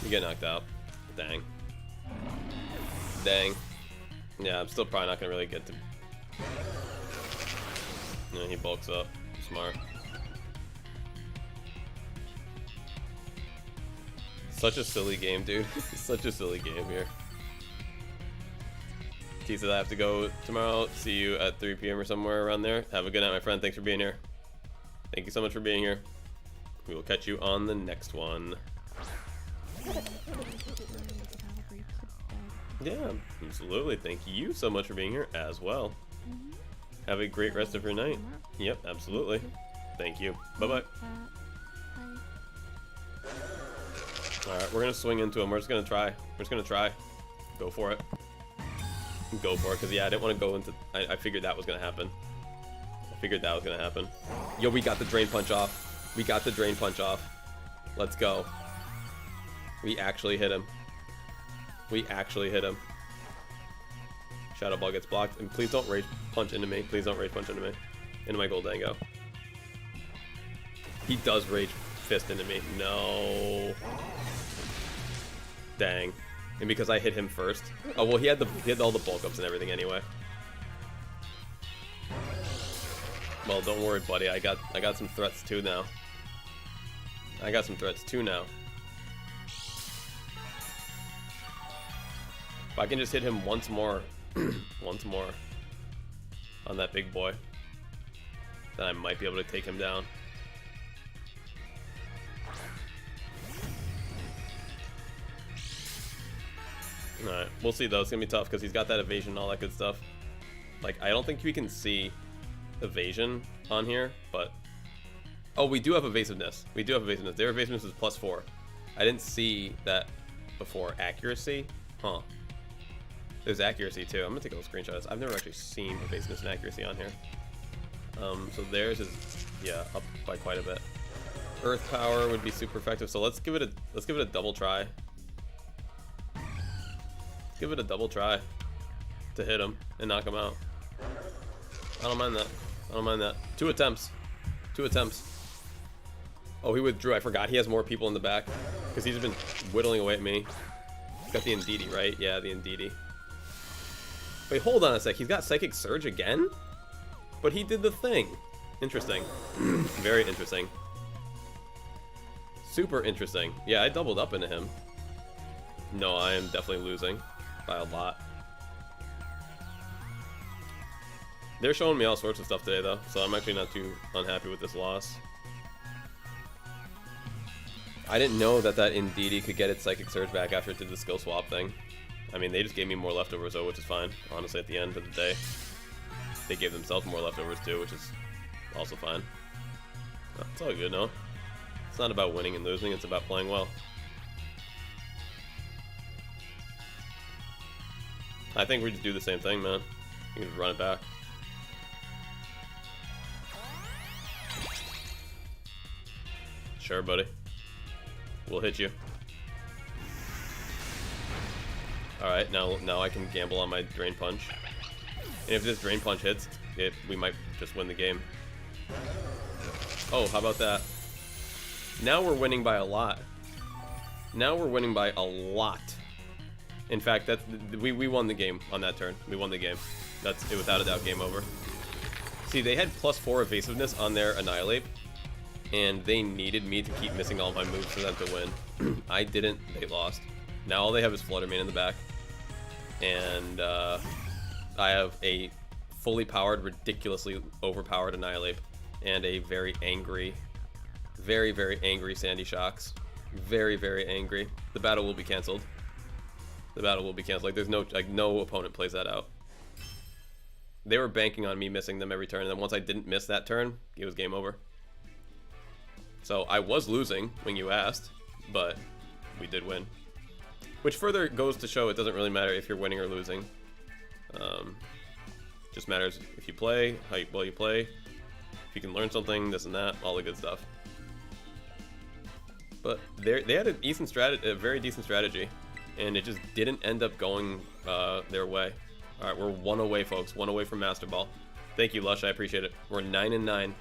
We get knocked out. Dang. Yeah, I'm still probably not gonna really get to. Yeah, he bulks up. Smart. Such a silly game, dude. Such a silly game here. T says I have to go tomorrow. See you at 3 p.m. or somewhere around there. Have a good night, my friend. Thanks for being here. Thank you so much for being here. We will catch you on the next one. Yeah, absolutely. Thank you so much for being here as well. Have a great rest of your night. Yep, absolutely. Thank you. Bye-bye. Alright, we're gonna swing into him. We're just gonna try. We're just gonna try. Go for it. Go for it, because yeah, I didn't want to go into... I figured that was gonna happen. I figured that was gonna happen. Yo, we got the drain punch off. We got the drain punch off. Let's go. We actually hit him. We actually hit him. Shadow Ball gets blocked. And please don't rage punch into me. Please don't rage punch into me. Into my Goldango. He does rage fist into me. No. Dang. And because I hit him first. Oh well, he had all the bulk ups and everything anyway. Well, don't worry, buddy. I got some threats too now. I got some threats too now. If I can just hit him once more, once more on that big boy, then I might be able to take him down. Alright, we'll see though. It's gonna be tough because he's got that evasion and all that good stuff. Like, I don't think we can see evasion on here, but... Oh, we do have evasiveness. We do have evasiveness. Their evasiveness is +4. I didn't see that before. Accuracy? Huh. There's accuracy too. I'm gonna take a little screenshot. I've never actually seen evasiveness and accuracy on here. So theirs is, yeah, up by quite a bit. Earth power would be super effective. So let's give it a double try. Let's give it a double try to hit him and knock him out. I don't mind that. I don't mind that. 2 attempts. 2 attempts. Oh, he withdrew. I forgot. He has more people in the back because he's been whittling away at me. He's got the Indeedee, right? Yeah, the Indeedee. Wait, hold on a sec. He's got Psychic Surge again? But he did the thing. Interesting. Very interesting. Super interesting. Yeah, I doubled up into him. No, I am definitely losing by a lot. They're showing me all sorts of stuff today, though, so I'm actually not too unhappy with this loss. I didn't know that Indeedee could get its Psychic Surge back after it did the skill swap thing. I mean, they just gave me more leftovers, though, which is fine. Honestly, at the end of the day, they gave themselves more leftovers, too, which is also fine. It's all good, no? It's not about winning and losing, it's about playing well. I think we just do the same thing, man. You can just run it back. Sure, buddy. We'll hit you. Alright, now I can gamble on my Drain Punch. And if this Drain Punch hits, we might just win the game. Oh, how about that? Now we're winning by a lot. Now we're winning by a lot. In fact, we won the game on that turn. We won the game. That's it, without a doubt, game over. See, they had +4 evasiveness on their Annihilate, and they needed me to keep missing all my moves for them to win. I didn't. They lost. Now all they have is Fluttermane in the back, and I have a fully powered, ridiculously overpowered Annihilate, and a very angry, very angry Sandy Shocks. Very angry. The battle will be canceled. The battle will be canceled. Like, there's no opponent plays that out. They were banking on me missing them every turn, and then once I didn't miss that turn, it was game over. So I was losing when you asked, but we did win. Which further goes to show it doesn't really matter if you're winning or losing. Just matters if you play, how well you play, if you can learn something, this and that, all the good stuff. But they had a very decent strategy, and it just didn't end up going their way. All right, we're 1 away, folks. 1 away from Master Ball. Thank you, Lush. I appreciate it. We're 9-9.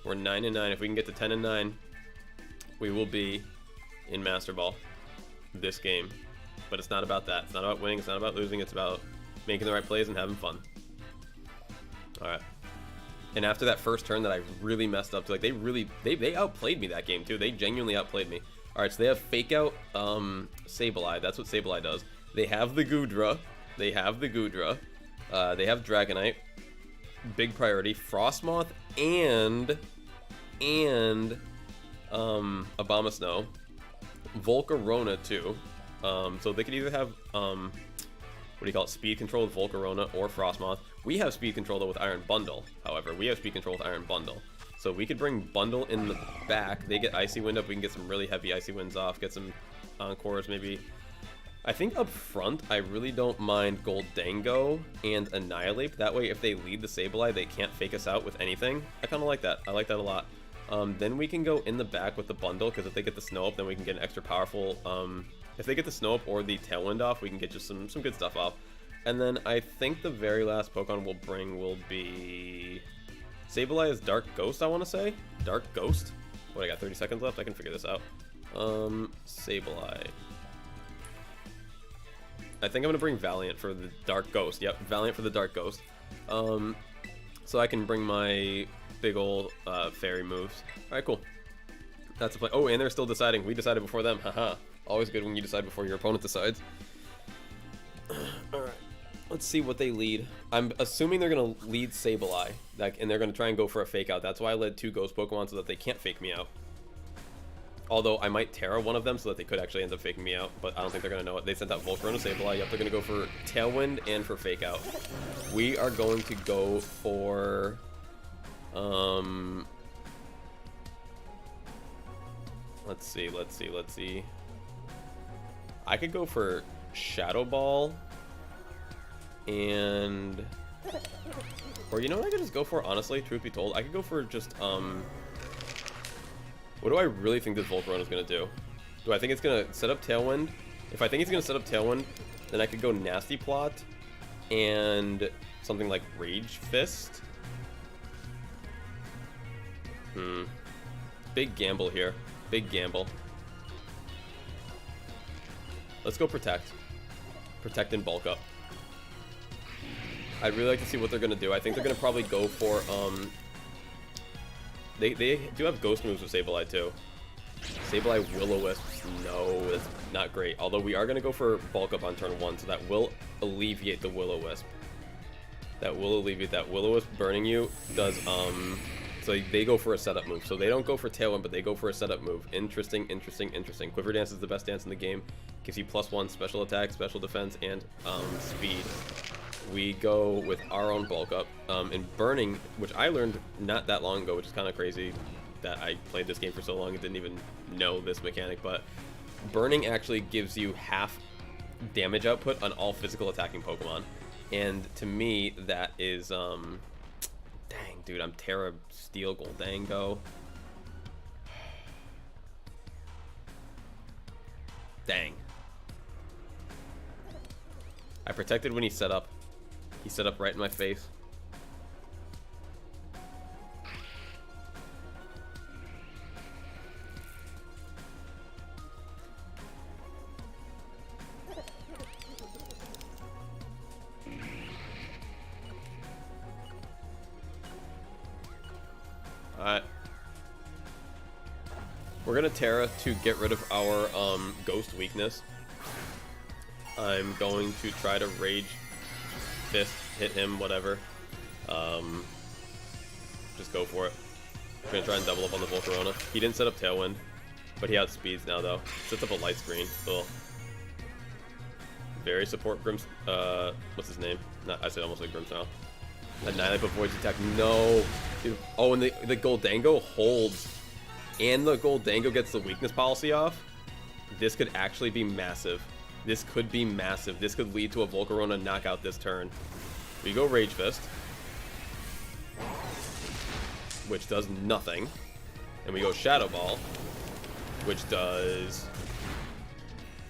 We're 9-9. If we can get to 10-9, we will be in Master Ball this game. But it's not about that. It's not about winning. It's not about losing. It's about making the right plays and having fun. All right. And after that first turn that I really messed up, like they outplayed me that game too. They genuinely outplayed me. All right, so they have Fake Out Sableye. That's what Sableye does. They have the Goodra. They have Dragonite, big priority, Frostmoth, and Abomasnow, Volcarona too. So they could either have what do you call it, speed control with Volcarona or Frostmoth. We have speed control though with Iron Bundle. However, we have speed control with Iron Bundle. So we could bring Bundle in the back. They get Icy Wind up. We can get some really heavy Icy Winds off. Get some Encores maybe. I think up front, I really don't mind Goldango and Annihilate. That way, if they lead the Sableye, they can't fake us out with anything. I kind of like that. I like that a lot. Then we can go in the back with the Bundle, because if they get the Snow Up, then we can get an extra powerful... if they get the Snow Up or the Tailwind off, we can get just some good stuff off. And then I think the very last Pokemon we'll bring will be... Sableye is Dark Ghost, I want to say? Dark Ghost? What, I got 30 seconds left? I can figure this out. Sableye. I think I'm going to bring Valiant for the Dark Ghost. Yep, Valiant for the Dark Ghost. So I can bring my big old fairy moves. Alright, cool. That's a play. Oh, and they're still deciding. We decided before them. Haha. Always good when you decide before your opponent decides. Alright. Let's see what they lead. I'm assuming they're going to lead Sableye. And they're going to try and go for a fake out. That's why I led 2 Ghost Pokemon so that they can't fake me out. Although I might Terra one of them so that they could actually end up faking me out, but I don't think they're going to know it. They sent out Volcarona, Sableye. Yep, they're going to go for Tailwind and for Fake Out. We are going to go for... Let's see. I could go for Shadow Ball and... Or you know what I could just go for, honestly, truth be told? I could go for just, what do I really think this Volcarona is going to do? Do I think it's going to set up Tailwind? If I think it's going to set up Tailwind, then I could go Nasty Plot and something like Rage Fist. Big gamble here. Big gamble. Let's go Protect. Protect and Bulk Up. I'd really like to see what they're going to do. I think they're going to probably go for, They do have Ghost moves with Sableye too. Sableye Will-O-Wisp, no, that's not great. Although we are going to go for Bulk Up on turn 1, so that will alleviate the Will-O-Wisp. That will alleviate that. Will-O-Wisp burning you does, so they go for a setup move. So they don't go for Tailwind, but they go for a setup move. Interesting. Quiver Dance is the best dance in the game. Gives you +1 special attack, special defense, and speed. We go with our own Bulk Up, and Burning, which I learned not that long ago, which is kind of crazy that I played this game for so long and didn't even know this mechanic, but Burning actually gives you half damage output on all physical attacking Pokemon, and to me, that is, dang, dude, I'm Terra Steel Goldango. Dang. I protected when he set up. He set up right in my face. Alright. We're gonna Terra to get rid of our Ghost weakness. I'm going to try to Rage Fist, hit him, whatever. Just go for it. I'm gonna try and double up on the Volcarona. He didn't set up Tailwind, but he outspeeds now though. Sets up a Light Screen still. Very support Grims. What's his name? Not, I said almost like Grimmsnarl. Annihilate but voids attack. No. Dude. Oh, and the Goldango holds, and the Goldango gets the weakness policy off. This could actually be massive. This could be massive. This could lead to a Volcarona knockout this turn. We go Rage Fist, which does nothing. And we go Shadow Ball, which does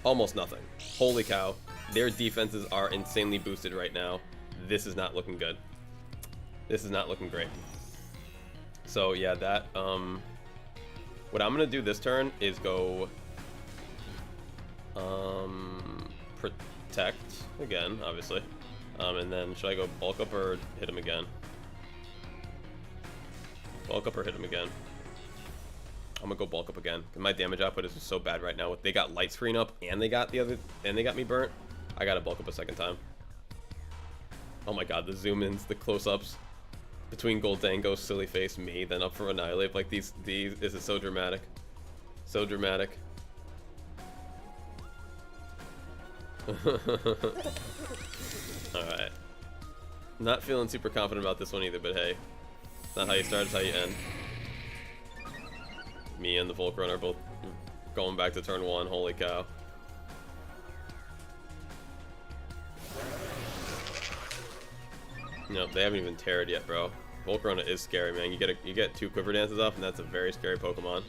almost nothing. Holy cow. Their defenses are insanely boosted right now. This is not looking good. This is not looking great. So yeah, that, what I'm going to do this turn is go... Protect again, obviously. And then should I go Bulk Up or hit him again? Bulk Up or hit him again? I'm gonna go Bulk Up again. My damage output is just so bad right now. They got Light Screen up and they got me burnt. I gotta Bulk Up a second time. Oh my god, the zoom-ins, the close-ups between Goldango, silly face, me, then up for Annihilate. Like these, this is so dramatic. So dramatic. Alright. Not feeling super confident about this one either, but hey. It's not how you start, it's how you end. Me and the Volcron are both going back to turn 1, holy cow. Nope, they haven't even terrored yet, bro. Volcarona is scary, man. You get 2 Quiver Dances off, and that's a very scary Pokemon.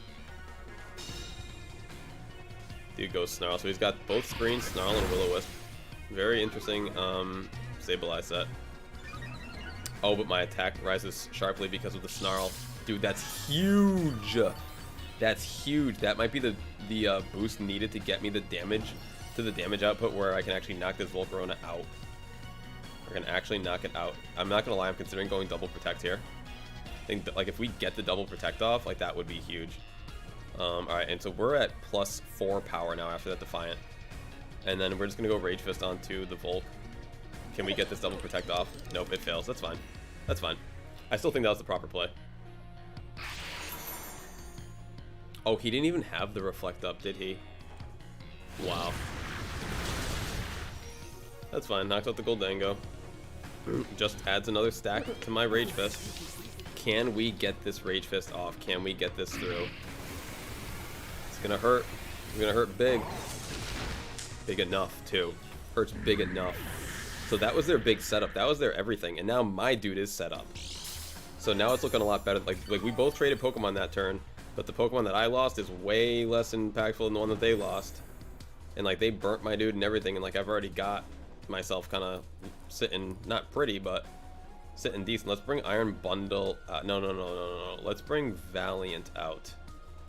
Dude goes Snarl, so he's got both screens, Snarl and Will-O-Wisp. Very interesting Sableye set. Oh, but my attack rises sharply because of the Snarl. Dude, that's huge! That's huge. That might be the boost needed to get me the damage to the damage output where I can actually knock this Volcarona out. We're gonna actually knock it out. I'm not gonna lie, I'm considering going double protect here. I think that, like, if we get the double protect off, like, that would be huge. Alright, and so we're at +4 power now after that Defiant. And then we're just gonna go Rage Fist onto the Volk. Can we get this double protect off? Nope, it fails. That's fine. That's fine. I still think that was the proper play. Oh, he didn't even have the Reflect up, did he? Wow. That's fine. Knocks out the Goldango. Just adds another stack to my Rage Fist. Can we get this Rage Fist off? Can we get this through? It's gonna hurt. It's gonna hurt big. Big enough, too. Hurts big enough. So that was their big setup. That was their everything. And now my dude is set up. So now it's looking a lot better. Like we both traded Pokemon that turn, but the Pokemon that I lost is way less impactful than the one that they lost. And like they burnt my dude and everything, and like I've already got myself kind of sitting, not pretty, but sitting decent. Let's bring Iron Bundle. No. Let's bring Valiant out.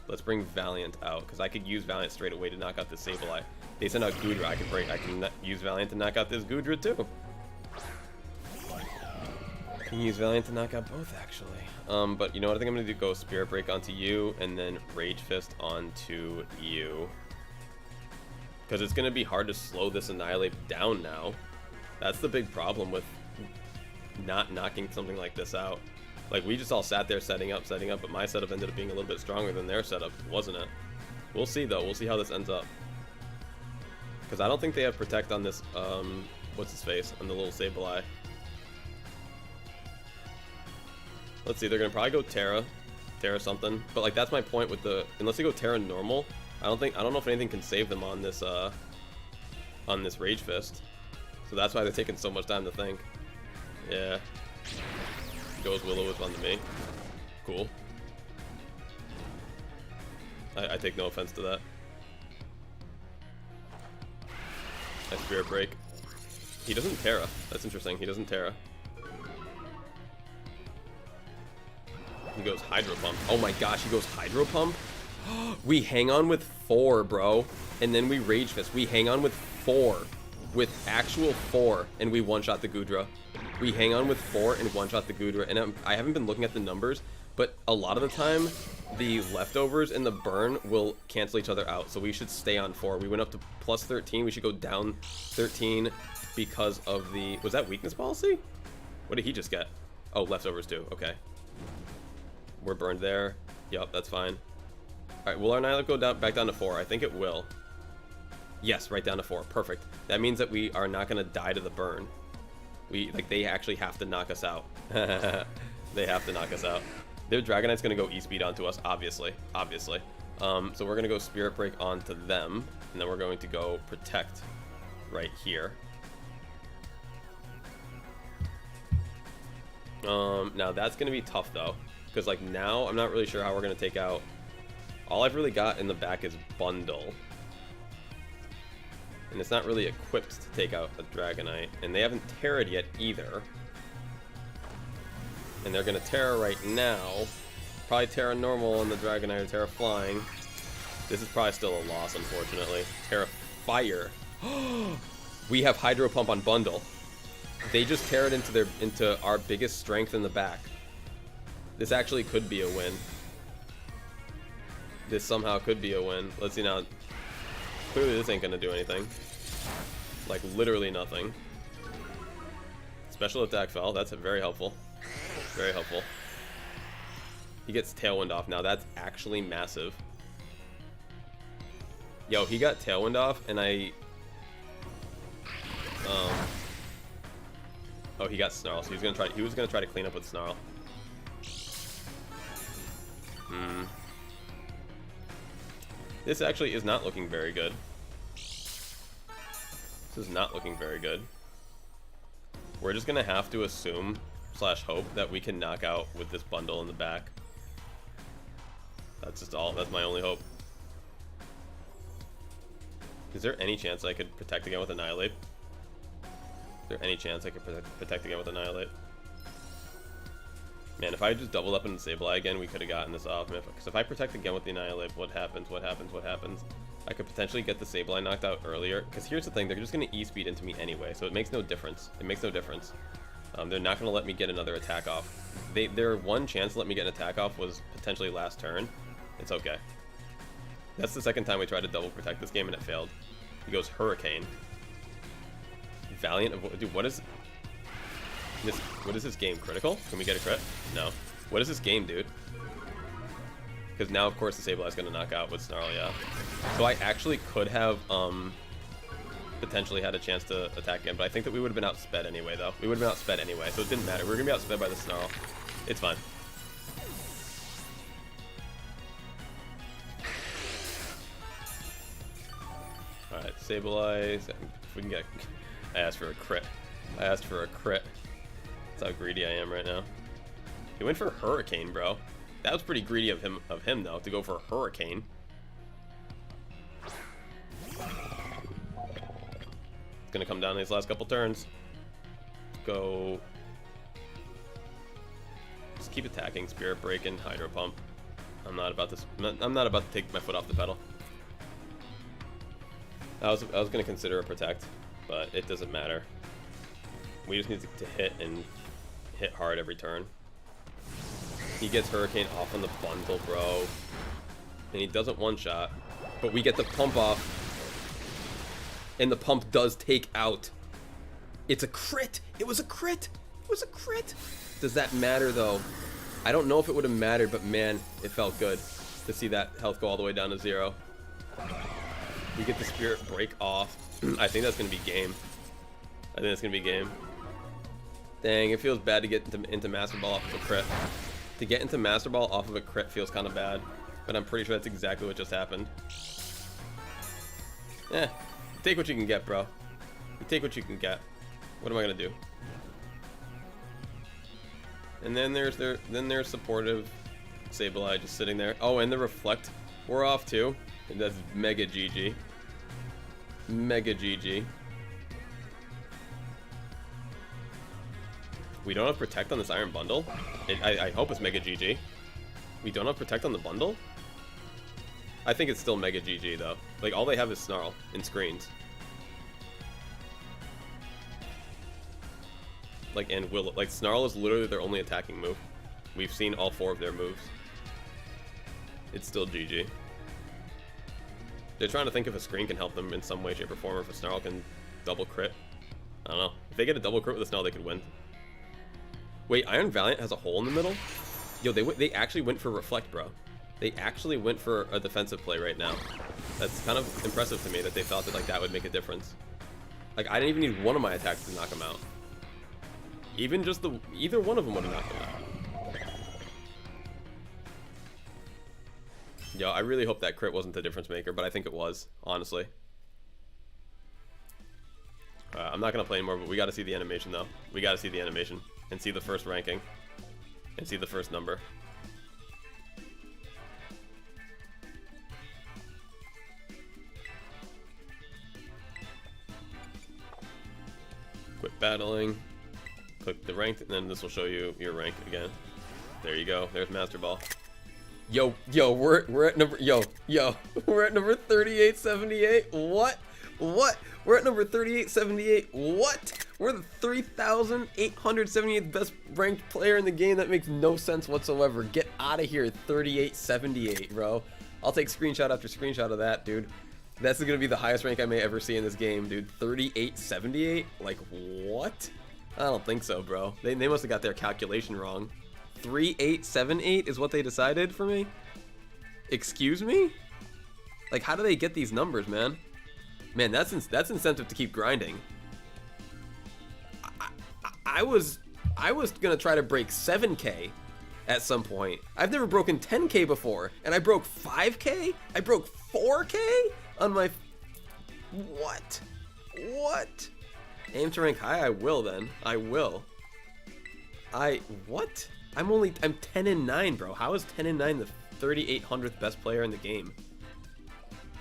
Let's bring Valiant out, because I could use Valiant straight away to knock out this Sableye. They send out Goodra. I can use Valiant to knock out this Goodra too. I can use Valiant to knock out both, actually. But you know what? I think I'm gonna do go Spirit Break onto you, and then Rage Fist onto you. Because it's gonna be hard to slow this Annihilate down now. That's the big problem with not knocking something like this out. Like, we just all sat there setting up, but my setup ended up being a little bit stronger than their setup, wasn't it? We'll see, though. We'll see how this ends up. Because I don't think they have Protect on this, what's his face? On the little Sableye. Let's see, they're gonna probably go Terra something. But, like, that's my point with the... Unless they go Terra normal, I don't know if anything can save them on this Rage Fist. So that's why they're taking so much time to think. Yeah. Goes Will-O-Wisp onto me. Cool. I take no offense to that. I Spirit Break. He doesn't Terra. That's interesting. He doesn't Terra. He goes Hydro Pump. Oh my gosh, he goes Hydro Pump? We hang on with 4, bro. And then we Rage Fist. We hang on with 4. With actual 4. And we one-shot the Goodra. We hang on with 4 and one-shot the Goodra. And I haven't been looking at the numbers, but a lot of the time, the leftovers and the burn will cancel each other out. So we should stay on 4. We went up to plus 13. We should go down 13 because of the... Was that weakness policy? What did he just get? Oh, leftovers too. Okay. We're burned there. Yup, that's fine. Alright, will our Annihilate go back down to 4? I think it will. Yes, right down to 4. Perfect. That means that we are not going to die to the burn. They actually have to knock us out. They have to knock us out. Their Dragonite's going to go E-Speed onto us, obviously. Obviously. So we're going to go Spirit Break onto them. And then we're going to go Protect right here. Now that's going to be tough, though. Because, like, now I'm not really sure how we're going to take out... All I've really got in the back is Bundle. And it's not really equipped to take out a Dragonite. And they haven't Terra'd yet either. And they're going to Terra right now. Probably Terra normal on the Dragonite or Terra flying. This is probably still a loss, unfortunately. Terra fire. We have Hydro Pump on Bundle. They just Terra'd into our biggest strength in the back. This actually could be a win. This somehow could be a win. Let's see now. Clearly this ain't gonna do anything. Like, literally nothing. It's Special attack fell. That's very helpful. Very helpful. He gets Tailwind off now. That's actually massive. Yo, he got Tailwind off, and I... Oh, he got Snarl, so he was gonna try to clean up with Snarl. This actually is not looking very good. This is not looking very good. We're just gonna have to assume / hope that we can knock out with this bundle in the back. That's just all. That's my only hope. Is there any chance I could protect again with Annihilate? Is there any chance I could protect again with Annihilate? Man, if I just doubled up in Sableye again, we could have gotten this off. Because if I protect again with the Annihilate, what happens? What happens? What happens? I could potentially get the Sableye knocked out earlier. Because here's the thing, they're just going to E-speed into me anyway, so it makes no difference. It makes no difference. They're not going to let me get another attack off. Their one chance to let me get an attack off was potentially last turn. It's okay. That's the second time we tried to double protect this game and it failed. He goes Hurricane. Valiant. Dude, what is this? What is this game? Critical? Can we get a crit? No. What is this game, dude? Because now, of course, the Sableye is going to knock out with Snarl, yeah. So I actually could have potentially had a chance to attack again, but I think that we would have been outsped anyway, though. We would have been outsped anyway, so it didn't matter. We were going to be outsped by the Snarl. It's fine. Alright, Sableye. If we can get... I asked for a crit. I asked for a crit. That's how greedy I am right now. He went for Hurricane, bro. That was pretty greedy of him though, to go for a Hurricane. It's gonna come down these last couple turns. Go. Just keep attacking, Spirit Break and Hydro Pump. I'm not about to take my foot off the pedal. I was gonna consider a Protect, but it doesn't matter. We just need to hit and hit hard every turn. He gets Hurricane off on the bundle, bro. And he doesn't one-shot. But we get the pump off. And the pump does take out. It's a crit! It was a crit! It was a crit! Does that matter, though? I don't know if it would have mattered, but man, it felt good to see that health go all the way down to 0. We get the Spirit Break off. I think that's going to be game. I think that's going to be game. Dang, it feels bad to get into Master Ball off of a crit. To get into Master Ball off of a crit feels kind of bad, but I'm pretty sure that's exactly what just happened. Eh, take what you can get, bro. You take what you can get. What am I gonna do? And then there's supportive Sableye just sitting there. Oh, and the Reflect. We're off too. And that's mega GG. Mega GG. We don't have Protect on this Iron Bundle. I hope it's Mega GG. We don't have Protect on the bundle? I think it's still Mega GG, though. Like, all they have is Snarl and Screens. Like, and like, Snarl is literally their only attacking move. We've seen all 4 of their moves. It's still GG. They're trying to think if a Screen can help them in some way, shape, or form, or if a Snarl can double crit. I don't know. If they get a double crit with a Snarl, they could win. Wait, Iron Valiant has a hole in the middle? Yo, they actually went for Reflect, bro. They actually went for a defensive play right now. That's kind of impressive to me that they thought that like that would make a difference. Like, I didn't even need one of my attacks to knock him out. Even just either one of them would have knocked him out. Yo, I really hope that crit wasn't the difference maker, but I think it was, honestly. I'm not gonna play anymore, but we gotta see the animation though. We gotta see the animation. And see the first ranking. And see the first number. Quit battling. Click the ranked, and then this will show you your rank again. There you go. There's Master Ball. Yo, we're at number we're at number 3878. What? We're at number 3878. What? We're the 3,878th best ranked player in the game. That makes no sense whatsoever. Get out of here, 3878, bro. I'll take screenshot after screenshot of that, dude. That's gonna be the highest rank I may ever see in this game, dude. 3878? Like, what? I don't think so, bro. They must have got their calculation wrong. 3878 is what they decided for me? Excuse me? Like, how do they get these numbers, man? Man, that's incentive to keep grinding. I was gonna try to break 7K at some point. I've never broken 10K before, and I broke 5K? I broke 4K on my... What? What? Aim to rank high? I will then. I will. What? I'm 10 and 9, bro. How is 10 and 9 the 3,800th best player in the game?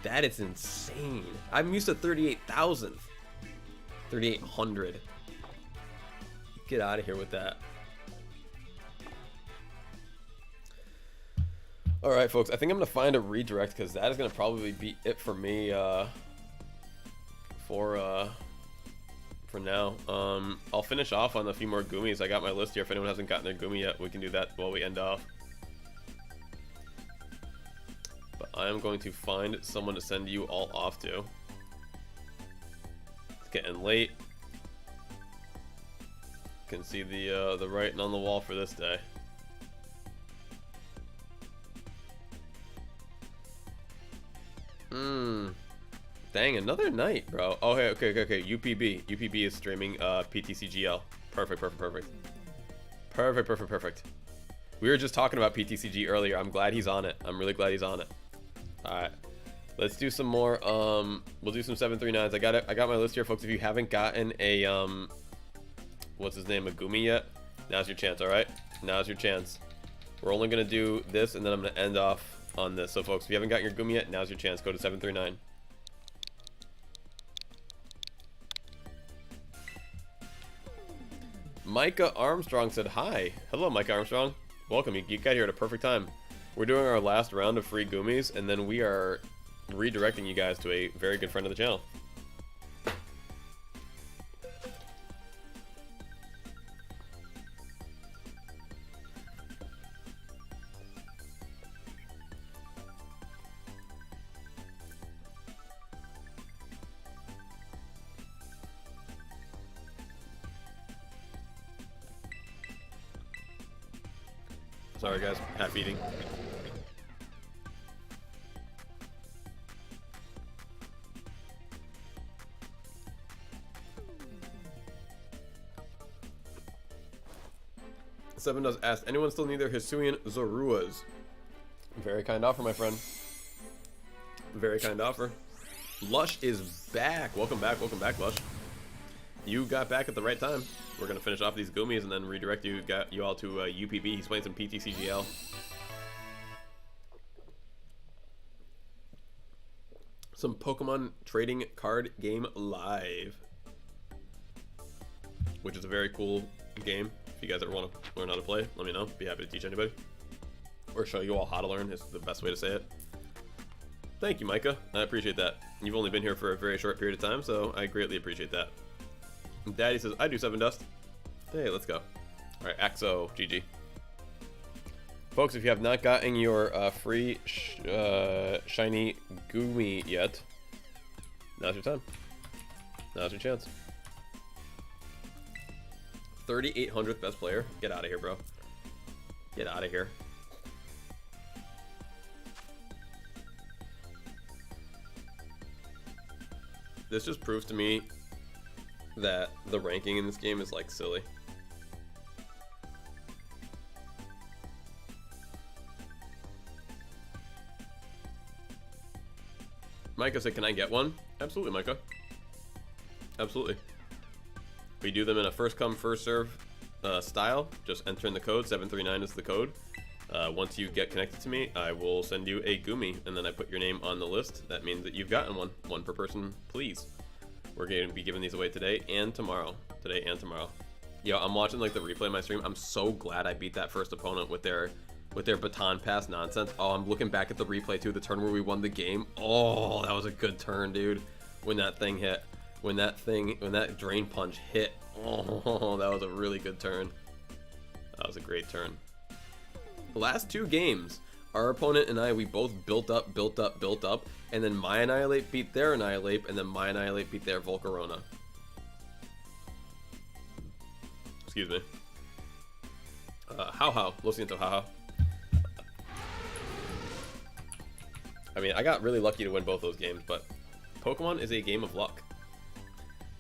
That is insane. I'm used to 38,000th. 3,800. Get out of here with that. Alright, folks. I think I'm going to find a redirect because that is going to probably be it for me for now. I'll finish off on a few more Goomies. I got my list here. If anyone hasn't gotten their Goomy yet, we can do that while we end off. But I am going to find someone to send you all off to. It's getting late. You can see the writing on the wall for this day. Dang, another night, bro. Oh, hey, okay. UPB is streaming PTCGL. Perfect. We were just talking about PTCG earlier. I'm glad he's on it. I'm really glad he's on it. Alright. Let's do some more. We'll do some 739s. I got my list here, folks. If you haven't gotten a what's his name, a Goomy yet, now's your chance, alright? Now's your chance. We're only gonna do this and then I'm gonna end off on this. So folks, if you haven't gotten your Goomy yet, now's your chance. Go to 739. Micah Armstrong said hi. Hello, Micah Armstrong. Welcome. You got here at a perfect time. We're doing our last round of free Goomies, and then we are redirecting you guys to a very good friend of the channel. Sorry guys, half eating. Seven does ask, anyone still need their Hisuian Zoruas? Very kind offer, my friend. Very kind offer. Lush is back. Welcome back, Lush. You got back at the right time. We're gonna finish off these Goomies and then redirect you all to UPB. He's playing some PTCGL. Some Pokemon trading card game live, which is a very cool game. If you guys ever want to learn how to play, let me know. Be happy to teach anybody or show you all how to learn is the best way to say it. Thank you, Micah. I appreciate that. You've only been here for a very short period of time, so I greatly appreciate that. Daddy says, I do 7 dust. Hey, let's go. Alright, Axo, GG. Folks, if you have not gotten your free shiny Goomy yet, now's your time. Now's your chance. 3,800th best player. Get out of here, bro. Get out of here. This just proves to me that the ranking in this game is like silly. Micah said, can I get one? Absolutely, Micah. Absolutely. We do them in a first come, first serve style. Just enter in the code. 739 is the code. Once you get connected to me, I will send you a Goomy, and then I put your name on the list. That means that you've gotten one. One per person, please. We're going to be giving these away today and tomorrow. Today and tomorrow. Yo, I'm watching like the replay of my stream. I'm so glad I beat that first opponent with their baton pass nonsense. Oh, I'm looking back at the replay too, the turn where we won the game. Oh, that was a good turn, dude. When that thing hit. When that drain punch hit. Oh, that was a really good turn. That was a great turn. The last 2 games, our opponent and I, we both built up, and then my Annihilate beat their Annihilate, and then my Annihilate beat their Volcarona. Excuse me. How? Lo siento, how. I mean, I got really lucky to win both those games, but Pokemon is a game of luck.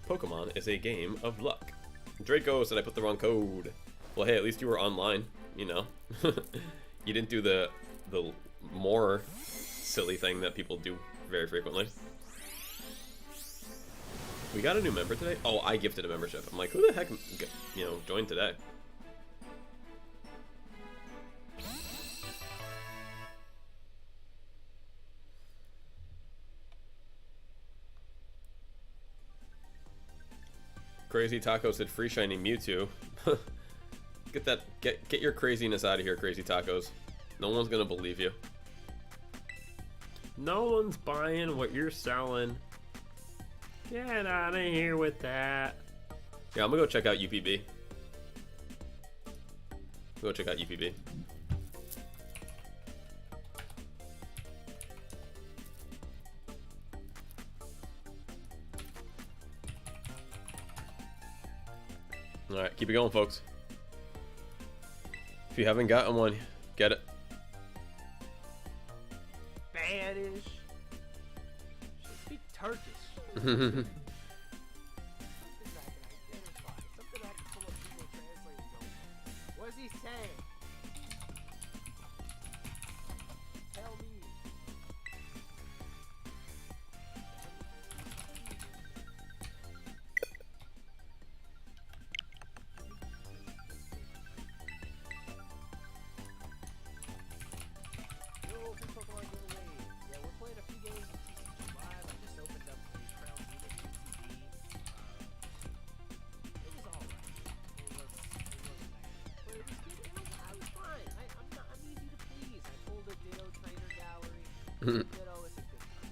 Pokemon is a game of luck. Draco said I put the wrong code. Well, hey, at least you were online, you know. You didn't do the more silly thing that people do very frequently. We got a new member today? Oh, I gifted a membership. I'm like, who the heck, you know, joined today? Crazy Taco said free shiny Mewtwo. Get your craziness out of here, Crazy Tacos. No one's gonna believe you. No one's buying what you're selling. Get out of here with that. Yeah, I'm gonna go check out UPB. Go check out UPB. Alright, keep it going, folks. If you haven't gotten one, get it. Spanish. Should speak Turkish. Hmm. What's he saying? Tell me. Yo, free Pokemon giveaway. Yeah, we're playing a few games in TCG Live. I just opened up the Crown Zenith TCG. It was alright. It was nice. But it was good. I was fine. I'm easy to please. I pulled a Ditto Trainer Gallery. Ditto is a good time.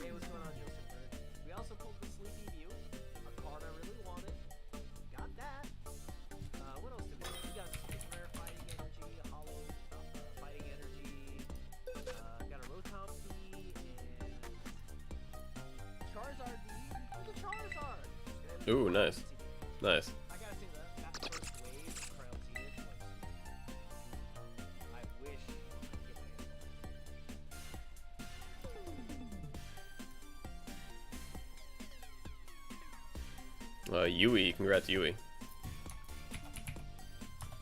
Hey, what's going on, Joseph Bird? We also pulled the Sleepy View, a card I really wanted. Got that. What else did we get? We got Super Rare Fighting Energy, Hollow Fighting Energy. Got a Rotom P and Charizard D. Look at Charizard. Ooh, nice. Nice. I gotta say that first wave of Crown Zenith was. I wish I could get my hands on Yui, congrats, Yui. it.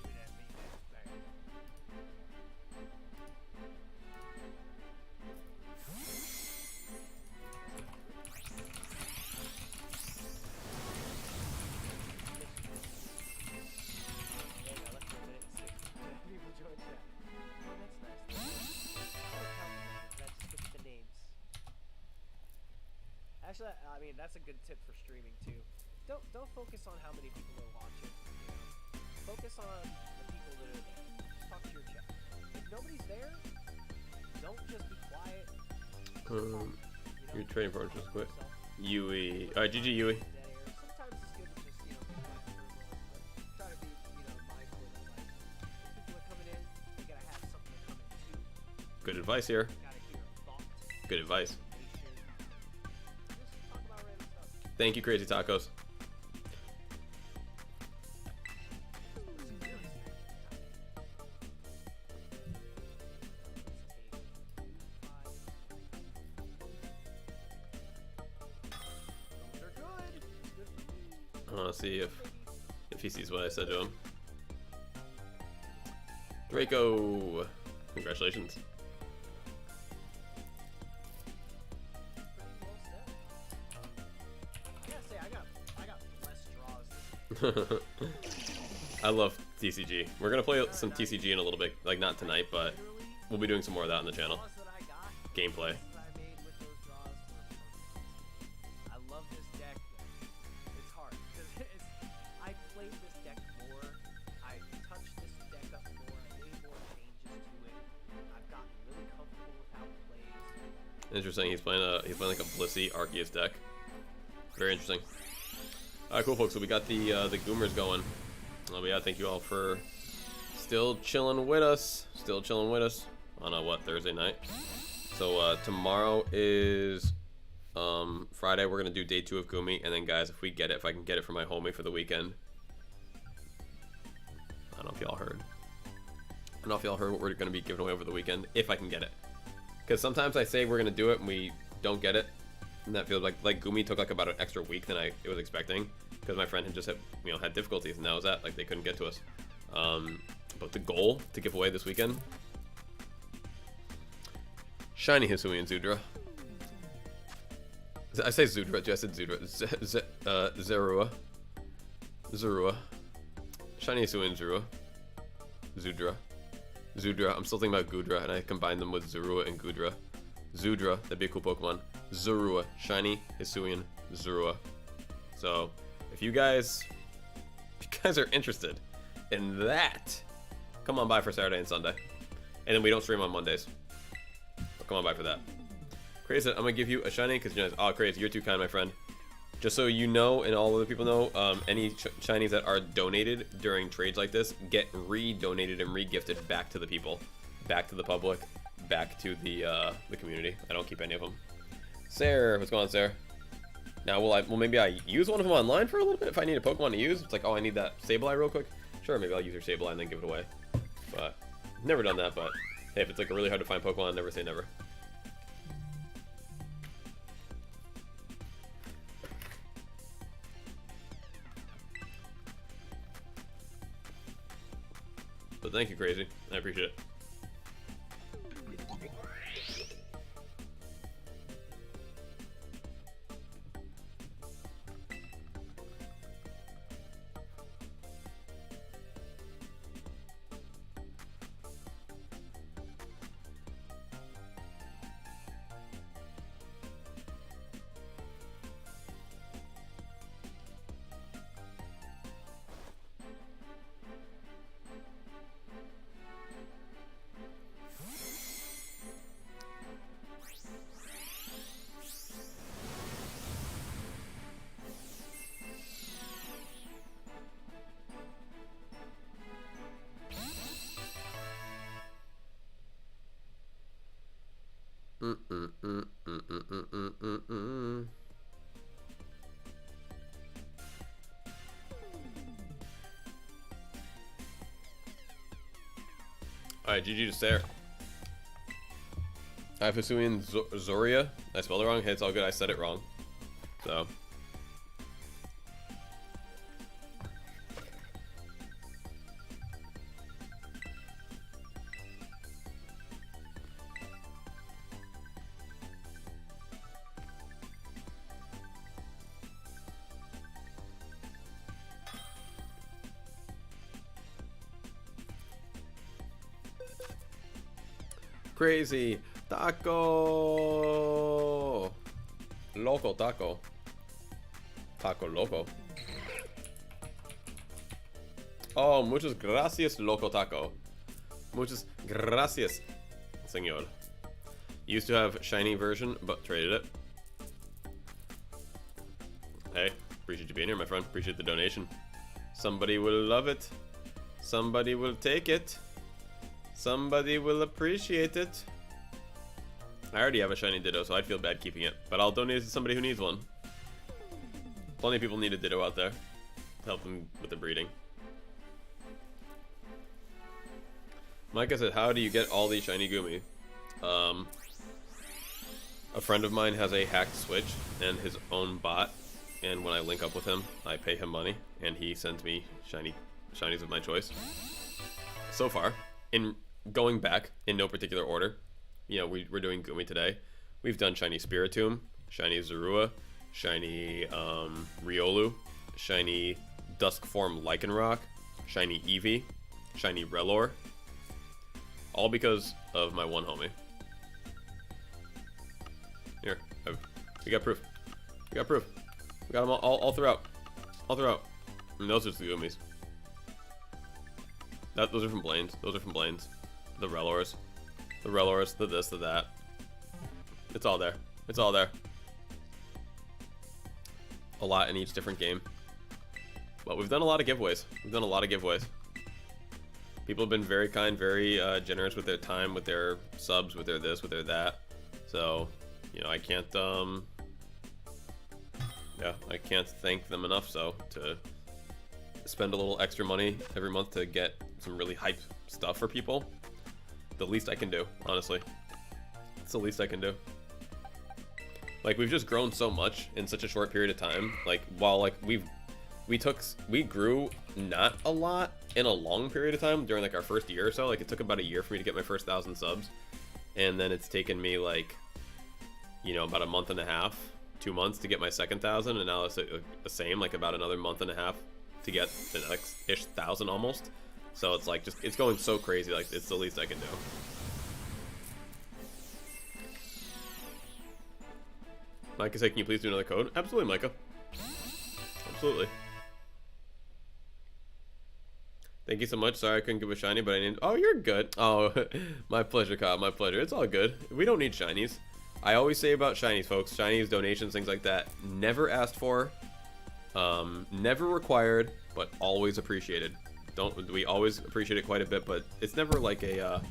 Give it at me next back. Yeah, no, let's go a minute and 6. People join chat. Oh, that's nice. I don't count the numbers, I just look at the names. Actually, I mean, that's a good tip for streaming too. Don't focus on how many people are watching. You know? Focus on the people that are there. Just talk to your chat. If nobody's there, don't just be quiet. You're trading for just quick. yourself. Yui. Alright, GG Yui. Dead air. Sometimes it's good to just, be quiet for a moment, but try to be, mindful that like people are coming in, they gotta have something to come into. Good advice here. Gotta hear a thought, Good advice. information. Just talk about random stuff. Thank you, Crazy Tacos. I want to see if he sees what I said to him. Draco, congratulations. I love TCG. We're gonna play some TCG in a little bit, like not tonight, but we'll be doing some more of that on the channel. Gameplay. I love this deck. It's hard because I played this deck more. I touched this deck up more. I made more changes to it. I've gotten really comfortable with how it plays. Interesting. He's playing like a Blissey Arceus deck. Very interesting. All right, cool, folks. So we got the Goomers going. But yeah, thank you all for still chilling with us. Still chilling with us on a Thursday night. So tomorrow is Friday. We're gonna do day 2 of Goomy, and then guys, if I can get it for my homie for the weekend, don't know if y'all heard. I don't know if y'all heard what we're going to be giving away over the weekend, if I can get it. Because sometimes I say we're going to do it and we don't get it. And that feels like Goomy took like about an extra week than I was expecting. Because my friend had just had difficulties, and that was that. Like, they couldn't get to us. But the goal to give away this weekend: Shiny Hisuian Zudra. I say Zudra, I said Zudra. Zerua. Zerua. Shiny Hisuian Zerua. Zudra. I'm still thinking about Gudra, and I combined them with Zerua and Gudra. Zudra, that'd be a cool Pokemon. Zerua. Shiny Hisuian Zerua. So, if you guys are interested in that, come on by for Saturday and Sunday. And then we don't stream on Mondays. But come on by for that. Crazy said, I'm gonna give you a shiny because you're nice. Oh, Crazy, you're too kind, my friend. Just so you know, and all other people know, any shinies that are donated during trades like this get re-donated and re-gifted back to the people, back to the public, back to the community. I don't keep any of them. Sarah, what's going on, Sarah? Now, will maybe I use one of them online for a little bit if I need a Pokemon to use? It's like, oh, I need that Sableye real quick. Sure, maybe I'll use your Sableye and then give it away. But never done that. But hey, if it's like a really hard to find Pokemon, never say never. But thank you, Crazy. I appreciate it. Alright, GG to Sarah. I have Hisuian Zoria. I spelled it wrong. Hey, it's all good. I said it wrong. So. Crazy taco, loco taco, taco loco. Oh, muchas gracias, loco taco. Muchas gracias, señor. Used to have shiny version, but traded it. Hey, appreciate you being here, my friend. Appreciate the donation. Somebody will love it. Somebody will take it. Somebody will appreciate it. I already have a shiny Ditto, so I'd feel bad keeping it. But I'll donate it to somebody who needs one. Plenty of people need a Ditto out there to help them with the breeding. Micah said, how do you get all these shiny Goomy? A friend of mine has a hacked Switch and his own bot. And when I link up with him, I pay him money. And he sends me shinies of my choice. So far, in going back in no particular order, you know, we're doing Goomy today. We've done shiny Spiritomb, shiny Zorua, shiny Riolu, shiny Dusk Form Lycanroc, shiny Eevee, shiny Relor, all because of my one homie. Here, we got proof. We got proof. We got them all throughout. All throughout. And those are just the Goomies. Those are from Blaine's. Those are from Blaine's. The Relors. The Relors, the this, the that. It's all there. It's all there. A lot in each different game. But we've done a lot of giveaways. We've done a lot of giveaways. People have been very kind, very generous with their time, with their subs, with their this, with their that. So, you know, I can't, yeah, I can't thank them enough, so, to spend a little extra money every month to get some really hype stuff for people, the least I can do, honestly. It's the least I can do. Like, we've just grown so much in such a short period of time. Like, while like we grew not a lot in a long period of time during like our first year or so. Like, it took about a year for me to get my first 1,000 subs, and then it's taken me like, you know, about a month and a half, 2 months to get my second 1,000, and now it's the same, like about another month and a half to get the next ish 1,000 almost. So it's like just it's going so crazy. Like, it's the least I can do. Micah said, can you please do another code? Absolutely, Micah. Absolutely. Thank you so much. Sorry I couldn't give a shiny, but I need... Oh, you're good. Oh, my pleasure, Kyle. My pleasure. It's all good. We don't need shinies. I always say about shinies, folks. Shinies, donations, things like that. Never asked for. Never required, but always appreciated. We always appreciate it quite a bit, but it's never like a,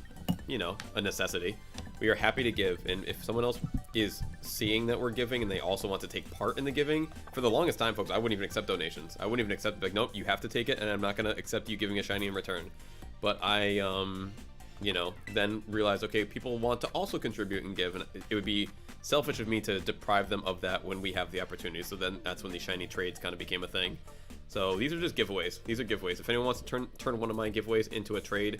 you know, a necessity. We are happy to give, and if someone else is seeing that we're giving and they also want to take part in the giving, for the longest time, folks, I wouldn't even accept donations. I wouldn't even accept, like, nope, you have to take it, and I'm not going to accept you giving a shiny in return. But I, you know, then realized, okay, people want to also contribute and give, and it would be selfish of me to deprive them of that when we have the opportunity. So then that's when the shiny trades kind of became a thing. So these are just giveaways. These are giveaways. If anyone wants to turn one of my giveaways into a trade,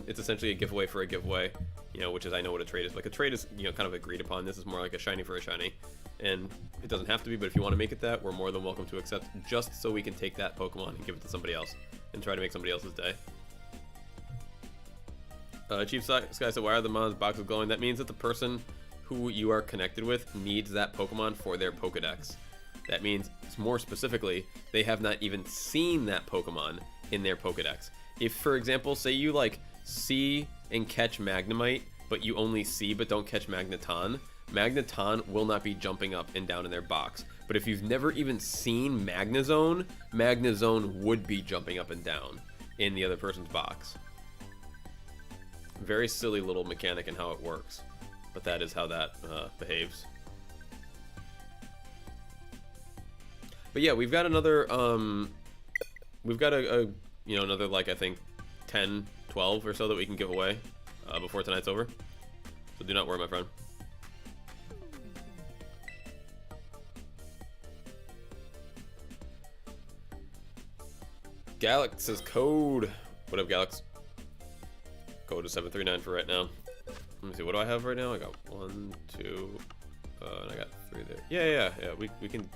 it's essentially a giveaway for a giveaway, you know, which is, I know what a trade is. Like, a trade is, you know, kind of agreed upon. This is more like a shiny for a shiny, and it doesn't have to be, but if you want to make it that, we're more than welcome to accept, just so we can take that Pokemon and give it to somebody else and try to make somebody else's day. Chief Sky said, why are the Mons boxes glowing? That means that the person who you are connected with needs that Pokemon for their Pokedex. That means, more specifically, they have not even seen that Pokemon in their Pokedex. If, for example, say you like see and catch Magnemite, but you only see but don't catch Magneton, Magneton will not be jumping up and down in their box. But if you've never even seen Magnezone, Magnezone would be jumping up and down in the other person's box. Very silly little mechanic in how it works, but that is how that behaves. But yeah, we've got another, we've got a you know, another, like, I think 10, 12 or so that we can give away before tonight's over. So do not worry, my friend. Galax says code. What up, Galax? Code is 739 for right now. Let me see, what do I have right now? I got 1, 2, and I got 3 there. Yeah. We can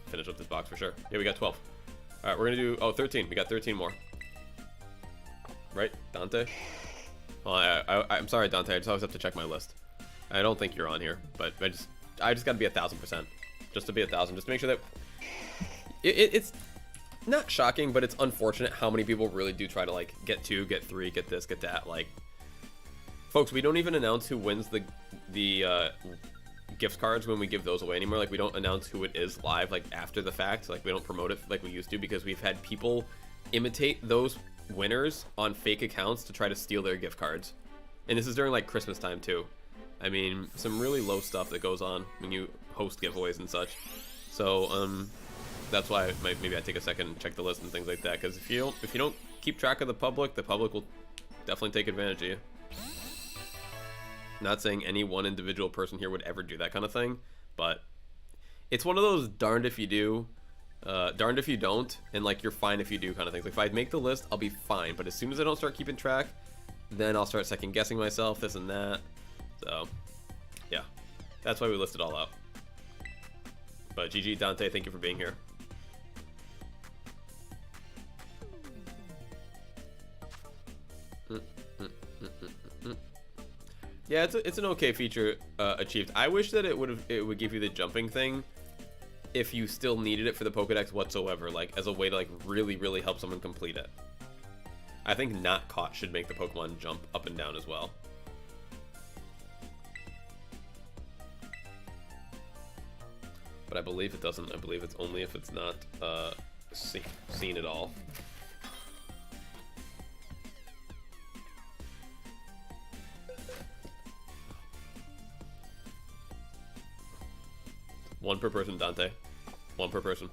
finish up this box for sure. Yeah, we got 12. All right, we're gonna do 13. We got 13 more. Right, Dante? Oh, I'm sorry, Dante. I just always have to check my list. I don't think you're on here, but I just got to be 1,000%, just to be 1,000, just to make sure that it's not shocking, but it's unfortunate how many people really do try to, like, get 2, get 3, get this, get that. Like, folks, we don't even announce who wins the gift cards when we give those away anymore. Like, we don't announce who it is live, like, after the fact. Like, we don't promote it like we used to, because we've had people imitate those winners on fake accounts to try to steal their gift cards. And this is during, like, Christmas time too. I mean, some really low stuff that goes on when you host giveaways and such. So that's why maybe I take a second and check the list and things like that, because if you don't keep track of the public will definitely take advantage of you. Not saying any one individual person here would ever do that kind of thing, but it's one of those darned if you do, darned if you don't, and, like, you're fine if you do kind of things. Like, if I make the list, I'll be fine, but as soon as I don't start keeping track, then I'll start second guessing myself, this and that. So yeah, that's why we list it all out. But GG, Dante, thank you for being here. Yeah, it's an okay feature achieved. I wish that it would give you the jumping thing if you still needed it for the Pokedex whatsoever, like, as a way to, like, really help someone complete it. I think not caught should make the Pokemon jump up and down as well. But I believe it doesn't. I believe it's only if it's not seen at all. One per person, Dante. One per person.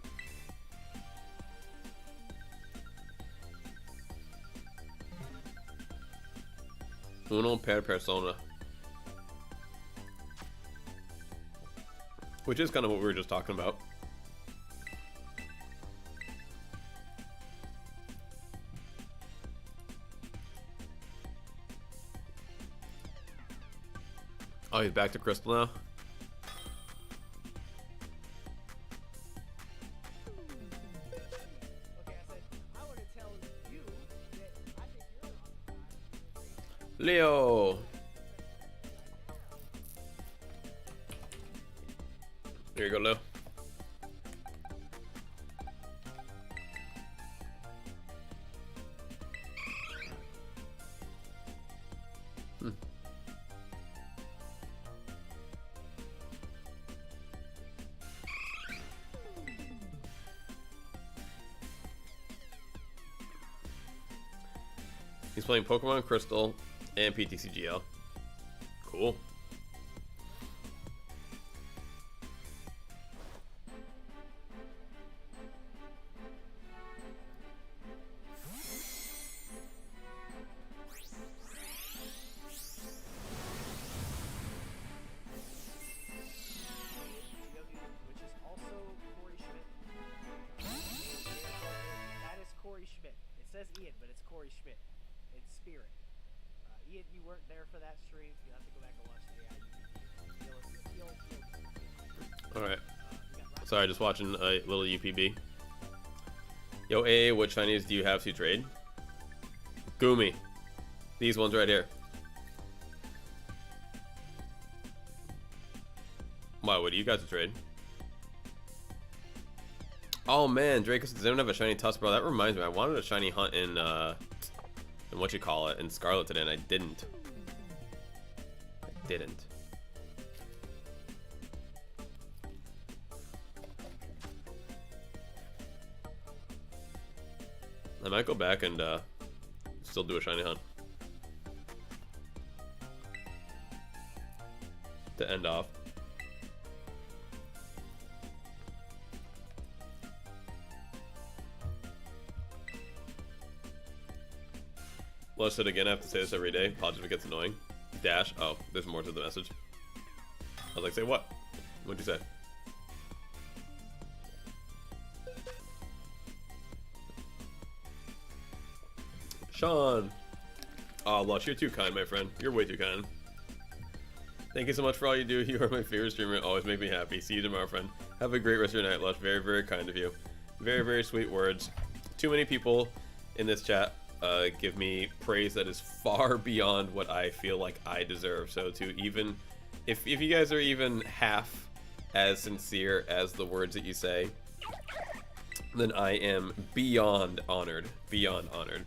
Uno per persona. Which is kind of what we were just talking about. Oh, he's back to Crystal now? Okay, I said, I want to tell you that I think you're an Leo! Here you go, Leo. He's playing Pokemon Crystal and PTCGL. Cool. which is also Corey Schmidt. That is Corey Schmidt. It says Ian, but it's Corey Schmidt. In spirit. Ian, you weren't there for that stream. You'll have to go back and watch the Alright. Sorry, just watching a little UPB. Yo, AA, what Chinese do you have to trade? Goomy. These ones right here. Why, what do you guys to trade? Oh man, Dracos doesn't have a shiny tusk, bro. That reminds me, I wanted a shiny hunt in what you call it, in Scarlet today, and I didn't. I might go back and still do a shiny hunt to end off. Well, I said again, I have to say this every day. Apologies if it gets annoying. Dash. Oh, there's more to the message. I was like, say what? What'd you say? Sean. Oh, Lush, you're too kind, my friend. You're way too kind. Thank you so much for all you do. You are my favorite streamer. Always make me happy. See you tomorrow, friend. Have a great rest of your night, Lush. Very, very kind of you. Very, very sweet words. Too many people in this chat give me praise that is far beyond what I feel like I deserve. So to even, if you guys are even half as sincere as the words that you say, then I am beyond honored. Beyond honored.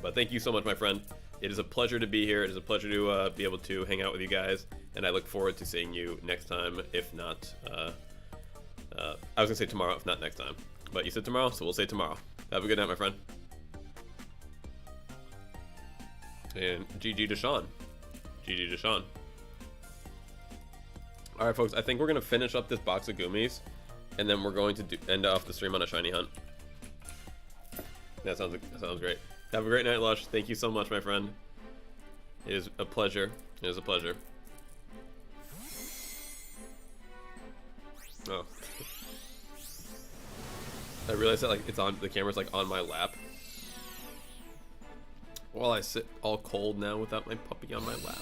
But thank you so much, my friend. It is a pleasure to be here. It is a pleasure to be able to hang out with you guys, and I look forward to seeing you next time, if not, I was gonna say tomorrow, if not next time. But you said tomorrow, so we'll say tomorrow. Have a good night, my friend. And GG to Sean. GG to Sean. Alright, folks, I think we're gonna finish up this box of Goomies, and then we're going to end off the stream on a shiny hunt. That sounds great. Have a great night, Lush. Thank you so much, my friend. It is a pleasure. It is a pleasure. Oh. I realized that like the camera's like on my lap. While I sit all cold now without my puppy on my lap.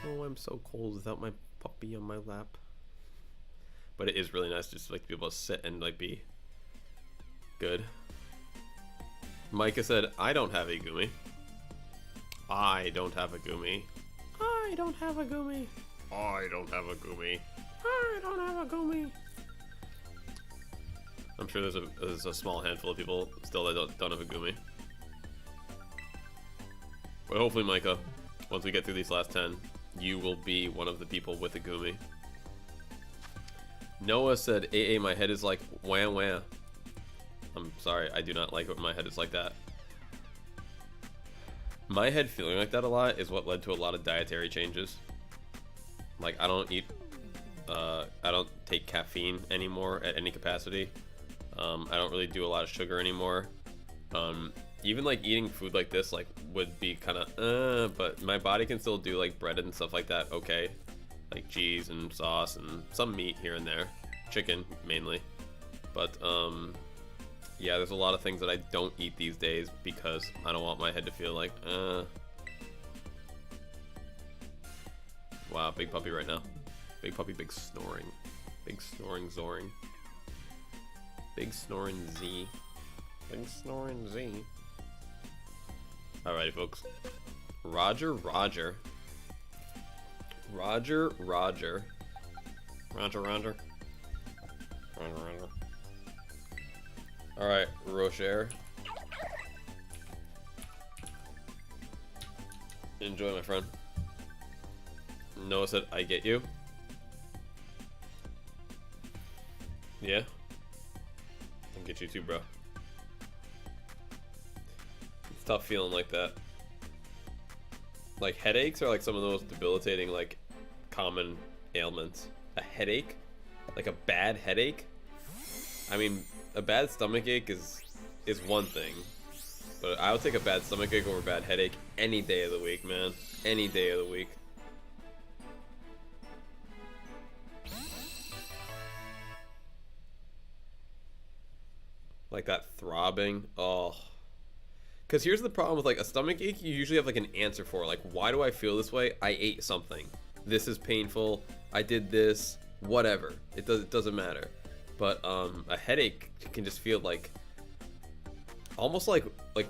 Oh, I'm so cold without my puppy on my lap. But it is really nice just like to be able to sit and like be good. Micah said, I don't have a Goomy. I don't have a Goomy. I don't have a Goomy. I don't have a Goomy. I don't have a Goomy. I'm sure there's a small handful of people still that don't have a Goomy. But hopefully, Micah, once we get through these last 10, you will be one of the people with a Goomy. Noah said, AA, my head is like wah wah. I'm sorry, I do not like it when my head is like that. My head feeling like that a lot is what led to a lot of dietary changes. Like, I don't eat, I don't take caffeine anymore at any capacity. I don't really do a lot of sugar anymore. even like eating food like this like would be kind of but my body can still do like bread and stuff like that. Okay, like cheese and sauce and some meat here and there, chicken mainly. But yeah, there's a lot of things that I don't eat these days because I don't want my head to feel like wow, big puppy right now. Big puppy, big snoring. Big snoring Zoring. Big snoring Z. Big snoring Z. Alrighty, folks. Roger. Roger. Alright, Rocher. Enjoy, my friend. Noah said, I get you. Yeah? I get you too, bro. It's tough feeling like that. Like, headaches are like some of the most debilitating, like, common ailments. A headache? Like a bad headache? I mean, a bad stomach ache is one thing. But I would take a bad stomach ache over a bad headache any day of the week, man. Any day of the week. Like that throbbing. Oh. Because here's the problem with like a stomach ache, you usually have like an answer for. Like, why do I feel this way? I ate something. This is painful. I did this. Whatever. It doesn't matter. But a headache can just feel like almost like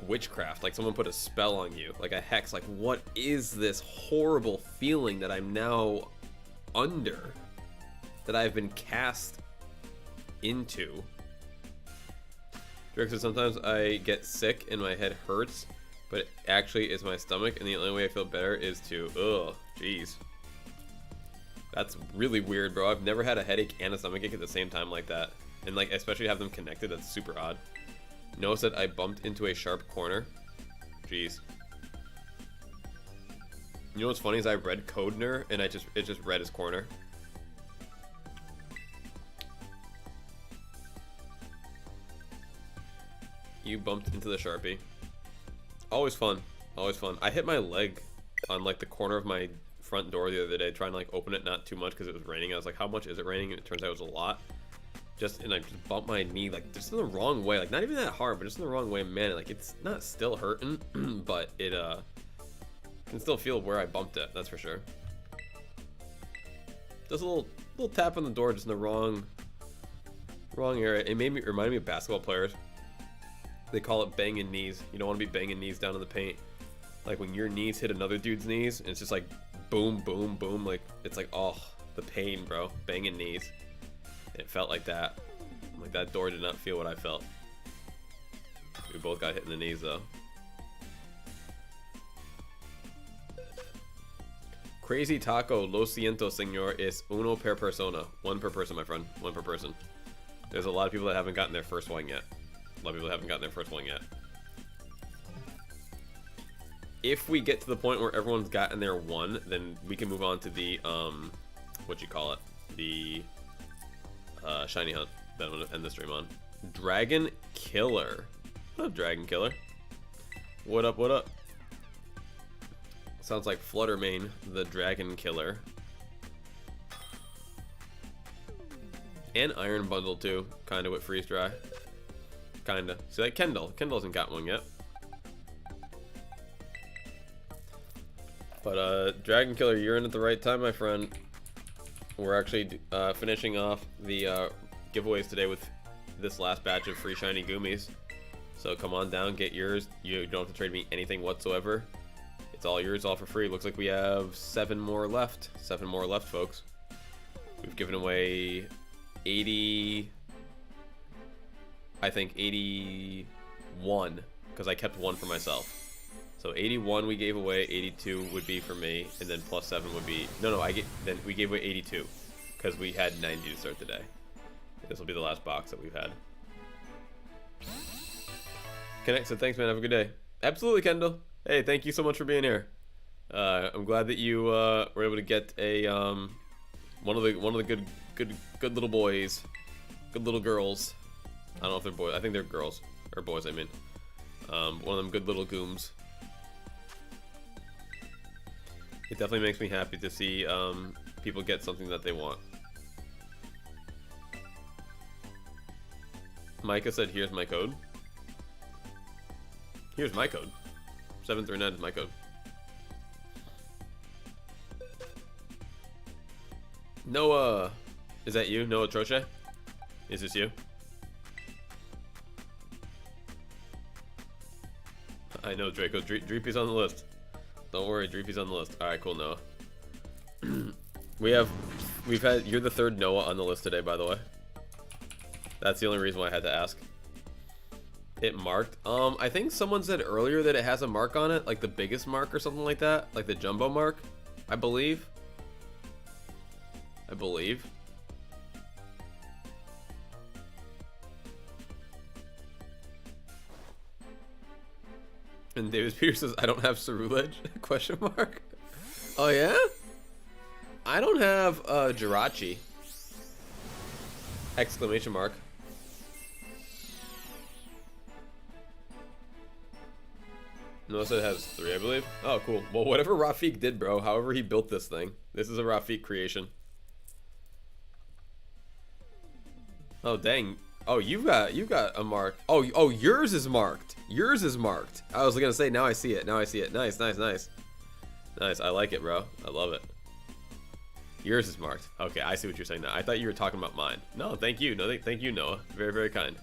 witchcraft. Like someone put a spell on you. Like a hex. Like, what is this horrible feeling that I'm now under? That I've been cast into? So sometimes I get sick and my head hurts, but it actually is my stomach, and the only way I feel better is to, ugh, jeez. That's really weird, bro. I've never had a headache and a stomach ache at the same time like that. And like, especially have them connected, that's super odd. Noah said I bumped into a sharp corner. Jeez. You know what's funny is I read Codener, and it just read as corner. You bumped into the Sharpie. Always fun. Always fun. I hit my leg on like the corner of my front door the other day trying to like open it, not too much because it was raining. I was like, how much is it raining? And it turns out it was a lot. And I just bumped my knee like just in the wrong way. Like not even that hard, but just in the wrong way. Man, like it's not still hurting, but it can still feel where I bumped it, that's for sure. Just a little tap on the door just in the wrong area. It reminded me of basketball players. They call it banging knees. You don't want to be banging knees down in the paint. Like when your knees hit another dude's knees, and it's just like boom, boom, boom. Like it's like, oh, the pain, bro. Banging knees. And it felt like that. Like that door did not feel what I felt. We both got hit in the knees though. Crazy Taco, lo siento, señor, es uno per persona. One per person, my friend. One per person. There's a lot of people that haven't gotten their first one yet. A lot of people haven't gotten their first one yet. If we get to the point where everyone's gotten their one, then we can move on to the what you call it, the shiny hunt that I'm gonna end the stream on. Dragon Killer. What up, Dragon Killer? What up? What up? Sounds like Fluttermane, the Dragon Killer. And Iron Bundle too, kind of with Freeze Dry. Kinda. See, like Kendall hasn't got one yet. But Dragon Killer, you're in at the right time, my friend. We're actually finishing off the giveaways today with this last batch of free shiny Goomies. So come on down, get yours. You don't have to trade me anything whatsoever. It's all yours, all for free. Looks like we have 7 more left. 7 more left, folks. We've given away 80... I think 81, because I kept 1 for myself. So 81 we gave away, 82 would be for me, and then plus 7 would be... No, then we gave away 82, because we had 90 to start the day. This will be the last box that we've had. Connect said, thanks man, have a good day. Absolutely, Kendall. Hey, thank you so much for being here. I'm glad that you were able to get a one of the good little boys, good little girls. I don't know if they're boys. I think they're girls or boys. I mean, One of them good little gooms. It definitely makes me happy to see people get something that they want. Micah said, here's my code. Here's my code. 739 is my code. Noah, is that you? Noah Troche? Is this you? I know, Draco. Dreepy's on the list. Don't worry, Dreepy's on the list. Alright, cool, Noah. You're the third Noah on the list today, by the way. That's the only reason why I had to ask. It marked. I think someone said earlier that it has a mark on it, like the biggest mark or something like that, like the jumbo mark, I believe. And David Peters says, I don't have Cerulege? Question mark. Oh yeah? I don't have Jirachi. Exclamation mark. No, it has 3, I believe. Oh, cool. Well, whatever Rafiq did, bro, however he built this thing. This is a Rafiq creation. Oh, dang. Oh, you got a mark. Oh, yours is marked. Yours is marked. I was gonna say, now I see it. Now I see it. Nice, nice, nice. Nice, I like it, bro. I love it. Yours is marked. Okay, I see what you're saying now. I thought you were talking about mine. No, thank you. No, thank you, Noah. Very, very kind.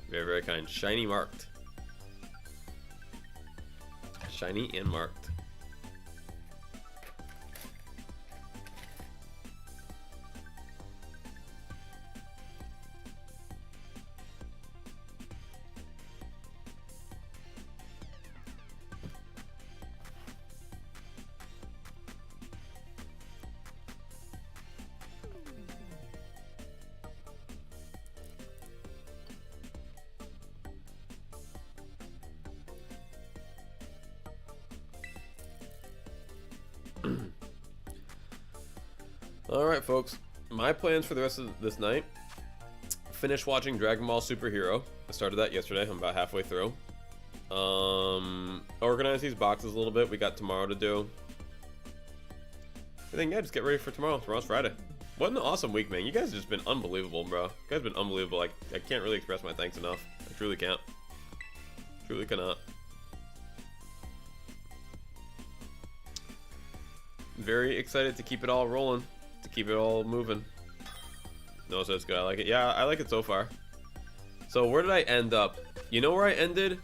Very, very kind. Shiny marked. Shiny and marked. Alright, folks. My plans for the rest of this night. Finish watching Dragon Ball Super Hero. I started that yesterday. I'm about halfway through. Organize these boxes a little bit. We got tomorrow to do. I think, yeah, just get ready for tomorrow. Tomorrow's Friday. What an awesome week, man. You guys have just been unbelievable, bro. You guys have been unbelievable. I can't really express my thanks enough. I truly can't. Truly cannot. Very excited to keep it all rolling. To keep it all moving. No, so it's good. I like it. Yeah, I like it so far. So where did I end up? You know where I ended?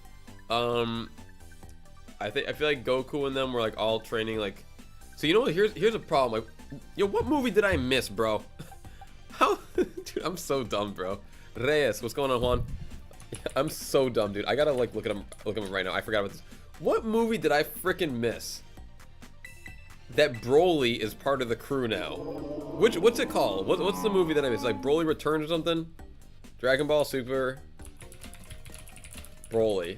I feel like Goku and them were like all training like. So you know what? Here's a problem. Like, yo, what movie did I miss, bro? How? Dude, I'm so dumb, bro. Reyes, what's going on, Juan? I'm so dumb, dude. I gotta like look at him right now. I forgot about this. What movie did I freaking miss? That Broly is part of the crew now. What's it called? What's the movie that I missed? Like Broly Returns or something? Dragon Ball Super Broly.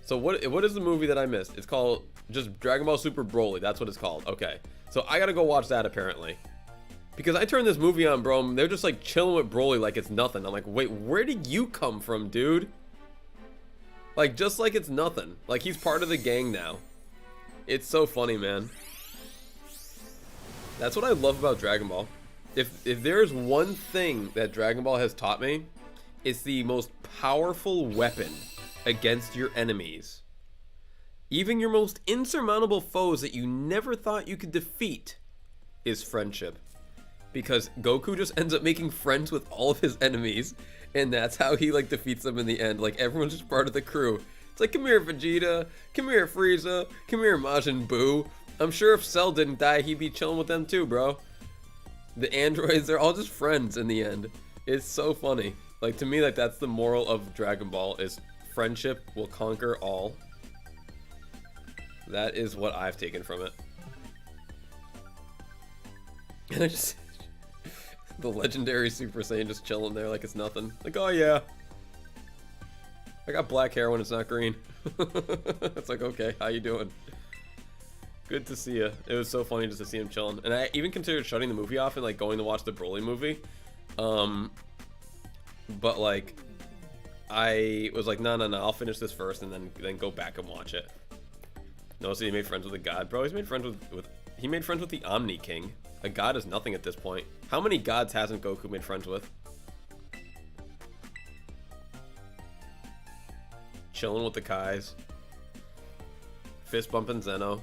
So what is the movie that I missed? It's called just Dragon Ball Super Broly. That's what it's called. Okay. So I gotta go watch that apparently. Because I turned this movie on, bro, and they're just like chilling with Broly like it's nothing. I'm like, wait, where did you come from, dude? Like just like it's nothing. Like he's part of the gang now. It's so funny, man. That's what I love about Dragon Ball. If there's one thing that Dragon Ball has taught me, it's the most powerful weapon against your enemies. Even your most insurmountable foes that you never thought you could defeat is friendship. Because Goku just ends up making friends with all of his enemies, and that's how he like defeats them in the end. Like everyone's just part of the crew. It's like, come here, Vegeta. Come here, Frieza. Come here, Majin Buu. I'm sure if Cell didn't die, he'd be chilling with them too, bro. The androids, they're all just friends in the end. It's so funny. Like, to me, like, that's the moral of Dragon Ball, is friendship will conquer all. That is what I've taken from it. And I just... the legendary Super Saiyan just chilling there like it's nothing. Like, oh yeah. I got black hair when it's not green. It's like, okay, how you doing? Good to see you. It was so funny just to see him chilling. And I even considered shutting the movie off and like going to watch the Broly movie. But like, I was like, no, I'll finish this first and then go back and watch it. No, so he made friends with a god, bro. He's made friends he made friends with the Omni King. A god is nothing at this point. How many gods hasn't Goku made friends with? Chilling with the Kais. Fist bumping Zeno.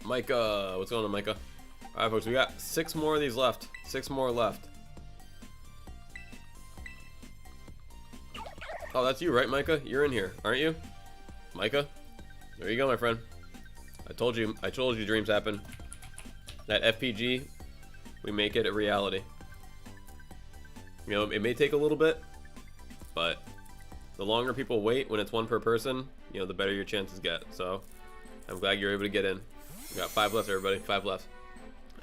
Micah, what's going on, Micah? Alright, folks, we got 6 more of these left. 6 more left. Oh, that's you, right, Micah? You're in here, aren't you? Micah? There you go, my friend. I told you dreams happen. That FPG, we make it a reality. You know, it may take a little bit, but the longer people wait when it's 1 per person, you know, the better your chances get. So, I'm glad you're able to get in. We got 5 left, everybody. 5 left.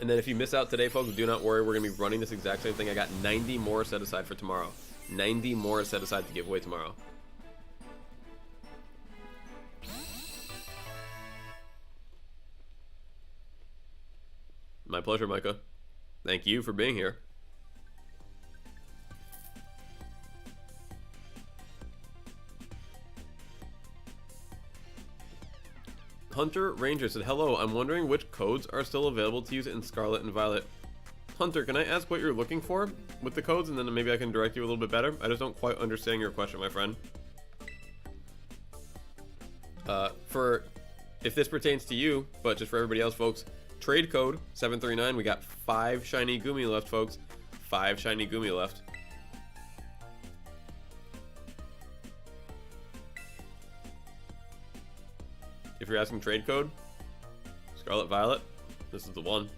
And then if you miss out today, folks, do not worry. We're going to be running this exact same thing. I got 90 more set aside for tomorrow. 90 more set aside to give away tomorrow. My pleasure, Micah. Thank you for being here. Hunter Ranger said, hello, I'm wondering which codes are still available to use in Scarlet and Violet. Hunter, can I ask what you're looking for with the codes, and then maybe I can direct you a little bit better? I just don't quite understand your question, my friend. If this pertains to you, but just for everybody else, folks, trade code 739. We got 5 shiny Goomy left, folks. 5 shiny Goomy left. If you're asking trade code, Scarlet Violet, this is the one.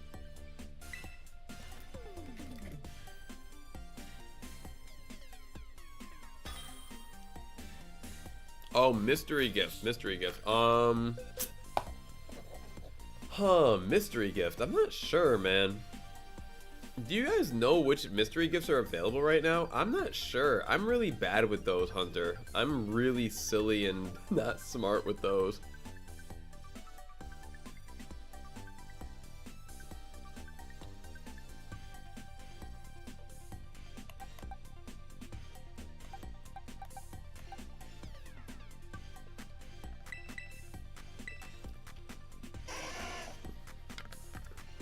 Oh, mystery gift, mystery gift. Mystery gift. I'm not sure, man. Do you guys know which mystery gifts are available right now? I'm not sure. I'm really bad with those, Hunter. I'm really silly and not smart with those.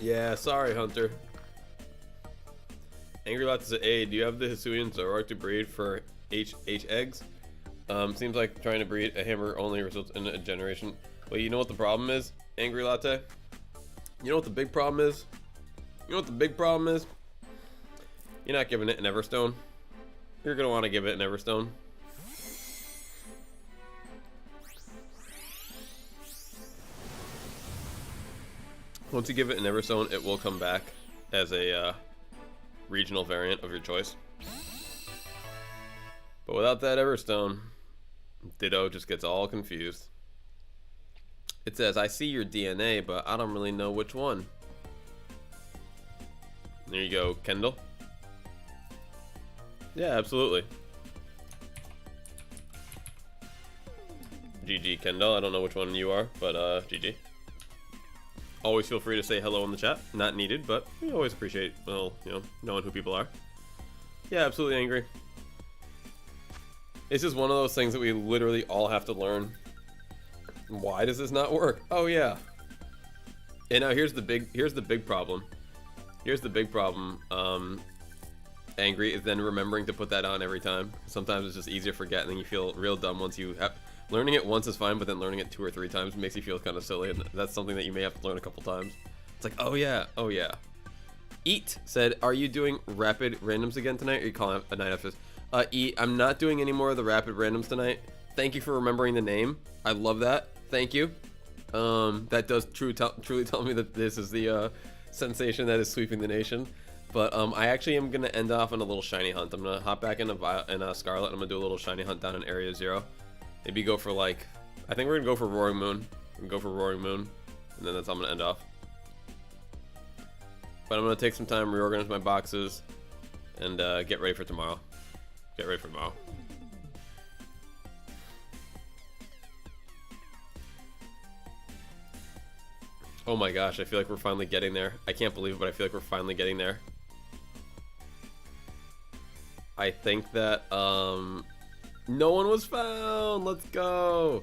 Yeah, sorry, Hunter. Angry Lots says, hey, do you have the Hisuian Zoroark to breed for H eggs? Seems like trying to breed a hammer only results in a generation. Well, you know what the problem is, Angry Latte? You know what the big problem is? You know what the big problem is? You're not giving it an Everstone. You're gonna want to give it an Everstone. Once you give it an Everstone, it will come back as a regional variant of your choice. But without that Everstone, Ditto just gets all confused. It says, I see your DNA, but I don't really know which one. There you go, Kendall. Yeah, absolutely. GG, Kendall. I don't know which one you are, but GG. Always feel free to say hello in the chat. Not needed, but we always appreciate, well, you know, knowing who people are. Yeah, absolutely angry. It's just one of those things that we literally all have to learn. Why does this not work? Oh yeah. And now here's the big problem. Here's the big problem. Angry is then remembering to put that on every time. Sometimes it's just easier to forget, and then you feel real dumb once you have. Learning it once is fine, but then learning it 2 or 3 times makes you feel kind of silly, and that's something that you may have to learn a couple times. It's like, oh yeah, oh yeah. Eat said, are you doing rapid randoms again tonight, or are you calling a night after this? Eat, I'm not doing any more of the rapid randoms tonight. Thank you for remembering the name. I love that. Thank you. That does truly tell me that this is the sensation that is sweeping the nation. But I actually am going to end off on a little shiny hunt. I'm going to hop back into Scarlet, and I'm going to do a little shiny hunt down in Area 0. Maybe go for like, I think we're going to go for Roaring Moon. We can go for Roaring Moon, and then that's how I'm going to end off. But I'm going to take some time, reorganize my boxes, and get ready for tomorrow. Get ready for tomorrow. Oh my gosh, I feel like we're finally getting there. I can't believe it, but I feel like we're finally getting there. I think that, no one was found! Let's go!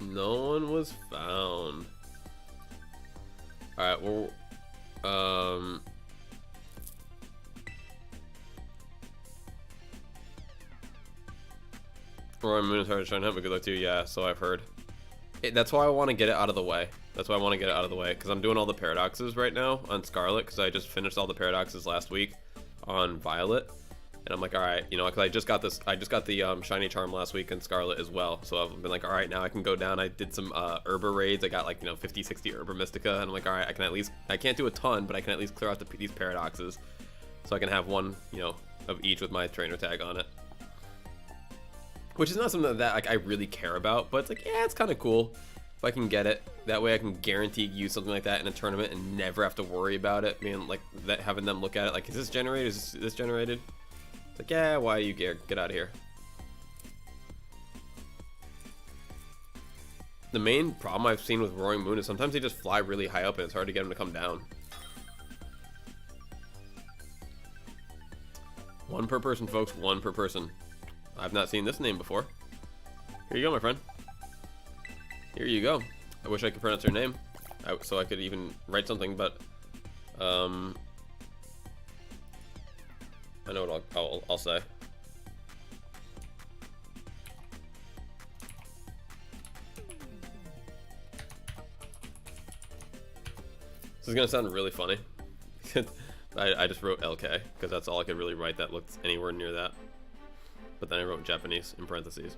No one was found. Alright, well, Roaring Moon is hard to try and help, but good luck to you. Yeah, so I've heard. That's why I want to get it out of the way. That's why I want to get it out of the way, because I'm doing all the paradoxes right now on Scarlet, because I just finished all the paradoxes last week on Violet. And I'm like, alright, you know, because I just got the Shiny Charm last week in Scarlet as well. So I've been like, alright, now I can go down. I did some Herba raids. I got like, you know, 50, 60 Herba Mystica. And I'm like, alright, I can't do a ton, but I can at least clear out these paradoxes. So I can have one, you know, of each with my trainer tag on it. Which is not something that like I really care about, but it's like, yeah, it's kind of cool if I can get it. That way I can guarantee use something like that in a tournament and never have to worry about it. Man, like that, having them look at it like, is this generated? Is this generated? It's like, yeah, why you get out of here? The main problem I've seen with Roaring Moon is sometimes they just fly really high up and it's hard to get them to come down. One per person, folks. One per person. I've not seen this name before. Here you go, my friend. Here you go. I wish I could pronounce your name, so I could even write something, but I know what I'll say. This is gonna sound really funny. I just wrote LK because that's all I could really write that looked anywhere near that. But then I wrote Japanese in parentheses.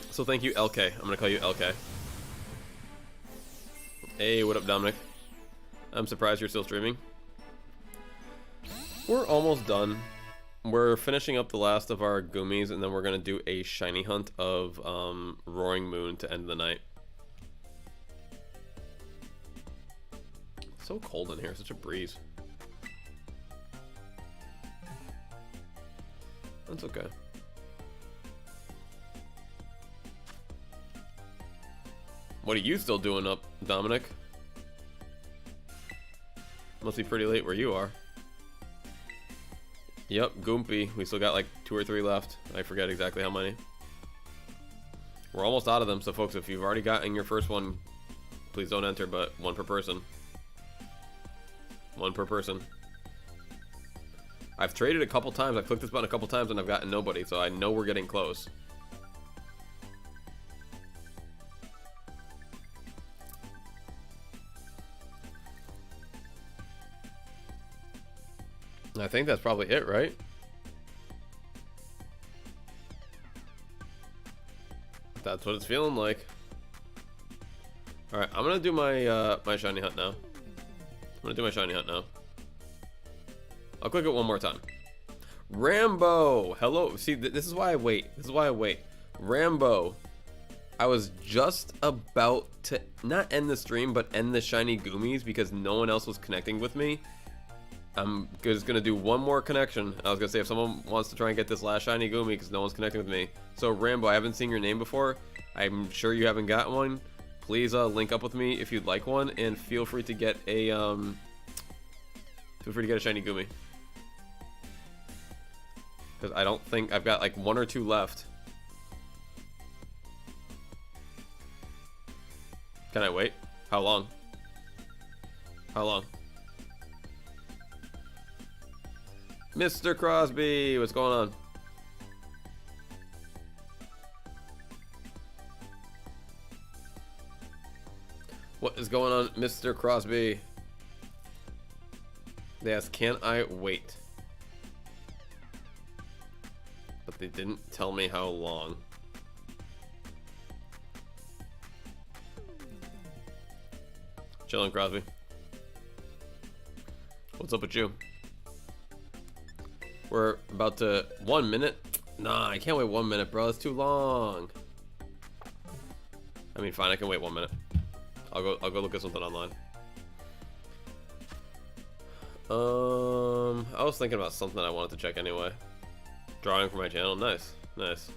So thank you, LK. I'm gonna call you LK. Hey, what up, Dominic? I'm surprised you're still streaming. We're almost done. We're finishing up the last of our Goomies, and then we're gonna do a shiny hunt of Roaring Moon to end the night. It's so cold in here, such a breeze. That's okay. What are you still doing up, Dominic? Must be pretty late where you are. Yep, Goompy. We still got like 2 or 3 left. I forget exactly how many. We're almost out of them, so folks, if you've already gotten your first one, please don't enter, but 1 per person. 1 per person. I've traded a couple times. I've clicked this button a couple times and I've gotten nobody, so I know we're getting close. I think that's probably it, right? That's what it's feeling like. All right, I'm gonna do my my shiny hunt now. I'll click it one more time. Rambo, hello. See, this is why I wait. Rambo, I was just about to not end the stream, but end the shiny Goomies because no one else was connecting with me. I'm just gonna do one more connection. I was gonna say if someone wants to try and get this last shiny Goomy because no one's connecting with me. So Rambo, I haven't seen your name before. I'm sure you haven't got one. Please link up with me if you'd like one, and feel free to get a shiny Goomy. Because I don't think I've got like 1 or 2 left. Can I wait? How long? How long? Mr. Crosby, what's going on? What is going on, Mr. Crosby? They asked, can I wait? But they didn't tell me how long. Chillin', Crosby. What's up with you? We're about to 1 minute. Nah, I can't wait 1 minute, bro. It's too long. I mean, fine, I can wait 1 minute. I'll go look at something online. I was thinking about something I wanted to check anyway. Drawing for my channel. Nice. Nice.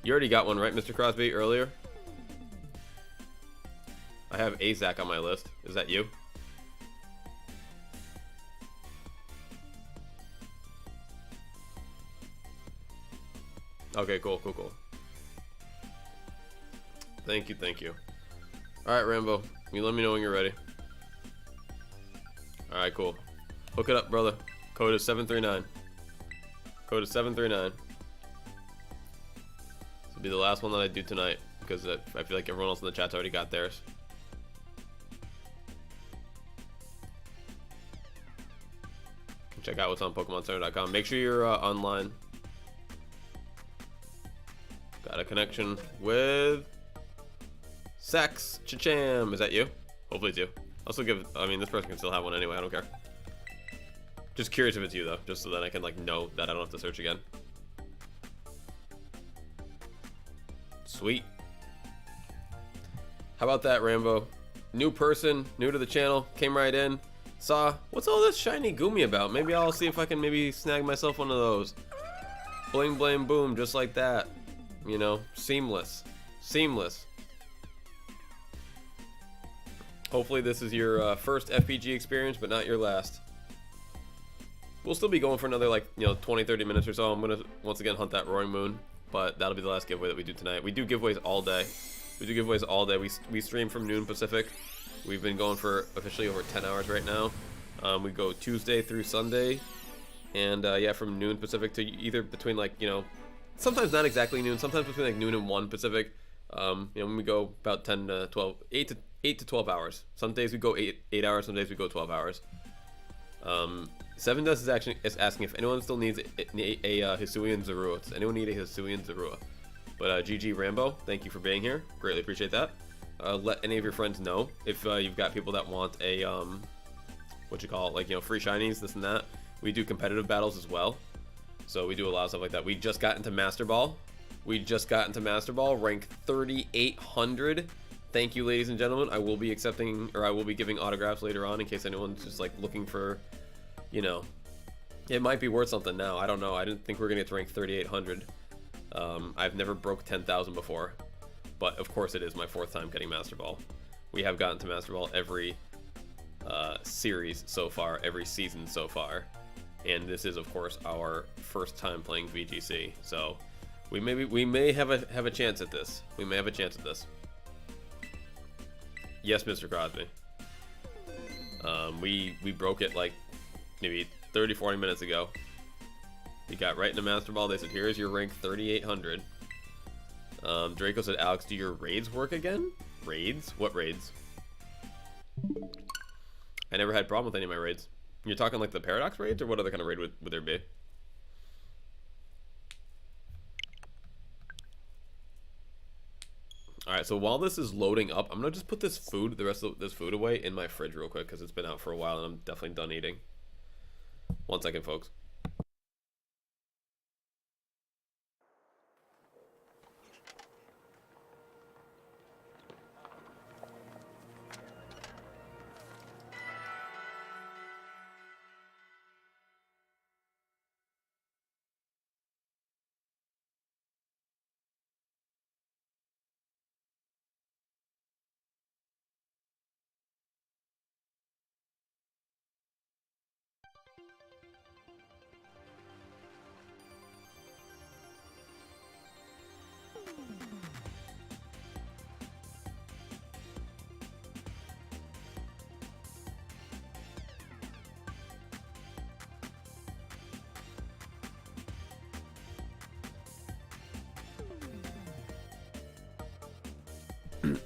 You already got one, right, Mr. Crosby, earlier? I have Azak on my list. Is that you? Okay, cool, cool, cool. Thank you, thank you. Alright, Rambo. You let me know when you're ready. Alright, cool. Hook it up, brother. Code is 739. Code is 739. This will be the last one that I do tonight, because I feel like everyone else in the chat's already got theirs. Check out what's on PokemonCenter.com. Make sure you're online. Got a connection with Sex Chicham. Is that you? Hopefully it's you. Also give, I mean, this person can still have one anyway. I don't care. Just curious if it's you though, just so that I can like know that I don't have to search again. Sweet. How about that, Rambo? New person, new to the channel, came right in. Saw, what's all this shiny Goomy about? Maybe I'll see if I can maybe snag myself one of those. Bling, bling, boom, just like that. You know, seamless. Seamless. Hopefully this is your first FPG experience, but not your last. We'll still be going for another, like, you know, 20-30 minutes or so. I'm going to, once again, hunt that Roaring Moon. But that'll be the last giveaway that we do tonight. We do giveaways all day. We do giveaways all day. We stream from noon Pacific. We've been going for officially over 10 hours right now. We go Tuesday through Sunday. And, yeah, from noon Pacific to either between, like, you know, sometimes not exactly noon. Sometimes between, like, noon and 1 Pacific. You know, when we go about 10 to 12, 8 to 12 hours. Some days we go 8 hours. Some days we go 12 hours. Seven Dust is asking if anyone still needs a Hisuian Zorua. Does anyone need a Hisuian Zorua? But GG Rambo, thank you for being here. Greatly appreciate that. Let any of your friends know if you've got people that want a what you call it, like, you know, free shinies, this and that. We do competitive battles as well, so we do a lot of stuff like that. We just got into Master Ball. Rank 3,800. Thank you, ladies and gentlemen. I will be accepting, or I will be giving autographs later on in case anyone's just like looking for, you know, it might be worth something now. I don't know. I didn't think we were gonna get to rank 3,800. I've never broke 10,000 before, but of course it is my 4th time getting Master Ball. We have gotten to Master Ball every series so far, every season so far, and this is of course our first time playing VGC. So we may have a chance at this. We may have a chance at this. Yes, Mr. Crosby. We broke it like maybe 30-40 minutes ago. We got right into Master Ball. They said, here's your rank 3,800. Draco said, Alex, do your raids work again? Raids? What raids? I never had a problem with any of my raids. You're talking like the Paradox raids, or what other kind of raid would there be? Alright, so while this is loading up, I'm gonna just put this food, the rest of this food away in my fridge real quick, because it's been out for a while and I'm definitely done eating. 1 second, folks.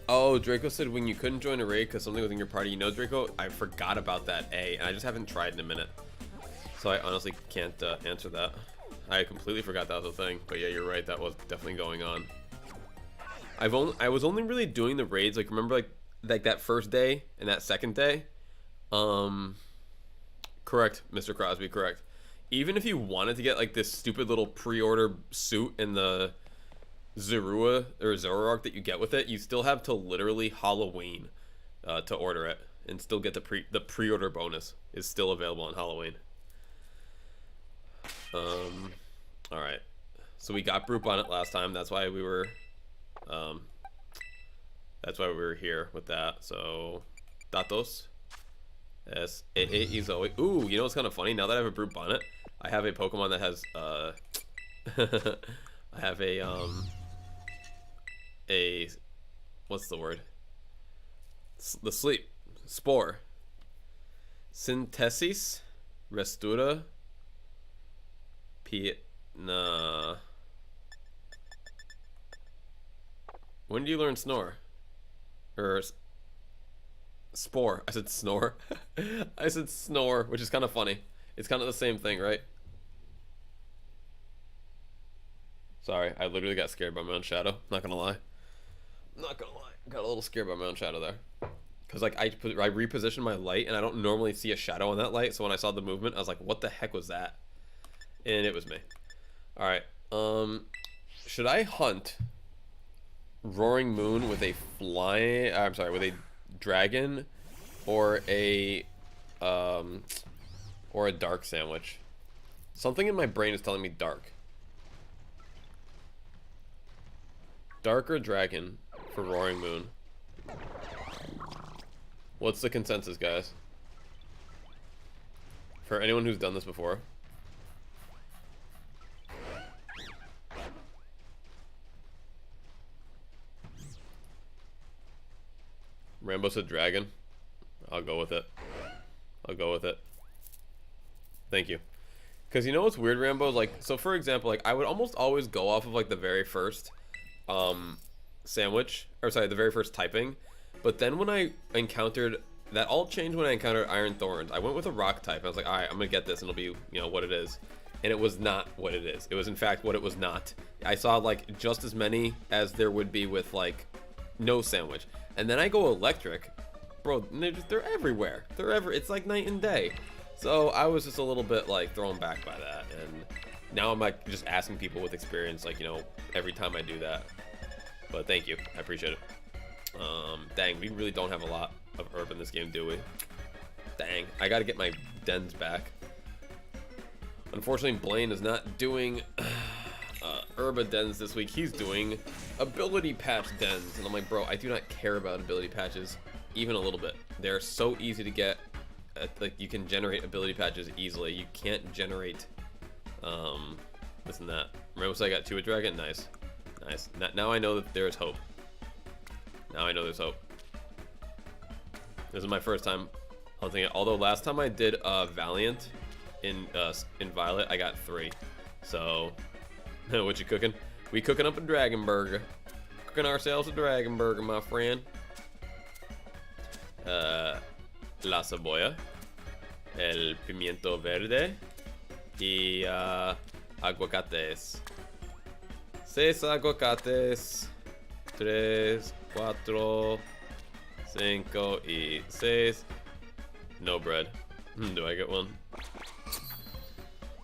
Oh, Draco said when you couldn't join a raid because something was in your party. You know, Draco, I forgot about that, and I just haven't tried in a minute. So I honestly can't answer that. I completely forgot that was a thing. But yeah, you're right, that was definitely going on. I was only really doing the raids, like, remember, like that first day and that second day? Correct, Mr. Crosby, correct. Even if you wanted to get, like, this stupid little pre-order suit in the Zorua or Zoroark that you get with it, you still have to literally Halloween to order it. and still get the pre-order bonus is still available on Halloween. All right, so we got Brute on it last time. That's why we were here with that. So datos es y Zoe. Ooh, you know what's kind of funny? Now that I have a Brute Bonnet, I have a Pokemon that has I have a what's the word? The sleep spore. Synthesis Restura Nah. When do you learn snore? Or spore. I said snore. I said snore, which is kind of funny. It's kind of the same thing, right? Sorry, I literally got scared by my own shadow. Not gonna lie. Not gonna lie. Got a little scared by my own shadow there. Because like I repositioned my light and I don't normally see a shadow on that light. So when I saw the movement, I was like, what the heck was that? And it was me. Alright. Should I hunt Roaring Moon with a with a dragon or a dark sandwich? Something in my brain is telling me dark. Dark or dragon for Roaring Moon? What's the consensus, guys? For anyone who's done this before. Rambo said dragon. I'll go with it. I'll go with it. Thank you. Because you know what's weird, Rambo? Like, so for example, like I would almost always go off of like the very first sandwich, or sorry, the very first typing. But then when I encountered, that all changed when I encountered Iron Thorns. I went with a rock type. I was like, all right, I'm gonna get this, and it'll be, you know, what it is. And it was not what it is. It was in fact what it was not. I saw like just as many as there would be with like no sandwich. And then I go electric, bro. They're everywhere. It's like night and day. So I was just a little bit like thrown back by that, and now I'm like just asking people with experience, like, you know, every time I do that. But thank you, I appreciate it. Dang, we really don't have a lot of herb in this game, do we? Dang, I gotta get my dens back. Unfortunately, Blaine is not doing herba dens this week. He's doing ability patch dens, and I'm like, bro, I do not care about ability patches even a little bit. They're so easy to get. Like, you can generate ability patches easily. You can't generate this and that. Remember, so I got 2 a dragon. Nice. Now I know that there is hope. Now I know there's hope. This is my first time hunting it. Although last time I did Valiant in Violet, I got 3. So, what you cooking? We cooking up a dragon burger. Cooking ourselves a dragon burger, my friend. La cebolla, el pimiento verde y aguacates. 6 aguacates. 3, 4, 5 y 6. No bread. Do I get one?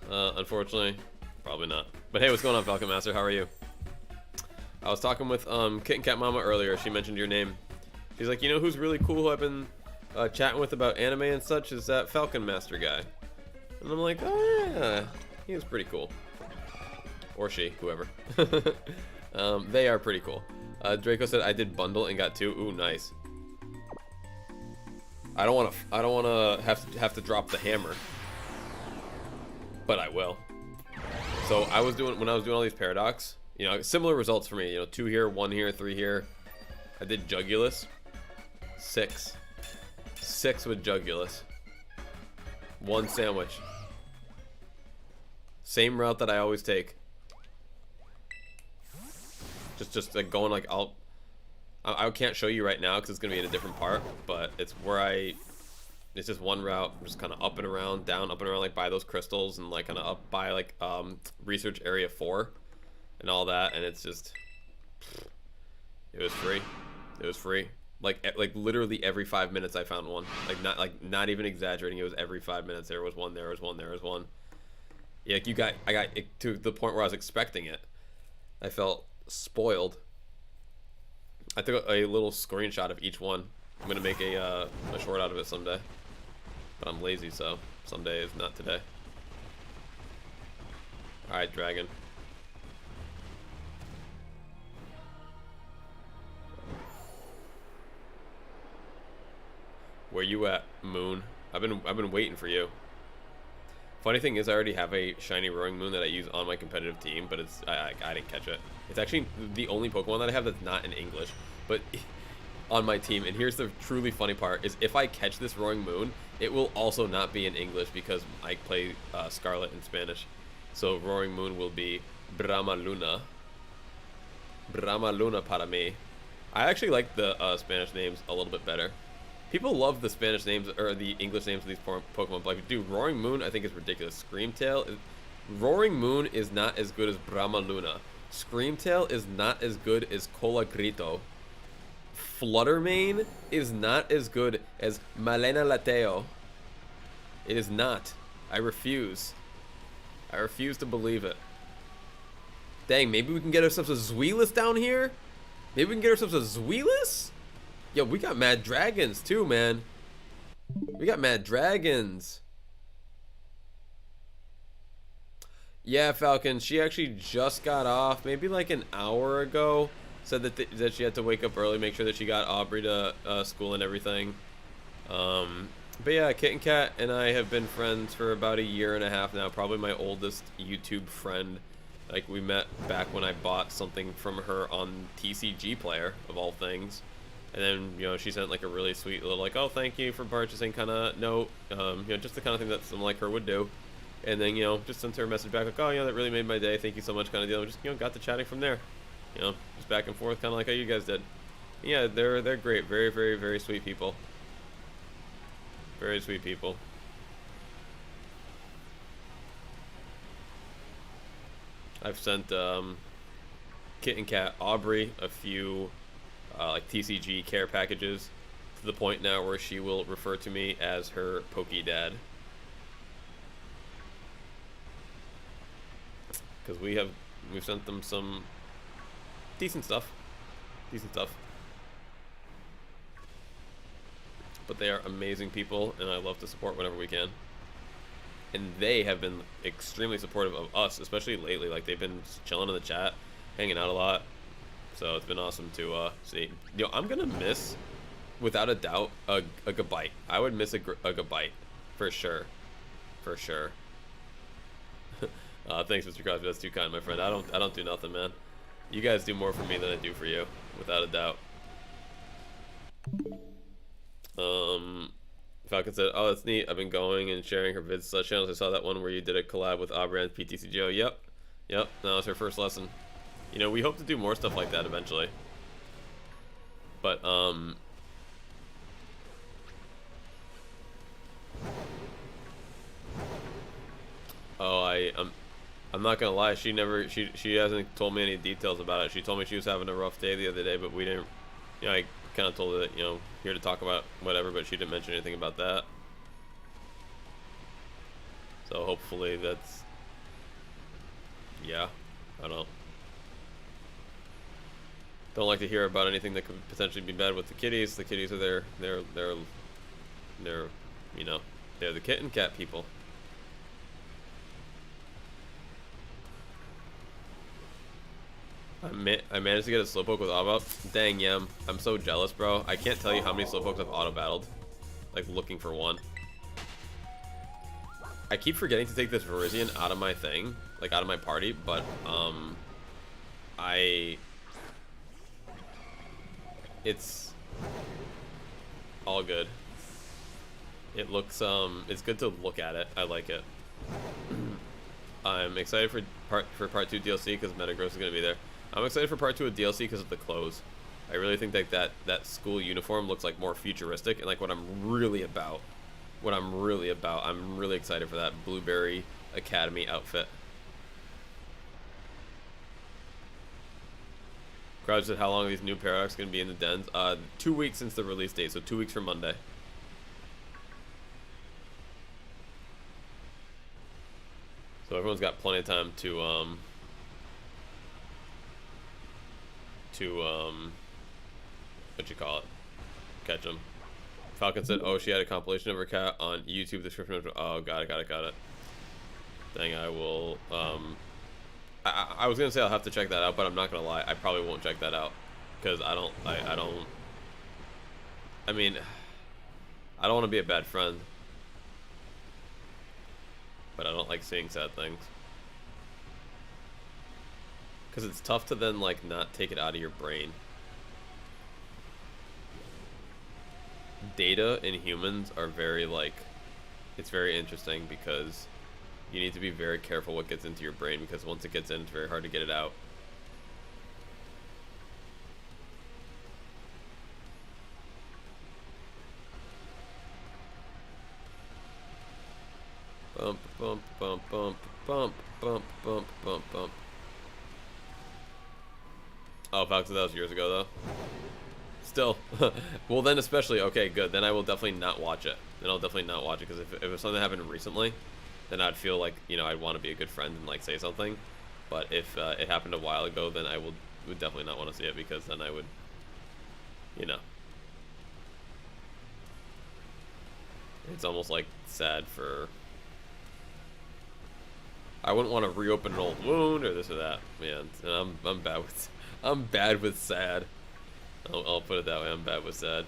Unfortunately, probably not. But hey, what's going on, Falcon Master? How are you? I was talking with Kit and Cat Mama earlier. She mentioned your name. She's like, you know who's really cool who I've been chatting with about anime and such is that Falcon Master guy. And I'm like, oh yeah, he is pretty cool. Or she, whoever. They are pretty cool. Draco said I did bundle and got 2. Ooh, nice. I don't want to have to drop the hammer, but I will. So when I was doing all these paradox, you know, similar results for me. You know, 2 here, 1 here, 3 here. I did Jugulus. 6 with Jugulus. 1 sandwich. Same route that I always take. Just like going like I can't show you right now because it's gonna be in a different part, but it's where it's just one route, just kind of up and around, down, up and around, like by those crystals, and like kind of up by like research area 4 and all that, and it's just, it was free. It was free. Like literally every 5 minutes I found one. Not even exaggerating. It was every 5 minutes there was one. There was one. There was one. Yeah, I got it to the point where I was expecting it. I felt spoiled. I took a little screenshot of each one I'm gonna make a short out of it someday. But I'm lazy, so someday is not today. Alright, dragon. Where you at, Moon? I've been waiting for you. Funny thing is, I already have a shiny Roaring Moon that I use on my competitive team, but it's I didn't catch it. It's actually the only Pokemon that I have that's not in English, but on my team. And here's the truly funny part: is if I catch this Roaring Moon, it will also not be in English because I play Scarlet in Spanish. So Roaring Moon will be Brahma Luna. Brahma Luna para mí. I actually like the Spanish names a little bit better. People love the Spanish names or the English names of these Pokemon. Like, dude, Roaring Moon I think is ridiculous. Screamtail, Roaring Moon is not as good as Brahma Luna. Screamtail is not as good as Cola Grito. Fluttermane is not as good as Malena Lateo. It is not. I refuse. I refuse to believe it. Dang, maybe we can get ourselves a Zweilous down here? Maybe we can get ourselves a Zweilous? Yo, we got mad dragons too, man. We got mad dragons. Yeah, Falcon, she actually just got off maybe like an hour ago. Said that she had to wake up early, make sure that she got Aubrey to school and everything. But yeah, KittenCat and I have been friends for about 1.5 years now. Probably my oldest YouTube friend. Like, we met back when I bought something from her on TCGPlayer, of all things. And then, you know, she sent like a really sweet little like, oh, thank you for purchasing kind of note. You know, just the kind of thing that someone like her would do. And then, you know, just sent her a message back like, oh, yeah, that really made my day. Thank you so much, kind of deal. And just, you know, got to chatting from there. You know, just back and forth, kind of like how you guys did. Yeah, they're great. Very, very, very sweet people. Very sweet people. I've sent KittenCat Aubrey a few like TCG care packages to the point now where she will refer to me as her Pokey Dad. Because we've sent them some decent stuff. But they are amazing people, and I love to support whenever we can. And they have been extremely supportive of us, especially lately. Like, they've been chilling in the chat, hanging out a lot. So it's been awesome to see. Yo, I'm gonna miss, without a doubt, a Gabite. I would miss a Gabite, for sure. For sure. Thanks, Mr. Crosby. That's too kind, my friend. I don't do nothing, man. You guys do more for me than I do for you, without a doubt. Falcon said, oh, that's neat. I've been going and sharing her vids / channels. I saw that one where you did a collab with Aubrey on PTCGO. Yep. That was her first lesson. You know, we hope to do more stuff like that eventually. But, oh, I'm not gonna lie, she hasn't told me any details about it. She told me she was having a rough day the other day, but we didn't, you know, I kind of told her that, you know, here to talk about whatever, but she didn't mention anything about that. So hopefully that's, yeah, I don't know. Don't like to hear about anything that could potentially be bad with the kitties. The kitties are they're you know, they're the KittenCat people. I managed to get a Slowpoke with auto. Dang, Yem. I'm so jealous, bro. I can't tell you how many Slowpokes I've auto-battled. Like, looking for one. I keep forgetting to take this Virizion out of my thing. Like, out of my party. But, it's all good. It looks, it's good to look at it. I like it. I'm excited for part 2 DLC because Metagross is going to be there. I'm excited for part 2 of DLC because of the clothes. I really think that school uniform looks like more futuristic and like what I'm really about. I'm really excited for that Blueberry Academy outfit. Crowd said, how long are these new Paradox going to be in the dens? 2 weeks since the release date, so 2 weeks from Monday. So everyone's got plenty of time to what you call it, catch them. Falcon said, oh, she had a compilation of her cat on YouTube description. Oh, got it. Dang, I will, I was gonna say I'll have to check that out, but I'm not gonna lie, I probably won't check that out. Because I don't want to be a bad friend. But I don't like seeing sad things. Because it's tough to then, like, not take it out of your brain. Data in humans are very, like, it's very interesting because you need to be very careful what gets into your brain, because once it gets in, it's very hard to get it out. Bump, bump, bump, bump, bump, bump, bump, bump, bump. Oh, Fox, that was years ago, though. Still. Well, then especially, okay, good. Then I will definitely not watch it. Then I'll definitely not watch it, because if it was something that happened recently, then I'd feel like, you know, I'd want to be a good friend and, like, say something. But if it happened a while ago, then I would definitely not want to see it, because then I would, you know. It's almost, like, sad for... I wouldn't want to reopen an old wound or this or that. Man, I'm bad with sad. I'll put it that way. I'm bad with sad.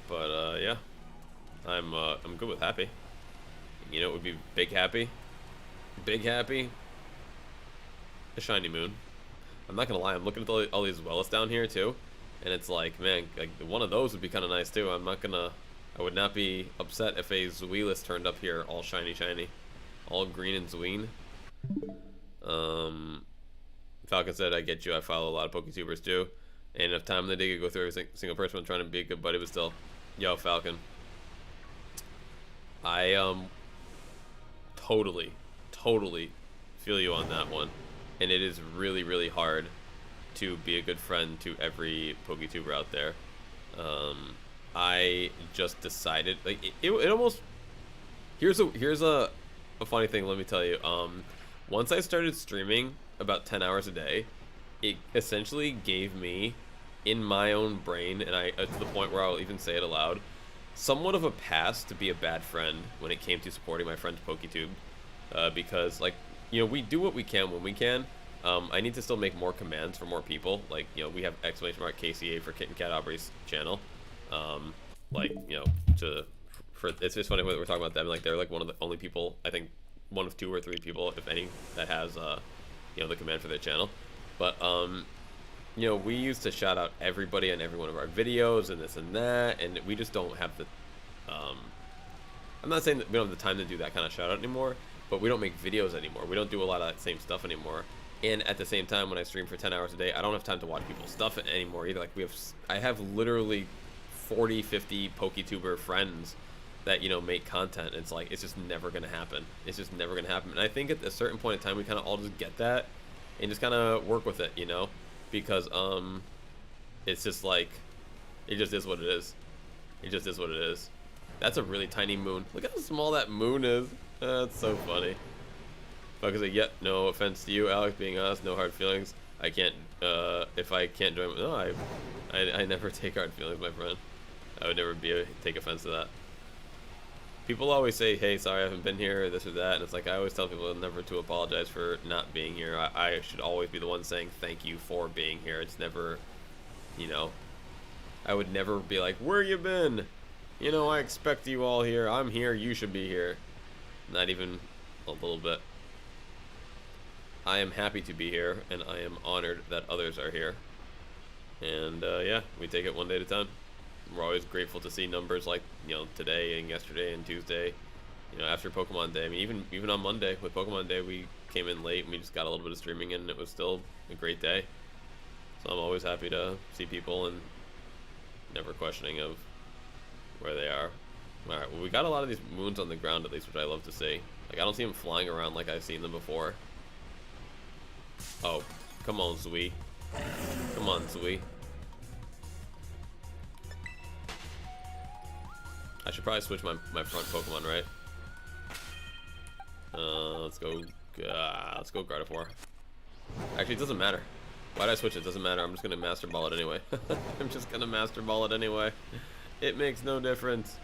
But yeah, I'm good with happy. You know, it would be big happy, a shiny moon. I'm not gonna lie, I'm looking at all these Wellis down here too, and it's like, man, like one of those would be kind of nice too. I would not be upset if a Zweilous turned up here all shiny, all green and Zween. Falcon said, I get you, I follow a lot of PokeTubers too, and if time in the day could go through every single person, I'm trying to be a good buddy, but still, yo, Falcon, I totally feel you on that one. And it is really, really hard to be a good friend to every PokeTuber out there. I just decided, like, it almost... Here's a funny thing, let me tell you. Once I started streaming about 10 hours a day, it essentially gave me, in my own brain, and to the point where I'll even say it aloud, somewhat of a pass to be a bad friend when it came to supporting my friend's PokeTube. Because, like, you know, we do what we can when we can. I need to still make more commands for more people. Like, you know, we have !KCA for KittenCatAubrey's channel. Like, you know, it's just funny we're talking about them. Like, they're like one of the only people, I think, one of 2 or 3 people, if any, that has, you know, the command for their channel. But, you know, we used to shout out everybody on every one of our videos and this and that, and we just don't have the, I'm not saying that we don't have the time to do that kind of shout out anymore, but we don't make videos anymore. We don't do a lot of that same stuff anymore. And at the same time, when I stream for 10 hours a day, I don't have time to watch people's stuff anymore either. Like, I have literally 40, 50 PokeTuber friends that, you know, make content. It's like, it's just never going to happen. It's just never going to happen. And I think at a certain point in time, we kind of all just get that and just kind of work with it, you know? Because, it's just like, it just is what it is. It just is what it is. That's a really tiny moon. Look how small that moon is. That's so funny. Because like, no offense to you, Alex, being honest, no hard feelings. I can't, if I can't join, no, I never take hard feelings, my friend. I would never take offense to that. People always say, hey, sorry I haven't been here, or this or that, and it's like, I always tell people never to apologize for not being here. I should always be the one saying thank you for being here. It's never, you know, I would never be like, where you been? You know, I expect you all here. I'm here, you should be here. Not even a little bit. I am happy to be here, and I am honored that others are here. And yeah, we take it one day at a time. We're always grateful to see numbers like, you know, today and yesterday and Tuesday, you know, after Pokemon Day. I mean, even on Monday with Pokemon Day, we came in late and we just got a little bit of streaming in, and it was still a great day. So I'm always happy to see people and never questioning of where they are. Alright, well, we got a lot of these moons on the ground at least, which I love to see. Like, I don't see them flying around like I've seen them before. Oh, come on, Zui. Come on, Zui. I should probably switch my front Pokemon, right? let's go Gardevoir. Actually, it doesn't matter. Why did I switch it? It doesn't matter. I'm just gonna Master Ball it anyway. I'm just gonna Master Ball it anyway. It makes no difference.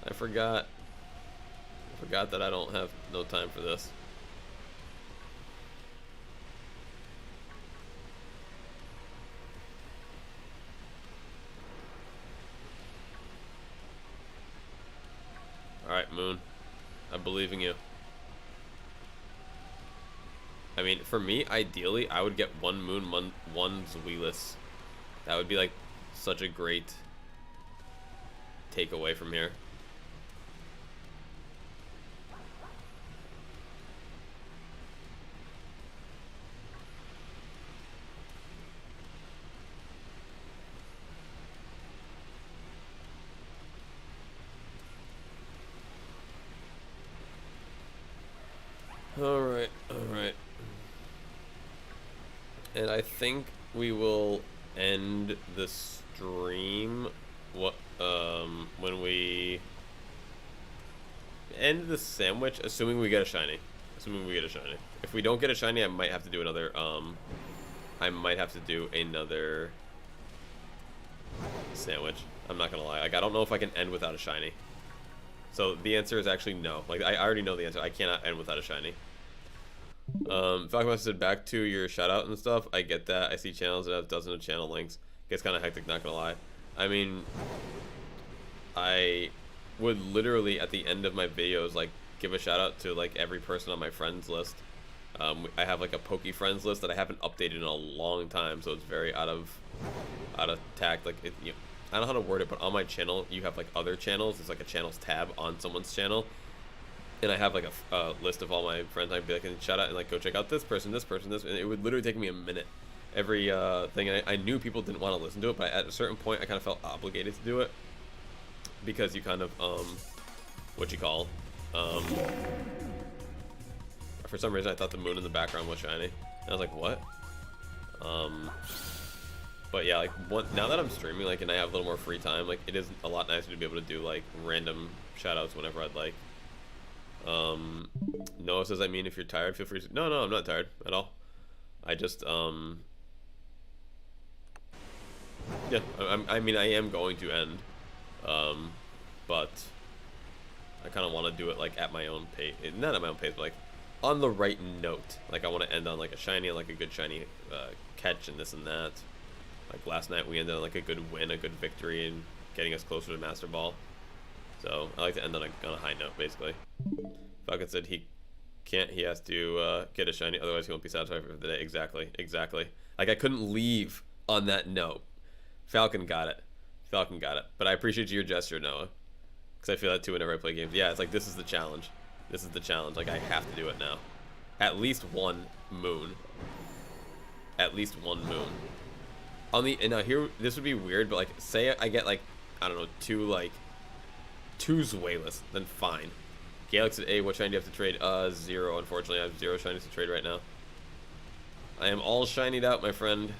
I forgot that I don't have no time for this. Alright, Moon. I believe in you. I mean, for me, ideally, I would get one Moon, one Weasel. That would be like such a great takeaway from here. Alright, alright. And I think we will end the stream when we end the sandwich, assuming we get a shiny. Assuming we get a shiny. If we don't get a shiny, I might have to do another sandwich. I'm not gonna lie. Like, I don't know if I can end without a shiny. So the answer is actually no. Like, I already know the answer. I cannot end without a shiny. Falcon said, back to your shout out and stuff. I get that. I see channels that have dozens of channel links. Gets kind of hectic, not gonna lie. I mean, I would literally at the end of my videos like give a shout out to like every person on my friends list. I have like a Poke friends list that I haven't updated in a long time, so it's very out of tact. Like, I don't know how to word it, but on my channel you have like other channels. There's like a channels tab on someone's channel. And I have like a list of all my friends. I'd be like, and shout out and like go check out this person, this person, this, and it would literally take me a minute every thing. I knew people didn't want to listen to it, but at a certain point, I kind of felt obligated to do it because you kind of for some reason I thought the moon in the background was shiny. And I was like, what? But yeah, like now that I'm streaming, like, and I have a little more free time, like, it is a lot nicer to be able to do like random shout outs whenever I'd like. Noah says, I mean, if you're tired, feel free to... No, I'm not tired at all. I just, yeah, I mean, I am going to end, but I kind of want to do it, like, at my own pace. Not at my own pace, but, like, on the right note. Like, I want to end on, like, a shiny, like, a good shiny, catch and this and that. Like, last night we ended on, like, a good win, a good victory, and getting us closer to Master Ball. So I like to end on a high note, basically. Falcon said he has to get a shiny, otherwise he won't be satisfied for the day. Exactly. Like, I couldn't leave on that note. Falcon got it. But I appreciate your gesture, Noah, because I feel that too whenever I play games. Yeah, it's like, this is the challenge. Like, I have to do it now. At least one moon. On the, and now here, this would be weird, but like, say I get like, I don't know, two Zweilous, then fine. Galaxy A, what shiny do you have to trade? 0, unfortunately. I have 0 shinies to trade right now. I am all shinied out, my friend.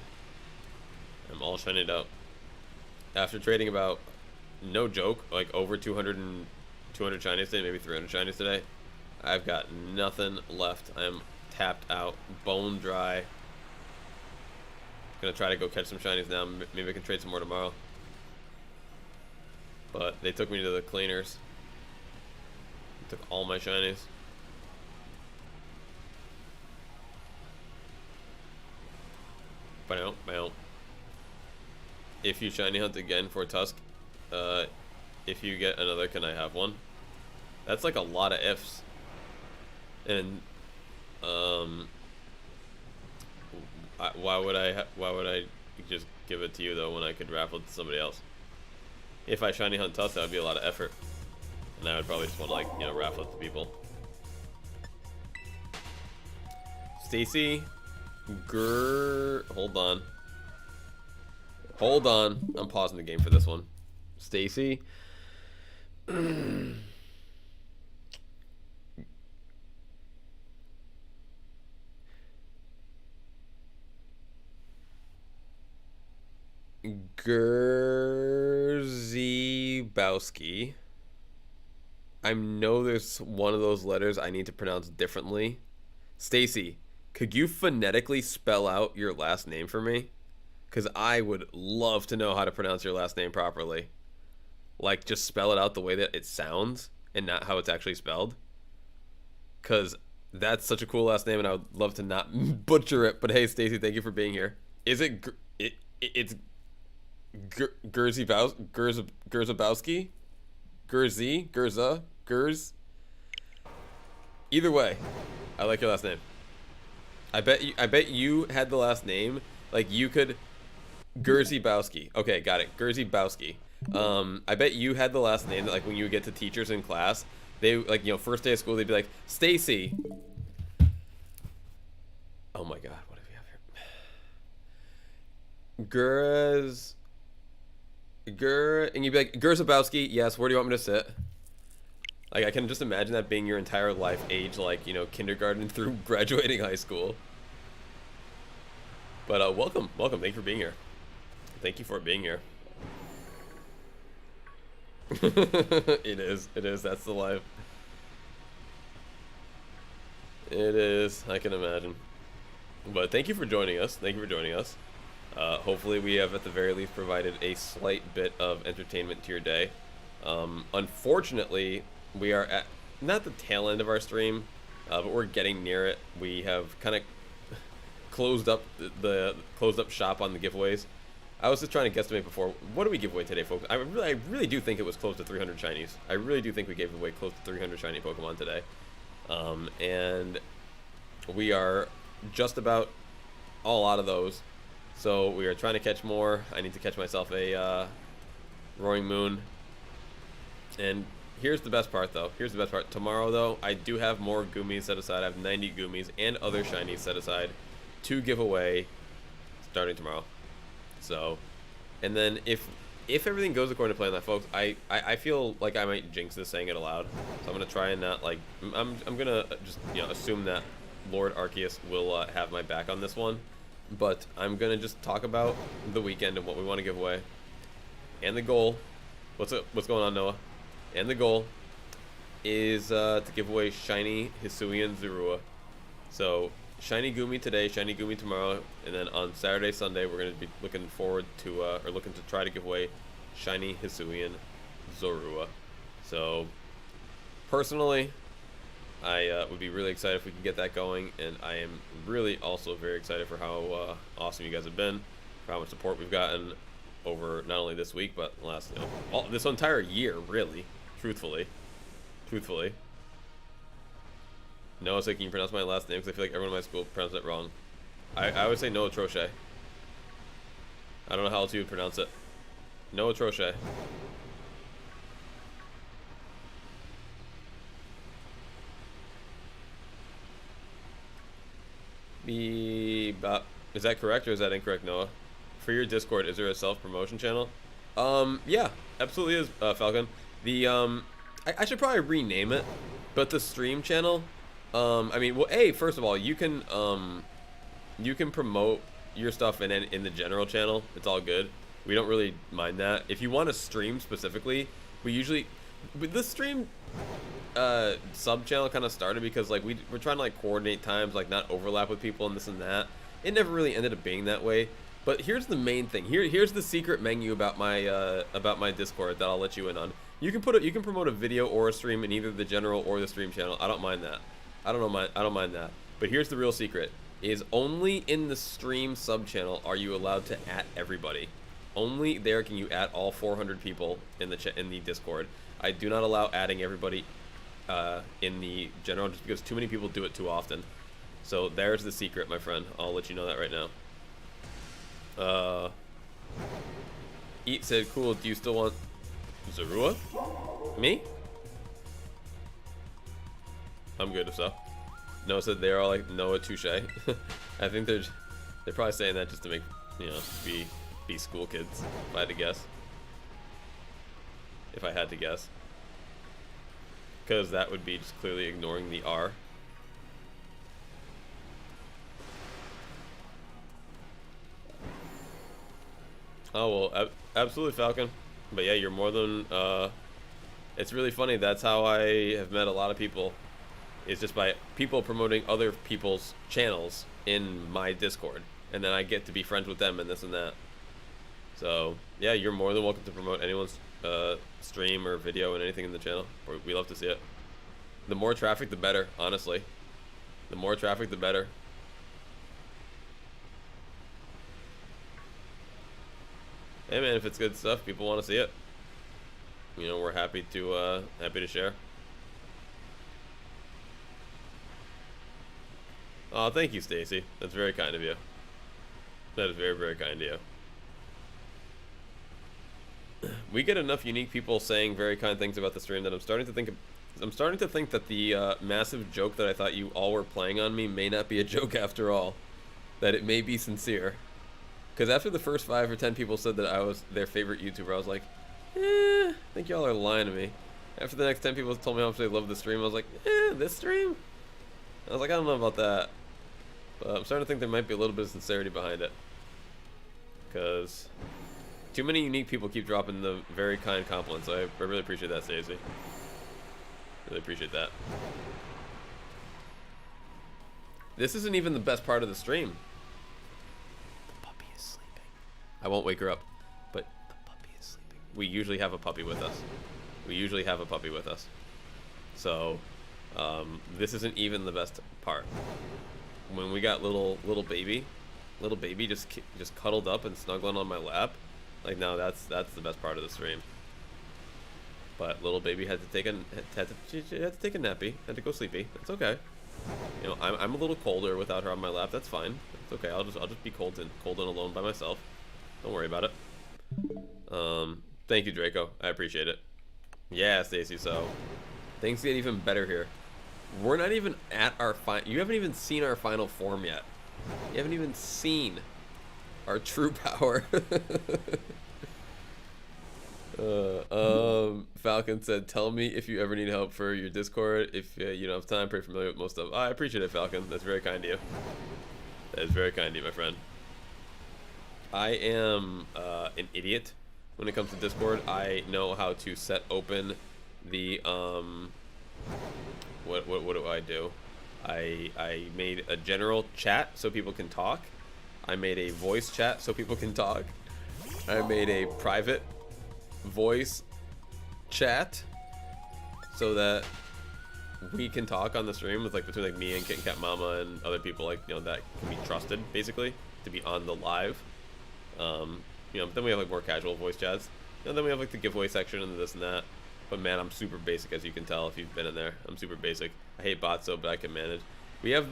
I'm all shinied out. After trading about, no joke, like over 200 shinies today, maybe 300 shinies today, I've got nothing left. I'm tapped out, bone dry. Gonna try to go catch some shinies now. Maybe I can trade some more tomorrow. But they took me to the cleaners. They took all my shinies. Bow. If you shiny hunt again for Tusk, if you get another, can I have one? That's like a lot of ifs. And why would I just give it to you though when I could raffle it to somebody else? If I shiny hunt Tusk, that would be a lot of effort, and I would probably just want to, like, you know, raffle it to people. Stacy, hold on. I'm pausing the game for this one. Stacy. Gerzybowski I know there's one of those letters I need to pronounce differently. Stacy, could you phonetically spell out your last name for me? Because I would love to know how to pronounce your last name properly. Like, just spell it out the way that it sounds and not how it's actually spelled. Because that's such a cool last name, and I would love to not butcher it. But hey, Stacy, thank you for being here. Is it... It's... Gerzabowski? Gerza? Gers? Either way, I like your last name. I bet you had the last name. Like, you could... Gerzybowski. Okay, got it. Gerzybowski. I bet you had the last name that, like, when you would get to teachers in class, they, like, you know, first day of school, they'd be like, Stacy. Oh my god, what do we have here? And you'd be like, Gerzabowski, yes, where do you want me to sit? Like, I can just imagine that being your entire life, age, like, you know, kindergarten through graduating high school. But, welcome, thank you for being here. Thank you for being here. It is, that's the life. It is, I can imagine. But thank you for joining us, hopefully we have at the very least provided a slight bit of entertainment to your day. Unfortunately, we are at, not the tail end of our stream, but we're getting near it. We have kind of closed up shop on the giveaways. I was just trying to guesstimate before. What do we give away today, folks? I really do think it was close to 300 shinies. I really do think we gave away close to 300 shiny Pokemon today. And we are just about all out of those. So we are trying to catch more. I need to catch myself a Roaring Moon. And here's the best part, though. Tomorrow, though, I do have more Goomies set aside. I have 90 Goomies and other shinies set aside to give away starting tomorrow. So, and then if everything goes according to plan, that folks, I feel like I might jinx this saying it aloud. So I'm gonna try and not, like, I'm gonna just, you know, assume that Lord Arceus will have my back on this one. But I'm gonna just talk about the weekend and what we want to give away, and the goal. What's going on, Noah? And the goal is to give away shiny Hisuian Zorua. So shiny Goomy today, shiny Goomy tomorrow, and then on Saturday, Sunday, we're gonna be looking forward to or looking to try to give away shiny Hisuian Zorua. So personally, I would be really excited if we could get that going, and I am really also very excited for how awesome you guys have been, for how much support we've gotten over not only this week, but last, you know, this entire year, really, truthfully. Noah said, can you pronounce my last name? Because I feel like everyone in my school pronounced it wrong. I would say Noah Trochet. I don't know how else you would pronounce it. Noah Trochet. Is that correct or is that incorrect, Noah? For your Discord, is there a self-promotion channel? Yeah, absolutely is, Falcon. The I should probably rename it, but the stream channel, I mean, well, first of all, you can promote your stuff in the general channel. It's all good. We don't really mind that. If you want to stream specifically, with the stream sub channel kind of started because, like, we're trying to, like, coordinate times, like, not overlap with people and this and that. It never really ended up being that way. But here's the main thing. Here's the secret menu about my Discord that I'll let you in on. You can promote a video or a stream in either the general or the stream channel. I don't mind that. I don't mind that. But here's the real secret: is only in the stream sub channel are you allowed to @, everybody. Only there can you @ all 400 people in the Discord. I do not allow adding everybody in the general, just because too many people do it too often. So there's the secret, my friend. I'll let you know that right now. Eat said, cool, do you still want Zorua? Me? I'm good if so. Noah said they're all like Noah Touche. I think they're probably saying that just to make, you know, be school kids, if I had to guess. If I had to guess. Because that would be just clearly ignoring the R. Oh, well, absolutely, Falcon. But yeah, you're more than It's really funny. That's how I have met a lot of people. It's just by people promoting other people's channels in my Discord, and then I get to be friends with them and this and that. So yeah, you're more than welcome to promote anyone's stream or video and anything in the channel. We love to see it. The more traffic, the better. Honestly, the more traffic, the better. Hey man, if it's good stuff, people want to see it. You know, we're happy to share. Oh, thank you, Stacy. That's very kind of you. That is very, very kind of you. We get enough unique people saying very kind things about the stream that I'm starting to think that the massive joke that I thought you all were playing on me may not be a joke after all. That it may be sincere. Because after the first 5 or 10 people said that I was their favorite YouTuber, I was like, I think y'all are lying to me. After the next 10 people told me how much they loved the stream, I was like, this stream? I was like, I don't know about that. But I'm starting to think there might be a little bit of sincerity behind it. Because too many unique people keep dropping the very kind compliments. I really appreciate that, Stacey. Really appreciate that. This isn't even the best part of the stream. The puppy is sleeping. I won't wake her up, but the puppy is sleeping. We usually have a puppy with us. So, this isn't even the best part. When we got little baby just cuddled up and snuggling on my lap, like now that's the best part of the stream. But little baby had to take a nappy, had to go sleepy. That's okay. You know, I'm a little colder without her on my lap. That's fine. It's okay. I'll just be cold and alone by myself. Don't worry about it. Thank you, Draco. I appreciate it. Yeah, Stacy. So things get even better here. We're not even at our you haven't even seen our final form yet. You haven't even seen our true power. Falcon said, tell me if you ever need help for your Discord. If you don't have time, pretty familiar with most stuff. I appreciate it, Falcon. That's very kind of you. That is very kind of you, my friend. I am an idiot when it comes to Discord. I know how to set open the what do I do? I made a general chat so people can talk. I made a voice chat so people can talk. I made a private voice chat so that we can talk on the stream with between me and KittenCat Mama and other people that can be trusted basically to be on the live. Then we have more casual voice chats. And then we have the giveaway section and this and that. But man, I'm super basic, as you can tell if you've been in there. I'm super basic. I hate bots though, but I can manage. We have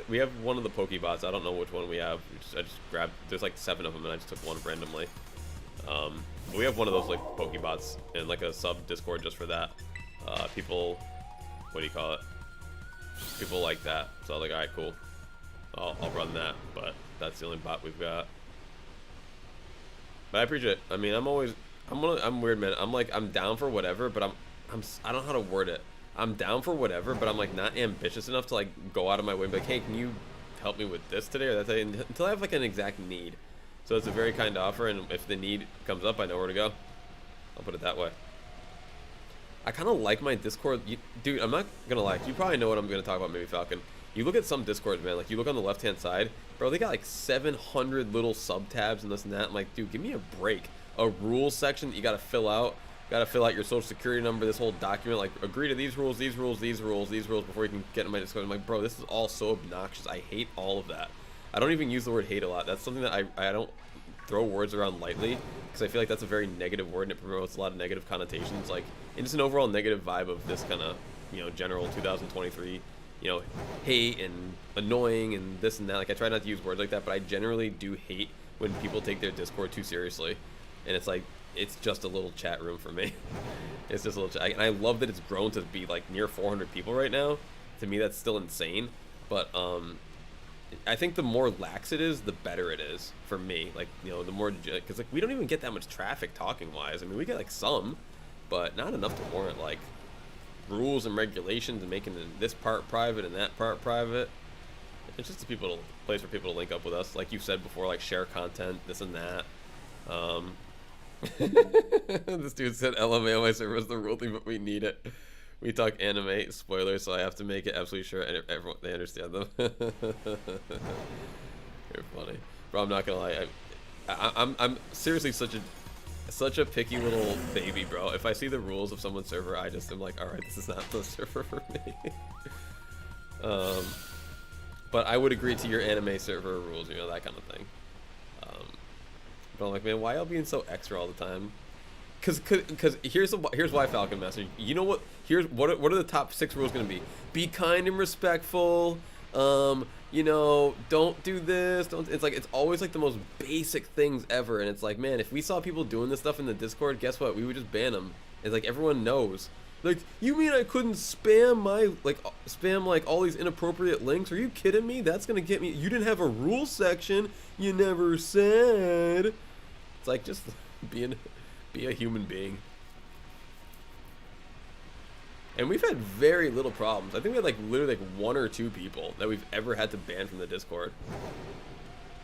we have one of the Pokebots. I don't know which one we have. I just grabbed. There's 7 of them, and I just took one randomly. But we have one of those Pokebots in a sub Discord just for that. People, what do you call it? People like that. So I was like, all right, cool. I'll run that. But that's the only bot we've got. But I appreciate it. I mean, I'm weird, man. I'm down for whatever, but I don't know how to word it. I'm down for whatever, but I'm not ambitious enough to go out of my way and be like, hey, can you help me with this today or that today? Until I have an exact need. So it's a very kind offer, and if the need comes up, I know where to go. I'll put it that way. I kind of like my Discord. Dude, I'm not gonna lie. You probably know what I'm gonna talk about, maybe Falcon. You look at some Discords, man. You look on the left-hand side, bro. They got 700 little sub tabs and this and that. I'm like, dude, give me a break. A rules section that you gotta fill out. Gotta fill out your social security number, this whole document, agree to these rules before you can get in my Discord. I'm like, bro, this is all so obnoxious. I hate all of that. I don't even use the word hate a lot. That's something that I don't throw words around lightly, because I feel like that's a very negative word and it promotes a lot of negative connotations, and just an overall negative vibe of this kind of, general 2023, hate and annoying and this and that. I try not to use words like that, but I generally do hate when people take their Discord too seriously. And it's just a little chat room for me. It's just a little chat. And I love that it's grown to be near 400 people right now. To me, that's still insane. But I think the more lax it is, the better it is for me. The more, because we don't even get that much traffic talking wise. I mean, we get some, but not enough to warrant rules and regulations and making this part private and that part private. It's just a place for people to link up with us. Like you said before, share content, this and that. This dude said LMAO my server is the rule thing, but we need it. We talk anime spoilers, so I have to make it absolutely sure and everyone they understand them. You're funny, bro. I'm not gonna lie. I'm seriously such a picky little baby, bro. If I see the rules of someone's server, I just am like, all right, this is not the server for me. But I would agree to your anime server rules, you know, that kind of thing. But I'm like, man, why y'all being so extra all the time? Cause here's why, Falcon Master. You know what? What are the top 6 rules gonna be? Be kind and respectful. You know, don't do this. Don't. It's like it's always like the most basic things ever, and it's like, man, if we saw people doing this stuff in the Discord, guess what? We would just ban them. It's like everyone knows. Like, you mean I couldn't spam like all these inappropriate links? Are you kidding me? That's gonna get me. You didn't have a rule section. You never said. It's like just be a human being. And we've had very little problems. I think we had like literally like 1 or 2 people that we've ever had to ban from the Discord.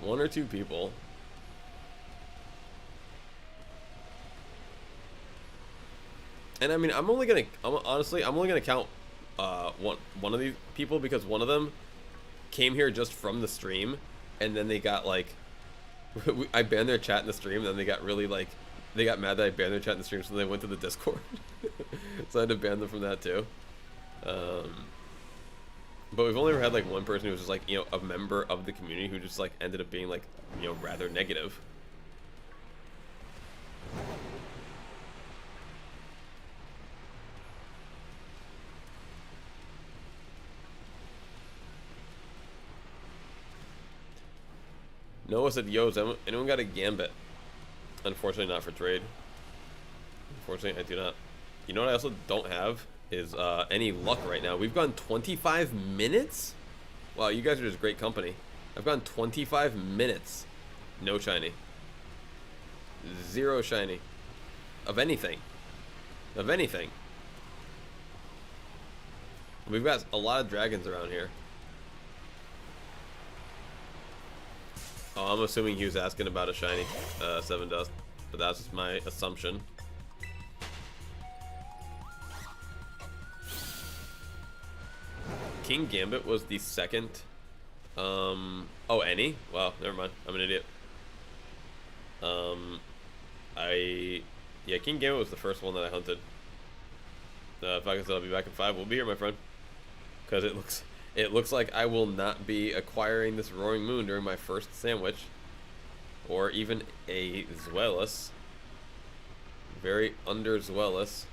1 or 2 people. And I mean, I'm only gonna count one of these people because one of them came here just from the stream, and then they got like, I banned their chat in the stream, and then they got really like, they got mad that I banned their chat in the stream, so they went to the Discord. So I had to ban them from that too. But we've only ever had like one person who was just like, you know, a member of the community who just like ended up being like, you know, rather negative. Noah said, yo, has anyone got a Gambit? Unfortunately, not for trade. Unfortunately, I do not. You know what I also don't have is any luck right now. We've gone 25 minutes? Wow, you guys are just great company. I've gone 25 minutes. No shiny. 0 shiny. Of anything. Of anything. We've got a lot of dragons around here. Oh, I'm assuming he was asking about a shiny 7 dust, but that's just my assumption. King Gambit was the second. Oh, any? Wow, never mind. I'm an idiot. Yeah, King Gambit was the first one that I hunted. If I can still be back in 5, we'll be here, my friend. Because it looks like I will not be acquiring this Roaring Moon during my first sandwich. Or even a Zweilous. Very under Zweilous.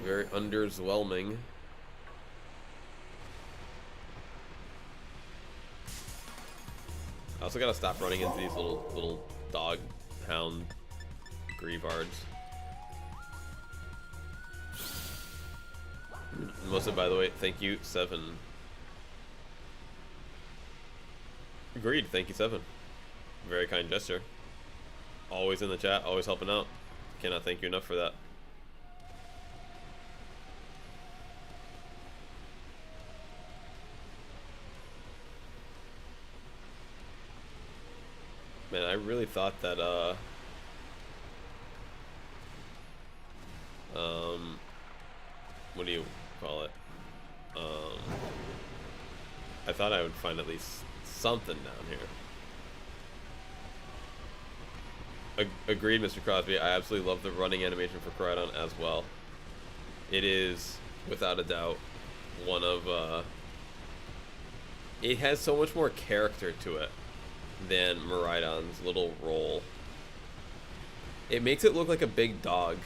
Very underwhelming. I also gotta stop running into these little dog hound Grievards. Melissa, by the way, thank you, 7. Agreed, thank you, 7. Very kind gesture. Always in the chat, always helping out. Cannot thank you enough for that. Man, I really thought that, what do you call it? I thought I would find at least something down here. Agreed, Mr. Crosby. I absolutely love the running animation for Koraidon as well. It is, without a doubt, one of, it has so much more character to it than Miraidon's little roll. It makes it look like a big dog.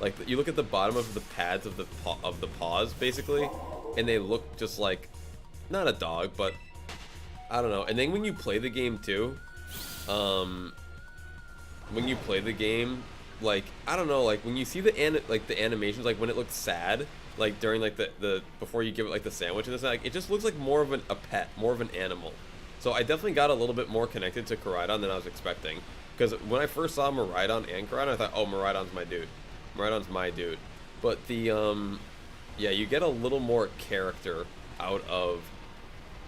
Like, you look at the bottom of the pads of the paws, basically, and they look just like, not a dog, but I don't know. And then when you play the game too, when you play the game, like, I don't know, like when you see the animations, like when it looks sad, like during like the before you give it like the sandwich and this, like, it just looks like more of a pet, more of an animal. So I definitely got a little bit more connected to Koraidon than I was expecting. Because when I first saw Miraidon and Koraidon, I thought, oh, Miraidon's my dude. Miraidon's my dude. But the Yeah, you get a little more character out of...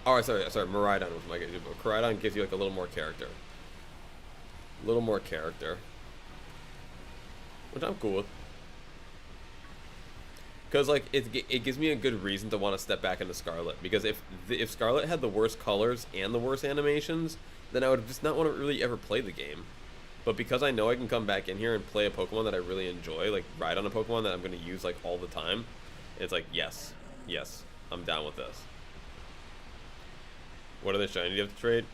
Oh, sorry, Miraidon was my... Miraidon gives you like a little more character. A little more character. Which I'm cool with. Because, like, it gives me a good reason to want to step back into Scarlet. Because if Scarlet had the worst colors and the worst animations, then I would just not want to really ever play the game. But because I know I can come back in here and play a Pokemon that I really enjoy, like, ride on a Pokemon that I'm going to use, like, all the time, it's like, yes, I'm down with this. What are they shiny you have to trade?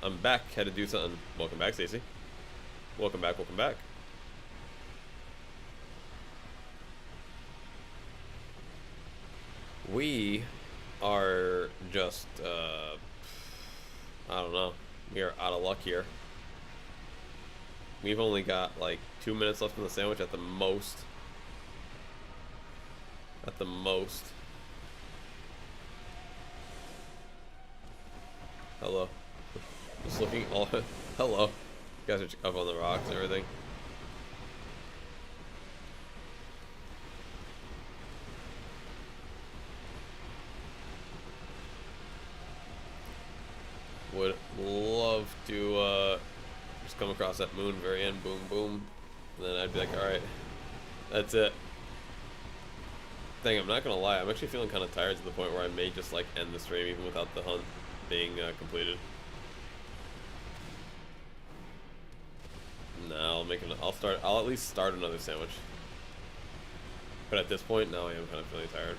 I'm back, had to do something. Welcome back, Stacy. Welcome back, welcome back. We are just, I don't know. We are out of luck here. We've only got like 2 minutes left in the sandwich at the most. At the most. Hello. Just looking all. Hello. You guys are up on the rocks and everything. Would love to just come across that moon very end, boom, boom, and then I'd be like, all right, that's it. Dang, I'm not gonna lie, I'm actually feeling kind of tired to the point where I may just like end the stream even without the hunt being completed. No, I'll at least start another sandwich. But at this point, now I am kind of feeling tired.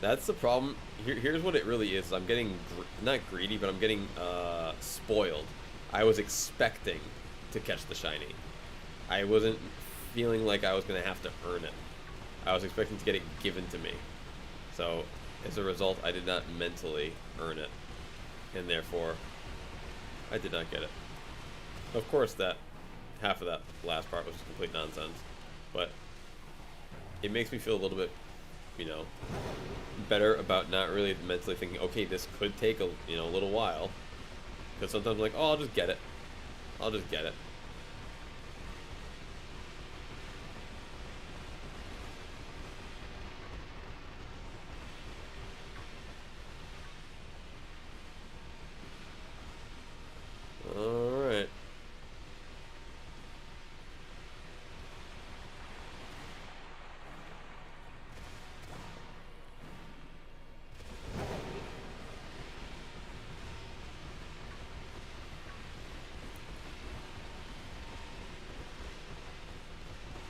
That's the problem. Here's what it really is. I'm getting, not greedy, but I'm getting spoiled. I was expecting to catch the shiny. I wasn't feeling like I was going to have to earn it. I was expecting to get it given to me. So, as a result, I did not mentally earn it. And therefore, I did not get it. Of course, that half of that last part was complete nonsense. But it makes me feel a little bit, you know, better about not really mentally thinking, okay, this could take a little while, because sometimes I'm like, oh, I'll just get it. All right.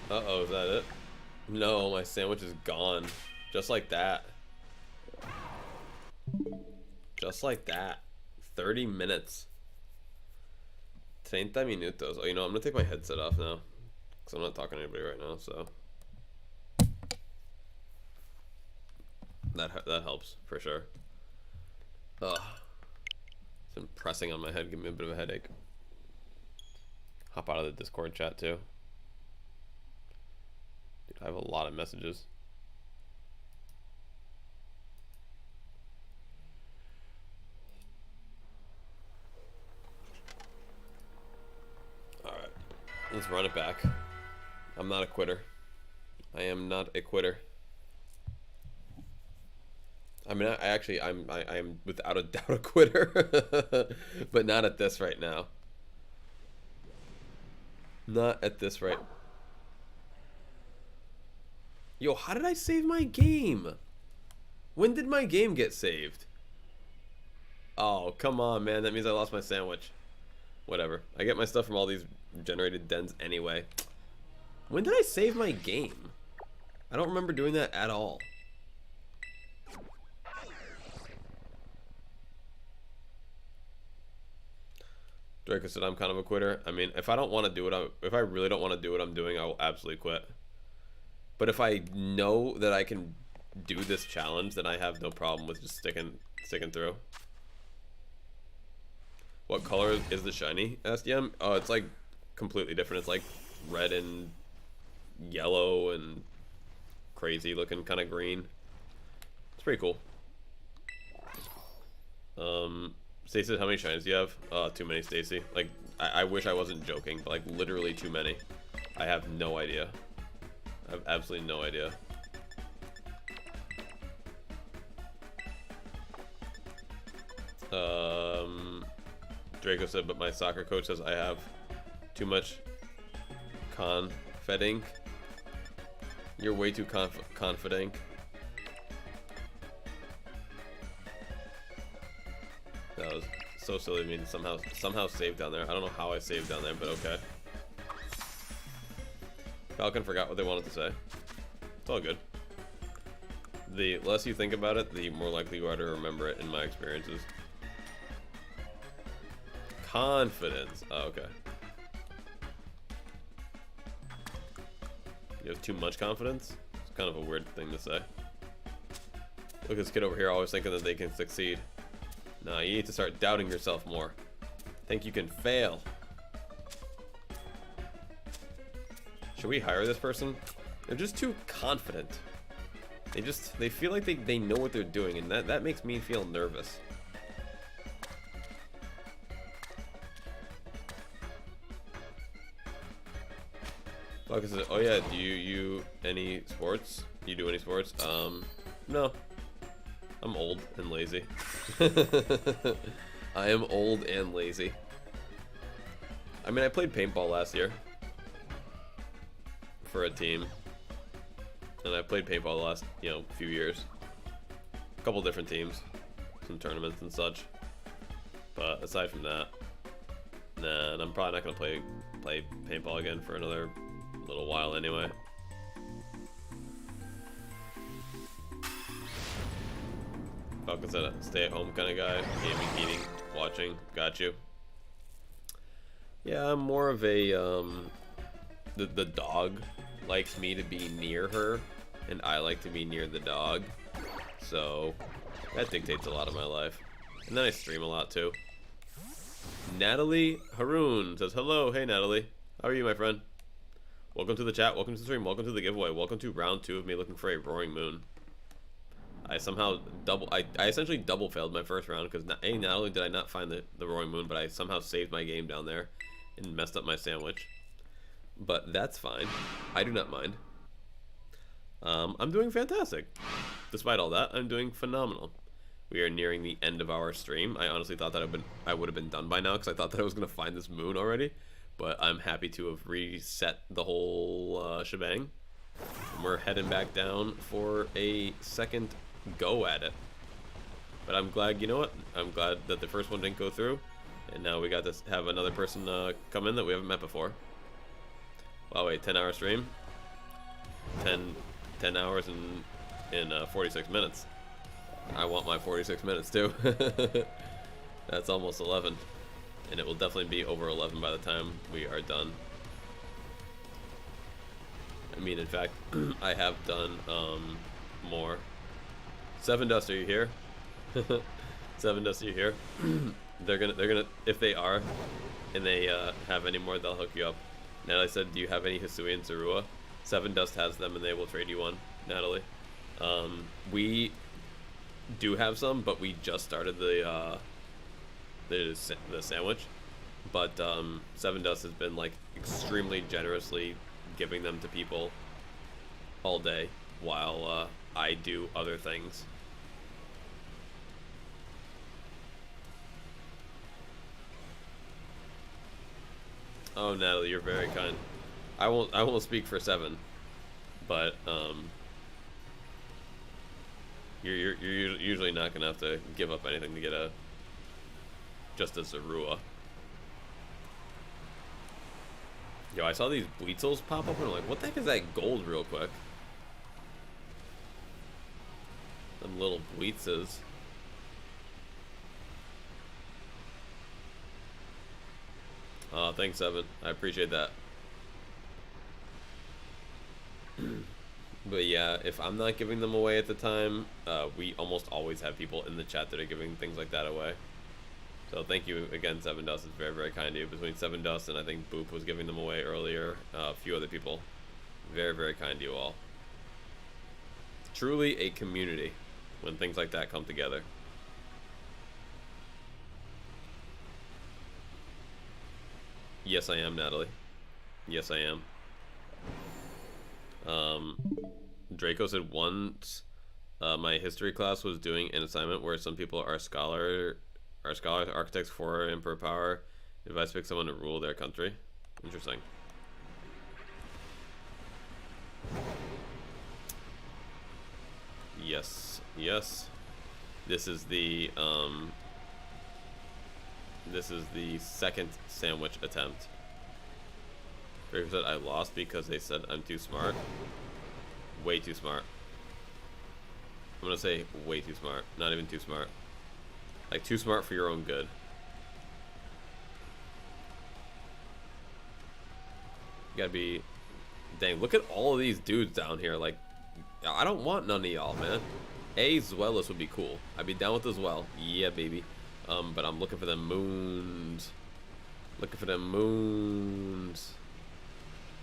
Uh-oh, is that it? No, my sandwich is gone. Just like that. Just like that. 30 minutes. 30 minutos. Oh, you know, I'm gonna take my headset off now. Because I'm not talking to anybody right now, so. That helps, for sure. Ugh. It's been pressing on my head, giving me a bit of a headache. Hop out of the Discord chat, too. Dude, I have a lot of messages. Alright. Let's run it back. I'm not a quitter. I am not a quitter. I mean, I am without a doubt a quitter. But not at this right now. Not at this right. Yo, how did I save my game? When did my game get saved? Oh, come on, man. That means I lost my sandwich. Whatever. I get my stuff from all these generated dens anyway. When did I save my game? I don't remember doing that at all. Draco said I'm kind of a quitter. I mean, if I don't want to do it, if I really don't want to do what I'm doing, I will absolutely quit. But if I know that I can do this challenge, then I have no problem with just sticking through. What color is the shiny? SDM? Oh, it's like completely different. It's like red and yellow and crazy looking kind of green. It's pretty cool. Stacey, how many shinies do you have? Too many, Stacey. Like, I wish I wasn't joking, but like literally too many. I have no idea. have absolutely no idea. Draco said, but my soccer coach says I have too much confiding. You're way too confiding. That was so silly of me to somehow save down there. I don't know how I saved down there, but okay. Falcon forgot what they wanted to say. It's all good. The less you think about it, the more likely you are to remember it in my experiences. Confidence. Oh, okay. You have too much confidence? It's kind of a weird thing to say. Look at this kid over here always thinking that they can succeed. Nah, you need to start doubting yourself more. Think you can fail. Should we hire this person? They're just too confident. They feel like they know what they're doing, and that makes me feel nervous. Focus is, oh yeah, do you any sports? You do any sports? No. I'm old and lazy. I am old and lazy. I mean, I played paintball last year for a team, and I played paintball the last, few years. A couple different teams, some tournaments and such. But aside from that, nah, and I'm probably not gonna play paintball again for another little while anyway. Falcon said stay-at-home kind of guy, gaming, eating, watching. Got you. Yeah, I'm more of a the dog likes me to be near her, and I like to be near the dog, so that dictates a lot of my life. And then I stream a lot too. Natalie Haroon says hello. Hey Natalie, how are you, my friend? Welcome to the chat, welcome to the stream, welcome to the giveaway, welcome to round 2 of me looking for a roaring moon. I somehow I essentially double failed my first round because not only did I not find the roaring moon, but I somehow saved my game down there and messed up my sandwich. But that's fine. I do not mind. I'm doing fantastic. Despite all that, I'm doing phenomenal. We are nearing the end of our stream. I honestly thought that I would have been done by now because I thought that I was going to find this moon already. But I'm happy to have reset the whole shebang. And we're heading back down for a second go at it. But I'm glad, you know what? I'm glad that the first one didn't go through. And now we got to have another person come in that we haven't met before. Wow, wait, 10-hour stream? 10 hours in 46 minutes. I want my 46 minutes too. That's almost 11. And it will definitely be over 11 by the time we are done. I mean, in fact, I have done more. 7 Dust, are you here? 7 Dust, are you here? they're gonna if they are, and they have any more, they'll hook you up. Natalie said, do you have any Hisui and Sarua? 7 Dust has them, and they will trade you one, Natalie. We do have some, but we just started the sandwich. But 7 Dust has been like extremely generously giving them to people all day while I do other things. Oh, Natalie, you're very kind. I won't speak for 7, but you're usually not gonna have to give up anything to get just a Zarua. Yo, I saw these Weasels pop up and I'm like, what the heck is that gold real quick? Them little Weases. Oh, thanks, Evan. I appreciate that. But yeah, if I'm not giving them away at the time, we almost always have people in the chat that are giving things like that away. So thank you again, 7 Dust. It's very, very kind of you. Between 7 Dust and I think Boop was giving them away earlier, a few other people. Very, very kind to you all. Truly a community when things like that come together. Yes, I am, Natalie. Yes, I am. Draco said once my history class was doing an assignment where some people are scholars, architects for emperor power. Advice to pick someone to rule their country. Interesting. Yes, yes. This is the second sandwich attempt. Draco said I lost because they said I'm too smart. Way too smart. I'm gonna say way too smart. Not even too smart. Like too smart for your own good. You gotta be... Dang, look at all of these dudes down here. Like, I don't want none of y'all, man. Zwelis would be cool. I'd be down with as well. Yeah, baby. But I'm looking for them moons. Looking for them moons.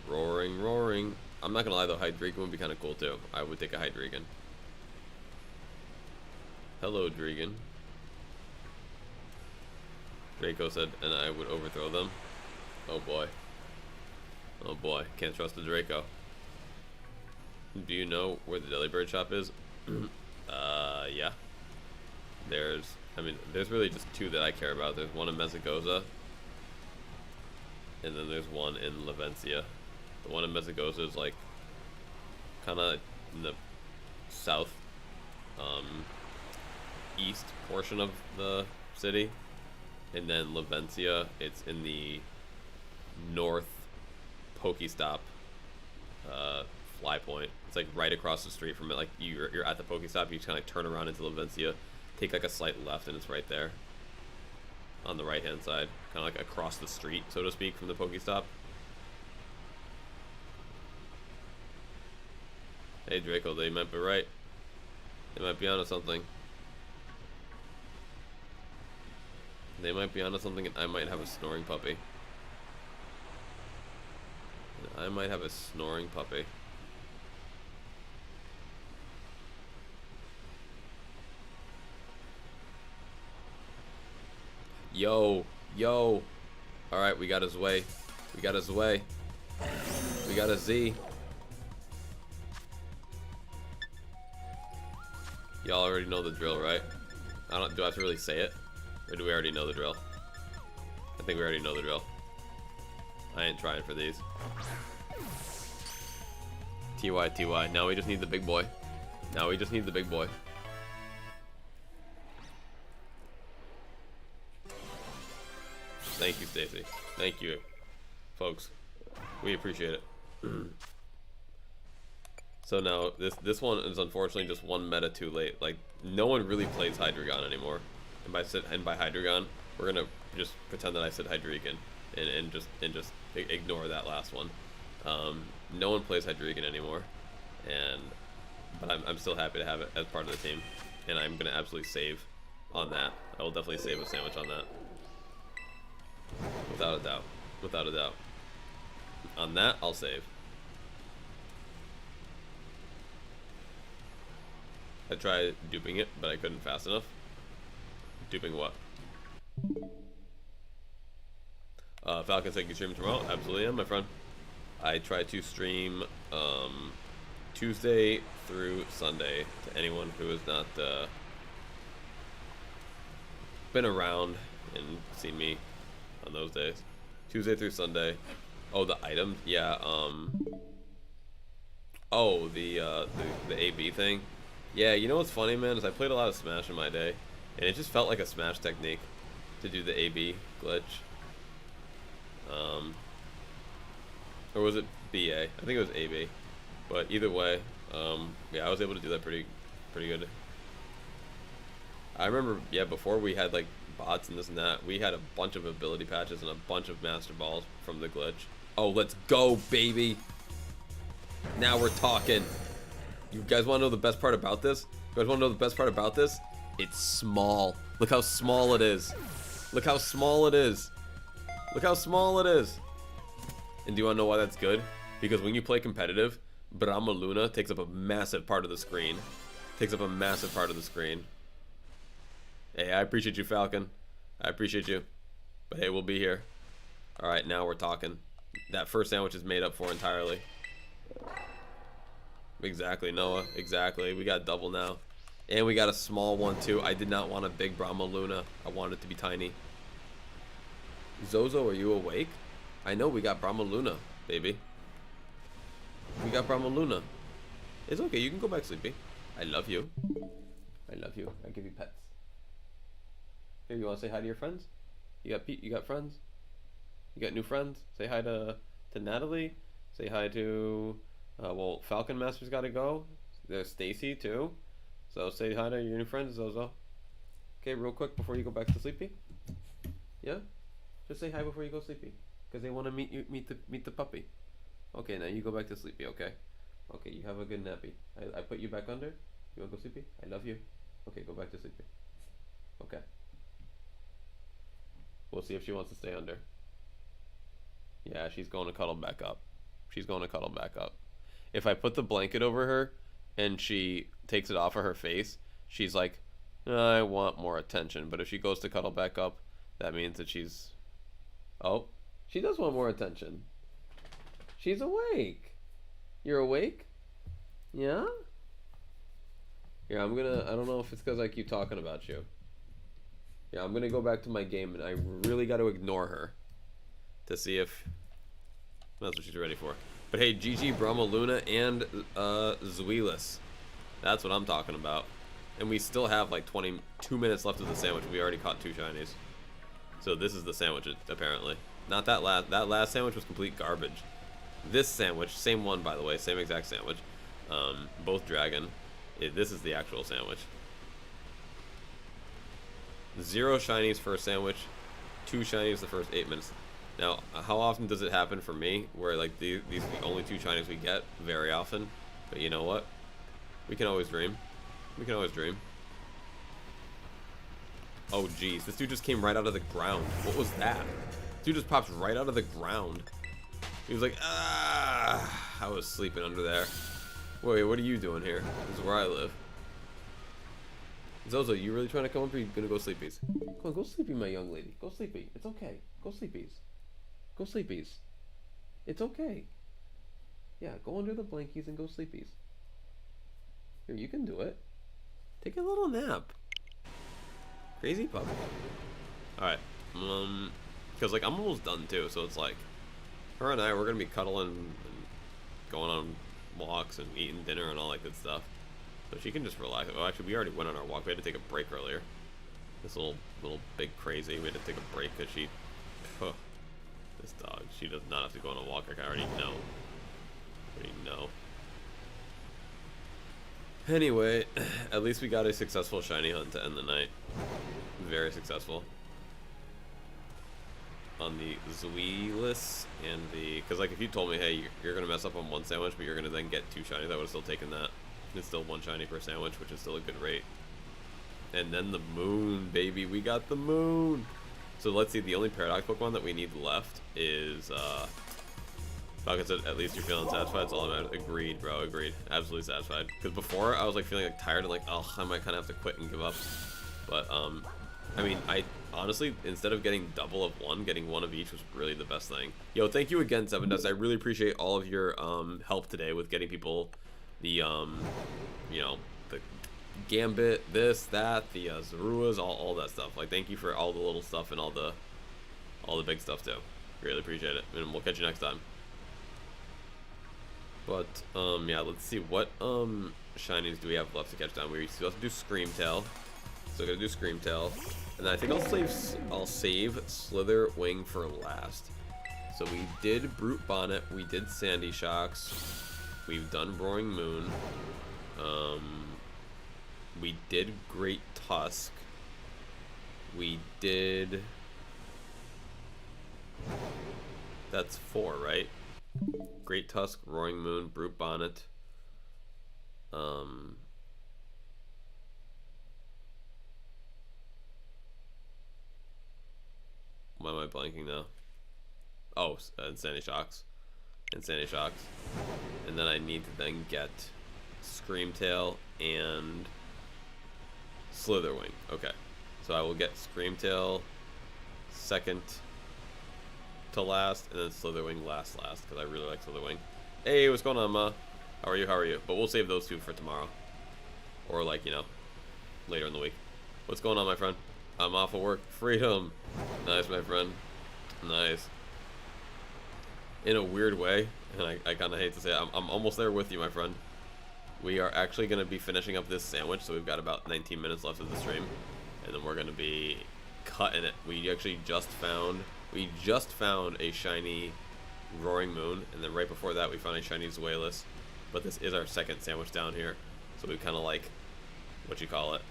Roaring, roaring. I'm not gonna lie though, Hydreigon would be kind of cool too. I would take a Hydreigon. Hello, Dragon. Draco said, and I would overthrow them. Oh boy. Oh boy, can't trust the Draco. Do you know where the Delibird shop is? Yeah. There's really just two that I care about. There's one in Mesagoza, and then there's one in Levencia. The one in Mesagoza is like kind of in the south east portion of the city, and then Levencia, it's in the north Pokestop fly point. It's like right across the street from it. Like you're at the Pokestop, you just kind of turn around into Levencia, take like a slight left, and it's right there on the right hand side, kind of like across the street, so to speak, from the Pokestop. Hey Draco, they might be right. They might be onto something. They might be onto something, and I might have a snoring puppy. I might have a snoring puppy. Yo, yo. Alright, we got his way. We got his way. We got a Z. Y'all already know the drill, right? Do I have to really say it? Or do we already know the drill? I think we already know the drill. I ain't trying for these. TY. Now we just need the big boy. Now we just need the big boy. Thank you, Stacy. Thank you, folks. We appreciate it. So now this one is unfortunately just one meta too late. Like no one really plays Hydreigon anymore. And by Hydreigon, we're gonna just pretend that I said Hydreigon and just ignore that last one. No one plays Hydreigon anymore, but I'm still happy to have it as part of the team, and I'm gonna absolutely save on that. I will definitely save a sandwich on that, without a doubt. Without a doubt. On that, I'll save. I tried duping it, but I couldn't fast enough. Duping what? Falcon said you stream tomorrow? Absolutely am, my friend. I try to stream Tuesday through Sunday to anyone who has not been around and seen me on those days. Tuesday through Sunday. Oh, the items? Yeah, oh, the AB thing. Yeah, you know what's funny, man, is I played a lot of Smash in my day, and it just felt like a Smash technique to do the AB glitch. Or was it BA? I think it was AB. But either way, yeah, I was able to do that pretty good. I remember, yeah, before we had like bots and this and that, we had a bunch of ability patches and a bunch of Master Balls from the glitch. Oh, let's go, baby! Now we're talking. You guys want to know the best part about this? You guys want to know the best part about this? It's small. Look how small it is. Look how small it is. Look how small it is. And do you want to know why that's good? Because when you play competitive, Brahma Luna takes up a massive part of the screen. Takes up a massive part of the screen. Hey, I appreciate you, Falcon. I appreciate you. But hey, we'll be here. Alright, now we're talking. That first sandwich is made up for entirely. Exactly, Noah. Exactly. We got double now. And we got a small one, too. I did not want a big Brahma Luna. I wanted it to be tiny. Zozo, are you awake? I know we got Brahma Luna, baby. We got Brahma Luna. It's okay. You can go back sleepy. I love you. I love you. I give you pets. Here, you want to say hi to your friends? You got Pete? You got friends? You got new friends? Say hi to Natalie. Say hi to... well, Falcon Master's got to go. There's Stacy, too. So say hi to your new friends, Zozo. Okay, real quick before you go back to sleepy. Yeah? Just say hi before you go sleepy. Because they want to meet the puppy. Okay, now you go back to sleepy, okay? Okay, you have a good nappy. I put you back under? You want to go sleepy? I love you. Okay, go back to sleepy. Okay. We'll see if she wants to stay under. Yeah, she's going to cuddle back up. She's going to cuddle back up. If I put the blanket over her and she takes it off of her face, she's like, I want more attention. But if she goes to cuddle back up, that means that she's... Oh, she does want more attention. She's awake. You're awake? Yeah? Yeah, I'm gonna... I don't know if it's because I keep talking about you. Yeah, I'm gonna go back to my game, and I really got to ignore her to see if that's what she's ready for. But hey, GG, Brahma Luna, and Zweilous. That's what I'm talking about. And we still have like 22 minutes left of the sandwich. We already caught 2 shinies. So this is the sandwich, apparently. Not that last. That last sandwich was complete garbage. This sandwich, same one by the way, same exact sandwich. Both dragon. This is the actual sandwich. 0 shinies first sandwich, 2 shinies the first 8 minutes. Now, how often does it happen for me where like these are the only 2 shinies we get? Very often. But you know what? We can always dream. We can always dream. Oh geez, this dude just came right out of the ground. What was that? This dude just pops right out of the ground. He was like, ah, I was sleeping under there. Wait, what are you doing here? This is where I live. Zozo, you really trying to come up or are you gonna go sleepies? Come on, go sleepy, my young lady. Go sleepy. It's okay. Go sleepies. Go sleepies. It's okay. Yeah, go under the blankies and go sleepies. Here, you can do it. Take a little nap. Crazy puppy. Alright. Because like I'm almost done too, so it's like her and I, we're gonna be cuddling and going on walks and eating dinner and all that good stuff. So she can just relax. Oh, actually, we already went on our walk. We had to take a break earlier. This little big crazy. We had to take a break because she... this dog. She does not have to go on a walk. I already know. Anyway, at least we got a successful shiny hunt to end the night. Very successful. On the Zweilous and the... Because like if you told me, hey, you're going to mess up on 1 sandwich, but you're going to then get 2 shinies, I would have still taken that. It's still 1 shiny per sandwich, which is still a good rate. And then the moon, baby. We got the moon. So let's see. The only Paradox Pokemon that we need left is... Falcon said, at least you're feeling satisfied. That's all I'm at. Agreed, bro. Agreed. Absolutely satisfied. Because before, I was like feeling like tired and like, oh, I might kind of have to quit and give up. But, I mean, I honestly, instead of getting double of 1, getting 1 of each was really the best thing. Yo, thank you again, 7Dust. I really appreciate all of your help today with getting people... the you know, the Gambit, this, that, the Zaruas, all that stuff. Like, thank you for all the little stuff and all the big stuff too. Really appreciate it, and we'll catch you next time. But yeah, let's see what shinies do we have left to catch down. We still have to do Screamtail, so gotta do Screamtail, and then I think I'll save Slither Wing for last. So we did Brute Bonnet, we did Sandy Shocks. We've done Roaring Moon. We did Great Tusk. We did... That's 4, right? Great Tusk, Roaring Moon, Brute Bonnet. Why am I blanking now? Oh, and Sandy Shocks. And Sandy Shocks. And then I need to then get Screamtail and Slitherwing. Okay. So I will get Screamtail second to last, and then Slitherwing last, because I really like Slitherwing. Hey, what's going on, Ma? How are you? How are you? But we'll save those two for tomorrow. Or like, you know, later in the week. What's going on, my friend? I'm off of work. Freedom. Nice, my friend. Nice. In a weird way, and I kind of hate to say it, I'm almost there with you, my friend. We are actually going to be finishing up this sandwich, so we've got about 19 minutes left of the stream. And then we're going to be cutting it. We actually just found a shiny Roaring Moon, and then right before that we found a shiny Zuelis. But this is our second sandwich down here, so we kind of like, what you call it,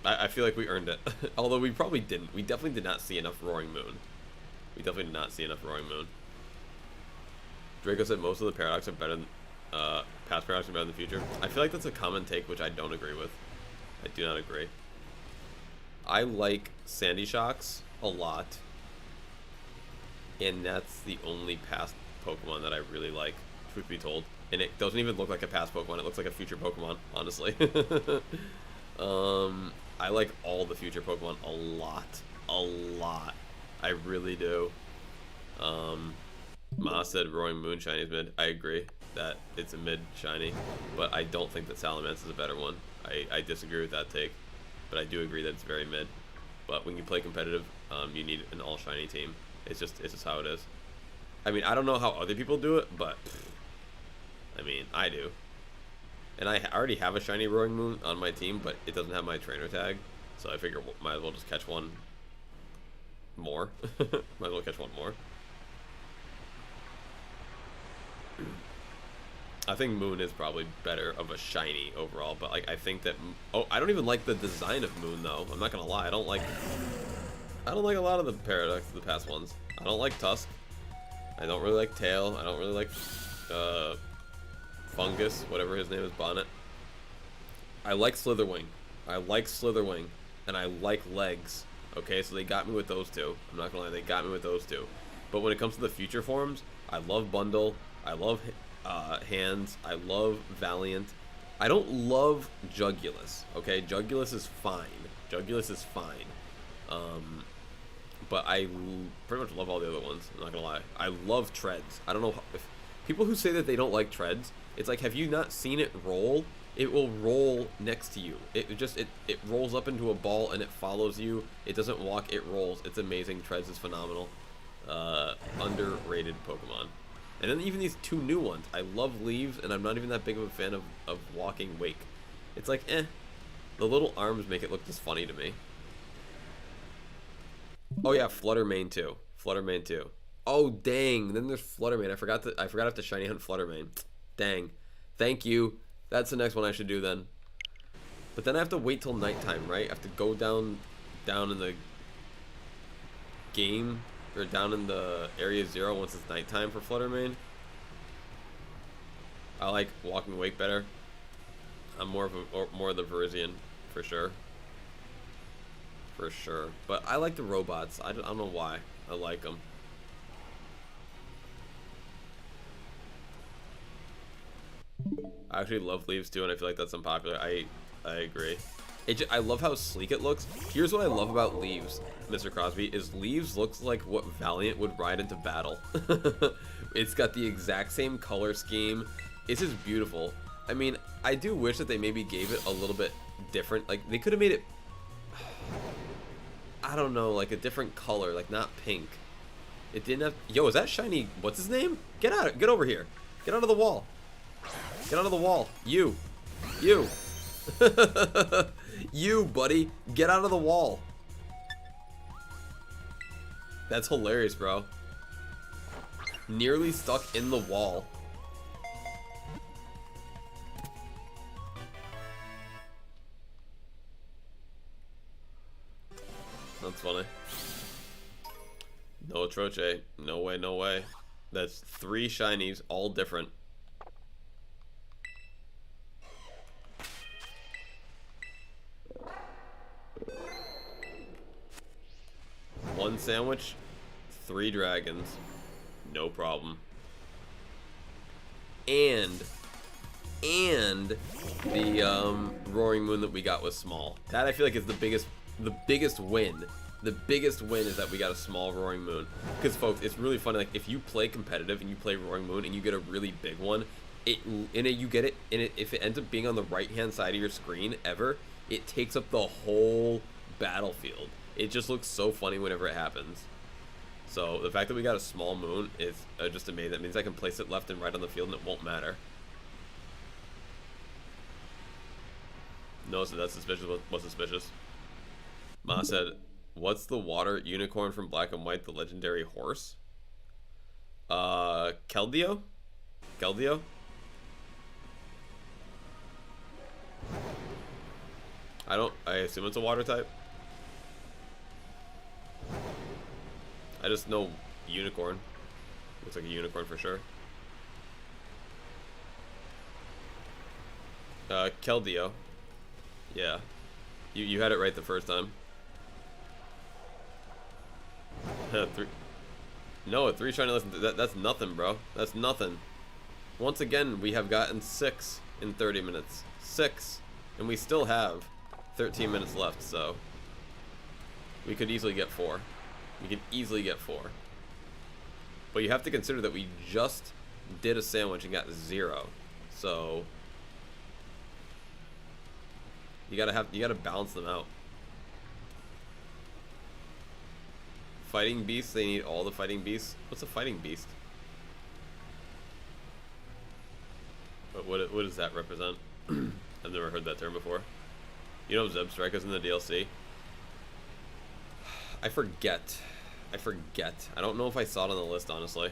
I feel like we earned it. Although we probably didn't. We definitely did not see enough Roaring Moon. We definitely did not see enough Roaring Moon. Draco said most of the paradox are better than, past paradox are better than the future. I feel like that's a common take, which I don't agree with. I do not agree. I like Sandy Shocks a lot. And that's the only past Pokemon that I really like, truth be told. And it doesn't even look like a past Pokemon, it looks like a future Pokemon, honestly. I like all the future Pokemon a lot. A lot. I really do. Ma said Roaring Moon shiny is mid. I agree that it's a mid shiny, but I don't think that Salamence is a better one. I disagree with that take, but I do agree that it's very mid. But when you play competitive, you need an all shiny team. It's just how it is. I mean, I don't know how other people do it, but I mean, I do. And I already have a shiny Roaring Moon on my team, but it doesn't have my trainer tag, so I figure might as well just catch one more. Might as well catch one more. I think Moon is probably better of a shiny overall, but like I think that I don't even like the design of Moon though. I'm not gonna lie, I don't like a lot of the paradox, the past ones. I don't like Tusk. I don't really like Tail. I don't really like Fungus, whatever his name is, Bonnet. I like Slitherwing. And I like Legs. Okay, so they got me with those two. I'm not gonna lie, they got me with those two. But when it comes to the future forms, I love Bundle. I love Hands. I love Valiant. I don't love Jugulus. Okay, Jugulus is fine. But I pretty much love all the other ones. I'm not gonna lie. I love Treads. I don't know if people who say that they don't like Treads, it's like, have you not seen it roll? It will roll next to you. It rolls up into a ball and it follows you. It doesn't walk, it rolls. It's amazing. Treads is phenomenal. Underrated Pokemon. And then even these two new ones. I love Leaves, and I'm not even that big of a fan of Walking Wake. It's like, eh. The little arms make it look just funny to me. Oh yeah, Fluttermane too. Oh dang, then there's Fluttermane. I forgot I have to shiny hunt Fluttermane. Dang. Thank you. That's the next one I should do then. But then I have to wait till nighttime, right? I have to go down in the game, or down in the area 0 once it's nighttime for Fluttermane. I like Walking Wake better. I'm more of the Virizion for sure. But I like the robots. I don't know why. I like them. I actually love Leaves too, and I feel like that's unpopular. I agree. I love how sleek it looks. Here's what I love about Leaves, Mr. Crosby, is Leaves looks like what Valiant would ride into battle. It's got the exact same color scheme. It's just beautiful. I mean, I do wish that they maybe gave it a little bit different. Like, they could have made it, I don't know, like a different color, like not pink. It didn't have, yo, is that shiny, what's his name? Get over here. Get out of the wall. Get out of the wall. You. You, buddy. Get out of the wall. That's hilarious, bro. Nearly stuck in the wall. That's funny. No Atroche. No way. That's 3 shinies, all different. One sandwich, 3 dragons, no problem. And the Roaring Moon that we got was small. That I feel like is the biggest win The biggest win is that we got a small Roaring Moon. Because, folks, it's really funny. Like, if you play competitive and you play Roaring Moon and you get a really big one, if it ends up being on the right-hand side of your screen ever, it takes up the whole battlefield. It just looks so funny whenever it happens. So, the fact that we got a small moon is just amazing. That means I can place it left and right on the field and it won't matter. No, so that's suspicious. What's suspicious? Ma said, what's the water unicorn from Black and White, the legendary horse? Keldeo? Keldeo? I assume it's a water type. I just know unicorn. Looks like a unicorn for sure. Keldeo. Yeah. You had it right the first time. No, 3 shiny lessons. That's nothing, bro. That's nothing. Once again, we have gotten 6 in 30 minutes. 6. And we still have 13 minutes left, so we could easily get 4. We could easily get 4. But you have to consider that we just did a sandwich and got 0. So you gotta balance them out. Fighting beasts, they need all the fighting beasts. What's a fighting beast? What does that represent? I've never heard that term before. You know Zebstrika's in the DLC? I forget. I don't know if I saw it on the list, honestly.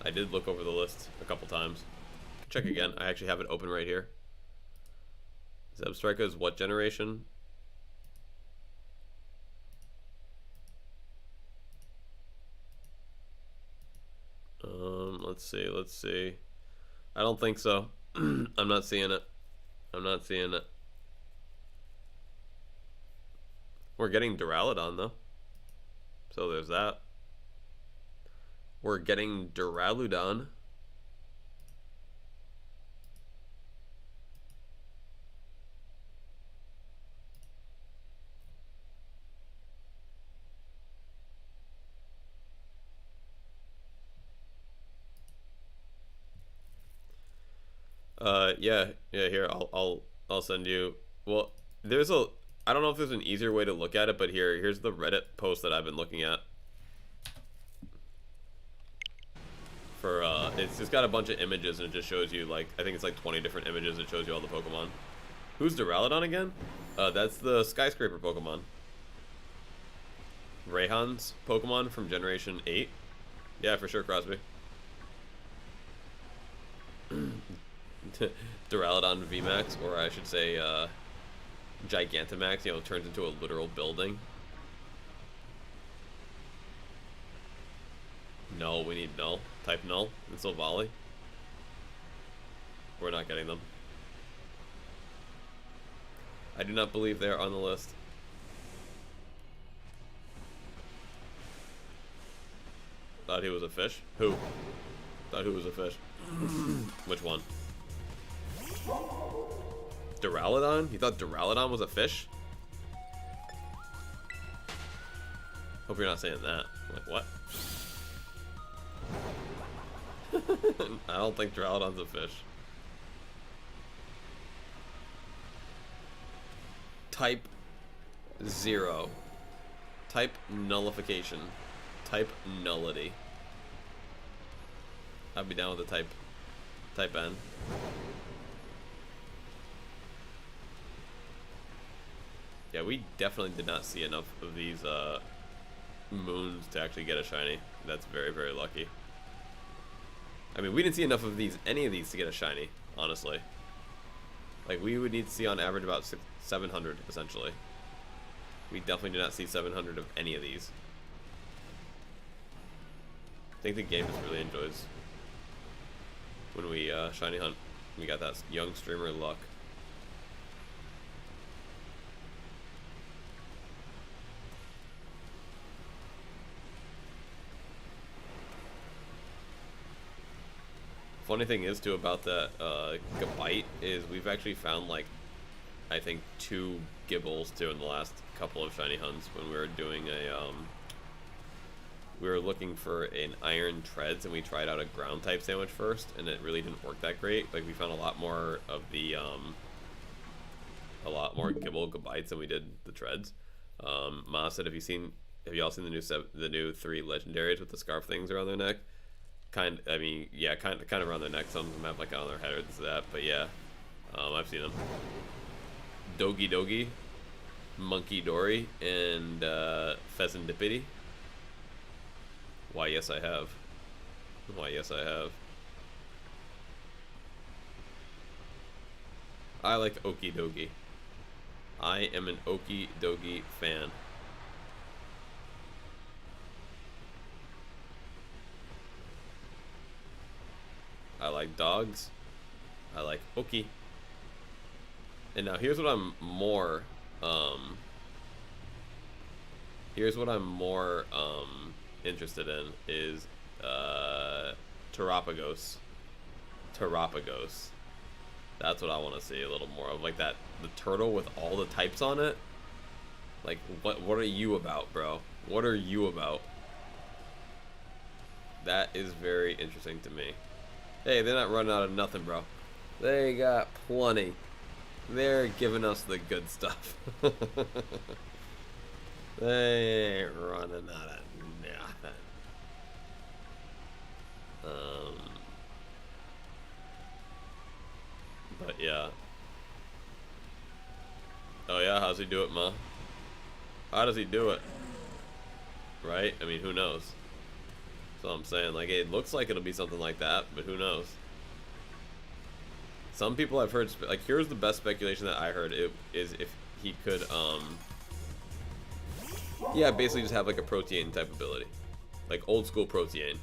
I did look over the list a couple times. Check again. I actually have it open right here. Zebstrika is what generation? Let's see. I don't think so. I'm not seeing it. We're getting Duraludon though. So there's that. We're getting Duraludon. Yeah, here, I'll send you. Well, I don't know if there's an easier way to look at it, but here's the Reddit post that I've been looking at. For, it's just got a bunch of images and it just shows you, like, I think it's like 20 different images. It shows you all the Pokemon. Who's Duraludon again? That's the Skyscraper Pokemon. Rayhan's Pokemon from Generation 8. Yeah, for sure, Crosby. Duraludon VMAX, or I should say Gigantamax, turns into a literal building. Null, we need Null. Type Null and Silvally. We're not getting them. I do not believe they're on the list. Thought he was a fish? Who? Thought who was a fish? Which one? Duraludon? You thought Duraludon was a fish? Hope you're not saying that. Like, what? I don't think Duraludon's a fish. Type 0. Type nullification. Type nullity. I'd be down with the type N. Yeah, we definitely did not see enough of these moons to actually get a shiny. That's very, very lucky. I mean, we didn't see enough of any of these to get a shiny, honestly. Like, we would need to see on average about 700, essentially. We definitely did not see 700 of any of these. I think the game just really enjoys when we shiny hunt. We got that young streamer luck. Funny thing is too about that Gabite is we've actually found like I think 2 Gibbles too in the last couple of shiny hunts when we were doing a we were looking for an iron treads, and we tried out a ground type sandwich first, and it really didn't work that great. Like we found a lot more of the Gibble bites than we did the treads. Ma said, have you all seen the new 3 legendaries with the scarf things around their neck? Kind of around their neck. Some of them have like on their head or this that, but yeah, I've seen them. Dogi, Monkey Dory, and Pheasantipity. Why, yes, I have. Why, yes, I have. I like Okie Dokie. I am an Okie Dokie fan. I like dogs. I like Okie. And now here's what I'm more interested in is Terapagos. That's what I want to see a little more of, like the turtle with all the types on it. Like what are you about, bro? What are you about? That is very interesting to me. Hey, they're not running out of nothing, bro. They got plenty. They're giving us the good stuff. They ain't running out of nothing. But yeah. Oh yeah, how's he do it, Ma? How does he do it? Right? I mean, who knows? So I'm saying, like, it looks like it'll be something like that, but who knows? Some people I've heard, like, here's the best speculation that I heard, is if he could, yeah, basically just have, like, a Protean type ability. Like, old school Protean.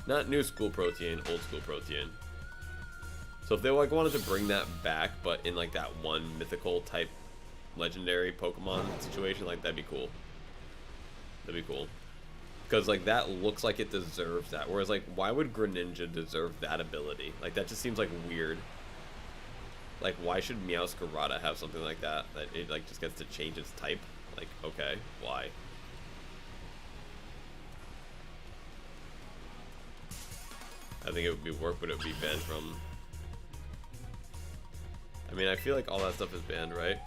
Not new school Protean, old school Protean. So if they, like, wanted to bring that back, but in, like, that one mythical type legendary Pokemon situation, like, that'd be cool. That'd be cool. Because, like, that looks like it deserves that. Whereas, like, why would Greninja deserve that ability? Like, that just seems, like, weird. Like, why should Meowscarada have something like that? That it, like, just gets to change its type? Like, okay, why? I think it would be work, but it would be banned from... I mean, I feel like all that stuff is banned, right?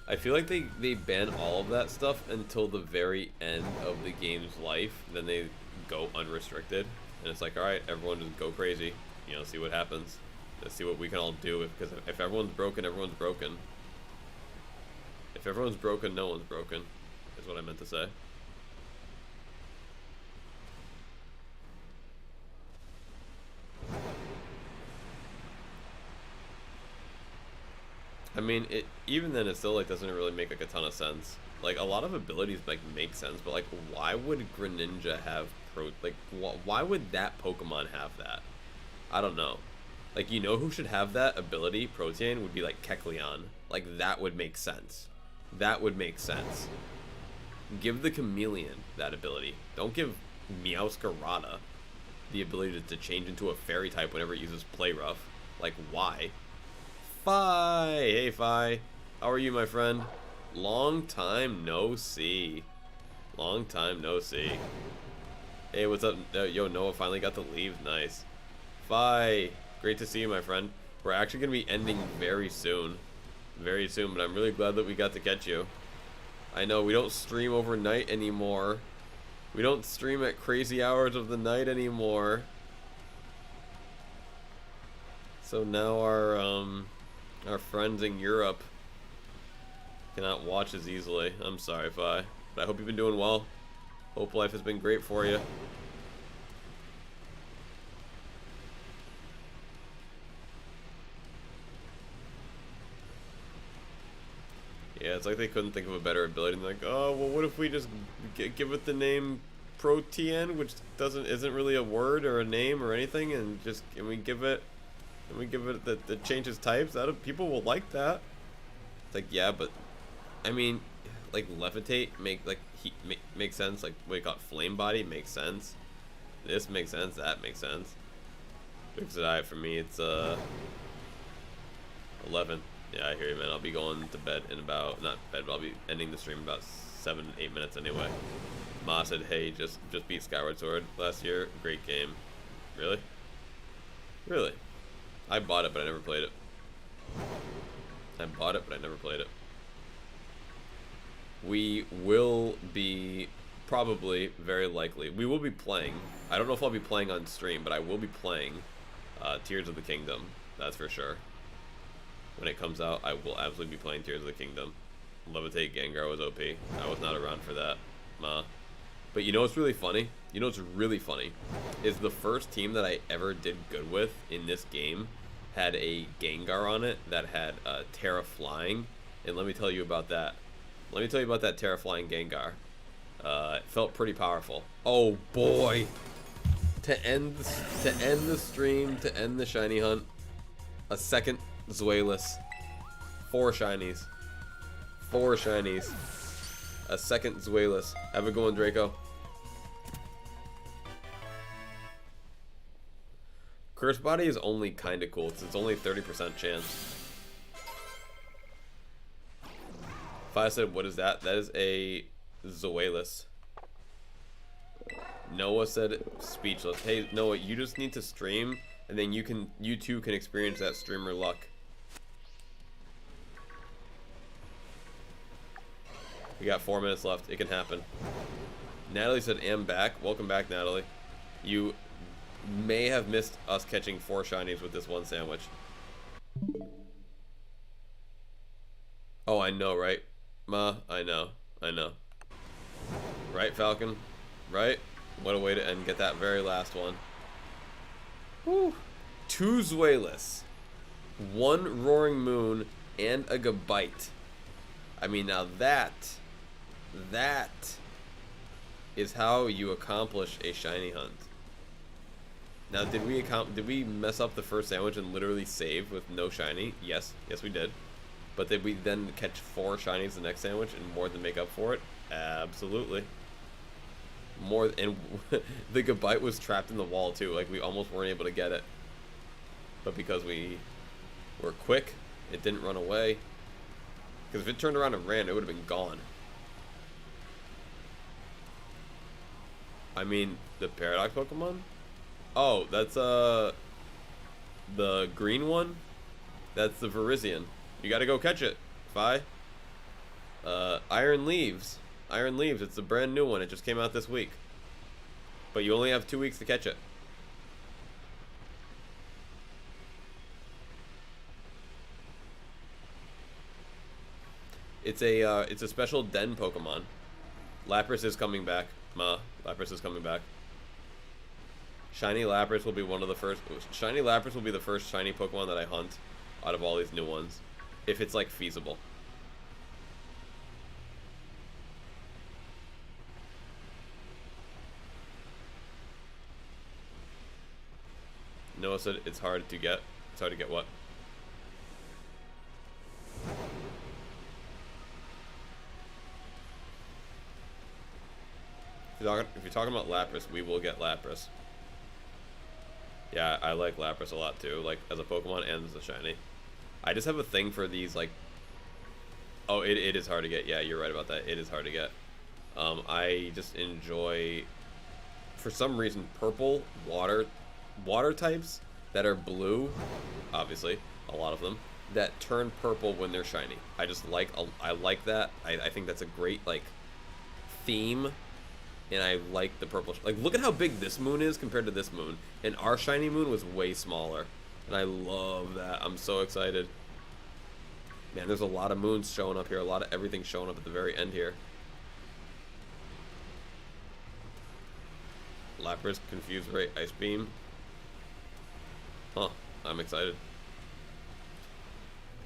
I feel like they ban all of that stuff until the very end of the game's life. Then they go unrestricted. And it's like, alright, everyone just go crazy. You know, see what happens. Let's see what we can all do. Because if everyone's broken, everyone's broken. If everyone's broken, no one's broken. Is what I meant to say. I mean, even then, it still, like, doesn't really make, like, a ton of sense. Like, a lot of abilities, like, make sense, but, like, why would Greninja have why would that Pokemon have that? I don't know. Like, you know who should have that ability, Protean, would be, like, Kecleon. Like, that would make sense. That would make sense. Give the Chameleon that ability. Don't give Meowscarada the ability to change into a fairy type whenever it uses Play Rough. Like, why? Fi! Hey, Fi. How are you, my friend? Long time no see. Long time no see. Hey, what's up? Yo, Noah finally got to leave. Nice. Fi! Great to see you, my friend. We're actually going to be ending very soon. Very soon, but I'm really glad that we got to catch you. I know, we don't stream overnight anymore. We don't stream at crazy hours of the night anymore. So now our friends in Europe cannot watch as easily. I'm sorry, Fi. But I hope you've been doing well. Hope life has been great for you. Yeah, it's like they couldn't think of a better ability. And they're like, oh, well, what if we just give it the name Protean, which isn't really a word or a name or anything, and we give it that changes types. People will like that. It's like, yeah, but I mean, like, levitate makes sense. Like, we got flame body makes sense. This makes sense. That makes sense. Because for me, it's 11. Yeah, I hear you, man. I'll be going to bed in about, not bed, but I'll be ending the stream in about 7-8 minutes anyway. Ma said, hey, just beat Skyward Sword last year. Great game. Really? Really? I bought it, but I never played it. I bought it, but I never played it. We will be, probably, very likely, we will be playing. I don't know if I'll be playing on stream, but I will be playing Tears of the Kingdom. That's for sure. When it comes out, I will absolutely be playing Tears of the Kingdom. Levitate Gengar was OP. I was not around for that. Ma. But you know what's really funny? You know what's really funny? Is the first team that I ever did good with in this game had a Gengar on it that had Terra Flying. And let me tell you about that. Let me tell you about that Terra Flying Gengar. It felt pretty powerful. Oh boy! To end the stream, to end the shiny hunt, a second Zweilous. 4 shinies. 4 shinies. A second Zweilous. Have a good one, Draco. Curse Body is only kind of cool because it's only 30% chance. If I said, what is that? That is a Zweilous. Noah said speechless. Hey, Noah, you just need to stream, and then you too can experience that streamer luck. We got 4 minutes left. It can happen. Natalie said, am back. Welcome back, Natalie. You may have missed us catching 4 shinies with this one sandwich. Oh, I know, right? Ma, I know. I know. Right, Falcon? Right? What a way to end. Get that very last one. Woo. 2 Zweilous. 1 Roaring Moon and a Gabite. I mean, now that is how you accomplish a shiny hunt. Now, did we mess up the first sandwich and literally save with no shiny? Yes, we did. But did we then catch 4 shinies the next sandwich and more than make up for it? Absolutely. More, and the Gabite was trapped in the wall too. Like, we almost weren't able to get it. But because we were quick, it didn't run away. Because if it turned around and ran, it would have been gone. I mean, the Paradox Pokemon? Oh, that's the green one? That's the Virizion. You gotta go catch it, Fi. Iron Leaves. Iron Leaves, it's a brand new one. It just came out this week. But you only have 2 weeks to catch it. It's a special den Pokemon. Lapras is coming back. Ma, Lapras is coming back. Shiny Lapras will be one of the first. Shiny Lapras will be the first shiny Pokemon that I hunt out of all these new ones, if it's like feasible. Noah said it's hard to get. It's hard to get what? If you're talking about Lapras, we will get Lapras. Yeah, I like Lapras a lot too, like as a Pokemon and as a shiny. I just have a thing for these, like... Oh, it is hard to get. Yeah, you're right about that. It is hard to get. I just enjoy, for some reason, purple water types that are blue, obviously, a lot of them, that turn purple when they're shiny. I just like, I like that. I think that's a great, like, theme. And I like the purple. Like, look at how big this moon is compared to this moon. And our shiny moon was way smaller. And I love that. I'm so excited. Man, there's a lot of moons showing up here. A lot of everything showing up at the very end here. Lapras, Confuse Ray, Ice Beam. Huh. I'm excited.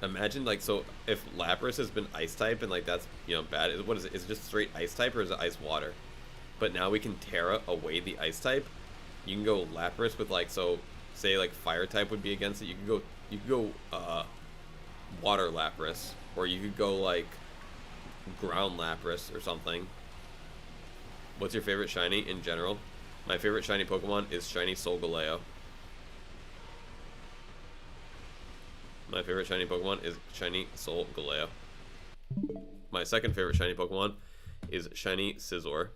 Imagine, like, so if Lapras has been Ice type and, like, that's, you know, bad. What is it? Is it just straight Ice type or is it Ice Water? But now we can Terra away the Ice type. You can go Lapras with, like, so say like Fire type would be against it. You could go Water Lapras, or you could go like Ground Lapras or something. What's your favorite shiny in general? My favorite shiny Pokemon is shiny Solgaleo. My favorite shiny Pokemon is shiny Solgaleo. My second favorite shiny Pokemon is shiny Scizor.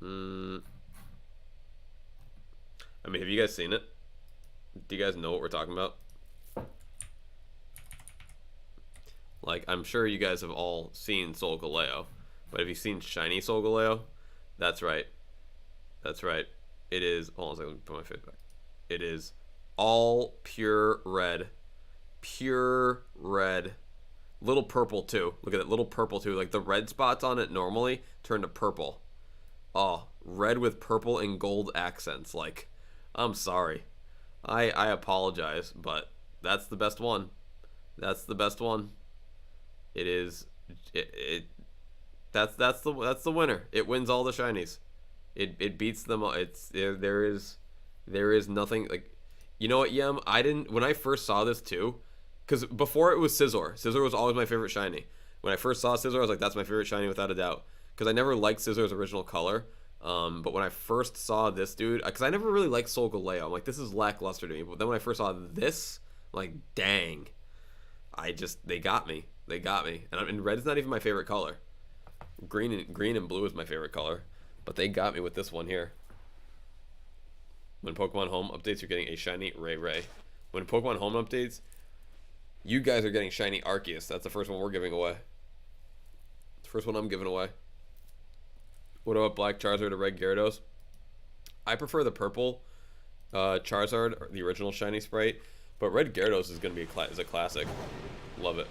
I mean, have you guys seen it? Do you guys know what we're talking about? Like, I'm sure you guys have all seen Solgaleo, but have you seen shiny Solgaleo? That's right. That's right. It is. Hold on a second. Let me put my face back. It is all pure red. Pure red. Little purple too. Look at that, little purple too. Like the red spots on it normally turn to purple. Oh, red with purple and gold accents. Like, I'm sorry. I apologize, but that's the best one. That's the best one. It is. That's the winner. It wins all the shinies. It beats them all. It's there is nothing like, you know what, Yem? I didn't, when I first saw this too, because before it was Scizor. Scizor was always my favorite shiny. When I first saw Scizor, I was like, that's my favorite shiny without a doubt. Because I never liked Scizor's original color. But when I first saw this dude, because I never really liked Solgaleo, I'm like, this is lackluster to me. But then when I first saw this, I'm like, dang, they got me. They got me. And red's not even my favorite color. Green and blue is my favorite color. But they got me with this one here. When Pokemon Home updates, you're getting a shiny Ray. When Pokemon Home updates, you guys are getting shiny Arceus. That's the first one we're giving away. It's the first one I'm giving away. What about Black Charizard or Red Gyarados? I prefer the purple Charizard, the original shiny sprite. But Red Gyarados is going to be a classic. Love it.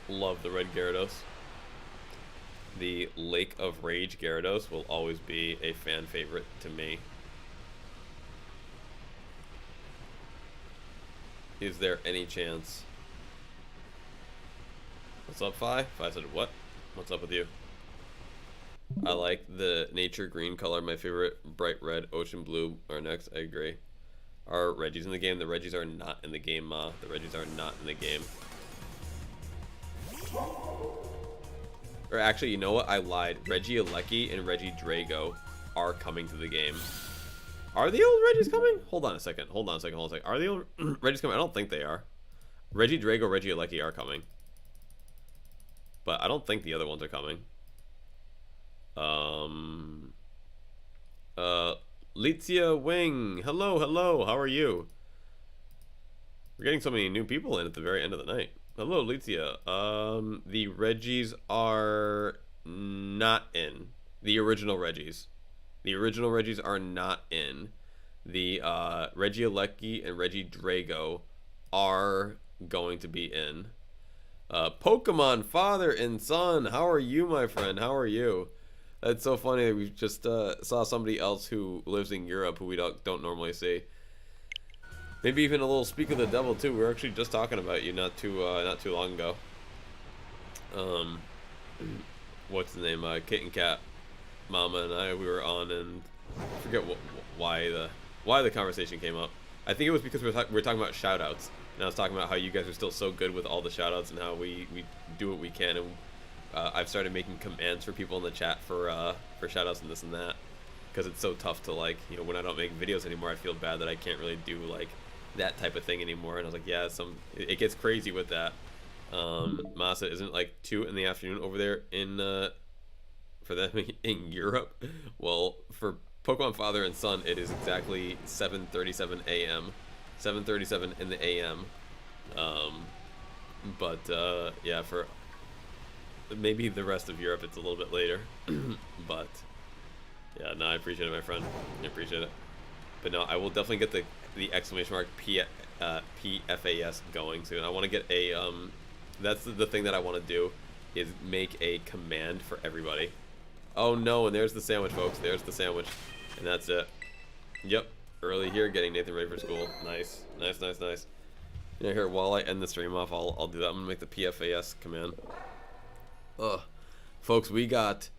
Love the Red Gyarados. The Lake of Rage Gyarados will always be a fan favorite to me. Is there any chance? What's up, Fi? Fi said, what? What's up with you? I like the nature green color. My favorite, bright red, ocean blue are next. I agree. Are Reggies in the game? The Reggies are not in the game, Ma. The Reggies are not in the game. Or actually, you know what? I lied. Regieleki and Regidrago are coming to the game. Are the old Reggies coming? Hold on a second. Hold on a second. Are the old Reggies coming? I don't think they are. Regidrago, Regieleki are coming. But I don't think the other ones are coming. Litzia Wing. Hello. How are you? We're getting so many new people in at the very end of the night. Hello, Litzia. The Reggies are not in. The original Reggies. The original Reggies are not in. The Regieleki and Regidrago are going to be in. Pokemon Father and Son. How are you, my friend? How are you? That's so funny that we just saw somebody else who lives in Europe who we don't normally see. Maybe even a little speak of the devil too. We were actually just talking about you not too long ago. What's the name? KittenCat, Mama and I, we were on, and I forget why the conversation came up. I think it was because we were talking about shoutouts, and I was talking about how you guys are still so good with all the shoutouts and how we do what we can, and I've started making commands for people in the chat for shoutouts and this and that, because it's so tough to, like, you know, when I don't make videos anymore, I feel bad that I can't really do like that type of thing anymore. And I was like, yeah, it gets crazy with that. Masa, isn't it like 2 in the afternoon over there in for them in Europe? Well, for Pokemon Father and Son, it is exactly 7:37 a.m. 7:37 in the a.m. But yeah, for maybe the rest of Europe, it's a little bit later. But yeah, no, I appreciate it, my friend. I appreciate it. But no, I will definitely get the exclamation mark PFAS going soon. I want to get a that's the thing that I want to do, is make a command for everybody. Oh no, and there's the sandwich, folks. There's the sandwich, and that's it. Yep, early here, getting Nathan ready for school. Nice. You know, here, while I end the stream off, I'll do that. I'm gonna make the PFAS command. Ugh, folks, we got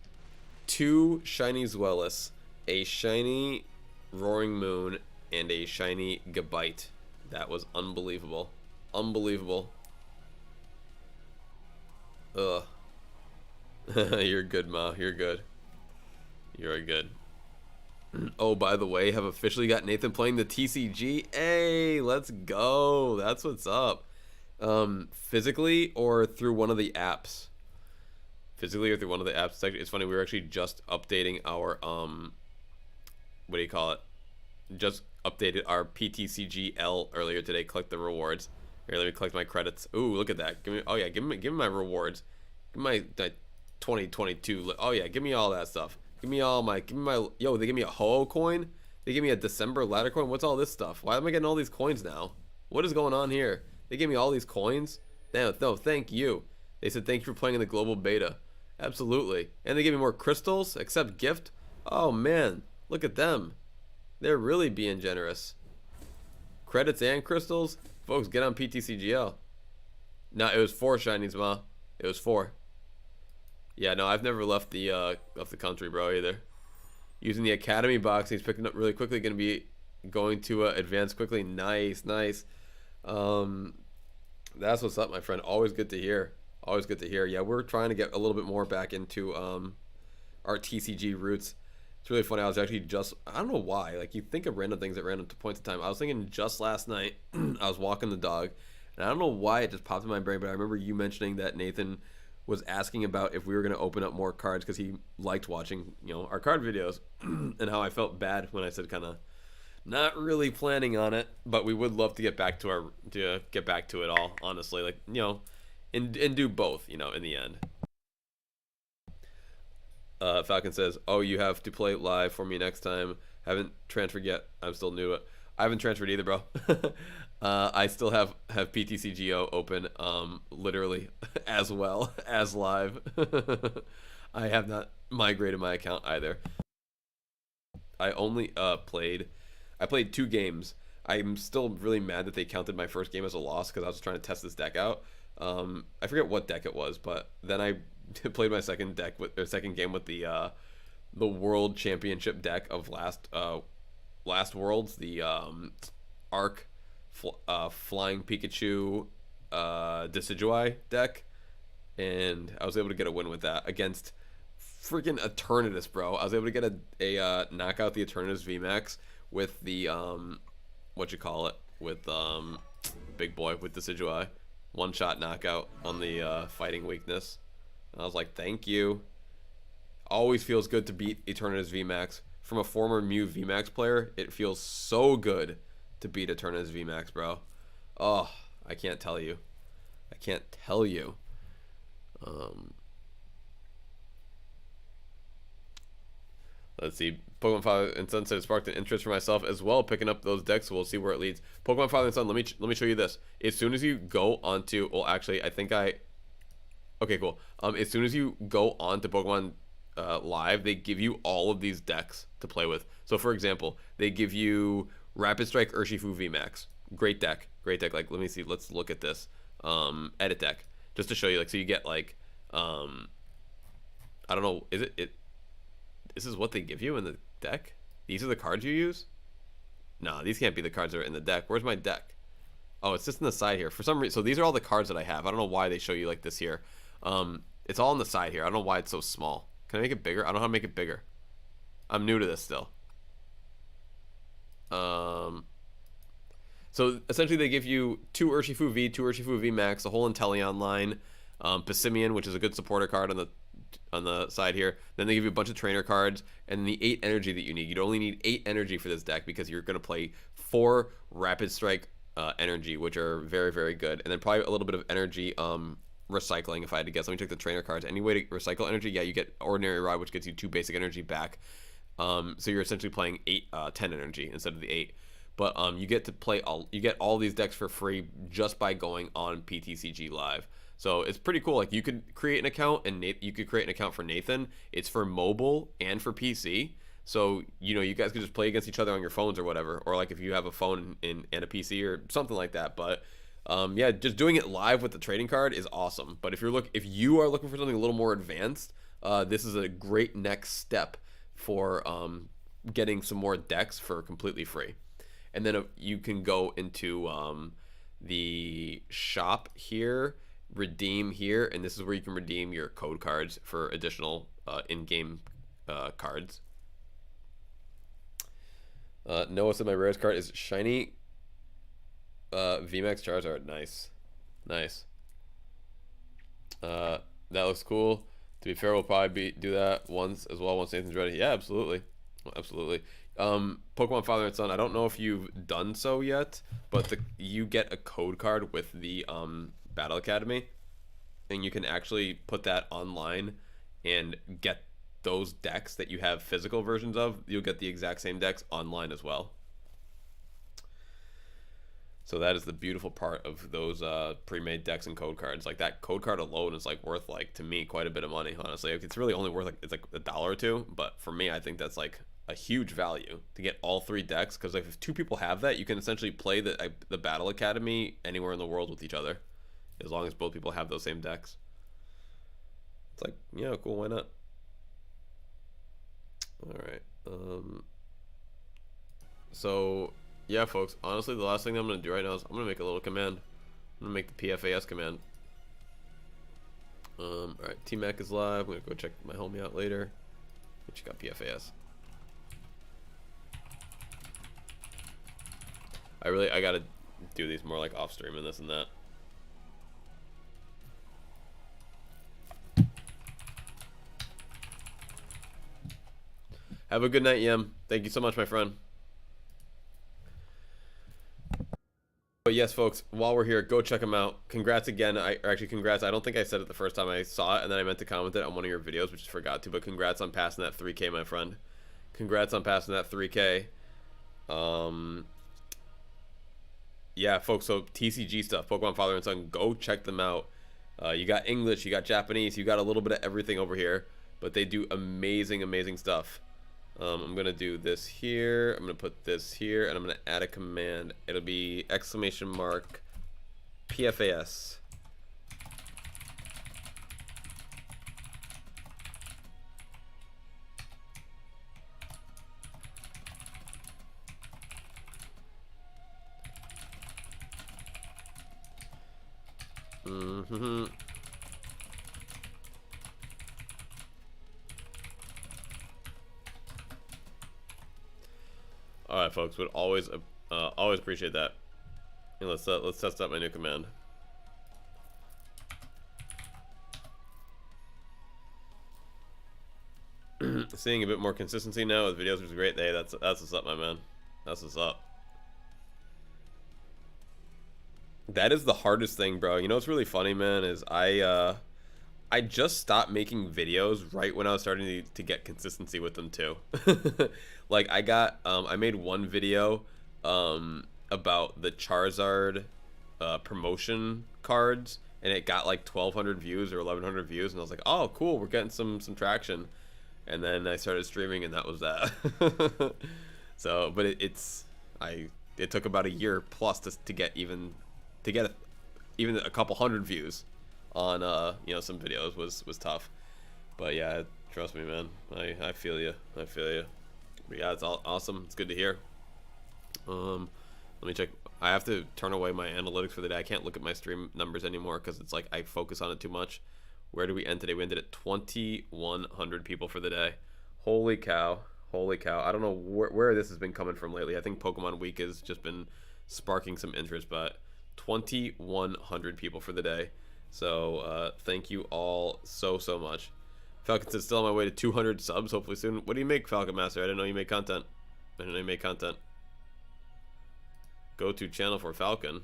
2 shiny Zweilous, a shiny Roaring Moon, and a shiny Gabite. That was unbelievable. Unbelievable. Ugh. You're good, Ma. You're good. You're good. Oh, by the way, have officially got Nathan playing the TCG. Hey, let's go. That's what's up. Physically or through one of the apps? Physically or through one of the apps. It's funny, we were actually just updating our what do you call it? Just updated our PTCGL earlier today. Collect the rewards. Here, let me collect my credits. Ooh, look at that. Give me, oh yeah, give me my rewards. Give me my 2022. Oh yeah, give me all that stuff. Give me my, yo, they give me a Ho-Oh coin. They give me a December ladder coin. What's all this stuff? Why am I getting all these coins now? What is going on here? They gave me all these coins? No, thank you. They said thank you for playing in the global beta. Absolutely. And they gave me more crystals, accept gift. Oh man, look at them. They're really being generous. Credits and crystals? Folks, get on PTCGL. No, it was 4 shinies, ma. It was 4. Yeah, no, I've never left the country, bro, either. Using the academy box, he's picking up really quickly. Going to be going to advance quickly. Nice, nice. That's what's up, my friend. Always good to hear. Always good to hear. Yeah, we're trying to get a little bit more back into our TCG roots. It's really funny. I was actually just, I don't know why, like you think of random things at random points in time. I was thinking just last night, I was walking the dog, and I don't know why it just popped in my brain, but I remember you mentioning that Nathan was asking about if we were going to open up more cards because he liked watching, you know, our card videos, and how I felt bad when I said kind of not really planning on it, but we would love to get back to it all, honestly, like, you know, and do both, you know, in the end. Falcon says, oh, you have to play live for me next time. Haven't transferred yet. I'm still new to it. I haven't transferred either, bro. I still have PTCGO open, literally as well as live. I have not migrated my account either. I only played 2 games. I'm still really mad that they counted my first game as a loss because I was trying to test this deck out. I forget what deck it was, but then I played my second game with the World Championship deck of last Worlds, the Arc Flying Pikachu Decidueye deck, and I was able to get a win with that against freaking Eternatus, bro. I was able to get a knock out the Eternatus VMAX with the with big boy with Decidueye. One-shot knockout on the fighting weakness. And I was like, thank you. Always feels good to beat Eternatus VMAX. From a former Mew VMAX player, it feels so good to beat Eternatus VMAX, bro. Oh, I can't tell you. I can't tell you. Let's see. Pokemon Father and Son said it sparked an interest for myself as well, picking up those decks, so we'll see where it leads. Pokemon Father and Son, let me show you this. As soon as you go onto, well, actually, okay, cool. As soon as you go on to Pokemon Live, they give you all of these decks to play with. So, for example, they give you Rapid Strike Urshifu VMAX. Great deck. Great deck. Like, let me see. Let's look at this. Edit deck. Just to show you, like, so you get, like, I don't know, this is what they give you in the deck? These are the cards you use? No, these can't be the cards that are in the deck. Where's my deck? Oh, it's just in the side here. For some reason, so these are all the cards that I have. I don't know why they show you like this here. It's all on the side here. I don't know why it's so small. Can I make it bigger? I don't know how to make it bigger. I'm new to this still. So essentially they give you 2 Urshifu V, 2 Urshifu V Max, a whole Inteleon line, Passimian, which is a good supporter card on the side here. Then they give you a bunch of trainer cards, and the 8 energy that you need. You'd only need 8 energy for this deck because you're going to play 4 Rapid Strike energy, which are very, very good. And then probably a little bit of energy recycling, if I had to guess. Let me check the trainer cards. Any way to recycle energy? Yeah, you get Ordinary Rod, which gets you 2 basic energy back. So you're essentially playing 10 energy instead of the 8. But you get to play you get all these decks for free just by going on PTCG Live. So it's pretty cool. Like, you could create an account, and you could create an account for Nathan. It's for mobile and for PC. So, you know, you guys could just play against each other on your phones or whatever. Or, like, if you have a phone and a PC or something like that. But, yeah, just doing it live with the trading card is awesome. But if you are looking for something a little more advanced, this is a great next step for getting some more decks for completely free. And then you can go into the shop here, redeem here, and this is where you can redeem your code cards for additional in-game cards Noah said my rarest card is shiny VMAX Charizard. Nice. Nice. That looks cool. To be fair, we'll probably do that once as well once Nathan's ready. Yeah, absolutely. Absolutely. Pokemon Father and Son, I don't know if you've done so yet, but you get a code card with the Battle Academy, and you can actually put that online and get those decks that you have physical versions of. You'll get the exact same decks online as well. So that is the beautiful part of those pre-made decks and code cards. Like that code card alone is like worth, like, to me, quite a bit of money, honestly. It's really only worth, like, it's like $1 or $2, but for me, I think that's like a huge value to get all 3 decks, because like if 2 people have that, you can essentially play the Battle Academy anywhere in the world with each other, as long as both people have those same decks. It's like, yeah, cool, why not? All right. So yeah, folks, honestly, the last thing I'm going to do right now is I'm going to make a little command. I'm going to make the PFAS command. Alright, T-Mac is live. I'm going to go check my homie out later. Which got PFAS. I got to do these more like off stream and this and that. Have a good night, Yem. Thank you so much, my friend. But yes, folks, while we're here, go check them out. Congrats again. Congrats. I don't think I said it the first time I saw it, and then I meant to comment it on one of your videos, which I forgot to, but congrats on passing that 3K, my friend. Congrats on passing that 3K. Yeah, folks, so TCG stuff, Pokemon Father and Son, go check them out. You got English, you got Japanese, you got a little bit of everything over here, but they do amazing, amazing stuff. I'm going to do this here, I'm going to put this here, and I'm going to add a command. It'll be !PFAS. All right, folks. Would always appreciate that. And let's test out my new command. Seeing a bit more consistency now with videos, which is great. Hey, that's what's up, my man. That's what's up. That is the hardest thing, bro. You know what's really funny, man, is I just stopped making videos right when I was starting to get consistency with them too. Like I made one video about the Charizard promotion cards, and it got like 1,200 views or 1,100 views, and I was like, oh cool, we're getting some traction. And then I started streaming, and that was that. So, but it took about a year plus to get even a couple hundred views on some videos was tough. But yeah, trust me, man, I feel you. But yeah, it's all awesome. It's good to hear. Let me check. I have to turn away my analytics for the day. I can't look at my stream numbers anymore because it's like I focus on it too much. Where did we end today? We ended at 2,100 people for the day. Holy cow. I don't know where this has been coming from lately. I think Pokemon Week has just been sparking some interest, but 2,100 people for the day. So thank you all so much. Falcon says still on my way to 200 subs, hopefully soon. What do you make, Falcon Master? I didn't know you made content. Go to channel for Falcon.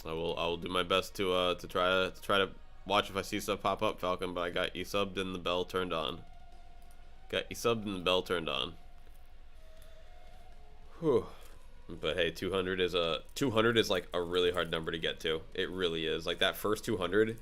I will do my best to try to watch if I see stuff pop up, Falcon, but I got you subbed and the bell turned on. Whew. But hey, 200 is like a really hard number to get to. It really is. Like that first 200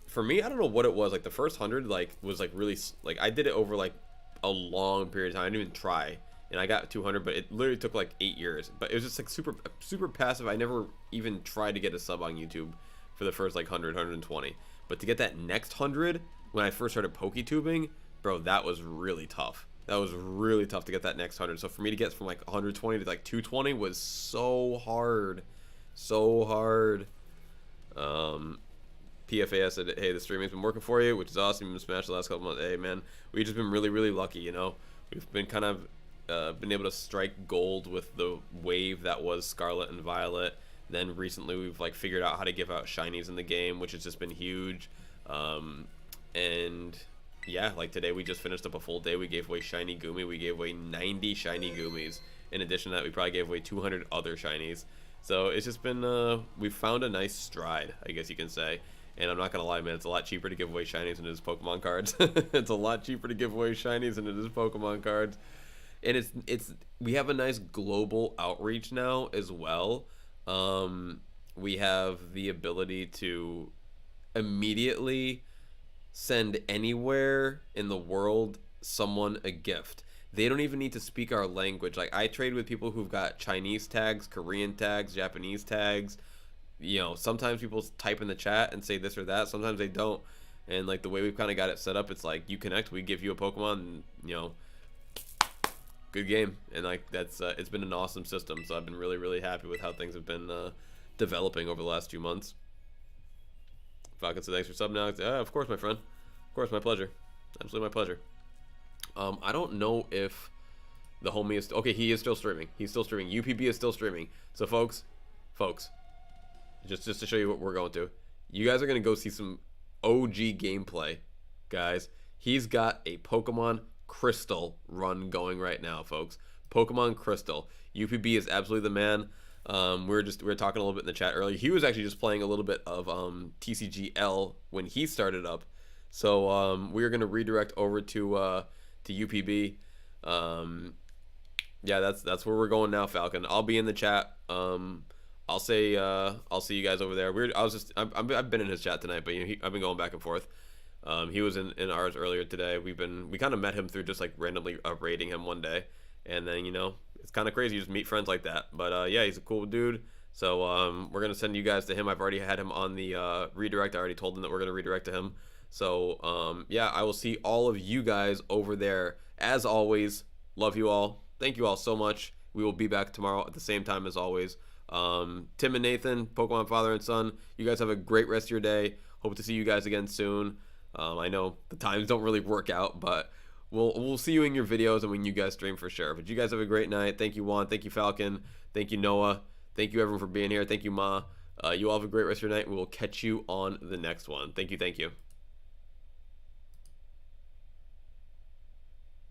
for me, I don't know what it was. Like the first 100 was like really, like I did it over like a long period of time. I didn't even try. And I got 200, but it literally took like 8 years. But it was just like super passive. I never even tried to get a sub on YouTube for the first like 100, 120. But to get that next 100 when I first started PokeTubing, bro, that was really tough. That was really tough to get that next 100. So for me to get from like 120 to like 220 was so hard. So hard. PFAS said, hey, the streaming's been working for you, which is awesome. You've been smashed the last couple months. Hey, man, we've just been really, really lucky, you know? We've been kind of been able to strike gold with the wave that was Scarlet and Violet. Then recently we've like figured out how to give out shinies in the game, which has just been huge. And yeah, like today we just finished up a full day. We gave away shiny Goomy. We gave away 90 shiny Goomies. In addition to that, we probably gave away 200 other shinies. So it's just been, we've found a nice stride, I guess you can say. And I'm not gonna lie, man, it's a lot cheaper to give away shinies than it is Pokemon cards. It's a lot cheaper to give away shinies than it is Pokemon cards. And we have a nice global outreach now as well. We have the ability to immediately send anywhere in the world someone a gift. They don't even need to speak our language. Like, I trade with people who've got Chinese tags, Korean tags, Japanese tags. You know, sometimes people type in the chat and say this or that. Sometimes they don't. And like the way we've kind of got it set up, it's like you connect, we give you a Pokemon, and, you know, good game. And like that's it's been an awesome system. So I've been really, really happy with how things have been developing over the last 2 months. Falcon said, thanks for subbing, Alex. Of course, my friend. Of course, my pleasure. Absolutely my pleasure. I don't know if the homie is... Okay, he is still streaming. He's still streaming. UPB is still streaming. So, folks, just to show you what we're going to. You guys are going to go see some OG gameplay, guys. He's got a Pokemon Crystal run going right now, folks. Pokemon Crystal. UPB is absolutely the man. We were talking a little bit in the chat earlier. He was actually just playing a little bit of TCGL when he started up. So we are going to redirect over to UPB. Yeah, that's where we're going now, Falcon. I'll be in the chat. I'll say I'll see you guys over there. I've been in his chat tonight, but you know, I've been going back and forth. He was in ours earlier today. We kind of met him through just like randomly raiding him one day, and then, you know, it's kind of crazy. You just meet friends like that. But yeah, he's a cool dude. So we're gonna send you guys to him. I've already had him on the redirect. I already told him that we're gonna redirect to him. So yeah, I will see all of you guys over there. As always, love you all. Thank you all so much. We will be back tomorrow at the same time as always. Tim and Nathan, Pokemon Father and Son, you guys have a great rest of your day. Hope to see you guys again soon. I know the times don't really work out, but we'll see you in your videos and when you guys stream for sure. But you guys have a great night. Thank you, Juan. Thank you, Falcon. Thank you, Noah. Thank you, everyone, for being here. Thank you, Ma. You all have a great rest of your night. We will catch you on the next one. Thank you. Thank you.